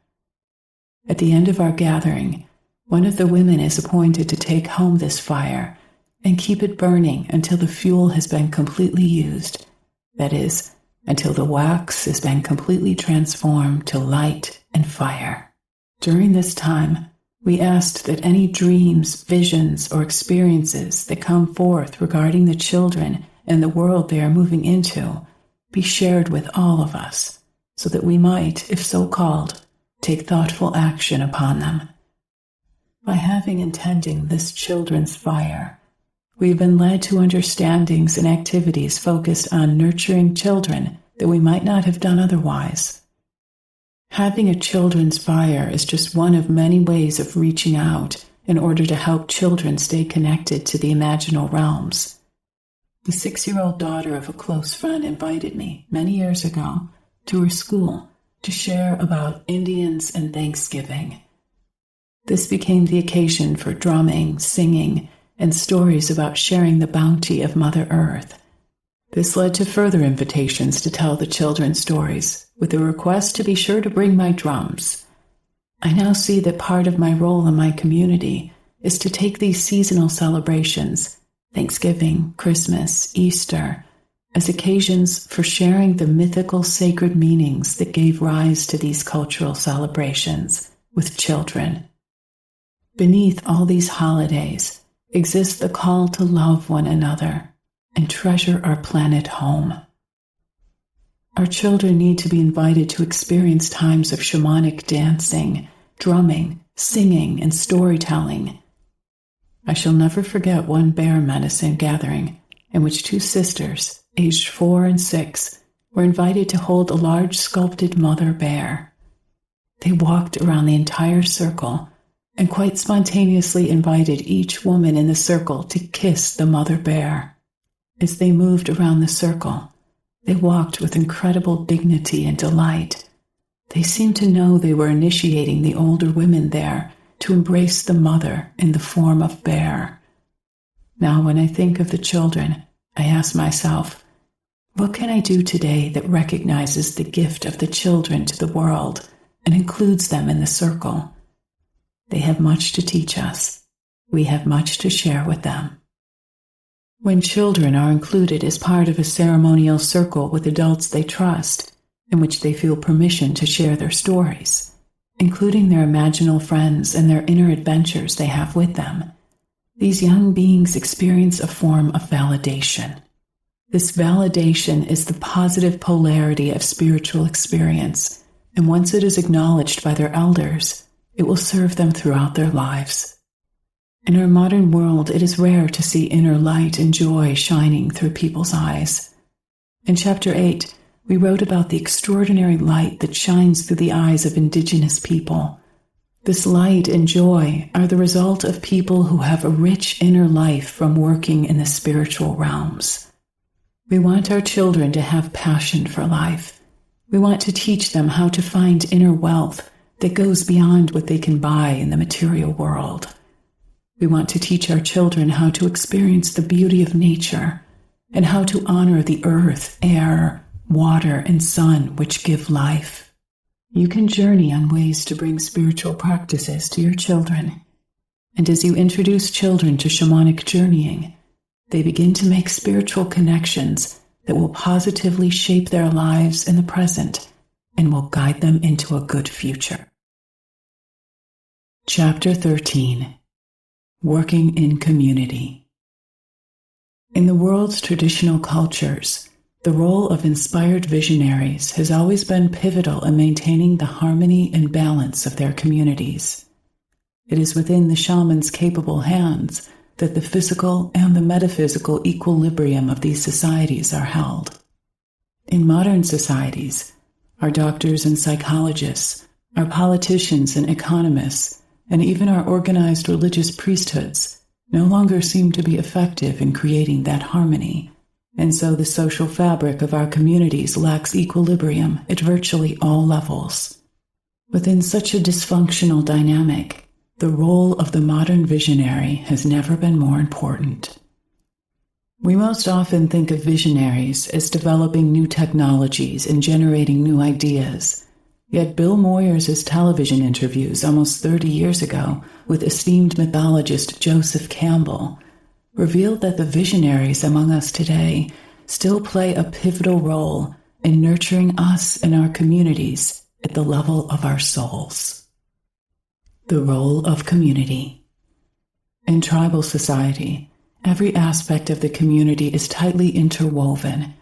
At the end of our gathering, one of the women is appointed to take home this fire and keep it burning until the fuel has been completely used, that is, until the wax has been completely transformed to light and fire. During this time, we asked that any dreams, visions, or experiences that come forth regarding the children and the world they are moving into be shared with all of us, so that we might, if so called, take thoughtful action upon them. By having and tending this children's fire, we've been led to understandings and activities focused on nurturing children that we might not have done otherwise. Having a children's fire is just one of many ways of reaching out in order to help children stay connected to the imaginal realms. The 6-year-old daughter of a close friend invited me many years ago to her school to share about Indians and Thanksgiving. This became the occasion for drumming, singing, and stories about sharing the bounty of Mother Earth. This led to further invitations to tell the children stories, with a request to be sure to bring my drums. I now see that part of my role in my community is to take these seasonal celebrations, Thanksgiving, Christmas, Easter, as occasions for sharing the mythical sacred meanings that gave rise to these cultural celebrations with children. Beneath all these holidays exists the call to love one another and treasure our planet home. Our children need to be invited to experience times of shamanic dancing, drumming, singing, and storytelling. I shall never forget one bear medicine gathering in which 2 sisters, aged 4 and 6, were invited to hold a large sculpted mother bear. They walked around the entire circle and quite spontaneously invited each woman in the circle to kiss the mother bear. As they moved around the circle, they walked with incredible dignity and delight. They seemed to know they were initiating the older women there to embrace the mother in the form of bear. Now, when I think of the children, I ask myself, what can I do today that recognizes the gift of the children to the world and includes them in the circle? They have much to teach us. We have much to share with them. When children are included as part of a ceremonial circle with adults they trust, in which they feel permission to share their stories, including their imaginal friends and their inner adventures they have with them, these young beings experience a form of validation. This validation is the positive polarity of spiritual experience, and once it is acknowledged by their elders, it will serve them throughout their lives. In our modern world, it is rare to see inner light and joy shining through people's eyes. In Chapter 8, we wrote about the extraordinary light that shines through the eyes of indigenous people. This light and joy are the result of people who have a rich inner life from working in the spiritual realms. We want our children to have passion for life. We want to teach them how to find inner wealth that goes beyond what they can buy in the material world. We want to teach our children how to experience the beauty of nature and how to honor the earth, air, water, and sun which give life. You can journey on ways to bring spiritual practices to your children. And as you introduce children to shamanic journeying, they begin to make spiritual connections that will positively shape their lives in the present and will guide them into a good future. Chapter 13. Working in Community. In the world's traditional cultures, the role of inspired visionaries has always been pivotal in maintaining the harmony and balance of their communities. It is within the shaman's capable hands that the physical and the metaphysical equilibrium of these societies are held. In modern societies, our doctors and psychologists, our politicians and economists, and even our organized religious priesthoods no longer seem to be effective in creating that harmony, and so the social fabric of our communities lacks equilibrium at virtually all levels. Within such a dysfunctional dynamic, the role of the modern visionary has never been more important. We most often think of visionaries as developing new technologies and generating new ideas. Yet Bill Moyers' television interviews almost 30 years ago with esteemed mythologist Joseph Campbell revealed that the visionaries among us today still play a pivotal role in nurturing us and our communities at the level of our souls. The role of community. In tribal society, every aspect of the community is tightly interwoven.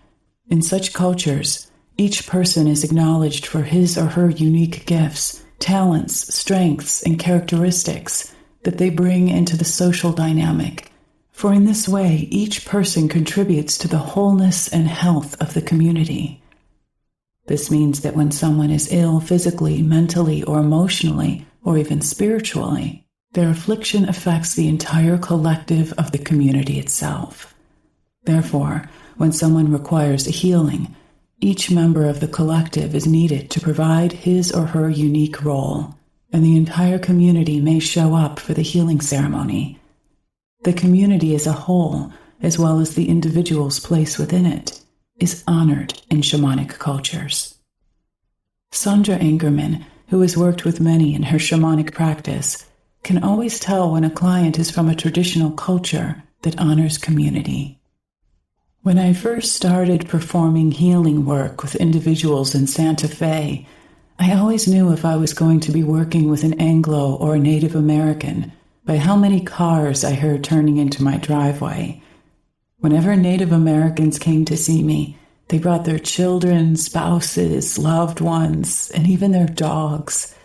In such cultures, each person is acknowledged for his or her unique gifts talents, strengths, and characteristics that they bring into the social dynamic. For in this way, each person contributes to the wholeness and health of the community. This means that when someone is ill physically, mentally, or emotionally, or even spiritually, their affliction affects the entire collective of the community itself. Therefore, when someone requires a healing, each member of the collective is needed to provide his or her unique role, and the entire community may show up for the healing ceremony. The community as a whole, as well as the individual's place within it, is honored in shamanic cultures. Sandra Ingerman, who has worked with many in her shamanic practice, can always tell when a client is from a traditional culture that honors community. When I first started performing healing work with individuals in Santa Fe, I always knew if I was going to be working with an Anglo or a Native American by how many cars I heard turning into my driveway. Whenever Native Americans came to see me, they brought their children, spouses, loved ones, and even their dogs.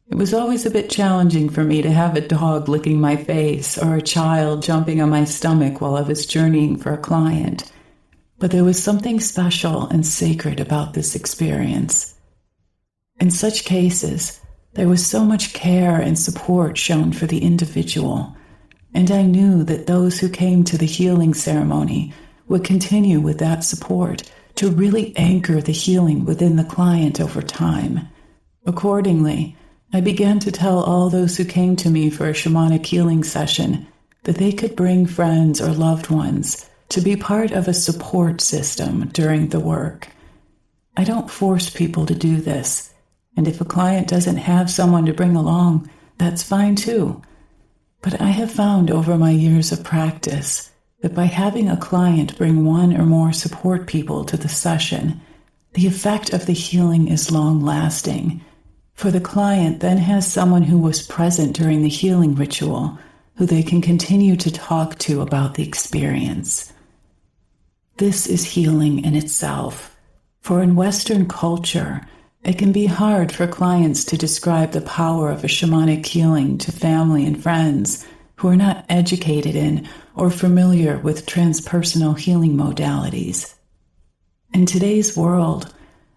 It was always a bit challenging for me to have a dog licking my face or a child jumping on my stomach while I was journeying for a client. But there was something special and sacred about this experience. In such cases, there was so much care and support shown for the individual, and I knew that those who came to the healing ceremony would continue with that support to really anchor the healing within the client over time. Accordingly, I began to tell all those who came to me for a shamanic healing session that they could bring friends or loved ones to be part of a support system during the work. I don't force people to do this, and if a client doesn't have someone to bring along, that's fine too. But I have found over my years of practice that by having a client bring one or more support people to the session, the effect of the healing is long-lasting, for the client then has someone who was present during the healing ritual who they can continue to talk to about the experience. This is healing in itself, for in Western culture, it can be hard for clients to describe the power of a shamanic healing to family and friends who are not educated in or familiar with transpersonal healing modalities. In today's world,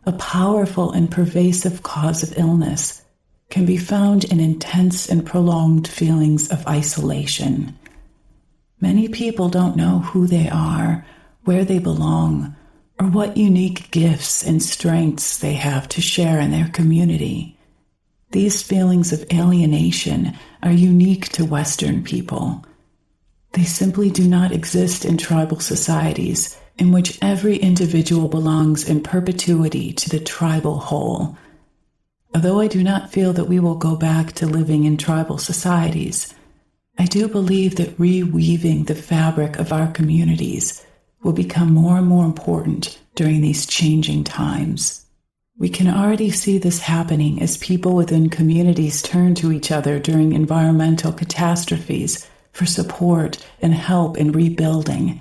a powerful and pervasive cause of illness can be found in intense and prolonged feelings of isolation. Many people don't know who they are, where they belong, or what unique gifts and strengths they have to share in their community. These feelings of alienation are unique to Western people. They simply do not exist in tribal societies in which every individual belongs in perpetuity to the tribal whole. Although I do not feel that we will go back to living in tribal societies, I do believe that reweaving the fabric of our communities will become more and more important during these changing times. We can already see this happening as people within communities turn to each other during environmental catastrophes for support and help in rebuilding.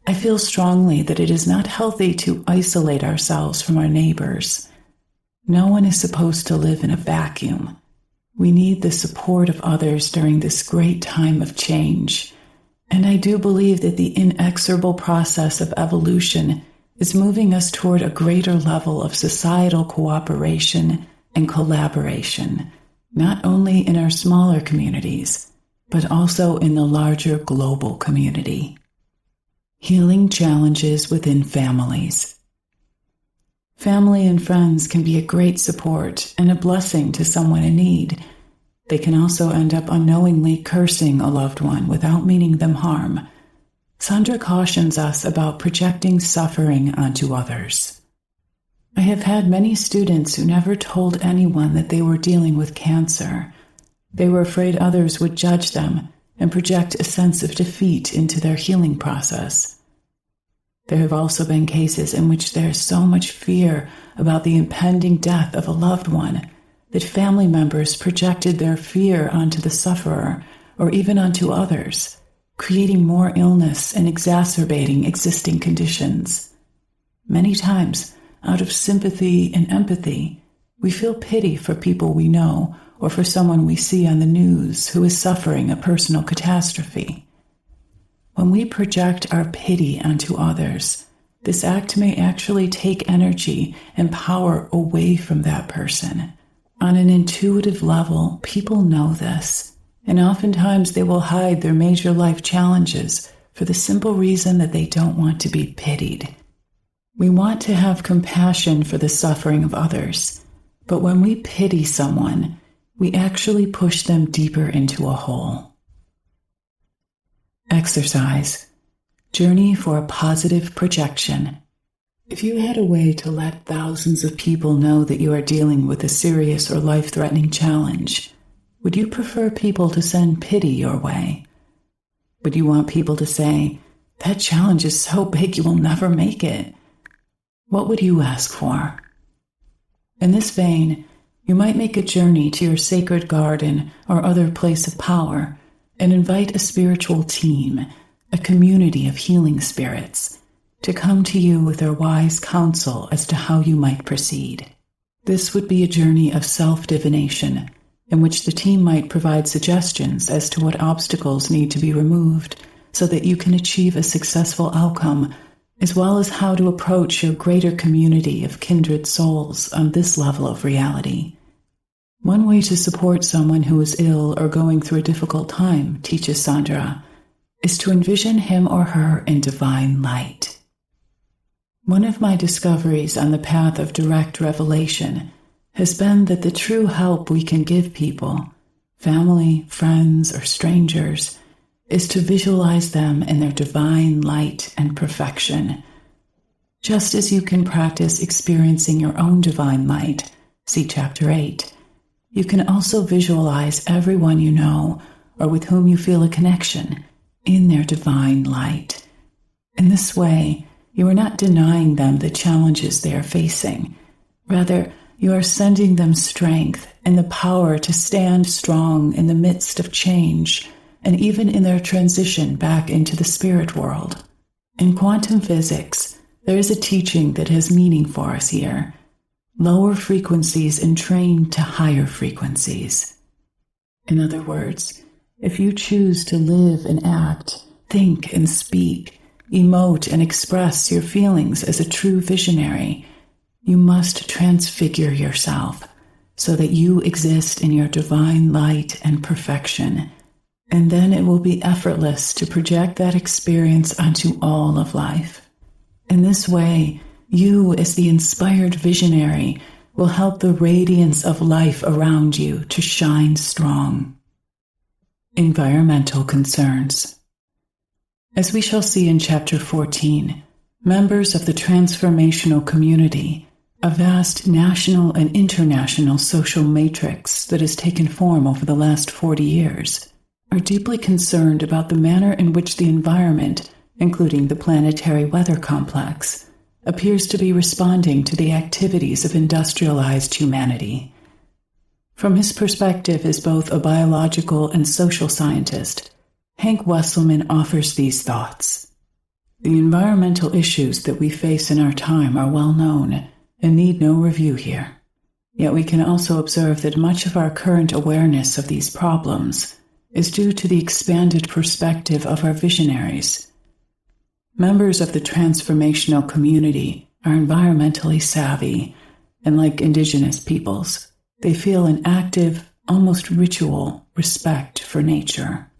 I feel strongly that it is not healthy to isolate ourselves from our neighbors. No one is supposed to live in a vacuum. We need the support of others during this great time of change. And I do believe that the inexorable process of evolution is moving us toward a greater level of societal cooperation and collaboration, not only in our smaller communities, but also in the larger global community. Healing challenges within families. Family and friends can be a great support and a blessing to someone in need. They can also end up unknowingly cursing a loved one without meaning them harm. Sandra cautions us about projecting suffering onto others. I have had many students who never told anyone that they were dealing with cancer. They were afraid others would judge them and project a sense of defeat into their healing process. There have also been cases in which there is so much fear about the impending death of a loved one that family members projected their fear onto the sufferer or even onto others, creating more illness and exacerbating existing conditions. Many times, out of sympathy and empathy, We feel pity for people we know or for someone we see on the news who is suffering a personal catastrophe. When we project our pity onto others, this act may actually take energy and power away from that person. On an intuitive level, people know this, and oftentimes they will hide their major life challenges for the simple reason that they don't want to be pitied. We want to have compassion for the suffering of others, but when we pity someone, we actually push them deeper into a hole. Exercise. Journey for a positive projection. If you had a way to let thousands of people know that you are dealing with a serious or life-threatening challenge, would you prefer people to send pity your way? Would you want people to say, "That challenge is so big you will never make it"? What would you ask for? In this vein, you might make a journey to your sacred garden or other place of power and invite a spiritual team, a community of healing spirits, to come to you with their wise counsel as to how you might proceed. This would be a journey of self-divination, in which the team might provide suggestions as to what obstacles need to be removed so that you can achieve a successful outcome, as well as how to approach your greater community of kindred souls on this level of reality. One way to support someone who is ill or going through a difficult time, teaches Sandra, is to envision him or her in divine light. One of my discoveries on the path of direct revelation has been that the true help we can give people, family, friends, or strangers, is to visualize them in their divine light and perfection. Just as you can practice experiencing your own divine light, see Chapter 8, you can also visualize everyone you know or with whom you feel a connection in their divine light. In this way, you are not denying them the challenges they are facing. Rather, you are sending them strength and the power to stand strong in the midst of change and even in their transition back into the spirit world. In quantum physics, there is a teaching that has meaning for us here. Lower frequencies entrain to higher frequencies. In other words, if you choose to live and act, think and speak, emote and express your feelings as a true visionary, you must transfigure yourself so that you exist in your divine light and perfection, and then it will be effortless to project that experience onto all of life. In this way, you, as the inspired visionary, will help the radiance of life around you to shine strong. Environmental concerns. As we shall see in Chapter 14, members of the transformational community, a vast national and international social matrix that has taken form over the last 40 years, are deeply concerned about the manner in which the environment, including the planetary weather complex, appears to be responding to the activities of industrialized humanity. From his perspective as both a biological and social scientist, Hank Wesselman offers these thoughts. The environmental issues that we face in our time are well known and need no review here. Yet we can also observe that much of our current awareness of these problems is due to the expanded perspective of our visionaries. Members of the transformational community are environmentally savvy, and like indigenous peoples, they feel an active, almost ritual, respect for nature.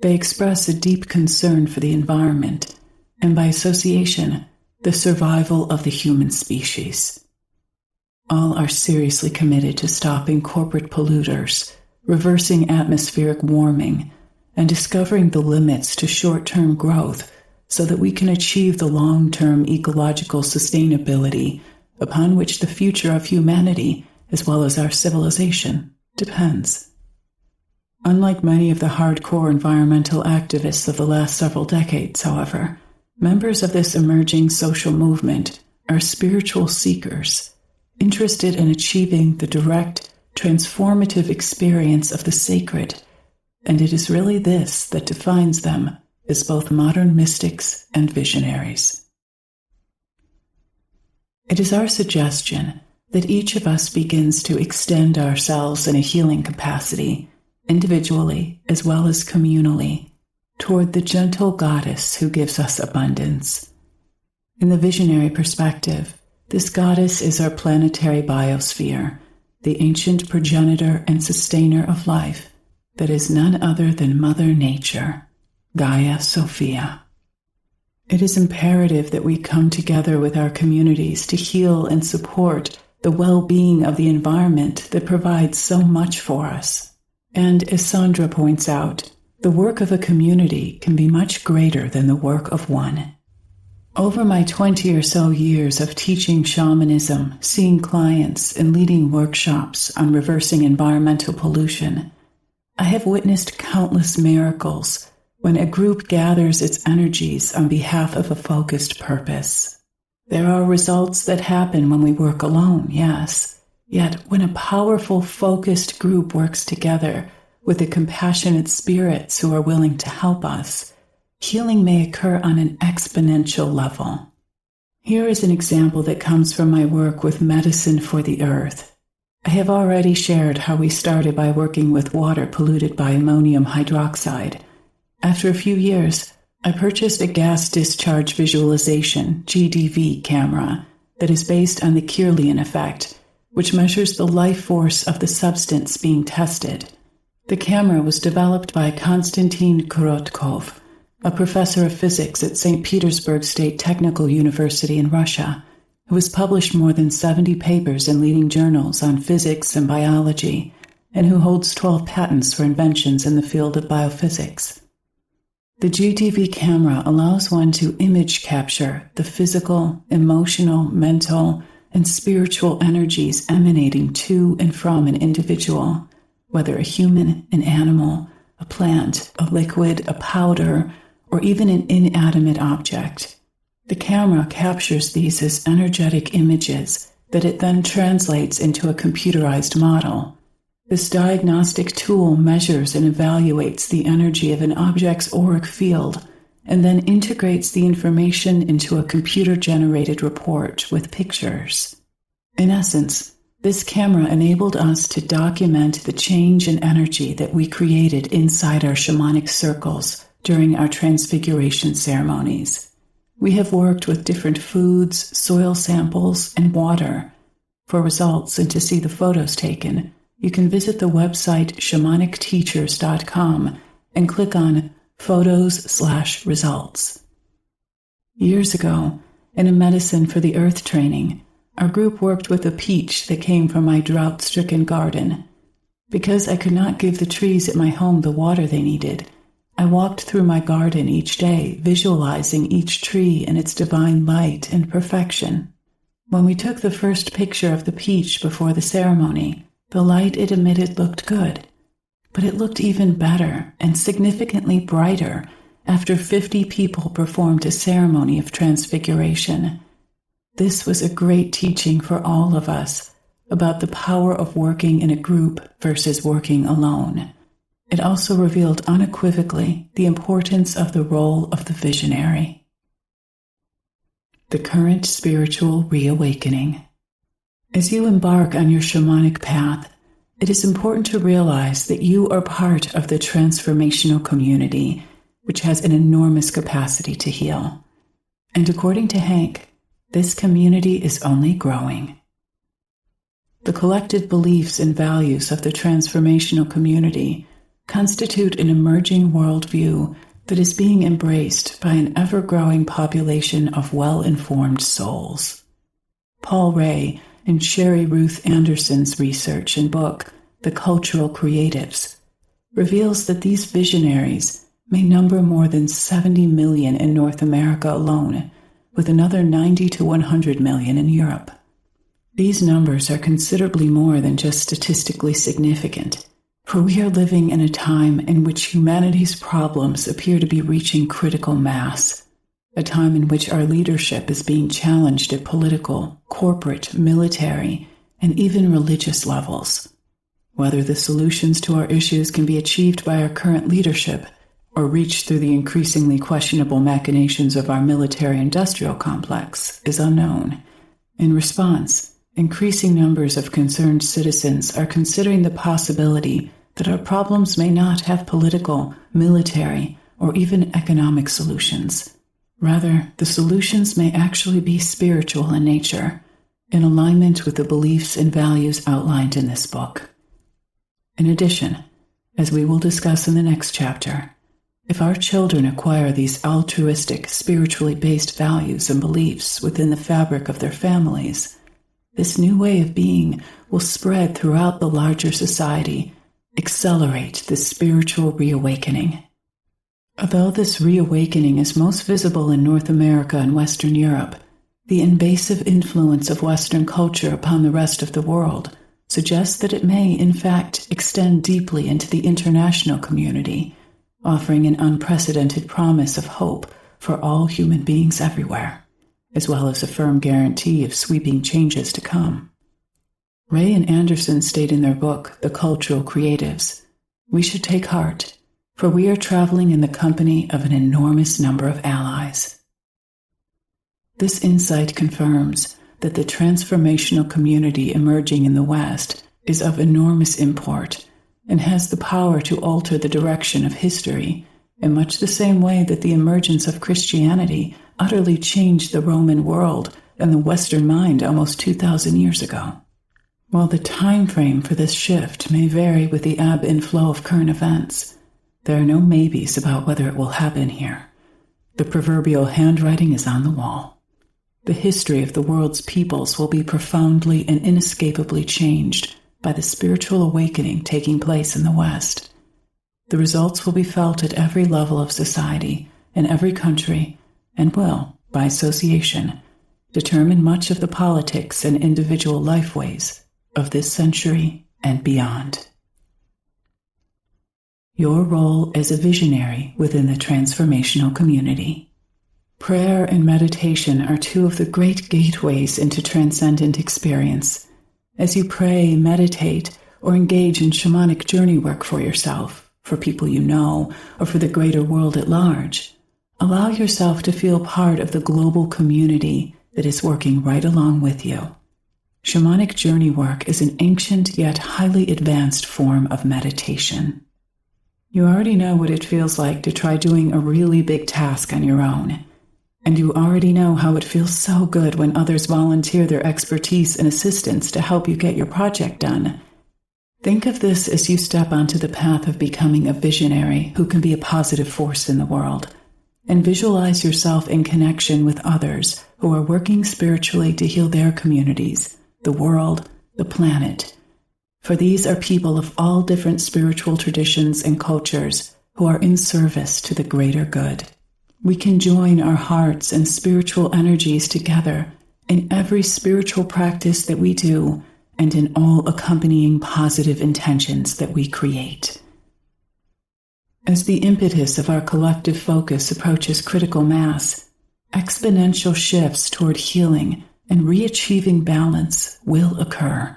They express a deep concern for the environment, and by association, the survival of the human species. All are seriously committed to stopping corporate polluters, reversing atmospheric warming, and discovering the limits to short-term growth so that we can achieve the long-term ecological sustainability upon which the future of humanity, as well as our civilization, depends. Unlike many of the hardcore environmental activists of the last several decades, however, members of this emerging social movement are spiritual seekers, interested in achieving the direct, transformative experience of the sacred, and it is really this that defines them as both modern mystics and visionaries. It is our suggestion that each of us begins to extend ourselves in a healing capacity, individually as well as communally, toward the gentle goddess who gives us abundance. In the visionary perspective, this goddess is our planetary biosphere, the ancient progenitor and sustainer of life that is none other than Mother Nature, Gaia Sophia. It is imperative that we come together with our communities to heal and support the well-being of the environment that provides so much for us. And as Sandra points out, the work of a community can be much greater than the work of one. Over my 20 or so years of teaching shamanism, seeing clients, and leading workshops on reversing environmental pollution, I have witnessed countless miracles when a group gathers its energies on behalf of a focused purpose. There are results that happen when we work alone, yes, yet when a powerful, focused group works together with the compassionate spirits who are willing to help us, healing may occur on an exponential level. Here is an example that comes from my work with Medicine for the Earth. I have already shared how we started by working with water polluted by ammonium hydroxide. After a few years, I purchased a gas discharge visualization (GDV) camera that is based on the Kirlian effect, which measures the life force of the substance being tested. The camera was developed by Konstantin Korotkov, a professor of physics at St. Petersburg State Technical University in Russia, who has published more than 70 papers in leading journals on physics and biology, and who holds 12 patents for inventions in the field of biophysics. The GTV camera allows one to image capture the physical, emotional, mental, and spiritual energies emanating to and from an individual, whether a human, an animal, a plant, a liquid, a powder, or even an inanimate object. The camera captures these as energetic images that it then translates into a computerized model. This diagnostic tool measures and evaluates the energy of an object's auric field and then integrates the information into a computer-generated report with pictures. In essence, this camera enabled us to document the change in energy that we created inside our shamanic circles during our transfiguration ceremonies. We have worked with different foods, soil samples, and water. For results and to see the photos taken, you can visit the website shamanicteachers.com and click on Photos/Results. Years ago, in a Medicine for the Earth training, our group worked with a peach that came from my drought-stricken garden. Because I could not give the trees at my home the water they needed, I walked through my garden each day, visualizing each tree in its divine light and perfection. When we took the first picture of the peach before the ceremony, the light it emitted looked good, but it looked even better and significantly brighter after 50 people performed a ceremony of transfiguration. This was a great teaching for all of us about the power of working in a group versus working alone. It also revealed unequivocally the importance of the role of the visionary. The current spiritual reawakening. As you embark on your shamanic path, it is important to realize that you are part of the transformational community, which has an enormous capacity to heal. And according to Hank, this community is only growing. The collective beliefs and values of the transformational community constitute an emerging worldview that is being embraced by an ever-growing population of well-informed souls. Paul Ray and Sherry Ruth Anderson's research and book, The Cultural Creatives, reveals that these visionaries may number more than 70 million in North America alone, with another 90 to 100 million in Europe. These numbers are considerably more than just statistically significant, for we are living in a time in which humanity's problems appear to be reaching critical mass, a time in which our leadership is being challenged at political, corporate, military, and even religious levels. Whether the solutions to our issues can be achieved by our current leadership or reached through the increasingly questionable machinations of our military-industrial complex is unknown. In response, Increasing numbers of concerned citizens are considering the possibility that our problems may not have political, military, or even economic solutions. Rather, the solutions may actually be spiritual in nature, in alignment with the beliefs and values outlined in this book. In addition, as we will discuss in the next chapter, if our children acquire these altruistic, spiritually based values and beliefs within the fabric of their families, this new way of being will spread throughout the larger society, accelerate this spiritual reawakening. Although this reawakening is most visible in North America and Western Europe, the invasive influence of Western culture upon the rest of the world suggests that it may, in fact, extend deeply into the international community, offering an unprecedented promise of hope for all human beings everywhere, as well as a firm guarantee of sweeping changes to come. Ray and Anderson state in their book, The Cultural Creatives, "We should take heart, for we are traveling in the company of an enormous number of allies." This insight confirms that the transformational community emerging in the West is of enormous import and has the power to alter the direction of history in much the same way that the emergence of Christianity utterly changed the Roman world and the Western mind almost 2,000 years ago. While the time frame for this shift may vary with the ebb and flow of current events, there are no maybes about whether it will happen here. The proverbial handwriting is on the wall. The history of the world's peoples will be profoundly and inescapably changed by the spiritual awakening taking place in the West. The results will be felt at every level of society, in every country, and will, by association, determine much of the politics and individual lifeways of this century and beyond. Your role as a visionary within the transformational community. Prayer and meditation are two of the great gateways into transcendent experience. As you pray, meditate, or engage in shamanic journey work for yourself, for people you know, or for the greater world at large, allow yourself to feel part of the global community that is working right along with you. Shamanic journey work is an ancient yet highly advanced form of meditation. You already know what it feels like to try doing a really big task on your own. And you already know how it feels so good when others volunteer their expertise and assistance to help you get your project done. Think of this as you step onto the path of becoming a visionary who can be a positive force in the world, and visualize yourself in connection with others who are working spiritually to heal their communities, the world, the planet. For these are people of all different spiritual traditions and cultures who are in service to the greater good. We can join our hearts and spiritual energies together in every spiritual practice that we do and in all accompanying positive intentions that we create. As the impetus of our collective focus approaches critical mass, exponential shifts toward healing and re-achieving balance will occur,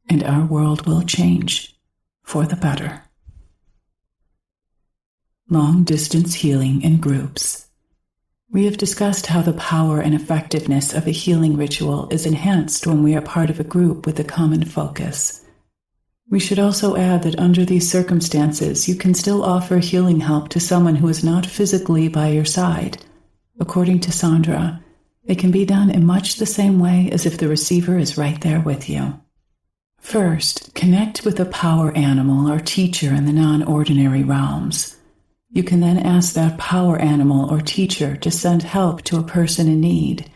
and our world will change for the better. Long-distance healing in groups. We have discussed how the power and effectiveness of a healing ritual is enhanced when we are part of a group with a common focus. We should also add that under these circumstances, you can still offer healing help to someone who is not physically by your side. According to Sandra, it can be done in much the same way as if the receiver is right there with you. First, connect with a power animal or teacher in the non-ordinary realms. You can then ask that power animal or teacher to send help to a person in need.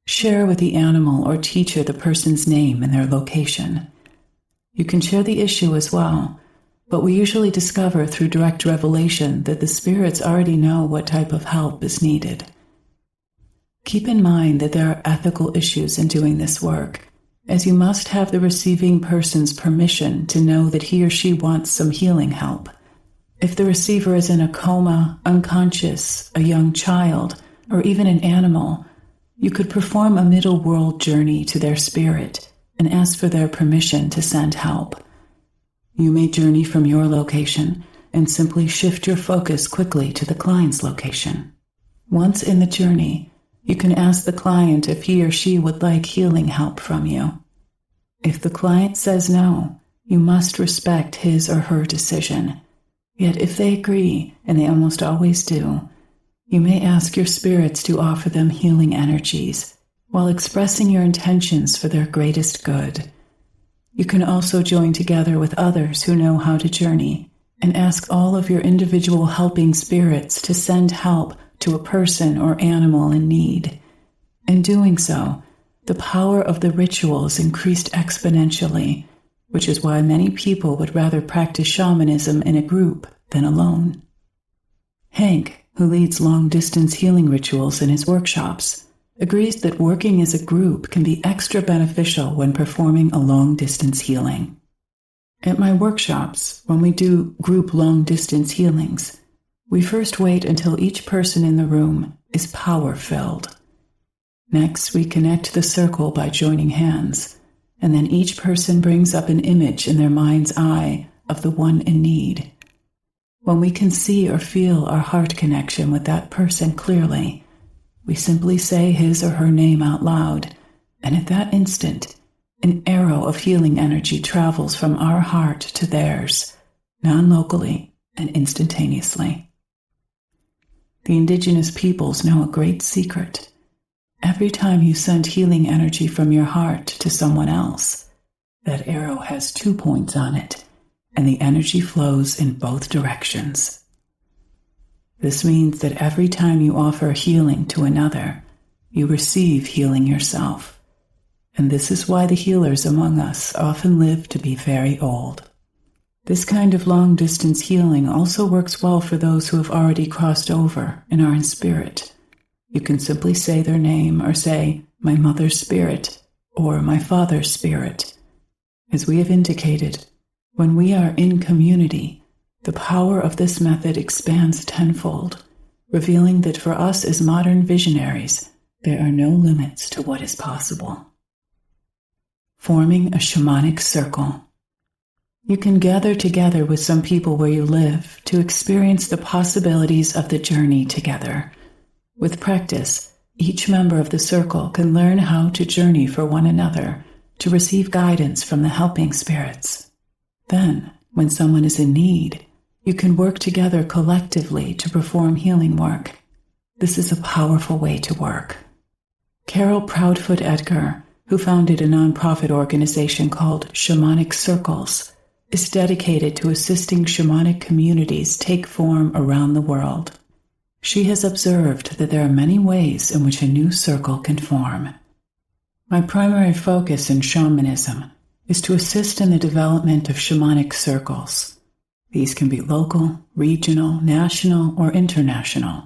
Share with the animal or teacher the person's name and their location. You can share the issue as well, but we usually discover through direct revelation that the spirits already know what type of help is needed. Keep in mind that there are ethical issues in doing this work, as you must have the receiving person's permission to know that he or she wants some healing help. If the receiver is in a coma, unconscious, a young child, or even an animal, you could perform a middle world journey to their spirit and ask for their permission to send help. You may journey from your location and simply shift your focus quickly to the client's location. Once in the journey, You can ask the client if he or she would like healing help from you. If the client says no, you must respect his or her decision. Yet if they agree, and they almost always do, you may ask your spirits to offer them healing energies while expressing your intentions for their greatest good. You can also join together with others who know how to journey and ask all of your individual helping spirits to send help to a person or animal in need. In doing so, the power of the ritual is increased exponentially, which is why many people would rather practice shamanism in a group than alone. Hank, who leads long-distance healing rituals in his workshops, agrees that working as a group can be extra beneficial when performing a long-distance healing. At my workshops, when we do group long-distance healings, we first wait until each person in the room is power-filled. Next, we connect the circle by joining hands, and then each person brings up an image in their mind's eye of the one in need. When we can see or feel our heart connection with that person clearly, we simply say his or her name out loud, and at that instant, an arrow of healing energy travels from our heart to theirs, non-locally and instantaneously. The indigenous peoples know a great secret. Every time you send healing energy from your heart to someone else, that arrow has 2 points on it, and the energy flows in both directions. This means that every time you offer healing to another, you receive healing yourself. And this is why the healers among us often live to be very old. This kind of long-distance healing also works well for those who have already crossed over and are in spirit. You can simply say their name or say, "My mother's spirit," or "My father's spirit." As we have indicated, when we are in community, the power of this method expands tenfold, revealing that for us as modern visionaries, there are no limits to what is possible. Forming a shamanic circle. You can gather together with some people where you live to experience the possibilities of the journey together. With practice, each member of the circle can learn how to journey for one another, to receive guidance from the helping spirits. Then, when someone is in need, you can work together collectively to perform healing work. This is a powerful way to work. Carol Proudfoot Edgar, who founded a nonprofit organization called Shamanic Circles, is dedicated to assisting shamanic communities take form around the world. She has observed that there are many ways in which a new circle can form. My primary focus in shamanism is to assist in the development of shamanic circles. These can be local, regional, national, or international.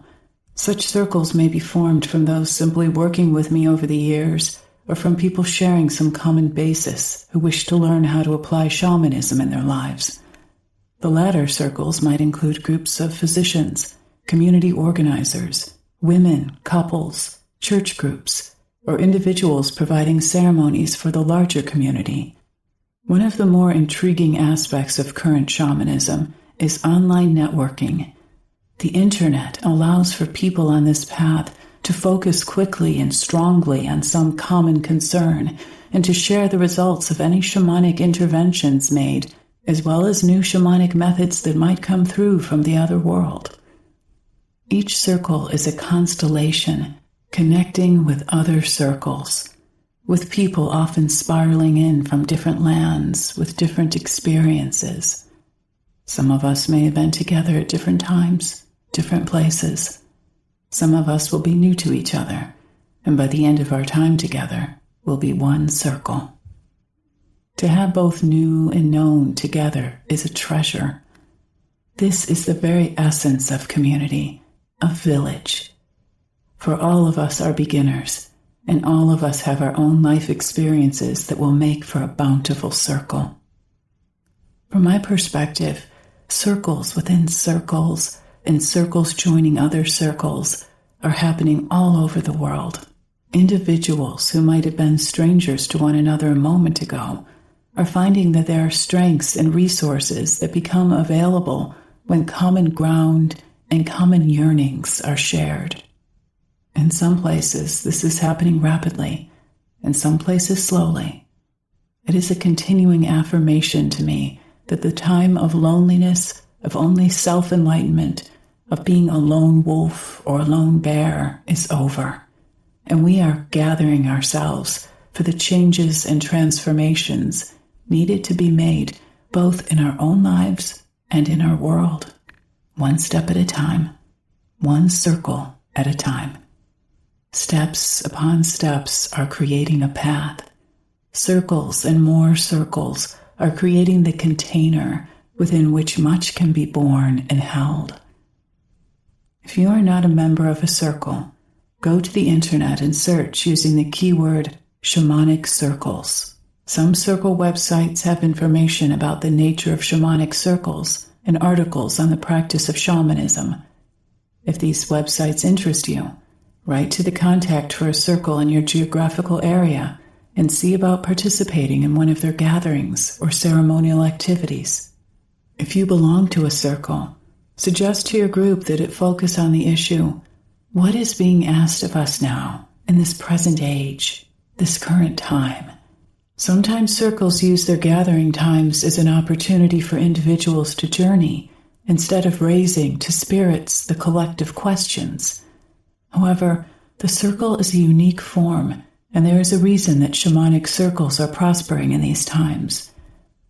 Such circles may be formed from those simply working with me over the years, or from people sharing some common basis who wish to learn how to apply shamanism in their lives. The latter circles might include groups of physicians, community organizers, women, couples, church groups, or individuals providing ceremonies for the larger community. One of the more intriguing aspects of current shamanism is online networking. The internet allows for people on this path to focus quickly and strongly on some common concern and to share the results of any shamanic interventions made, as well as new shamanic methods that might come through from the other world. Each circle is a constellation connecting with other circles, with people often spiraling in from different lands with different experiences. Some of us may have been together at different times, different places. Some of us will be new to each other, and by the end of our time together, we'll be one circle. To have both new and known together is a treasure. This is the very essence of community, a village. For all of us are beginners, and all of us have our own life experiences that will make for a bountiful circle. From my perspective, circles within circles and circles joining other circles are happening all over the world. Individuals who might have been strangers to one another a moment ago are finding that there are strengths and resources that become available when common ground and common yearnings are shared. In some places, this is happening rapidly, in some places slowly. It is a continuing affirmation to me that the time of loneliness, of only self-enlightenment, of being a lone wolf or a lone bear is over, and we are gathering ourselves for the changes and transformations needed to be made both in our own lives and in our world, one step at a time, one circle at a time. Steps upon steps are creating a path. Circles and more circles are creating the container within which much can be born and held. If you are not a member of a circle, go to the internet and search using the keyword shamanic circles. Some circle websites have information about the nature of shamanic circles and articles on the practice of shamanism. If these websites interest you, write to the contact for a circle in your geographical area and see about participating in one of their gatherings or ceremonial activities. If you belong to a circle, suggest to your group that it focus on the issue, what is being asked of us now, in this present age, this current time? Sometimes circles use their gathering times as an opportunity for individuals to journey, instead of raising to spirits the collective questions. However, the circle is a unique form, and there is a reason that shamanic circles are prospering in these times.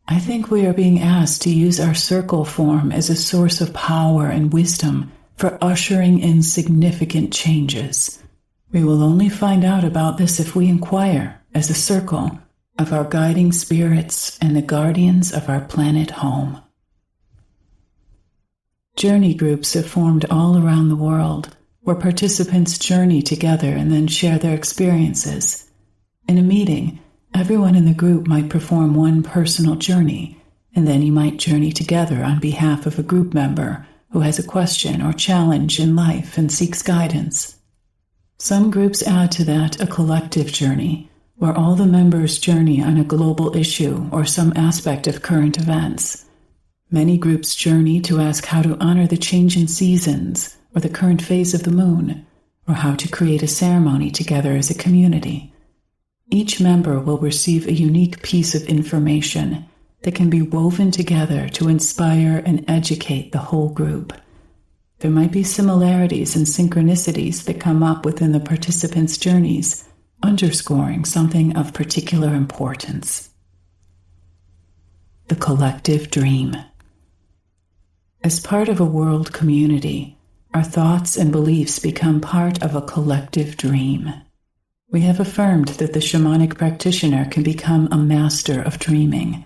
I think we are being asked to use our circle form as a source of power and wisdom for ushering in significant changes. We will only find out about this if we inquire, as a circle, of our guiding spirits and the guardians of our planet home. Journey groups have formed all around the world, where participants journey together and then share their experiences. In a meeting, everyone in the group might perform one personal journey, and then you might journey together on behalf of a group member who has a question or challenge in life and seeks guidance. Some groups add to that a collective journey, where all the members journey on a global issue or some aspect of current events. Many groups journey to ask how to honor the change in seasons or the current phase of the moon, or how to create a ceremony together as a community. Each member will receive a unique piece of information that can be woven together to inspire and educate the whole group. There might be similarities and synchronicities that come up within the participants' journeys, underscoring something of particular importance. The collective dream. As part of a world community, our thoughts and beliefs become part of a collective dream. We have affirmed that the shamanic practitioner can become a master of dreaming.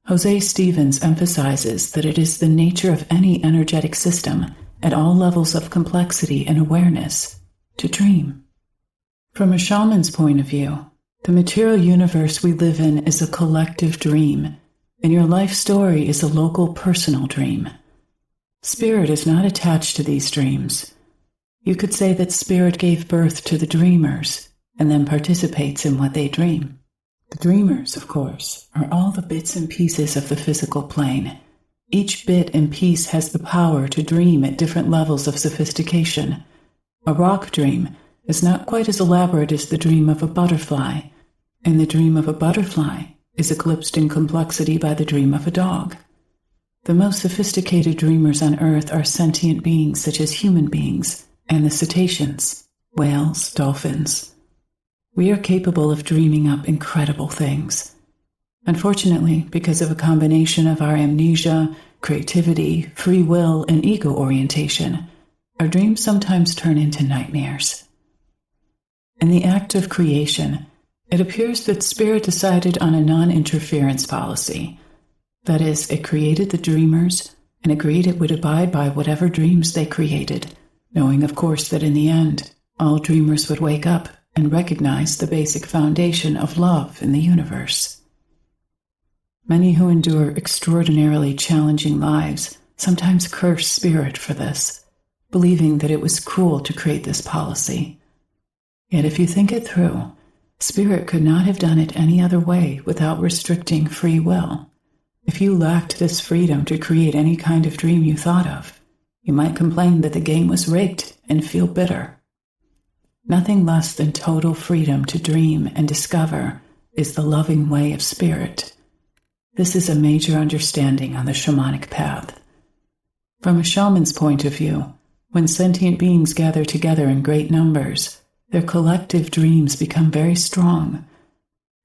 Jose Stevens emphasizes that it is the nature of any energetic system, at all levels of complexity and awareness, to dream. From a shaman's point of view, the material universe we live in is a collective dream, and your life story is a local personal dream. Spirit is not attached to these dreams. You could say that spirit gave birth to the dreamers, and then participates in what they dream. The dreamers, of course, are all the bits and pieces of the physical plane. Each bit and piece has the power to dream at different levels of sophistication. A rock dream is not quite as elaborate as the dream of a butterfly, and the dream of a butterfly is eclipsed in complexity by the dream of a dog. The most sophisticated dreamers on Earth are sentient beings such as human beings and the cetaceans, whales, dolphins. We are capable of dreaming up incredible things. Unfortunately, because of a combination of our amnesia, creativity, free will, and ego orientation, our dreams sometimes turn into nightmares. In the act of creation, it appears that Spirit decided on a non-interference policy. That is, it created the dreamers and agreed it would abide by whatever dreams they created, knowing, of course, that in the end, all dreamers would wake up and recognize the basic foundation of love in the universe. Many who endure extraordinarily challenging lives sometimes curse Spirit for this, believing that it was cruel to create this policy. Yet if you think it through, Spirit could not have done it any other way without restricting free will. If you lacked this freedom to create any kind of dream you thought of, you might complain that the game was rigged and feel bitter. Nothing less than total freedom to dream and discover is the loving way of spirit. This is a major understanding on the shamanic path. From a shaman's point of view, when sentient beings gather together in great numbers, their collective dreams become very strong.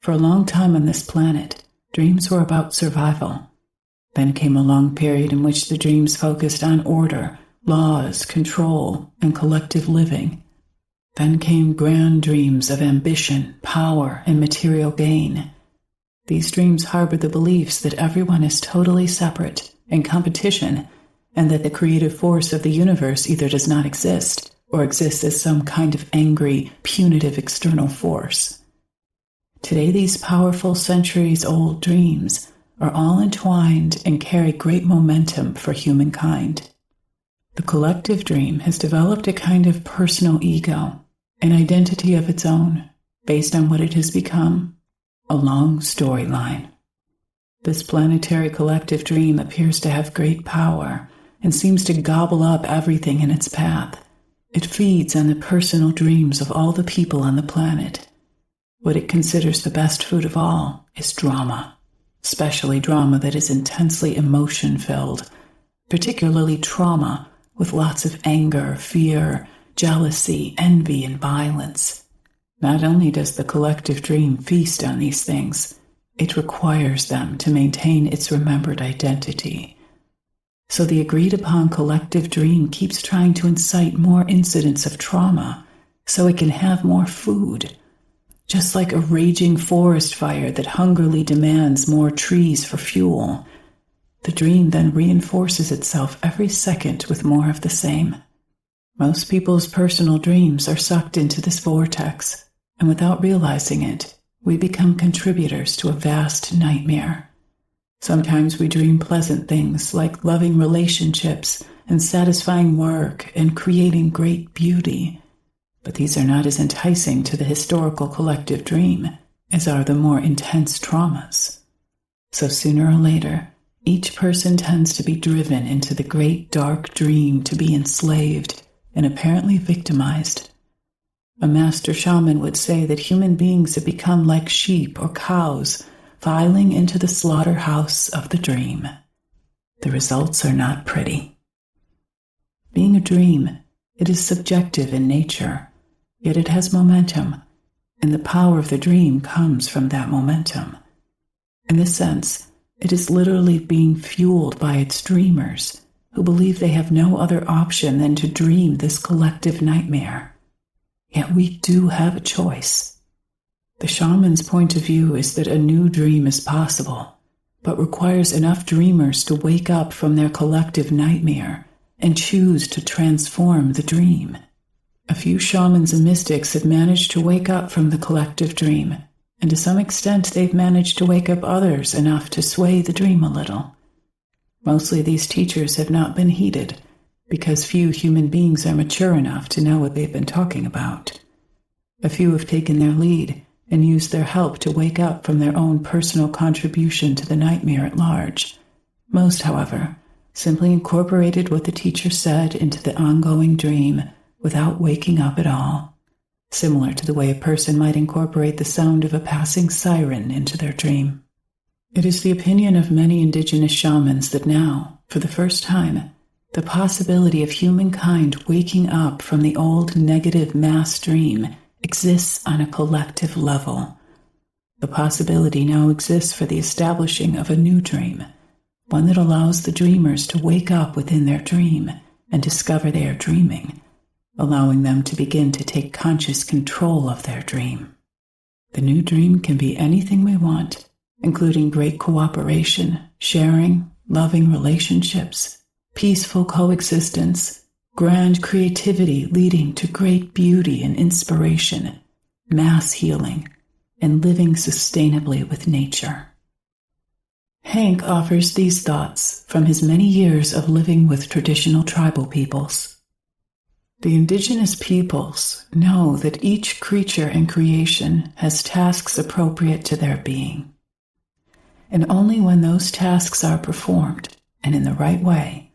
For a long time on this planet, dreams were about survival. Then came a long period in which the dreams focused on order, laws, control, and collective living. Then came grand dreams of ambition, power, and material gain. These dreams harbor the beliefs that everyone is totally separate, in competition, and that the creative force of the universe either does not exist or exists as some kind of angry, punitive external force. Today, these powerful centuries-old dreams are all entwined and carry great momentum for humankind. The collective dream has developed a kind of personal ego, an identity of its own, based on what it has become, a long storyline. This planetary collective dream appears to have great power and seems to gobble up everything in its path. It feeds on the personal dreams of all the people on the planet. What it considers the best food of all is drama, especially drama that is intensely emotion-filled, particularly trauma with lots of anger, fear, jealousy, envy, and violence. Not only does the collective dream feast on these things, it requires them to maintain its remembered identity. So the agreed-upon collective dream keeps trying to incite more incidents of trauma so it can have more food. Just like a raging forest fire that hungrily demands more trees for fuel, the dream then reinforces itself every second with more of the same. Most people's personal dreams are sucked into this vortex, and without realizing it, we become contributors to a vast nightmare. Sometimes we dream pleasant things like loving relationships and satisfying work and creating great beauty, but these are not as enticing to the historical collective dream as are the more intense traumas. So sooner or later, each person tends to be driven into the great dark dream to be enslaved and apparently victimized. A master shaman would say that human beings have become like sheep or cows filing into the slaughterhouse of the dream. The results are not pretty. Being a dream, it is subjective in nature, yet it has momentum, and the power of the dream comes from that momentum. In this sense, it is literally being fueled by its dreamers, who believe they have no other option than to dream this collective nightmare. Yet we do have a choice. The shaman's point of view is that a new dream is possible, but requires enough dreamers to wake up from their collective nightmare and choose to transform the dream. A few shamans and mystics have managed to wake up from the collective dream, and to some extent they've managed to wake up others enough to sway the dream a little. Mostly these teachers have not been heeded, because few human beings are mature enough to know what they've been talking about. A few have taken their lead and used their help to wake up from their own personal contribution to the nightmare at large. Most, however, simply incorporated what the teacher said into the ongoing dream without waking up at all, similar to the way a person might incorporate the sound of a passing siren into their dream. It is the opinion of many indigenous shamans that now, for the first time, the possibility of humankind waking up from the old negative mass dream exists on a collective level. The possibility now exists for the establishing of a new dream, one that allows the dreamers to wake up within their dream and discover they are dreaming, allowing them to begin to take conscious control of their dream. The new dream can be anything we want, including great cooperation, sharing, loving relationships, peaceful coexistence, grand creativity leading to great beauty and inspiration, mass healing, and living sustainably with nature. Hank offers these thoughts from his many years of living with traditional tribal peoples. The indigenous peoples know that each creature in creation has tasks appropriate to their being. And only when those tasks are performed, and in the right way,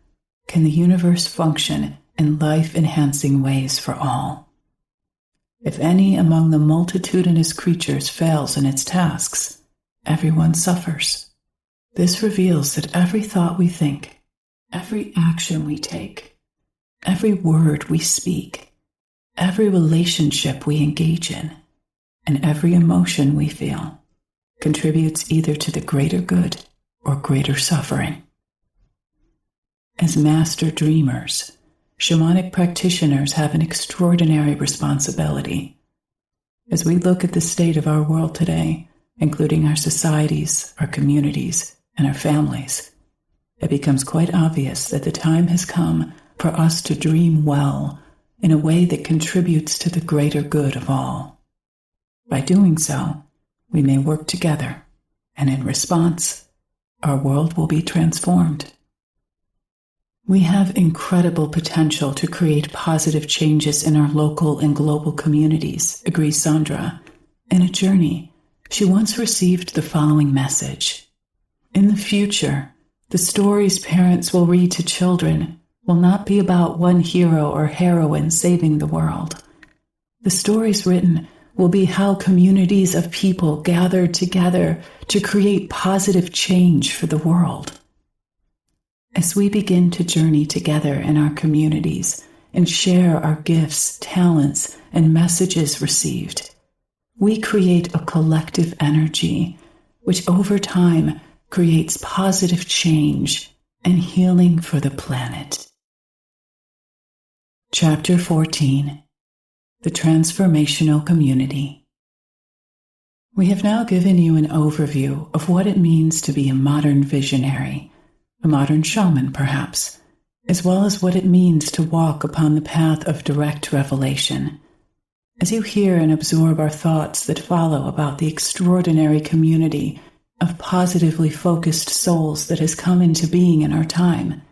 can the universe function in life-enhancing ways for all. If any among the multitudinous creatures fails in its tasks, everyone suffers. This reveals that every thought we think, every action we take, every word we speak, every relationship we engage in, and every emotion we feel contributes either to the greater good or greater suffering. As master dreamers, shamanic practitioners have an extraordinary responsibility. As we look at the state of our world today, including our societies, our communities, and our families, it becomes quite obvious that the time has come for us to dream well in a way that contributes to the greater good of all. By doing so, we may work together, and in response, our world will be transformed. We have incredible potential to create positive changes in our local and global communities, agrees Sandra. In a journey, she once received the following message. In the future, the stories parents will read to children will not be about one hero or heroine saving the world. The stories written will be how communities of people gathered together to create positive change for the world. As we begin to journey together in our communities and share our gifts, talents, and messages received, we create a collective energy which over time creates positive change and healing for the planet. Chapter 14. The Transformational Community. We have now given you an overview of what it means to be a modern visionary, a modern shaman perhaps, as well as what it means to walk upon the path of direct revelation. As you hear and absorb our thoughts that follow about the extraordinary community of positively focused souls that has come into being in our time,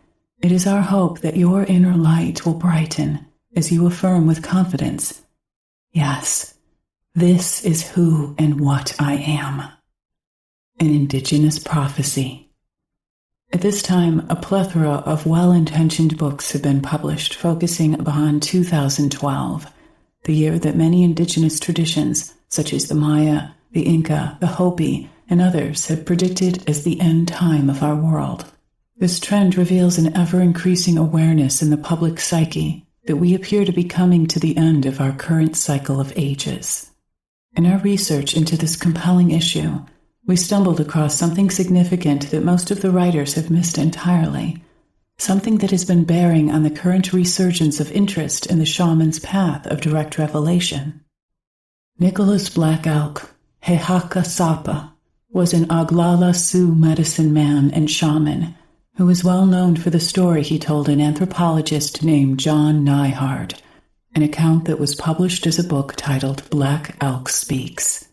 it is our hope that your inner light will brighten as you affirm with confidence, yes, this is who and what I am. An indigenous prophecy. At this time, a plethora of well-intentioned books have been published focusing upon 2012, the year that many indigenous traditions, such as the Maya, the Inca, the Hopi, and others have predicted as the end time of our world. This trend reveals an ever-increasing awareness in the public psyche that we appear to be coming to the end of our current cycle of ages. In our research into this compelling issue, we stumbled across something significant that most of the writers have missed entirely, something that has been bearing on the current resurgence of interest in the shaman's path of direct revelation. Nicholas Black Elk, Hehaka Sapa, was an Oglala Sioux medicine man and shaman who is well known for the story he told an anthropologist named John Nyhard, an account that was published as a book titled Black Elk Speaks.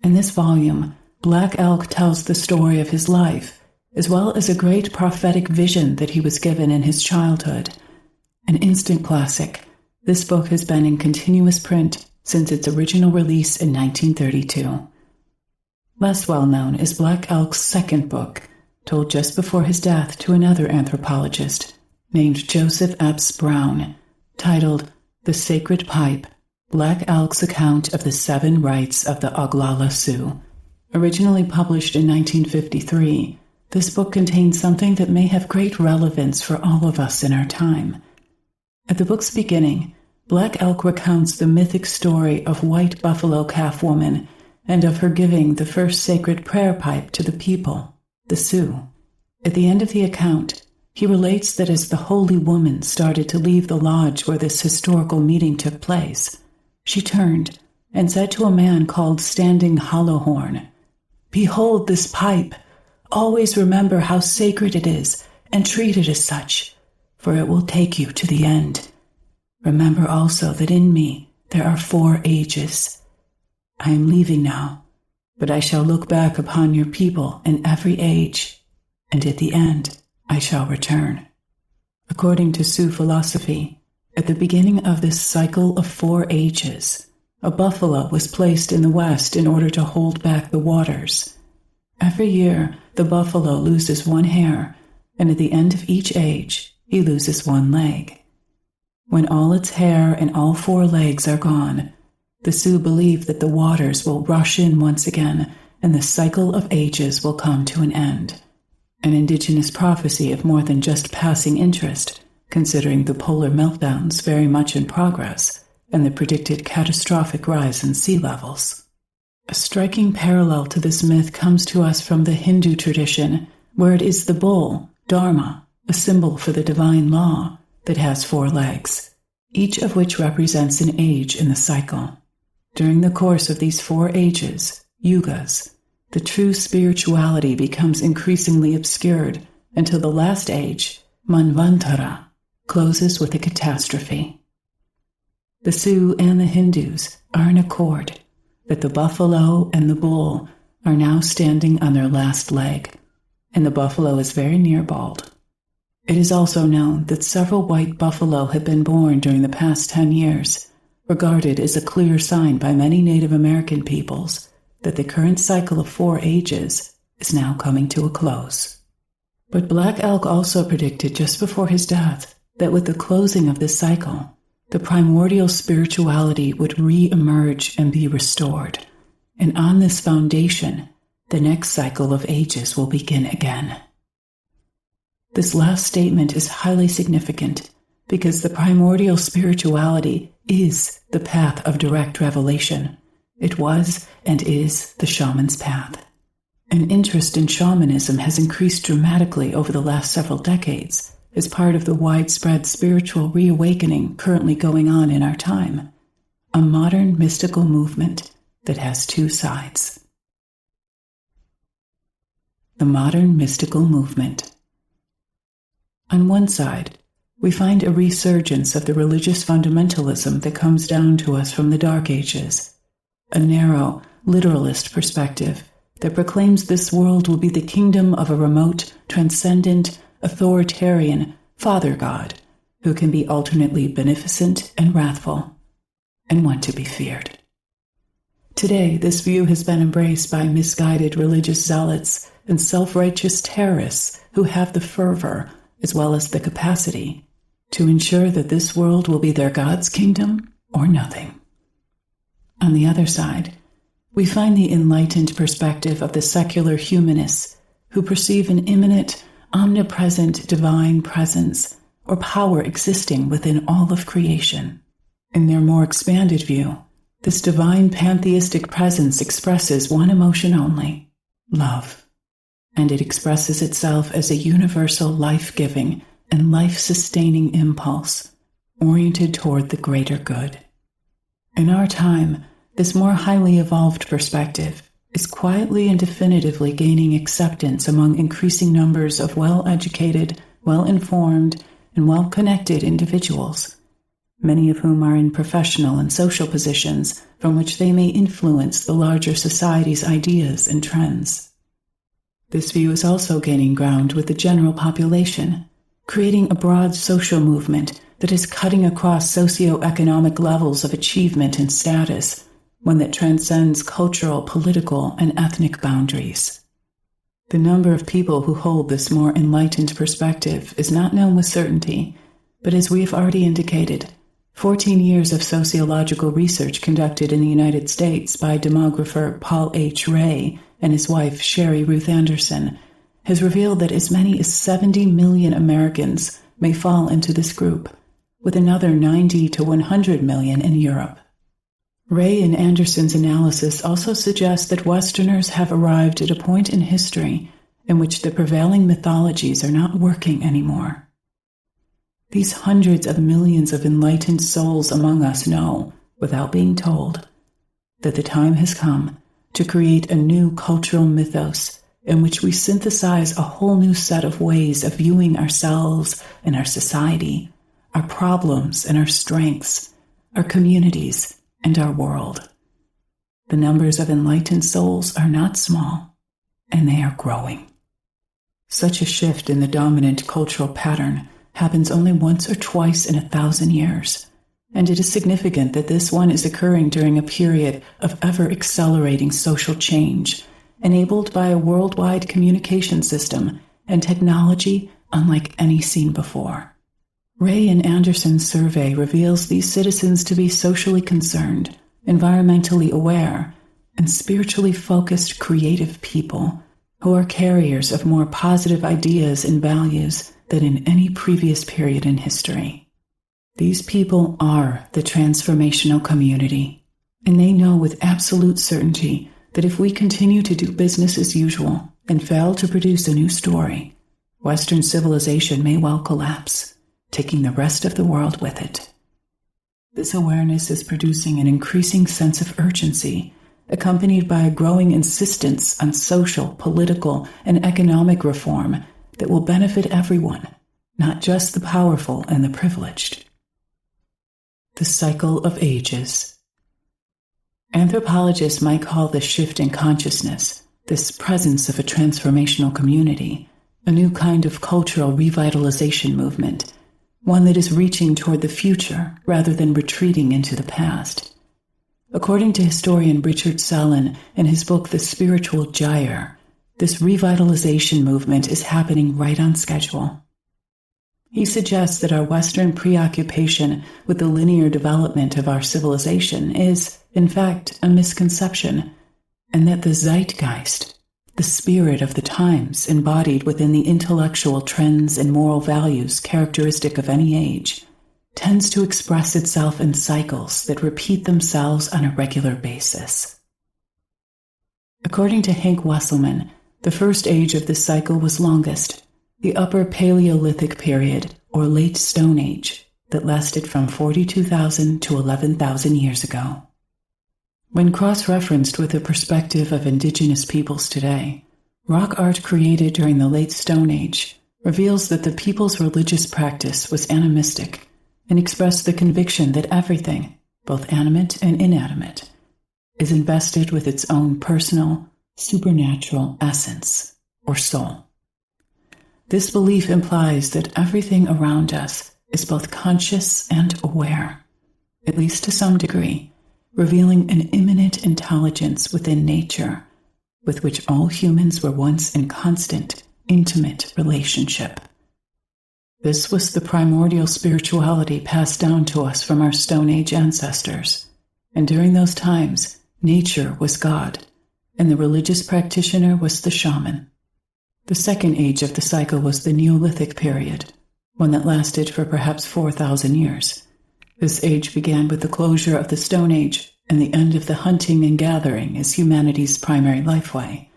In this volume, Black Elk tells the story of his life, as well as a great prophetic vision that he was given in his childhood. An instant classic, this book has been in continuous print since its original release in 1932. Less well known is Black Elk's second book, told just before his death to another anthropologist named Joseph Epps Brown, titled The Sacred Pipe, Black Elk's Account of the Seven Rites of the Oglala Sioux. Originally published in 1953, this book contains something that may have great relevance for all of us in our time. At the book's beginning, Black Elk recounts the mythic story of White Buffalo Calf Woman and of her giving the first sacred prayer pipe to the people, the Sioux. At the end of the account, he relates that as the holy woman started to leave the lodge where this historical meeting took place, she turned and said to a man called Standing Hollowhorn, "Behold this pipe. Always remember how sacred it is and treat it as such, for it will take you to the end. Remember also that in me there are 4 ages. I am leaving now, but I shall look back upon your people in every age, and at the end I shall return." According to Sioux philosophy, at the beginning of this cycle of 4 ages, a buffalo was placed in the west in order to hold back the waters. Every year, the buffalo loses 1 hair, and at the end of each age, he loses 1 leg. When all its hair and all 4 legs are gone, The Sioux believe that the waters will rush in once again and the cycle of ages will come to an end. An indigenous prophecy of more than just passing interest, considering the polar meltdowns very much in progress and the predicted catastrophic rise in sea levels. A striking parallel to this myth comes to us from the Hindu tradition, where it is the bull, Dharma, a symbol for the divine law, that has 4 legs, each of which represents an age in the cycle. During the course of these 4 ages, yugas, the true spirituality becomes increasingly obscured until the last age, Manvantara, closes with a catastrophe. The Sioux and the Hindus are in accord that the buffalo and the bull are now standing on their last leg, and the buffalo is very near bald. It is also known that several white buffalo have been born during the past 10 years, regarded as a clear sign by many Native American peoples that the current cycle of 4 ages is now coming to a close. But Black Elk also predicted just before his death that with the closing of this cycle, the primordial spirituality would re-emerge and be restored, and on this foundation, the next cycle of ages will begin again. This last statement is highly significant because the primordial spirituality is the path of direct revelation. It was and is the shaman's path. An interest in shamanism has increased dramatically over the last several decades as part of the widespread spiritual reawakening currently going on in our time, a modern mystical movement that has 2 sides. The modern mystical movement. On one side, we find a resurgence of the religious fundamentalism that comes down to us from the Dark Ages, a narrow, literalist perspective that proclaims this world will be the kingdom of a remote, transcendent, authoritarian Father God who can be alternately beneficent and wrathful, and one to be feared. Today, this view has been embraced by misguided religious zealots and self-righteous terrorists who have the fervor, as well as the capacity, to ensure that this world will be their God's kingdom or nothing. On the other side, we find the enlightened perspective of the secular humanists who perceive an immanent, omnipresent divine presence or power existing within all of creation. In their more expanded view, this divine pantheistic presence expresses one emotion only, love, and it expresses itself as a universal life-giving and life-sustaining impulse oriented toward the greater good. In our time, this more highly evolved perspective is quietly and definitively gaining acceptance among increasing numbers of well-educated, well-informed, and well-connected individuals, many of whom are in professional and social positions from which they may influence the larger society's ideas and trends. This view is also gaining ground with the general population, creating a broad social movement that is cutting across socioeconomic levels of achievement and status, one that transcends cultural, political, and ethnic boundaries. The number of people who hold this more enlightened perspective is not known with certainty, but as we have already indicated, 14 years of sociological research conducted in the United States by demographer Paul H. Ray and his wife Sherry Ruth Anderson has revealed that as many as 70 million Americans may fall into this group, with another 90 to 100 million in Europe. Ray and Anderson's analysis also suggests that Westerners have arrived at a point in history in which the prevailing mythologies are not working anymore. These hundreds of millions of enlightened souls among us know, without being told, that the time has come to create a new cultural mythos in which we synthesize a whole new set of ways of viewing ourselves and our society, our problems and our strengths, our communities, and our world. The numbers of enlightened souls are not small, and they are growing. Such a shift in the dominant cultural pattern happens only once or twice in 1,000 years, and it is significant that this one is occurring during a period of ever-accelerating social change, enabled by a worldwide communication system and technology unlike any seen before. Ray and Anderson's survey reveals these citizens to be socially concerned, environmentally aware, and spiritually focused creative people who are carriers of more positive ideas and values than in any previous period in history. These people are the transformational community, and they know with absolute certainty that if we continue to do business as usual and fail to produce a new story, Western civilization may well collapse, taking the rest of the world with it. This awareness is producing an increasing sense of urgency, accompanied by a growing insistence on social, political, and economic reform that will benefit everyone, not just the powerful and the privileged. The cycle of ages. Anthropologists might call this shift in consciousness, this presence of a transformational community, a new kind of cultural revitalization movement, one that is reaching toward the future rather than retreating into the past. According to historian Richard Sellon in his book The Spiritual Gyre, this revitalization movement is happening right on schedule. He suggests that our Western preoccupation with the linear development of our civilization is, in fact, a misconception, and that the zeitgeist, the spirit of the times embodied within the intellectual trends and moral values characteristic of any age, tends to express itself in cycles that repeat themselves on a regular basis. According to Hank Wesselman, the first age of this cycle was longest, the Upper Paleolithic period, or Late Stone Age, that lasted from 42,000 to 11,000 years ago. When cross-referenced with the perspective of indigenous peoples today, rock art created during the Late Stone Age reveals that the people's religious practice was animistic and expressed the conviction that everything, both animate and inanimate, is invested with its own personal, supernatural essence, or soul. This belief implies that everything around us is both conscious and aware, at least to some degree, revealing an immanent intelligence within nature with which all humans were once in constant, intimate relationship. This was the primordial spirituality passed down to us from our Stone Age ancestors, and during those times, nature was God, and the religious practitioner was the shaman. The second age of the cycle was the Neolithic period, one that lasted for perhaps 4,000 years. This age began with the closure of the Stone Age and the end of the hunting and gathering as humanity's primary lifeway.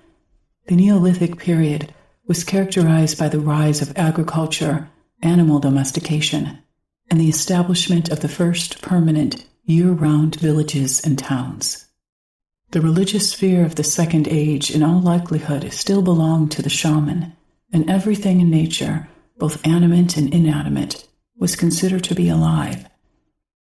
The Neolithic period was characterized by the rise of agriculture, animal domestication, and the establishment of the first permanent, year-round villages and towns. The religious sphere of the Second Age, in all likelihood, still belonged to the shaman, and everything in nature, both animate and inanimate, was considered to be alive.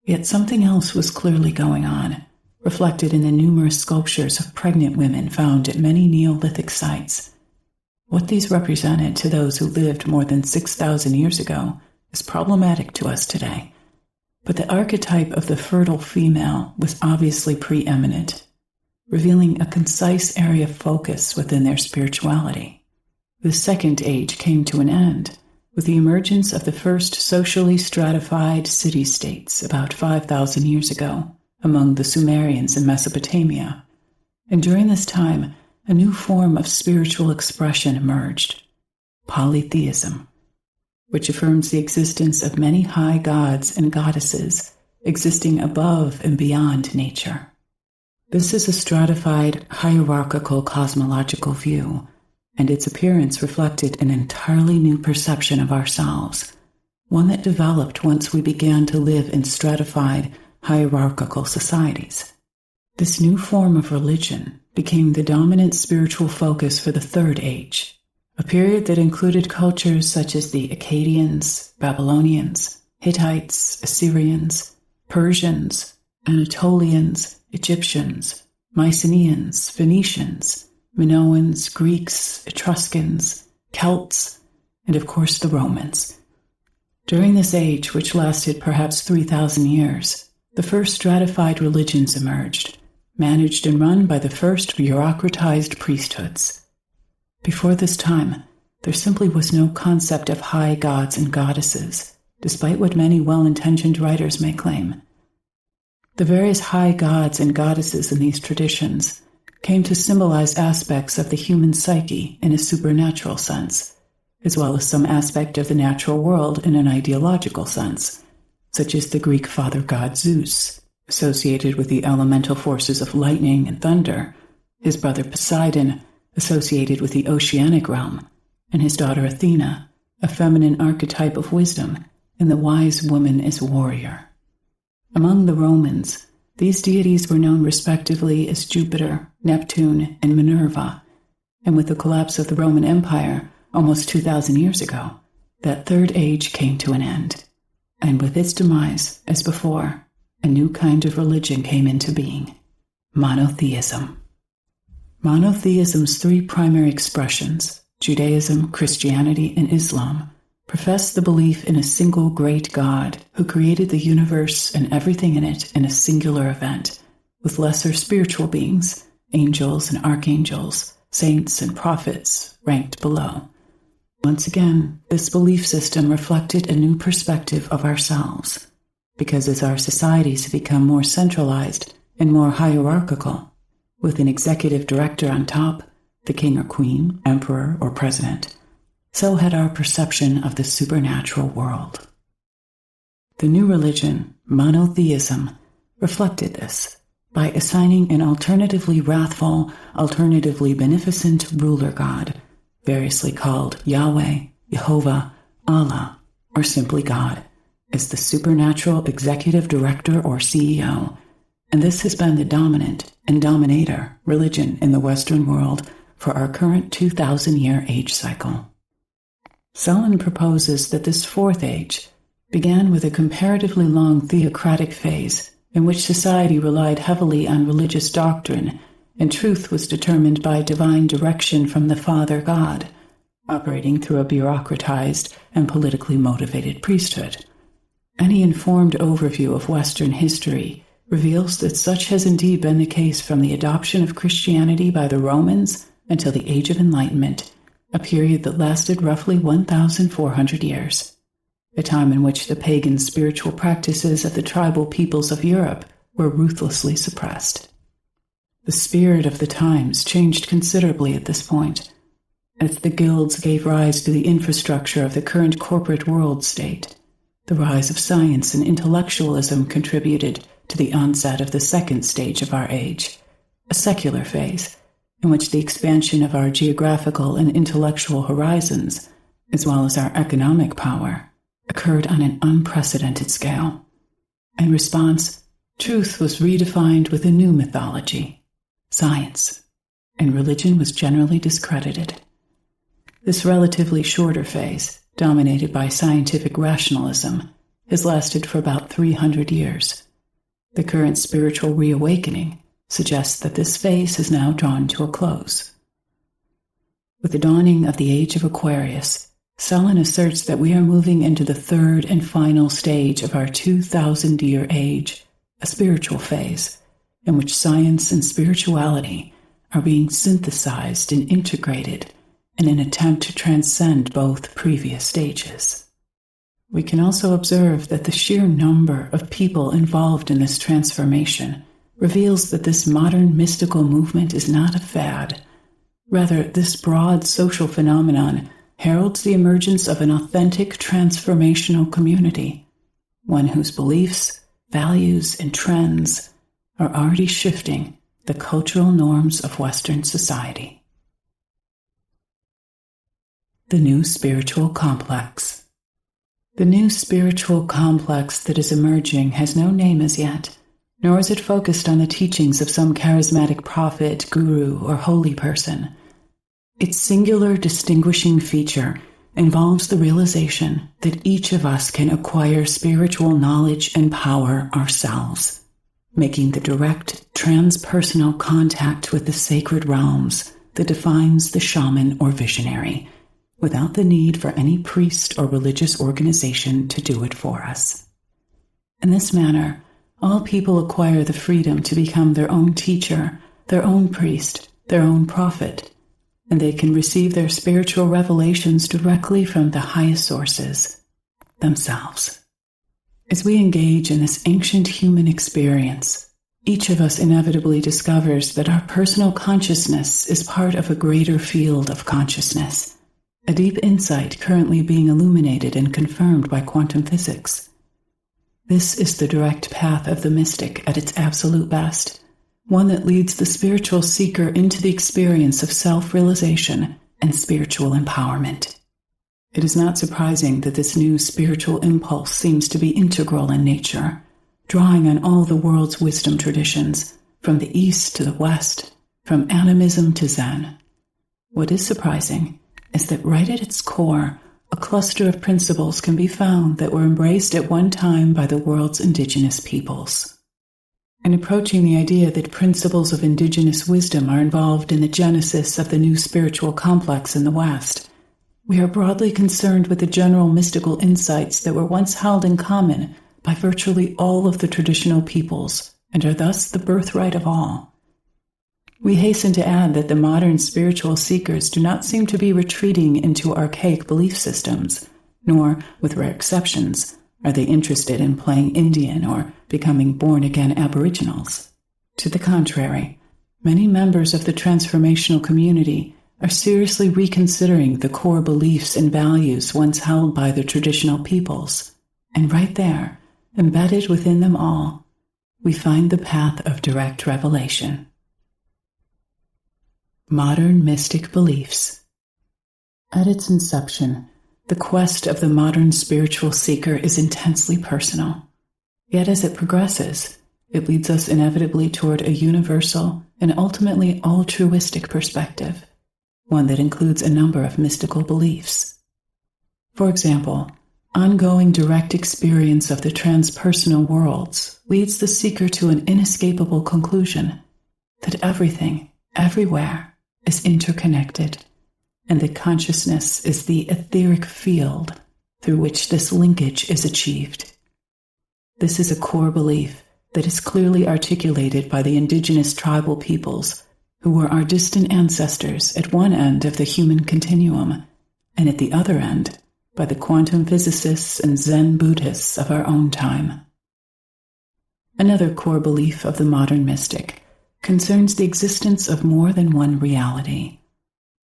Yet something else was clearly going on, reflected in the numerous sculptures of pregnant women found at many Neolithic sites. What these represented to those who lived more than 6,000 years ago is problematic to us today, but the archetype of the fertile female was obviously preeminent, revealing a concise area of focus within their spirituality. The Second Age came to an end with the emergence of the first socially stratified city-states about 5,000 years ago among the Sumerians in Mesopotamia, and during this time, a new form of spiritual expression emerged, polytheism, which affirms the existence of many high gods and goddesses existing above and beyond nature. This is a stratified, hierarchical cosmological view, and its appearance reflected an entirely new perception of ourselves, one that developed once we began to live in stratified, hierarchical societies. This new form of religion became the dominant spiritual focus for the Third Age, a period that included cultures such as the Akkadians, Babylonians, Hittites, Assyrians, Persians, Anatolians, Egyptians, Mycenaeans, Phoenicians, Minoans, Greeks, Etruscans, Celts, and of course the Romans. During this age, which lasted perhaps 3,000 years, the first stratified religions emerged, managed and run by the first bureaucratized priesthoods. Before this time, there simply was no concept of high gods and goddesses, despite what many well-intentioned writers may claim. The various high gods and goddesses in these traditions came to symbolize aspects of the human psyche in a supernatural sense, as well as some aspect of the natural world in an ideological sense, such as the Greek father god Zeus, associated with the elemental forces of lightning and thunder, his brother Poseidon, associated with the oceanic realm, and his daughter Athena, a feminine archetype of wisdom, and the wise woman as warrior. Among the Romans, these deities were known respectively as Jupiter, Neptune, and Minerva, and with the collapse of the Roman Empire almost 2,000 years ago, that third age came to an end, and with its demise, as before, a new kind of religion came into being: monotheism. Monotheism's three primary expressions, Judaism, Christianity, and Islam, profess the belief in a single great God who created the universe and everything in it in a singular event, with lesser spiritual beings, angels and archangels, saints and prophets, ranked below. Once again, this belief system reflected a new perspective of ourselves, because as our societies have become more centralized and more hierarchical, with an executive director on top, the king or queen, emperor or president, so had our perception of the supernatural world. The new religion, monotheism, reflected this by assigning an alternatively wrathful, alternatively beneficent ruler god, variously called Yahweh, Jehovah, Allah, or simply God, as the supernatural executive director or CEO, and this has been the dominant and dominator religion in the Western world for our current 2,000-year age cycle. Wesselman proposes that this fourth age began with a comparatively long theocratic phase in which society relied heavily on religious doctrine and truth was determined by divine direction from the Father God, operating through a bureaucratized and politically motivated priesthood. Any informed overview of Western history reveals that such has indeed been the case from the adoption of Christianity by the Romans until the Age of Enlightenment, a period that lasted roughly 1,400 years, a time in which the pagan spiritual practices of the tribal peoples of Europe were ruthlessly suppressed. The spirit of the times changed considerably at this point, as the guilds gave rise to the infrastructure of the current corporate world state. The rise of science and intellectualism contributed to the onset of the second stage of our age, a secular phase, in which the expansion of our geographical and intellectual horizons, as well as our economic power, occurred on an unprecedented scale. In response, truth was redefined with a new mythology, science, and religion was generally discredited. This relatively shorter phase, dominated by scientific rationalism, has lasted for about 300 years. The current spiritual reawakening suggests that this phase is now drawn to a close. With the dawning of the age of Aquarius, Wesselman asserts that we are moving into the third and final stage of our 2,000-year age, a spiritual phase, in which science and spirituality are being synthesized and integrated in an attempt to transcend both previous stages. We can also observe that the sheer number of people involved in this transformation reveals that this modern mystical movement is not a fad. Rather, this broad social phenomenon heralds the emergence of an authentic transformational community, one whose beliefs, values, and trends are already shifting the cultural norms of Western society. The new spiritual complex. The new spiritual complex that is emerging has no name as yet, nor is it focused on the teachings of some charismatic prophet, guru, or holy person. Its singular distinguishing feature involves the realization that each of us can acquire spiritual knowledge and power ourselves, making the direct transpersonal contact with the sacred realms that defines the shaman or visionary, without the need for any priest or religious organization to do it for us. In this manner, all people acquire the freedom to become their own teacher, their own priest, their own prophet, and they can receive their spiritual revelations directly from the highest sources, themselves. As we engage in this ancient human experience, each of us inevitably discovers that our personal consciousness is part of a greater field of consciousness, a deep insight currently being illuminated and confirmed by quantum physics. This is the direct path of the mystic at its absolute best, one that leads the spiritual seeker into the experience of self-realization and spiritual empowerment. It is not surprising that this new spiritual impulse seems to be integral in nature, drawing on all the world's wisdom traditions, from the East to the West, from animism to Zen. What is surprising is that right at its core, a cluster of principles can be found that were embraced at one time by the world's indigenous peoples. In approaching the idea that principles of indigenous wisdom are involved in the genesis of the new spiritual complex in the West, we are broadly concerned with the general mystical insights that were once held in common by virtually all of the traditional peoples and are thus the birthright of all. We hasten to add that the modern spiritual seekers do not seem to be retreating into archaic belief systems, nor, with rare exceptions, are they interested in playing Indian or becoming born-again aboriginals. To the contrary, many members of the transformational community are seriously reconsidering the core beliefs and values once held by the traditional peoples, and right there, embedded within them all, we find the path of direct revelation. Modern mystic beliefs. At its inception, the quest of the modern spiritual seeker is intensely personal. Yet as it progresses, it leads us inevitably toward a universal and ultimately altruistic perspective, one that includes a number of mystical beliefs. For example, ongoing direct experience of the transpersonal worlds leads the seeker to an inescapable conclusion that everything, everywhere, is interconnected, and that consciousness is the etheric field through which this linkage is achieved. This is a core belief that is clearly articulated by the indigenous tribal peoples who were our distant ancestors at one end of the human continuum, and at the other end by the quantum physicists and Zen Buddhists of our own time. Another core belief of the modern mystic concerns the existence of more than one reality.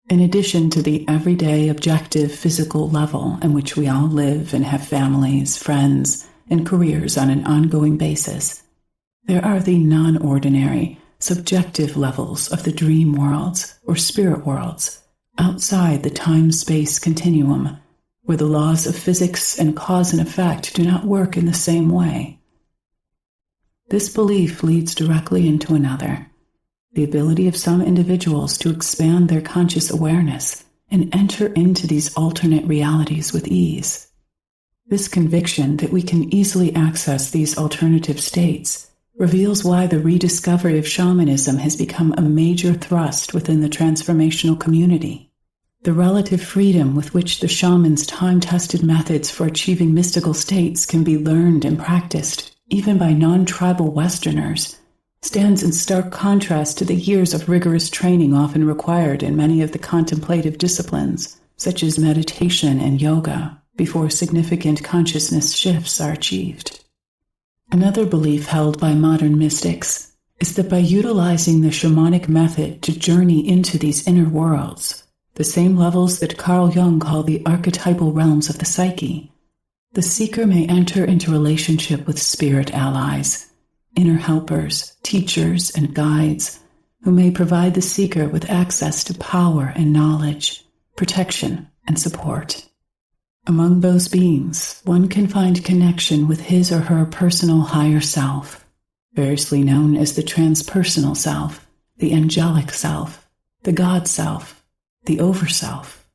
In addition to the everyday objective physical level in which we all live and have families, friends, and careers on an ongoing basis, there are the non-ordinary, subjective levels of the dream worlds or spirit worlds outside the time-space continuum, where the laws of physics and cause and effect do not work in the same way. This belief leads directly into another, the ability of some individuals to expand their conscious awareness and enter into these alternate realities with ease. This conviction that we can easily access these alternative states reveals why the rediscovery of shamanism has become a major thrust within the transformational community. The relative freedom with which the shaman's time-tested methods for achieving mystical states can be learned and practiced, even by non-tribal Westerners, stands in stark contrast to the years of rigorous training often required in many of the contemplative disciplines, such as meditation and yoga, before significant consciousness shifts are achieved. Another belief held by modern mystics is that by utilizing the shamanic method to journey into these inner worlds, the same levels that Carl Jung called the archetypal realms of the psyche, the seeker may enter into relationship with spirit allies, inner helpers, teachers, and guides who may provide the seeker with access to power and knowledge, protection, and support. Among those beings, one can find connection with his or her personal higher self, variously known as the transpersonal self, the angelic self, the God self, the overself,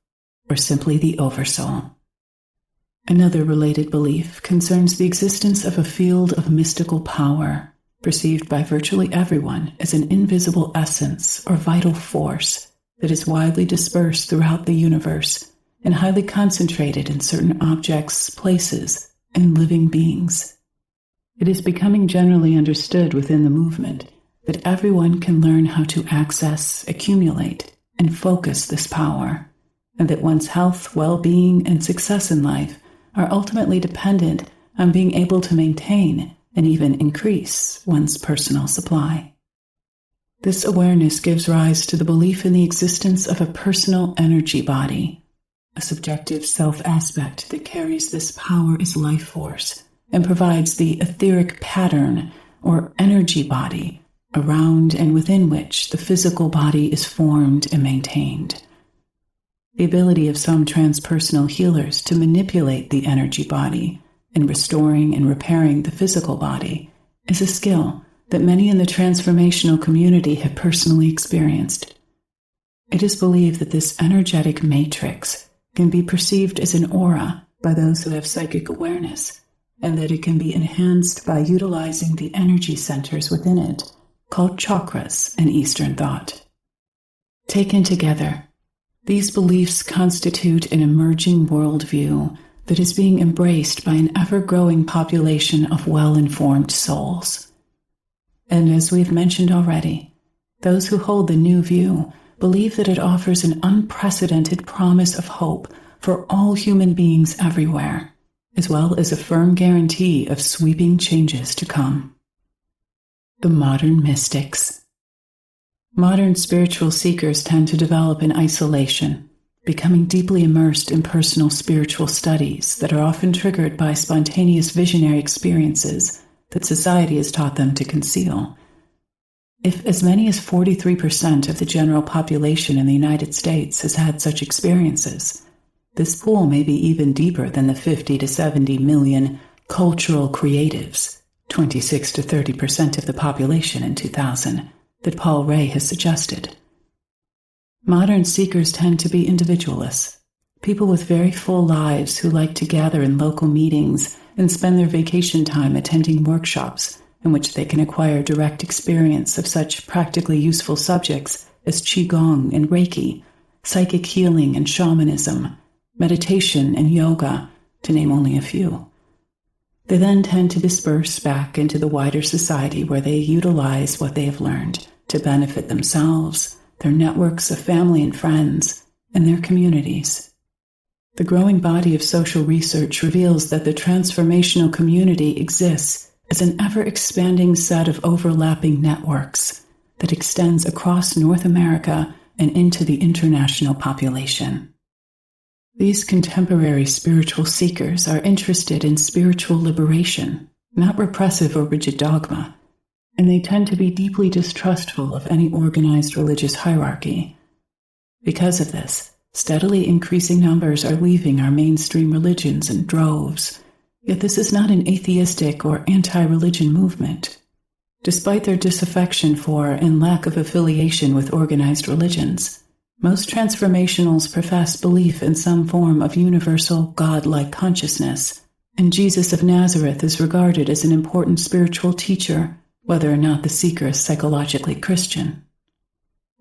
or simply the oversoul. Another related belief concerns the existence of a field of mystical power, perceived by virtually everyone as an invisible essence or vital force that is widely dispersed throughout the universe and highly concentrated in certain objects, places, and living beings. It is becoming generally understood within the movement that everyone can learn how to access, accumulate, and focus this power, and that one's health, well-being, and success in life are ultimately dependent on being able to maintain and even increase one's personal supply. This awareness gives rise to the belief in the existence of a personal energy body, a subjective self-aspect that carries this power as life force and provides the etheric pattern or energy body around and within which the physical body is formed and maintained. The ability of some transpersonal healers to manipulate the energy body in restoring and repairing the physical body is a skill that many in the transformational community have personally experienced. It is believed that this energetic matrix can be perceived as an aura by those who have psychic awareness, and that it can be enhanced by utilizing the energy centers within it, called chakras in Eastern thought. Taken together, these beliefs constitute an emerging worldview that is being embraced by an ever-growing population of well-informed souls. And as we've mentioned already, those who hold the new view believe that it offers an unprecedented promise of hope for all human beings everywhere, as well as a firm guarantee of sweeping changes to come. The modern mystics. Modern spiritual seekers tend to develop in isolation, becoming deeply immersed in personal spiritual studies that are often triggered by spontaneous visionary experiences that society has taught them to conceal. If as many as 43% of the general population in the United States has had such experiences, this pool may be even deeper than the 50 to 70 million cultural creatives, 26 to 30% of the population in 2000, that Paul Ray has suggested. Modern seekers tend to be individualists, people with very full lives who like to gather in local meetings and spend their vacation time attending workshops in which they can acquire direct experience of such practically useful subjects as Qigong and Reiki, psychic healing and shamanism, meditation and yoga, to name only a few. They then tend to disperse back into the wider society where they utilize what they have learned to benefit themselves, their networks of family and friends, and their communities. The growing body of social research reveals that the transformational community exists as an ever-expanding set of overlapping networks that extends across North America and into the international population. These contemporary spiritual seekers are interested in spiritual liberation, not repressive or rigid dogma, and they tend to be deeply distrustful of any organized religious hierarchy. Because of this, steadily increasing numbers are leaving our mainstream religions in droves, yet this is not an atheistic or anti-religion movement. Despite their disaffection for and lack of affiliation with organized religions, most transformationals profess belief in some form of universal, God-like consciousness, and Jesus of Nazareth is regarded as an important spiritual teacher, whether or not the seeker is psychologically Christian.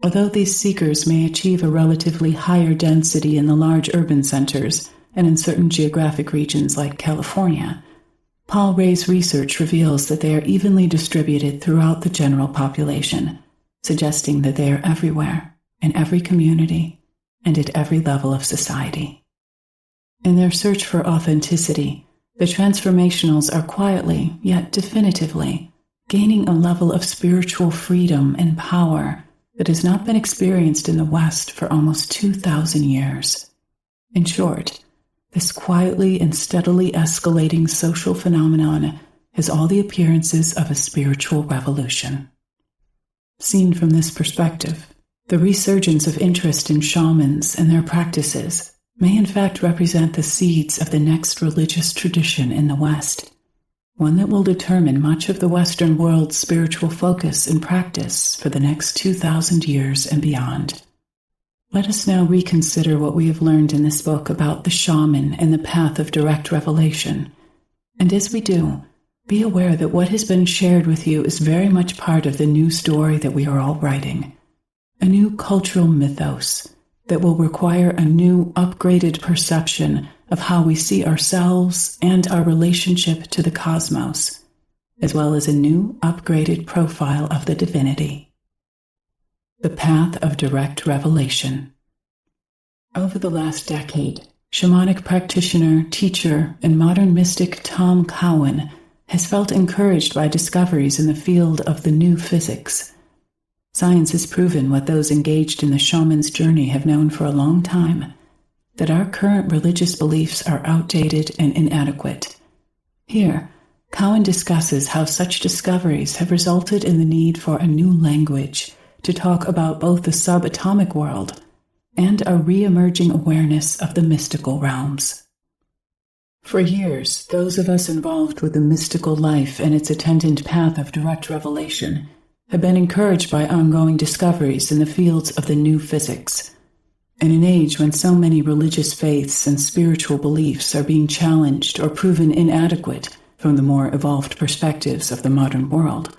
Although these seekers may achieve a relatively higher density in the large urban centers and in certain geographic regions like California, Paul Ray's research reveals that they are evenly distributed throughout the general population, suggesting that they are everywhere, in every community, and at every level of society. In their search for authenticity, the transformationals are quietly, yet definitively, gaining a level of spiritual freedom and power that has not been experienced in the West for almost 2,000 years. In short, this quietly and steadily escalating social phenomenon has all the appearances of a spiritual revolution. Seen from this perspective, the resurgence of interest in shamans and their practices may in fact represent the seeds of the next religious tradition in the West, one that will determine much of the Western world's spiritual focus and practice for the next 2,000 years and beyond. Let us now reconsider what we have learned in this book about the shaman and the path of direct revelation. And as we do, be aware that what has been shared with you is very much part of the new story that we are all writing, a new cultural mythos that will require a new, upgraded perception of how we see ourselves and our relationship to the cosmos, as well as a new, upgraded profile of the divinity. The path of direct revelation. Over the last decade, Shamanic practitioner, teacher, and modern mystic Tom Cowan has felt encouraged by discoveries in the field of the new physics. Science has proven what those engaged in the shaman's journey have known for a long time, that our current religious beliefs are outdated and inadequate. Here, Cowan discusses how such discoveries have resulted in the need for a new language to talk about both the subatomic world and a re-emerging awareness of the mystical realms. For years, those of us involved with the mystical life and its attendant path of direct revelation have been encouraged by ongoing discoveries in the fields of the new physics. In an age when so many religious faiths and spiritual beliefs are being challenged or proven inadequate from the more evolved perspectives of the modern world,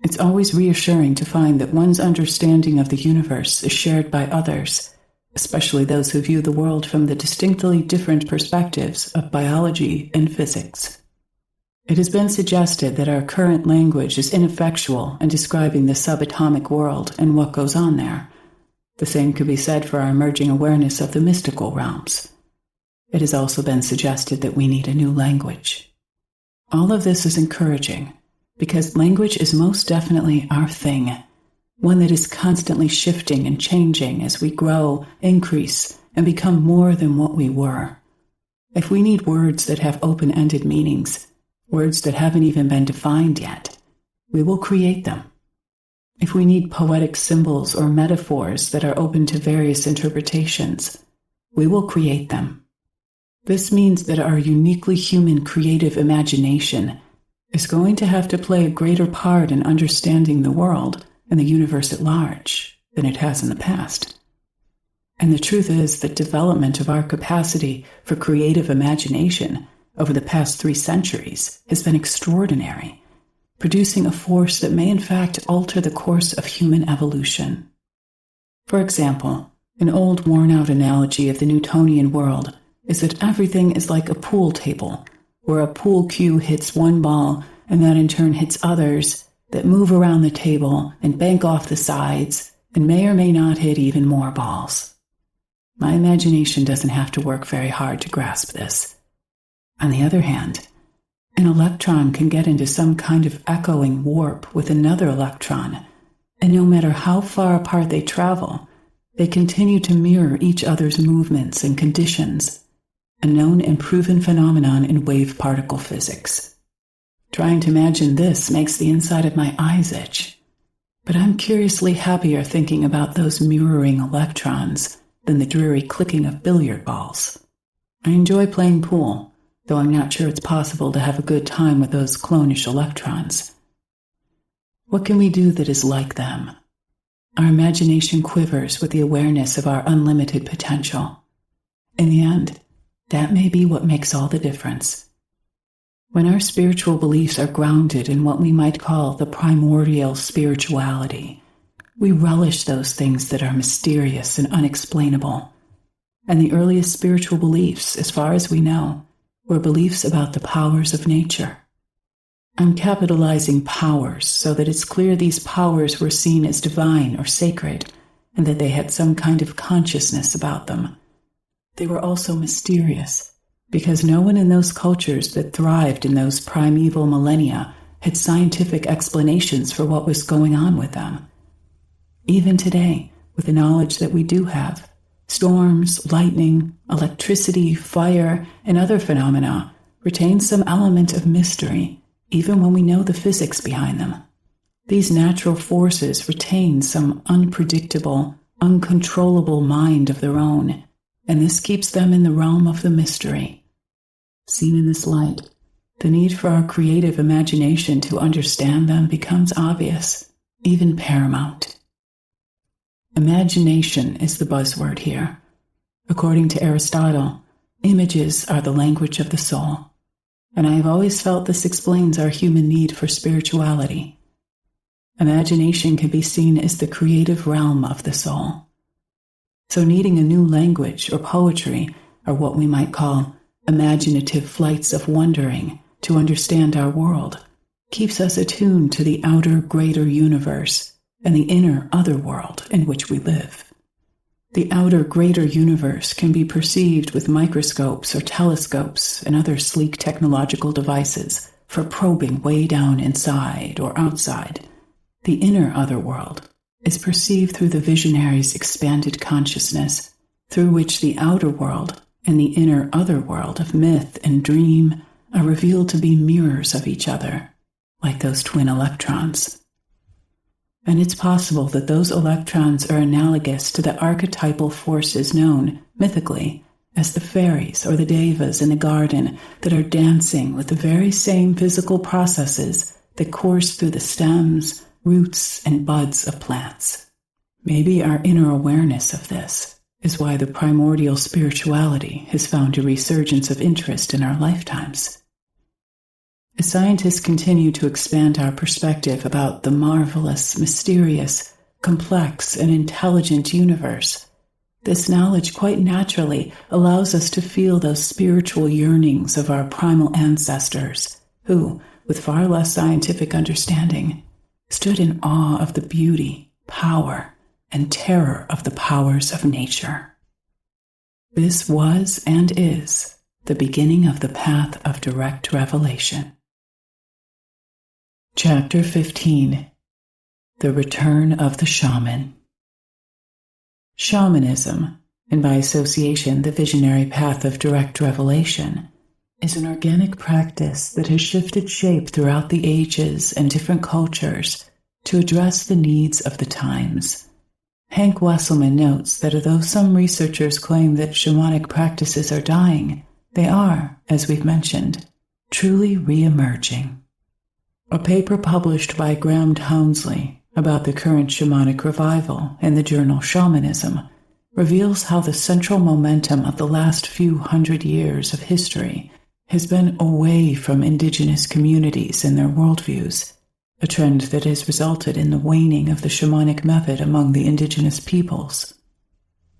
it's always reassuring to find that one's understanding of the universe is shared by others, especially those who view the world from the distinctly different perspectives of biology and physics. It has been suggested that our current language is ineffectual in describing the subatomic world and what goes on there. The same could be said for our emerging awareness of the mystical realms. It has also been suggested that we need a new language. All of this is encouraging, because language is most definitely our thing, one that is constantly shifting and changing as we grow, increase, and become more than what we were. If we need words that have open-ended meanings, words that haven't even been defined yet, we will create them. If we need poetic symbols or metaphors that are open to various interpretations, we will create them. This means that our uniquely human creative imagination is going to have to play a greater part in understanding the world and the universe at large than it has in the past. And the truth is that development of our capacity for creative imagination over the past 3 centuries has been extraordinary, producing a force that may in fact alter the course of human evolution. For example, an old worn-out analogy of the Newtonian world is that everything is like a pool table, where a pool cue hits one ball and that in turn hits others that move around the table and bank off the sides and may or may not hit even more balls. My imagination doesn't have to work very hard to grasp this. On the other hand, an electron can get into some kind of echoing warp with another electron, and no matter how far apart they travel, they continue to mirror each other's movements and conditions, a known and proven phenomenon in wave particle physics. Trying to imagine this makes the inside of my eyes itch, but I'm curiously happier thinking about those mirroring electrons than the dreary clicking of billiard balls. I enjoy playing pool, though I'm not sure it's possible to have a good time with those clonish electrons. What can we do that is like them? Our imagination quivers with the awareness of our unlimited potential. In the end, that may be what makes all the difference. When our spiritual beliefs are grounded in what we might call the primordial spirituality, we relish those things that are mysterious and unexplainable. And the earliest spiritual beliefs, as far as we know, were beliefs about the powers of nature. I'm capitalizing powers so that it's clear these powers were seen as divine or sacred, and that they had some kind of consciousness about them. They were also mysterious, because no one in those cultures that thrived in those primeval millennia had scientific explanations for what was going on with them. Even today, with the knowledge that we do have, storms, lightning, electricity, fire, and other phenomena retain some element of mystery, even when we know the physics behind them. These natural forces retain some unpredictable, uncontrollable mind of their own, and this keeps them in the realm of the mystery. Seen in this light, the need for our creative imagination to understand them becomes obvious, even paramount. Imagination is the buzzword here. According to Aristotle, images are the language of the soul, and I have always felt this explains our human need for spirituality. Imagination can be seen as the creative realm of the soul. So needing a new language or poetry, or what we might call imaginative flights of wondering to understand our world, keeps us attuned to the outer greater universe and the inner other world in which we live. The outer greater universe can be perceived with microscopes or telescopes and other sleek technological devices for probing way down inside or outside. The inner otherworld is perceived through the visionary's expanded consciousness, through which the outer world and the inner otherworld of myth and dream are revealed to be mirrors of each other, like those twin electrons. And it's possible that those electrons are analogous to the archetypal forces known, mythically, as the fairies or the devas in the garden that are dancing with the very same physical processes that course through the stems, roots, and buds of plants. Maybe our inner awareness of this is why the primordial spirituality has found a resurgence of interest in our lifetimes. As scientists continue to expand our perspective about the marvelous, mysterious, complex, and intelligent universe, this knowledge quite naturally allows us to feel those spiritual yearnings of our primal ancestors who, with far less scientific understanding, stood in awe of the beauty, power, and terror of the powers of nature. This was and is the beginning of the path of direct revelation. Chapter 15. The Return of the Shaman. Shamanism, and by association the visionary path of direct revelation, is an organic practice that has shifted shape throughout the ages and different cultures to address the needs of the times. Hank Wesselman notes that although some researchers claim that shamanic practices are dying, they are, as we've mentioned, truly re-emerging. A paper published by Graham Townsley about the current shamanic revival in the journal Shamanism reveals how the central momentum of the last few hundred years of history has been away from indigenous communities and their worldviews, a trend that has resulted in the waning of the shamanic method among the indigenous peoples.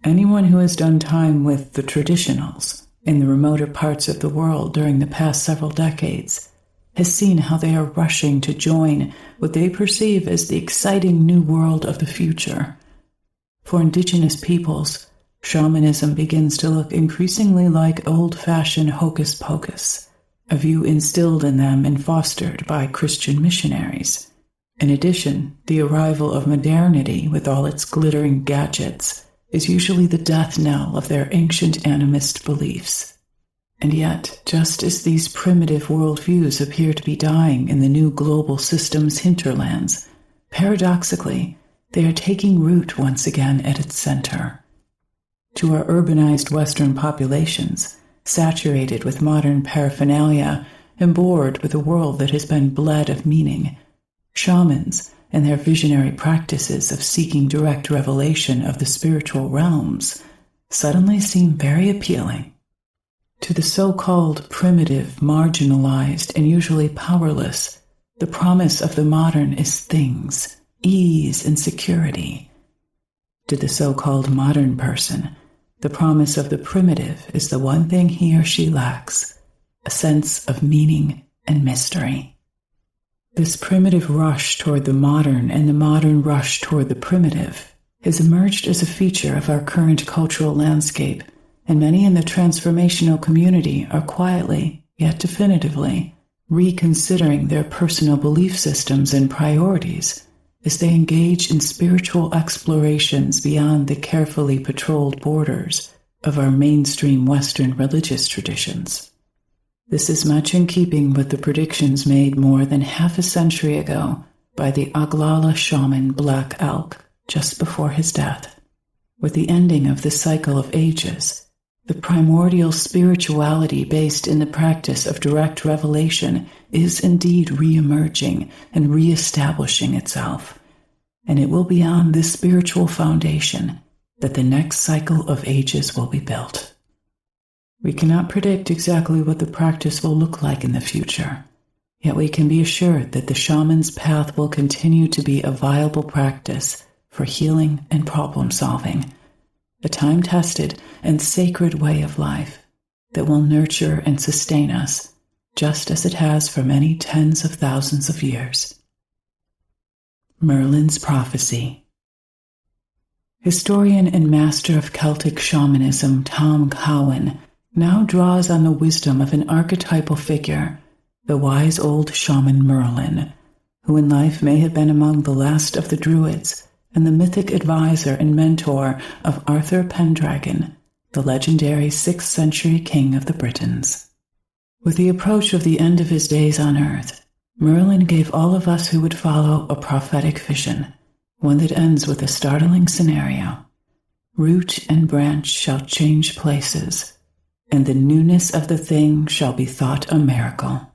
Anyone who has done time with the traditionals in the remoter parts of the world during the past several decades has seen how they are rushing to join what they perceive as the exciting new world of the future. For indigenous peoples, shamanism begins to look increasingly like old-fashioned hocus-pocus, a view instilled in them and fostered by Christian missionaries. In addition, the arrival of modernity with all its glittering gadgets is usually the death knell of their ancient animist beliefs. And yet, just as these primitive worldviews appear to be dying in the new global system's hinterlands, paradoxically, they are taking root once again at its center. To our urbanized Western populations, saturated with modern paraphernalia and bored with a world that has been bled of meaning, shamans and their visionary practices of seeking direct revelation of the spiritual realms suddenly seem very appealing. To the so-called primitive, marginalized, and usually powerless, the promise of the modern is things, ease, and security. To the so-called modern person, the promise of the primitive is the one thing he or she lacks, a sense of meaning and mystery. This primitive rush toward the modern and the modern rush toward the primitive has emerged as a feature of our current cultural landscape, and many in the transformational community are quietly, yet definitively, reconsidering their personal belief systems and priorities as they engage in spiritual explorations beyond the carefully patrolled borders of our mainstream Western religious traditions. This is much in keeping with the predictions made more than half a century ago by the Oglala shaman Black Elk just before his death. With the ending of the cycle of ages, the primordial spirituality based in the practice of direct revelation is indeed re-emerging and re-establishing itself, and it will be on this spiritual foundation that the next cycle of ages will be built. We cannot predict exactly what the practice will look like in the future, yet we can be assured that the shaman's path will continue to be a viable practice for healing and problem solving, a time-tested and sacred way of life that will nurture and sustain us, just as it has for many tens of thousands of years. Merlin's Prophecy. Historian and master of Celtic shamanism Tom Cowan now draws on the wisdom of an archetypal figure, the wise old shaman Merlin, who in life may have been among the last of the Druids and the mythic advisor and mentor of Arthur Pendragon, the legendary 6th century king of the Britons. With the approach of the end of his days on earth, Merlin gave all of us who would follow a prophetic vision, one that ends with a startling scenario. Root and branch shall change places, and the newness of the thing shall be thought a miracle.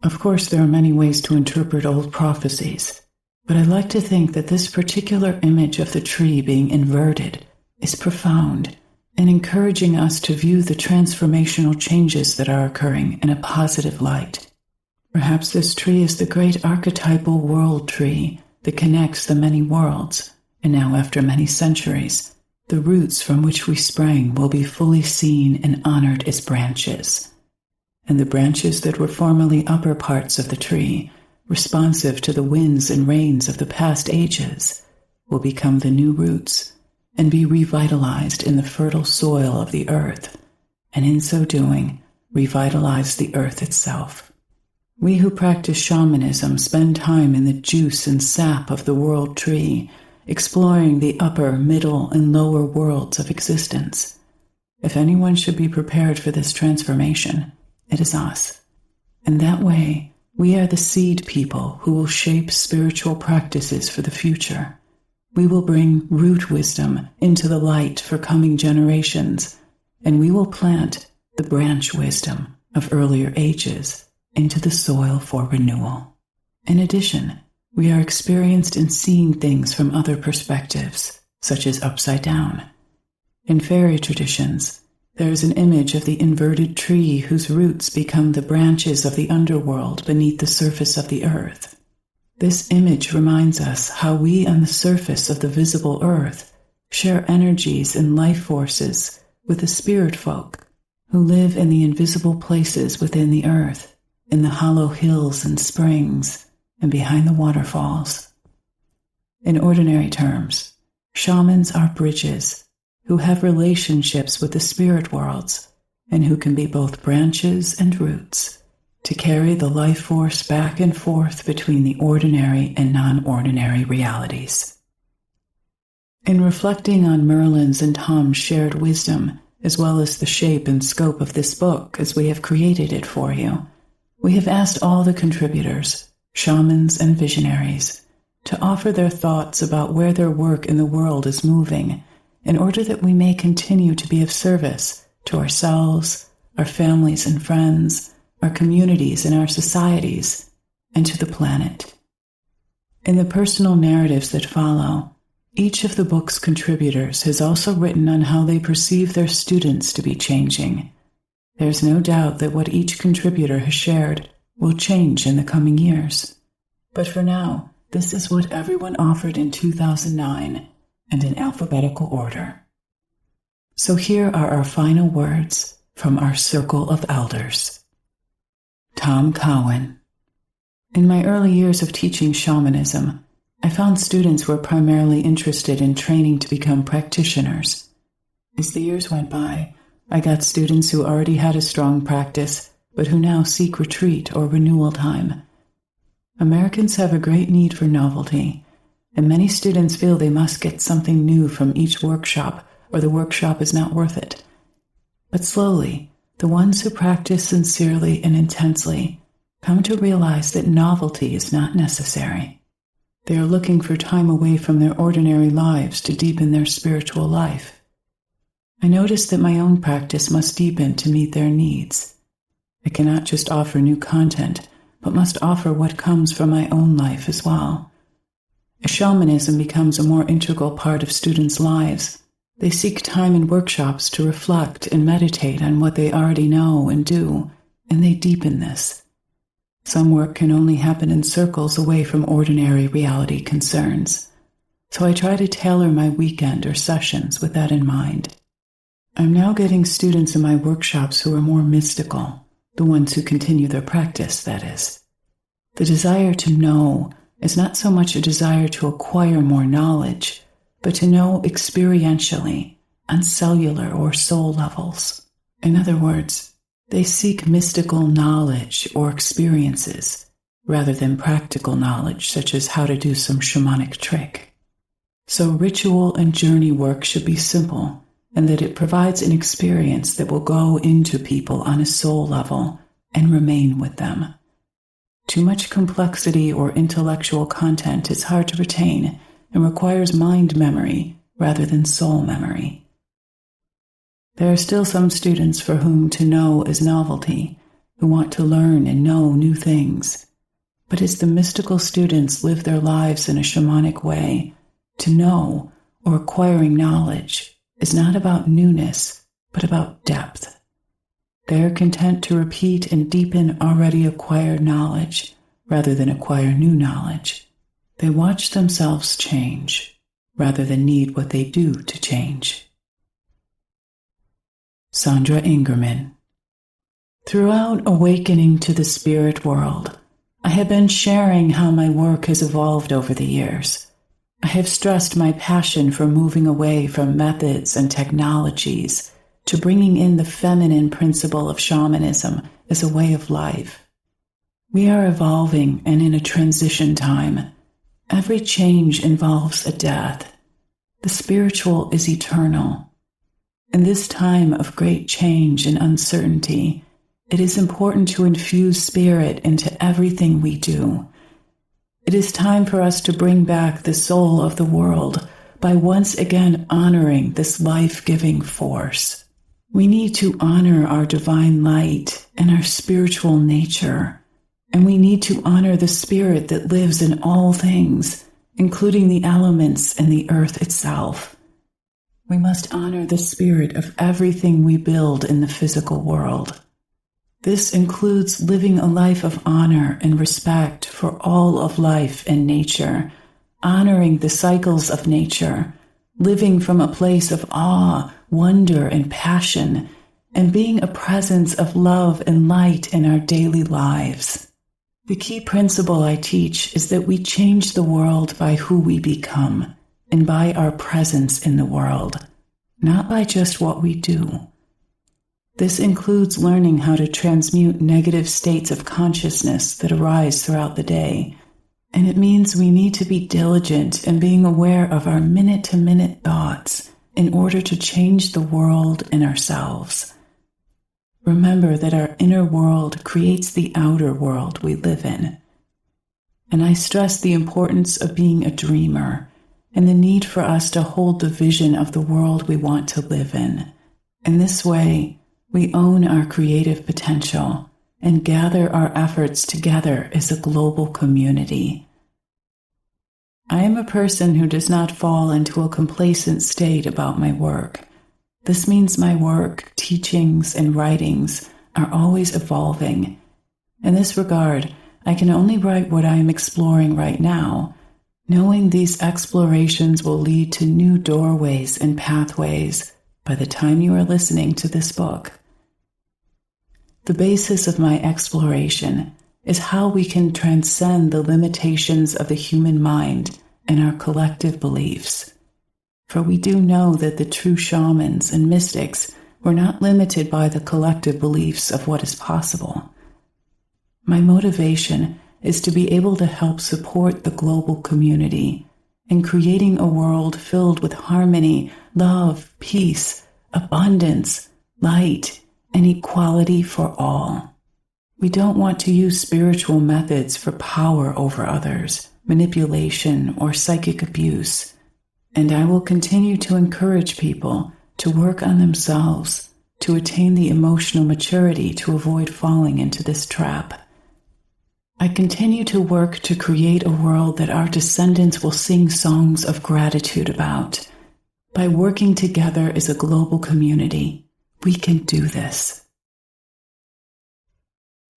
Of course, there are many ways to interpret old prophecies, but I like to think that this particular image of the tree being inverted is profound and encouraging us to view the transformational changes that are occurring in a positive light. Perhaps this tree is the great archetypal world tree that connects the many worlds, and now after many centuries, the roots from which we sprang will be fully seen and honored as branches. And the branches that were formerly upper parts of the tree, responsive to the winds and rains of the past ages, will become the new roots and be revitalized in the fertile soil of the earth, and in so doing, revitalize the earth itself. We who practice shamanism spend time in the juice and sap of the world tree, exploring the upper, middle, and lower worlds of existence. If anyone should be prepared for this transformation, it is us. In that way, we are the seed people who will shape spiritual practices for the future. We will bring root wisdom into the light for coming generations, and we will plant the branch wisdom of earlier ages into the soil for renewal. In addition, we are experienced in seeing things from other perspectives, such as upside down. In fairy traditions, there is an image of the inverted tree whose roots become the branches of the underworld beneath the surface of the earth. This image reminds us how we on the surface of the visible earth share energies and life forces with the spirit folk who live in the invisible places within the earth, in the hollow hills and springs, and behind the waterfalls. In ordinary terms, shamans are bridges who have relationships with the spirit worlds and who can be both branches and roots to carry the life force back and forth between the ordinary and non-ordinary realities. In reflecting on Merlin's and Tom's shared wisdom, as well as the shape and scope of this book as we have created it for you, we have asked all the contributors, shamans and visionaries, to offer their thoughts about where their work in the world is moving, in order that we may continue to be of service to ourselves, our families and friends, our communities and our societies, and to the planet. In the personal narratives that follow, each of the book's contributors has also written on how they perceive their students to be changing. There's no doubt that what each contributor has shared will change in the coming years. But for now, this is what everyone offered in 2009, and in alphabetical order. So here are our final words from our circle of elders. Tom Cowan. In my early years of teaching shamanism, I found students were primarily interested in training to become practitioners. As the years went by, I got students who already had a strong practice, but who now seek retreat or renewal time. Americans have a great need for novelty, and many students feel they must get something new from each workshop, or the workshop is not worth it. But slowly, the ones who practice sincerely and intensely come to realize that novelty is not necessary. They are looking for time away from their ordinary lives to deepen their spiritual life. I noticed that my own practice must deepen to meet their needs. I cannot just offer new content, but must offer what comes from my own life as well. As shamanism becomes a more integral part of students' lives, they seek time in workshops to reflect and meditate on what they already know and do, and they deepen this. Some work can only happen in circles away from ordinary reality concerns, so I try to tailor my weekend or sessions with that in mind. I'm now getting students in my workshops who are more mystical, the ones who continue their practice, that is. The desire to know is not so much a desire to acquire more knowledge, but to know experientially on cellular or soul levels. In other words, they seek mystical knowledge or experiences rather than practical knowledge such as how to do some shamanic trick. So ritual and journey work should be simple, and that it provides an experience that will go into people on a soul level and remain with them. Too much complexity or intellectual content is hard to retain and requires mind memory rather than soul memory. There are still some students for whom to know is novelty, who want to learn and know new things. But as the mystical students live their lives in a shamanic way, to know or acquiring knowledge is not about newness, but about depth. They are content to repeat and deepen already acquired knowledge rather than acquire new knowledge. They watch themselves change rather than need what they do to change. Sandra Ingerman. Throughout awakening to the spirit world, I have been sharing how my work has evolved over the years. I have stressed my passion for moving away from methods and technologies to bringing in the feminine principle of shamanism as a way of life. We are evolving and in a transition time. Every change involves a death. The spiritual is eternal. In this time of great change and uncertainty, it is important to infuse spirit into everything we do. It is time for us to bring back the soul of the world by once again honoring this life-giving force. We need to honor our divine light and our spiritual nature, and we need to honor the spirit that lives in all things, including the elements and the earth itself. We must honor the spirit of everything we build in the physical world. This includes living a life of honor and respect for all of life and nature, honoring the cycles of nature, living from a place of awe, wonder, and passion, and being a presence of love and light in our daily lives. The key principle I teach is that we change the world by who we become and by our presence in the world, not by just what we do. This includes learning how to transmute negative states of consciousness that arise throughout the day, and it means we need to be diligent in being aware of our minute-to-minute thoughts in order to change the world and ourselves. Remember that our inner world creates the outer world we live in. And I stress the importance of being a dreamer and the need for us to hold the vision of the world we want to live in. In this way, we own our creative potential and gather our efforts together as a global community. I am a person who does not fall into a complacent state about my work. This means my work, teachings, and writings are always evolving. In this regard, I can only write what I am exploring right now, knowing these explorations will lead to new doorways and pathways by the time you are listening to this book. The basis of my exploration is how we can transcend the limitations of the human mind and our collective beliefs. For we do know that the true shamans and mystics were not limited by the collective beliefs of what is possible. My motivation is to be able to help support the global community in creating a world filled with harmony, love, peace, abundance, light, and equality for all. We don't want to use spiritual methods for power over others, manipulation, or psychic abuse, and I will continue to encourage people to work on themselves to attain the emotional maturity to avoid falling into this trap. I continue to work to create a world that our descendants will sing songs of gratitude about. By working together as a global community, we can do this.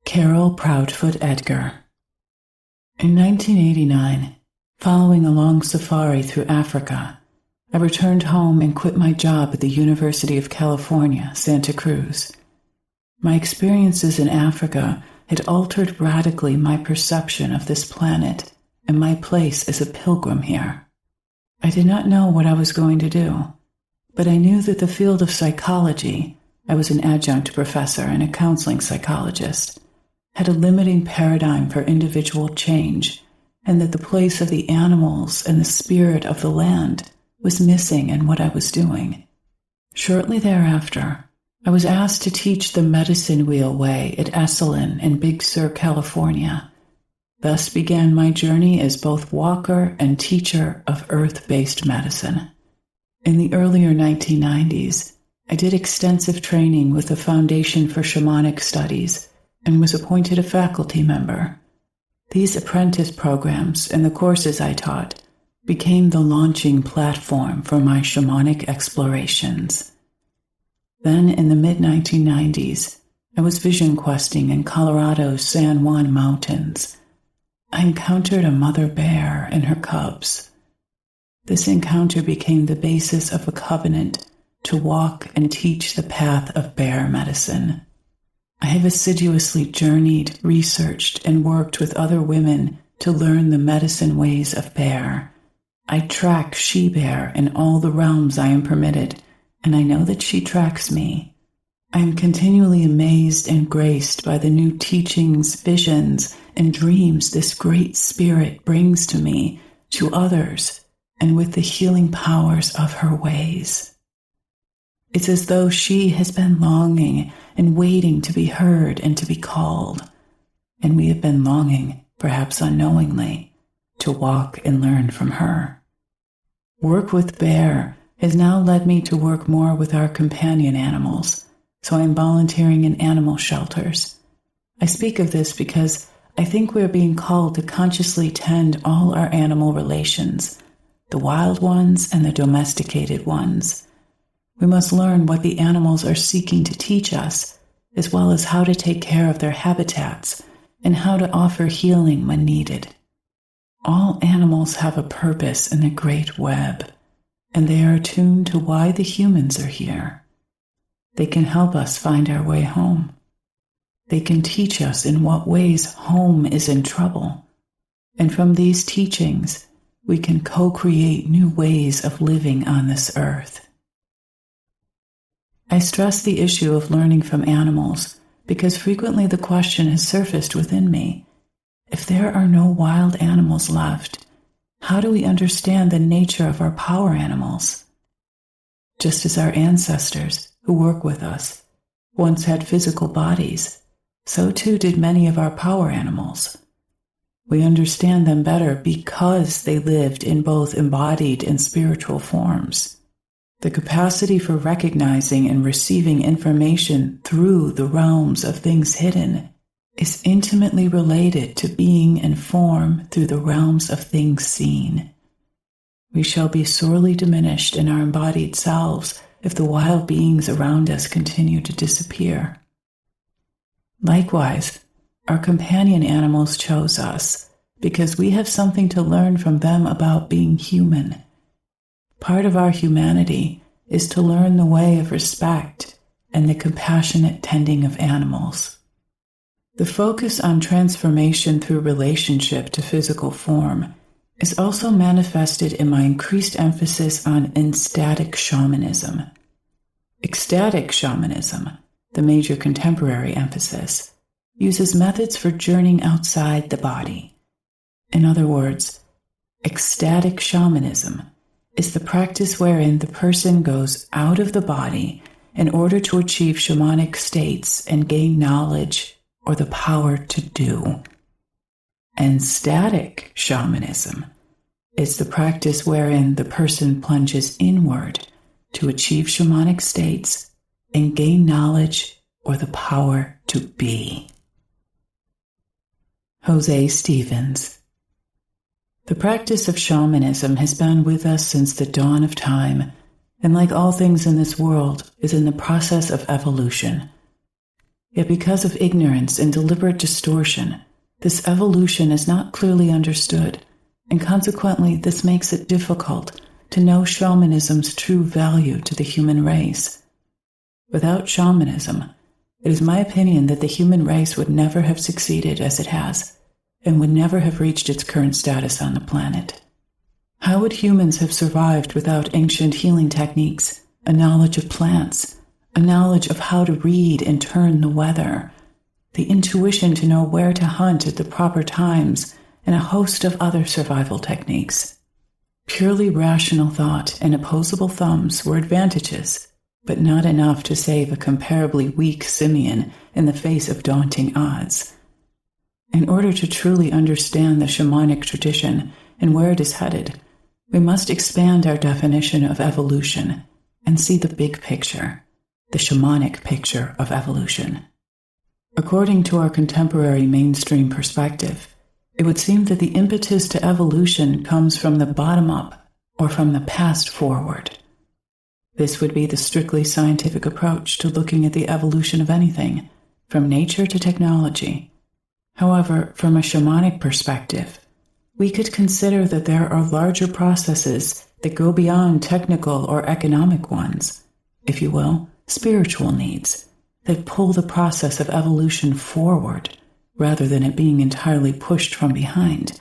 Carol Proudfoot Edgar. In 1989, following a long safari through Africa, I returned home and quit my job at the University of California, Santa Cruz. My experiences in Africa had altered radically my perception of this planet and my place as a pilgrim here. I did not know what I was going to do, but I knew that the field of psychology, I was an adjunct professor and a counseling psychologist, had a limiting paradigm for individual change, and that the place of the animals and the spirit of the land was missing in what I was doing. Shortly thereafter, I was asked to teach the medicine wheel way at Wesselman in Big Sur, California. Thus began my journey as both walker and teacher of earth-based medicine. In the earlier 1990s, I did extensive training with the Foundation for Shamanic Studies and was appointed a faculty member. These apprentice programs and the courses I taught became the launching platform for my shamanic explorations. Then, in the mid-1990s, I was vision questing in Colorado's San Juan Mountains. I encountered a mother bear and her cubs. This encounter became the basis of a covenant to walk and teach the path of bear medicine. I have assiduously journeyed, researched, and worked with other women to learn the medicine ways of bear. I track she-bear in all the realms I am permitted, and I know that she tracks me. I am continually amazed and graced by the new teachings, visions, and dreams this great spirit brings to me, to others, and with the healing powers of her ways. It's as though she has been longing and waiting to be heard and to be called, and we have been longing, perhaps unknowingly, to walk and learn from her. Work with bear has now led me to work more with our companion animals, so I am volunteering in animal shelters. I speak of this because I think we are being called to consciously tend all our animal relations, the wild ones and the domesticated ones. We must learn what the animals are seeking to teach us, as well as how to take care of their habitats and how to offer healing when needed. All animals have a purpose in the great web, and they are attuned to why the humans are here. They can help us find our way home. They can teach us in what ways home is in trouble, and from these teachings, we can co-create new ways of living on this earth. I stress the issue of learning from animals because frequently the question has surfaced within me. If there are no wild animals left, how do we understand the nature of our power animals? Just as our ancestors, who work with us, once had physical bodies, so too did many of our power animals. We understand them better because they lived in both embodied and spiritual forms. The capacity for recognizing and receiving information through the realms of things hidden is intimately related to being and form through the realms of things seen. We shall be sorely diminished in our embodied selves if the wild beings around us continue to disappear. Likewise, our companion animals chose us because we have something to learn from them about being human. Part of our humanity is to learn the way of respect and the compassionate tending of animals. The focus on transformation through relationship to physical form is also manifested in my increased emphasis on ecstatic shamanism. Ecstatic shamanism, the major contemporary emphasis, uses methods for journeying outside the body. In other words, ecstatic shamanism is the practice wherein the person goes out of the body in order to achieve shamanic states and gain knowledge or the power to do. And static shamanism is the practice wherein the person plunges inward to achieve shamanic states and gain knowledge or the power to be. Jose Stevens. The practice of shamanism has been with us since the dawn of time, and like all things in this world, is in the process of evolution. Yet because of ignorance and deliberate distortion, this evolution is not clearly understood, and consequently this makes it difficult to know shamanism's true value to the human race. Without shamanism, it is my opinion that the human race would never have succeeded as it has, and would never have reached its current status on the planet. How would humans have survived without ancient healing techniques, a knowledge of plants, a knowledge of how to read and turn the weather, the intuition to know where to hunt at the proper times, and a host of other survival techniques? Purely rational thought and opposable thumbs were advantages, but not enough to save a comparably weak simian in the face of daunting odds. In order to truly understand the shamanic tradition and where it is headed, we must expand our definition of evolution and see the big picture, the shamanic picture of evolution. According to our contemporary mainstream perspective, it would seem that the impetus to evolution comes from the bottom up or from the past forward. This would be the strictly scientific approach to looking at the evolution of anything, from nature to technology. However, from a shamanic perspective, we could consider that there are larger processes that go beyond technical or economic ones, if you will, spiritual needs, that pull the process of evolution forward rather than it being entirely pushed from behind.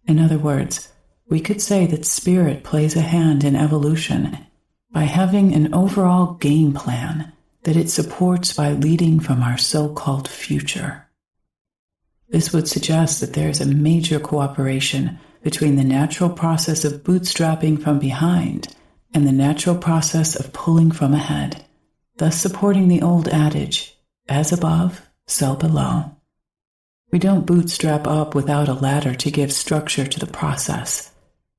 In other words, we could say that spirit plays a hand in evolution by having an overall game plan that it supports by leading from our so-called future. This would suggest that there is a major cooperation between the natural process of bootstrapping from behind and the natural process of pulling from ahead, thus supporting the old adage, as above, so below. We don't bootstrap up without a ladder to give structure to the process.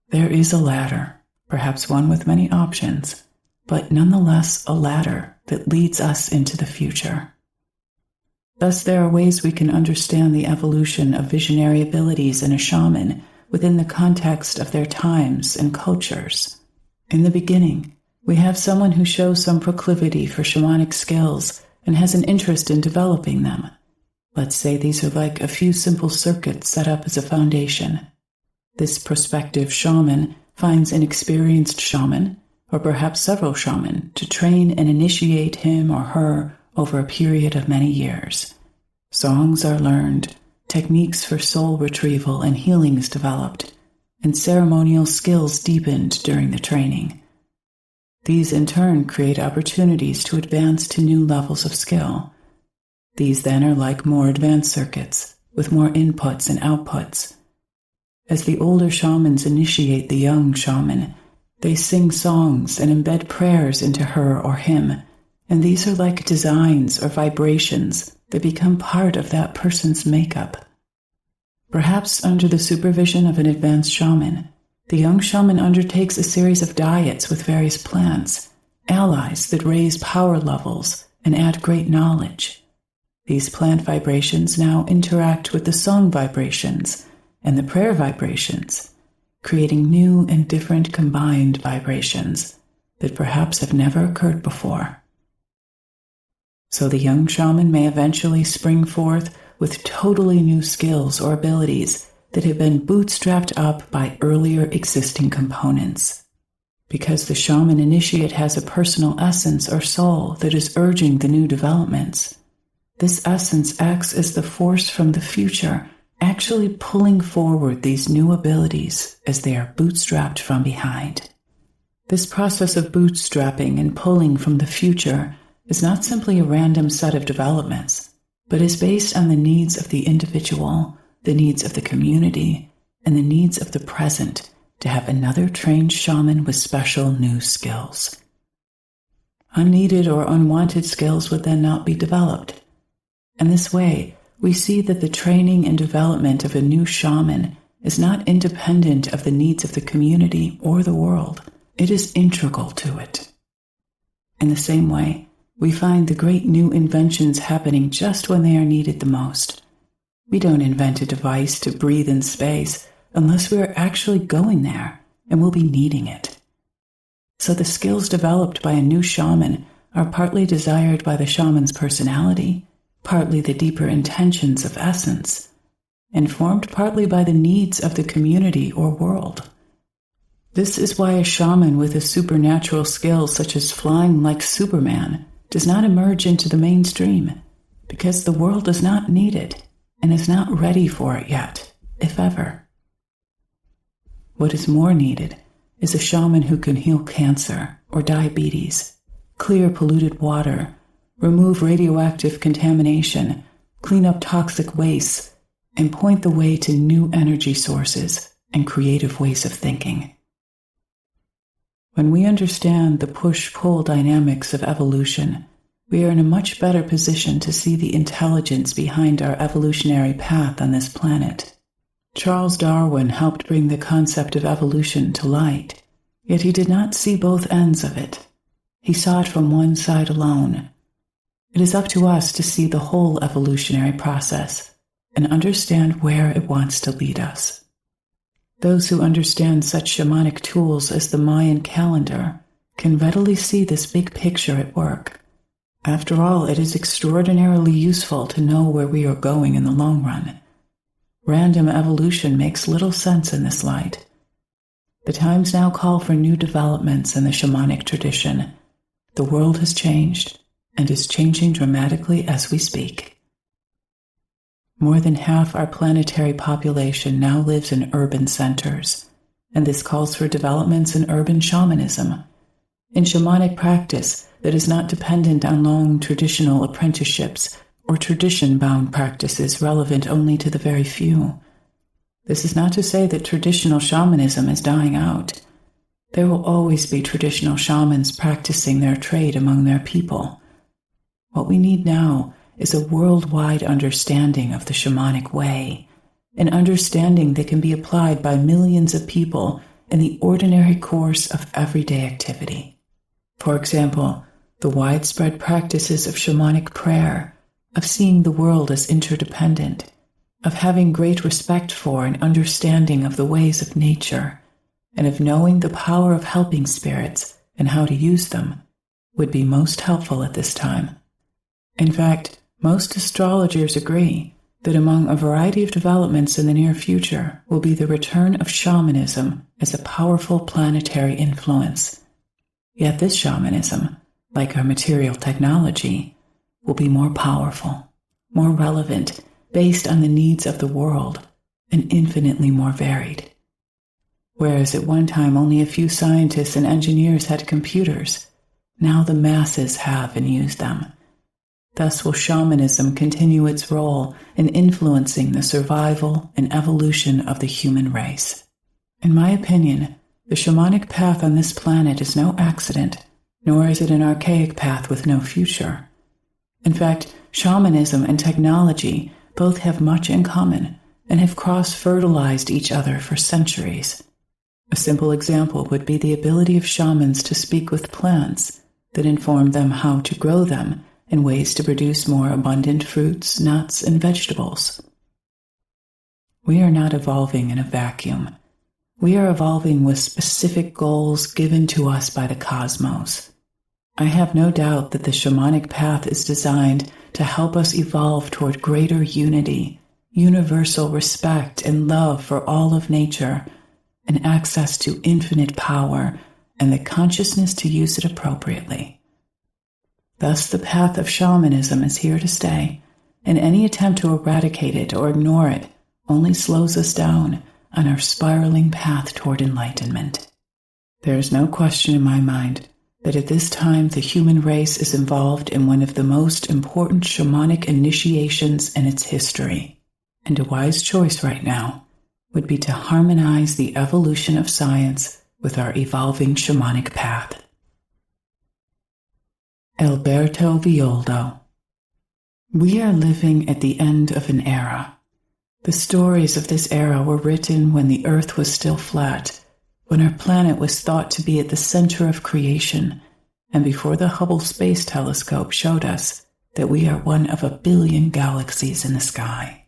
There is a ladder, perhaps one with many options, but nonetheless a ladder that leads us into the future. Thus, there are ways we can understand the evolution of visionary abilities in a shaman within the context of their times and cultures. In the beginning, we have someone who shows some proclivity for shamanic skills and has an interest in developing them. Let's say these are like a few simple circuits set up as a foundation. This prospective shaman finds an experienced shaman, or perhaps several shaman, to train and initiate him or her over a period of many years. Songs are learned, techniques for soul retrieval and healings developed, and ceremonial skills deepened during the training. These in turn create opportunities to advance to new levels of skill. These then are like more advanced circuits, with more inputs and outputs. As the older shamans initiate the young shaman, they sing songs and embed prayers into her or him, and these are like designs or vibrations that become part of that person's makeup. Perhaps under the supervision of an advanced shaman, the young shaman undertakes a series of diets with various plants, allies that raise power levels and add great knowledge. These plant vibrations now interact with the song vibrations and the prayer vibrations, creating new and different combined vibrations that perhaps have never occurred before. So the young shaman may eventually spring forth with totally new skills or abilities that have been bootstrapped up by earlier existing components. Because the shaman initiate has a personal essence or soul that is urging the new developments, this essence acts as the force from the future, actually pulling forward these new abilities as they are bootstrapped from behind. This process of bootstrapping and pulling from the future is not simply a random set of developments, but is based on the needs of the individual, the needs of the community, and the needs of the present to have another trained shaman with special new skills. Unneeded or unwanted skills would then not be developed. In this way, we see that the training and development of a new shaman is not independent of the needs of the community or the world. It is integral to it. In the same way, we find the great new inventions happening just when they are needed the most. We don't invent a device to breathe in space unless we are actually going there and will be needing it. So the skills developed by a new shaman are partly desired by the shaman's personality, partly the deeper intentions of essence, informed partly by the needs of the community or world. This is why a shaman with a supernatural skill such as flying like Superman does not emerge into the mainstream, because the world does not need it and is not ready for it yet, if ever. What is more needed is a shaman who can heal cancer or diabetes, clear polluted water, remove radioactive contamination, clean up toxic wastes, and point the way to new energy sources and creative ways of thinking. When we understand the push-pull dynamics of evolution, we are in a much better position to see the intelligence behind our evolutionary path on this planet. Charles Darwin helped bring the concept of evolution to light, yet he did not see both ends of it. He saw it from one side alone. It is up to us to see the whole evolutionary process and understand where it wants to lead us. Those who understand such shamanic tools as the Mayan calendar can readily see this big picture at work. After all, it is extraordinarily useful to know where we are going in the long run. Random evolution makes little sense in this light. The times now call for new developments in the shamanic tradition. The world has changed and is changing dramatically as we speak. More than half our planetary population now lives in urban centers, and this calls for developments in urban shamanism. In shamanic practice that is not dependent on long traditional apprenticeships or tradition-bound practices relevant only to the very few. This is not to say that traditional shamanism is dying out. There will always be traditional shamans practicing their trade among their people. What we need now is a worldwide understanding of the shamanic way, an understanding that can be applied by millions of people in the ordinary course of everyday activity. For example, the widespread practices of shamanic prayer, of seeing the world as interdependent, of having great respect for and understanding of the ways of nature, and of knowing the power of helping spirits and how to use them, would be most helpful at this time. In fact, most astrologers agree that among a variety of developments in the near future will be the return of shamanism as a powerful planetary influence. Yet this shamanism, like our material technology, will be more powerful, more relevant, based on the needs of the world, and infinitely more varied. Whereas at one time only a few scientists and engineers had computers, now the masses have and use them. Thus will shamanism continue its role in influencing the survival and evolution of the human race. In my opinion, the shamanic path on this planet is no accident, nor is it an archaic path with no future. In fact, shamanism and technology both have much in common and have cross-fertilized each other for centuries. A simple example would be the ability of shamans to speak with plants that inform them how to grow them and ways to produce more abundant fruits, nuts, and vegetables. We are not evolving in a vacuum. We are evolving with specific goals given to us by the cosmos. I have no doubt that the shamanic path is designed to help us evolve toward greater unity, universal respect and love for all of nature, and access to infinite power and the consciousness to use it appropriately. Thus, the path of shamanism is here to stay, and any attempt to eradicate it or ignore it only slows us down on our spiraling path toward enlightenment. There is no question in my mind that at this time the human race is involved in one of the most important shamanic initiations in its history, and a wise choice right now would be to harmonize the evolution of science with our evolving shamanic path. Alberto Villoldo. We are living at the end of an era. The stories of this era were written when the earth was still flat, when our planet was thought to be at the center of creation, and before the Hubble Space Telescope showed us that we are one of 1 billion galaxies in the sky.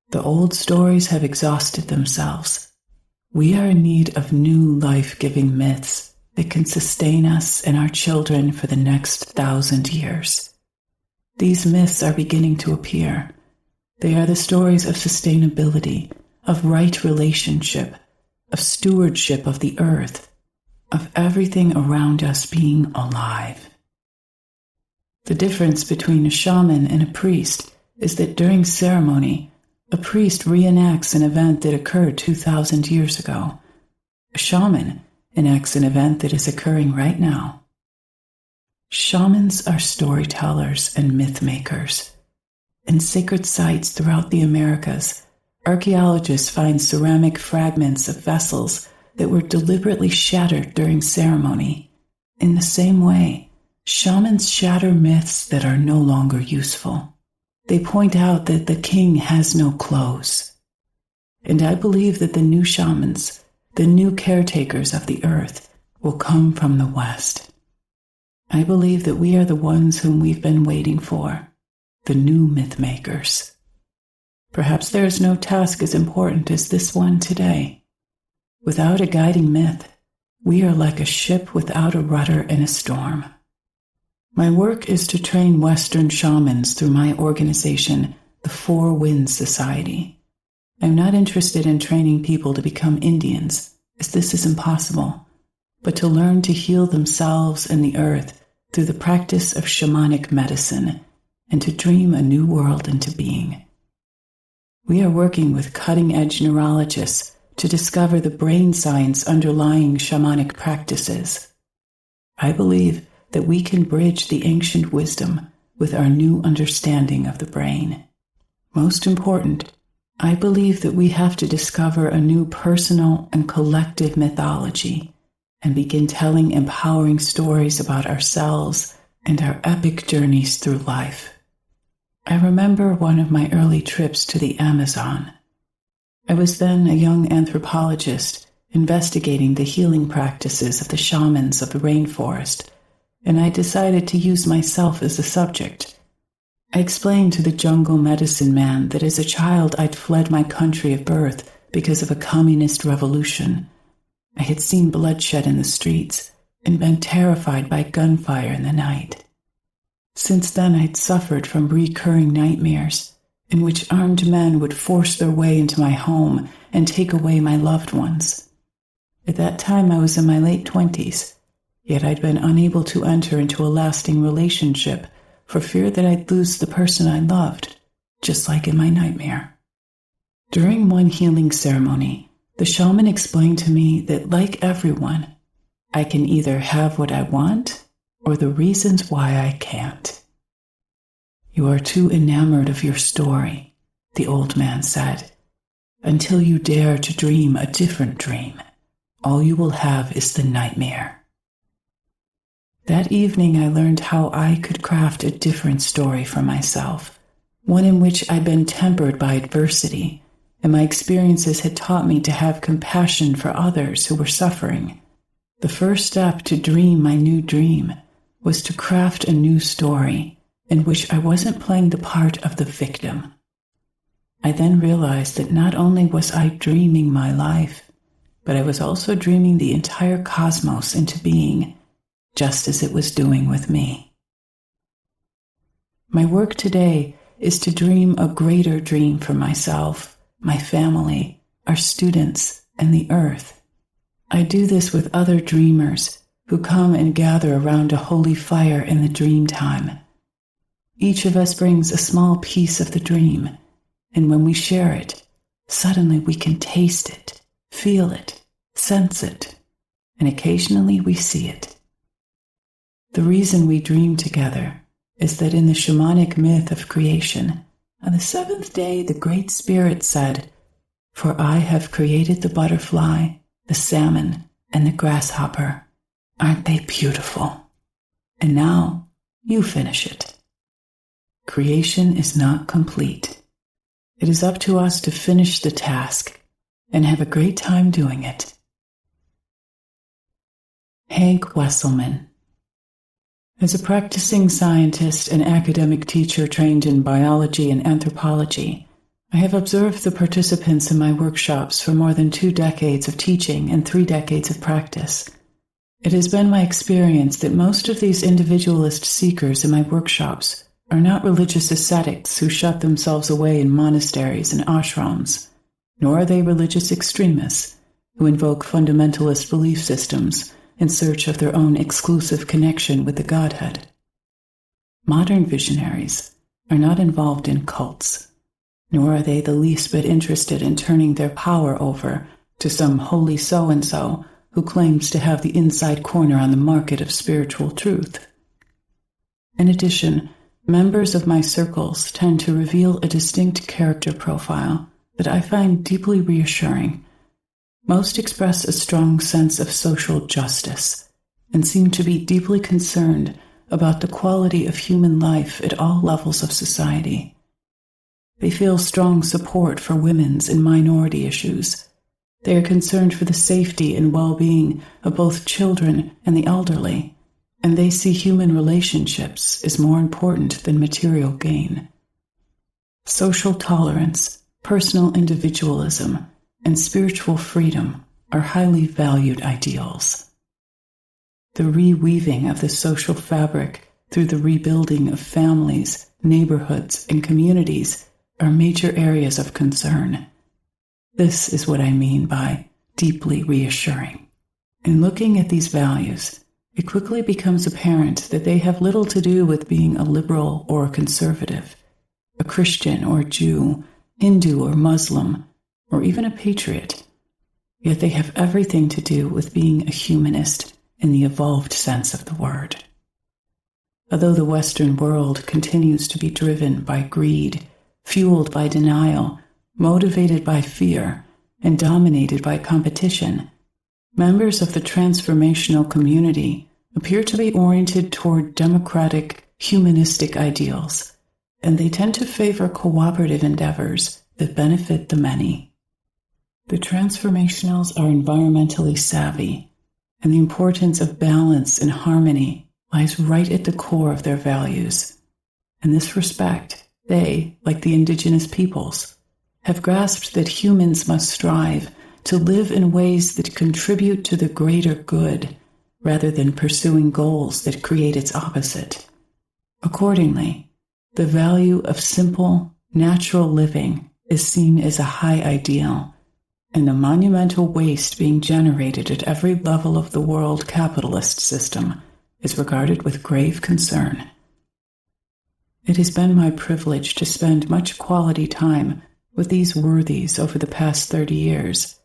The old stories have exhausted themselves. We are in need of new life-giving myths that can sustain us and our children for the next 1,000 years. These myths are beginning to appear. They are the stories of sustainability, of right relationship, of stewardship of the earth, of everything around us being alive. The difference between a shaman and a priest is that during ceremony, a priest reenacts an event that occurred 2,000 years ago. A shaman enacts an event that is occurring right now. Shamans are storytellers and myth makers. In sacred sites throughout the Americas, archaeologists find ceramic fragments of vessels that were deliberately shattered during ceremony. In the same way, shamans shatter myths that are no longer useful. They point out that the king has no clothes. And I believe that the new shamans, the new caretakers of the earth, will come from the West. I believe that we are the ones whom we've been waiting for, the new myth makers. Perhaps there is no task as important as this one today. Without a guiding myth, we are like a ship without a rudder in a storm. My work is to train Western shamans through my organization, the Four Winds Society. I'm not interested in training people to become Indians, as this is impossible, but to learn to heal themselves and the earth through the practice of shamanic medicine and to dream a new world into being. We are working with cutting-edge neurologists to discover the brain science underlying shamanic practices. I believe that we can bridge the ancient wisdom with our new understanding of the brain. Most important, I believe that we have to discover a new personal and collective mythology and begin telling empowering stories about ourselves and our epic journeys through life. I remember one of my early trips to the Amazon. I was then a young anthropologist investigating the healing practices of the shamans of the rainforest, and I decided to use myself as a subject. I explained to the jungle medicine man that as a child I'd fled my country of birth because of a communist revolution. I had seen bloodshed in the streets and been terrified by gunfire in the night. Since then I'd suffered from recurring nightmares in which armed men would force their way into my home and take away my loved ones. At that time I was in my late 20s, yet I'd been unable to enter into a lasting relationship for fear that I'd lose the person I loved, just like in my nightmare. During one healing ceremony, the shaman explained to me that, like everyone, I can either have what I want or the reasons why I can't. You are too enamored of your story, the old man said. Until you dare to dream a different dream, all you will have is the nightmare. That evening I learned how I could craft a different story for myself, one in which I'd been tempered by adversity, and my experiences had taught me to have compassion for others who were suffering. The first step to dream my new dream was to craft a new story in which I wasn't playing the part of the victim. I then realized that not only was I dreaming my life, but I was also dreaming the entire cosmos into being, just as it was doing with me. My work today is to dream a greater dream for myself, my family, our students, and the earth. I do this with other dreamers who come and gather around a holy fire in the dream time. Each of us brings a small piece of the dream, and when we share it, suddenly we can taste it, feel it, sense it, and occasionally we see it. The reason we dream together is that in the shamanic myth of creation, on the seventh day the Great Spirit said, "For I have created the butterfly, the salmon, and the grasshopper. Aren't they beautiful? And now you finish it." Creation is not complete. It is up to us to finish the task and have a great time doing it. Hank Wesselman. As a practicing scientist and academic teacher trained in biology and anthropology, I have observed the participants in my workshops for more than 2 decades of teaching and 3 decades of practice. It has been my experience that most of these individualist seekers in my workshops are not religious ascetics who shut themselves away in monasteries and ashrams, nor are they religious extremists who invoke fundamentalist belief systems in search of their own exclusive connection with the Godhead. Modern visionaries are not involved in cults, nor are they the least bit interested in turning their power over to some holy so-and-so who claims to have the inside corner on the market of spiritual truth. In addition, members of my circles tend to reveal a distinct character profile that I find deeply reassuring. Most express a strong sense of social justice and seem to be deeply concerned about the quality of human life at all levels of society. They feel strong support for women's and minority issues. They are concerned for the safety and well-being of both children and the elderly, and they see human relationships as more important than material gain. Social tolerance, personal individualism, and spiritual freedom are highly valued ideals. The reweaving of the social fabric through the rebuilding of families, neighborhoods, and communities are major areas of concern. This is what I mean by deeply reassuring. In looking at these values, it quickly becomes apparent that they have little to do with being a liberal or a conservative, a Christian or Jew, Hindu or Muslim, or even a patriot. Yet they have everything to do with being a humanist in the evolved sense of the word. Although the Western world continues to be driven by greed, fueled by denial, motivated by fear, and dominated by competition, members of the transformational community appear to be oriented toward democratic, humanistic ideals, and they tend to favor cooperative endeavors that benefit the many. The transformationals are environmentally savvy, and the importance of balance and harmony lies right at the core of their values. In this respect, they, like the indigenous peoples, have grasped that humans must strive to live in ways that contribute to the greater good, rather than pursuing goals that create its opposite. Accordingly, the value of simple, natural living is seen as a high ideal, and the monumental waste being generated at every level of the world capitalist system is regarded with grave concern. It has been my privilege to spend much quality time with these worthies over the past 30 years.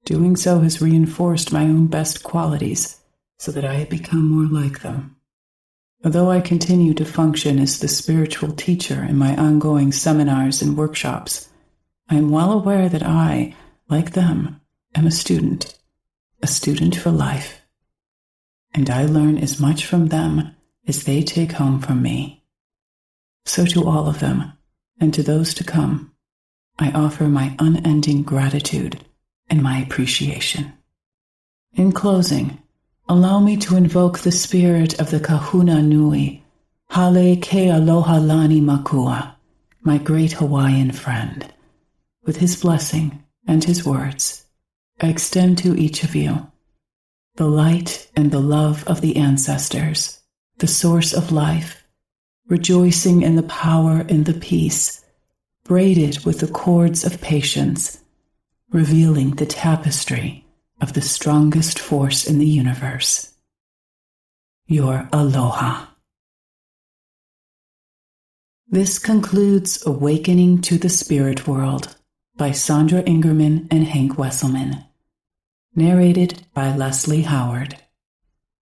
Doing so has reinforced my own best qualities so that I have become more like them. Although I continue to function as the spiritual teacher in my ongoing seminars and workshops, I am well aware that I, like them, am a student for life. And I learn as much from them as they take home from me. So to all of them, and to those to come, I offer my unending gratitude and my appreciation. In closing, allow me to invoke the spirit of the Kahuna Nui, Hale Ke Aloha Lani Makua, my great Hawaiian friend. With his blessing and his words, I extend to each of you the light and the love of the ancestors, the source of life, rejoicing in the power and the peace, braided with the cords of patience, revealing the tapestry of the strongest force in the universe. Your aloha. This concludes Awakening to the Spirit World by Sandra Ingerman and Hank Wesselman. Narrated by Leslie Howard.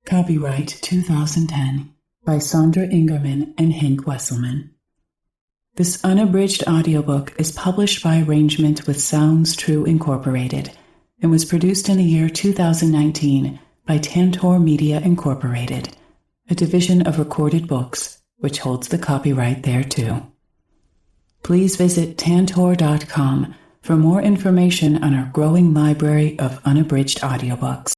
Copyright 2010 by Sandra Ingerman and Hank Wesselman. This unabridged audiobook is published by arrangement with Sounds True Incorporated and was produced in the year 2019 by Tantor Media Incorporated, a division of Recorded Books, which holds the copyright thereto. Please visit tantor.com for more information on our growing library of unabridged audiobooks.